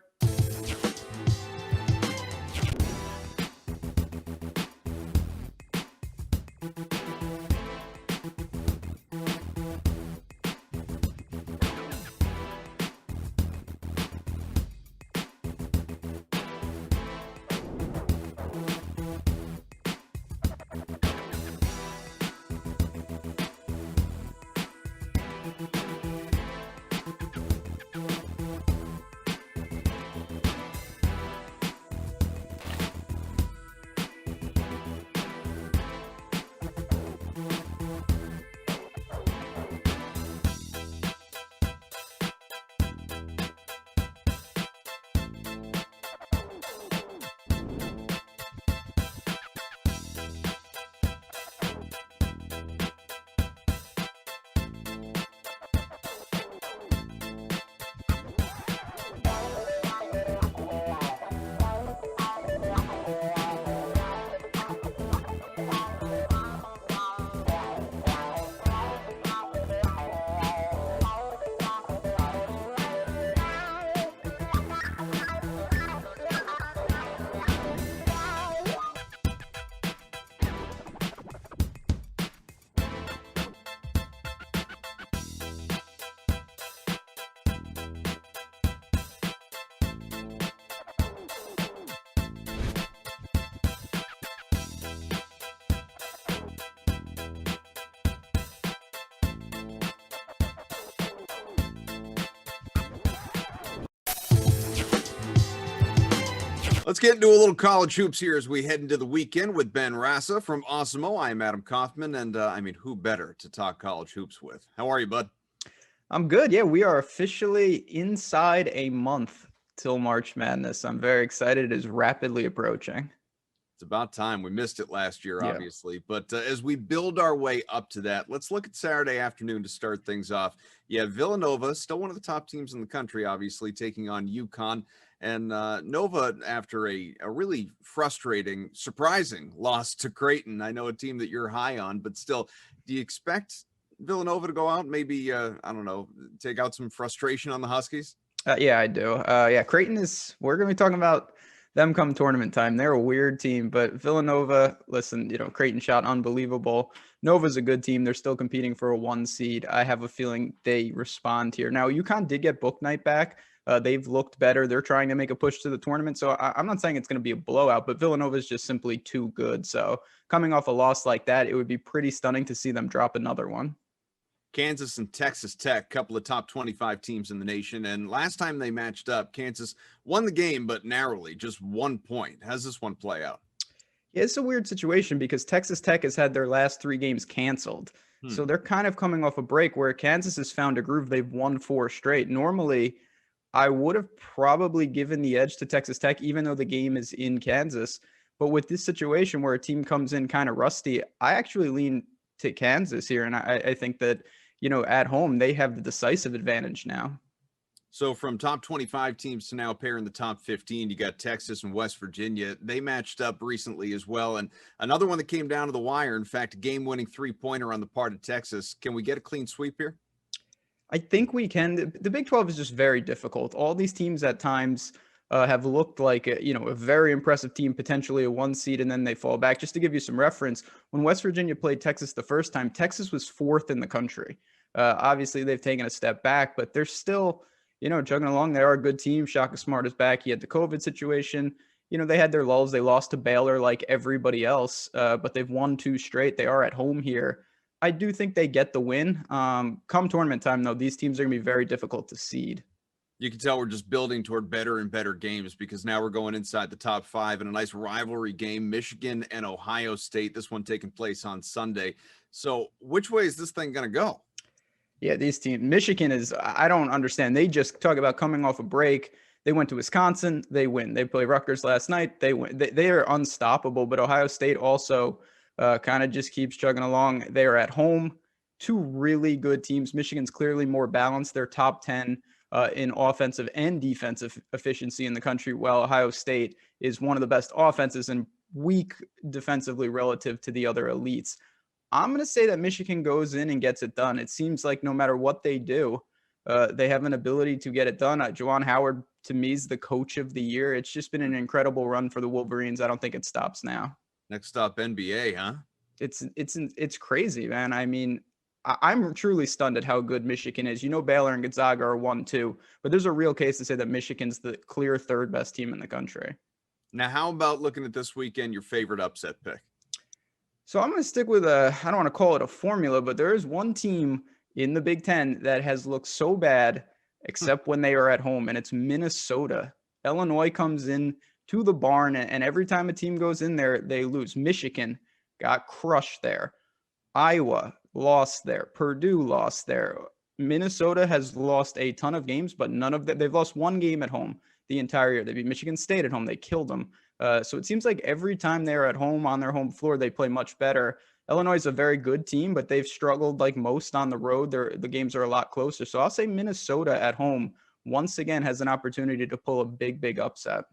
Let's get into a little college hoops here as we head into the weekend with Ben Rassa from Awesemo. I'm Adam Kaufman, and who better to talk college hoops with? How are you, bud? I'm good. Yeah, we are officially inside a month till March Madness. I'm very excited. It is rapidly approaching. It's about time. We missed it last year, obviously. But as we build our way up to that, let's look at Saturday afternoon to start things off. Yeah, Villanova, still one of the top teams in the country, obviously, taking on UConn. And Nova, after a really frustrating, surprising loss to Creighton, I know a team that you're high on, but still, do you expect Villanova to go out and maybe, take out some frustration on the Huskies? Yeah, I do. Creighton we're going to be talking about them come tournament time. They're a weird team, but Villanova, listen, Creighton shot unbelievable. Nova's a good team. They're still competing for a 1 seed. I have a feeling they respond here. Now, UConn did get book night back. They've looked better. They're trying to make a push to the tournament. So I'm not saying it's going to be a blowout, but Villanova is just simply too good. So coming off a loss like that, it would be pretty stunning to see them drop another one. Kansas and Texas Tech, couple of top 25 teams in the nation. And last time they matched up, Kansas won the game, but narrowly, just 1 point. How's this one play out? Yeah, it's a weird situation because Texas Tech has had their last 3 games canceled. So they're kind of coming off a break where Kansas has found a groove. They've won 4 straight. Normally, I would have probably given the edge to Texas Tech, even though the game is in Kansas. But with this situation where a team comes in kind of rusty, I actually lean to Kansas here. And I think that, at home, they have the decisive advantage now. So from top 25 teams to now a pair in the top 15, you got Texas and West Virginia. They matched up recently as well. And another one that came down to the wire, in fact, a game-winning 3-pointer on the part of Texas. Can we get a clean sweep here? I think we can. The Big 12 is just very difficult. All these teams at times have looked like a very impressive team, potentially a 1 seed, and then they fall back. Just to give you some reference, when West Virginia played Texas the first time, Texas was 4th in the country. Obviously, they've taken a step back, but they're still, chugging along. They are a good team. Shaka Smart is back. He had the COVID situation. They had their lulls. They lost to Baylor like everybody else, but they've won 2 straight. They are at home here. I do think they get the win. Come tournament time, though, these teams are going to be very difficult to seed. You can tell we're just building toward better and better games because now we're going inside the top 5 in a nice rivalry game, Michigan and Ohio State, this one taking place on Sunday. So which way is this thing going to go? Yeah, these teams, Michigan is, I don't understand. They just talk about coming off a break. They went to Wisconsin, they win. They play Rutgers last night, they win. They are unstoppable, but Ohio State also kind of just keeps chugging along. They are at home. Two really good teams. Michigan's clearly more balanced. They're top 10 in offensive and defensive efficiency in the country, while Ohio State is one of the best offenses and weak defensively relative to the other elites. I'm going to say that Michigan goes in and gets it done. It seems like no matter what they do, they have an ability to get it done. Juwan Howard, to me, is the coach of the year. It's just been an incredible run for the Wolverines. I don't think it stops now. Next up, NBA, huh? It's crazy, man. I mean, I'm truly stunned at how good Michigan is. You know, Baylor and Gonzaga are 1-2, but there's a real case to say that Michigan's the clear third best team in the country. Now, how about looking at this weekend, your favorite upset pick? So I'm going to stick with I don't want to call it a formula, but there is one team in the Big Ten that has looked so bad, except when they are at home, and it's Minnesota. Illinois comes in to the barn, and every time a team goes in there, they lose. Michigan got crushed there. Iowa lost there. Purdue lost there. Minnesota has lost a ton of games, but none of them. They've lost one game at home the entire year. They beat Michigan State at home. They killed them. So it seems like every time they're at home on their home floor, they play much better. Illinois is a very good team, but they've struggled like most on the road. The games are a lot closer. So I'll say Minnesota at home once again has an opportunity to pull a big upset.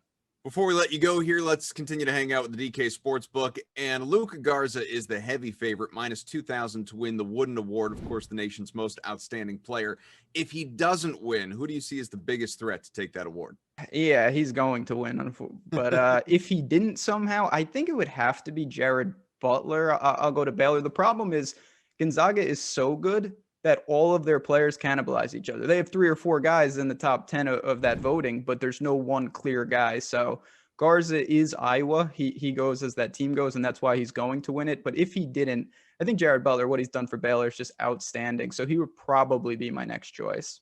Before we let you go here, let's continue to hang out with the DK Sportsbook. And Luka Garza is the heavy favorite, minus 2,000 to win the Wooden Award, of course, the nation's most outstanding player. If he doesn't win, who do you see as the biggest threat to take that award? Yeah, he's going to win. But if he didn't somehow, I think it would have to be Jared Butler. I'll go to Baylor. The problem is Gonzaga is so good that all of their players cannibalize each other. They have 3 or 4 guys in the top 10 of that voting, but there's no one clear guy. So Garza is Iowa. He goes as that team goes, and that's why he's going to win it. But if he didn't, I think Jared Butler, what he's done for Baylor is just outstanding. So he would probably be my next choice.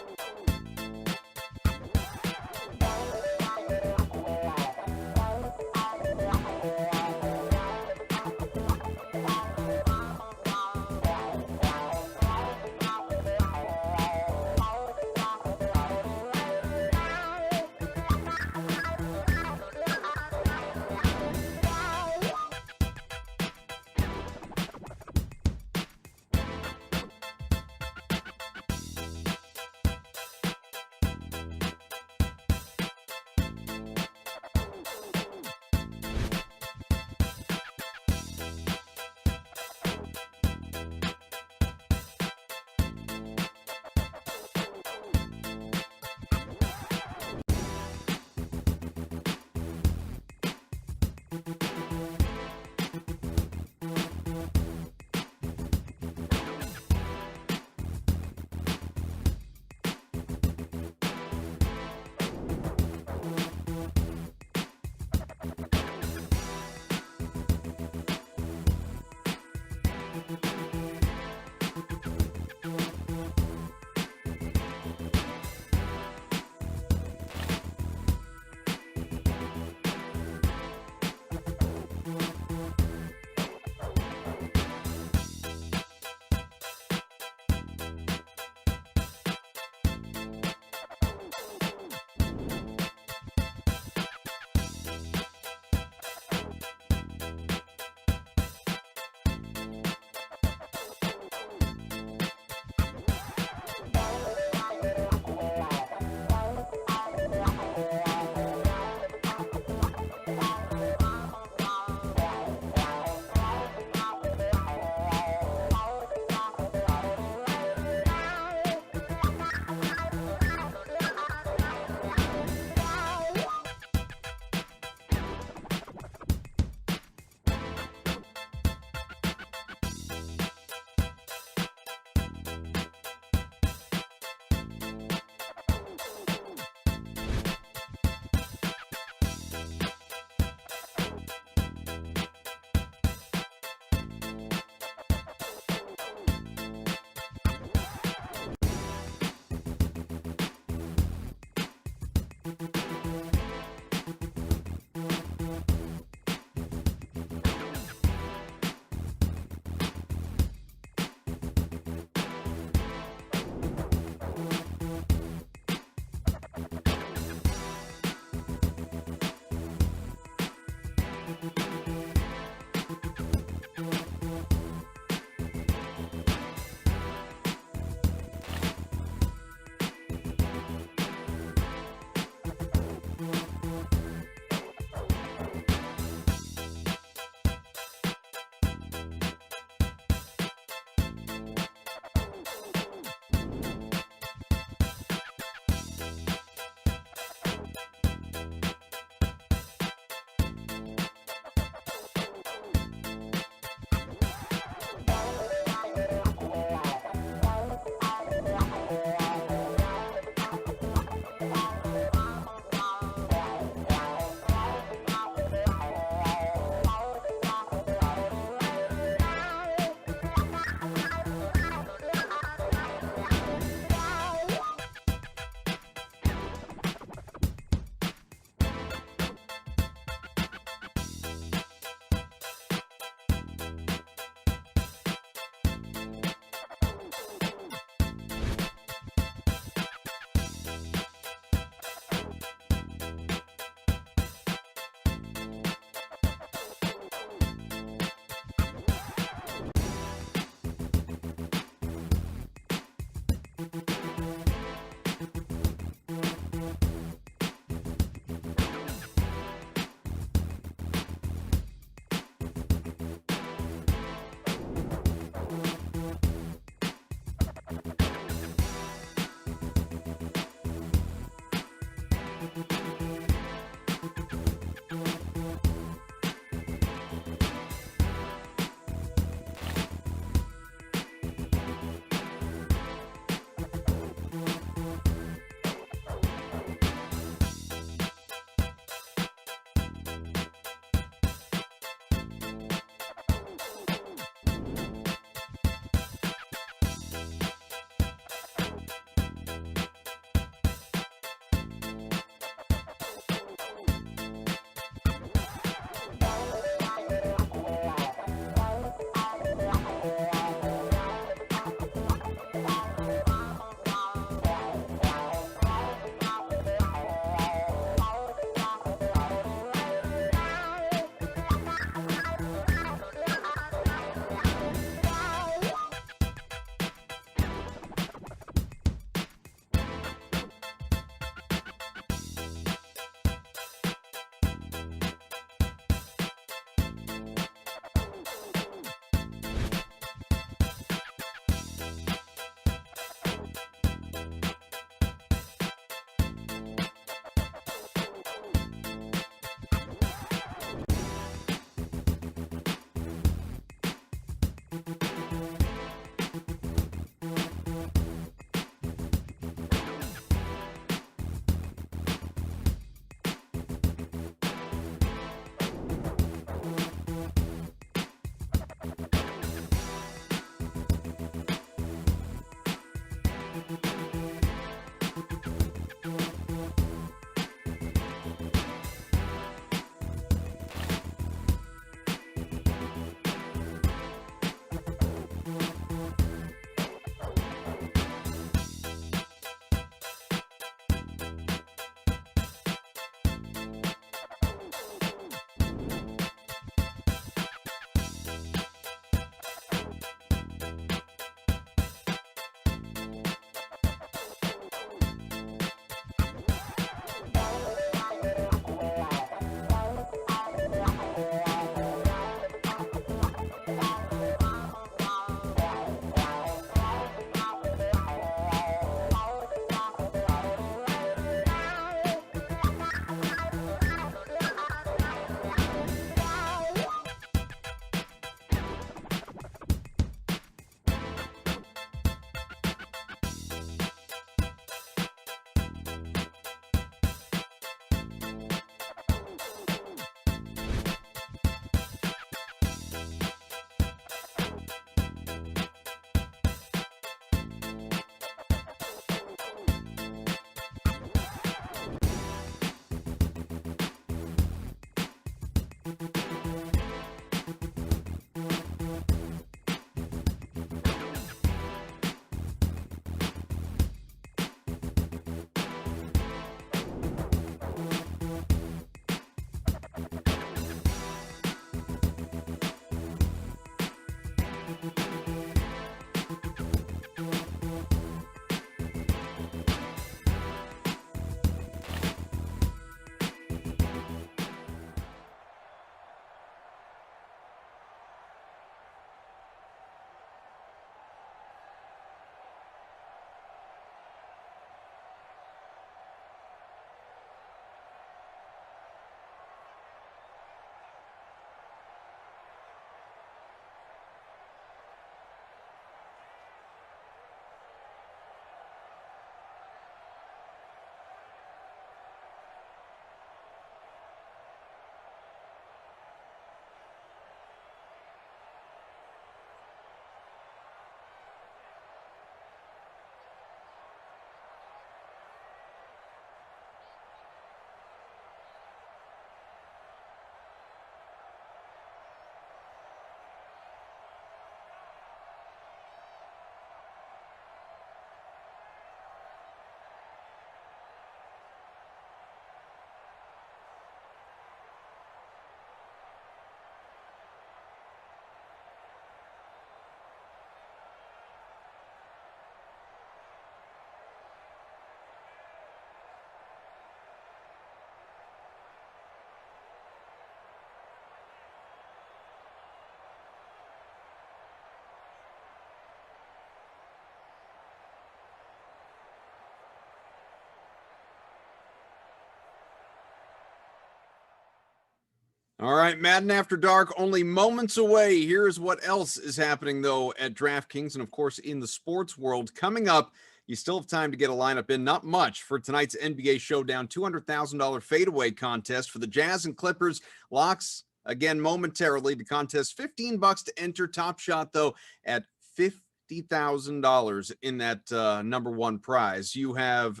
All right, Madden After Dark, only moments away. Here's what else is happening, though, at DraftKings and, of course, in the sports world. Coming up, you still have time to get a lineup in. Not much for tonight's NBA Showdown, $200,000 fadeaway contest for the Jazz and Clippers. Locks, again, momentarily. The contest, $15 to enter. Top shot, though, at $50,000 in that number one prize. You have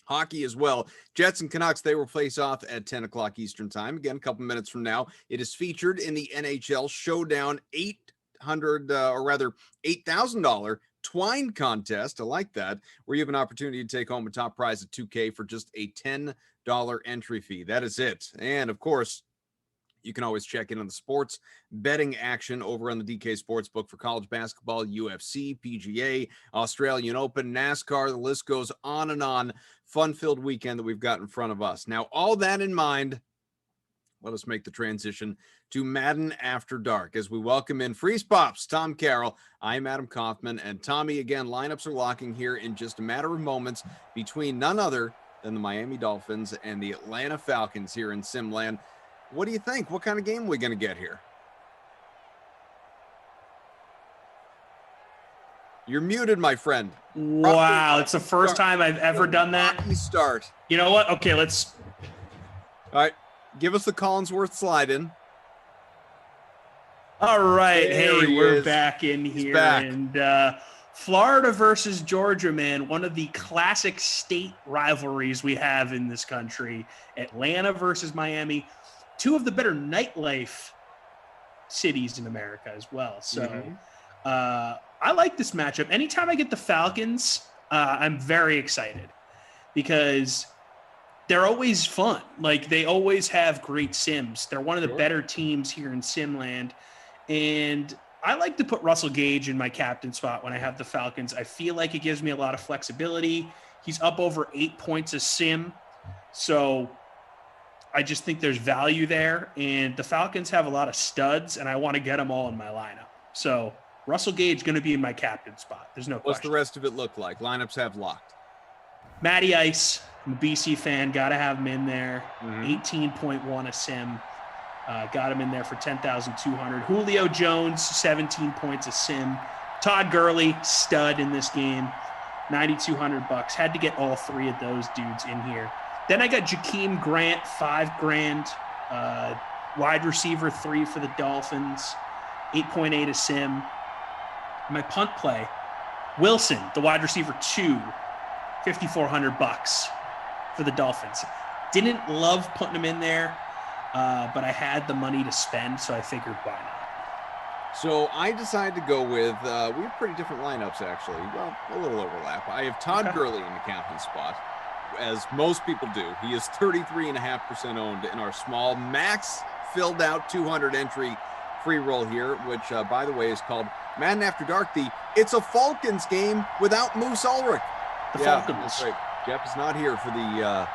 hockey as well. Jets and Canucks, they will face off at 10 o'clock Eastern time. Again, a couple minutes from now. It is featured in the NHL Showdown $8,000 Twine contest. I like that, where you have an opportunity to take home a top prize of $2K for just a $10 entry fee. That is it. And of course, you can always check in on the sports betting action over on the DK Sportsbook for college basketball, UFC, PGA, Australian Open, NASCAR. The list goes on and on. Fun-filled weekend that we've got in front of us. Now, all that in mind, let us make the transition to Madden After Dark as we welcome in Freeze Pops, Tom Carroll. I'm Adam Kaufman. And Tommy, again, lineups are locking here in just a matter of moments between none other than the Miami Dolphins and the Atlanta Falcons here in Simland. What do you think? What kind of game are we going to get here? You're muted, my friend. Wow, it's the first time I've ever done that. Start. You know what? Okay, let's. All right, give us the Collinsworth slide in. All right, hey, we're back in here, back. And Florida versus Georgia, man, one of the classic state rivalries we have in this country. Atlanta versus Miami. Two of the better nightlife cities in America as well. So I like this matchup. Anytime I get the Falcons, I'm very excited because they're always fun. Like, they always have great sims. They're one of the better teams here in Simland. And I like to put Russell Gage in my captain spot when I have the Falcons. I feel like it gives me a lot of flexibility. He's up over 8 points a sim. So I just think there's value there, and the Falcons have a lot of studs, and I want to get them all in my lineup. So Russell Gage going to be in my captain spot. There's no question. What's the rest of it look like? Lineups have locked. Matty Ice, I'm a BC fan. Got to have him in there. 18.1 a sim. Got him in there for 10,200. Julio Jones, 17 points a sim. Todd Gurley, stud in this game. $9,200. Had to get all three of those dudes in here. Then I got Jakeem Grant, $5,000. Wide receiver 3 for the Dolphins, 8.8 a sim. My punt play, Wilson, the wide receiver 2, $5,400 for the Dolphins. Didn't love putting him in there, but I had the money to spend, so I figured why not. So I decided to go with, we have pretty different lineups, actually. Well, a little overlap. I have Todd Gurley in the captain spot, as most people do. He is 33.5% owned in our small max filled out 200 entry free roll here, which, by the way, is called Madden After Dark. It's a Falcons game without Moose Ulrich. The Falcons. That's right. Jeff is not here for the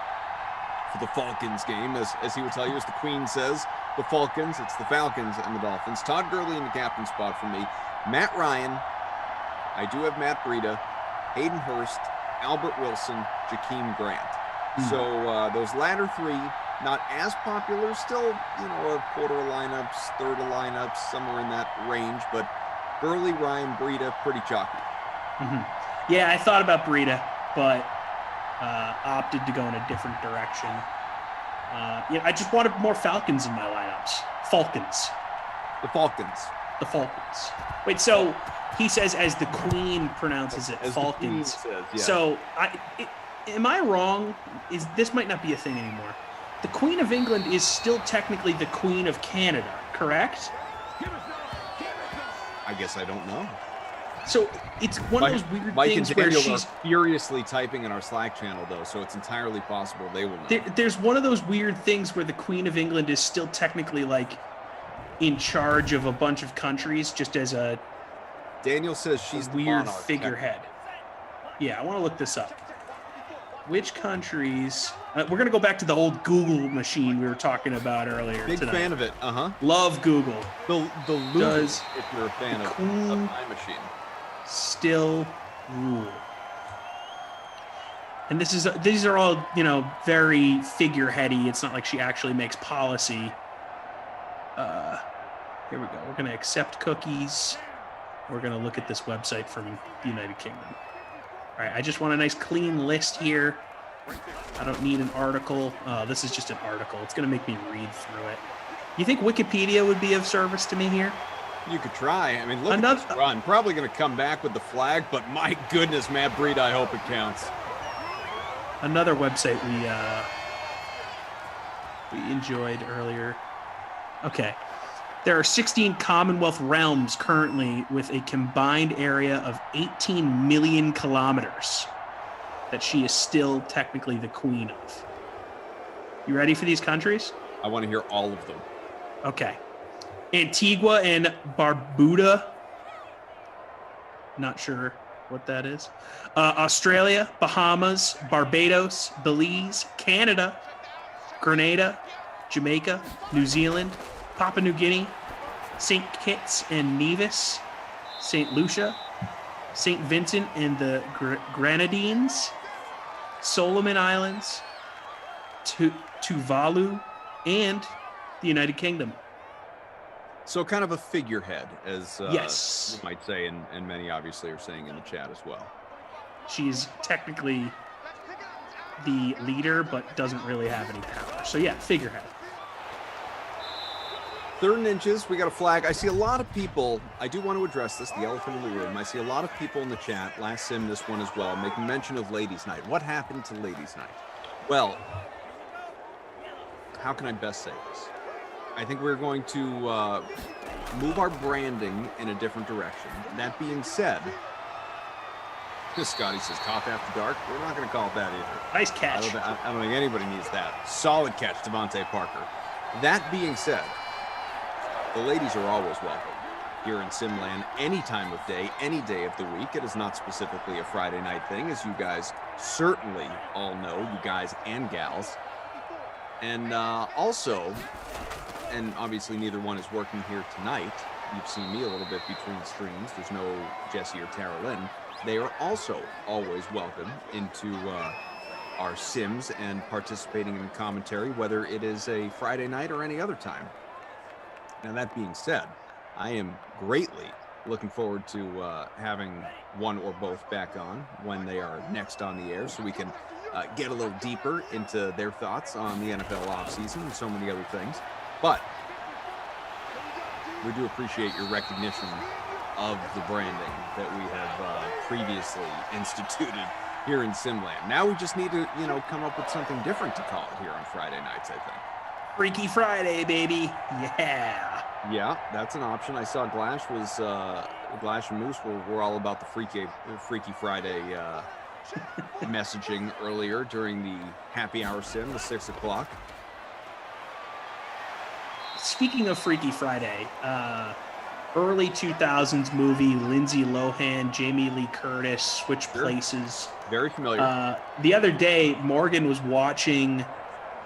Falcons game, as he would tell you, as the Queen says. The Falcons, it's the Falcons and the Dolphins. Todd Gurley in the captain spot for me. Matt Ryan. I do have Matt Breida, Hayden Hurst, Albert Wilson, Jakeem Grant. So those latter three, not as popular, still, a quarter of lineups, third of lineups, somewhere in that range, but Gurley, Ryan, Breida, pretty chalky. Yeah, I thought about Breida, but opted to go in a different direction. I just wanted more Falcons in my lineups. Falcons. The Falcons. The Falcons. Wait, so he says as the Queen pronounces it, as Falcons. The Queen says, yeah. So am I wrong? This might not be a thing anymore. The Queen of England is still technically the Queen of Canada, correct? I guess I don't know. So it's one of those weird Mike things and where Daniel she's are furiously typing in our Slack channel, though, so it's entirely possible they will know. There's one of those weird things where the Queen of England is still technically like in charge of a bunch of countries, just as a Daniel says she's a weird figurehead. Yeah, I want to look this up. Which countries? We're going to go back to the old Google machine we were talking about earlier. Big tonight. fan of it. Love Google. The Louvre, Does if you're a fan of Time Machine. Still rule. And these are all, very figureheady. It's not like she actually makes policy. Here we go. We're going to accept cookies. We're going to look at this website from the United Kingdom. All right, I just want a nice clean list here. I don't need an article. This is just an article. It's going to make me read through it. You think Wikipedia would be of service to me here? You could try. I mean, look at this run. Probably going to come back with the flag, but my goodness, Matt Breed, I hope it counts. Another website we enjoyed earlier. Okay. There are 16 Commonwealth realms currently with a combined area of 18 million kilometers that she is still technically the queen of. You ready for these countries? I want to hear all of them. Okay. Antigua and Barbuda. Not sure what that is. Australia, Bahamas, Barbados, Belize, Canada, Grenada, Jamaica, New Zealand, Papua New Guinea, St. Kitts and Nevis, St. Lucia, St. Vincent and the Grenadines, Solomon Islands, Tuvalu, and the United Kingdom. So kind of a figurehead, as yes, you might say, and many obviously are saying in the chat as well. She's technically the leader, but doesn't really have any power. So yeah, figurehead. 3rd inches, we got a flag. I see a lot of people, I do want to address this, the elephant in the room. I see a lot of people in the chat, last sim this one as well, making mention of Ladies' Night. What happened to Ladies' Night? Well, how can I best say this? I think we're going to move our branding in a different direction. That being said, Scotty says cough after dark. We're not going to call it that either. Nice catch. I don't think anybody needs that. Solid catch, Devontae Parker. That being said, the ladies are always welcome here in Simland, any time of day, any day of the week. It is not specifically a Friday night thing, as you guys certainly all know, you guys and gals. And also, and obviously neither one is working here tonight. You've seen me a little bit between streams. There's no Jesse or Tara Lynn. They are also always welcome into our sims and participating in commentary, whether it is a Friday night or any other time. Now, that being said, I am greatly looking forward to having one or both back on when they are next on the air, so we can get a little deeper into their thoughts on the NFL offseason and so many other things. But we do appreciate your recognition of the branding that we have previously instituted here in Simland. Now we just need to, come up with something different to call it here on Friday nights, I think. Freaky Friday, baby. Yeah. Yeah, that's an option. I saw Glash and Moose were all about the Freaky Friday messaging earlier during the happy hour sim, the 6 o'clock. Speaking of Freaky Friday, early 2000s movie, Lindsay Lohan, Jamie Lee Curtis, switch places. Very familiar. The other day, Morgan was watching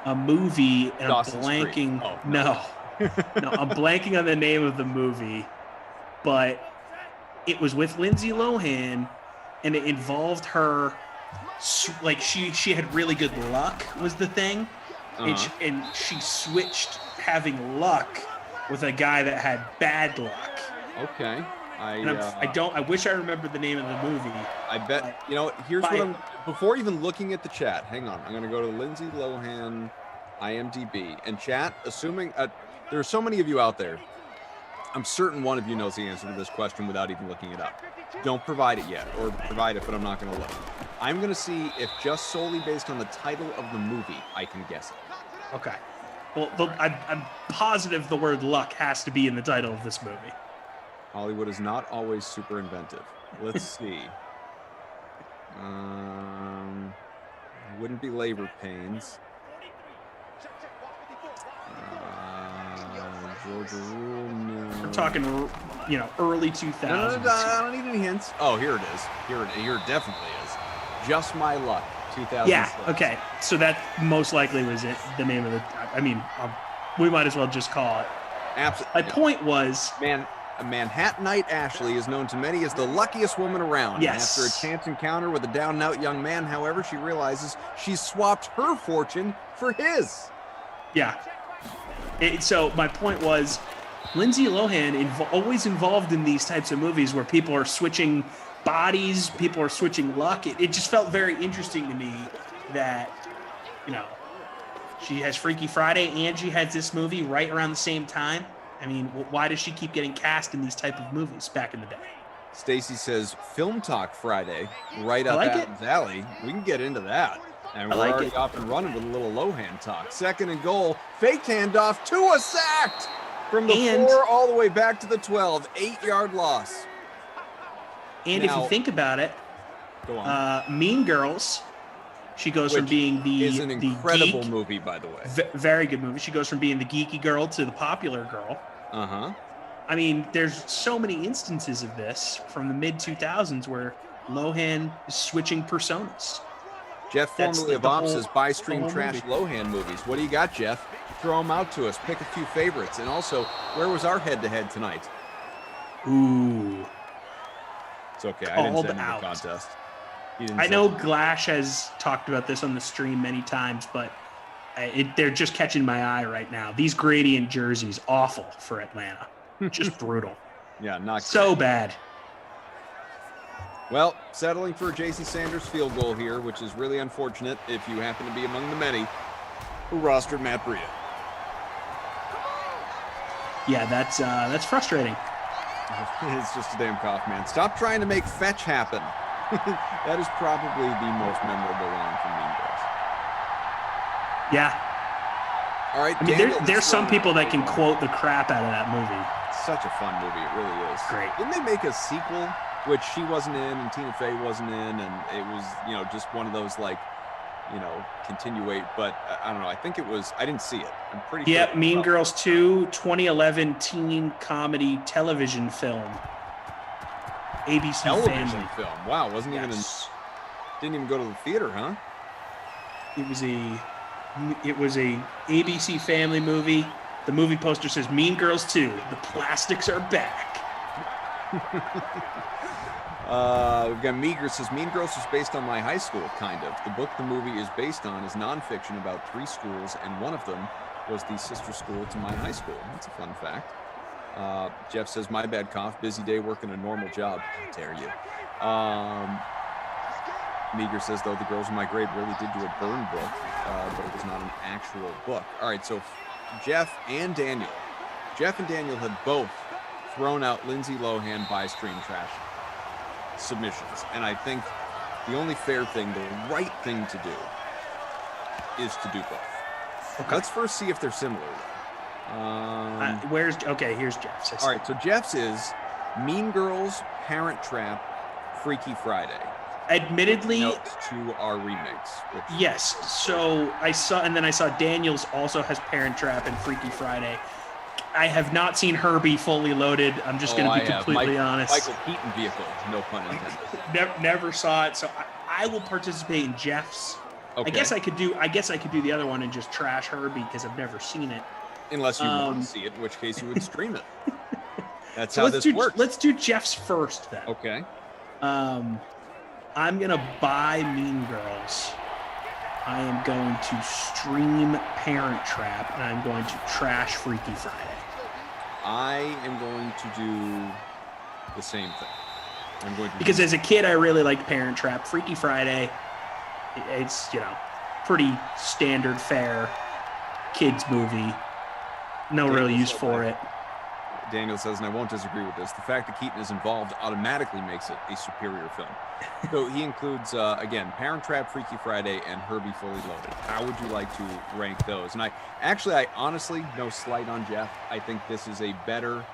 a movie and Dawson's I'm blanking. Oh, no, I'm blanking on the name of the movie, but it was with Lindsay Lohan and it involved her. Like she had really good luck was the thing. And she switched having luck with a guy that had bad luck. Okay. I wish I remembered the name of the movie. I bet, here's what I'm, before even looking at the chat, hang on. I'm going to go to Lindsay Lohan IMDb and chat, assuming there are so many of you out there. I'm certain one of you knows the answer to this question without even looking it up. Don't provide it yet, or provide it, but I'm not going to look. I'm going to see if just solely based on the title of the movie, I can guess it. Okay. Well, I'm positive the word luck has to be in the title of this movie. Hollywood is not always super inventive. Let's see. Wouldn't be labor pains. Georgia Rule, no. We're talking, early 2000s. No, I don't need any hints. Oh, here it is. Here it definitely is. Just My Luck, 2006. Yeah, okay. So that most likely was it, the name of the... I mean, we might as well just call it. Absolutely. My point was... Manhattanite Ashley is known to many as the luckiest woman around. Yes. After a chance encounter with a down-and-out young man, however, she realizes she's swapped her fortune for his. Yeah. So my point was, Lindsay Lohan always involved in these types of movies where people are switching bodies, people are switching luck. It just felt very interesting to me that, you know, she has Freaky Friday and she has this movie right around the same time. I mean, why does she keep getting cast in these type of movies back in the day? Stacy says Film Talk Friday, right up Adam's alley. We can get into that. And we're already off and running with a little Lohan talk. 2nd and goal, fake handoff, Tua sacked from the 4 all the way back to the 12, 8-yard loss. And now, if you think about it, go on. Mean Girls, she goes from being is an incredible movie, by the way. Very good movie. She goes from being the geeky girl to the popular girl. Uh-huh. I mean, there's so many instances of this from the mid-2000s where Lohan is switching personas. Jeff, formerly of Ops, says buy, stream, trash Lohan movies. What do you got, Jeff? Throw them out to us. Pick a few favorites. And also, where was our head-to-head tonight? Ooh. It's okay. I didn't send you the contest. I know Glash has talked about this on the stream many times, but they're just catching my eye right now. These gradient jerseys, awful for Atlanta. Just brutal. Yeah, not so bad. Well, settling for a J.C. Sanders field goal here, which is really unfortunate if you happen to be among the many who rostered Matt Breida. Yeah, that's frustrating. It's just a damn cough, man. Stop trying to make fetch happen. That is probably the most memorable line from Mean Girls. Yeah. All right. I mean, there's some people that can quote the crap out of that movie. It's such a fun movie. It really is. Great. Didn't they make a sequel, which she wasn't in and Tina Fey wasn't in, and it was, you know, just one of those, like, you know, continuate, but I don't know. I think it was, I didn't see it. I'm pretty sure. Yeah, Mean Girls 2, 2011 teen comedy television film. ABC television Family film. Wow, wasn't even didn't even go to the theater, huh? It was a ABC Family movie. The movie poster says Mean Girls 2, the plastics are back. We've got Meager says Mean Girls was based on my high school, kind of. The book the movie is based on is nonfiction about 3 schools, and one of them was the sister school to my high school. That's a fun fact. Jeff says, my bad cough, busy day working a normal job. How dare you? Meager says, though, the girls in my grade really did do a burn book, but it was not an actual book. All right, so Jeff and Daniel had both thrown out Lindsay Lohan by Stream Trash submissions. And I think the only fair thing, the right thing to do is to do both. Okay. Let's first see if they're similar. Here's Jeff's. All right, so Jeff's is Mean Girls, Parent Trap, Freaky Friday. Admittedly, to our remakes. Yes. So I saw Daniel's also has Parent Trap and Freaky Friday. I have not seen Herbie Fully Loaded. I'm just going to be completely honest. Michael Keaton vehicle, no pun intended. Never saw it, so I will participate in Jeff's. Okay. I guess I could do the other one and just trash Herbie because I've never seen it. Unless you want to see it, in which case you would stream it. That's how this works. Let's do Jeff's first then. Okay. I'm going to buy Mean Girls. I am going to stream Parent Trap, and I'm going to trash Freaky Friday. I am going to do the same thing. Because as a kid, I really liked Parent Trap. Freaky Friday, it's, pretty standard fare kids movie. No real use for it. Daniel says, and I won't disagree with this, the fact that Keaton is involved automatically makes it a superior film. So he includes, again, Parent Trap, Freaky Friday, and Herbie Fully Loaded. How would you like to rank those? And I honestly, no slight on Jeff, I think this is a better...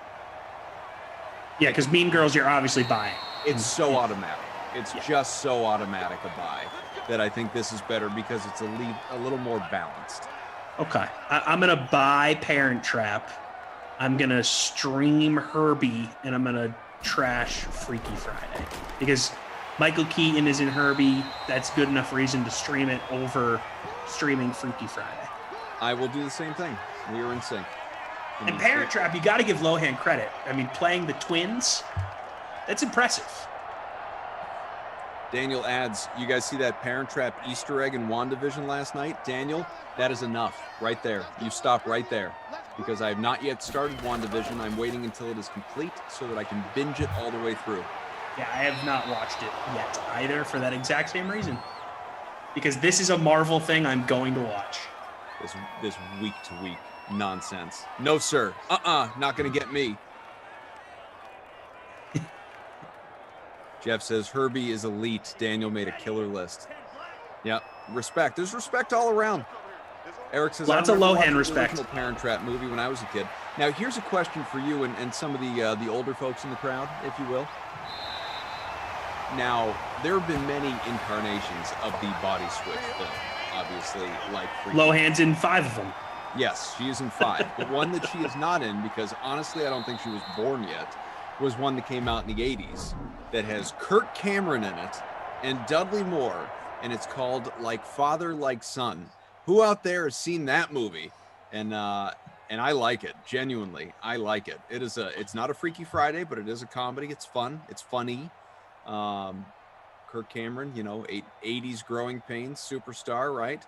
Yeah, because Mean Girls, you're obviously buying. It's so automatic. It's just so automatic a buy that I think this is better because it's a little more balanced. Okay. I'm going to buy Parent Trap. I'm going to stream Herbie, and I'm going to trash Freaky Friday. Because Michael Keaton is in Herbie. That's good enough reason to stream it over streaming Freaky Friday. I will do the same thing. We are in sync. And Parent Trap, you got to give Lohan credit. I mean, playing the twins, that's impressive. Daniel adds, you guys see that Parent Trap Easter egg in WandaVision last night? Daniel, that is enough right there. You stop right there. because I have not yet started WandaVision. I'm waiting until it is complete so that I can binge it all the way through. Yeah, I have not watched it yet either for that exact same reason. Because this is a Marvel thing I'm going to watch. This week-to-week nonsense. No, sir. Not going to get me. Jeff says, Herbie is elite. Daniel made a killer list. Yeah, respect. There's respect all around. Eric says, lots of Lohan respect. The Parent Trap movie when I was a kid. Now, here's a question for you and some of the older folks in the crowd, if you will. Now, there have been many incarnations of the Body Switch film, obviously, like Lohan's in 5 of them. Yes, she is in 5. But one that she is not in, because honestly, I don't think she was born yet, was one that came out in the 80s that has Kirk Cameron in it and Dudley Moore, and it's called Like Father, Like Son. Who out there has seen that movie? And I like it, genuinely. I like it. It's not a Freaky Friday, but it is a comedy. It's fun. It's funny. Kirk Cameron, 80s growing pains superstar, right?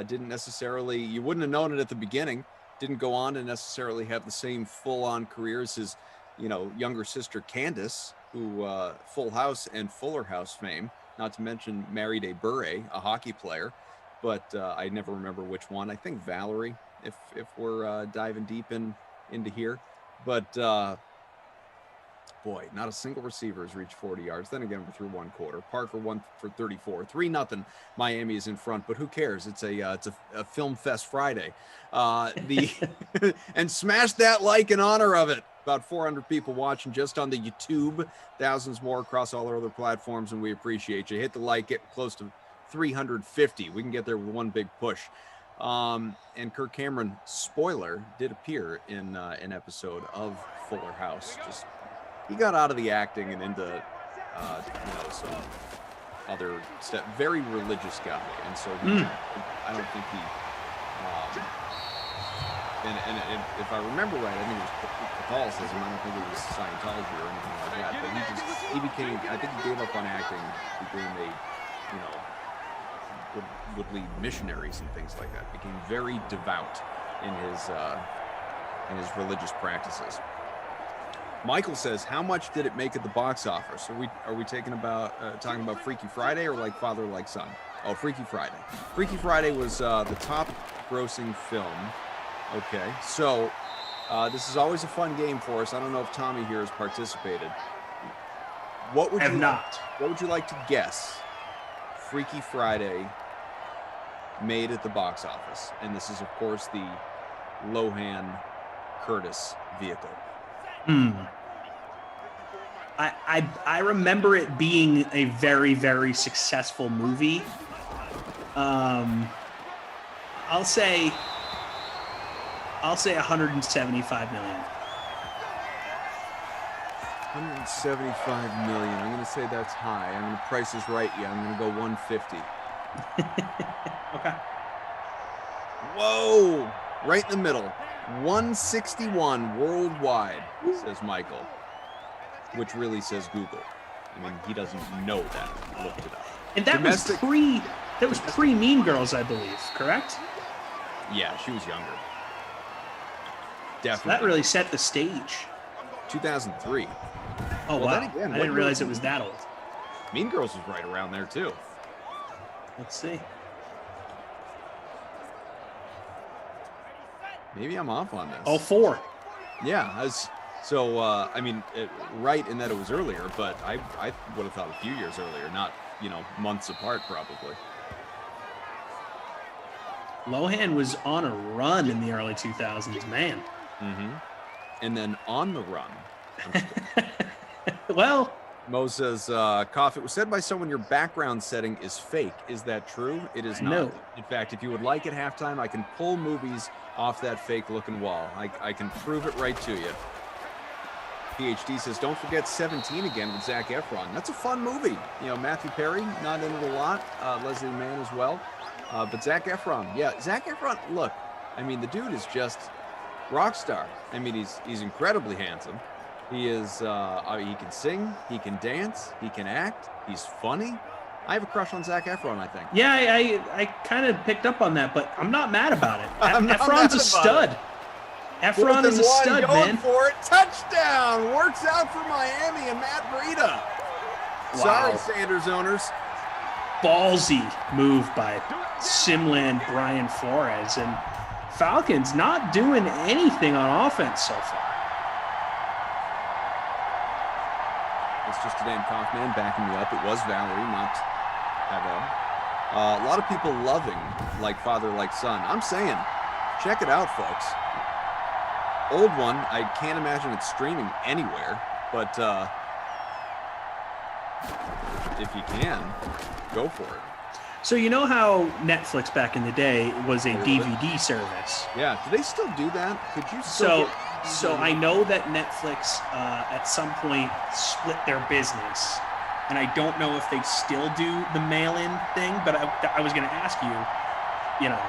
Didn't necessarily, you wouldn't have known it at the beginning. Didn't go on to necessarily have the same full-on career as his, younger sister Candace, who Full House and Fuller House fame, not to mention married a Bure, a hockey player, but I never remember which one. I think Valerie, if we're diving deep into here, but boy, not a single receiver has reached 40 yards. Then again, we're through one quarter. Parker 1 for 34, 3-0. Miami is in front, but who cares? It's a Film Fest Friday. And smash that like in honor of it. About 400 people watching just on the YouTube, thousands more across all our other platforms, and we appreciate you. Hit the like, get close to 350. We can get there with one big push. And Kirk Cameron, spoiler, did appear in an episode of Fuller House. He got out of the acting and into, some other stuff. Very religious guy, and so I don't think he. And if I remember right, I think it was Catholicism. I don't think it was Scientology or anything like that. But he became. I think he gave up on acting, became a, would lead missionaries and things like that. Became very devout in his religious practices. Michael says, how much did it make at the box office? Are we talking about Freaky Friday or Like Father, Like Son? Oh, Freaky Friday. Freaky Friday was the top grossing film. Okay, so this is always a fun game for us. I don't know if Tommy here has participated. What would you like to guess Freaky Friday made at the box office? And this is, of course, the Lohan Curtis vehicle. I remember it being a very, very successful movie. I'll say 175 million. 175 million. I'm going to say that's high. I'm going to Price is Right. Yeah, I'm going to go 150. Okay. Whoa! Right in the middle. 161 worldwide, says Michael, which really says Google. I mean, he doesn't know that. He looked it up. And that was pre Mean Girls, I believe, correct? Yeah, she was younger. Definitely. So that really set the stage. 2003. Oh, well, wow. Again, I didn't realize it was that old. Mean Girls was right around there, too. Let's see. Maybe I'm off on this. Oh, 4. Yeah. Right in that it was earlier, but I would have thought a few years earlier, not, months apart probably. Lohan was on a run in the early 2000s, man. Mm-hmm. And then On the Run. Well, Mo says, Cough, it was said by someone your background setting is fake. Is that true? It is not. No. In fact, if you would like at halftime, I can pull movies off that fake looking wall. I can prove it right to you. PhD says, don't forget 17 again with Zac Efron. That's a fun movie. Matthew Perry, not in it a lot. Leslie Mann as well. But Zac Efron, yeah. Zac Efron, look, the dude is just rock star. He's incredibly handsome. He is, he can sing, he can dance, he can act, he's funny. I have a crush on Zac Efron, I think. Yeah, I kind of picked up on that, but I'm not mad about it. Efron's a stud. Efron is a stud, going man. for it. Touchdown. Works out for Miami and Matt Breida. Sorry, Sanders owners. Ballsy move by Simland Brian Flores, and Falcons not doing anything on offense so far. It's just a damn cough, man, backing me up. It was Valerie, not Pavel. A lot of people loving Like Father, Like Son. I'm saying, check it out, folks. Old one, I can't imagine it's streaming anywhere, but if you can, go for it. So you know how Netflix back in the day was a DVD service? Yeah, do they still do that? Could you So I know that Netflix at some point split their business, and I don't know if they still do the mail-in thing, but I was going to ask you, you know,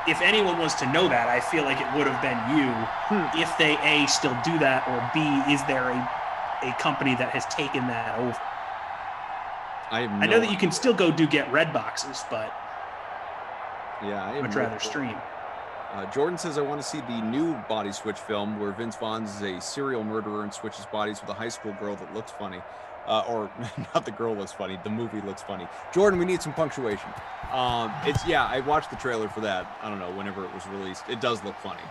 if anyone was to know that, I feel like it would have been you. If they A, still do that, or B, is there a company that has taken that over? I know that you can still go get red boxes, but yeah, I would rather stream. Jordan says, I want to see the new Body Switch film where Vince Vaughn is a serial murderer and switches bodies with a high school girl that looks funny. Or not the girl looks funny, the movie looks funny. Jordan, we need some punctuation. I watched the trailer for that. I don't know, whenever it was released. It does look funny.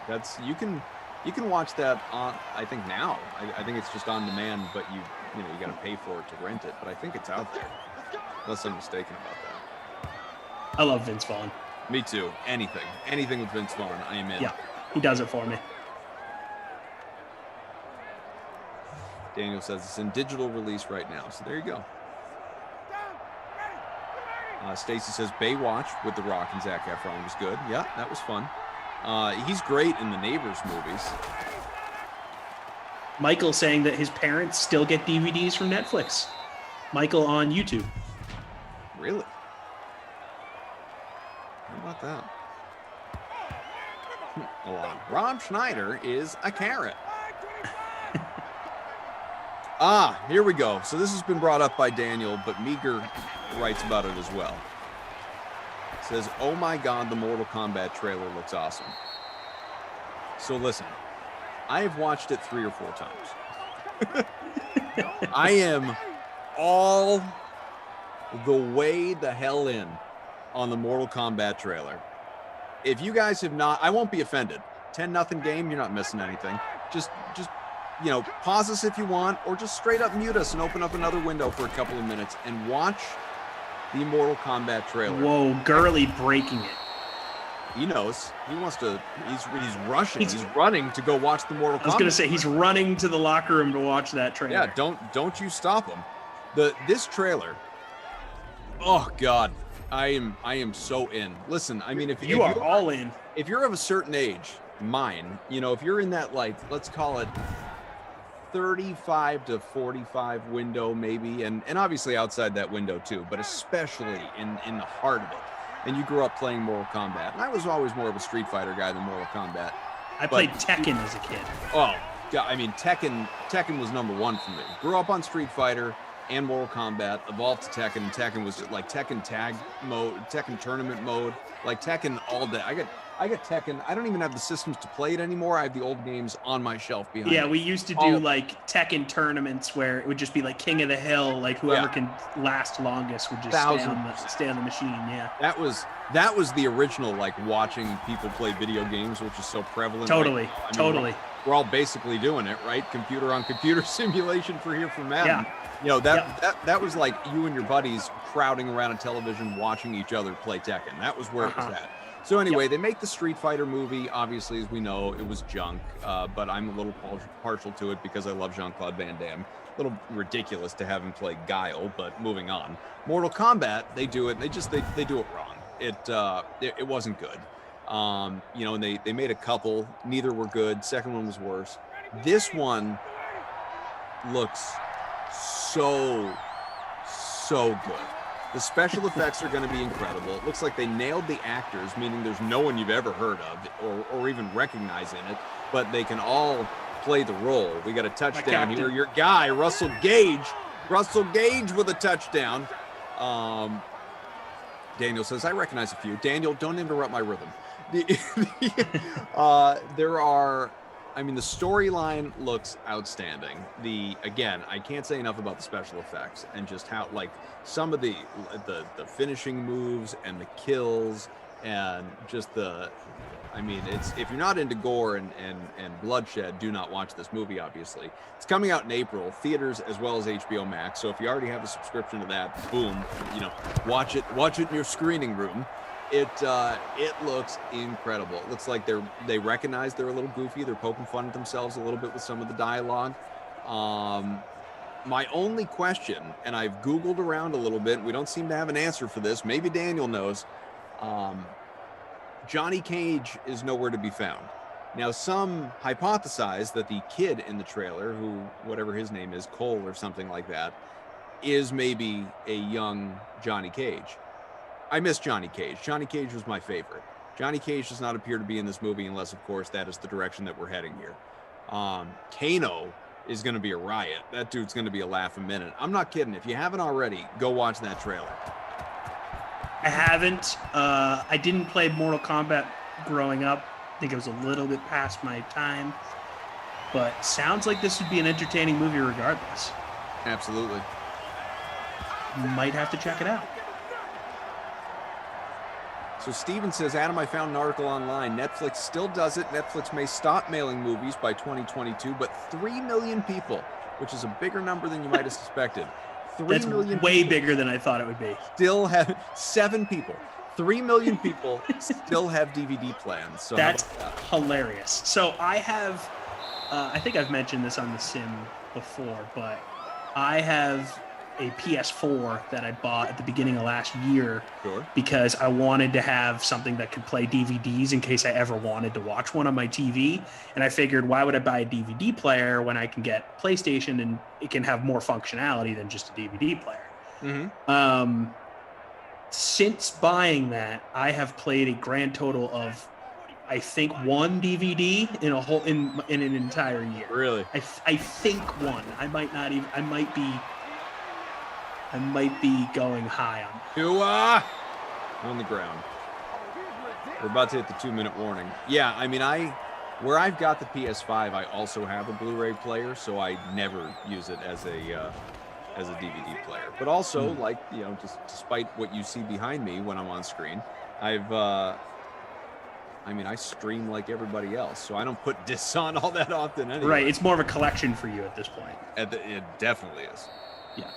You can watch that on, I think now. I think it's just on demand, but you got to pay for it to rent it. But I think it's out there, unless I'm mistaken about that. I love Vince Vaughn. Me too. Anything with Vince Vaughn, I am in. Yeah, he does it for me. Daniel says it's in digital release right now, so there you go. Stacy says Baywatch with The Rock and Zac Efron was good. Yeah, that was fun. He's great in the Neighbors movies. Michael saying that his parents still get DVDs from Netflix. Michael on YouTube. Really? How about that? Hold on. Rob Schneider is a carrot. Here we go. So this has been brought up by Daniel, but Meager writes about it as well. It says, oh my God, the Mortal Kombat trailer looks awesome. So listen, I have watched it 3 or 4 times. I am all the way the hell in on the Mortal Kombat trailer. If you guys have not, I won't be offended. 10-0 game, you're not missing anything. Just pause us if you want, or just straight up mute us and open up another window for a couple of minutes and watch the Mortal Kombat trailer. Whoa, Gurley breaking it. He knows. He wants to. He's rushing. He's running to go watch the Mortal Kombat. I was gonna say he's running to the locker room to watch that trailer. Yeah, don't you stop him. This trailer. Oh God, I am so in. Listen, I mean, if you are all in, if you're of a certain age, mine, if you're in that, like, let's call it 35 to 45 window maybe, and obviously outside that window too, but especially in the heart of it, and you grew up playing Mortal Kombat, and I was always more of a Street Fighter guy than Mortal Kombat. I played Tekken as a kid. Oh God, I mean, Tekken was number one for me. Grew up on Street Fighter and Mortal Kombat, evolved to Tekken, and Tekken was like Tekken tag mode, Tekken tournament mode, like Tekken all day. I got Tekken. I don't even have the systems to play it anymore. I have the old games on my shelf behind. Yeah, we used to do like Tekken tournaments where it would just be like King of the Hill, like whoever can last longest would just stay on the machine. Yeah, that was the original, like, watching people play video games, which is so prevalent. Totally, right now. I mean, totally. We're all basically doing it, right? Computer on computer simulation for Madden. Yeah. That was like you and your buddies crowding around a television watching each other play Tekken. That was where it was at. So anyway, they make the Street Fighter movie. Obviously, as we know, it was junk, but I'm a little partial to it because I love Jean-Claude Van Damme. A little ridiculous to have him play Guile, but moving on. Mortal Kombat, they do it. They do it wrong. It wasn't good. And they made a couple. Neither were good. Second one was worse. This one looks so good. The special effects are going to be incredible. It looks like they nailed the actors, meaning there's no one you've ever heard of or even recognize in it, but they can all play the role. We got a touchdown here. Your guy, Russell Gage with a touchdown. Daniel says, I recognize a few. Daniel, don't interrupt my rhythm. I mean, the storyline looks outstanding. Again, I can't say enough about the special effects and just how, like, some of the finishing moves and the kills and just I mean, if you're not into gore and bloodshed, do not watch this movie, obviously. It's coming out in April, theaters as well as HBO Max. So if you already have a subscription to that, boom, watch it in your screening room. It looks incredible. It looks like they recognize they're a little goofy. They're poking fun at themselves a little bit with some of the dialogue. My only question, and I've Googled around a little bit, we don't seem to have an answer for this. Maybe Daniel knows. Johnny Cage is nowhere to be found. Now, some hypothesize that the kid in the trailer, who, whatever his name is, Cole or something like that, is maybe a young Johnny Cage. I miss Johnny Cage. Johnny Cage was my favorite. Johnny Cage does not appear to be in this movie unless, of course, that is the direction that we're heading here. Kano is going to be a riot. That dude's going to be a laugh a minute. I'm not kidding. If you haven't already, go watch that trailer. I haven't. I didn't play Mortal Kombat growing up. I think it was a little bit past my time. But sounds like this would be an entertaining movie regardless. Absolutely. Might have to check it out. So Steven says, Adam, I found an article online. Netflix still does it. Netflix may stop mailing movies by 2022, but 3 million people, which is a bigger number than you might have suspected. 3 million way bigger than I thought it would be. Still have 7 people. 3 million people still have DVD plans. So that's hilarious. So I have, I think I've mentioned this on the Sim before, but I have a PS4 that I bought at the beginning of last year because I wanted to have something that could play DVDs in case I ever wanted to watch one on my TV. And I figured, why would I buy a DVD player when I can get PlayStation and it can have more functionality than just a DVD player? Mm-hmm. Since buying that, I have played a grand total of, I think, 1 DVD in a whole in an entire year. Really? I think 1. I might not even. I might be going high on that. Tua on the ground. We're about to hit the 2-minute warning. Yeah, I mean, where I've got the PS5, I also have a Blu-ray player, so I never use it as a DVD player. But also, like, just despite what you see behind me when I'm on screen, I stream like everybody else, so I don't put discs on all that often anyway. Right, it's more of a collection for you at this point. It definitely is. Yeah.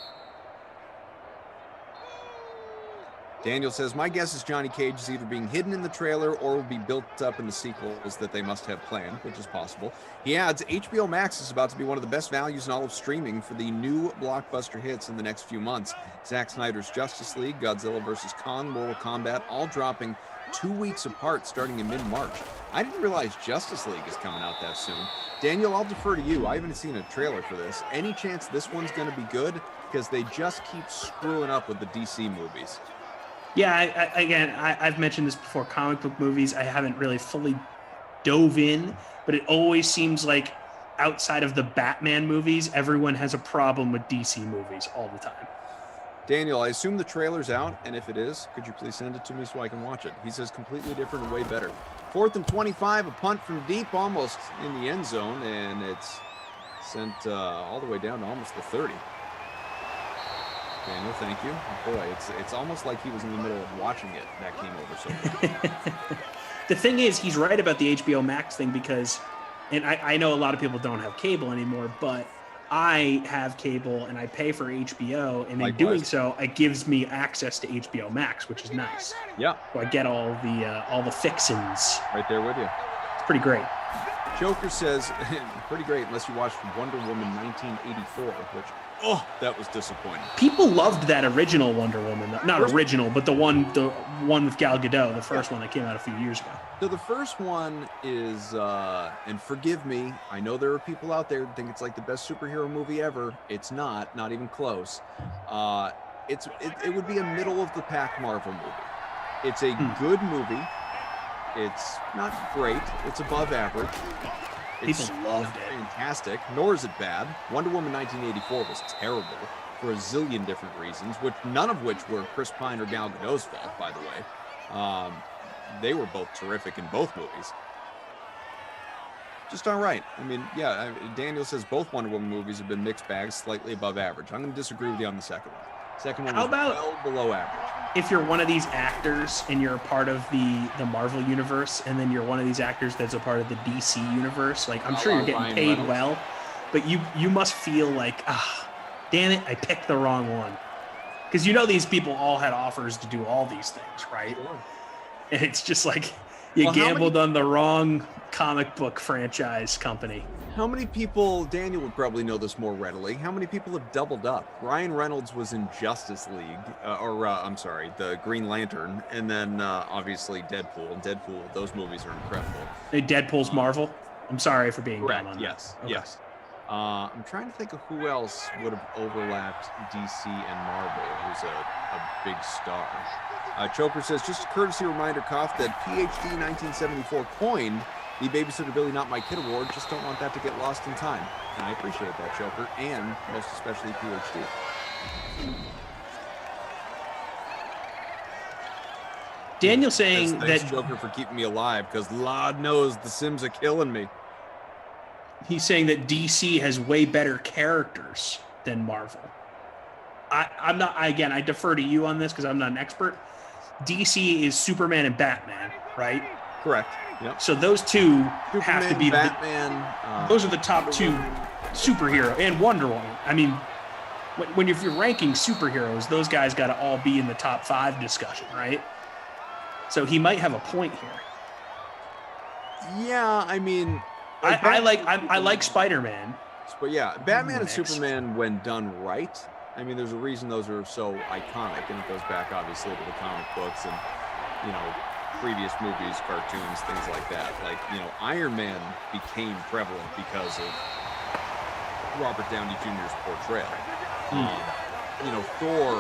Daniel says, my guess is Johnny Cage is either being hidden in the trailer or will be built up in the sequels that they must have planned, which is possible. He adds, HBO Max is about to be one of the best values in all of streaming for the new blockbuster hits in the next few months. Zack Snyder's Justice League, Godzilla vs. Kong, Mortal Kombat, all dropping 2 weeks apart starting in mid-March. I didn't realize Justice League is coming out that soon. Daniel, I'll defer to you. I haven't seen a trailer for this. Any chance this one's going to be good? Because they just keep screwing up with the DC movies. Yeah, I've mentioned this before. Comic book movies, I haven't really fully dove in, but it always seems like outside of the Batman movies, everyone has a problem with DC movies all the time. Daniel, I assume the trailer's out, and if it is, could you please send it to me so I can watch it? He says completely different and way better. 4th and 25, a punt from deep, almost in the end zone, and it's sent all the way down to almost the 30. Daniel, thank you. Boy, it's almost like he was in the middle of watching it. That came over so quick. The thing is, he's right about the HBO Max thing because, and I know a lot of people don't have cable anymore, but I have cable and I pay for HBO, and in doing so, it gives me access to HBO Max, which is nice. Yeah. So I get all the fixins. Right there with you. It's pretty great. Joker says, pretty great unless you watched Wonder Woman 1984, which, that was disappointing. People loved that original Wonder Woman. Not original, but the one with Gal Gadot, the first one that came out a few years ago. So the first one is, and forgive me, I know there are people out there who think it's like the best superhero movie ever. It's not even close. It would be a middle of the pack Marvel movie. It's a good movie. It's not great. It's above average. People loved it. Fantastic. Nor is it bad. Wonder Woman 1984 was terrible for a zillion different reasons, none of which were Chris Pine or Gal Gadot's fault, by the way. They were both terrific in both movies. just all right. I mean, yeah, Daniel says both Wonder Woman movies have been mixed bags, slightly above average. I'm going to disagree with you on the second one. Second one was well below average. If you're one of these actors and you're a part of the Marvel universe, and then you're one of these actors that's a part of the DC universe, like I'm sure you're getting paid well, but you must feel like, damn it, I picked the wrong one. Because you know these people all had offers to do all these things, right? Sure. And it's just like you gambled on the wrong comic book franchise company. How many people, Daniel would probably know this more readily, how many people have doubled up? Ryan Reynolds was in Justice League, the Green Lantern, and then obviously Deadpool. And Deadpool, those movies are incredible. Deadpool's Marvel? I'm sorry for being dumb on that. Yes, yes. I'm trying to think of who else would have overlapped DC and Marvel, who's a big star. Choker says, just a courtesy reminder, Koff, that PhD 1974 coined the Babysitter Billy Not My Kid Award. Just don't want that to get lost in time. And I appreciate that, Choker, and most especially PhD. Daniel saying thanks, Joker, for keeping me alive, because Lord knows the Sims are killing me. He's saying that DC has way better characters than Marvel. I'm not, again, I defer to you on this because I'm not an expert. DC is Superman and Batman, right? Correct. Yep. So those two Superman, have to be Batman. Those are the top two superhero and Wonder Woman. I mean, if you're ranking superheroes, those guys got to all be in the top 5 discussion, right? So he might have a point here. Yeah, I mean, I like Spider-Man. But yeah, Batman and Superman, when done right, I mean, there's a reason those are so iconic, and it goes back obviously to the comic books and, you know, previous movies, cartoons, things like that. Like, you know, Iron Man became prevalent because of Robert Downey Jr.'s portrayal. You know, Thor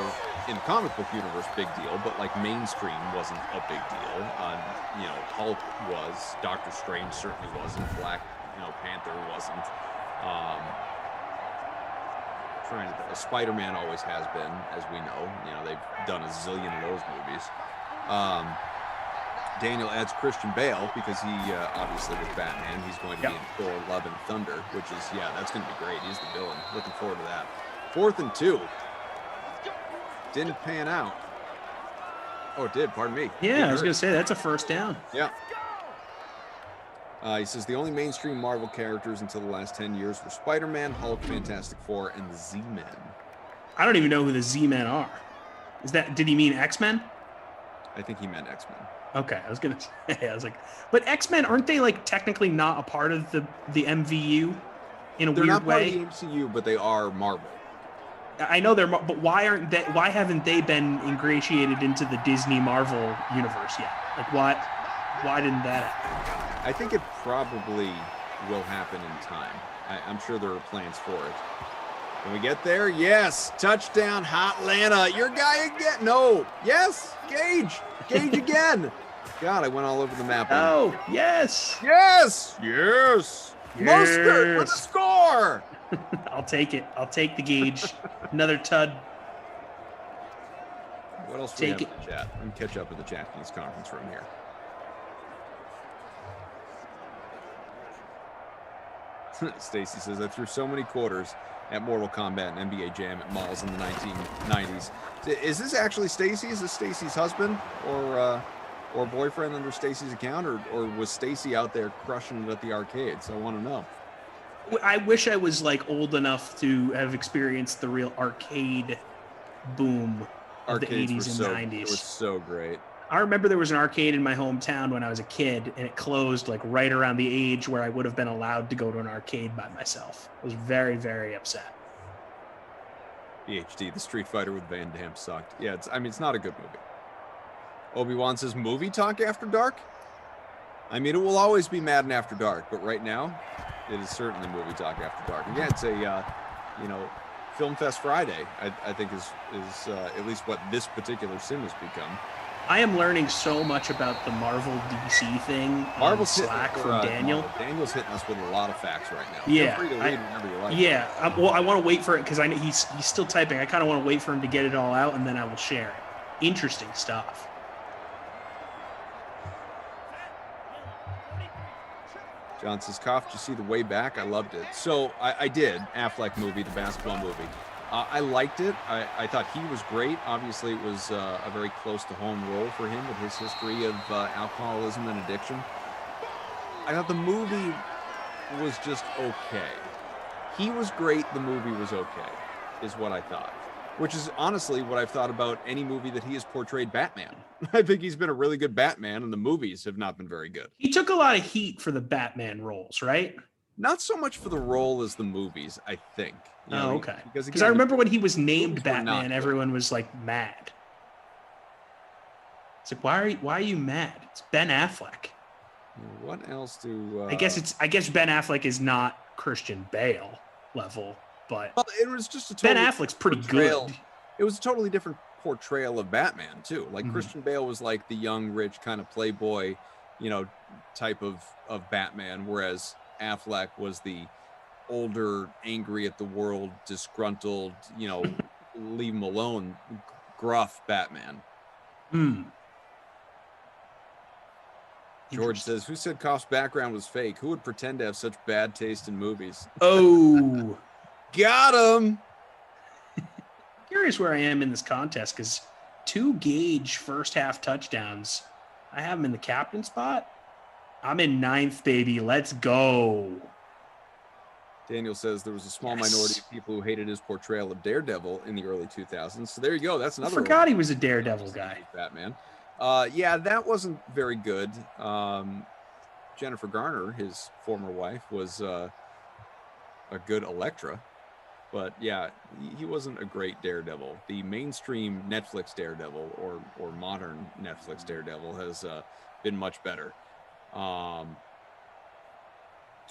in the comic book universe, big deal, but like mainstream wasn't a big deal. You know, Hulk was, Doctor Strange certainly wasn't, Black, Panther wasn't. Spider-Man always has been, as we know. You know, they've done a zillion of those movies. Daniel adds Christian Bale because he obviously with Batman, he's going to be in Thor: Love and Thunder, which is, that's going to be great. He's the villain. Looking forward to that. 4th and 2. Didn't pan out. Oh, it did. Pardon me. Yeah, I was going to say that's a first down. Yeah. He says the only mainstream Marvel characters until the last 10 years were Spider-Man, Hulk, Fantastic Four, and the Z-Men. I don't even know who the Z-Men are. Did he mean X-Men? I think he meant X-Men. Okay, I was going to say, I was like, but X-Men, aren't they like technically not a part of the MVU in a weird way? They're not part of the MCU, but they are Marvel. I know but why haven't they been ingratiated into the Disney Marvel universe yet? Like why didn't that happen? I think it probably will happen in time. I'm sure there are plans for it. Can we get there? Yes. Touchdown, Hotlanta. Your guy again. No. Yes. Gage again. God, I went all over the map. Oh, yes. Yes. Yes. Mostert with a score. I'll take it. I'll take the Gage. Another tud. What else do we have in the chat? Let me catch up with the Japanese conference room here. Stacy says, I threw so many quarters at Mortal Kombat and NBA Jam at malls in the 1990s. Is this actually Stacy? Is this Stacy's husband or boyfriend under Stacy's account, or was Stacy out there crushing it at the arcades? I want to know. I wish I was like old enough to have experienced the real arcade boom of Arcades the 80s and 90s. It was so great. I remember there was an arcade in my hometown when I was a kid, and it closed like right around the age where I would have been allowed to go to an arcade by myself. I was very, very upset. PhD, the Street Fighter with Van Damme sucked. Yeah, it's not a good movie. Obi-Wan says, movie talk after dark? I mean, it will always be Madden After Dark, but right now, it is certainly movie talk after dark. Again, it's a, Film Fest Friday, I think is at least what this particular sim has become. I am learning so much about the Marvel DC thing on Slack from Daniel. Daniel's hitting us with a lot of facts right now. Yeah, Feel free to read whenever you like. Yeah, I want to wait for it because I know he's still typing. I kind of want to wait for him to get it all out, and then I will share it. Interesting stuff. John says, Koff, did you see The Way Back? I loved it. So I did. Affleck movie, the basketball movie. I liked it. I thought he was great. Obviously, it was a very close to home role for him with his history of alcoholism and addiction. I thought the movie was just okay. He was great. The movie was okay, is what I thought. Which is honestly what I've thought about any movie that he has portrayed Batman. I think he's been a really good Batman, and the movies have not been very good. He took a lot of heat for the Batman roles, right? Not so much for the role as the movies, I think. You know, okay. Because I remember when he was named Batman, everyone was like mad. It's like, why are you mad? It's Ben Affleck. What else do I guess Ben Affleck is not Christian Bale level, but it was just a Ben Affleck's pretty good. It was a totally different portrayal of Batman too. Like Christian Bale was like the young, rich kind of playboy, type of Batman, whereas Affleck was the older, angry at the world, disgruntled, leave him alone, gruff Batman. George says, who said Koff's background was fake? Who would pretend to have such bad taste in movies? Oh. Got him. Curious where I am in this contest, because 2 Gage first half touchdowns. I have him in the captain spot. I'm in 9th, baby. Let's go. Daniel says there was a small minority of people who hated his portrayal of Daredevil in the early 2000s. So there you go. That's another I forgot he was a Daredevil guy. Batman. Yeah, that wasn't very good. Jennifer Garner, his former wife, was a good Elektra. But yeah, he wasn't a great Daredevil. The mainstream Netflix Daredevil or modern Netflix Daredevil has been much better.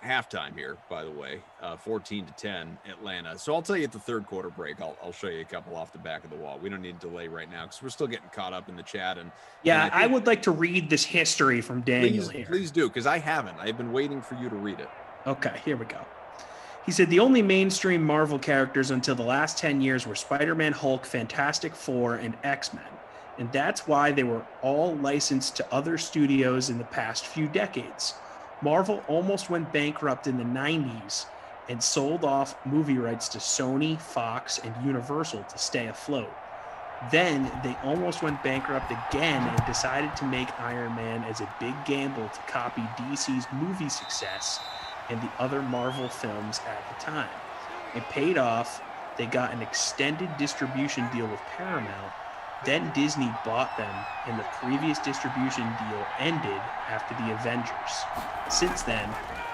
Halftime here, by the way, 14-10 Atlanta. So I'll tell you at the third quarter break. I'll show you a couple off the back of the wall. We don't need to delay right now because we're still getting caught up in the chat. And I would like to read this history from Daniel here. Please do, because I haven't. I've been waiting for you to read it. Okay, here we go. He said the only mainstream Marvel characters until the last 10 years were Spider-Man, Hulk, Fantastic Four, and X-Men. And that's why they were all licensed to other studios in the past few decades. Marvel almost went bankrupt in the 90s and sold off movie rights to Sony, Fox, and Universal to stay afloat. Then they almost went bankrupt again and decided to make Iron Man as a big gamble to copy DC's movie success and the other Marvel films at the time. It paid off. They got an extended distribution deal with Paramount. Then Disney bought them, and the previous distribution deal ended after the Avengers. Since then,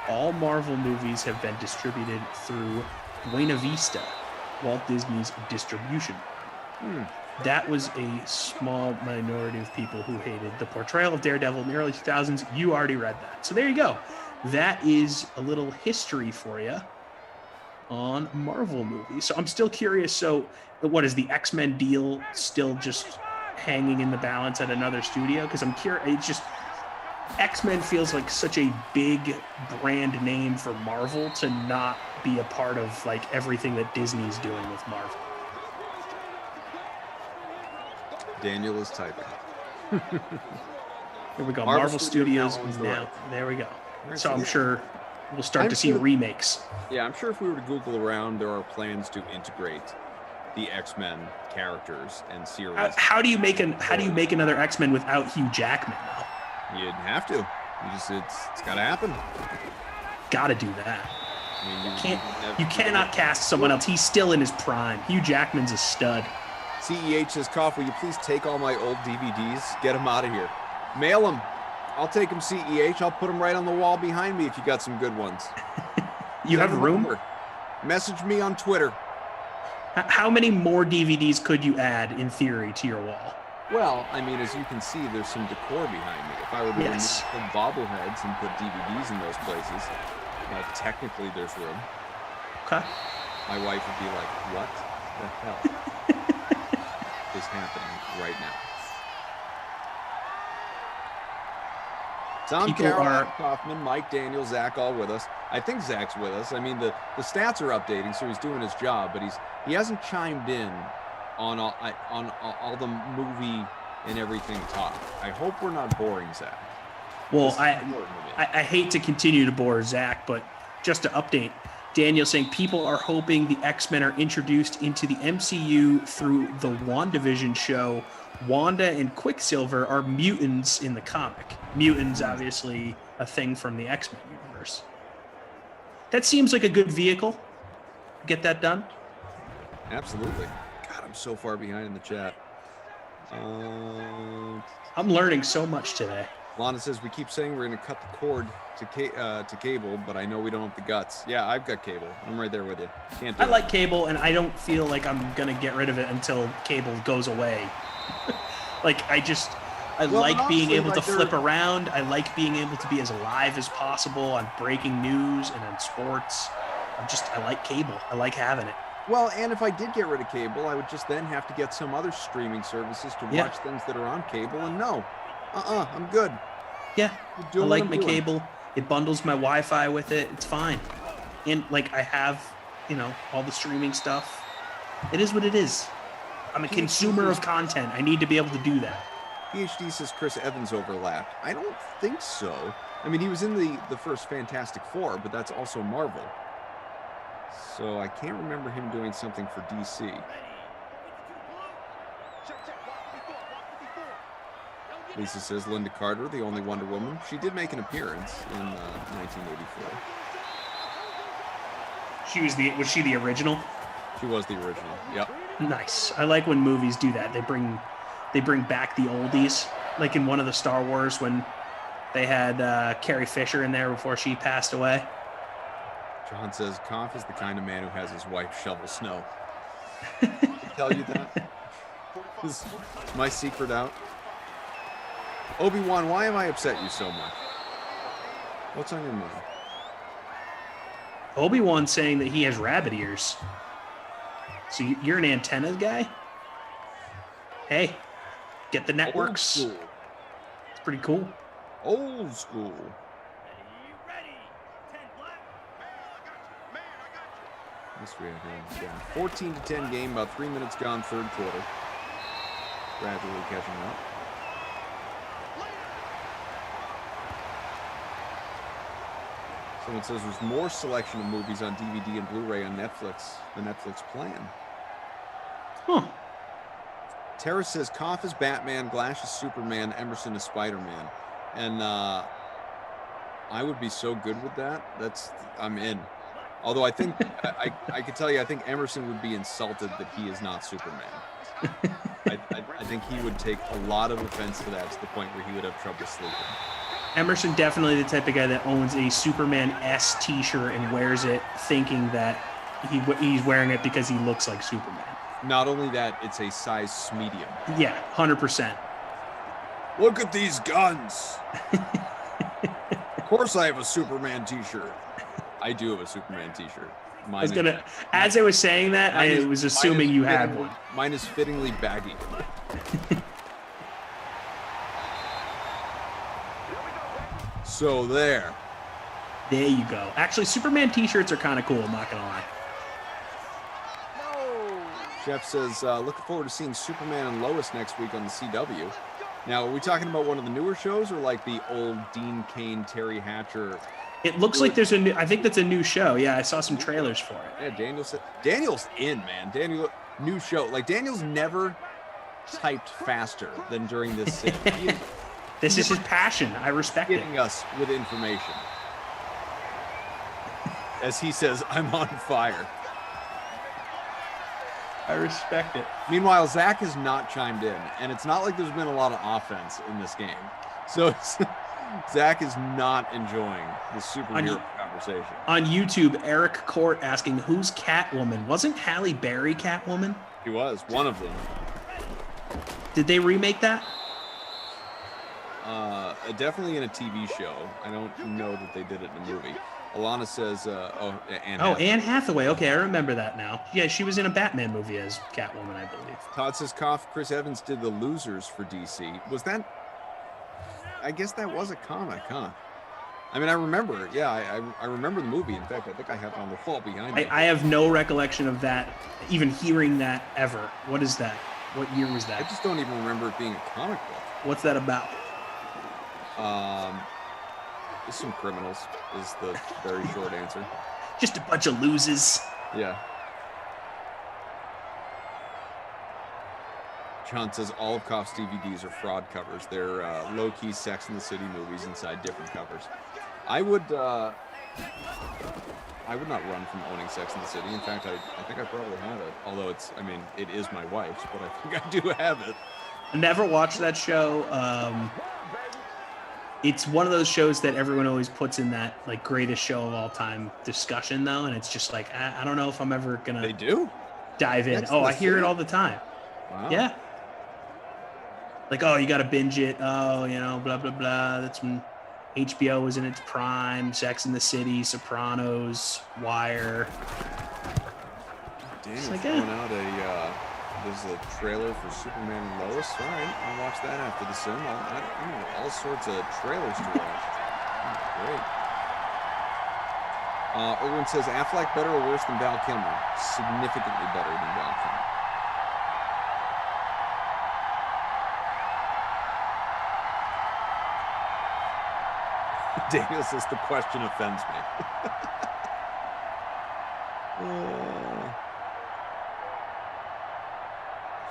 all Marvel movies have been distributed through Buena Vista, Walt Disney's distribution. That was a small minority of people who hated the portrayal of Daredevil in the early 2000s. You already read that. So there you go. That is a little history for you on Marvel movies. So I'm still curious. So what is the X-Men deal still just hanging in the balance at another studio? Because I'm curious. It's just X-Men feels like such a big brand name for Marvel to not be a part of like everything that Disney's doing with Marvel. Daniel is typing. Here we go. Marvel Studios now. There we go. So I'm sure we'll start to see remakes. Yeah, I'm sure if we were to Google around, there are plans to integrate the X-Men characters and series. How do you make another X-Men without Hugh Jackman though? You'd have to. It's got to happen. Got to do that. You cannot cast someone else. He's still in his prime. Hugh Jackman's a stud. CEH says, Koff, will you please take all my old DVDs? Get them out of here. Mail them. I'll take them, CEH. I'll put them right on the wall behind me if you got some good ones. You have room? Message me on Twitter. How many more DVDs could you add, in theory, to your wall? Well, I mean, as you can see, there's some decor behind me. If I were to remove some bobbleheads and put DVDs in those places, technically there's room. Okay. My wife would be like, what the hell is happening right now? Tom Caroline, Kaufman, Mike Daniel, Zach all with us. I think Zach's with us. I mean, the stats are updating, so he's doing his job, but he hasn't chimed in on all the movie and everything talk. I hope we're not boring Zach. Well, I hate to continue to bore Zach, but just to update, Daniel saying people are hoping the X-Men are introduced into the MCU through the WandaVision show. Wanda and Quicksilver are mutants in the comic. Mutants, obviously, a thing from the X-Men universe. That seems like a good vehicle. Get that done. Absolutely. God, I'm so far behind in the chat. I'm learning so much today. Lana says, we keep saying we're going to cut the cord to cable, but I know we don't have the guts. Yeah, I've got cable. I'm right there with you. Can't do I it. like cable, and I don't feel like I'm going to get rid of it until cable goes away. I like being able to flip around. I like being able to be as live as possible on breaking news and on sports. I like cable. I like having it. Well, and if I did get rid of cable, I would just then have to get some other streaming services to watch things that are on cable, and no. I'm good. Yeah, I like my cable. It bundles my Wi-Fi with it. It's fine. And I have, all the streaming stuff. It is what it is. I'm a consumer of content. I need to be able to do that. PhD says Chris Evans overlapped. I don't think so. I mean, he was in the first Fantastic Four, but that's also Marvel. So I can't remember him doing something for DC. Lisa says Linda Carter, the only Wonder Woman. She did make an appearance in 1984. Was she the original? She was the original. Yep. Nice. I like when movies do that. They bring back the oldies, like in one of the Star Wars when they had Carrie Fisher in there before she passed away. John says Koff is the kind of man who has his wife shovel snow. Did he tell you that? Is my secret out? Obi-Wan, why am I upset you so much? What's on your mind? Obi-Wan saying that he has rabbit ears. So you're an antenna guy? Hey, get the networks. It's pretty cool. Old school. This we have here. 14-10 game, about 3 minutes gone, third quarter. Gradually catching up. Someone says there's more selection of movies on DVD and Blu-ray on Netflix, the Netflix plan. Huh. Tara says Koff is Batman, Glash is Superman, Emerson is Spider-Man. And I would be so good with that. I'm in. Although I think, I could tell you, I think Emerson would be insulted that he is not Superman. I think he would take a lot of offense to that, to the point where he would have trouble sleeping. Emerson definitely the type of guy that owns a Superman S t-shirt and wears it thinking that he's wearing it because he looks like Superman. Not only that, it's a size medium. Yeah, 100%. Look at these guns. Of course I have a Superman t-shirt. I do have a Superman t-shirt. As I was saying that, I was assuming you had one. Mine is fittingly baggy. So there. There you go. Actually, Superman t-shirts are kind of cool, I'm not going to lie. Jeff says, looking forward to seeing Superman and Lois next week on the CW. Now, are we talking about one of the newer shows or like the old Dean Cain, Terry Hatcher? It looks like there's I think that's a new show. Yeah, I saw some trailers for it. Yeah, Daniel's in, man. New show. Like, Daniel's never typed faster than during this scene. This is his passion. I respect it. Hitting us with information. As he says, I'm on fire. I respect it. Meanwhile, Zach has not chimed in, and it's not like there's been a lot of offense in this game. So Zach is not enjoying the superhero conversation. On YouTube, Eric Court asking, who's Catwoman? Wasn't Halle Berry Catwoman? She was, one of them. Did they remake that? Definitely in a TV show. I don't know that they did it in a movie. Alana says, Anne Hathaway. Okay, I remember that now. Yeah, she was in a Batman movie as Catwoman, I believe. Todd says, Chris Evans did The Losers for DC. Was that... I guess that was a comic, huh? I mean, I remember. Yeah, I remember the movie. In fact, I think I have it on the wall behind me. I have no recollection of that, even hearing that ever. What is that? What year was that? I just don't even remember it being a comic book. What's that about? Just some criminals is the very short answer. Just a bunch of losers. Yeah. John says all of Koff's DVDs are fraud covers. They're low-key Sex and the City movies inside different covers. I would not run from owning Sex and the City. In fact, I think I probably have it. Although it is my wife's, but I think I do have it. I never watched that show. It's one of those shows that everyone always puts in that like greatest show of all time discussion, though, and it's just like I don't know if I'm ever gonna. They do dive in. I hear it all the time. Wow. Yeah. Like, oh, you got to binge it. Oh, blah blah blah. That's when HBO was in its prime. Sex and the City, Sopranos, Wire. Daniel's like, throwing out there's a trailer for Superman and Lois. All right, I'll watch that after the sim. All sorts of trailers to watch. Great. Erwin says, Affleck better or worse than Val Kilmer? Significantly better than Val Kilmer. Daniel says the question offends me.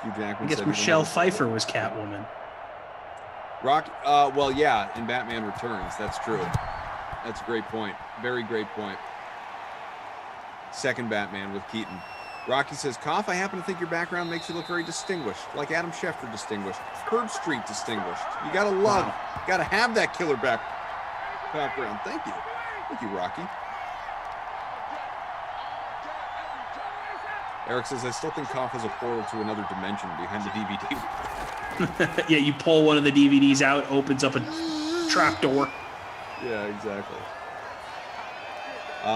Hugh Jackman I guess said Michelle Pfeiffer was Catwoman. Rock. Well, yeah, in Batman Returns, that's true. That's a great point. Very great point. Second Batman with Keaton. Rocky says, Koff, I happen to think your background makes you look very distinguished, like Adam Schefter distinguished, Herb Street distinguished. You gotta love, you gotta have that killer background. Thank you. Thank you, Rocky. Eric says, I still think Koff has a portal to another dimension behind the DVD. Yeah, you pull one of the DVDs out, opens up a trapdoor. Yeah, exactly.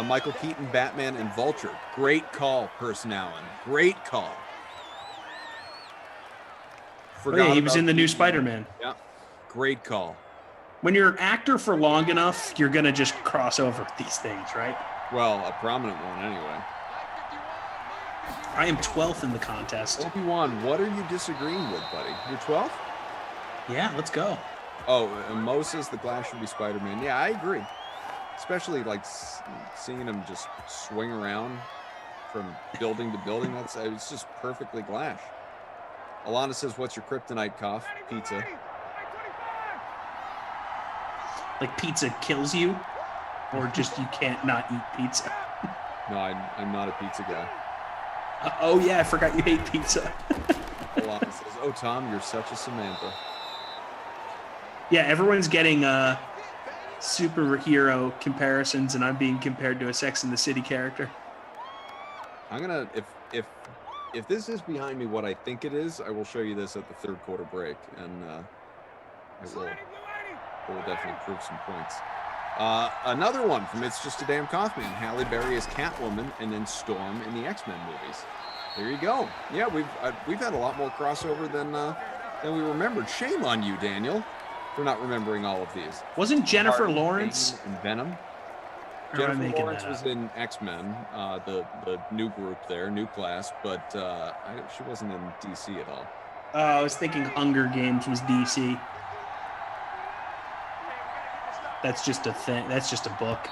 Michael Keaton, Batman, and Vulture. Great call, Person Allen. Great call. Yeah, he was in the new Spider-Man. Yeah, great call. When you're an actor for long enough, you're going to just cross over these things, right? Well, a prominent one anyway. I am 12th in the contest. Obi-Wan, what are you disagreeing with, buddy? You're 12th? Yeah, let's go. Oh, and Mo says the Glass should be Spider-Man. Yeah, I agree. Especially like seeing him just swing around from building to building. It's just perfectly Glass. Alana says, what's your kryptonite, Koff? Pizza. Like pizza kills you, or just you can't not eat pizza? No, I'm not a pizza guy. Oh yeah, I forgot you hate pizza. Alana says, oh Tom, you're such a Samantha. Yeah, everyone's getting superhero comparisons, and I'm being compared to a Sex and the City character. I'm gonna if this is behind me what I think it is, I will show you this at the third quarter break, and it will definitely prove some points. Another one from It's Just a Damn Kaufman. Halle Berry as Catwoman, and then Storm in the X-Men movies. There you go. Yeah, we've had a lot more crossover than we remembered. Shame on you, Daniel, for not remembering all of these. Wasn't Jennifer Lawrence in Venom? Jennifer Lawrence was in X-Men, the new group there, new class, but she wasn't in DC at all. I was thinking Hunger Games was DC. That's just a thing. That's just a book.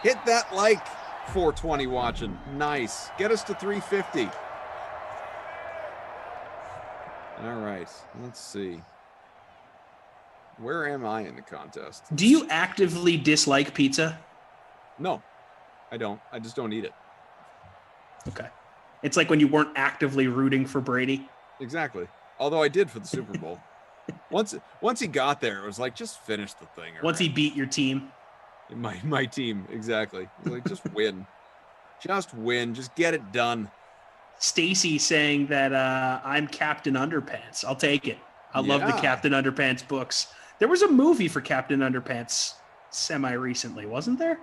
Hit that like, 420 watching. Nice. Get us to 350. All right. Let's see. Where am I in the contest? Do you actively dislike pizza? No, I don't. I just don't eat it. Okay. It's like when you weren't actively rooting for Brady. Exactly. Although I did for the Super Bowl. Once he got there, it was like, just finish the thing. Once he beat your team. My team, exactly. It was like, just win. Just win. Just get it done. Stacy saying that I'm Captain Underpants. I'll take it. I love the Captain Underpants books. There was a movie for Captain Underpants semi-recently, wasn't there?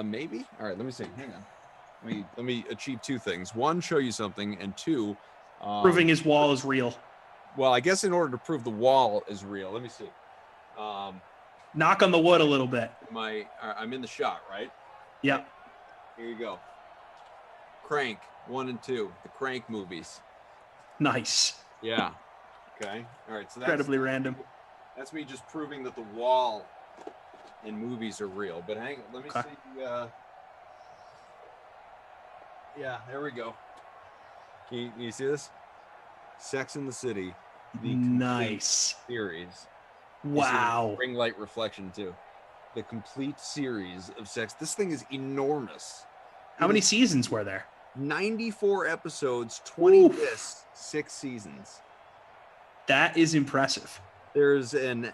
Maybe. All right, let me see. Hang on. Let me achieve two things. One, show you something, and two, proving his wall is real. Well, I guess in order to prove the wall is real, let me see. Knock on the wood a little bit. I'm in the shot, right? Yep. Here you go. Crank 1 and 2, the Crank movies. Nice. Yeah. Okay. All right. So that's incredibly random. That's me just proving that the wall and movies are real. But hang on, let me see. Yeah, there we go. Can you see this? Sex in the City. The nice series. Wow. Ring light reflection too. The complete series of Sex. This thing is enormous. How many seasons were there? 94 episodes, 20 discs, 6 seasons. That is impressive. There's an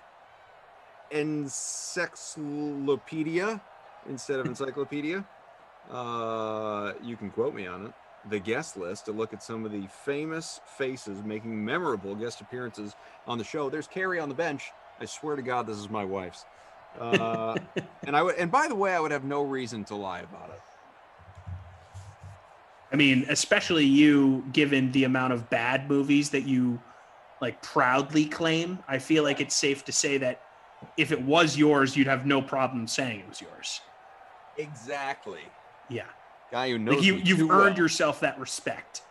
encyclopedia instead of encyclopedia. You can quote me on it. The guest list to look at some of the famous faces making memorable guest appearances on the show. There's Carrie on the bench. I swear to God, this is my wife's. And by the way, I would have no reason to lie about it. I mean, especially you, given the amount of bad movies that you like proudly claim, I feel like it's safe to say that if it was yours, you'd have no problem saying it was yours. Exactly. Yeah. Guy who knows like you've earned yourself that respect.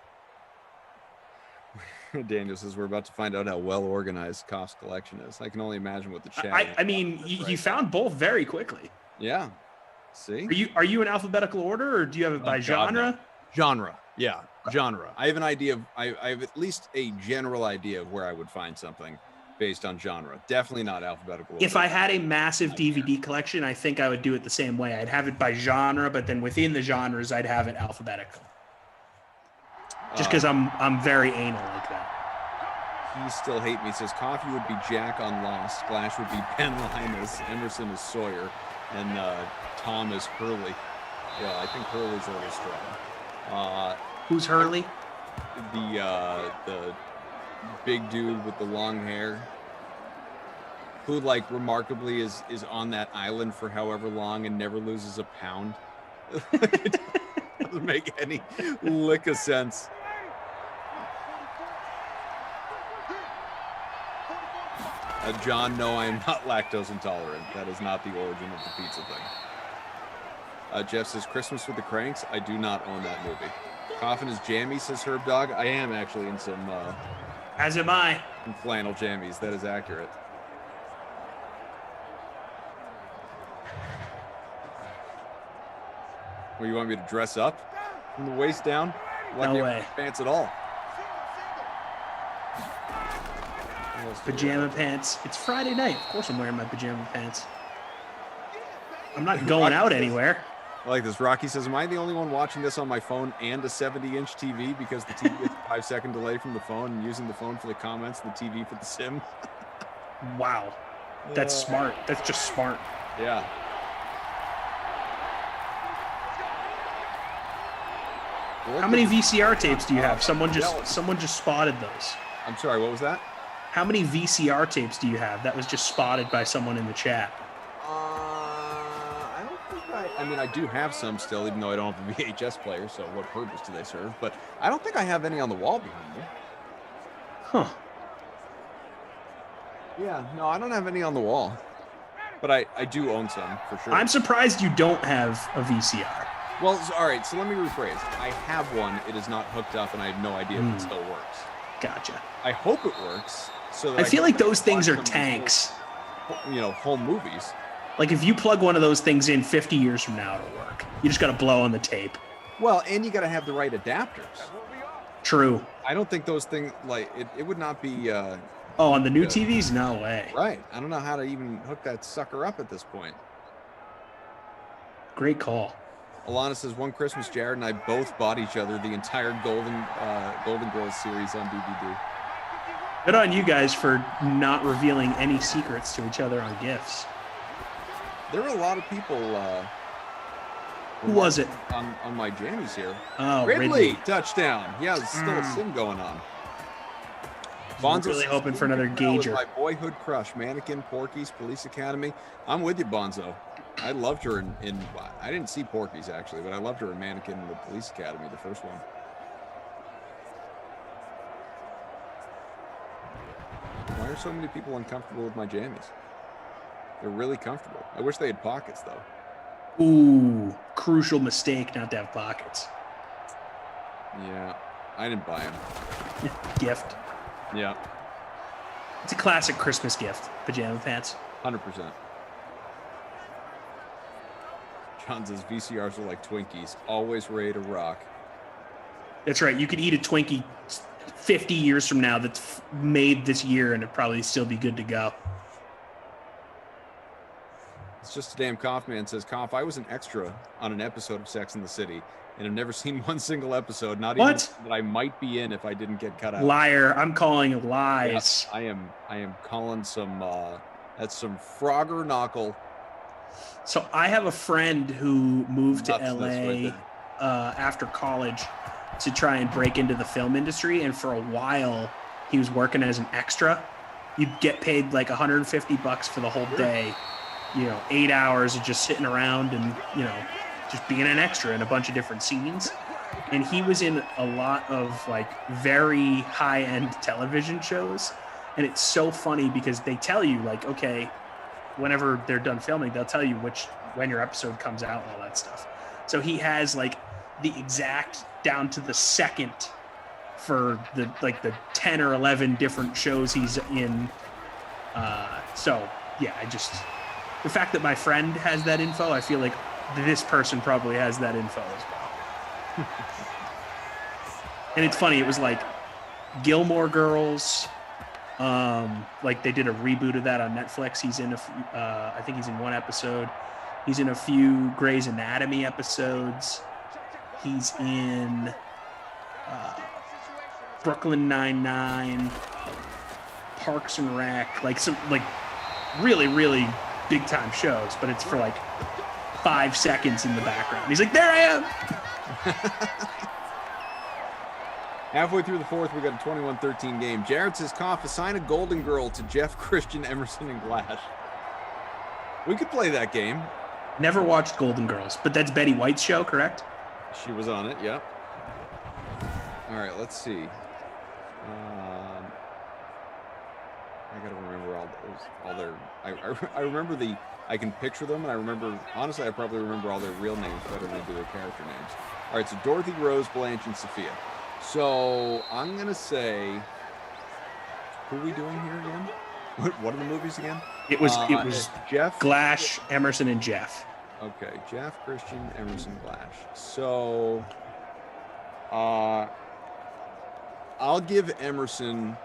Daniel says we're about to find out how well organized Koff's collection is. I can only imagine what the chat. I mean, you found both very quickly. Yeah. See? Are you in alphabetical order, or do you have it by genre? Genre. Yeah, genre. I have an idea of. I have at least a general idea of where I would find something based on genre. Definitely not alphabetical order. If I had a massive DVD collection, I think I would do it the same way. I'd have it by genre, but then within the genres, I'd have it alphabetical. Just because I'm very anal like that. He still hate me. Says Coffee would be Jack on Lost. Splash would be Ben Linus. Emerson is Sawyer, and Tom is Hurley. Yeah, I think Hurley's a little strong. Who's Hurley? The big dude with the long hair, who like remarkably is on that island for however long and never loses a pound. It doesn't make any lick of sense. John, no, I am not lactose intolerant. That is not the origin of the pizza thing. Jeff says Christmas with the Cranks. I do not own that movie. Coffin is jammy, says Herb Dog. I am actually in some. As am I. In flannel jammies. That is accurate. Well, you want me to dress up from the waist down? No way. Pants at all. Pajama pants. It's Friday night. Of course I'm wearing my pajama pants. I'm not going out anywhere. I like this. Rocky says, am I the only one watching this on my phone and a 70-inch TV because the TV is a 5-second delay from the phone and using the phone for the comments and the TV for the sim? Wow. That's smart. That's just smart. Yeah. How many VCR tapes do you have? Someone just spotted those. I'm sorry, what was that? How many VCR tapes do you have? That was just spotted by someone in the chat. I don't think I mean, I do have some still, even though I don't have a VHS player, so what purpose do they serve? But I don't think I have any on the wall behind me. Huh. Yeah, no, I don't have any on the wall. But I do own some, for sure. I'm surprised you don't have a VCR. Well, all right, so let me rephrase. I have one. It is not hooked up, and I have no idea if it still works. Gotcha. I hope it works. So that I feel like those things are tanks. Home movies. Like if you plug one of those things in 50 years from now, it'll work. You just got to blow on the tape. Well, and you got to have the right adapters. True. I don't think those things, like, it would not be... on the new TVs? No way. Right. I don't know how to even hook that sucker up at this point. Great call. Alana says, one Christmas, Jared and I both bought each other the entire Golden Girls series on DVD. Good on you guys for not revealing any secrets to each other on gifts. There were a lot of people... Who was it? On my jammies here. Oh, Ridley. Touchdown. Yeah, there's still a sim going on. I'm really hoping for another Gager. My boyhood crush, Mannequin, Porky's, Police Academy. I'm with you, Bonzo. I loved her in I didn't see Porky's actually, but I loved her in Mannequin and the Police Academy, the first one. Why are so many people uncomfortable with my jammies? They're really comfortable. I wish they had pockets though. Ooh, crucial mistake not to have pockets. Yeah, I didn't buy them. Gift. Yeah. It's a classic Christmas gift, pajama pants. 100%. John says VCRs are like Twinkies, always ready to rock. That's right. You could eat a Twinkie 50 years from now that's made this year, and it'd probably still be good to go. It's just a damn Koff man says, Koff, I was an extra on an episode of Sex and the City, and I've never seen one single episode, not even that I might be in if I didn't get cut out. Liar. I'm calling lies. Yes, I am calling some, that's some Frogger knuckle. So I have a friend who moved to LA after college to try and break into the film industry. And for a while, he was working as an extra. You'd get paid like $150 for the whole day, 8 hours of just sitting around and, just being an extra in a bunch of different scenes. And he was in a lot of like very high-end television shows. And it's so funny because they tell you like, okay, whenever they're done filming, they'll tell you when your episode comes out and all that stuff. So he has like the exact down to the second for the 10 or 11 different shows he's in. So yeah, the fact that my friend has that info, I feel like this person probably has that info as well. And it's funny, it was like Gilmore Girls, like they did a reboot of that on Netflix. He's in I think he's in one episode. He's in a few Grey's Anatomy episodes. He's in Brooklyn Nine-Nine, Parks and Rec, like some like really, really big time shows, but it's for like 5 seconds in the background. He's like, there I am. Halfway through the fourth, we got a 21-13 game. Jared says, Koff, assign a Golden Girl to Jeff, Christian, Emerson, and Glash. We could play that game. Never watched Golden Girls, but that's Betty White's show, correct? She was on it, yeah. All right, let's see. I gotta remember all their. I remember I can picture them, and I remember. Honestly, I probably remember all their real names better than I do their character names. All right, so Dorothy, Rose, Blanche, and Sophia. So I'm gonna say, who are we doing here again? What are the movies again? It was Jeff, Glash, Emerson, and Jeff. Okay, Jeff, Christian, Emerson, Glash. So, I'll give Emerson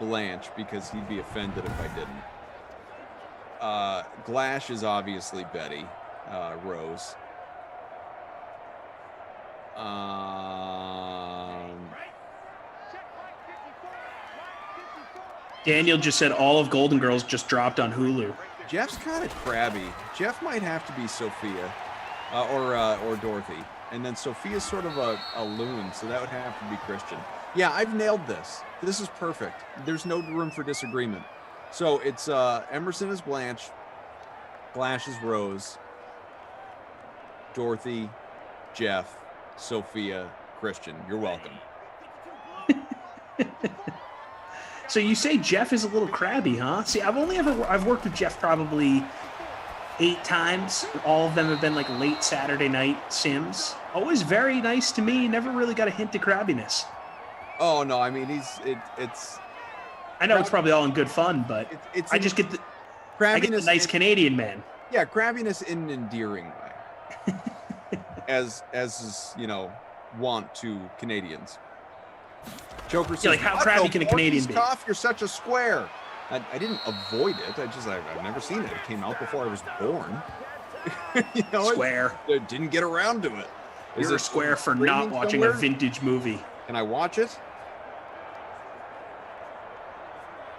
Blanche because he'd be offended if I didn't. Glash is obviously Betty, Rose. Daniel just said all of Golden Girls just dropped on Hulu. Jeff's kind of crabby. Jeff might have to be Sophia, or Dorothy, and then Sophia's sort of a loon, so that would have to be Christian. Yeah, I've nailed this. This is perfect. There's no room for disagreement. So it's Emerson is Blanche, Glash is Rose, Dorothy, Jeff, Sophia, Christian. You're welcome. So you say Jeff is a little crabby, huh? See, I've worked with Jeff probably 8 times. All of them have been like late Saturday night sims. Always very nice to me. Never really got a hint of crabbiness. Oh no, I mean it's. I know it's probably all in good fun, but I just get the nice Canadian man. Yeah, crabbiness in an endearing way, as is wont to Canadians. Joker says, yeah, like how crabby can a Canadian be? Koff, you're such a square. I didn't avoid it. I've never seen it. It came out before I was born. Square. I didn't get around to it. You're a square for not watching a vintage movie. Can I watch it?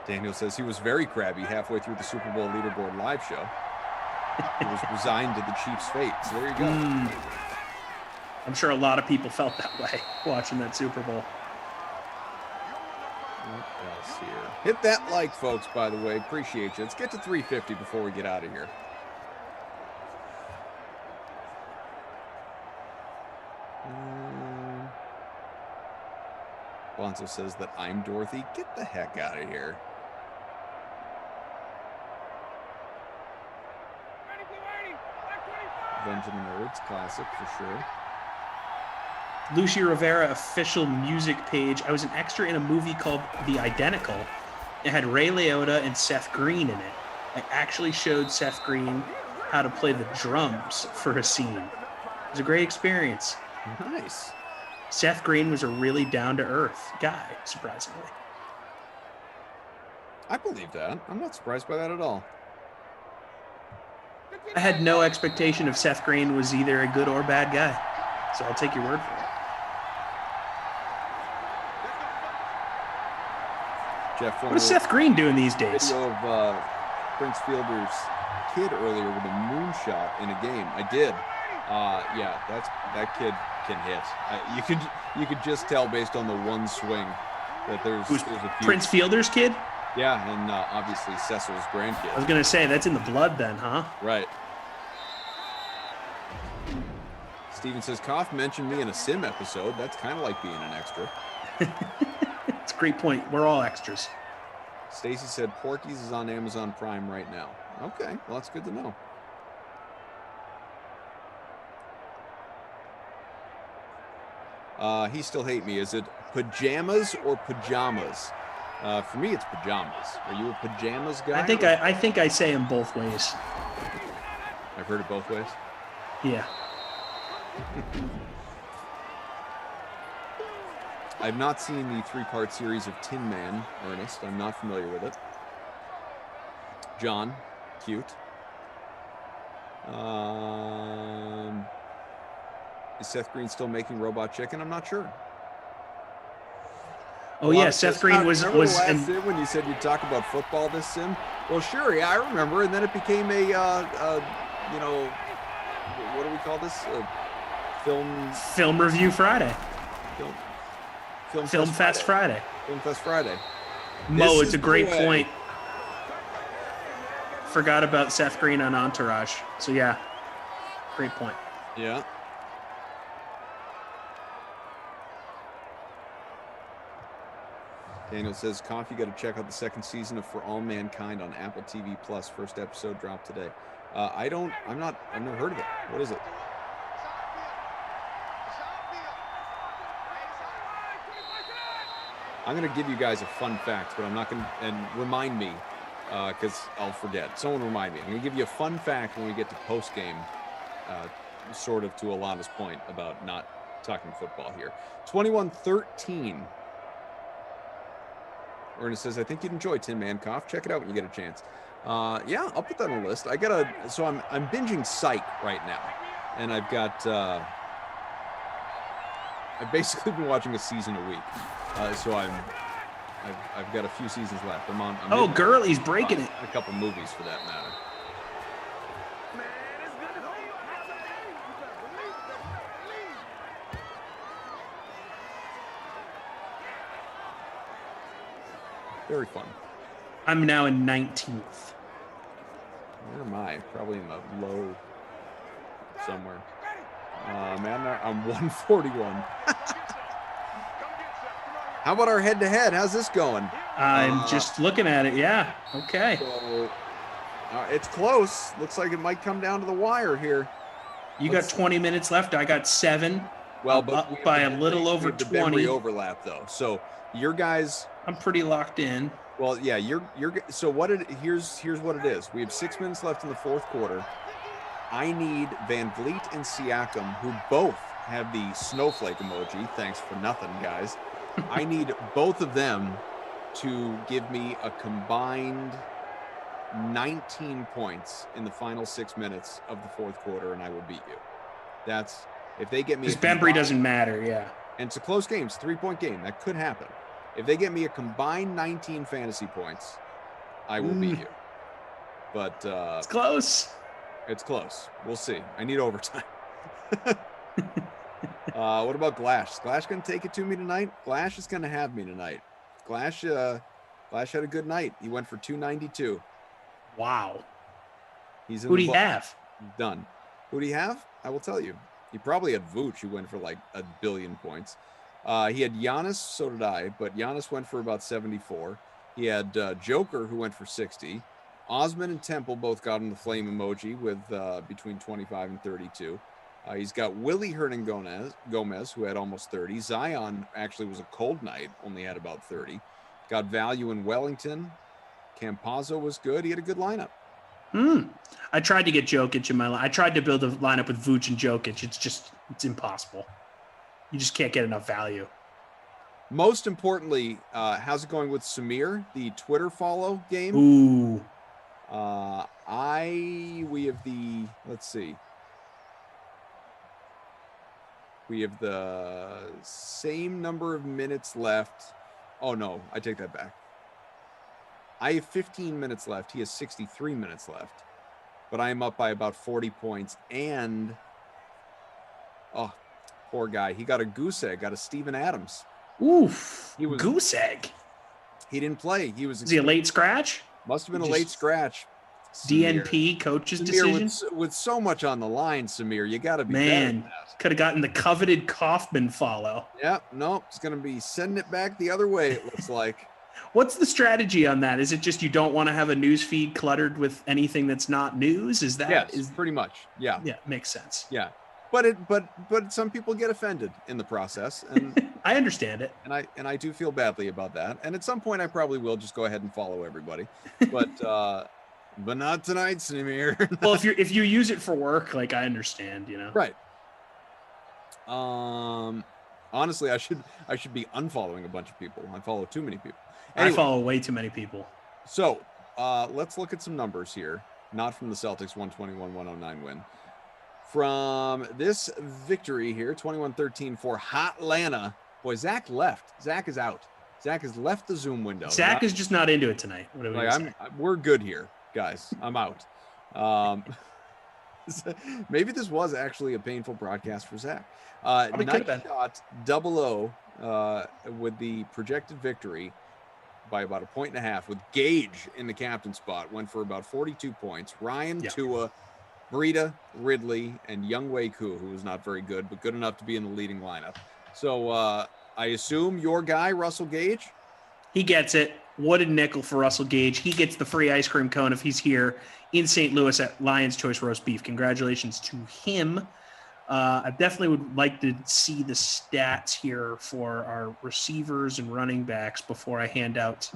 Daniel says he was very crabby halfway through the Super Bowl leaderboard live show. He was resigned to the Chiefs' fate. So there you go. I'm sure a lot of people felt that way watching that Super Bowl. What else here? Hit that like, folks, by the way. Appreciate you. Let's get to 350 before we get out of here. Bonzo says that I'm Dorothy. Get the heck out of here. Revenge of the Nerds, classic for sure. Lucy Rivera official music page. I was an extra in a movie called The Identical. It had Ray Liotta and Seth Green in it. I actually showed Seth Green how to play the drums for a scene. It was a great experience. Nice. Seth Green was a really down-to-earth guy, surprisingly. I believe that. I'm not surprised by that at all. I had no expectation of Seth Green was either a good or bad guy, so I'll take your word for it. Jeff, what is Seth Green doing these days? Video of Prince Fielder's kid earlier with a moonshot in a game. I did. Yeah, that kid can hit. You could just tell based on the one swing that there's a few. Prince Fielder's kid? Yeah, and obviously Cecil's grandkid. I was gonna say that's in the blood then, huh? Right. Steven says, Koff mentioned me in a sim episode. That's kind of like being an extra. It's a great point. We're all extras. Stacy said Porky's is on Amazon Prime right now. Okay, well, that's good to know. He still hate me. Is it pajamas or pajamas? For me, it's pajamas. Are you a pajamas guy? I think I say them both ways. I've heard it both ways. Yeah. I've not seen the 3-part series of Tin Man, Ernest. I'm not familiar with it. John, cute. Is Seth Green still making Robot Chicken? I'm not sure. Oh yeah, Seth Green was sim when you said you'd talk about football this sim. Well, sure, yeah, I remember, and then it became a you know, what do we call this? Film Review Friday. Film Fest Friday. Film Fest Friday. Mo, it's a great point. Forgot about Seth Green on Entourage. So yeah, great point. Yeah. Daniel says, Koff, you got to check out the second season of For All Mankind on Apple TV Plus. First episode dropped today. I've never heard of it. What is it? I'm going to give you guys a fun fact, but I'm not going to, and remind me, because I'll forget. Someone remind me. I'm going to give you a fun fact when we get to post-game, sort of to Alana's point about not talking football here. 21-13. Ernest says, I think you'd enjoy Tin Man Koff. Check it out when you get a chance. Yeah, I'll put that on the list. So I'm binging Psych right now. And I've got, I've basically been watching a season a week. So I've got a few seasons left. I'm Gurley's breaking it. A couple movies for that matter. Very fun. I'm now in 19th. Where am I? Probably in the low somewhere. Man, I'm 141. How about our head-to-head? How's this going? I'm just looking at it. Yeah. Okay. So, it's close. Looks like it might come down to the wire here. You got 20 minutes left. I got 7. Well, but up by a little over 20. Overlap though. So your guys. I'm pretty locked in. Well, yeah, so here's what it is. We have 6 minutes left in the fourth quarter. I need Van Vliet and Siakam, who both have the snowflake emoji. Thanks for nothing, guys. I need both of them to give me a combined 19 points in the final 6 minutes of the fourth quarter, and I will beat you. That's if they get me. Because Bembry doesn't matter, yeah. And it's a close game. It's a 3-point game. That could happen. If they get me a combined 19 fantasy points, I will beat you. But it's close. It's close. We'll see. I need overtime. What about Glash? Is Glash going to take it to me tonight? Glash is going to have me tonight. Glash had a good night. He went for 292. Wow. Who do you have? Done. Who do you have? I will tell you. He probably had Vooch, who went for like 1 billion points. He had Giannis, so did I, but Giannis went for about 74. He had Joker, who went for 60. Osman and Temple both got him the flame emoji with between 25 and 32. He's got Willie Gomez, who had almost 30. Zion actually was a cold night, only had about 30. Got value in Wellington. Campazzo was good. He had a good lineup. I tried to get Jokic in my line. I tried to build a lineup with Vooch and Jokic. It's impossible. You just can't get enough value. Most importantly, how's it going with Samir, the Twitter follow game? Ooh. Let's see. We have the same number of minutes left. Oh no, I take that back. I have 15 minutes left. He has 63 minutes left. But I am up by about 40 points. And, oh, poor guy. He got a goose egg, got a Steven Adams. Oof. Goose egg. He didn't play. Is he a late scratch? Must have been a late scratch. DNP coach's decision? With so much on the line, Samir, you got to be better than that. Could have gotten the coveted Kaufman follow. Yeah, no, it's going to be sending it back the other way, it looks like. What's the strategy on that? Is it just you don't want to have a news feed cluttered with anything that's not news? Is that yes, pretty much. Yeah. Yeah, makes sense. Yeah. But some people get offended in the process, and I understand it. And I do feel badly about that. And at some point I probably will just go ahead and follow everybody. But not tonight, Samir. Well, if you use it for work, like I understand, you know. Right. Honestly, I should be unfollowing a bunch of people. I follow too many people. Anyway, I follow way too many people. So let's look at some numbers here. Not from the Celtics 121-109 win. From this victory here, 21-13 for Hotlanta. Boy, Zach left. Zach is out. Zach has left the Zoom window. Zach is just not into it tonight. What we're good here, guys. I'm out. Maybe this was actually a painful broadcast for Zach. Night shot 0-0 with the projected victory by about 1.5 points with Gage in the captain spot. Went for about 42 points. Ryan, Tua, Breida, Ridley, and Younghoe Koo, who was not very good, but good enough to be in the leading lineup. So I assume your guy, Russell Gage? He gets it. What a nickel for Russell Gage. He gets the free ice cream cone if he's here in St. Louis at Lion's Choice Roast Beef. Congratulations to him. I definitely would like to see the stats here for our receivers and running backs before I hand out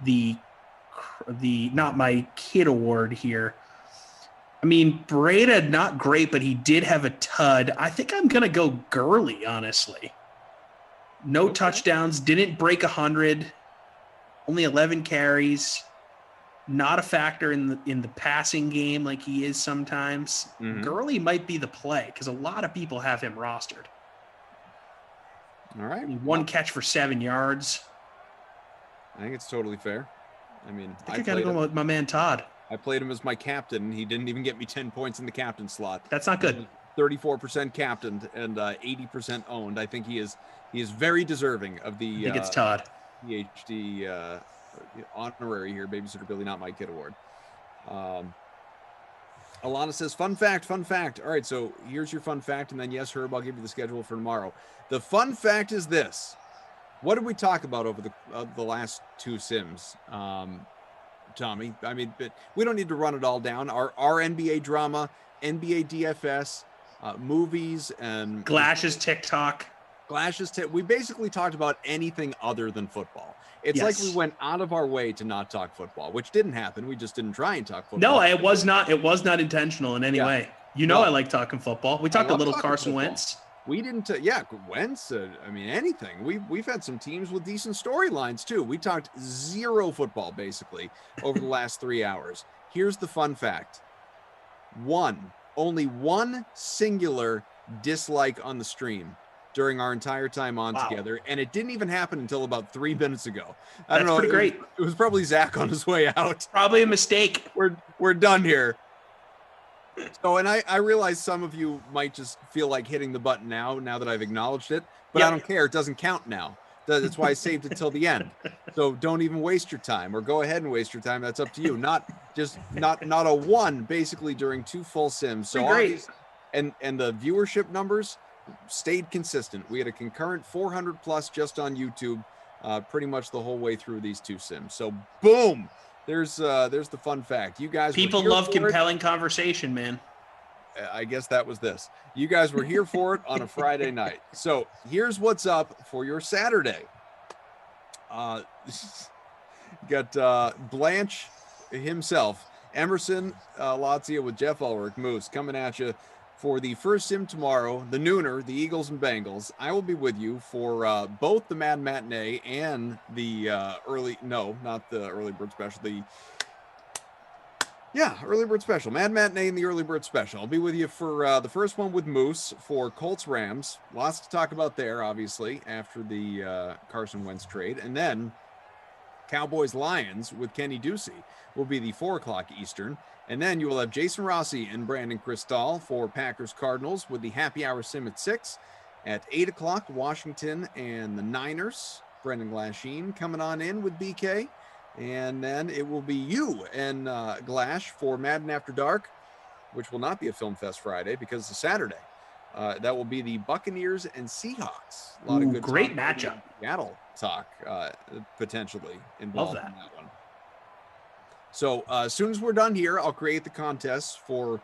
the not my kid award here. I mean, Breida, not great, but he did have a tud. I think I'm going to go Gurley, honestly. No touchdowns, didn't break 100, only 11 carries. Not a factor in the passing game like he is sometimes. Mm-hmm. Gurley might be the play because a lot of people have him rostered. All right. One catch for 7 yards. I think it's totally fair. I mean, I got to go with my man Todd. I played him as my captain. He didn't even get me 10 points in the captain slot. That's not good. 34% captained and 80% owned. I think he is very deserving of the I think it's Todd. PhD honorary here, Babysitter Billy Not My Kid award. Alana says, fun fact. All right, so here's your fun fact, and then yes, Herb, I'll give you the schedule for tomorrow. The fun fact is this. What did we talk about over the last two sims, Tommy? I mean, but we don't need to run it all down. Our NBA drama, NBA DFS, movies, and Glash's TikTok. We basically talked about anything other than football. It's like we went out of our way to not talk football, which didn't happen. We just didn't try and talk football. No, it was not intentional in any way. You know, I like talking football. We talked a little Carson Wentz. We didn't. Wentz. I mean, anything. We've had some teams with decent storylines too. We talked zero football basically over the last 3 hours. Here's the fun fact. Only one singular dislike on the stream during our entire time on together, and it didn't even happen until about 3 minutes ago. I don't know. Pretty great. It was probably Zach on his way out. Probably a mistake. We're done here. So, and I realize some of you might just feel like hitting the button now that I've acknowledged it, but I don't care. It doesn't count now. That's why I saved it till the end. So don't even waste your time, or go ahead and waste your time. That's up to you. Not a one basically during 2 full sims. So great. And the viewership numbers stayed consistent. We had a concurrent 400 plus just on YouTube, pretty much the whole way through these 2 sims. So boom, there's the fun fact. You guys, people love compelling conversation, man. I guess that was this. You guys were here for it on a Friday night. So here's what's up for your Saturday. Got Blanche himself, Emerson Lazio with Geoff Ulrich. Moose coming at you for the first sim tomorrow, the nooner, the Eagles and Bengals. I will be with you for both the Mad Matinee and the early bird special. Early bird special. Mad Matinee and the early bird special. I'll be with you for the first one with Moose for Colts Rams. Lots to talk about there, obviously, after the Carson Wentz trade. And then Cowboys Lions with Kenny Ducey will be the 4 o'clock Eastern. And then you will have Jason Rossi and Brandon Cristal for Packers Cardinals with the happy hour sim at 6. At 8 o'clock, Washington and the Niners. Brendan Glasheen coming on in with BK. And then it will be you and Glash for Madden After Dark, which will not be a Film Fest Friday because it's a Saturday. That will be the Buccaneers and Seahawks. A lot of good great matchup. Seattle talk potentially involved in that one. So as soon as we're done here, I'll create the contests for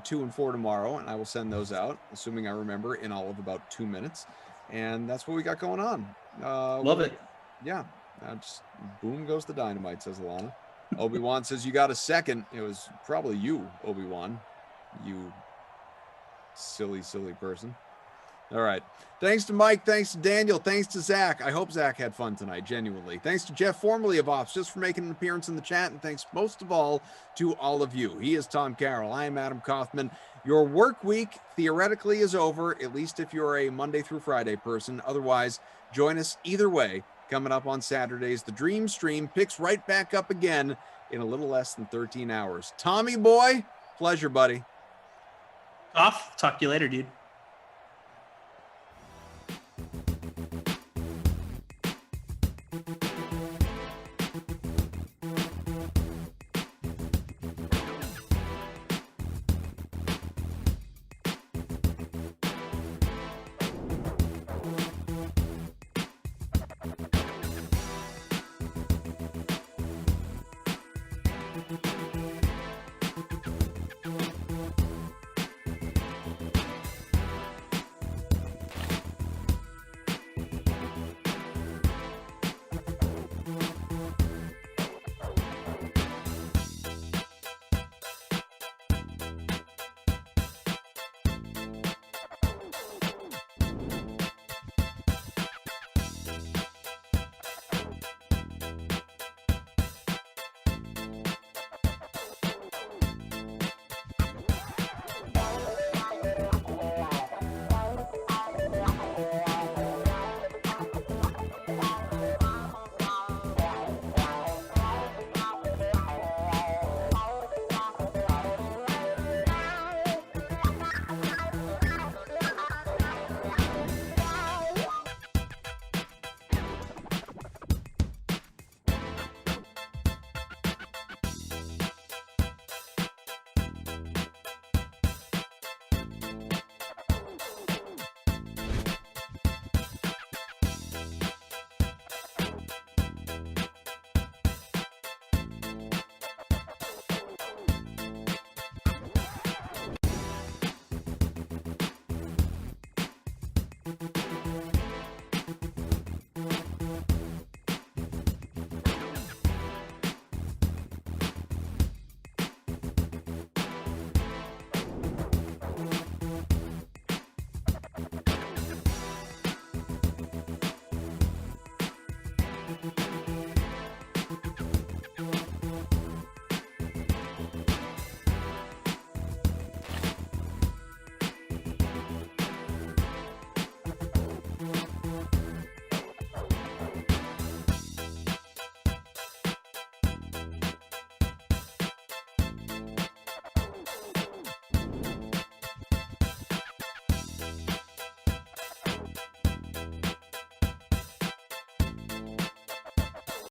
2 and 4 tomorrow, and I will send those out, assuming I remember, in all of about 2 minutes. And that's what we got going on. Love it. Yeah. Just boom goes the dynamite, says Alana. Obi-Wan says you got a second. It was probably you, Obi-Wan. You silly person. All right. Thanks to Mike. Thanks to Daniel. Thanks to Zach. I hope Zach had fun tonight, genuinely. Thanks to Jeff, formerly of Ops, just for making an appearance in the chat. And thanks most of all to all of you. He is Tom Carroll. I am Adam Kaufman. Your work week theoretically is over, at least if you're a Monday through Friday person. Otherwise, join us either way. Coming up on Saturdays, the Dream Stream picks right back up again in a little less than 13 hours. Tommy boy, pleasure, buddy. Talk to you later, dude.